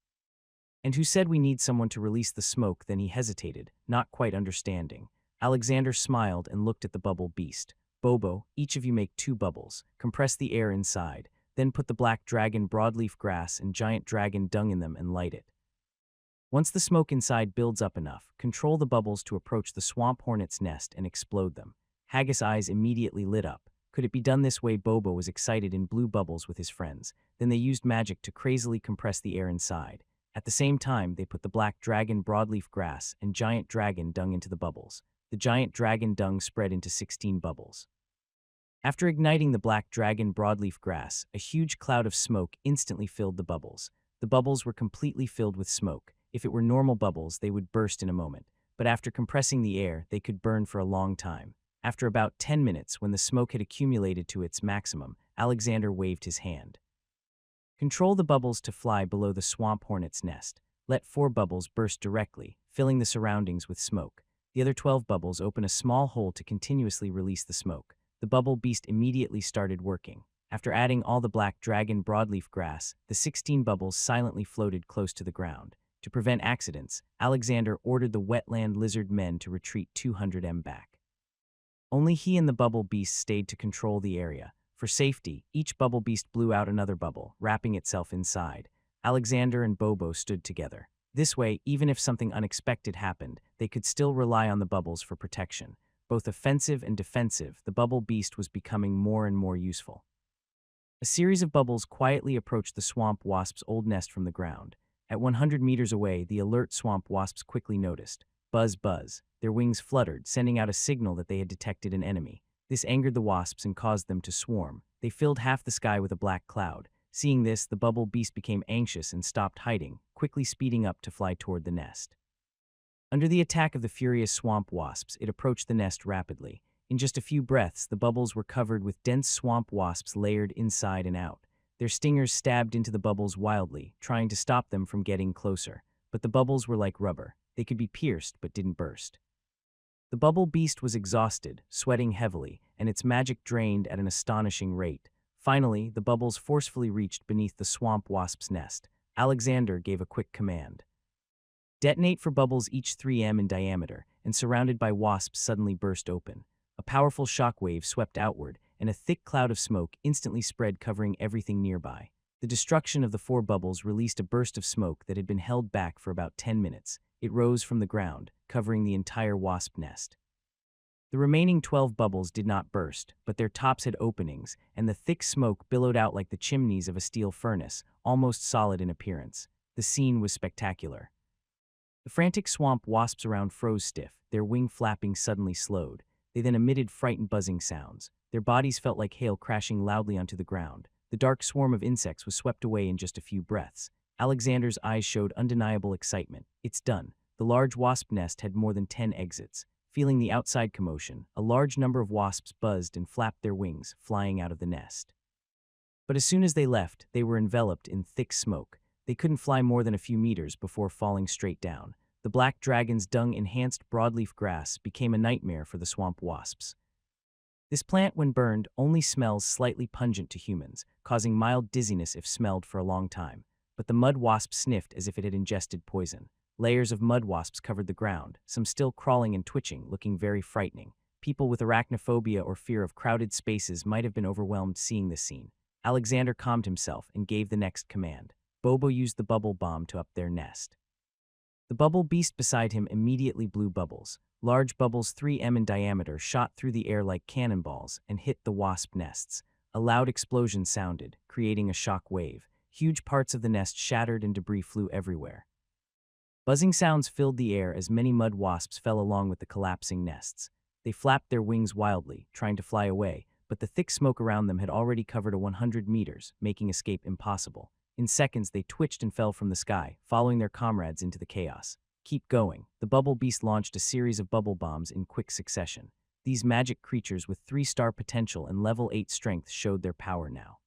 And who said we need someone to release the smoke? Then he hesitated, not quite understanding. Alexander smiled and looked at the bubble beast. Bobo, each of you make 2 bubbles. Compress the air inside. Then put the black dragon broadleaf grass and giant dragon dung in them and light it. Once the smoke inside builds up enough, control the bubbles to approach the swamp hornet's nest and explode them. Haggis' eyes immediately lit up. Could it be done this way? Bobo was excited in blue bubbles with his friends. Then they used magic to crazily compress the air inside. At the same time, they put the black dragon broadleaf grass and giant dragon dung into the bubbles. The giant dragon dung spread into 16 bubbles. After igniting the black dragon broadleaf grass, a huge cloud of smoke instantly filled the bubbles. The bubbles were completely filled with smoke. If it were normal bubbles, they would burst in a moment. But after compressing the air, they could burn for a long time. After about 10 minutes, when the smoke had accumulated to its maximum, Alexander waved his hand. Control the bubbles to fly below the swamp hornet's nest. Let 4 bubbles burst directly, filling the surroundings with smoke. The other 12 bubbles open a small hole to continuously release the smoke. The bubble beast immediately started working. After adding all the black dragon broadleaf grass, the 16 bubbles silently floated close to the ground. To prevent accidents, Alexander ordered the wetland lizard men to retreat 200 m back. Only he and the bubble beast stayed to control the area. For safety, each bubble beast blew out another bubble, wrapping itself inside. Alexander and Bobo stood together. This way, even if something unexpected happened, they could still rely on the bubbles for protection. Both offensive and defensive, the bubble beast was becoming more and more useful. A series of bubbles quietly approached the swamp wasp's old nest from the ground. At 100 meters away, the alert swamp wasps quickly noticed. Buzz, buzz. Their wings fluttered, sending out a signal that they had detected an enemy. This angered the wasps and caused them to swarm. They filled half the sky with a black cloud. Seeing this, the bubble beast became anxious and stopped hiding, quickly speeding up to fly toward the nest. Under the attack of the furious swamp wasps, it approached the nest rapidly. In just a few breaths, the bubbles were covered with dense swamp wasps layered inside and out. Their stingers stabbed into the bubbles wildly, trying to stop them from getting closer. But the bubbles were like rubber. They could be pierced but didn't burst. The bubble beast was exhausted, sweating heavily, and its magic drained at an astonishing rate. Finally, the bubbles forcefully reached beneath the swamp wasp's nest. Alexander gave a quick command. Detonate for bubbles each 3 m in diameter, and surrounded by wasps suddenly burst open. A powerful shock wave swept outward, and a thick cloud of smoke instantly spread, covering everything nearby. The destruction of the 4 bubbles released a burst of smoke that had been held back for about 10 minutes. It rose from the ground, covering the entire wasp nest. The remaining 12 bubbles did not burst, but their tops had openings, and the thick smoke billowed out like the chimneys of a steel furnace, almost solid in appearance. The scene was spectacular. The frantic swamp wasps around froze stiff, their wing flapping suddenly slowed. They then emitted frightened buzzing sounds. Their bodies felt like hail crashing loudly onto the ground. The dark swarm of insects was swept away in just a few breaths. Alexander's eyes showed undeniable excitement. It's done. The large wasp nest had more than 10 exits. Feeling the outside commotion, a large number of wasps buzzed and flapped their wings, flying out of the nest. But as soon as they left, they were enveloped in thick smoke. They couldn't fly more than a few meters before falling straight down. The black dragon's dung-enhanced broadleaf grass became a nightmare for the swamp wasps. This plant, when burned, only smells slightly pungent to humans, causing mild dizziness if smelled for a long time. But the mud wasp sniffed as if it had ingested poison. Layers of mud wasps covered the ground, some still crawling and twitching, looking very frightening. People with arachnophobia or fear of crowded spaces might have been overwhelmed seeing this scene. Alexander calmed himself and gave the next command. Bobo used the bubble bomb to up their nest. The bubble beast beside him immediately blew bubbles. Large bubbles 3 m in diameter shot through the air like cannonballs and hit the wasp nests. A loud explosion sounded, creating a shock wave. Huge parts of the nest shattered and debris flew everywhere. Buzzing sounds filled the air as many mud wasps fell along with the collapsing nests. They flapped their wings wildly, trying to fly away, but the thick smoke around them had already covered 100 meters, making escape impossible. In seconds, they twitched and fell from the sky, following their comrades into the chaos. Keep going. The bubble beast launched a series of bubble bombs in quick succession. These magic creatures with 3-star potential and level 8 strength showed their power now.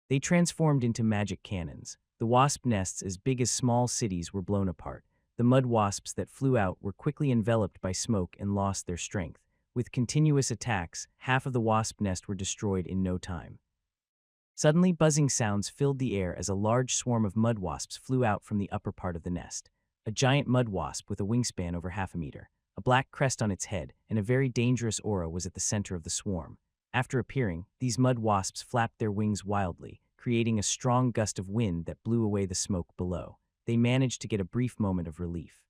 They transformed into magic cannons. The wasp nests as big as small cities were blown apart. The mud wasps that flew out were quickly enveloped by smoke and lost their strength. With continuous attacks, half of the wasp nest were destroyed in no time. Suddenly, buzzing sounds filled the air as a large swarm of mud wasps flew out from the upper part of the nest. A giant mud wasp with a wingspan over half a meter, a black crest on its head, and a very dangerous aura was at the center of the swarm. After appearing, these mud wasps flapped their wings wildly, creating a strong gust of wind that blew away the smoke below. They managed to get a brief moment of relief.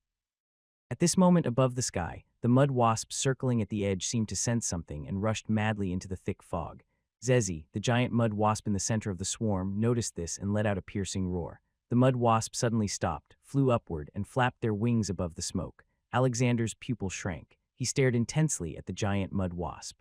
At this moment above the sky, the mud wasps circling at the edge seemed to sense something and rushed madly into the thick fog. Zezi, the giant mud wasp in the center of the swarm, noticed this and let out a piercing roar. The mud wasp suddenly stopped, flew upward, and flapped their wings above the smoke. Alexander's pupil shrank. He stared intensely at the giant mud wasp.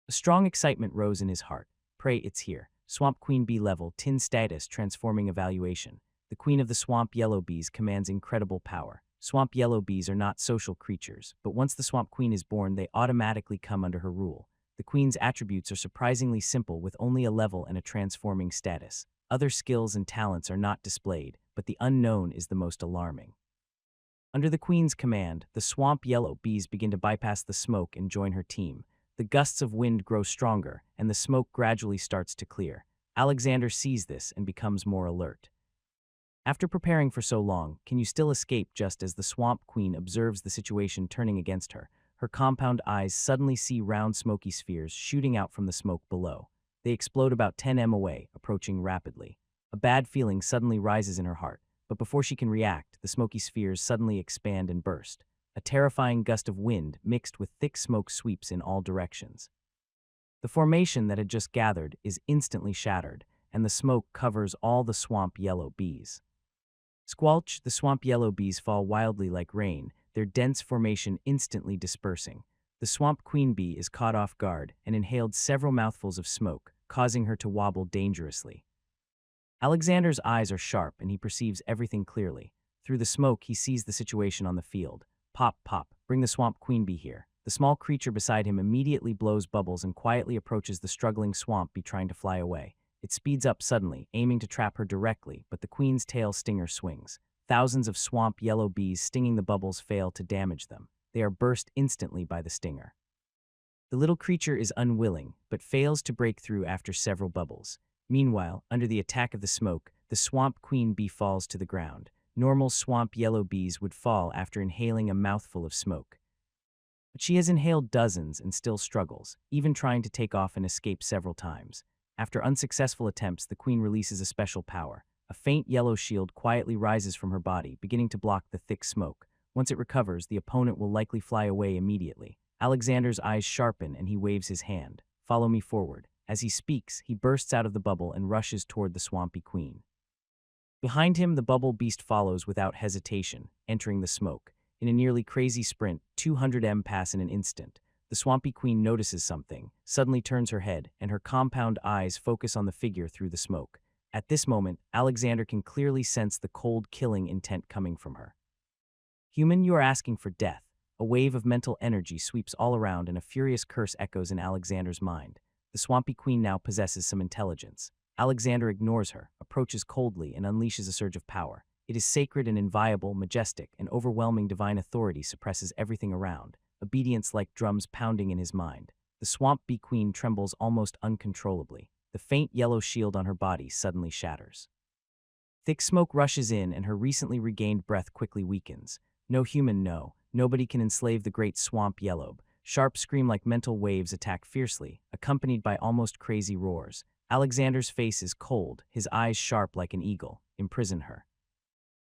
A strong excitement rose in his heart. Pray, it's here. Swamp Queen Bee level, 10 status, transforming evaluation. The queen of the swamp yellow bees commands incredible power. Swamp yellow bees are not social creatures, but once the swamp queen is born, they automatically come under her rule. The queen's attributes are surprisingly simple with only a level and a transforming status. Other skills and talents are not displayed, but the unknown is the most alarming. Under the queen's command, the swamp yellow bees begin to bypass the smoke and join her team. The gusts of wind grow stronger, and the smoke gradually starts to clear. Alexander sees this and becomes more alert. After preparing for so long, can you still escape? Just as the swamp queen observes the situation turning against her, her compound eyes suddenly see round smoky spheres shooting out from the smoke below. They explode about 10 m away, approaching rapidly. A bad feeling suddenly rises in her heart, but before she can react, the smoky spheres suddenly expand and burst. A terrifying gust of wind mixed with thick smoke sweeps in all directions. The formation that had just gathered is instantly shattered, and the smoke covers all the swamp yellow bees. Squelch, the swamp yellow bees fall wildly like rain, their dense formation instantly dispersing. The swamp queen bee is caught off guard and inhaled several mouthfuls of smoke, causing her to wobble dangerously. Alexander's eyes are sharp and he perceives everything clearly. Through the smoke, he sees the situation on the field. Pop, pop, bring the swamp queen bee here. The small creature beside him immediately blows bubbles and quietly approaches the struggling swamp bee trying to fly away. It speeds up suddenly, aiming to trap her directly, but the queen's tail stinger swings. Thousands of swamp yellow bees stinging the bubbles fail to damage them. They are burst instantly by the stinger. The little creature is unwilling, but fails to break through after several bubbles. Meanwhile, under the attack of the smoke, the swamp queen bee falls to the ground. Normal swamp yellow bees would fall after inhaling a mouthful of smoke. But she has inhaled dozens and still struggles, even trying to take off and escape several times. After unsuccessful attempts, the queen releases a special power. A faint yellow shield quietly rises from her body, beginning to block the thick smoke. Once it recovers, the opponent will likely fly away immediately. Alexander's eyes sharpen and he waves his hand. Follow me forward. As he speaks, he bursts out of the bubble and rushes toward the swampy queen. Behind him, the bubble beast follows without hesitation, entering the smoke. In a nearly crazy sprint, 200 m pass in an instant. The swampy queen notices something, suddenly turns her head, and her compound eyes focus on the figure through the smoke. At this moment, Alexander can clearly sense the cold, killing intent coming from her. Human, you are asking for death. A wave of mental energy sweeps all around and a furious curse echoes in Alexander's mind. The swampy queen now possesses some intelligence. Alexander ignores her, approaches coldly, and unleashes a surge of power. It is sacred and inviolable, majestic, and overwhelming divine authority suppresses everything around, obedience like drums pounding in his mind. The swamp bee queen trembles almost uncontrollably. The faint yellow shield on her body suddenly shatters. Thick smoke rushes in and her recently regained breath quickly weakens. No human, no. Nobody can enslave the great swamp yellow. Sharp scream like mental waves attack fiercely, accompanied by almost crazy roars. Alexander's face is cold, his eyes sharp like an eagle. Imprison her.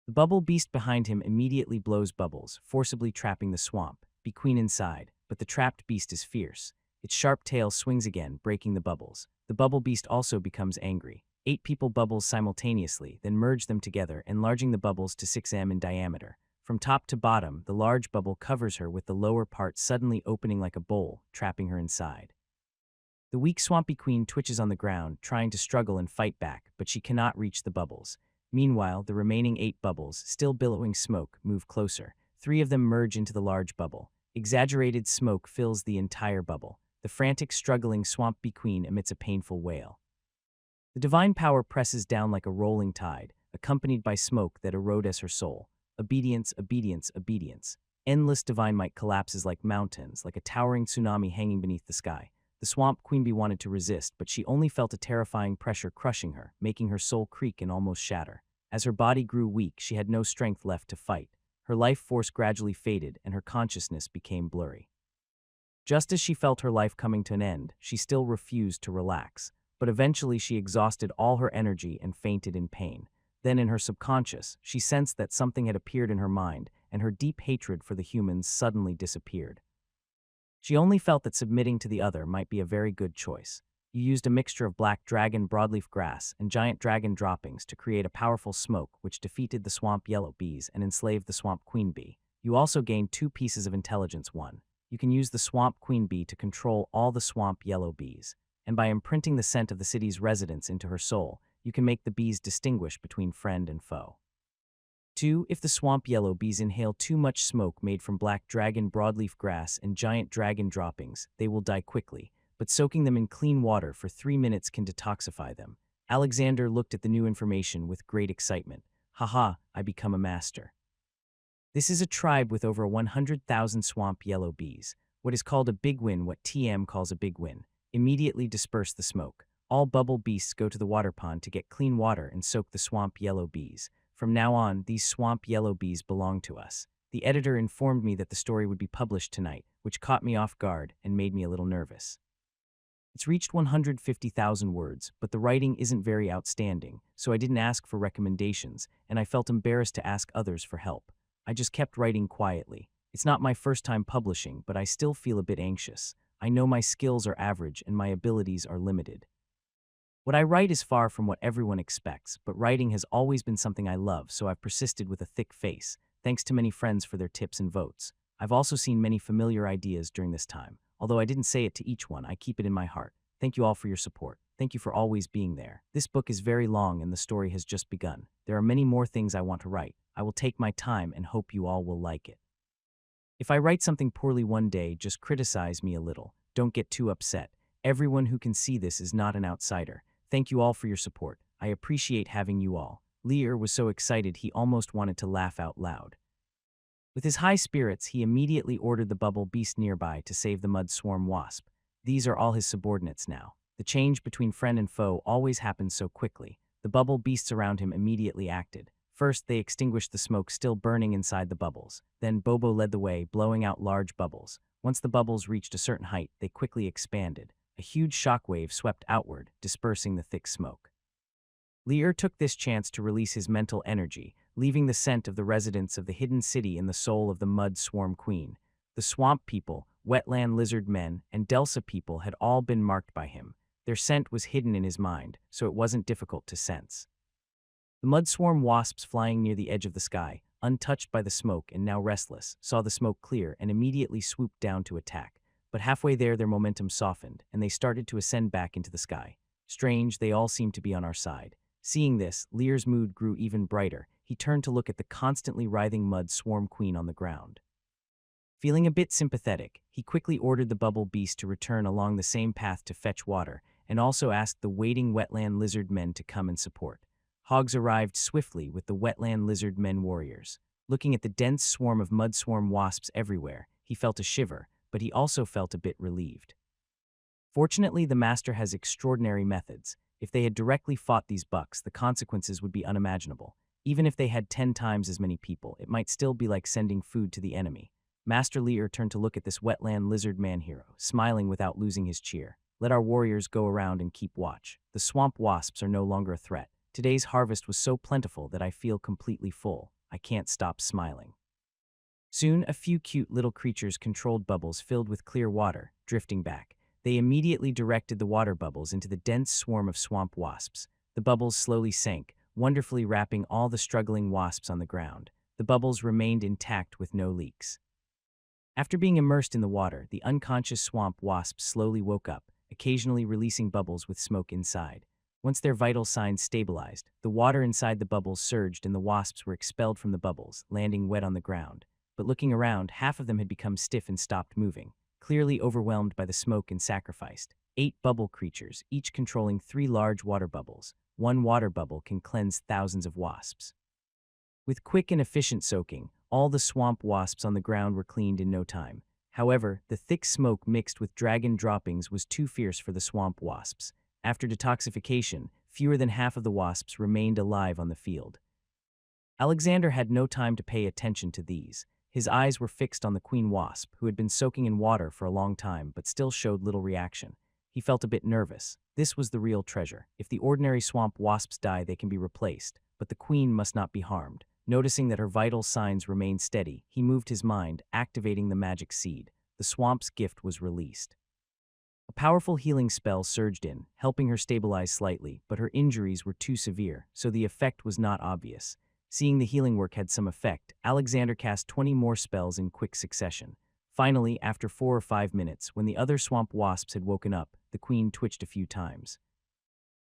The bubble beast behind him immediately blows bubbles, forcibly trapping the swamp bee queen inside, but the trapped beast is fierce. Its sharp tail swings again, breaking the bubbles. The bubble beast also becomes angry. 8 people bubbles simultaneously, then merge them together, enlarging the bubbles to 6 m in diameter. From top to bottom, the large bubble covers her with the lower part suddenly opening like a bowl, trapping her inside. The weak swampy queen twitches on the ground, trying to struggle and fight back, but she cannot reach the bubbles. Meanwhile, the remaining 8 bubbles, still billowing smoke, move closer. 3 of them merge into the large bubble. Exaggerated smoke fills the entire bubble. The frantic, struggling swamp bee queen emits a painful wail. The divine power presses down like a rolling tide, accompanied by smoke that erodes her soul. Obedience, obedience, obedience. Endless divine might collapses like mountains, like a towering tsunami hanging beneath the sky. The swamp queen bee wanted to resist, but she only felt a terrifying pressure crushing her, making her soul creak and almost shatter. As her body grew weak, she had no strength left to fight. Her life force gradually faded, and her consciousness became blurry. Just as she felt her life coming to an end, she still refused to relax. But eventually she exhausted all her energy and fainted in pain. Then in her subconscious, she sensed that something had appeared in her mind, and her deep hatred for the humans suddenly disappeared. She only felt that submitting to the other might be a very good choice. You used a mixture of black dragon broadleaf grass and giant dragon droppings to create a powerful smoke which defeated the swamp yellow bees and enslaved the swamp queen bee. You also gained 2 pieces of intelligence. 1. You can use the swamp queen bee to control all the swamp yellow bees, and by imprinting the scent of the city's residents into her soul, you can make the bees distinguish between friend and foe. 2. If the swamp yellow bees inhale too much smoke made from black dragon broadleaf grass and giant dragon droppings, they will die quickly, but soaking them in clean water for 3 minutes can detoxify them. Alexander looked at the new information with great excitement. Haha, I become a master. This is a tribe with over 100,000 swamp yellow bees. What is called a big win, what TM calls a big win. Immediately disperse the smoke. All bubble beasts go to the water pond to get clean water and soak the swamp yellow bees. From now on, these swamp yellow bees belong to us. The editor informed me that the story would be published tonight, which caught me off guard and made me a little nervous. It's reached 150,000 words, but the writing isn't very outstanding, so I didn't ask for recommendations, and I felt embarrassed to ask others for help. I just kept writing quietly. It's not my first time publishing, but I still feel a bit anxious. I know my skills are average and my abilities are limited. What I write is far from what everyone expects, but writing has always been something I love, so I've persisted with a thick face, thanks to many friends for their tips and votes. I've also seen many familiar ideas during this time. Although I didn't say it to each one, I keep it in my heart. Thank you all for your support. Thank you for always being there. This book is very long and the story has just begun. There are many more things I want to write. I will take my time and hope you all will like it. If I write something poorly one day, just criticize me a little. Don't get too upset. Everyone who can see this is not an outsider. Thank you all for your support. I appreciate having you all. Lear was so excited he almost wanted to laugh out loud. With his high spirits, he immediately ordered the bubble beast nearby to save the mud swarm wasp. These are all his subordinates now. The change between friend and foe always happens so quickly. The bubble beasts around him immediately acted. First, they extinguished the smoke still burning inside the bubbles. Then Bobo led the way, blowing out large bubbles. Once the bubbles reached a certain height, they quickly expanded. A huge shockwave swept outward, dispersing the thick smoke. Lear took this chance to release his mental energy, leaving the scent of the residents of the hidden city in the soul of the mud swarm queen. The swamp people, wetland lizard men, and Delsa people had all been marked by him. Their scent was hidden in his mind, so it wasn't difficult to sense. The mud swarm wasps flying near the edge of the sky, untouched by the smoke and now restless, saw the smoke clear and immediately swooped down to attack. But halfway there, their momentum softened, and they started to ascend back into the sky. Strange, they all seemed to be on our side. Seeing this, Lear's mood grew even brighter. He turned to look at the constantly writhing mud swarm queen on the ground. Feeling a bit sympathetic, he quickly ordered the bubble beast to return along the same path to fetch water, and also asked the waiting wetland lizard men to come and support. Hogs arrived swiftly with the wetland lizard men warriors. Looking at the dense swarm of mud swarm wasps everywhere, he felt a shiver, but he also felt a bit relieved. Fortunately, the master has extraordinary methods. If they had directly fought these bucks, the consequences would be unimaginable. Even if they had 10 times as many people, it might still be like sending food to the enemy. Master Lear turned to look at this wetland lizard man hero, smiling without losing his cheer. Let our warriors go around and keep watch. The swamp wasps are no longer a threat. Today's harvest was so plentiful that I feel completely full. I can't stop smiling. Soon, a few cute little creatures controlled bubbles filled with clear water, drifting back. They immediately directed the water bubbles into the dense swarm of swamp wasps. The bubbles slowly sank, wonderfully wrapping all the struggling wasps on the ground. The bubbles remained intact with no leaks. After being immersed in the water, the unconscious swamp wasps slowly woke up, occasionally releasing bubbles with smoke inside. Once their vital signs stabilized, the water inside the bubbles surged and the wasps were expelled from the bubbles, landing wet on the ground. But looking around, half of them had become stiff and stopped moving, clearly overwhelmed by the smoke and sacrificed. 8 bubble creatures, each controlling 3 large water bubbles. One water bubble can cleanse thousands of wasps. With quick and efficient soaking, all the swamp wasps on the ground were cleaned in no time. However, the thick smoke mixed with dragon droppings was too fierce for the swamp wasps. After detoxification, fewer than half of the wasps remained alive on the field. Alexander had no time to pay attention to these. His eyes were fixed on the queen wasp, who had been soaking in water for a long time but still showed little reaction. He felt a bit nervous. This was the real treasure. If the ordinary swamp wasps die, they can be replaced, but the queen must not be harmed. Noticing that her vital signs remained steady, he moved his mind, activating the magic seed. The swamp's gift was released. A powerful healing spell surged in, helping her stabilize slightly, but her injuries were too severe, so the effect was not obvious. Seeing the healing work had some effect, Alexander cast 20 more spells in quick succession. Finally, after 4 or 5 minutes, when the other swamp wasps had woken up, the queen twitched a few times.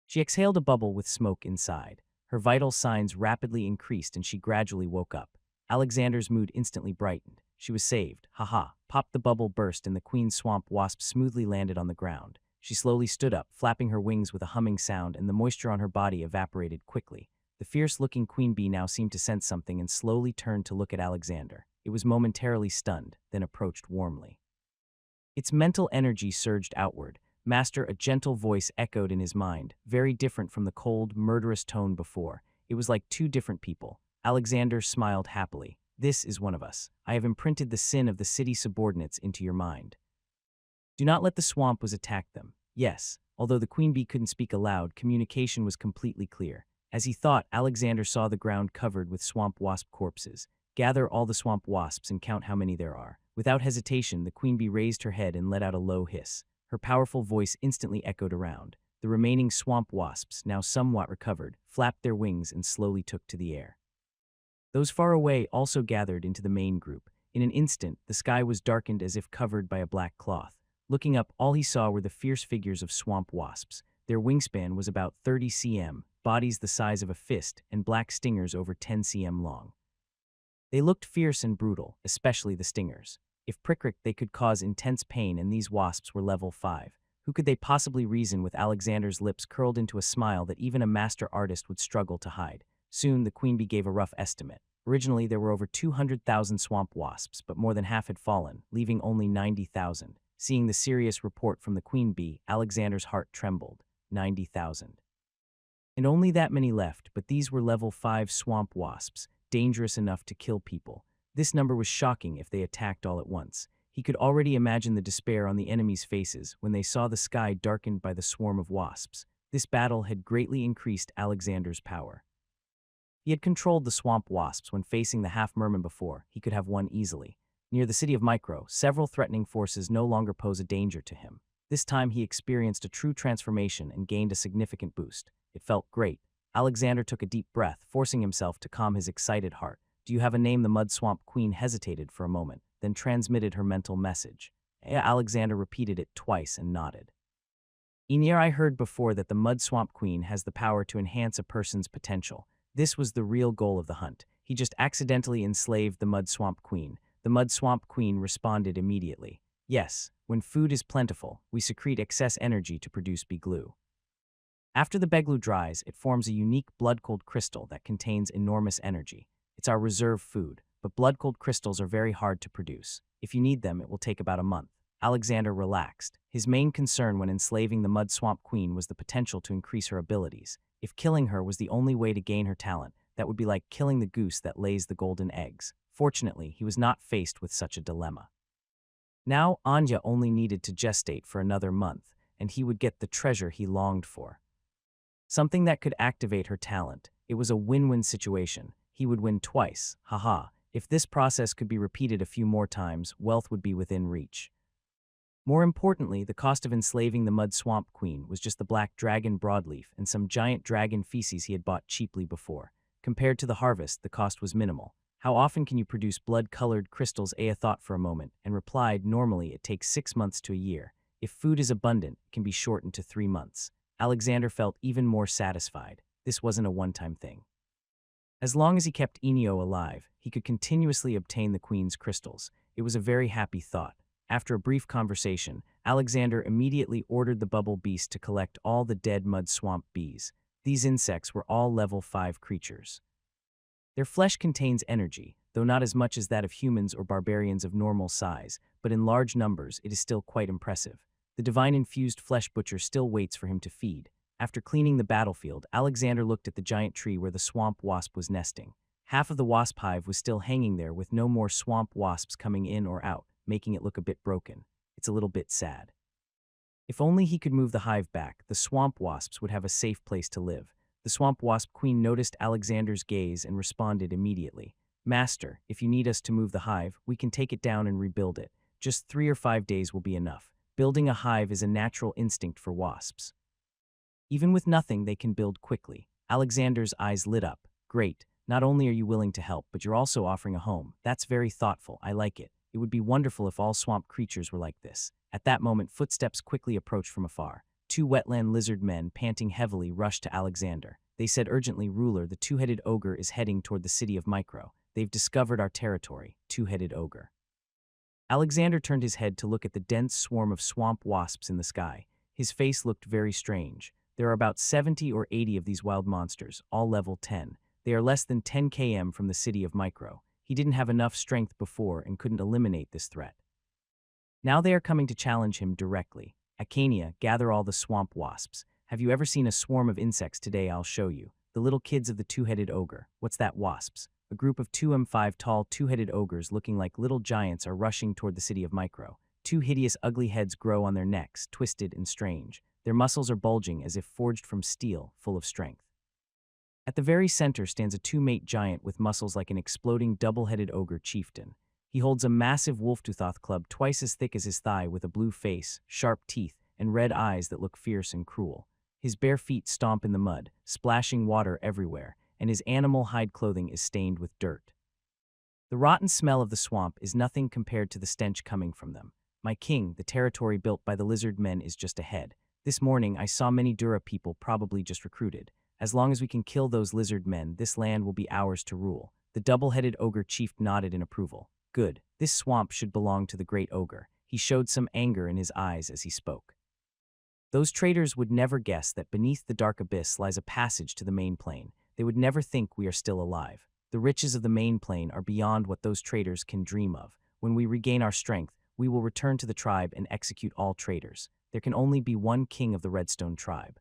She exhaled a bubble with smoke inside. Her vital signs rapidly increased and she gradually woke up. Alexander's mood instantly brightened. She was saved. Haha. Pop! The bubble burst and the queen swamp wasp smoothly landed on the ground. She slowly stood up, flapping her wings with a humming sound, and the moisture on her body evaporated quickly. The fierce-looking queen bee now seemed to sense something and slowly turned to look at Alexander. It was momentarily stunned, then approached warmly. Its mental energy surged outward. Master, a gentle voice echoed in his mind, very different from the cold, murderous tone before. It was like two different people. Alexander smiled happily. This is one of us. I have imprinted the sin of the city subordinates into your mind. Do not let the swamp was attack them. Yes, although the queen bee couldn't speak aloud, communication was completely clear. As he thought, Alexander saw the ground covered with swamp wasp corpses. Gather all the swamp wasps and count how many there are. Without hesitation, the queen bee raised her head and let out a low hiss. Her powerful voice instantly echoed around. The remaining swamp wasps, now somewhat recovered, flapped their wings and slowly took to the air. Those far away also gathered into the main group. In an instant, the sky was darkened as if covered by a black cloth. Looking up, all he saw were the fierce figures of swamp wasps. Their wingspan was about 30 cm, bodies the size of a fist, and black stingers over 10 cm long. They looked fierce and brutal, especially the stingers. If pricked, they could cause intense pain, and these wasps were level 5. Who could they possibly reason with? Alexander's lips curled into a smile that even a master artist would struggle to hide. Soon, the queen bee gave a rough estimate. Originally, there were over 200,000 swamp wasps, but more than half had fallen, leaving only 90,000. Seeing the serious report from the queen bee, Alexander's heart trembled. 90,000. And only that many left, but these were level 5 swamp wasps, dangerous enough to kill people. This number was shocking if they attacked all at once. He could already imagine the despair on the enemies' faces when they saw the sky darkened by the swarm of wasps. This battle had greatly increased Alexander's power. He had controlled the swamp wasps when facing the half-merman before. He could have won easily. Near the city of Micro, several threatening forces no longer pose a danger to him. This time he experienced a true transformation and gained a significant boost. It felt great. Alexander took a deep breath, forcing himself to calm his excited heart. Do you have a name? The mud swamp queen hesitated for a moment, then transmitted her mental message. Alexander repeated it twice and nodded. Enir, I heard before that the mud swamp queen has the power to enhance a person's potential. This was the real goal of the hunt. He just accidentally enslaved the mud swamp queen. The mud swamp queen responded immediately. Yes, when food is plentiful, we secrete excess energy to produce glue. After the beglu dries, it forms a unique blood-cold crystal that contains enormous energy. It's our reserve food, but blood-cold crystals are very hard to produce. If you need them, it will take about a month. Alexander relaxed. His main concern when enslaving the mud swamp queen was the potential to increase her abilities. If killing her was the only way to gain her talent, that would be like killing the goose that lays the golden eggs. Fortunately, he was not faced with such a dilemma. Now, Anya only needed to gestate for another month, and he would get the treasure he longed for. Something that could activate her talent. It was a win-win situation. He would win twice. Haha. If this process could be repeated a few more times, wealth would be within reach. More importantly, the cost of enslaving the mud swamp queen was just the black dragon broadleaf and some giant dragon feces he had bought cheaply before. Compared to the harvest, the cost was minimal. How often can you produce blood-colored crystals? Aya thought for a moment and replied, normally it takes 6 months to a year. If food is abundant, it can be shortened to 3 months. Alexander felt even more satisfied. This wasn't a one-time thing. As long as he kept Enio alive, he could continuously obtain the queen's crystals. It was a very happy thought. After a brief conversation, Alexander immediately ordered the bubble beast to collect all the dead mud swamp bees. These insects were all level 5 creatures. Their flesh contains energy, though not as much as that of humans or barbarians of normal size, but in large numbers it is still quite impressive. The divine-infused flesh butcher still waits for him to feed. After cleaning the battlefield, Alexander looked at the giant tree where the swamp wasp was nesting. Half of the wasp hive was still hanging there with no more swamp wasps coming in or out, making it look a bit broken. It's a little bit sad. If only he could move the hive back, the swamp wasps would have a safe place to live. The swamp wasp queen noticed Alexander's gaze and responded immediately. Master, if you need us to move the hive, we can take it down and rebuild it. Just 3 or 5 days will be enough. Building a hive is a natural instinct for wasps. Even with nothing, they can build quickly. Alexander's eyes lit up. Great. Not only are you willing to help, but you're also offering a home. That's very thoughtful. I like it. It would be wonderful if all swamp creatures were like this. At that moment, footsteps quickly approached from afar. 2 wetland lizard men, panting heavily, rushed to Alexander. They said urgently, Ruler, the two-headed ogre is heading toward the city of Micro. They've discovered our territory. Two-headed ogre. Alexander turned his head to look at the dense swarm of swamp wasps in the sky. His face looked very strange. There are about 70 or 80 of these wild monsters, all level 10. They are less than 10 km from the city of Micro. He didn't have enough strength before and couldn't eliminate this threat. Now they are coming to challenge him directly. Acania, gather all the swamp wasps. Have you ever seen a swarm of insects? Today I'll show you. The little kids of the two-headed ogre. What's that, wasps? A group of 2m5 tall two-headed ogres looking like little giants are rushing toward the city of Micro. 2 hideous ugly heads grow on their necks, twisted and strange. Their muscles are bulging as if forged from steel, full of strength. At the very center stands a 2-mate giant with muscles like an exploding double-headed ogre chieftain. He holds a massive wolf-toothed club twice as thick as his thigh with a blue face, sharp teeth, and red eyes that look fierce and cruel. His bare feet stomp in the mud, splashing water everywhere, and his animal hide clothing is stained with dirt. The rotten smell of the swamp is nothing compared to the stench coming from them. My king, the territory built by the lizard men, is just ahead. This morning I saw many Dura people, probably just recruited. As long as we can kill those lizard men, this land will be ours to rule. The double-headed ogre chief nodded in approval. Good. This swamp should belong to the great ogre. He showed some anger in his eyes as he spoke. Those traitors would never guess that beneath the dark abyss lies a passage to the main plane. They would never think we are still alive. The riches of the main plane are beyond what those traitors can dream of. When we regain our strength, we will return to the tribe and execute all traitors. There can only be one king of the Redstone tribe.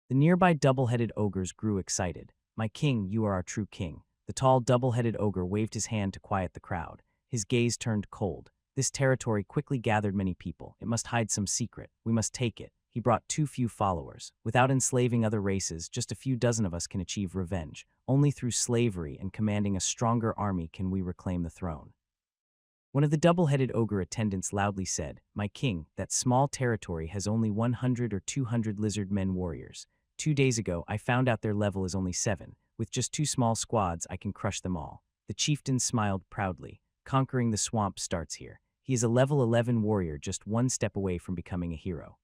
The nearby double-headed ogres grew excited. My king, you are our true king. The tall double-headed ogre waved his hand to quiet the crowd. His gaze turned cold. This territory quickly gathered many people. It must hide some secret. We must take it. He brought too few followers. Without enslaving other races, just a few dozen of us can achieve revenge. Only through slavery and commanding a stronger army can we reclaim the throne. One of the double-headed ogre attendants loudly said, My king, that small territory has only 100 or 200 lizard men warriors. 2 days ago, I found out their level is only 7. With just 2 small squads, I can crush them all. The chieftain smiled proudly. Conquering the swamp starts here. He is a level 11 warrior, just 1 step away from becoming a hero.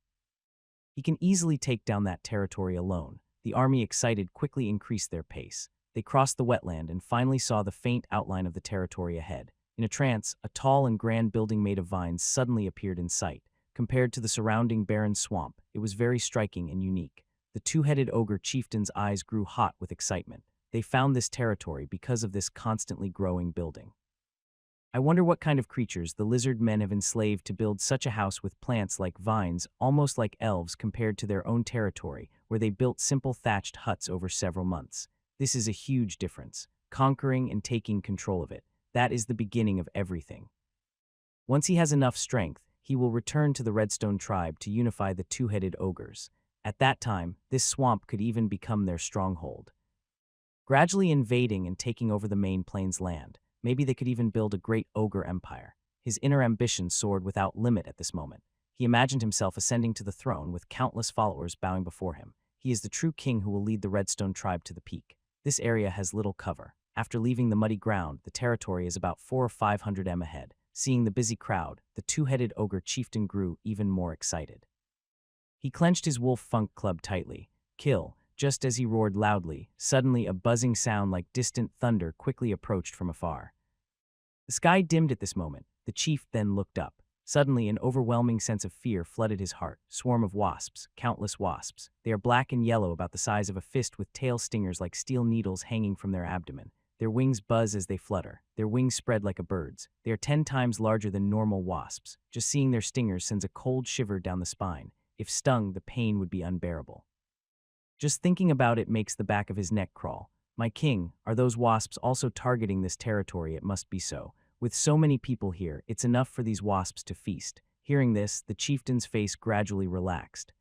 He can easily take down that territory alone. The army, excited, quickly increased their pace. They crossed the wetland and finally saw the faint outline of the territory ahead. In a trance, a tall and grand building made of vines suddenly appeared in sight. Compared to the surrounding barren swamp, it was very striking and unique. The two-headed ogre chieftain's eyes grew hot with excitement. They found this territory because of this constantly growing building. I wonder what kind of creatures the lizard men have enslaved to build such a house with plants like vines, almost like elves compared to their own territory, where they built simple thatched huts over several months. This is a huge difference. Conquering and taking control of it. That is the beginning of everything. Once he has enough strength, he will return to the Redstone tribe to unify the two-headed ogres. At that time, this swamp could even become their stronghold. Gradually invading and taking over the main plains land, maybe they could even build a great ogre empire. His inner ambition soared without limit at this moment. He imagined himself ascending to the throne with countless followers bowing before him. He is the true king who will lead the Redstone tribe to the peak. This area has little cover. After leaving the muddy ground, the territory is about 400 or 500 m ahead. Seeing the busy crowd, the two-headed ogre chieftain grew even more excited. He clenched his wolf funk club tightly. Kill. Just as he roared loudly, suddenly a buzzing sound like distant thunder quickly approached from afar. The sky dimmed at this moment. The chief then looked up. Suddenly, an overwhelming sense of fear flooded his heart. Swarm of wasps, countless wasps. They are black and yellow, about the size of a fist, with tail stingers like steel needles hanging from their abdomen. Their wings buzz as they flutter. Their wings spread like a bird's. They are 10 times larger than normal wasps. Just seeing their stingers sends a cold shiver down the spine. If stung, the pain would be unbearable. Just thinking about it makes the back of his neck crawl. My king, are those wasps also targeting this territory? It must be so. With so many people here, it's enough for these wasps to feast. Hearing this, the chieftain's face gradually relaxed.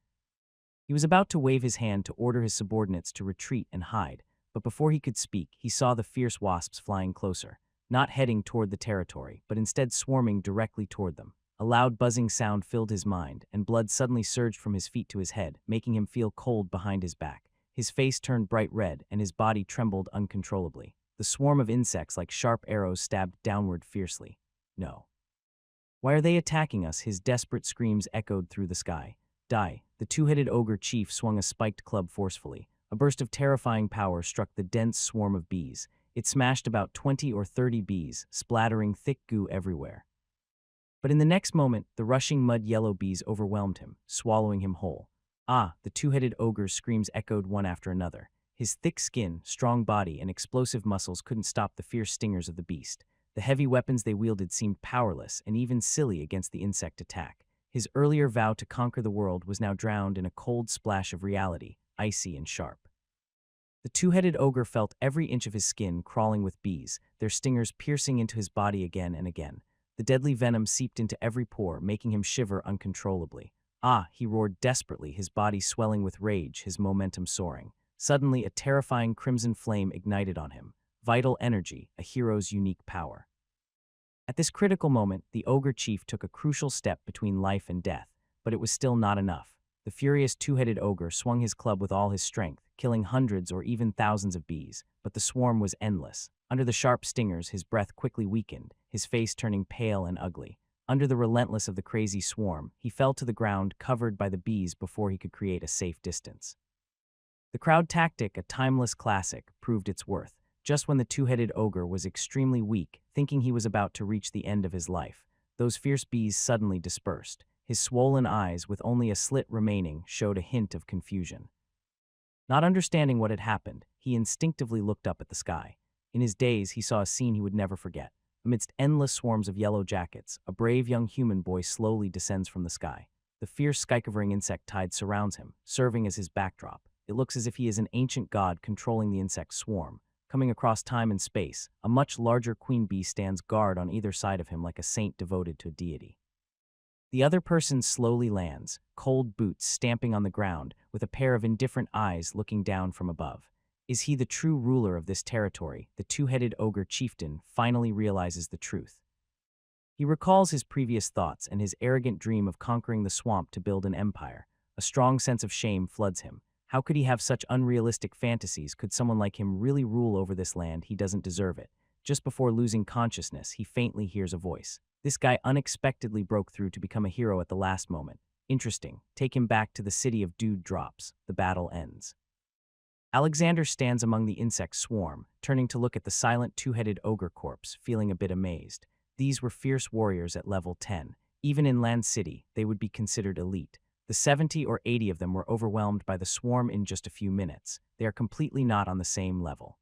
He was about to wave his hand to order his subordinates to retreat and hide, but before he could speak, he saw the fierce wasps flying closer, not heading toward the territory, but instead swarming directly toward them. A loud buzzing sound filled his mind, and blood suddenly surged from his feet to his head, making him feel cold behind his back. His face turned bright red, and his body trembled uncontrollably. The swarm of insects like sharp arrows stabbed downward fiercely. No. Why are they attacking us? His desperate screams echoed through the sky. Die. The two-headed ogre chief swung a spiked club forcefully. A burst of terrifying power struck the dense swarm of bees. It smashed about 20 or 30 bees, splattering thick goo everywhere. But in the next moment, the rushing mud-yellow bees overwhelmed him, swallowing him whole. Ah, the two-headed ogre's screams echoed one after another. His thick skin, strong body, and explosive muscles couldn't stop the fierce stingers of the beast. The heavy weapons they wielded seemed powerless and even silly against the insect attack. His earlier vow to conquer the world was now drowned in a cold splash of reality, icy and sharp. The two-headed ogre felt every inch of his skin crawling with bees, their stingers piercing into his body again and again. The deadly venom seeped into every pore, making him shiver uncontrollably. Ah, he roared desperately, his body swelling with rage, his momentum soaring. Suddenly, a terrifying crimson flame ignited on him. Vital energy, a hero's unique power. At this critical moment, the ogre chief took a crucial step between life and death, but it was still not enough. The furious two-headed ogre swung his club with all his strength, killing hundreds or even thousands of bees, but the swarm was endless. Under the sharp stingers, his breath quickly weakened, his face turning pale and ugly. Under the relentless of the crazy swarm, he fell to the ground, covered by the bees before he could create a safe distance. The crowd tactic, a timeless classic, proved its worth. Just when the two-headed ogre was extremely weak, thinking he was about to reach the end of his life, those fierce bees suddenly dispersed. His swollen eyes, with only a slit remaining, showed a hint of confusion. Not understanding what had happened, he instinctively looked up at the sky. In his daze, he saw a scene he would never forget. Amidst endless swarms of yellow jackets, a brave young human boy slowly descends from the sky. The fierce sky-covering insect tide surrounds him, serving as his backdrop. It looks as if he is an ancient god controlling the insect swarm. Coming across time and space, a much larger queen bee stands guard on either side of him like a saint devoted to a deity. The other person slowly lands, cold boots stamping on the ground, with a pair of indifferent eyes looking down from above. Is he the true ruler of this territory? The two-headed ogre chieftain finally realizes the truth. He recalls his previous thoughts and his arrogant dream of conquering the swamp to build an empire. A strong sense of shame floods him. How could he have such unrealistic fantasies? Could someone like him really rule over this land? He doesn't deserve it. Just before losing consciousness, he faintly hears a voice. This guy unexpectedly broke through to become a hero at the last moment. Interesting. Take him back to the city of Dude Drops. The battle ends. Alexander stands among the insect swarm, turning to look at the silent two-headed ogre corpse, feeling a bit amazed. These were fierce warriors at level 10. Even in Land City, they would be considered elite. The 70 or 80 of them were overwhelmed by the swarm in just a few minutes. They are completely not on the same level.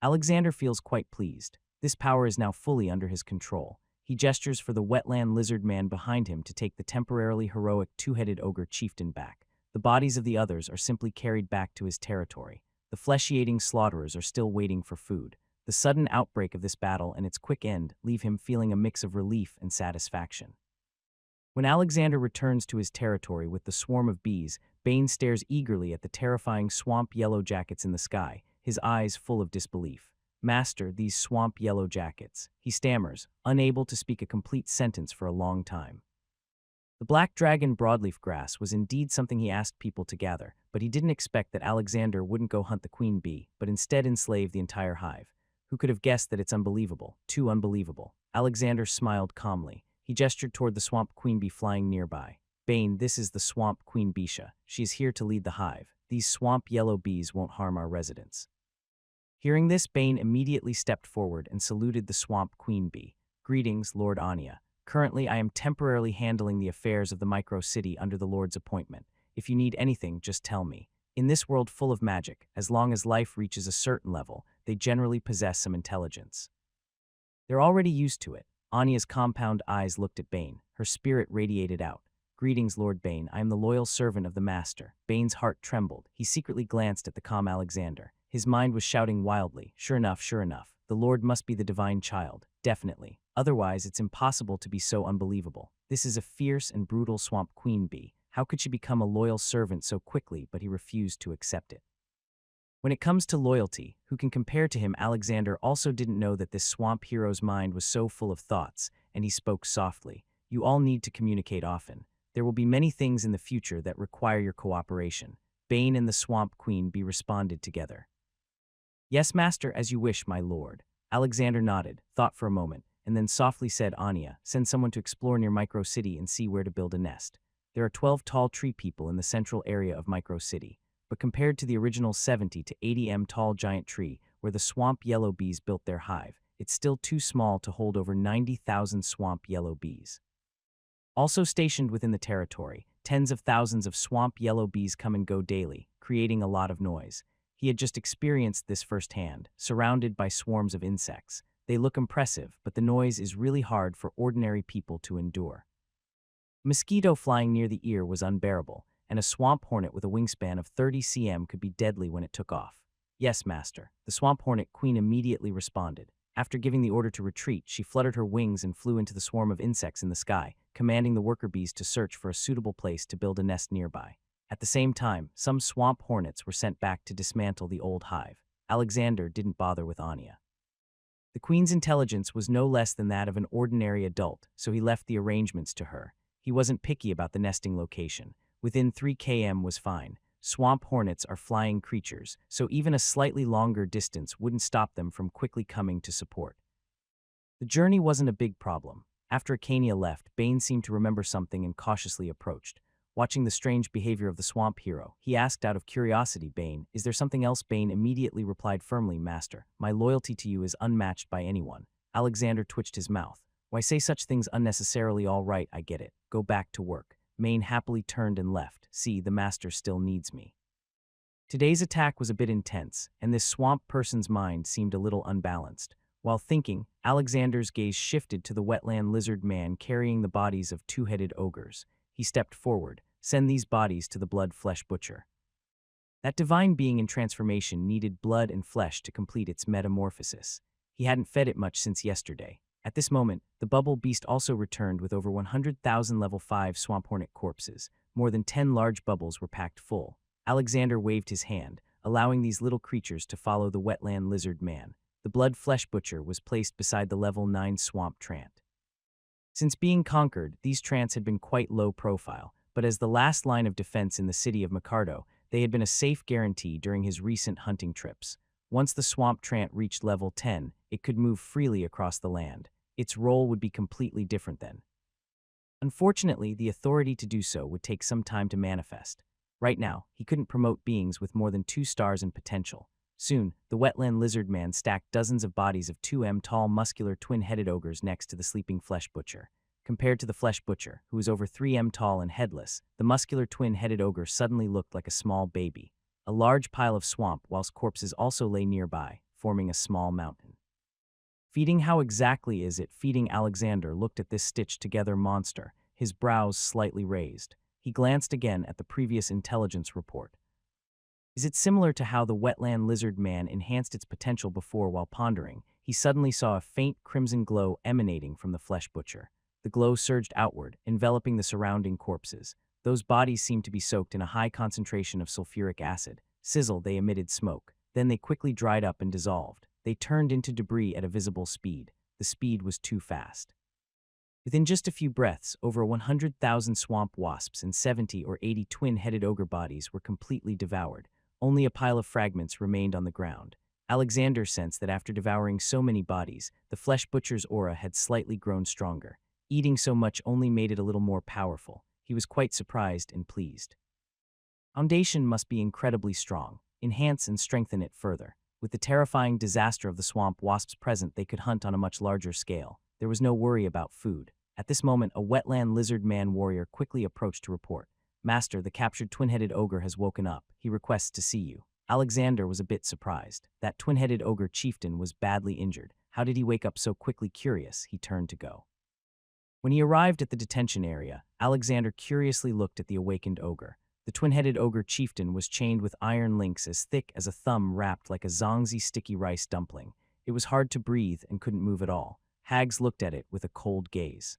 Alexander feels quite pleased. This power is now fully under his control. He gestures for the wetland lizard man behind him to take the temporarily heroic two-headed ogre chieftain back. The bodies of the others are simply carried back to his territory. The flesh-eating slaughterers are still waiting for food. The sudden outbreak of this battle and its quick end leave him feeling a mix of relief and satisfaction. When Alexander returns to his territory with the swarm of bees, Bane stares eagerly at the terrifying swamp yellow jackets in the sky, his eyes full of disbelief. Master, these swamp yellow jackets, he stammers, unable to speak a complete sentence for a long time. The black dragon broadleaf grass was indeed something he asked people to gather, but he didn't expect that Alexander wouldn't go hunt the queen bee, but instead enslave the entire hive. Who could have guessed that it's unbelievable? Too unbelievable. Alexander smiled calmly. He gestured toward the swamp queen bee flying nearby. Bane, this is the swamp queen Bisha. She is here to lead the hive. These swamp yellow bees won't harm our residents. Hearing this, Bane immediately stepped forward and saluted the swamp queen bee. Greetings, Lord Anya. Currently, I am temporarily handling the affairs of the micro city under the Lord's appointment. If you need anything, just tell me. In this world full of magic, as long as life reaches a certain level, they generally possess some intelligence. They're already used to it. Anya's compound eyes looked at Bane. Her spirit radiated out. Greetings, Lord Bane. I am the loyal servant of the Master. Bane's heart trembled. He secretly glanced at the calm Alexander. His mind was shouting wildly. Sure enough, sure enough. The Lord must be the divine child. Definitely. Otherwise, it's impossible to be so unbelievable. This is a fierce and brutal swamp queen bee. How could she become a loyal servant so quickly? But he refused to accept it. When it comes to loyalty, who can compare to him? Alexander also didn't know that this swamp hero's mind was so full of thoughts, and he spoke softly. You all need to communicate often. There will be many things in the future that require your cooperation. Bane and the Swamp Queen bee responded together. Yes, master, as you wish, my lord. Alexander nodded, thought for a moment, and then softly said, Anya, send someone to explore near Micro City and see where to build a nest. There are 12 tall tree people in the central area of Micro City, but compared to the original 70 to 80 m tall giant tree where the swamp yellow bees built their hive, it's still too small to hold over 90,000 swamp yellow bees. Also stationed within the territory, tens of thousands of swamp yellow bees come and go daily, creating a lot of noise. He had just experienced this firsthand, surrounded by swarms of insects. They look impressive, but the noise is really hard for ordinary people to endure. A mosquito flying near the ear was unbearable, and a swamp hornet with a wingspan of 30 cm could be deadly when it took off. Yes, master. The swamp hornet queen immediately responded. After giving the order to retreat, she fluttered her wings and flew into the swarm of insects in the sky, commanding the worker bees to search for a suitable place to build a nest nearby. At the same time, some swamp hornets were sent back to dismantle the old hive. Alexander didn't bother with Anya. The queen's intelligence was no less than that of an ordinary adult, so he left the arrangements to her. He wasn't picky about the nesting location. Within 3 km was fine. Swamp hornets are flying creatures, so even a slightly longer distance wouldn't stop them from quickly coming to support. The journey wasn't a big problem. After Acania left, Bane seemed to remember something and cautiously approached. Watching the strange behavior of the swamp hero, he asked out of curiosity, Bane, is there something else? Bane immediately replied firmly, Master, my loyalty to you is unmatched by anyone. Alexander twitched his mouth. Why say such things unnecessarily? All right, I get it. Go back to work. Maine happily turned and left. See, the master still needs me. Today's attack was a bit intense, and this swamp person's mind seemed a little unbalanced. While thinking, Alexander's gaze shifted to the wetland lizard man carrying the bodies of two-headed ogres. He stepped forward. Send these bodies to the blood-flesh butcher. That divine being in transformation needed blood and flesh to complete its metamorphosis. He hadn't fed it much since yesterday. At this moment, the bubble beast also returned with over 100,000 level 5 swamp hornet corpses. More than 10 large bubbles were packed full. Alexander waved his hand, allowing these little creatures to follow the wetland lizard man. The blood flesh butcher was placed beside the level 9 swamp trant. Since being conquered, these trants had been quite low profile, but as the last line of defense in the city of Micardo, they had been a safe guarantee during his recent hunting trips. Once the swamp trant reached level 10, it could move freely across the land. Its role would be completely different then. Unfortunately, the authority to do so would take some time to manifest. Right now, he couldn't promote beings with more than 2 stars in potential. Soon, the wetland lizard man stacked dozens of bodies of 2 m tall muscular twin-headed ogres next to the sleeping flesh butcher. Compared to the flesh butcher, who was over 3 m tall and headless, the muscular twin-headed ogre suddenly looked like a small baby. A large pile of swamp, whilst corpses also lay nearby, forming a small mountain. Feeding? How exactly is it feeding? Alexander looked at this stitched-together monster, his brows slightly raised. He glanced again at the previous intelligence report. Is it similar to how the wetland lizard man enhanced its potential before? While pondering, he suddenly saw a faint crimson glow emanating from the flesh butcher. The glow surged outward, enveloping the surrounding corpses. Those bodies seemed to be soaked in a high concentration of sulfuric acid. Sizzle, they emitted smoke. Then they quickly dried up and dissolved. They turned into debris at a visible speed. The speed was too fast. Within just a few breaths, over 100,000 swamp wasps and 70 or 80 twin-headed ogre bodies were completely devoured. Only a pile of fragments remained on the ground. Alexander sensed that after devouring so many bodies, the flesh butcher's aura had slightly grown stronger. Eating so much only made it a little more powerful. He was quite surprised and pleased. Foundation must be incredibly strong. Enhance and strengthen it further. With the terrifying disaster of the swamp wasps present, they could hunt on a much larger scale. There was no worry about food. At this moment, a wetland lizard man warrior quickly approached to report. Master, the captured twin-headed ogre has woken up. He requests to see you. Alexander was a bit surprised. That twin-headed ogre chieftain was badly injured. How did he wake up so quickly? Curious, he turned to go. When he arrived at the detention area, Alexander curiously looked at the awakened ogre. The twin-headed ogre chieftain was chained with iron links as thick as a thumb wrapped like a zongzi sticky rice dumpling. It was hard to breathe and couldn't move at all. Hags looked at it with a cold gaze.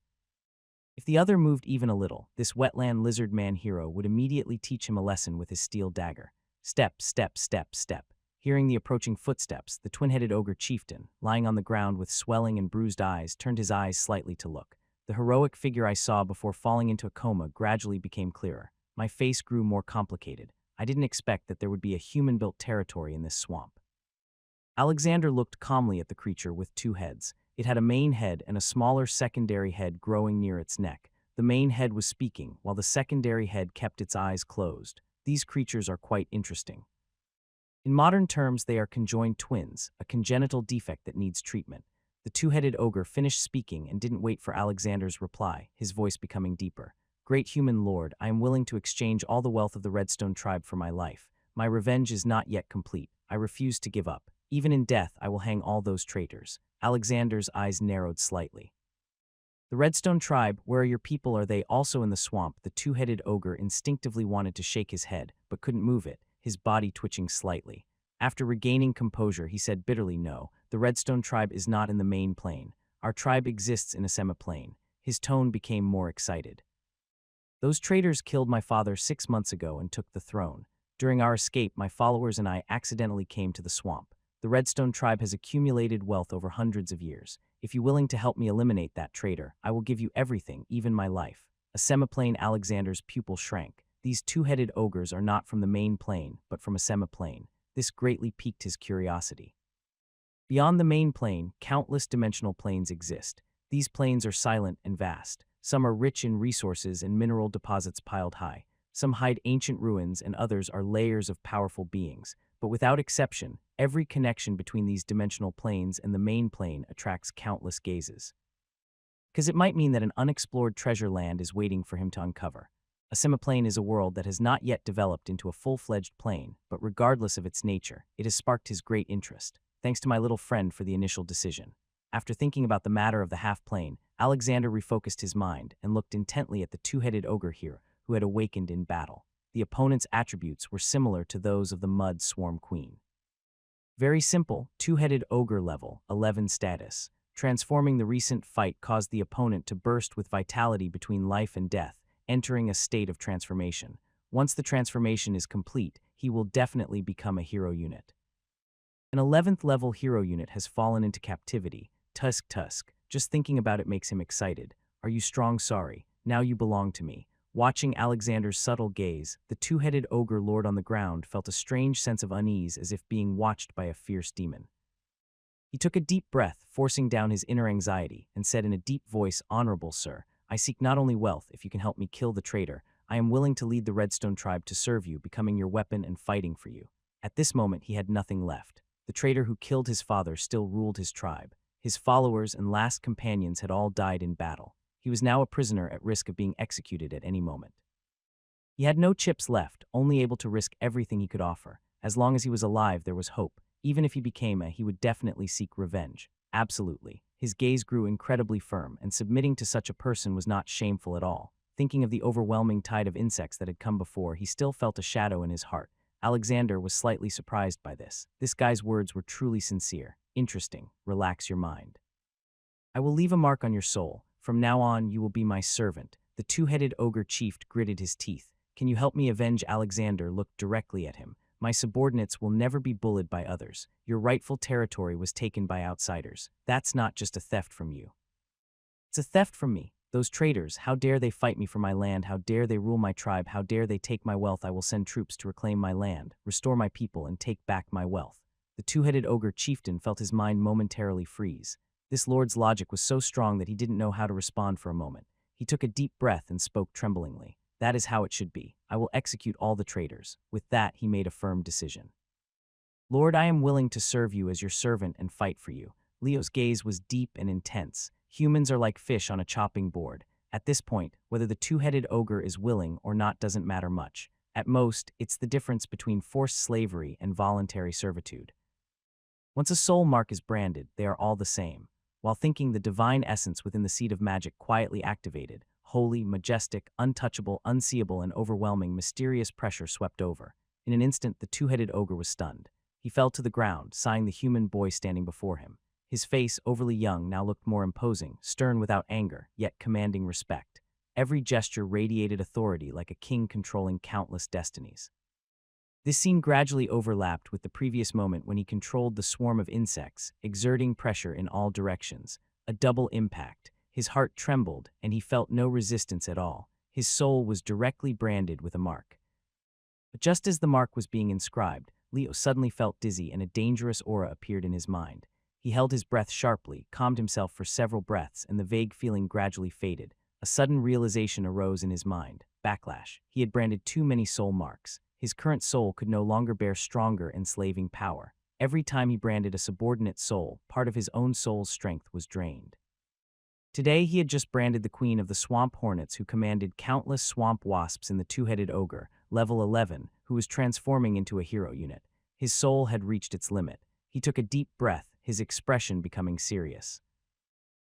If the other moved even a little, this wetland lizard man hero would immediately teach him a lesson with his steel dagger. Step, step, step, step. Hearing the approaching footsteps, the twin-headed ogre chieftain, lying on the ground with swelling and bruised eyes, turned his eyes slightly to look. The heroic figure I saw before falling into a coma gradually became clearer. My face grew more complicated. I didn't expect that there would be a human-built territory in this swamp. Alexander looked calmly at the creature with two heads. It had a main head and a smaller secondary head growing near its neck. The main head was speaking, while the secondary head kept its eyes closed. These creatures are quite interesting. In modern terms, they are conjoined twins, a congenital defect that needs treatment. The two-headed ogre finished speaking and didn't wait for Alexander's reply, his voice becoming deeper. Great human lord, I am willing to exchange all the wealth of the Redstone tribe for my life. My revenge is not yet complete. I refuse to give up. Even in death, I will hang all those traitors. Alexander's eyes narrowed slightly. The Redstone tribe, where are your people? Are they also in the swamp? The two-headed ogre instinctively wanted to shake his head, but couldn't move it, his body twitching slightly. After regaining composure, he said bitterly, no, the Redstone tribe is not in the main plane. Our tribe exists in a semiplane. His tone became more excited. Those traitors killed my father 6 months ago and took the throne. During our escape, my followers and I accidentally came to the swamp. The Redstone tribe has accumulated wealth over hundreds of years. If you're willing to help me eliminate that traitor, I will give you everything, even my life. A semiplane. Alexander's pupil shrank. These two-headed ogres are not from the main plane, but from a semiplane. This greatly piqued his curiosity. Beyond the main plane, countless dimensional planes exist. These planes are silent and vast. Some are rich in resources and mineral deposits piled high. Some hide ancient ruins and others are layers of powerful beings. But without exception, every connection between these dimensional planes and the main plane attracts countless gazes. Because it might mean that an unexplored treasure land is waiting for him to uncover. A semiplane is a world that has not yet developed into a full-fledged plane, but regardless of its nature, it has sparked his great interest. Thanks to my little friend for the initial decision. After thinking about the matter of the half-plane, Alexander refocused his mind and looked intently at the two-headed ogre here, who had awakened in battle. The opponent's attributes were similar to those of the Mud Swarm Queen. Very simple, two-headed ogre level, 11 status. Transforming the recent fight caused the opponent to burst with vitality between life and death, entering a state of transformation. Once the transformation is complete, he will definitely become a hero unit. An 11th level hero unit has fallen into captivity. Tusk. Just thinking about it makes him excited. Are you strong? Sorry. Now you belong to me. Watching Alexander's subtle gaze, the two-headed ogre lord on the ground felt a strange sense of unease as if being watched by a fierce demon. He took a deep breath, forcing down his inner anxiety, and said in a deep voice, Honorable sir, I seek not only wealth. If you can help me kill the traitor, I am willing to lead the Redstone tribe to serve you, becoming your weapon and fighting for you. At this moment, he had nothing left. The traitor who killed his father still ruled his tribe. His followers and last companions had all died in battle. He was now a prisoner at risk of being executed at any moment. He had no chips left, only able to risk everything he could offer. As long as he was alive, there was hope. Even if he became he would definitely seek revenge. Absolutely. His gaze grew incredibly firm, and submitting to such a person was not shameful at all. Thinking of the overwhelming tide of insects that had come before, he still felt a shadow in his heart. Alexander was slightly surprised by this. This guy's words were truly sincere. Interesting. Relax your mind. I will leave a mark on your soul. From now on, you will be my servant. The two-headed ogre chief gritted his teeth. Can you help me avenge? Alexander looked directly at him. My subordinates will never be bullied by others. Your rightful territory was taken by outsiders. That's not just a theft from you. It's a theft from me. Those traitors, how dare they fight me for my land? How dare they rule my tribe? How dare they take my wealth? I will send troops to reclaim my land, restore my people, and take back my wealth. The two-headed ogre chieftain felt his mind momentarily freeze. This lord's logic was so strong that he didn't know how to respond for a moment. He took a deep breath and spoke tremblingly. That is how it should be. I will execute all the traitors. With that, he made a firm decision. Lord, I am willing to serve you as your servant and fight for you. Leo's gaze was deep and intense. Humans are like fish on a chopping board. At this point, whether the two-headed ogre is willing or not doesn't matter much. At most, it's the difference between forced slavery and voluntary servitude. Once a soul mark is branded, they are all the same. While thinking, the divine essence within the seed of magic quietly activated, holy, majestic, untouchable, unseeable, and overwhelming mysterious pressure swept over. In an instant, the two-headed ogre was stunned. He fell to the ground, sighing the human boy standing before him. His face, overly young, now looked more imposing, stern without anger, yet commanding respect. Every gesture radiated authority like a king controlling countless destinies. This scene gradually overlapped with the previous moment when he controlled the swarm of insects, exerting pressure in all directions. A double impact. His heart trembled, and he felt no resistance at all. His soul was directly branded with a mark. But just as the mark was being inscribed, Leo suddenly felt dizzy and a dangerous aura appeared in his mind. He held his breath sharply, calmed himself for several breaths, and the vague feeling gradually faded. A sudden realization arose in his mind. Backlash. He had branded too many soul marks. His current soul could no longer bear stronger enslaving power. Every time he branded a subordinate soul, part of his own soul's strength was drained. Today he had just branded the queen of the swamp hornets who commanded countless swamp wasps in the two-headed ogre, level 11, who was transforming into a hero unit. His soul had reached its limit. He took a deep breath, his expression becoming serious.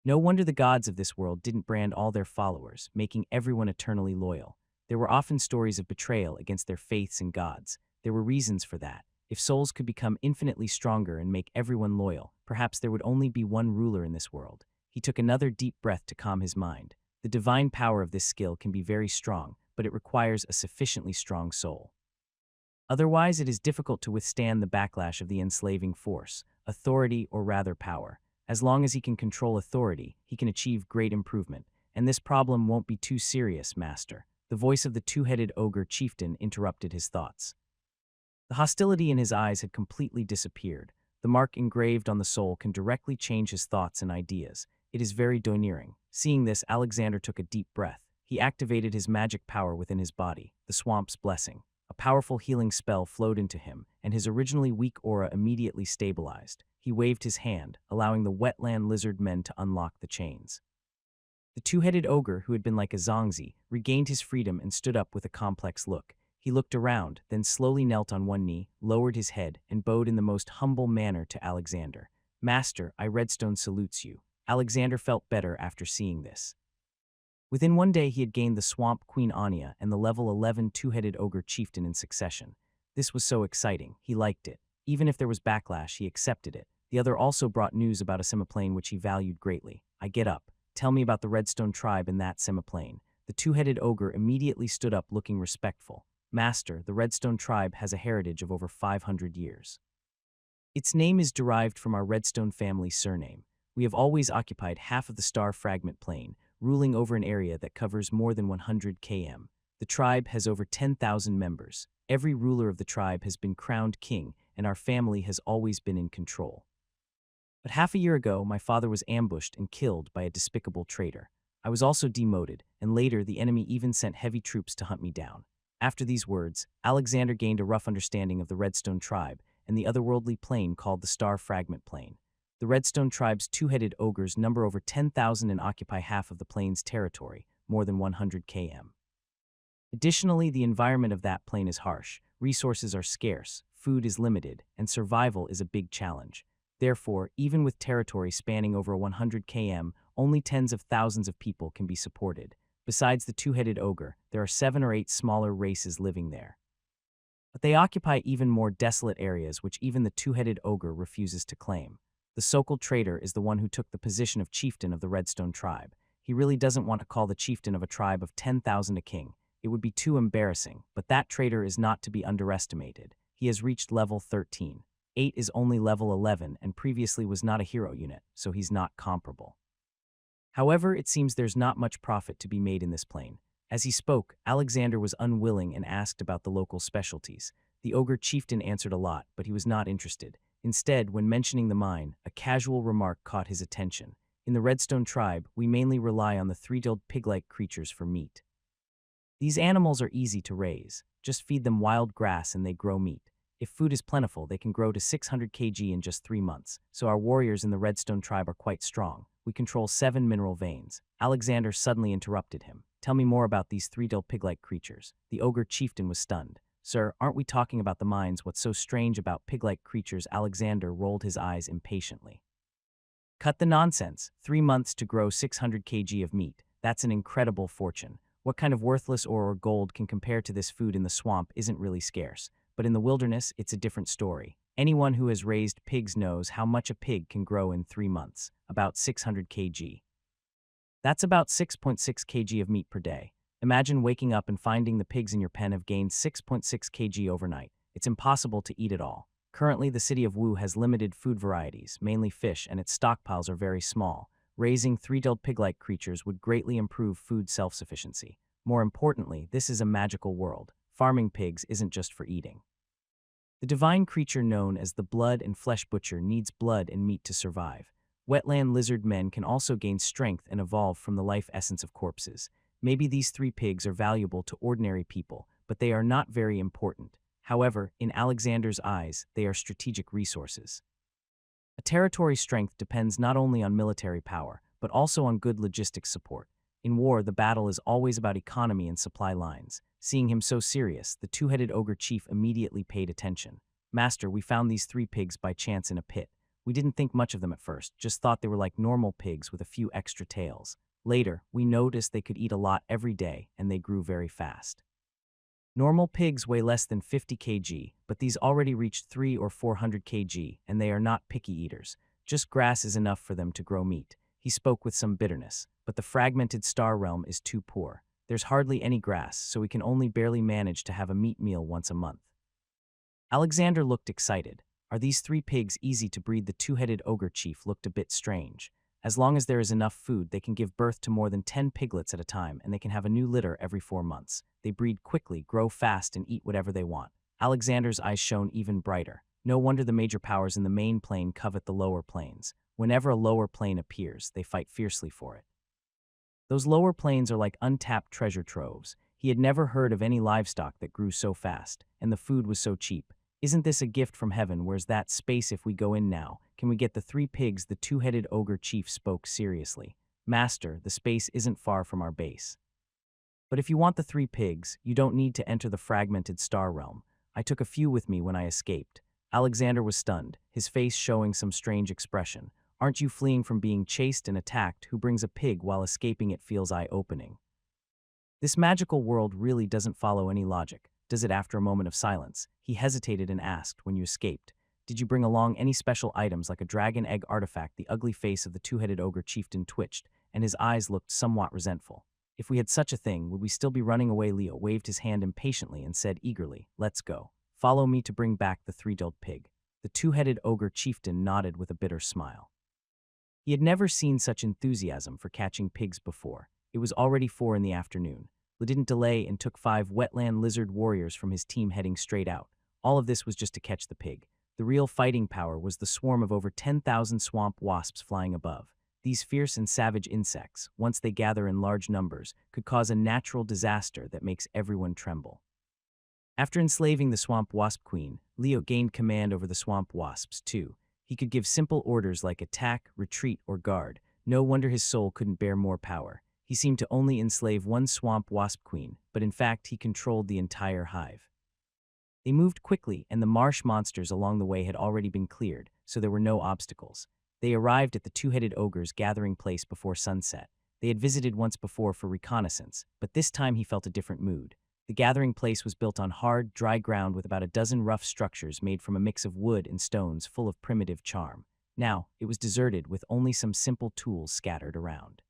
No wonder the gods of this world didn't brand all their followers, making everyone eternally loyal. There were often stories of betrayal against their faiths and gods. There were reasons for that. If souls could become infinitely stronger and make everyone loyal, perhaps there would only be one ruler in this world. He took another deep breath to calm his mind. The divine power of this skill can be very strong, but it requires a sufficiently strong soul. Otherwise, it is difficult to withstand the backlash of the enslaving force, authority, or rather power. As long as he can control authority, he can achieve great improvement. And this problem won't be too serious, master. The voice of the two-headed ogre chieftain interrupted his thoughts. The hostility in his eyes had completely disappeared. The mark engraved on the soul can directly change his thoughts and ideas. It is very domineering. Seeing this, Alexander took a deep breath. He activated his magic power within his body, the swamp's blessing. A powerful healing spell flowed into him, and his originally weak aura immediately stabilized. He waved his hand, allowing the wetland lizard men to unlock the chains. The two-headed ogre, who had been like a zongzi, regained his freedom and stood up with a complex look. He looked around, then slowly knelt on one knee, lowered his head, and bowed in the most humble manner to Alexander. "Master, I Redstone salutes you." Alexander felt better after seeing this. Within one day he had gained the Swamp Queen Anya and the level 11 two-headed ogre chieftain in succession. This was so exciting, he liked it. Even if there was backlash, he accepted it. The other also brought news about a semiplane which he valued greatly. "I get up. Tell me about the Redstone tribe in that semiplane." The two-headed ogre immediately stood up looking respectful. "Master, the Redstone tribe has a heritage of over 500 years. Its name is derived from our Redstone family surname. We have always occupied half of the star fragment plane, ruling over an area that covers more than 100 km. The tribe has over 10,000 members. Every ruler of the tribe has been crowned king, and our family has always been in control. But half a year ago, my father was ambushed and killed by a despicable traitor. I was also demoted, and later the enemy even sent heavy troops to hunt me down." After these words, Alexander gained a rough understanding of the Redstone tribe and the otherworldly plane called the Star Fragment Plane. The Redstone tribe's two-headed ogres number over 10,000 and occupy half of the plane's territory, more than 100 km. Additionally, the environment of that plane is harsh, resources are scarce, food is limited, and survival is a big challenge. Therefore, even with territory spanning over 100 km, only tens of thousands of people can be supported. Besides the two-headed ogre, there are 7 or 8 smaller races living there. But they occupy even more desolate areas which even the two-headed ogre refuses to claim. The so-called traitor is the one who took the position of chieftain of the Redstone tribe. He really doesn't want to call the chieftain of a tribe of 10,000 a king. It would be too embarrassing, but that traitor is not to be underestimated. He has reached level 13. 8 is only level 11 and previously was not a hero unit, so he's not comparable. However, it seems there's not much profit to be made in this plane. As he spoke, Alexander was unwilling and asked about the local specialties. The ogre chieftain answered a lot, but he was not interested. Instead, when mentioning the mine, a casual remark caught his attention. "In the Redstone tribe, we mainly rely on the three-tailed pig-like creatures for meat. These animals are easy to raise. Just feed them wild grass and they grow meat. If food is plentiful, they can grow to 600 kg in just 3 months, so our warriors in the Redstone tribe are quite strong. We control 7 mineral veins. Alexander suddenly interrupted him. Tell me more about these three-tailed pig-like creatures. The ogre chieftain was stunned. Sir, aren't we talking about the mines? What's so strange about pig-like creatures? Alexander rolled his eyes impatiently. Cut the nonsense. 3 months to grow 600 kg of meat. That's an incredible fortune. What kind of worthless ore or gold can compare to this food in the swamp isn't really scarce. But in the wilderness, it's a different story. Anyone who has raised pigs knows how much a pig can grow in 3 months, about 600 kg. That's about 6.6 kg of meat per day. Imagine waking up and finding the pigs in your pen have gained 6.6 kg overnight. It's impossible to eat it all. Currently, the city of Wu has limited food varieties, mainly fish, and its stockpiles are very small. Raising three-tailed pig-like creatures would greatly improve food self-sufficiency. More importantly, this is a magical world. Farming pigs isn't just for eating. The divine creature known as the blood and flesh butcher needs blood and meat to survive. Wetland lizard men can also gain strength and evolve from the life essence of corpses. Maybe these 3 pigs are valuable to ordinary people, but they are not very important. However, in Alexander's eyes, they are strategic resources. A territory's strength depends not only on military power, but also on good logistics support. In war, the battle is always about economy and supply lines. Seeing him so serious, the two-headed ogre chief immediately paid attention. Master, we found these 3 pigs by chance in a pit. We didn't think much of them at first, just thought they were like normal pigs with a few extra tails. Later, we noticed they could eat a lot every day, and they grew very fast. Normal pigs weigh less than 50 kg, but these already reached 300 or 400 kg, and they are not picky eaters. Just grass is enough for them to grow meat. He spoke with some bitterness, but the fragmented star realm is too poor. There's hardly any grass, so we can only barely manage to have a meat meal once a month. Alexander looked excited. Are these 3 pigs easy to breed? The two-headed ogre chief looked a bit strange. As long as there is enough food, they can give birth to more than 10 piglets at a time, and they can have a new litter every 4 months. They breed quickly, grow fast, and eat whatever they want. Alexander's eyes shone even brighter. No wonder the major powers in the main plane covet the lower planes. Whenever a lower plane appears, they fight fiercely for it. Those lower planes are like untapped treasure troves. He had never heard of any livestock that grew so fast, and the food was so cheap. Isn't this a gift from heaven? Where's that space if we go in now? Can we get the 3 pigs? The two-headed ogre chief spoke seriously. Master, the space isn't far from our base. But if you want the 3 pigs, you don't need to enter the fragmented star realm. I took a few with me when I escaped. Alexander was stunned, his face showing some strange expression. Aren't you fleeing from being chased and attacked? Who brings a pig while escaping? It feels eye-opening. This magical world really doesn't follow any logic, does it? After a moment of silence, he hesitated and asked, when you escaped, did you bring along any special items like a dragon egg artifact? The ugly face of the two-headed ogre chieftain twitched, and his eyes looked somewhat resentful. If we had such a thing, would we still be running away? Leo waved his hand impatiently and said eagerly, let's go. Follow me to bring back the 3-tailed pig. The two-headed ogre chieftain nodded with a bitter smile. He had never seen such enthusiasm for catching pigs before. It was already 4 in the afternoon. He didn't delay and took 5 wetland lizard warriors from his team heading straight out. All of this was just to catch the pig. The real fighting power was the swarm of over 10,000 swamp wasps flying above. These fierce and savage insects, once they gather in large numbers, could cause a natural disaster that makes everyone tremble. After enslaving the swamp wasp queen, Leo gained command over the swamp wasps too. He could give simple orders like attack, retreat, or guard. No wonder his soul couldn't bear more power. He seemed to only enslave one swamp wasp queen, but in fact he controlled the entire hive. They moved quickly, and the marsh monsters along the way had already been cleared, so there were no obstacles. They arrived at the two-headed ogre's gathering place before sunset. They had visited once before for reconnaissance, but this time he felt a different mood. The gathering place was built on hard, dry ground with about a dozen rough structures made from a mix of wood and stones full of primitive charm. Now, it was deserted with only some simple tools scattered around.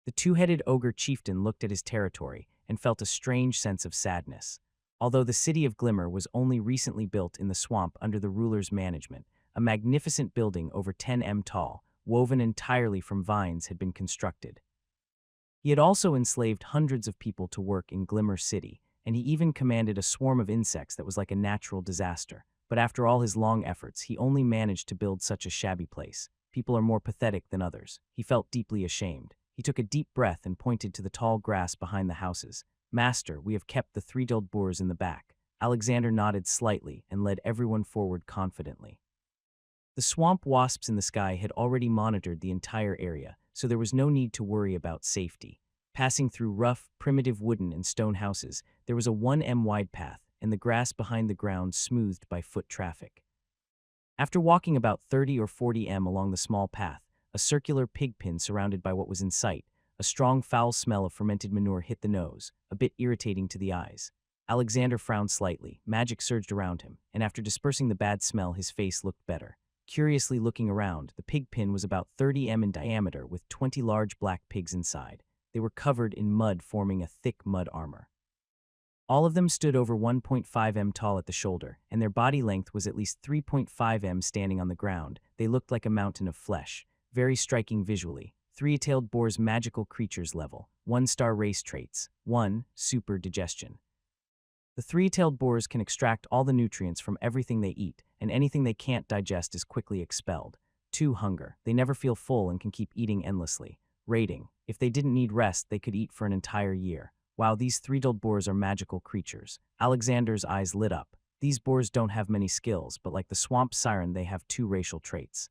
The two-headed ogre chieftain looked at his territory and felt a strange sense of sadness. Although the city of Glimmer was only recently built in the swamp under the ruler's management, a magnificent building over 10 m tall, woven entirely from vines, had been constructed. He had also enslaved hundreds of people to work in Glimmer City, and he even commanded a swarm of insects that was like a natural disaster. But after all his long efforts, he only managed to build such a shabby place. People are more pathetic than others. He felt deeply ashamed. He took a deep breath and pointed to the tall grass behind the houses. Master, we have kept the 3-tailed boars in the back. Alexander nodded slightly and led everyone forward confidently. The swamp wasps in the sky had already monitored the entire area, so there was no need to worry about safety. Passing through rough, primitive wooden and stone houses, there was a 1 m wide path, and the grass behind the ground smoothed by foot traffic. After walking about 30 or 40 m along the small path, a circular pig pen surrounded by what was in sight, a strong foul smell of fermented manure hit the nose, a bit irritating to the eyes. Alexander frowned slightly, magic surged around him, and after dispersing the bad smell his face looked better. Curiously looking around, the pig pen was about 30 m in diameter with 20 large black pigs inside. They were covered in mud forming a thick mud armor. All of them stood over 1.5 m tall at the shoulder, and their body length was at least 3.5 m standing on the ground. They looked like a mountain of flesh, very striking visually. Three-tailed boars magical creatures level, 1-star race traits, 1, super digestion. The three-tailed boars can extract all the nutrients from everything they eat, and anything they can't digest is quickly expelled. 2, hunger. They never feel full and can keep eating endlessly. Rating. If they didn't need rest, they could eat for an entire year. Wow, these three-tailed boars are magical creatures. Alexander's eyes lit up. These boars don't have many skills, but like the swamp siren, they have 2 racial traits.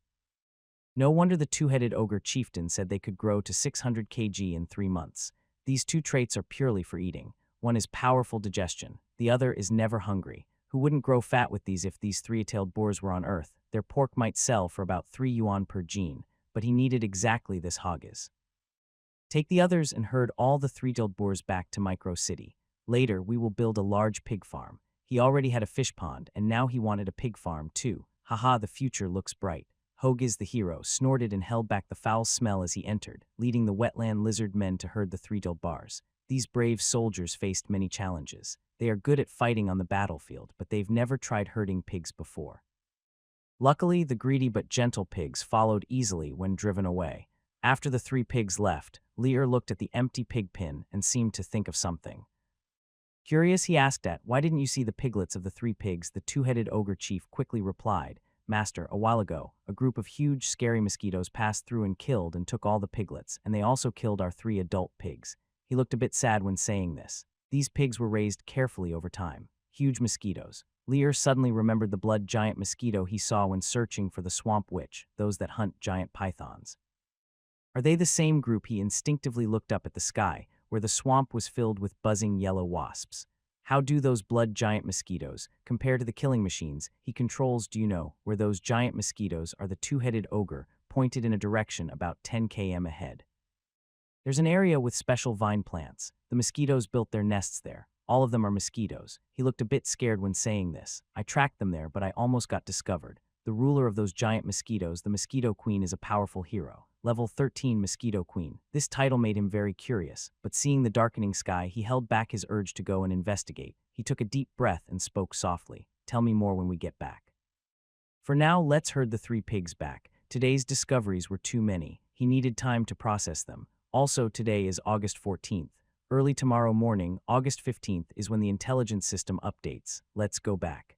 No wonder the two-headed ogre chieftain said they could grow to 600 kg in 3 months. These 2 traits are purely for eating. One is powerful digestion. The other is never hungry. Who wouldn't grow fat with these if these three-tailed boars were on Earth? Their pork might sell for about 3 yuan per gene, but he needed exactly this hoggies. Take the others and herd all the three-tailed boars back to Micro City. Later, we will build a large pig farm. He already had a fish pond, and now he wanted a pig farm too. Haha, the future looks bright. Hoggies the hero snorted and held back the foul smell as he entered, leading the wetland lizard men to herd the three-tailed boars. These brave soldiers faced many challenges. They are good at fighting on the battlefield, but they've never tried herding pigs before. Luckily, the greedy but gentle pigs followed easily when driven away. After the 3 pigs left, Lear looked at the empty pig pen and seemed to think of something. Curious, he asked why didn't you see the piglets of the 3 pigs? The two-headed ogre chief quickly replied, Master, a while ago, a group of huge, scary mosquitoes passed through and killed and took all the piglets, and they also killed our 3 adult pigs. He looked a bit sad when saying this. These pigs were raised carefully over time. Huge mosquitoes. Lear suddenly remembered the blood giant mosquito he saw when searching for the swamp witch, those that hunt giant pythons. Are they the same group? He instinctively looked up at the sky, where the swamp was filled with buzzing yellow wasps. How do those blood giant mosquitoes compare to the killing machines he controls? Do you know where those giant mosquitoes are? The two-headed ogre pointed in a direction about 10 km ahead. There's an area with special vine plants. The mosquitoes built their nests there. All of them are mosquitoes. He looked a bit scared when saying this. I tracked them there, but I almost got discovered. The ruler of those giant mosquitoes, the Mosquito Queen, is a powerful hero. Level 13 Mosquito Queen. This title made him very curious, but seeing the darkening sky, he held back his urge to go and investigate. He took a deep breath and spoke softly. Tell me more when we get back. For now, let's herd the 3 pigs back. Today's discoveries were too many. He needed time to process them. Also, today is August 14th. Early tomorrow morning, August 15th, is when the intelligence system updates. Let's go back.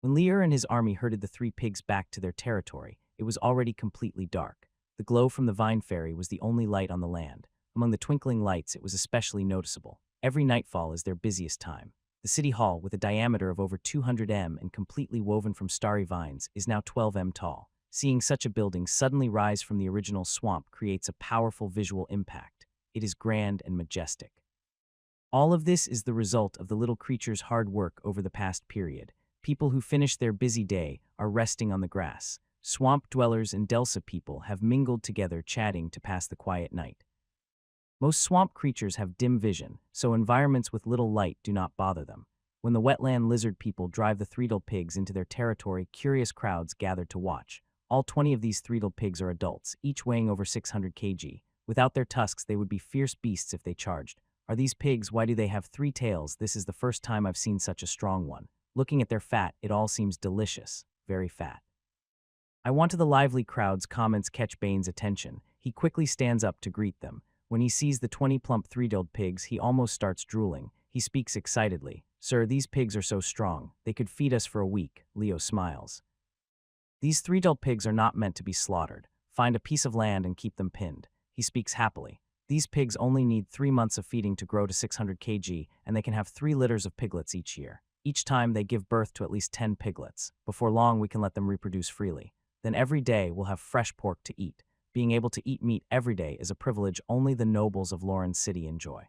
When Lear and his army herded the 3 pigs back to their territory, it was already completely dark. The glow from the vine fairy was the only light on the land. Among the twinkling lights, it was especially noticeable. Every nightfall is their busiest time. The city hall, with a diameter of over 200 m and completely woven from starry vines, is now 12 m tall. Seeing such a building suddenly rise from the original swamp creates a powerful visual impact. It is grand and majestic. All of this is the result of the little creature's hard work over the past period. People who finish their busy day are resting on the grass. Swamp dwellers and Delsa people have mingled together, chatting to pass the quiet night. Most swamp creatures have dim vision, so environments with little light do not bother them. When the wetland lizard people drive the three-tailed pigs into their territory, curious crowds gather to watch. All 20 of these three-tailed pigs are adults, each weighing over 600 kg. Without their tusks, they would be fierce beasts if they charged. Are these pigs? Why do they have 3 tails? This is the first time I've seen such a strong one. Looking at their fat, it all seems delicious. Very fat. I want to. The lively crowd's comments catch Bane's attention. He quickly stands up to greet them. When he sees the 20 plump three-tailed pigs, he almost starts drooling. He speaks excitedly. Sir, these pigs are so strong. They could feed us for a week. Leo smiles. These three-tailed pigs are not meant to be slaughtered. Find a piece of land and keep them pinned. He speaks happily. These pigs only need 3 months of feeding to grow to 600 kg, and they can have 3 litters of piglets each year. Each time they give birth to at least 10 piglets. Before long, we can let them reproduce freely. Then every day we'll have fresh pork to eat. Being able to eat meat every day is a privilege only the nobles of Lauren City enjoy.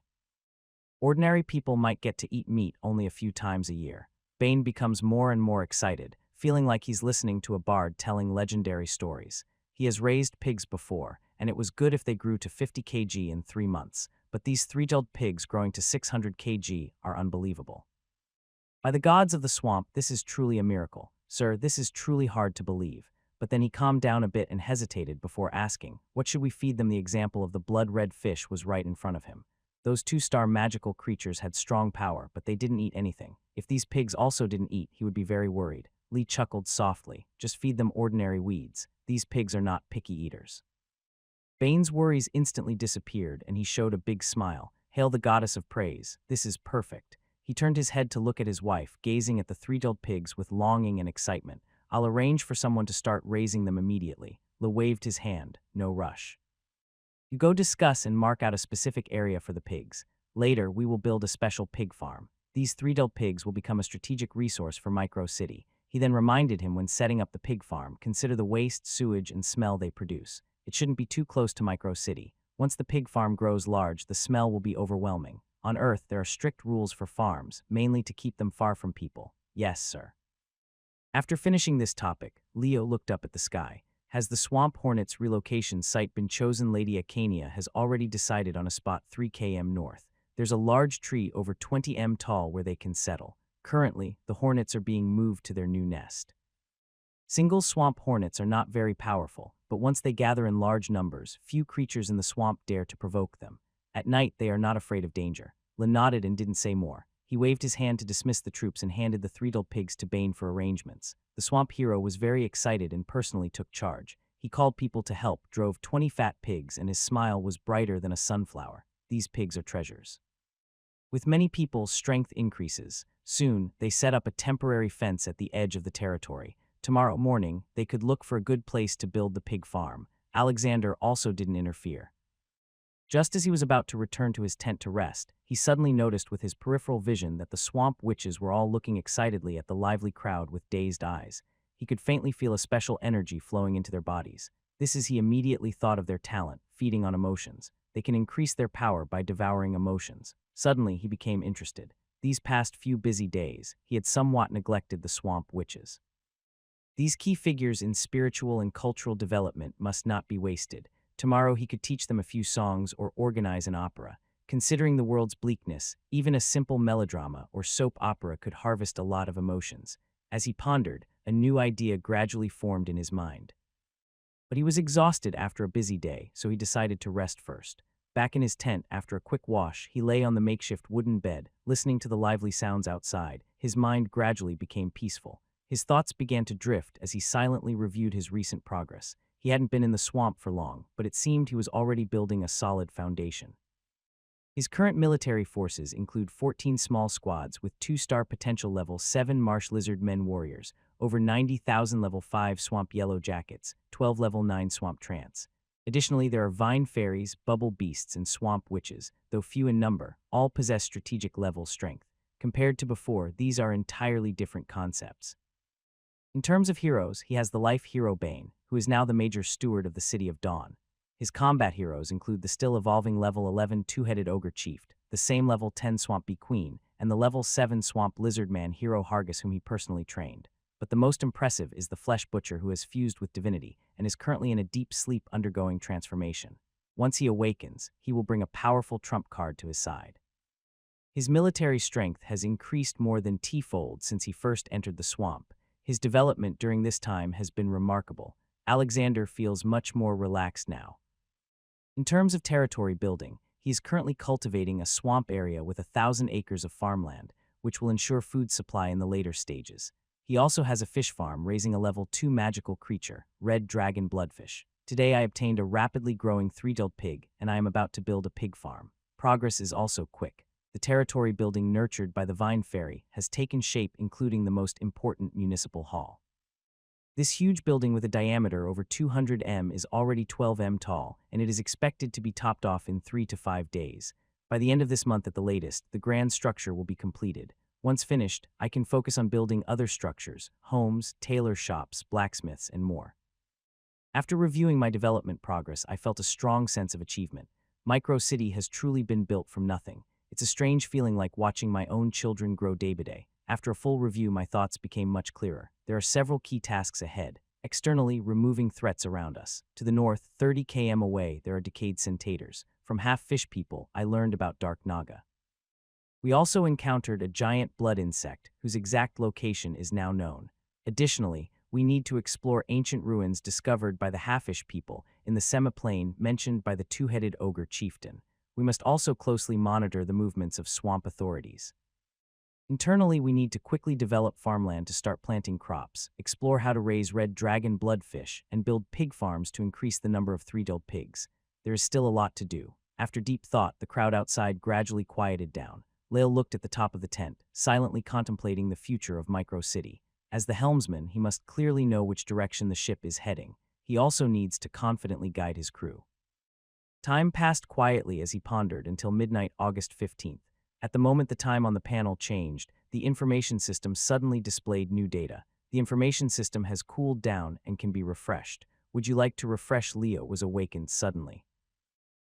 Ordinary people might get to eat meat only a few times a year. Bane becomes more and more excited, feeling like he's listening to a bard telling legendary stories. He has raised pigs before, and it was good if they grew to 50 kg in 3 months, but these three-tailed pigs growing to 600 kg are unbelievable. By the gods of the swamp, this is truly a miracle. Sir, this is truly hard to believe. But then he calmed down a bit and hesitated before asking, what should we feed them? The example of the blood-red fish was right in front of him. Those 2-star magical creatures had strong power, but they didn't eat anything. If these pigs also didn't eat, he would be very worried. Lee chuckled softly. Just feed them ordinary weeds. These pigs are not picky eaters. Bane's worries instantly disappeared, and he showed a big smile. Hail the goddess of praise. This is perfect. He turned his head to look at his wife, gazing at the three-tailed pigs with longing and excitement. I'll arrange for someone to start raising them immediately. Le waved his hand. No rush. You go discuss and mark out a specific area for the pigs. Later, we will build a special pig farm. These three-tailed pigs will become a strategic resource for Micro City. He then reminded him when setting up the pig farm, consider the waste, sewage, and smell they produce. It shouldn't be too close to Micro City. Once the pig farm grows large, the smell will be overwhelming. On Earth, there are strict rules for farms, mainly to keep them far from people. Yes, sir. After finishing this topic, Leo looked up at the sky. Has the Swamp Hornets relocation site been chosen? Lady Acania has already decided on a spot 3 km north. There's a large tree over 20 m tall where they can settle. Currently, the hornets are being moved to their new nest. Single swamp hornets are not very powerful, but once they gather in large numbers, few creatures in the swamp dare to provoke them. At night, they are not afraid of danger. Lynn nodded and didn't say more. He waved his hand to dismiss the troops and handed the three-tailed pigs to Bane for arrangements. The swamp hero was very excited and personally took charge. He called people to help, drove 20 fat pigs, and his smile was brighter than a sunflower. These pigs are treasures. With many people, strength increases. Soon, they set up a temporary fence at the edge of the territory. Tomorrow morning, they could look for a good place to build the pig farm. Alexander also didn't interfere. Just as he was about to return to his tent to rest, he suddenly noticed with his peripheral vision that the swamp witches were all looking excitedly at the lively crowd with dazed eyes. He could faintly feel a special energy flowing into their bodies. This is he immediately thought of their talent, feeding on emotions. They can increase their power by devouring emotions. Suddenly, he became interested. These past few busy days, he had somewhat neglected the swamp witches. These key figures in spiritual and cultural development must not be wasted. Tomorrow he could teach them a few songs or organize an opera. Considering the world's bleakness, even a simple melodrama or soap opera could harvest a lot of emotions. As he pondered, a new idea gradually formed in his mind. But he was exhausted after a busy day, so he decided to rest first. Back in his tent, after a quick wash, he lay on the makeshift wooden bed, listening to the lively sounds outside. His mind gradually became peaceful. His thoughts began to drift as he silently reviewed his recent progress. He hadn't been in the swamp for long, but it seemed he was already building a solid foundation. His current military forces include 14 small squads with 2-star potential level 7 marsh lizard men warriors, over 90,000 level 5 swamp yellow jackets, 12 level 9 swamp trance. Additionally, there are vine fairies, bubble beasts, and swamp witches, though few in number, all possess strategic level strength. Compared to before, these are entirely different concepts. In terms of heroes, he has the life hero Bane, who is now the major steward of the City of Dawn. His combat heroes include the still evolving level 11 two-headed ogre chief, the same level 10 swamp bee queen, and the level 7 swamp lizard man hero Hargus, whom he personally trained. But the most impressive is the flesh butcher, who has fused with divinity and is currently in a deep sleep undergoing transformation. Once he awakens, he will bring a powerful trump card to his side. His military strength has increased more than T-fold since he first entered the swamp. His development during this time has been remarkable. Alexander feels much more relaxed now. In terms of territory building, he is currently cultivating a swamp area with 1,000 acres of farmland, which will ensure food supply in the later stages. He also has a fish farm raising a level 2 magical creature, red dragon bloodfish. Today I obtained a rapidly growing 3-tailed pig, and I am about to build a pig farm. Progress is also quick. The territory building nurtured by the Vine Fairy has taken shape, including the most important municipal hall. This huge building with a diameter over 200 m is already 12 m tall, and it is expected to be topped off in 3 to 5 days. By the end of this month at the latest, the grand structure will be completed. Once finished, I can focus on building other structures, homes, tailor shops, blacksmiths, and more. After reviewing my development progress, I felt a strong sense of achievement. Micro City has truly been built from nothing. It's a strange feeling like watching my own children grow day by day. After a full review, my thoughts became much clearer. There are several key tasks ahead. Externally, removing threats around us. To the north, 30 km away, there are decayed centators. From half-fish people, I learned about dark Naga. We also encountered a giant blood insect, whose exact location is now known. Additionally, we need to explore ancient ruins discovered by the half-fish people in the semiplane mentioned by the two-headed ogre chieftain. We must also closely monitor the movements of swamp authorities. Internally, we need to quickly develop farmland to start planting crops, explore how to raise red dragon bloodfish, and build pig farms to increase the number of three-tailed pigs. There is still a lot to do. After deep thought, the crowd outside gradually quieted down. Lael looked at the top of the tent, silently contemplating the future of Micro City. As the helmsman, he must clearly know which direction the ship is heading. He also needs to confidently guide his crew. Time passed quietly as he pondered until midnight, August 15th. At the moment the time on the panel changed, the information system suddenly displayed new data. The information system has cooled down and can be refreshed. Would you like to refresh? Leo was awakened suddenly.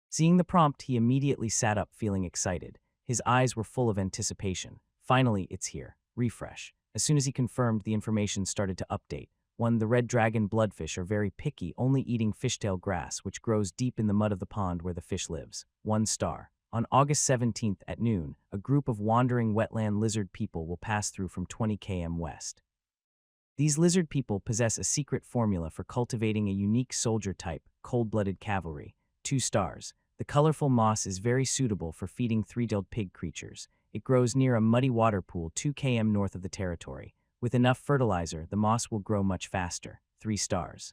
Seeing the prompt, he immediately sat up feeling excited. His eyes were full of anticipation. Finally, it's here. Refresh. As soon as he confirmed, the information started to update. 1. The red dragon bloodfish are very picky, only eating fishtail grass, which grows deep in the mud of the pond where the fish lives. 1 star. On August 17th at noon, a group of wandering wetland lizard people will pass through from 20 km west. These lizard people possess a secret formula for cultivating a unique soldier type, cold-blooded cavalry. 2 stars. The colorful moss is very suitable for feeding three-tailed pig creatures. It grows near a muddy water pool 2 km north of the territory. With enough fertilizer, the moss will grow much faster. 3 stars.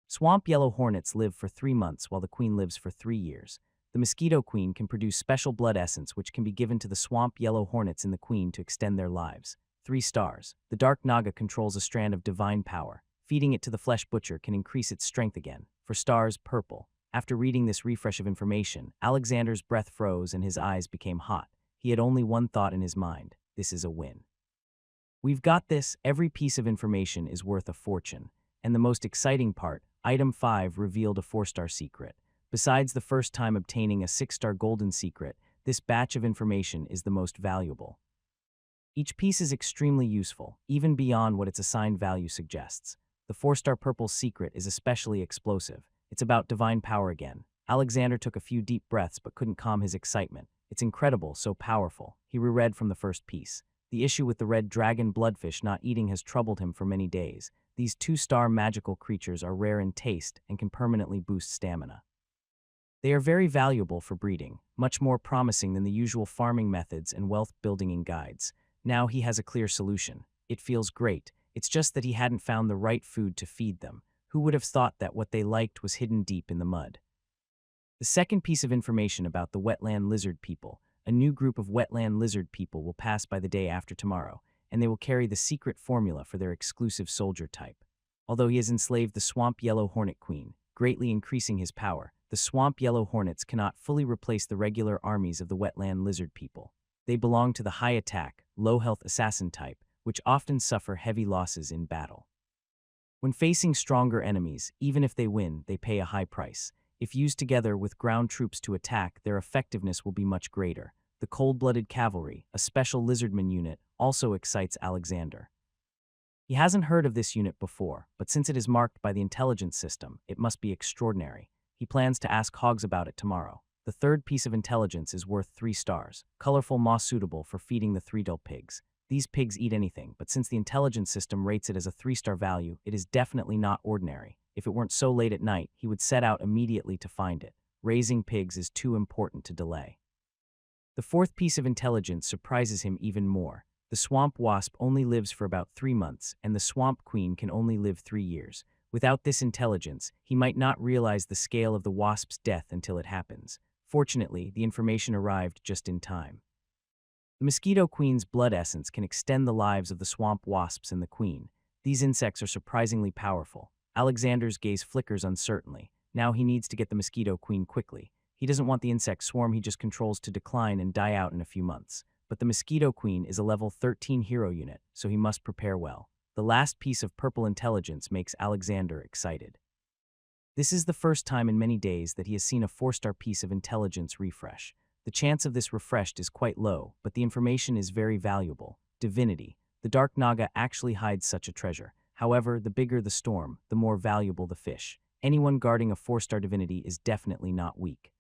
Swamp yellow hornets live for 3 months while the queen lives for 3 years. The mosquito queen can produce special blood essence which can be given to the swamp yellow hornets in the queen to extend their lives. 3 stars. The dark Naga controls a strand of divine power. Feeding it to the flesh butcher can increase its strength again. For stars, purple. After reading this refresh of information, Alexander's breath froze and his eyes became hot. He had only one thought in his mind. This is a win. We've got this. Every piece of information is worth a fortune. And the most exciting part, item 5 revealed a 4-star secret. Besides the first time obtaining a 6-star golden secret, this batch of information is the most valuable. Each piece is extremely useful, even beyond what its assigned value suggests. The 4-star purple secret is especially explosive. It's about divine power again. Alexander took a few deep breaths but couldn't calm his excitement. It's incredible, so powerful. He reread from the first piece. The issue with the red dragon bloodfish not eating has troubled him for many days. These 2-star magical creatures are rare in taste and can permanently boost stamina. They are very valuable for breeding, much more promising than the usual farming methods and wealth-building guides. Now he has a clear solution. It feels great. It's just that he hadn't found the right food to feed them. Who would have thought that what they liked was hidden deep in the mud? The second piece of information about the wetland lizard people. A new group of wetland lizard people will pass by the day after tomorrow, and they will carry the secret formula for their exclusive soldier type. Although he has enslaved the swamp yellow hornet queen, greatly increasing his power, the swamp yellow hornets cannot fully replace the regular armies of the wetland lizard people. They belong to the high attack, low health assassin type, which often suffer heavy losses in battle. When facing stronger enemies, even if they win, they pay a high price. If used together with ground troops to attack, their effectiveness will be much greater. The cold-blooded cavalry, a special lizardman unit, also excites Alexander. He hasn't heard of this unit before, but since it is marked by the intelligence system, it must be extraordinary. He plans to ask Hogs about it tomorrow. The third piece of intelligence is worth 3 stars. Colorful moss suitable for feeding the three-tailed pigs. These pigs eat anything, but since the intelligence system rates it as a 3-star value, it is definitely not ordinary. If it weren't so late at night, he would set out immediately to find it. Raising pigs is too important to delay. The fourth piece of intelligence surprises him even more. The swamp wasp only lives for about 3 months, and the swamp queen can only live 3 years. Without this intelligence, he might not realize the scale of the wasp's death until it happens. Fortunately, the information arrived just in time. The mosquito queen's blood essence can extend the lives of the swamp wasps and the queen. These insects are surprisingly powerful. Alexander's gaze flickers uncertainly. Now he needs to get the mosquito queen quickly. He doesn't want the insect swarm he just controls to decline and die out in a few months. but the Mosquito Queen is a level 13 hero unit, so he must prepare well. The last piece of purple intelligence makes Alexander excited. This is the first time in many days that he has seen a 4-star piece of intelligence refresh. The chance of this refreshed is quite low, but the information is very valuable. Divinity. The Dark Naga actually hides such a treasure. However, the bigger the storm, the more valuable the fish. Anyone guarding a 4-star divinity is definitely not weak.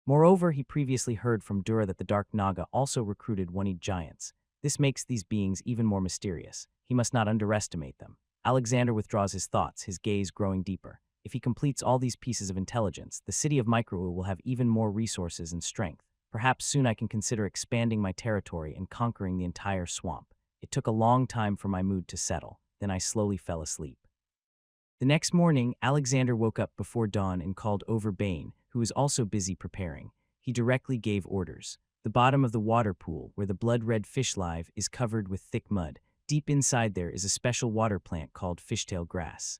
Moreover, he previously heard from Dura that the Dark Naga also recruited one-eyed giants. This makes these beings even more mysterious. He must not underestimate them. Alexander withdraws his thoughts, his gaze growing deeper. If he completes all these pieces of intelligence, the city of Microwu will have even more resources and strength. Perhaps soon I can consider expanding my territory and conquering the entire swamp. It took a long time for my mood to settle. Then I slowly fell asleep. The next morning, Alexander woke up before dawn and called over Bane, who was also busy preparing. He directly gave orders. The bottom of the water pool, where the blood-red fish live, is covered with thick mud. Deep inside there is a special water plant called fishtail grass.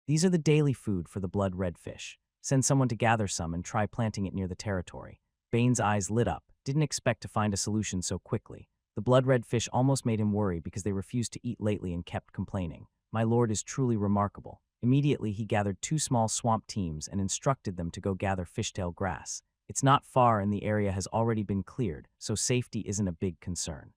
These are the daily food for the blood-red fish. Send someone to gather some and try planting it near the territory. Bane's eyes lit up, didn't expect to find a solution so quickly. The blood-red fish almost made him worry because they refused to eat lately and kept complaining. My lord is truly remarkable. Immediately he gathered 2 small swamp teams and instructed them to go gather fishtail grass. It's not far and the area has already been cleared, so safety isn't a big concern.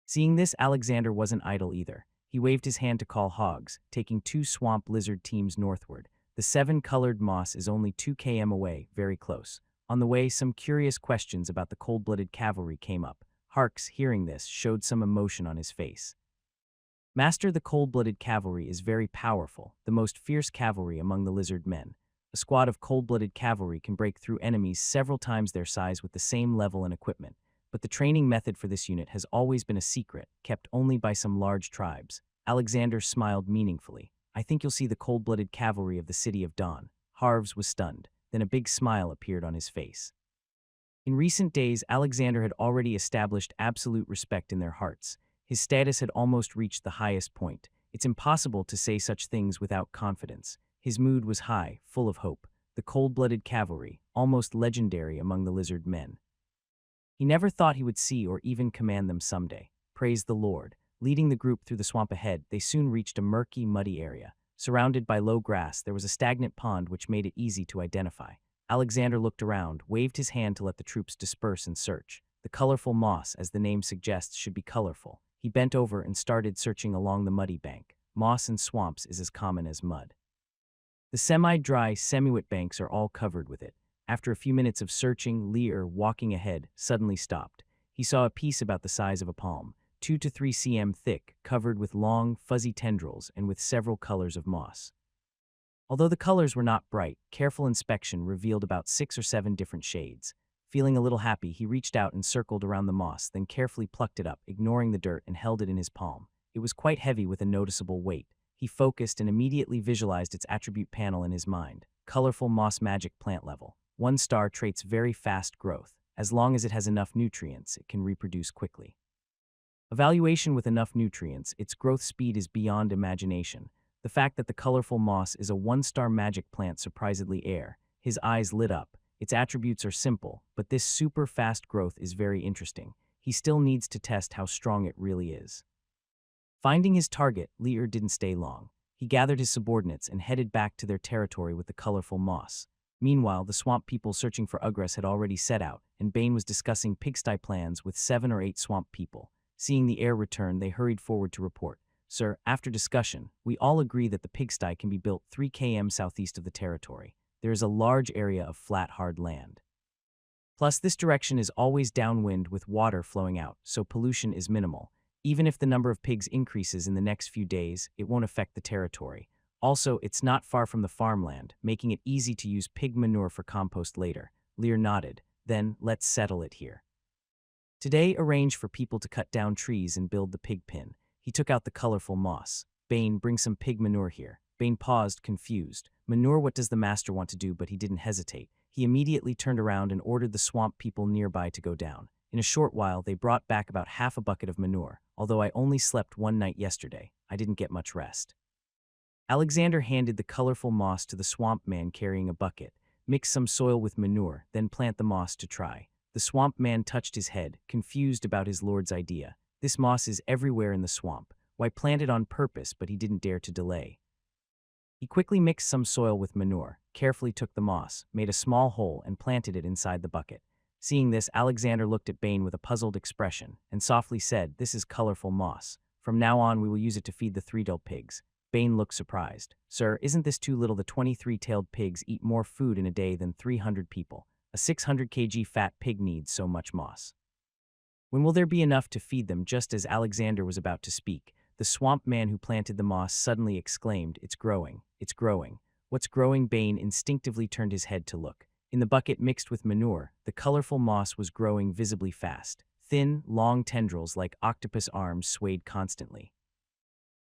Seeing this, Alexander wasn't idle either. He waved his hand to call hogs, taking 2 swamp lizard teams northward. The 7-colored moss is only 2 km away, very close. On the way, some curious questions about the cold-blooded cavalry came up. Harks, hearing this, showed some emotion on his face. Master, the cold-blooded cavalry is very powerful, the most fierce cavalry among the lizard men. A squad of cold-blooded cavalry can break through enemies several times their size with the same level and equipment. But the training method for this unit has always been a secret, kept only by some large tribes. Alexander smiled meaningfully. I think you'll see the cold-blooded cavalry of the City of Dawn. Harves was stunned. Then a big smile appeared on his face. In recent days, Alexander had already established absolute respect in their hearts. His status had almost reached the highest point. It's impossible to say such things without confidence. His mood was high, full of hope. The cold-blooded cavalry, almost legendary among the lizard men. He never thought he would see or even command them someday. Praise the Lord. Leading the group through the swamp ahead, they soon reached a murky, muddy area. Surrounded by low grass, there was a stagnant pond which made it easy to identify. Alexander looked around, waved his hand to let the troops disperse and search. The colorful moss, as the name suggests, should be colorful. He bent over and started searching along the muddy bank. Moss in swamps is as common as mud. The semi-dry, semi-wet banks are all covered with it. After a few minutes of searching, Lear, walking ahead, suddenly stopped. He saw a piece about the size of a palm, 2 to 3 cm thick, covered with long, fuzzy tendrils and with several colors of moss. Although the colors were not bright, careful inspection revealed about 6 or 7 different shades. Feeling a little happy, he reached out and circled around the moss, then carefully plucked it up, ignoring the dirt, and held it in his palm. It was quite heavy with a noticeable weight. He focused and immediately visualized its attribute panel in his mind. Colorful moss magic plant level. 1-star traits very fast growth. As long as it has enough nutrients, it can reproduce quickly. Evaluation with enough nutrients, its growth speed is beyond imagination. The fact that the colorful moss is a 1-star magic plant surprisingly air. His eyes lit up. Its attributes are simple, but this super fast growth is very interesting. He still needs to test how strong it really is. Finding his target, Lear didn't stay long. He gathered his subordinates and headed back to their territory with the colorful moss. Meanwhile, the swamp people searching for Ugress had already set out, and Bane was discussing pigsty plans with 7 or 8 swamp people. Seeing the heir return, they hurried forward to report. Sir, after discussion, we all agree that the pigsty can be built 3 km southeast of the territory. There is a large area of flat, hard land. Plus, this direction is always downwind with water flowing out, so pollution is minimal. Even if the number of pigs increases in the next few days, it won't affect the territory. Also, it's not far from the farmland, making it easy to use pig manure for compost later. Lear nodded. Then, let's settle it here. Today, arrange for people to cut down trees and build the pig pen. He took out the colorful moss. Bane, bring some pig manure here. Bane paused, confused. Manure, what does the master want to do? But he didn't hesitate. He immediately turned around and ordered the swamp people nearby to go down. In a short while, they brought back about half a bucket of manure. Although I only slept 1 night yesterday, I didn't get much rest. Alexander handed the colorful moss to the swamp man carrying a bucket. Mix some soil with manure, then plant the moss to try. The swamp man touched his head, confused about his lord's idea. This moss is everywhere in the swamp. Why plant it on purpose, but he didn't dare to delay. He quickly mixed some soil with manure, carefully took the moss, made a small hole, and planted it inside the bucket. Seeing this, Alexander looked at Bane with a puzzled expression, and softly said, "This is colorful moss. From now on we will use it to feed the three-tailed pigs." Bane looked surprised. "Sir, isn't this too little? The 23-tailed pigs eat more food in a day than 300 people. A 600 kg fat pig needs so much moss. When will there be enough to feed them?" Just as Alexander was about to speak, the swamp man who planted the moss suddenly exclaimed, "It's growing, it's growing." "What's growing?" Bane instinctively turned his head to look. In the bucket mixed with manure, the colorful moss was growing visibly fast. Thin, long tendrils like octopus arms swayed constantly.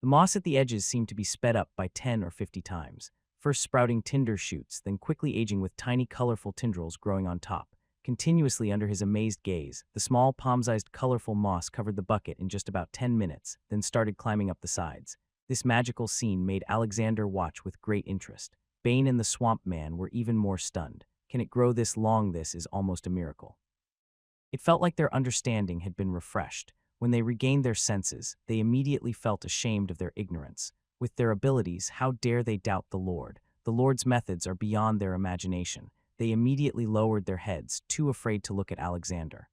The moss at the edges seemed to be sped up by 10 or 50 times, first sprouting tinder shoots, then quickly aging with tiny colorful tendrils growing on top. Continuously under his amazed gaze, the small palm-sized colorful moss covered the bucket in just about 10 minutes, then started climbing up the sides. This magical scene made Alexander watch with great interest. Bane and the swamp man were even more stunned. Can it grow this long? This is almost a miracle. It felt like their understanding had been refreshed. When they regained their senses, they immediately felt ashamed of their ignorance. With their abilities, how dare they doubt the Lord? The Lord's methods are beyond their imagination. They immediately lowered their heads, too afraid to look at Alexander.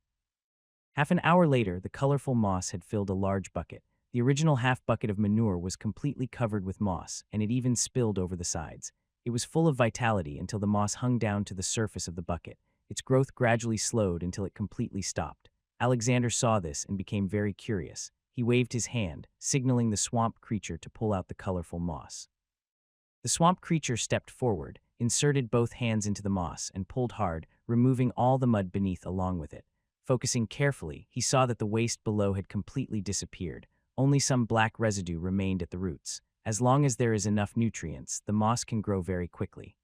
Half an hour later, the colorful moss had filled a large bucket. The original half bucket of manure was completely covered with moss, and it even spilled over the sides. It was full of vitality until the moss hung down to the surface of the bucket. Its growth gradually slowed until it completely stopped. Alexander saw this and became very curious. He waved his hand, signaling the swamp creature to pull out the colorful moss. The swamp creature stepped forward, inserted both hands into the moss, and pulled hard, removing all the mud beneath along with it. Focusing carefully, he saw that the waste below had completely disappeared. Only some black residue remained at the roots. As long as there is enough nutrients, the moss can grow very quickly.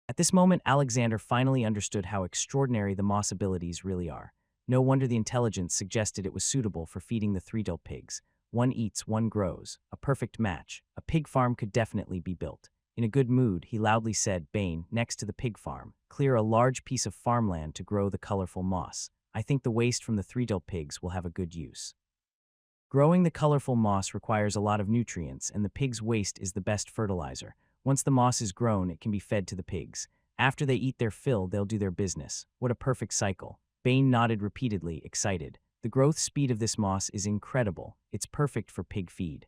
At this moment, Alexander finally understood how extraordinary the moss abilities really are. No wonder the intelligence suggested it was suitable for feeding the three-tailed pigs. One eats, one grows. A perfect match. A pig farm could definitely be built. In a good mood, he loudly said, "Bane, next to the pig farm, clear a large piece of farmland to grow the colorful moss. I think the waste from the three-tailed pigs will have a good use." Growing the colorful moss requires a lot of nutrients, and the pig's waste is the best fertilizer. Once the moss is grown, it can be fed to the pigs. After they eat their fill, they'll do their business. What a perfect cycle. Bane nodded repeatedly, excited. The growth speed of this moss is incredible. It's perfect for pig feed.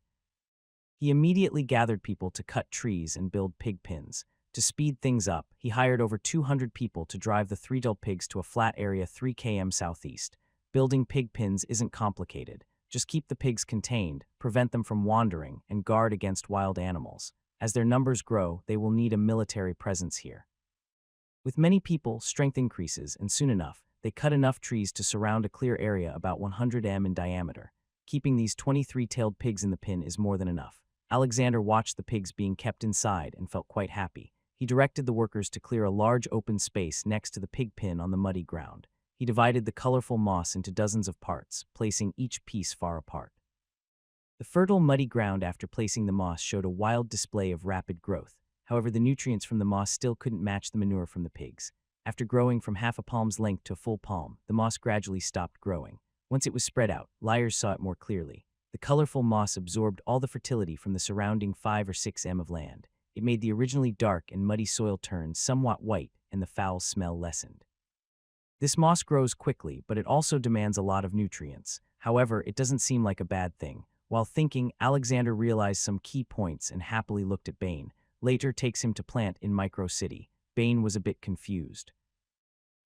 He immediately gathered people to cut trees and build pig pens. To speed things up, he hired over 200 people to drive the three-tailed pigs to a flat area 3 km southeast. Building pig pens isn't complicated. Just keep the pigs contained, prevent them from wandering, and guard against wild animals. As their numbers grow, they will need a military presence here. With many people, strength increases, and soon enough, they cut enough trees to surround a clear area about 100 m in diameter. Keeping these 23-tailed pigs in the pen is more than enough. Alexander watched the pigs being kept inside and felt quite happy. He directed the workers to clear a large open space next to the pig pen on the muddy ground. He divided the colorful moss into dozens of parts, placing each piece far apart. The fertile, muddy ground after placing the moss showed a wild display of rapid growth. However, the nutrients from the moss still couldn't match the manure from the pigs. After growing from half a palm's length to a full palm, the moss gradually stopped growing. Once it was spread out, liars saw it more clearly. The colorful moss absorbed all the fertility from the surrounding 5 or 6 m of land. It made the originally dark and muddy soil turn somewhat white, and the foul smell lessened. This moss grows quickly, but it also demands a lot of nutrients. However, it doesn't seem like a bad thing. While thinking, Alexander realized some key points and happily looked at Bane. Later takes him to plant in Micro City. Bane was a bit confused.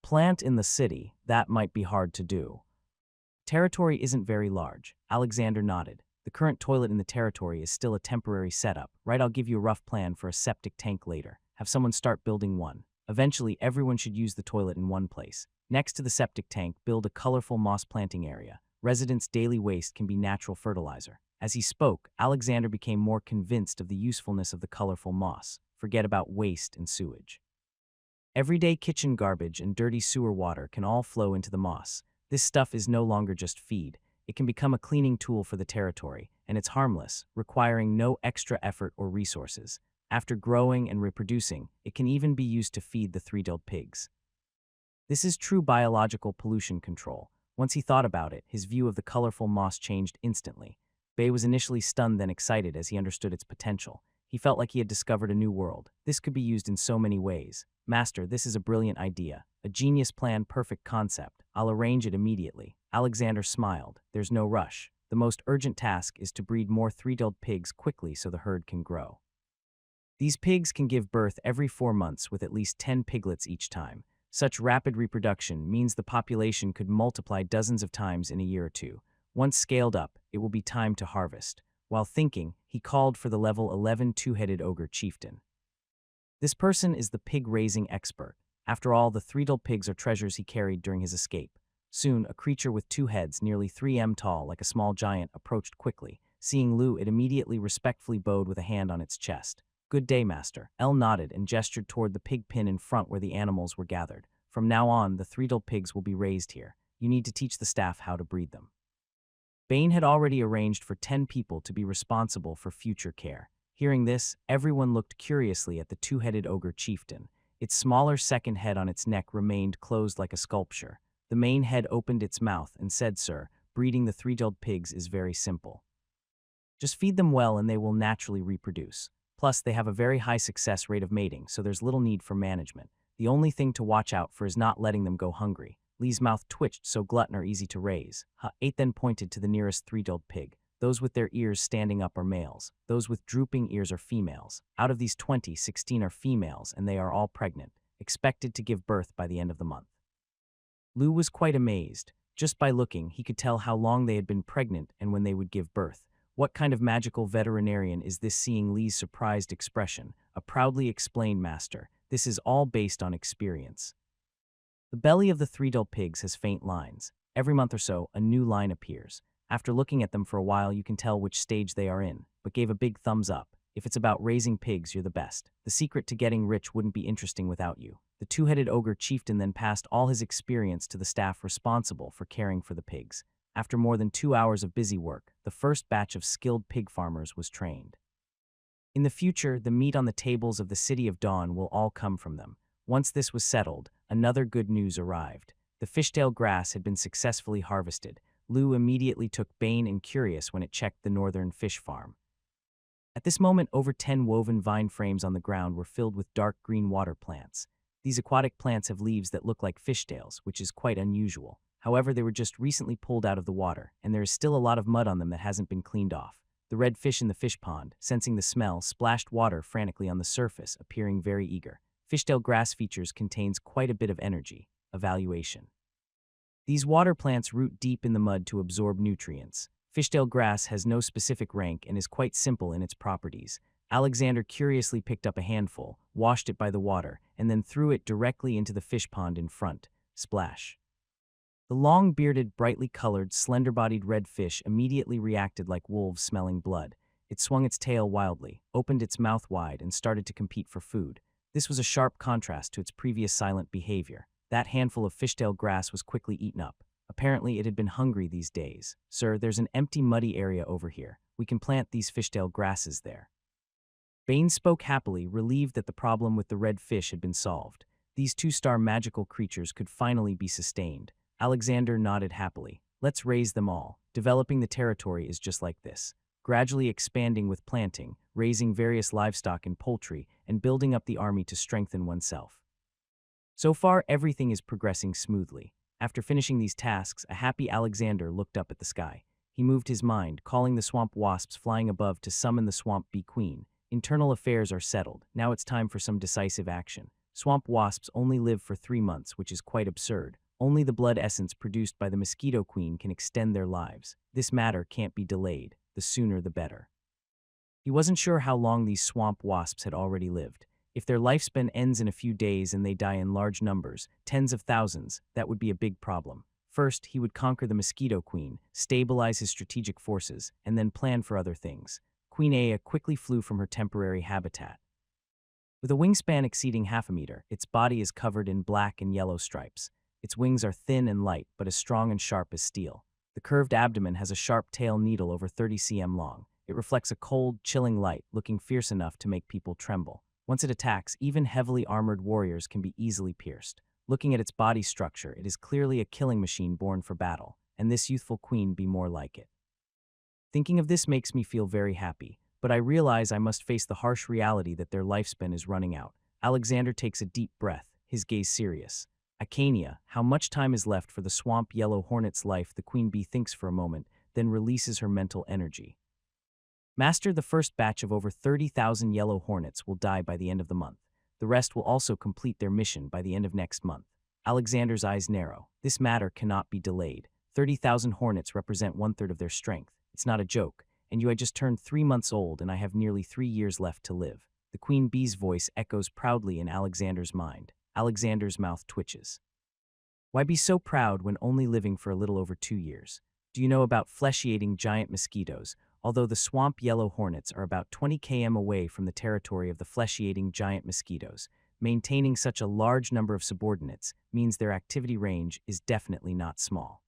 Plant in the city? That might be hard to do. Territory isn't very large. Alexander nodded. The current toilet in the territory is still a temporary setup, right? I'll give you a rough plan for a septic tank later. Have someone start building one. Eventually, everyone should use the toilet in one place. Next to the septic tank, build a colorful moss planting area. Residents' daily waste can be natural fertilizer. As he spoke, Alexander became more convinced of the usefulness of the colorful moss. Forget about waste and sewage. Everyday kitchen garbage and dirty sewer water can all flow into the moss. This stuff is no longer just feed. It can become a cleaning tool for the territory, and it's harmless, requiring no extra effort or resources. After growing and reproducing, it can even be used to feed the three-tailed pigs. This is true biological pollution control. Once he thought about it, his view of the colorful moss changed instantly. Bay was initially stunned then excited as he understood its potential. He felt like he had discovered a new world. This could be used in so many ways. Master, this is a brilliant idea. A genius plan, perfect concept. I'll arrange it immediately. Alexander smiled. There's no rush. The most urgent task is to breed more three-tailed pigs quickly so the herd can grow. These pigs can give birth every 4 months with at least 10 piglets each time. Such rapid reproduction means the population could multiply dozens of times in a year or two. Once scaled up, it will be time to harvest. While thinking, he called for the level 11 two-headed ogre chieftain. This person is the pig-raising expert. After all, the three-tailed pigs are treasures he carried during his escape. Soon, a creature with 2 heads, nearly 3 m tall like a small giant, approached quickly. Seeing Lu, it immediately respectfully bowed with a hand on its chest. Good day, master. El nodded and gestured toward the pig pen in front where the animals were gathered. From now on, the three-tailed pigs will be raised here. You need to teach the staff how to breed them. Bane had already arranged for 10 people to be responsible for future care. Hearing this, everyone looked curiously at the two-headed ogre chieftain. Its smaller second head on its neck remained closed like a sculpture. The main head opened its mouth and said, "Sir, breeding the three-tailed pigs is very simple. Just feed them well and they will naturally reproduce. Plus, they have a very high success rate of mating, so there's little need for management. The only thing to watch out for is not letting them go hungry." Lee's mouth twitched, so glutton are easy to raise. Ha-8 then pointed to the nearest three-tailed pig. Those with their ears standing up are males. Those with drooping ears are females. Out of these 20, 16 are females, and they are all pregnant, expected to give birth by the end of the month. Lu was quite amazed. Just by looking, he could tell how long they had been pregnant and when they would give birth. What kind of magical veterinarian is this? Seeing Lee's surprised expression, a proudly explained, master, this is all based on experience. The belly of the three-tailed pigs has faint lines. Every month or so, a new line appears. After looking at them for a while, you can tell which stage they are in, but gave a big thumbs up. If it's about raising pigs, you're the best. The secret to getting rich wouldn't be interesting without you. The two-headed ogre chieftain then passed all his experience to the staff responsible for caring for the pigs. After more than 2 hours of busy work, the first batch of skilled pig farmers was trained. In the future, the meat on the tables of the City of Dawn will all come from them. Once this was settled, another good news arrived. The fishtail grass had been successfully harvested. Lu immediately took Bane and Curious when it checked the northern fish farm. At this moment, over 10 woven vine frames on the ground were filled with dark green water plants. These aquatic plants have leaves that look like fishtails, which is quite unusual. However, they were just recently pulled out of the water, and there is still a lot of mud on them that hasn't been cleaned off. The red fish in the fish pond, sensing the smell, splashed water frantically on the surface, appearing very eager. Fishtail grass features contains quite a bit of energy. Evaluation. These water plants root deep in the mud to absorb nutrients. Fishtail grass has no specific rank and is quite simple in its properties. Alexander curiously picked up a handful, washed it by the water, and then threw it directly into the fish pond in front. Splash. The long-bearded, brightly colored, slender-bodied red fish immediately reacted like wolves smelling blood. It swung its tail wildly, opened its mouth wide, and started to compete for food. This was a sharp contrast to its previous silent behavior. That handful of fishtail grass was quickly eaten up. Apparently, it had been hungry these days. "Sir, there's an empty muddy area over here. We can plant these fishtail grasses there." Bane spoke happily, relieved that the problem with the red fish had been solved. These 2-star magical creatures could finally be sustained. Alexander nodded happily. "Let's raise them all. Developing the territory is just like this. Gradually expanding with planting, raising various livestock and poultry, and building up the army to strengthen oneself." So far, everything is progressing smoothly. After finishing these tasks, a happy Alexander looked up at the sky. He moved his mind, calling the swamp wasps flying above to summon the swamp bee queen. Internal affairs are settled. Now it's time for some decisive action. Swamp wasps only live for 3 months, which is quite absurd. Only the blood essence produced by the mosquito queen can extend their lives. This matter can't be delayed. The sooner the better. He wasn't sure how long these swamp wasps had already lived. If their lifespan ends in a few days and they die in large numbers, tens of thousands, that would be a big problem. First, he would conquer the mosquito queen, stabilize his strategic forces, and then plan for other things. Queen Aya quickly flew from her temporary habitat. With a wingspan exceeding half a meter, its body is covered in black and yellow stripes. Its wings are thin and light, but as strong and sharp as steel. The curved abdomen has a sharp tail needle over 30 cm long. It reflects a cold, chilling light, looking fierce enough to make people tremble. Once it attacks, even heavily armored warriors can be easily pierced. Looking at its body structure, it is clearly a killing machine born for battle, and this youthful queen be more like it. Thinking of this makes me feel very happy, but I realize I must face the harsh reality that their lifespan is running out. Alexander takes a deep breath, his gaze serious. Acania, how much time is left for the swamp yellow hornet's life? The queen bee thinks for a moment, then releases her mental energy. Master, the first batch of over 30,000 yellow hornets will die by the end of the month. The rest will also complete their mission by the end of next month. Alexander's eyes narrow. This matter cannot be delayed. 30,000 hornets represent 1/3 of their strength. It's not a joke. And I just turned 3 months old and I have nearly 3 years left to live. The queen bee's voice echoes proudly in Alexander's mind. Alexander's mouth twitches. Why be so proud when only living for a little over 2 years? Do you know about flesh-eating giant mosquitoes? Although the swamp yellow hornets are about 20 km away from the territory of the flesh-eating giant mosquitoes, maintaining such a large number of subordinates means their activity range is definitely not small.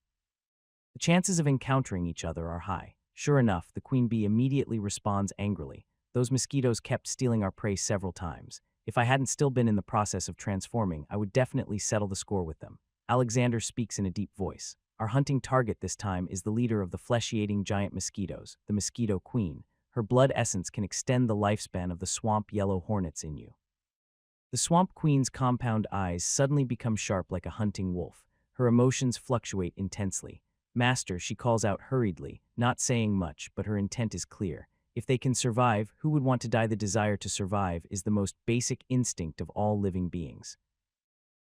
The chances of encountering each other are high. Sure enough, the queen bee immediately responds angrily. Those mosquitoes kept stealing our prey several times. If I hadn't still been in the process of transforming, I would definitely settle the score with them. Alexander speaks in a deep voice. Our hunting target this time is the leader of the flesh-eating giant mosquitoes, the mosquito queen. Her blood essence can extend the lifespan of the swamp yellow hornets in you. The swamp queen's compound eyes suddenly become sharp like a hunting wolf. Her emotions fluctuate intensely. Master, she calls out hurriedly, not saying much, but her intent is clear. If they can survive, who would want to die? The desire to survive is the most basic instinct of all living beings.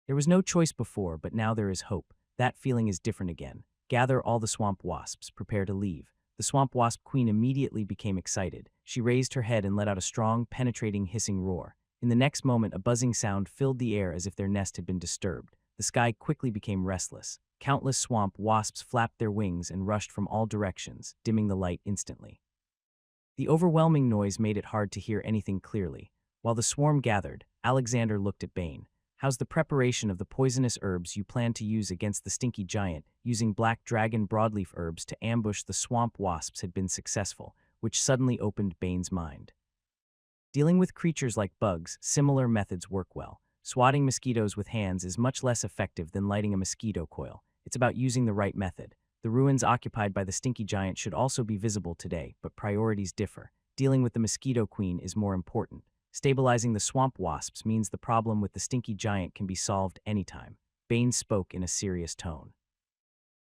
There was no choice before, but now there is hope. That feeling is different again. Gather all the swamp wasps, prepare to leave. The swamp wasp queen immediately became excited. She raised her head and let out a strong, penetrating, hissing roar. In the next moment, a buzzing sound filled the air as if their nest had been disturbed. The sky quickly became restless. Countless swamp wasps flapped their wings and rushed from all directions, dimming the light instantly. The overwhelming noise made it hard to hear anything clearly. While the swarm gathered, Alexander looked at Bane. How's the preparation of the poisonous herbs you plan to use against the stinky giant? Using black dragon broadleaf herbs to ambush the swamp wasps had been successful, which suddenly opened Bane's mind. Dealing with creatures like bugs, similar methods work well. Swatting mosquitoes with hands is much less effective than lighting a mosquito coil. It's about using the right method. The ruins occupied by the stinky giant should also be visible today, but priorities differ. Dealing with the mosquito queen is more important. Stabilizing the swamp wasps means the problem with the stinky giant can be solved anytime. Bane spoke in a serious tone.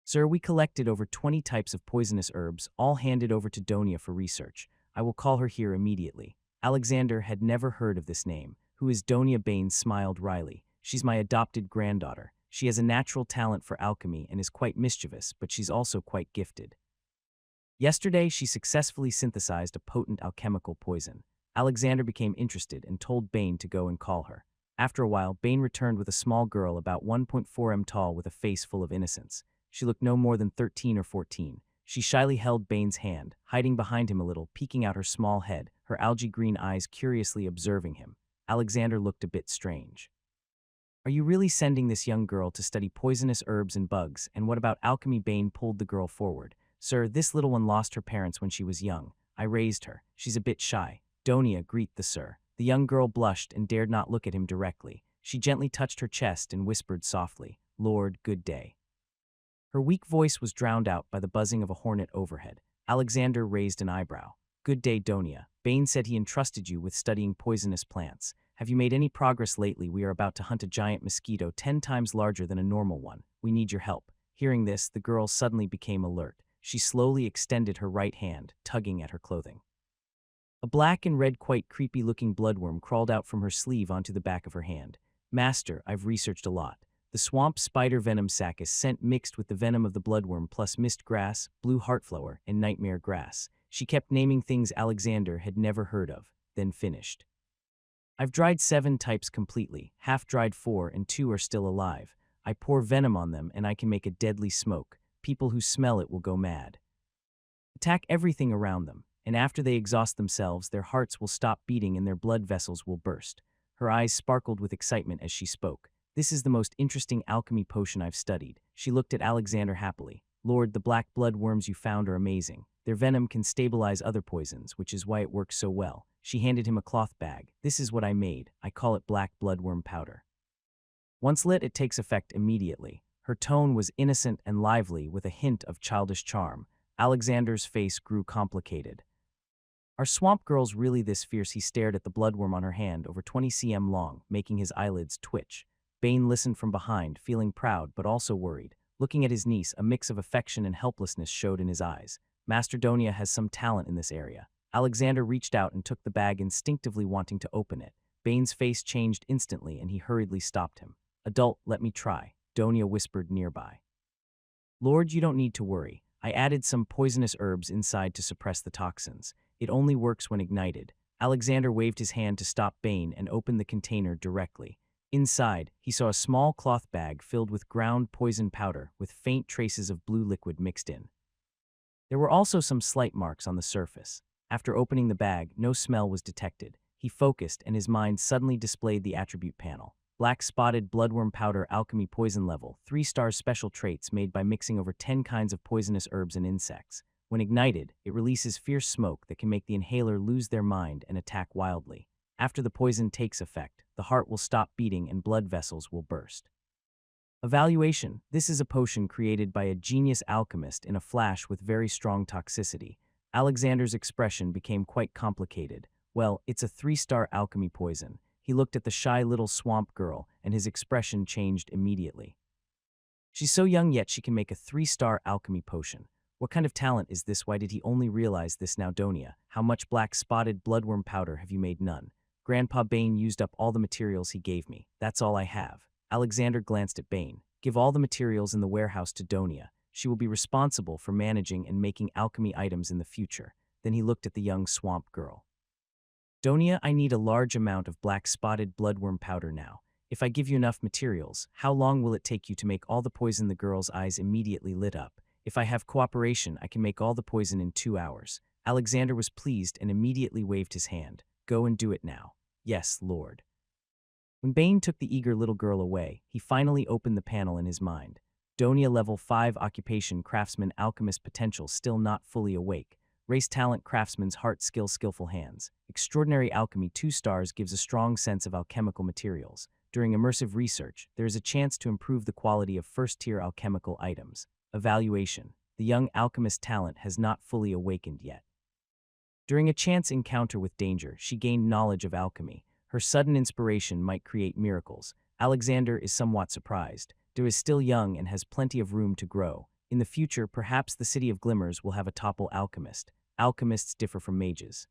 Sir, we collected over 20 types of poisonous herbs, all handed over to Donia for research. I will call her here immediately. Alexander had never heard of this name. Who is Donia? Bane smiled wryly. She's my adopted granddaughter. She has a natural talent for alchemy and is quite mischievous, but she's also quite gifted. Yesterday, she successfully synthesized a potent alchemical poison. Alexander became interested and told Bane to go and call her. After a while, Bane returned with a small girl about 1.4 m tall with a face full of innocence. She looked no more than 13 or 14. She shyly held Bane's hand, hiding behind him a little, peeking out her small head, her algae-green eyes curiously observing him. Alexander looked a bit strange. Are you really sending this young girl to study poisonous herbs and bugs? And what about alchemy? Bane pulled the girl forward. Sir, this little one lost her parents when she was young. I raised her. She's a bit shy. Donia, greet the sir. The young girl blushed and dared not look at him directly. She gently touched her chest and whispered softly, Lord, good day. Her weak voice was drowned out by the buzzing of a hornet overhead. Alexander raised an eyebrow. Good day, Donia. Bane said he entrusted you with studying poisonous plants. Have you made any progress lately? We are about to hunt a giant mosquito 10 times larger than a normal one. We need your help. Hearing this, the girl suddenly became alert. She slowly extended her right hand, tugging at her clothing. A black and red, quite creepy-looking bloodworm crawled out from her sleeve onto the back of her hand. Master, I've researched a lot. The swamp spider venom sac is scent mixed with the venom of the bloodworm plus mist grass, blue heartflower, and nightmare grass. She kept naming things Alexander had never heard of, then finished. I've dried 7 types completely, half-dried 4 and 2 are still alive. I pour venom on them and I can make a deadly smoke. People who smell it will go mad. Attack everything around them, and after they exhaust themselves, their hearts will stop beating and their blood vessels will burst. Her eyes sparkled with excitement as she spoke. This is the most interesting alchemy potion I've studied. She looked at Alexander happily. Lord, the black blood worms you found are amazing. Their venom can stabilize other poisons, which is why it works so well. She handed him a cloth bag. This is what I made. I call it black bloodworm powder. Once lit, it takes effect immediately. Her tone was innocent and lively with a hint of childish charm. Alexander's face grew complicated. Are swamp girls really this fierce? He stared at the bloodworm on her hand, over 20 cm long, making his eyelids twitch. Bane listened from behind, feeling proud but also worried. Looking at his niece, a mix of affection and helplessness showed in his eyes. Master Donia has some talent in this area. Alexander reached out and took the bag, instinctively wanting to open it. Bane's face changed instantly and he hurriedly stopped him. Adult, let me try, Donia whispered nearby. Lord, you don't need to worry. I added some poisonous herbs inside to suppress the toxins. It only works when ignited. Alexander waved his hand to stop Bane and opened the container directly. Inside, he saw a small cloth bag filled with ground poison powder with faint traces of blue liquid mixed in. There were also some slight marks on the surface. After opening the bag, no smell was detected. He focused and his mind suddenly displayed the attribute panel. Black spotted bloodworm powder, alchemy, poison level, 3 stars, special traits made by mixing over 10 kinds of poisonous herbs and insects. When ignited, it releases fierce smoke that can make the inhaler lose their mind and attack wildly. After the poison takes effect, the heart will stop beating and blood vessels will burst. Evaluation. This is a potion created by a genius alchemist in a flash with very strong toxicity. Alexander's expression became quite complicated. Well, it's a 3-star alchemy poison. He looked at the shy little swamp girl, and his expression changed immediately. She's so young, yet she can make a 3-star alchemy potion. What kind of talent is this? Why did he only realize this now? Donia, how much black spotted bloodworm powder have you made? None. Grandpa Bane used up all the materials he gave me. That's all I have. Alexander glanced at Bane. Give all the materials in the warehouse to Donia. She will be responsible for managing and making alchemy items in the future. Then he looked at the young swamp girl. Donia, I need a large amount of black spotted bloodworm powder now. If I give you enough materials, how long will it take you to make all the poison? The girl's eyes immediately lit up. If I have cooperation, I can make all the poison in 2 hours. Alexander was pleased and immediately waved his hand. Go and do it now. Yes, Lord. When Bane took the eager little girl away, he finally opened the panel in his mind. Donia, level 5, occupation, craftsman, alchemist, potential, still not fully awake. Race, talent, craftsman's heart, skill, skillful hands. Extraordinary alchemy, 2 stars, gives a strong sense of alchemical materials. During immersive research, there is a chance to improve the quality of first-tier alchemical items. Evaluation. The young alchemist's talent has not fully awakened yet. During a chance encounter with danger, she gained knowledge of alchemy. Her sudden inspiration might create miracles. Alexander is somewhat surprised. There is still young and has plenty of room to grow. In the future, perhaps the City of Glimmers will have a topple alchemist. Alchemists differ from mages.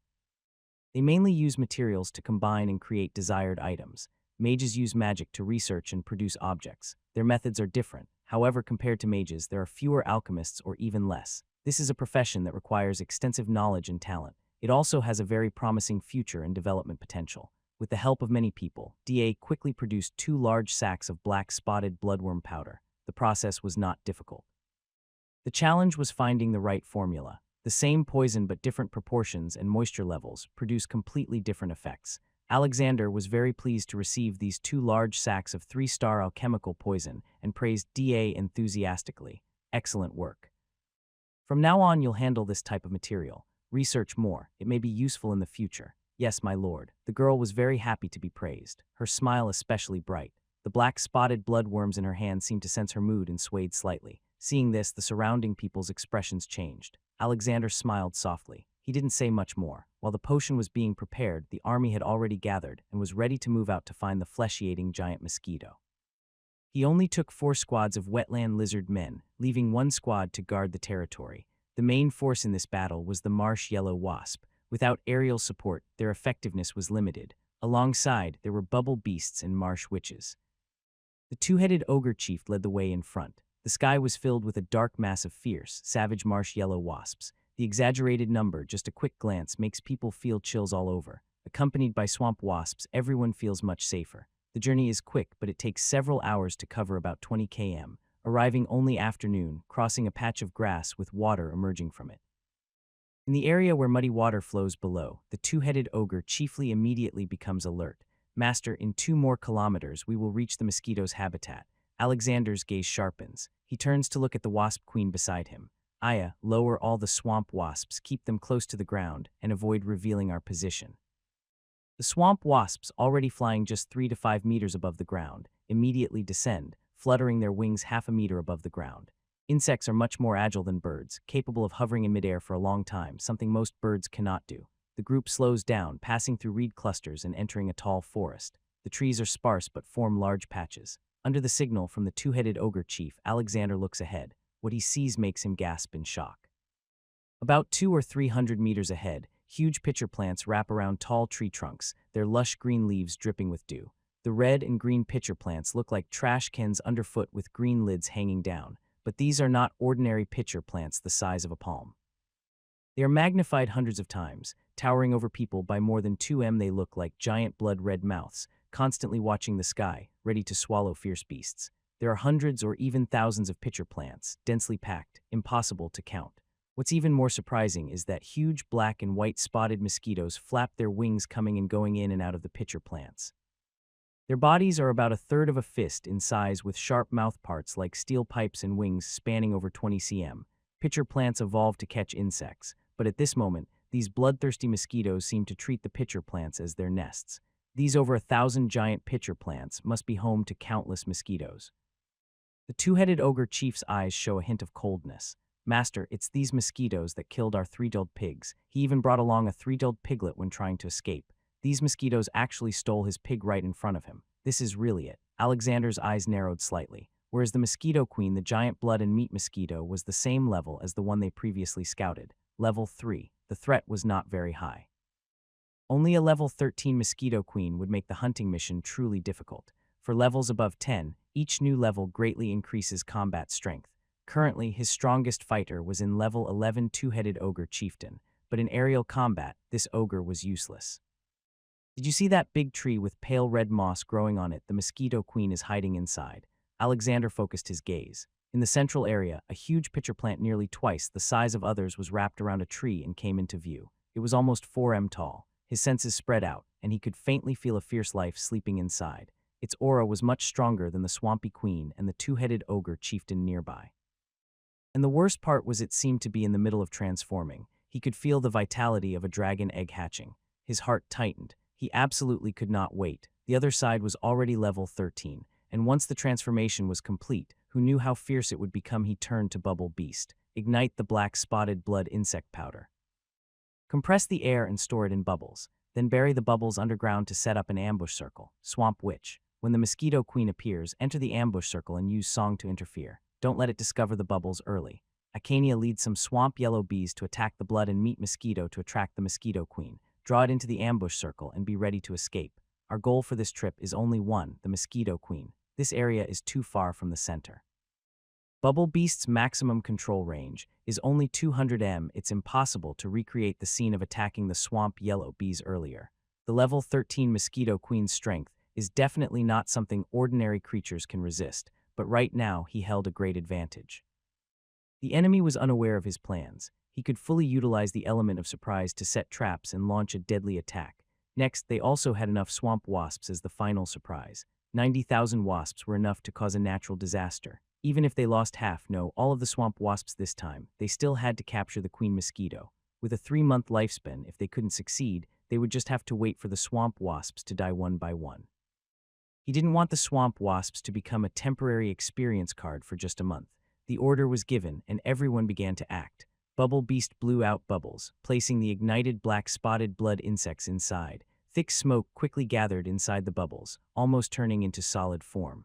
They mainly use materials to combine and create desired items. Mages use magic to research and produce objects. Their methods are different. However, compared to mages, there are fewer alchemists or even less. This is a profession that requires extensive knowledge and talent. It also has a very promising future and development potential. With the help of many people, DA quickly produced 2 large sacks of black spotted bloodworm powder. The process was not difficult. The challenge was finding the right formula. The same poison but different proportions and moisture levels produce completely different effects. Alexander was very pleased to receive these 2 large sacks of 3-star alchemical poison and praised DA enthusiastically. Excellent work. From now on, you'll handle this type of material. Research more. It may be useful in the future. Yes, my lord. The girl was very happy to be praised, her smile especially bright. The black spotted bloodworms in her hand seemed to sense her mood and swayed slightly. Seeing this, the surrounding people's expressions changed. Alexander smiled softly. He didn't say much more. While the potion was being prepared, the army had already gathered and was ready to move out to find the flesh-eating giant mosquito. He only took 4 squads of wetland lizard men, leaving 1 squad to guard the territory. The main force in this battle was the marsh yellow wasp. Without aerial support, their effectiveness was limited. Alongside, there were bubble beasts and marsh witches. The 2-headed ogre chief led the way in front. The sky was filled with a dark mass of fierce, savage marsh yellow wasps. The exaggerated number, just a quick glance, makes people feel chills all over. Accompanied by swamp wasps, everyone feels much safer. The journey is quick, but it takes several hours to cover about 20 km, arriving only afternoon, crossing a patch of grass with water emerging from it. In the area where muddy water flows below, the 2-headed ogre chiefly immediately becomes alert. Master, in 2 more kilometers, we will reach the mosquito's habitat. Alexander's gaze sharpens. He turns to look at the wasp queen beside him. Aya, lower all the swamp wasps, keep them close to the ground, and avoid revealing our position. The swamp wasps, already flying just 3 to 5 meters above the ground, immediately descend, fluttering their wings half a meter above the ground. Insects are much more agile than birds, capable of hovering in midair for a long time, something most birds cannot do. The group slows down, passing through reed clusters and entering a tall forest. The trees are sparse but form large patches. Under the signal from the two-headed ogre chief, Alexander looks ahead. What he sees makes him gasp in shock. About 200 or 300 meters ahead, huge pitcher plants wrap around tall tree trunks, their lush green leaves dripping with dew. The red and green pitcher plants look like trash cans underfoot with green lids hanging down, but these are not ordinary pitcher plants the size of a palm. They are magnified hundreds of times, towering over people by more than 2 m. They look like giant blood-red mouths, constantly watching the sky, ready to swallow fierce beasts. There are hundreds or even thousands of pitcher plants, densely packed, impossible to count. What's even more surprising is that huge black and white spotted mosquitoes flap their wings coming and going in and out of the pitcher plants. Their bodies are about a third of a fist in size with sharp mouth parts like steel pipes and wings spanning over 20 cm. Pitcher plants evolved to catch insects, but at this moment, these bloodthirsty mosquitoes seem to treat the pitcher plants as their nests. These over 1,000 giant pitcher plants must be home to countless mosquitoes. The two-headed ogre chief's eyes show a hint of coldness. Master, it's these mosquitoes that killed our three-tailed pigs. He even brought along a three-tailed piglet when trying to escape. These mosquitoes actually stole his pig right in front of him. This is really it. Alexander's eyes narrowed slightly. Whereas the mosquito queen, the giant blood and meat mosquito, was the same level as the one they previously scouted. Level 3. The threat was not very high. Only a level 13 mosquito queen would make the hunting mission truly difficult. For levels above 10, each new level greatly increases combat strength. Currently, his strongest fighter was in level 11 two-headed ogre chieftain, but in aerial combat, this ogre was useless. Did you see that big tree with pale red moss growing on it? The mosquito queen is hiding inside. Alexander focused his gaze. In the central area, a huge pitcher plant nearly twice the size of others was wrapped around a tree and came into view. It was almost 4 m tall. His senses spread out, and he could faintly feel a fierce life sleeping inside. Its aura was much stronger than the swampy queen and the two-headed ogre chieftain nearby. And the worst part was it seemed to be in the middle of transforming. He could feel the vitality of a dragon egg hatching. His heart tightened. He absolutely could not wait. The other side was already level 13, and once the transformation was complete, who knew how fierce it would become? He turned to Bubble Beast. Ignite the black spotted blood insect powder. Compress the air and store it in bubbles. Then bury the bubbles underground to set up an ambush circle. Swamp Witch. When the mosquito queen appears, enter the ambush circle and use song to interfere. Don't let it discover the bubbles early. Acania leads some swamp yellow bees to attack the blood and meat mosquito to attract the mosquito queen. Draw it into the ambush circle and be ready to escape. Our goal for this trip is only one, the mosquito queen. This area is too far from the center. Bubble Beast's maximum control range is only 200 m. It's impossible to recreate the scene of attacking the swamp yellow bees earlier. The level 13 mosquito queen's strength is definitely not something ordinary creatures can resist, but right now he held a great advantage. The enemy was unaware of his plans. He could fully utilize the element of surprise to set traps and launch a deadly attack. Next, they also had enough swamp wasps as the final surprise. 90,000 wasps were enough to cause a natural disaster. Even if they lost half, no, all of the swamp wasps this time, they still had to capture the queen mosquito. With a 3-month lifespan, if they couldn't succeed, they would just have to wait for the swamp wasps to die one by one. He didn't want the swamp wasps to become a temporary experience card for just a month. The order was given, and everyone began to act. Bubble Beast blew out bubbles, placing the ignited black spotted blood insects inside. Thick smoke quickly gathered inside the bubbles, almost turning into solid form.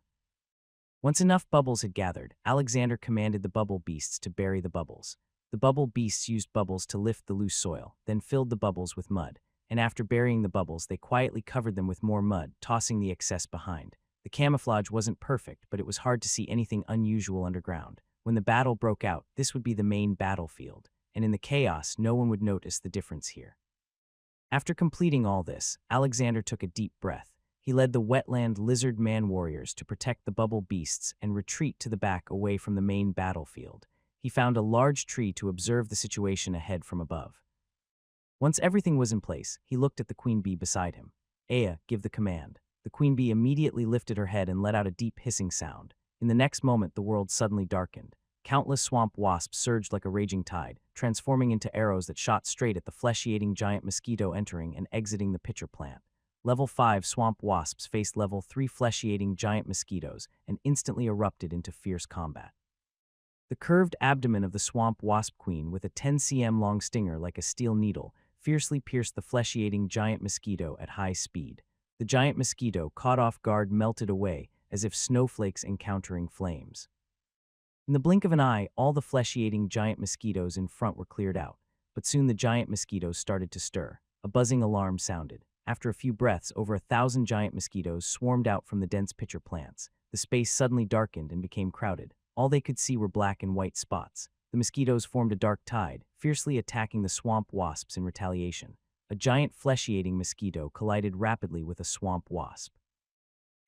Once enough bubbles had gathered, Alexander commanded the bubble beasts to bury the bubbles. The bubble beasts used bubbles to lift the loose soil, then filled the bubbles with mud, and after burying the bubbles, they quietly covered them with more mud, tossing the excess behind. The camouflage wasn't perfect, but it was hard to see anything unusual underground. When the battle broke out, this would be the main battlefield, and in the chaos, no one would notice the difference here. After completing all this, Alexander took a deep breath. He led the wetland lizard man warriors to protect the bubble beasts and retreat to the back away from the main battlefield. He found a large tree to observe the situation ahead from above. Once everything was in place, he looked at the queen bee beside him. Aya, give the command. The queen bee immediately lifted her head and let out a deep hissing sound. In the next moment, the world suddenly darkened. Countless swamp wasps surged like a raging tide, transforming into arrows that shot straight at the flesh-eating giant mosquito entering and exiting the pitcher plant. Level 5 swamp wasps faced level 3 flesh-eating giant mosquitoes and instantly erupted into fierce combat. The curved abdomen of the swamp wasp queen, with a 10 cm long stinger like a steel needle, fiercely pierced the flesh-eating giant mosquito at high speed. The giant mosquito, caught off guard, melted away as if snowflakes encountering flames. In the blink of an eye, all the flesh-eating giant mosquitoes in front were cleared out, but soon the giant mosquitoes started to stir. A buzzing alarm sounded. After a few breaths, over 1,000 giant mosquitoes swarmed out from the dense pitcher plants. The space suddenly darkened and became crowded. All they could see were black and white spots. The mosquitoes formed a dark tide, fiercely attacking the swamp wasps in retaliation. A giant flesh-eating mosquito collided rapidly with a swamp wasp.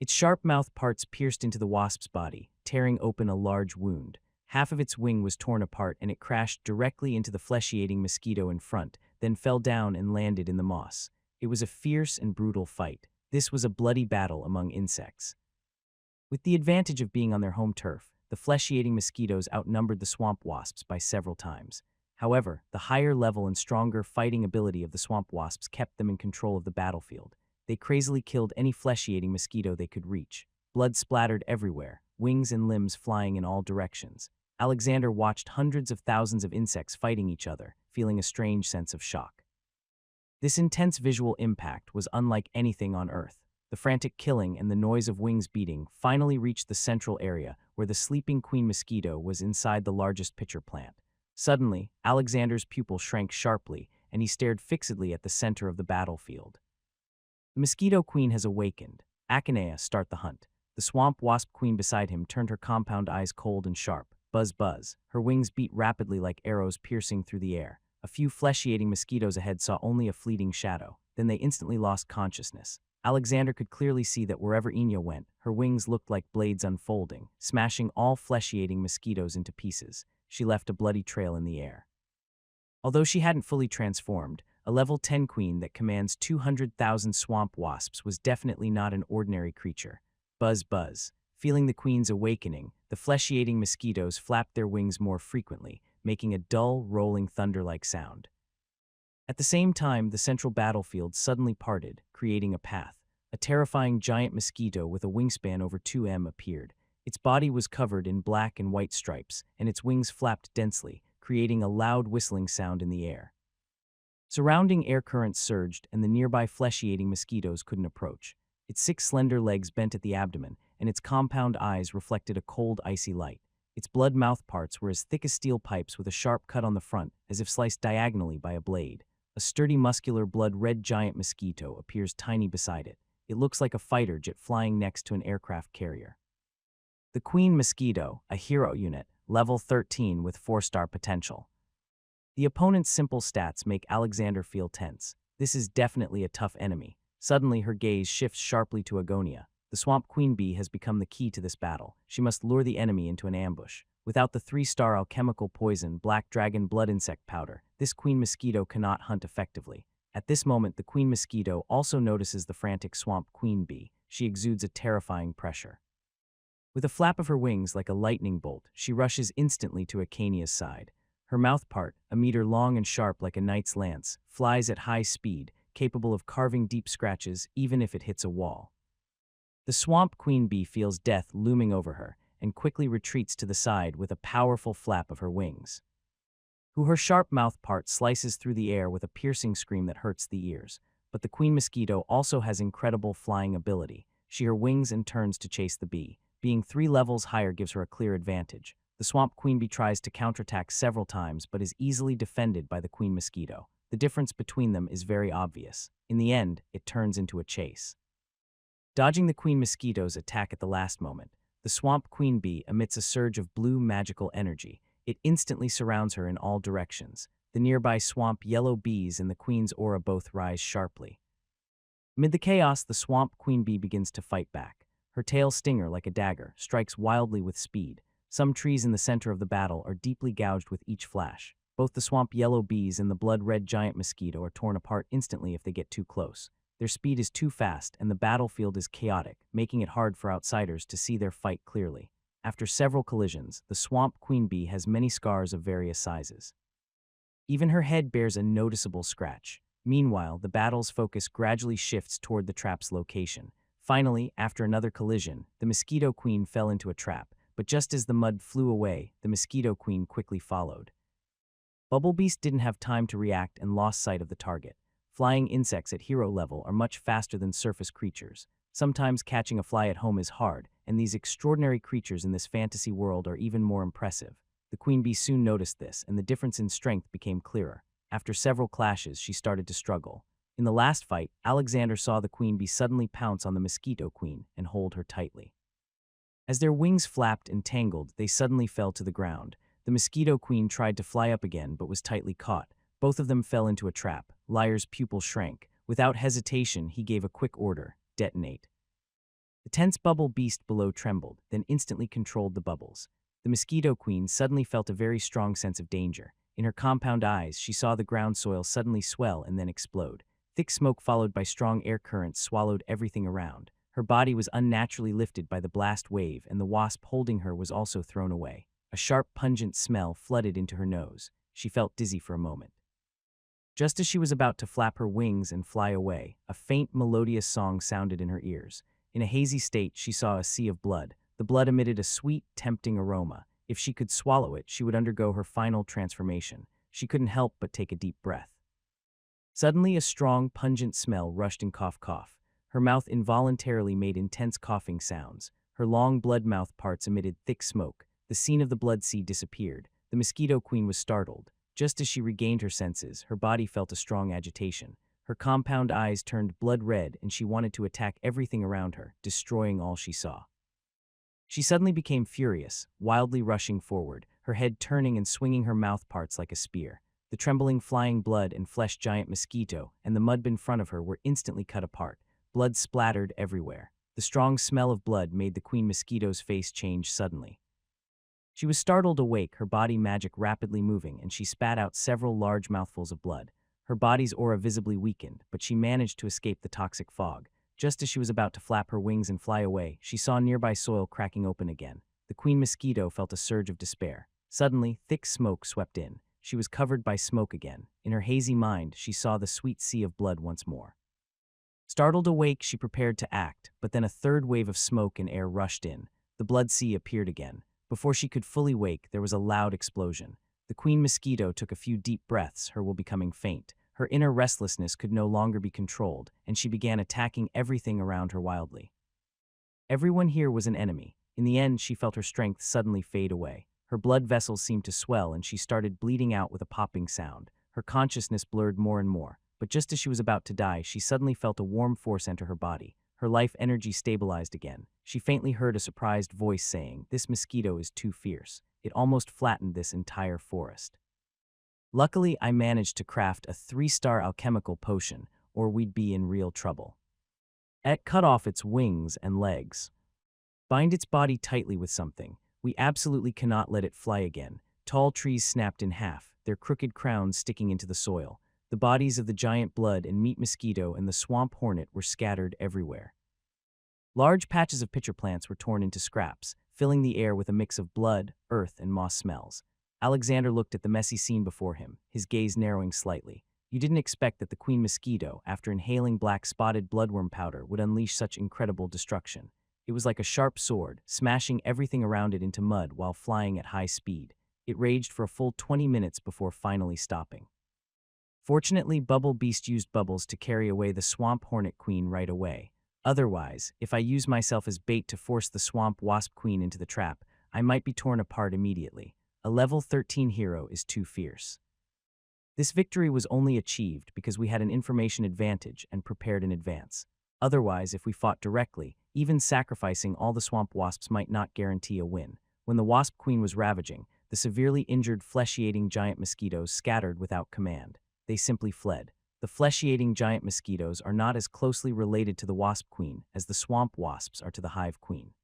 Its sharp mouth parts pierced into the wasp's body, tearing open a large wound. Half of its wing was torn apart and it crashed directly into the flesh-eating mosquito in front, then fell down and landed in the moss. It was a fierce and brutal fight. This was a bloody battle among insects. With the advantage of being on their home turf, the flesh-eating mosquitoes outnumbered the swamp wasps by several times. However, the higher level and stronger fighting ability of the swamp wasps kept them in control of the battlefield. They crazily killed any flesh-eating mosquito they could reach. Blood splattered everywhere, wings and limbs flying in all directions. Alexander watched hundreds of thousands of insects fighting each other, feeling a strange sense of shock. This intense visual impact was unlike anything on Earth. The frantic killing and the noise of wings beating finally reached the central area where the sleeping queen mosquito was inside the largest pitcher plant. Suddenly, Alexander's pupil shrank sharply, and he stared fixedly at the center of the battlefield. The mosquito queen has awakened. Akanea, start the hunt. The swamp wasp queen beside him turned her compound eyes cold and sharp. Buzz, buzz. Her wings beat rapidly like arrows piercing through the air. A few flesh-eating mosquitoes ahead saw only a fleeting shadow. Then they instantly lost consciousness. Alexander could clearly see that wherever Enya went, her wings looked like blades unfolding, smashing all flesh-eating mosquitoes into pieces. She left a bloody trail in the air. Although she hadn't fully transformed, a level 10 queen that commands 200,000 swamp wasps was definitely not an ordinary creature. Buzz, buzz. Feeling the queen's awakening, the flesh-eating mosquitoes flapped their wings more frequently, making a dull, rolling thunder-like sound. At the same time, the central battlefield suddenly parted, creating a path. A terrifying giant mosquito with a wingspan over 2 m appeared. Its body was covered in black and white stripes, and its wings flapped densely, creating a loud whistling sound in the air. Surrounding air currents surged, and the nearby flesh-eating mosquitoes couldn't approach. Its 6 slender legs bent at the abdomen, and its compound eyes reflected a cold, icy light. Its blood mouth parts were as thick as steel pipes with a sharp cut on the front, as if sliced diagonally by a blade. A sturdy, muscular, blood-red giant mosquito appears tiny beside it. It looks like a fighter jet flying next to an aircraft carrier. The Queen Mosquito, a hero unit, level 13 with 4-star potential. The opponent's simple stats make Alexander feel tense. This is definitely a tough enemy. Suddenly, her gaze shifts sharply to Agonia. The Swamp Queen Bee has become the key to this battle. She must lure the enemy into an ambush. Without the 3-star alchemical poison, Black Dragon Blood Insect Powder, this Queen Mosquito cannot hunt effectively. At this moment, the Queen Mosquito also notices the frantic Swamp Queen Bee. She exudes a terrifying pressure. With a flap of her wings like a lightning bolt, she rushes instantly to Acania's side. Her mouth part, a meter long and sharp like a knight's lance, flies at high speed, capable of carving deep scratches even if it hits a wall. The Swamp Queen Bee feels death looming over her and quickly retreats to the side with a powerful flap of her wings. Her sharp mouth part slices through the air with a piercing scream that hurts the ears. But the Queen Mosquito also has incredible flying ability. She her wings and turns to chase the bee. Being 3 levels higher gives her a clear advantage. The Swamp Queen Bee tries to counterattack several times but is easily defended by the Queen Mosquito. The difference between them is very obvious. In the end, it turns into a chase. Dodging the Queen Mosquito's attack at the last moment, the Swamp Queen Bee emits a surge of blue magical energy. It instantly surrounds her in all directions. The nearby swamp yellow bees and the Queen's aura both rise sharply. Amid the chaos, the Swamp Queen Bee begins to fight back. Her tail stinger, like a dagger, strikes wildly with speed. Some trees in the center of the battle are deeply gouged with each flash. Both the swamp yellow bees and the blood-red giant mosquito are torn apart instantly if they get too close. Their speed is too fast, and the battlefield is chaotic, making it hard for outsiders to see their fight clearly. After several collisions, the Swamp Queen Bee has many scars of various sizes. Even her head bears a noticeable scratch. Meanwhile, the battle's focus gradually shifts toward the trap's location. Finally, after another collision, the Mosquito Queen fell into a trap, but just as the mud flew away, the Mosquito Queen quickly followed. Bubble Beast didn't have time to react and lost sight of the target. Flying insects at hero level are much faster than surface creatures. Sometimes catching a fly at home is hard, and these extraordinary creatures in this fantasy world are even more impressive. The queen bee soon noticed this, and the difference in strength became clearer. After several clashes, she started to struggle. In the last fight, Alexander saw the queen bee suddenly pounce on the Mosquito Queen and hold her tightly. As their wings flapped and tangled, they suddenly fell to the ground. The Mosquito Queen tried to fly up again but was tightly caught. Both of them fell into a trap. Liar's pupil shrank. Without hesitation, he gave a quick order: detonate. The tense bubble beast below trembled, then instantly controlled the bubbles. The Mosquito Queen suddenly felt a very strong sense of danger. In her compound eyes, she saw the ground soil suddenly swell and then explode. Thick smoke followed by strong air currents swallowed everything around. Her body was unnaturally lifted by the blast wave, and the wasp holding her was also thrown away. A sharp, pungent smell flooded into her nose. She felt dizzy for a moment. Just as she was about to flap her wings and fly away, a faint, melodious song sounded in her ears. In a hazy state, she saw a sea of blood. The blood emitted a sweet, tempting aroma. If she could swallow it, she would undergo her final transformation. She couldn't help but take a deep breath. Suddenly, a strong, pungent smell rushed in. Cough, cough. Her mouth involuntarily made intense coughing sounds. Her long blood mouth parts emitted thick smoke. The scene of the blood sea disappeared. The Mosquito Queen was startled. Just as she regained her senses, her body felt a strong agitation. Her compound eyes turned blood red, and she wanted to attack everything around her, destroying all she saw. She suddenly became furious, wildly rushing forward, her head turning and swinging her mouth parts like a spear. The trembling, flying blood and flesh giant mosquito and the mud in front of her were instantly cut apart. Blood splattered everywhere. The strong smell of blood made the Queen Mosquito's face change suddenly. She was startled awake, her body magic rapidly moving, and she spat out several large mouthfuls of blood. Her body's aura visibly weakened, but she managed to escape the toxic fog. Just as she was about to flap her wings and fly away, she saw nearby soil cracking open again. The Queen Mosquito felt a surge of despair. Suddenly, thick smoke swept in. She was covered by smoke again. In her hazy mind, she saw the sweet sea of blood once more. Startled awake, she prepared to act, but then a third wave of smoke and air rushed in. The blood sea appeared again. Before she could fully wake, there was a loud explosion. The Queen Mosquito took a few deep breaths, her will becoming faint. Her inner restlessness could no longer be controlled, and she began attacking everything around her wildly. Everyone here was an enemy. In the end, she felt her strength suddenly fade away. Her blood vessels seemed to swell, and she started bleeding out with a popping sound. Her consciousness blurred more and more. But just as she was about to die, she suddenly felt a warm force enter her body. Her life energy stabilized again. She faintly heard a surprised voice saying, "This mosquito is too fierce. It almost flattened this entire forest." Luckily, I managed to craft a 3-star alchemical potion, or we'd be in real trouble. Cut off its wings and legs. Bind its body tightly with something. We absolutely cannot let it fly again. Tall trees snapped in half, their crooked crowns sticking into the soil. The bodies of the giant blood and meat mosquito and the swamp hornet were scattered everywhere. Large patches of pitcher plants were torn into scraps, filling the air with a mix of blood, earth, and moss smells. Alexander looked at the messy scene before him, his gaze narrowing slightly. You didn't expect that the Queen Mosquito, after inhaling black spotted bloodworm powder, would unleash such incredible destruction. It was like a sharp sword, smashing everything around it into mud while flying at high speed. It raged for a full 20 minutes before finally stopping. Fortunately, Bubble Beast used bubbles to carry away the Swamp Hornet Queen right away. Otherwise, if I use myself as bait to force the Swamp Wasp Queen into the trap, I might be torn apart immediately. A level 13 hero is too fierce. This victory was only achieved because we had an information advantage and prepared in advance. Otherwise, if we fought directly, even sacrificing all the swamp wasps might not guarantee a win. When the Wasp Queen was ravaging, the severely injured flesh-eating giant mosquitoes scattered without command. They simply fled. The flesh-eating giant mosquitoes are not as closely related to the Wasp Queen as the swamp wasps are to the Hive Queen.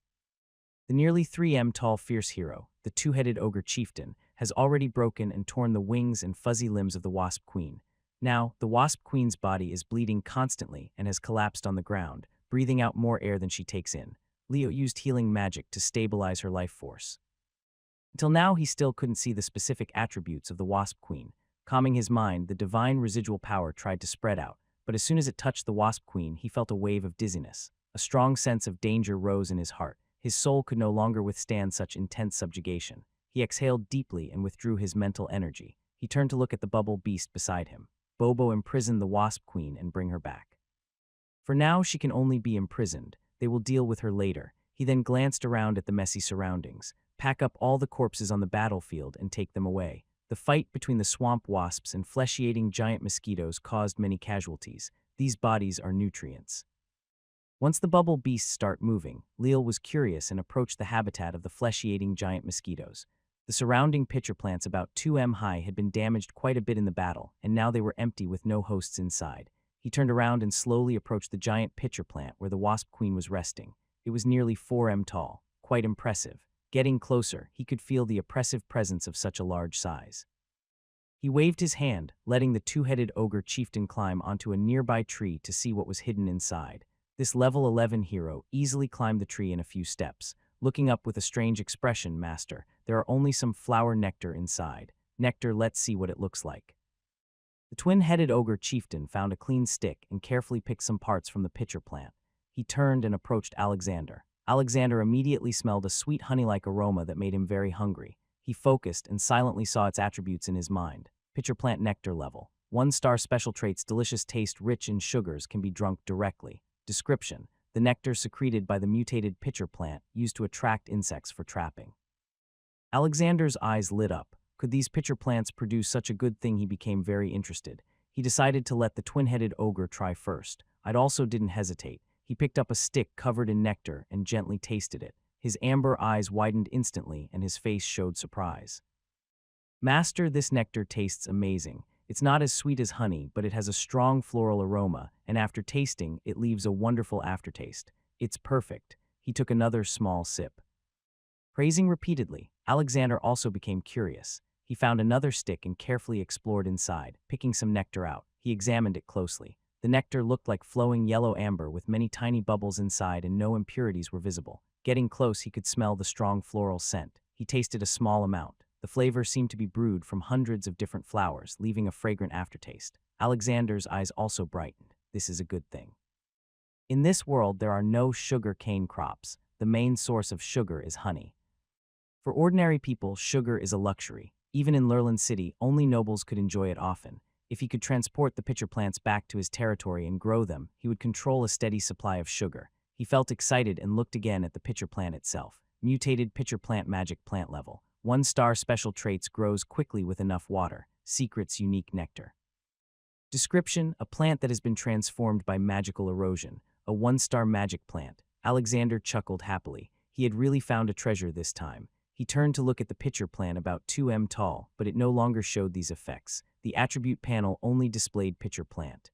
The nearly 3M tall fierce hero, the two-headed ogre chieftain, has already broken and torn the wings and fuzzy limbs of the Wasp Queen. Now, the Wasp Queen's body is bleeding constantly and has collapsed on the ground, breathing out more air than she takes in. Leo used healing magic to stabilize her life force. Until now, he still couldn't see the specific attributes of the Wasp Queen. Calming his mind, the divine residual power tried to spread out, but as soon as it touched the wasp queen, he felt a wave of dizziness. A strong sense of danger rose in his heart. His soul could no longer withstand such intense subjugation. He exhaled deeply and withdrew his mental energy. He turned to look at the bubble beast beside him. Bobo imprisoned the wasp queen and bring her back. For now, she can only be imprisoned. They will deal with her later. He then glanced around at the messy surroundings. Pack up all the corpses on the battlefield and take them away. The fight between the swamp wasps and flesh-eating giant mosquitoes caused many casualties. These bodies are nutrients. Once the bubble beasts start moving, Leal was curious and approached the habitat of the flesh-eating giant mosquitoes. The surrounding pitcher plants about 2 m high had been damaged quite a bit in the battle, and now they were empty with no hosts inside. He turned around and slowly approached the giant pitcher plant where the wasp queen was resting. It was nearly 4 m tall, quite impressive. Getting closer, he could feel the oppressive presence of such a large size. He waved his hand, letting the two-headed ogre chieftain climb onto a nearby tree to see what was hidden inside. This level 11 hero easily climbed the tree in a few steps. Looking up with a strange expression, "Master, there are only some flower nectar inside. Nectar, let's see what it looks like." The twin-headed ogre chieftain found a clean stick and carefully picked some parts from the pitcher plant. He turned and approached Alexander. Alexander immediately smelled a sweet honey-like aroma that made him very hungry. He focused and silently saw its attributes in his mind. Pitcher plant nectar level. 1-star special traits, delicious taste, rich in sugars, can be drunk directly. Description: the nectar secreted by the mutated pitcher plant used to attract insects for trapping. Alexander's eyes lit up. Could these pitcher plants produce such a good thing? He became very interested. He decided to let the twin-headed ogre try first. I'd also didn't hesitate. He picked up a stick covered in nectar and gently tasted it. His amber eyes widened instantly and his face showed surprise. "Master, this nectar tastes amazing. It's not as sweet as honey, but it has a strong floral aroma, and after tasting, it leaves a wonderful aftertaste. It's perfect." He took another small sip. Praising repeatedly, Alexander also became curious. He found another stick and carefully explored inside, picking some nectar out. He examined it closely. The nectar looked like flowing yellow amber with many tiny bubbles inside and no impurities were visible. Getting close, he could smell the strong floral scent. He tasted a small amount. The flavor seemed to be brewed from hundreds of different flowers, leaving a fragrant aftertaste. Alexander's eyes also brightened. This is a good thing. In this world, there are no sugar cane crops. The main source of sugar is honey. For ordinary people, sugar is a luxury. Even in Lurland City, only nobles could enjoy it often. If he could transport the pitcher plants back to his territory and grow them, he would control a steady supply of sugar. He felt excited and looked again at the pitcher plant itself. Mutated pitcher plant, magic plant level. 1-star special traits, grows quickly with enough water. Secrets, unique nectar. Description: a plant that has been transformed by magical erosion. A 1-star magic plant. Alexander chuckled happily. He had really found a treasure this time. He turned to look at the pitcher plant about 2 m tall, but it no longer showed these effects. The attribute panel only displayed pitcher plant.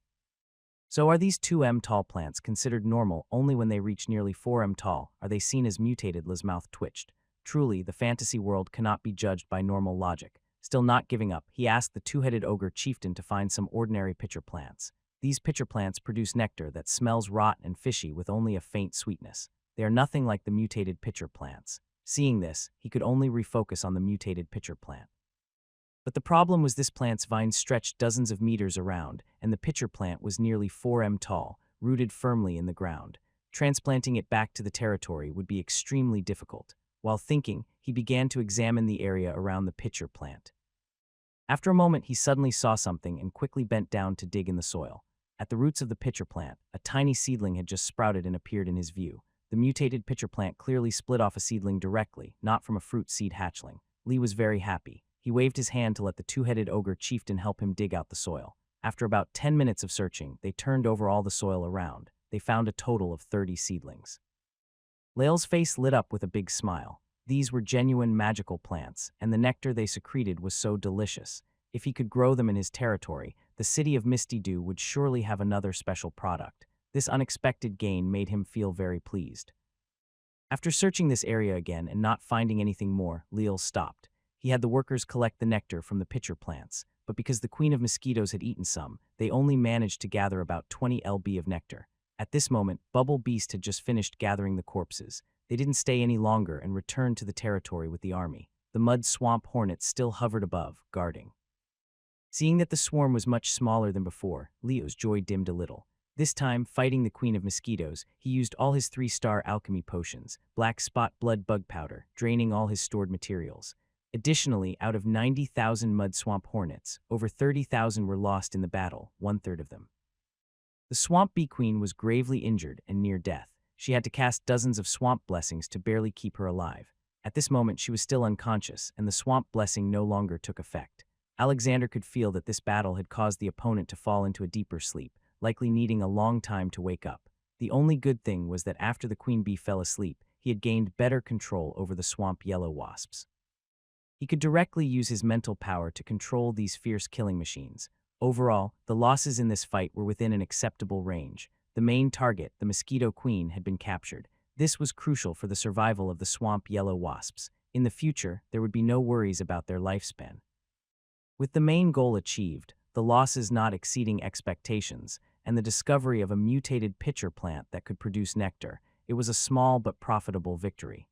So are these 2 m tall plants considered normal only when they reach nearly 4 m tall? Are they seen as mutated? Li's mouth twitched. Truly, the fantasy world cannot be judged by normal logic. Still not giving up, he asked the two-headed ogre chieftain to find some ordinary pitcher plants. These pitcher plants produce nectar that smells rotten and fishy with only a faint sweetness. They are nothing like the mutated pitcher plants. Seeing this, he could only refocus on the mutated pitcher plant. But the problem was this plant's vines stretched dozens of meters around, and the pitcher plant was nearly 4 m tall, rooted firmly in the ground. Transplanting it back to the territory would be extremely difficult. While thinking, he began to examine the area around the pitcher plant. After a moment, he suddenly saw something and quickly bent down to dig in the soil. At the roots of the pitcher plant, a tiny seedling had just sprouted and appeared in his view. The mutated pitcher plant clearly split off a seedling directly, not from a fruit seed hatchling. Lee was very happy. He waved his hand to let the two-headed ogre chieftain help him dig out the soil. After about 10 minutes of searching, they turned over all the soil around. They found a total of 30 seedlings. Lael's face lit up with a big smile. These were genuine magical plants, and the nectar they secreted was so delicious. If he could grow them in his territory, the city of Misty Dew would surely have another special product. This unexpected gain made him feel very pleased. After searching this area again and not finding anything more, Leel stopped. He had the workers collect the nectar from the pitcher plants, but because the queen of mosquitoes had eaten some, they only managed to gather about 20 lb of nectar. At this moment, Bubble Beast had just finished gathering the corpses. They didn't stay any longer and returned to the territory with the army. The mud swamp hornets still hovered above, guarding. Seeing that the swarm was much smaller than before, Leo's joy dimmed a little. This time, fighting the queen of mosquitoes, he used all his 3-star alchemy potions, black spot blood bug powder, draining all his stored materials. Additionally, out of 90,000 mud swamp hornets, over 30,000 were lost in the battle, one-third of them. The swamp bee queen was gravely injured and near death. She had to cast dozens of swamp blessings to barely keep her alive. At this moment, she was still unconscious, and the swamp blessing no longer took effect. Alexander could feel that this battle had caused the opponent to fall into a deeper sleep, likely needing a long time to wake up. The only good thing was that after the queen bee fell asleep, he had gained better control over the swamp yellow wasps. He could directly use his mental power to control these fierce killing machines. Overall, the losses in this fight were within an acceptable range. The main target, the mosquito queen, had been captured. This was crucial for the survival of the swamp yellow wasps. In the future, there would be no worries about their lifespan. With the main goal achieved, the losses not exceeding expectations, and the discovery of a mutated pitcher plant that could produce nectar, it was a small but profitable victory.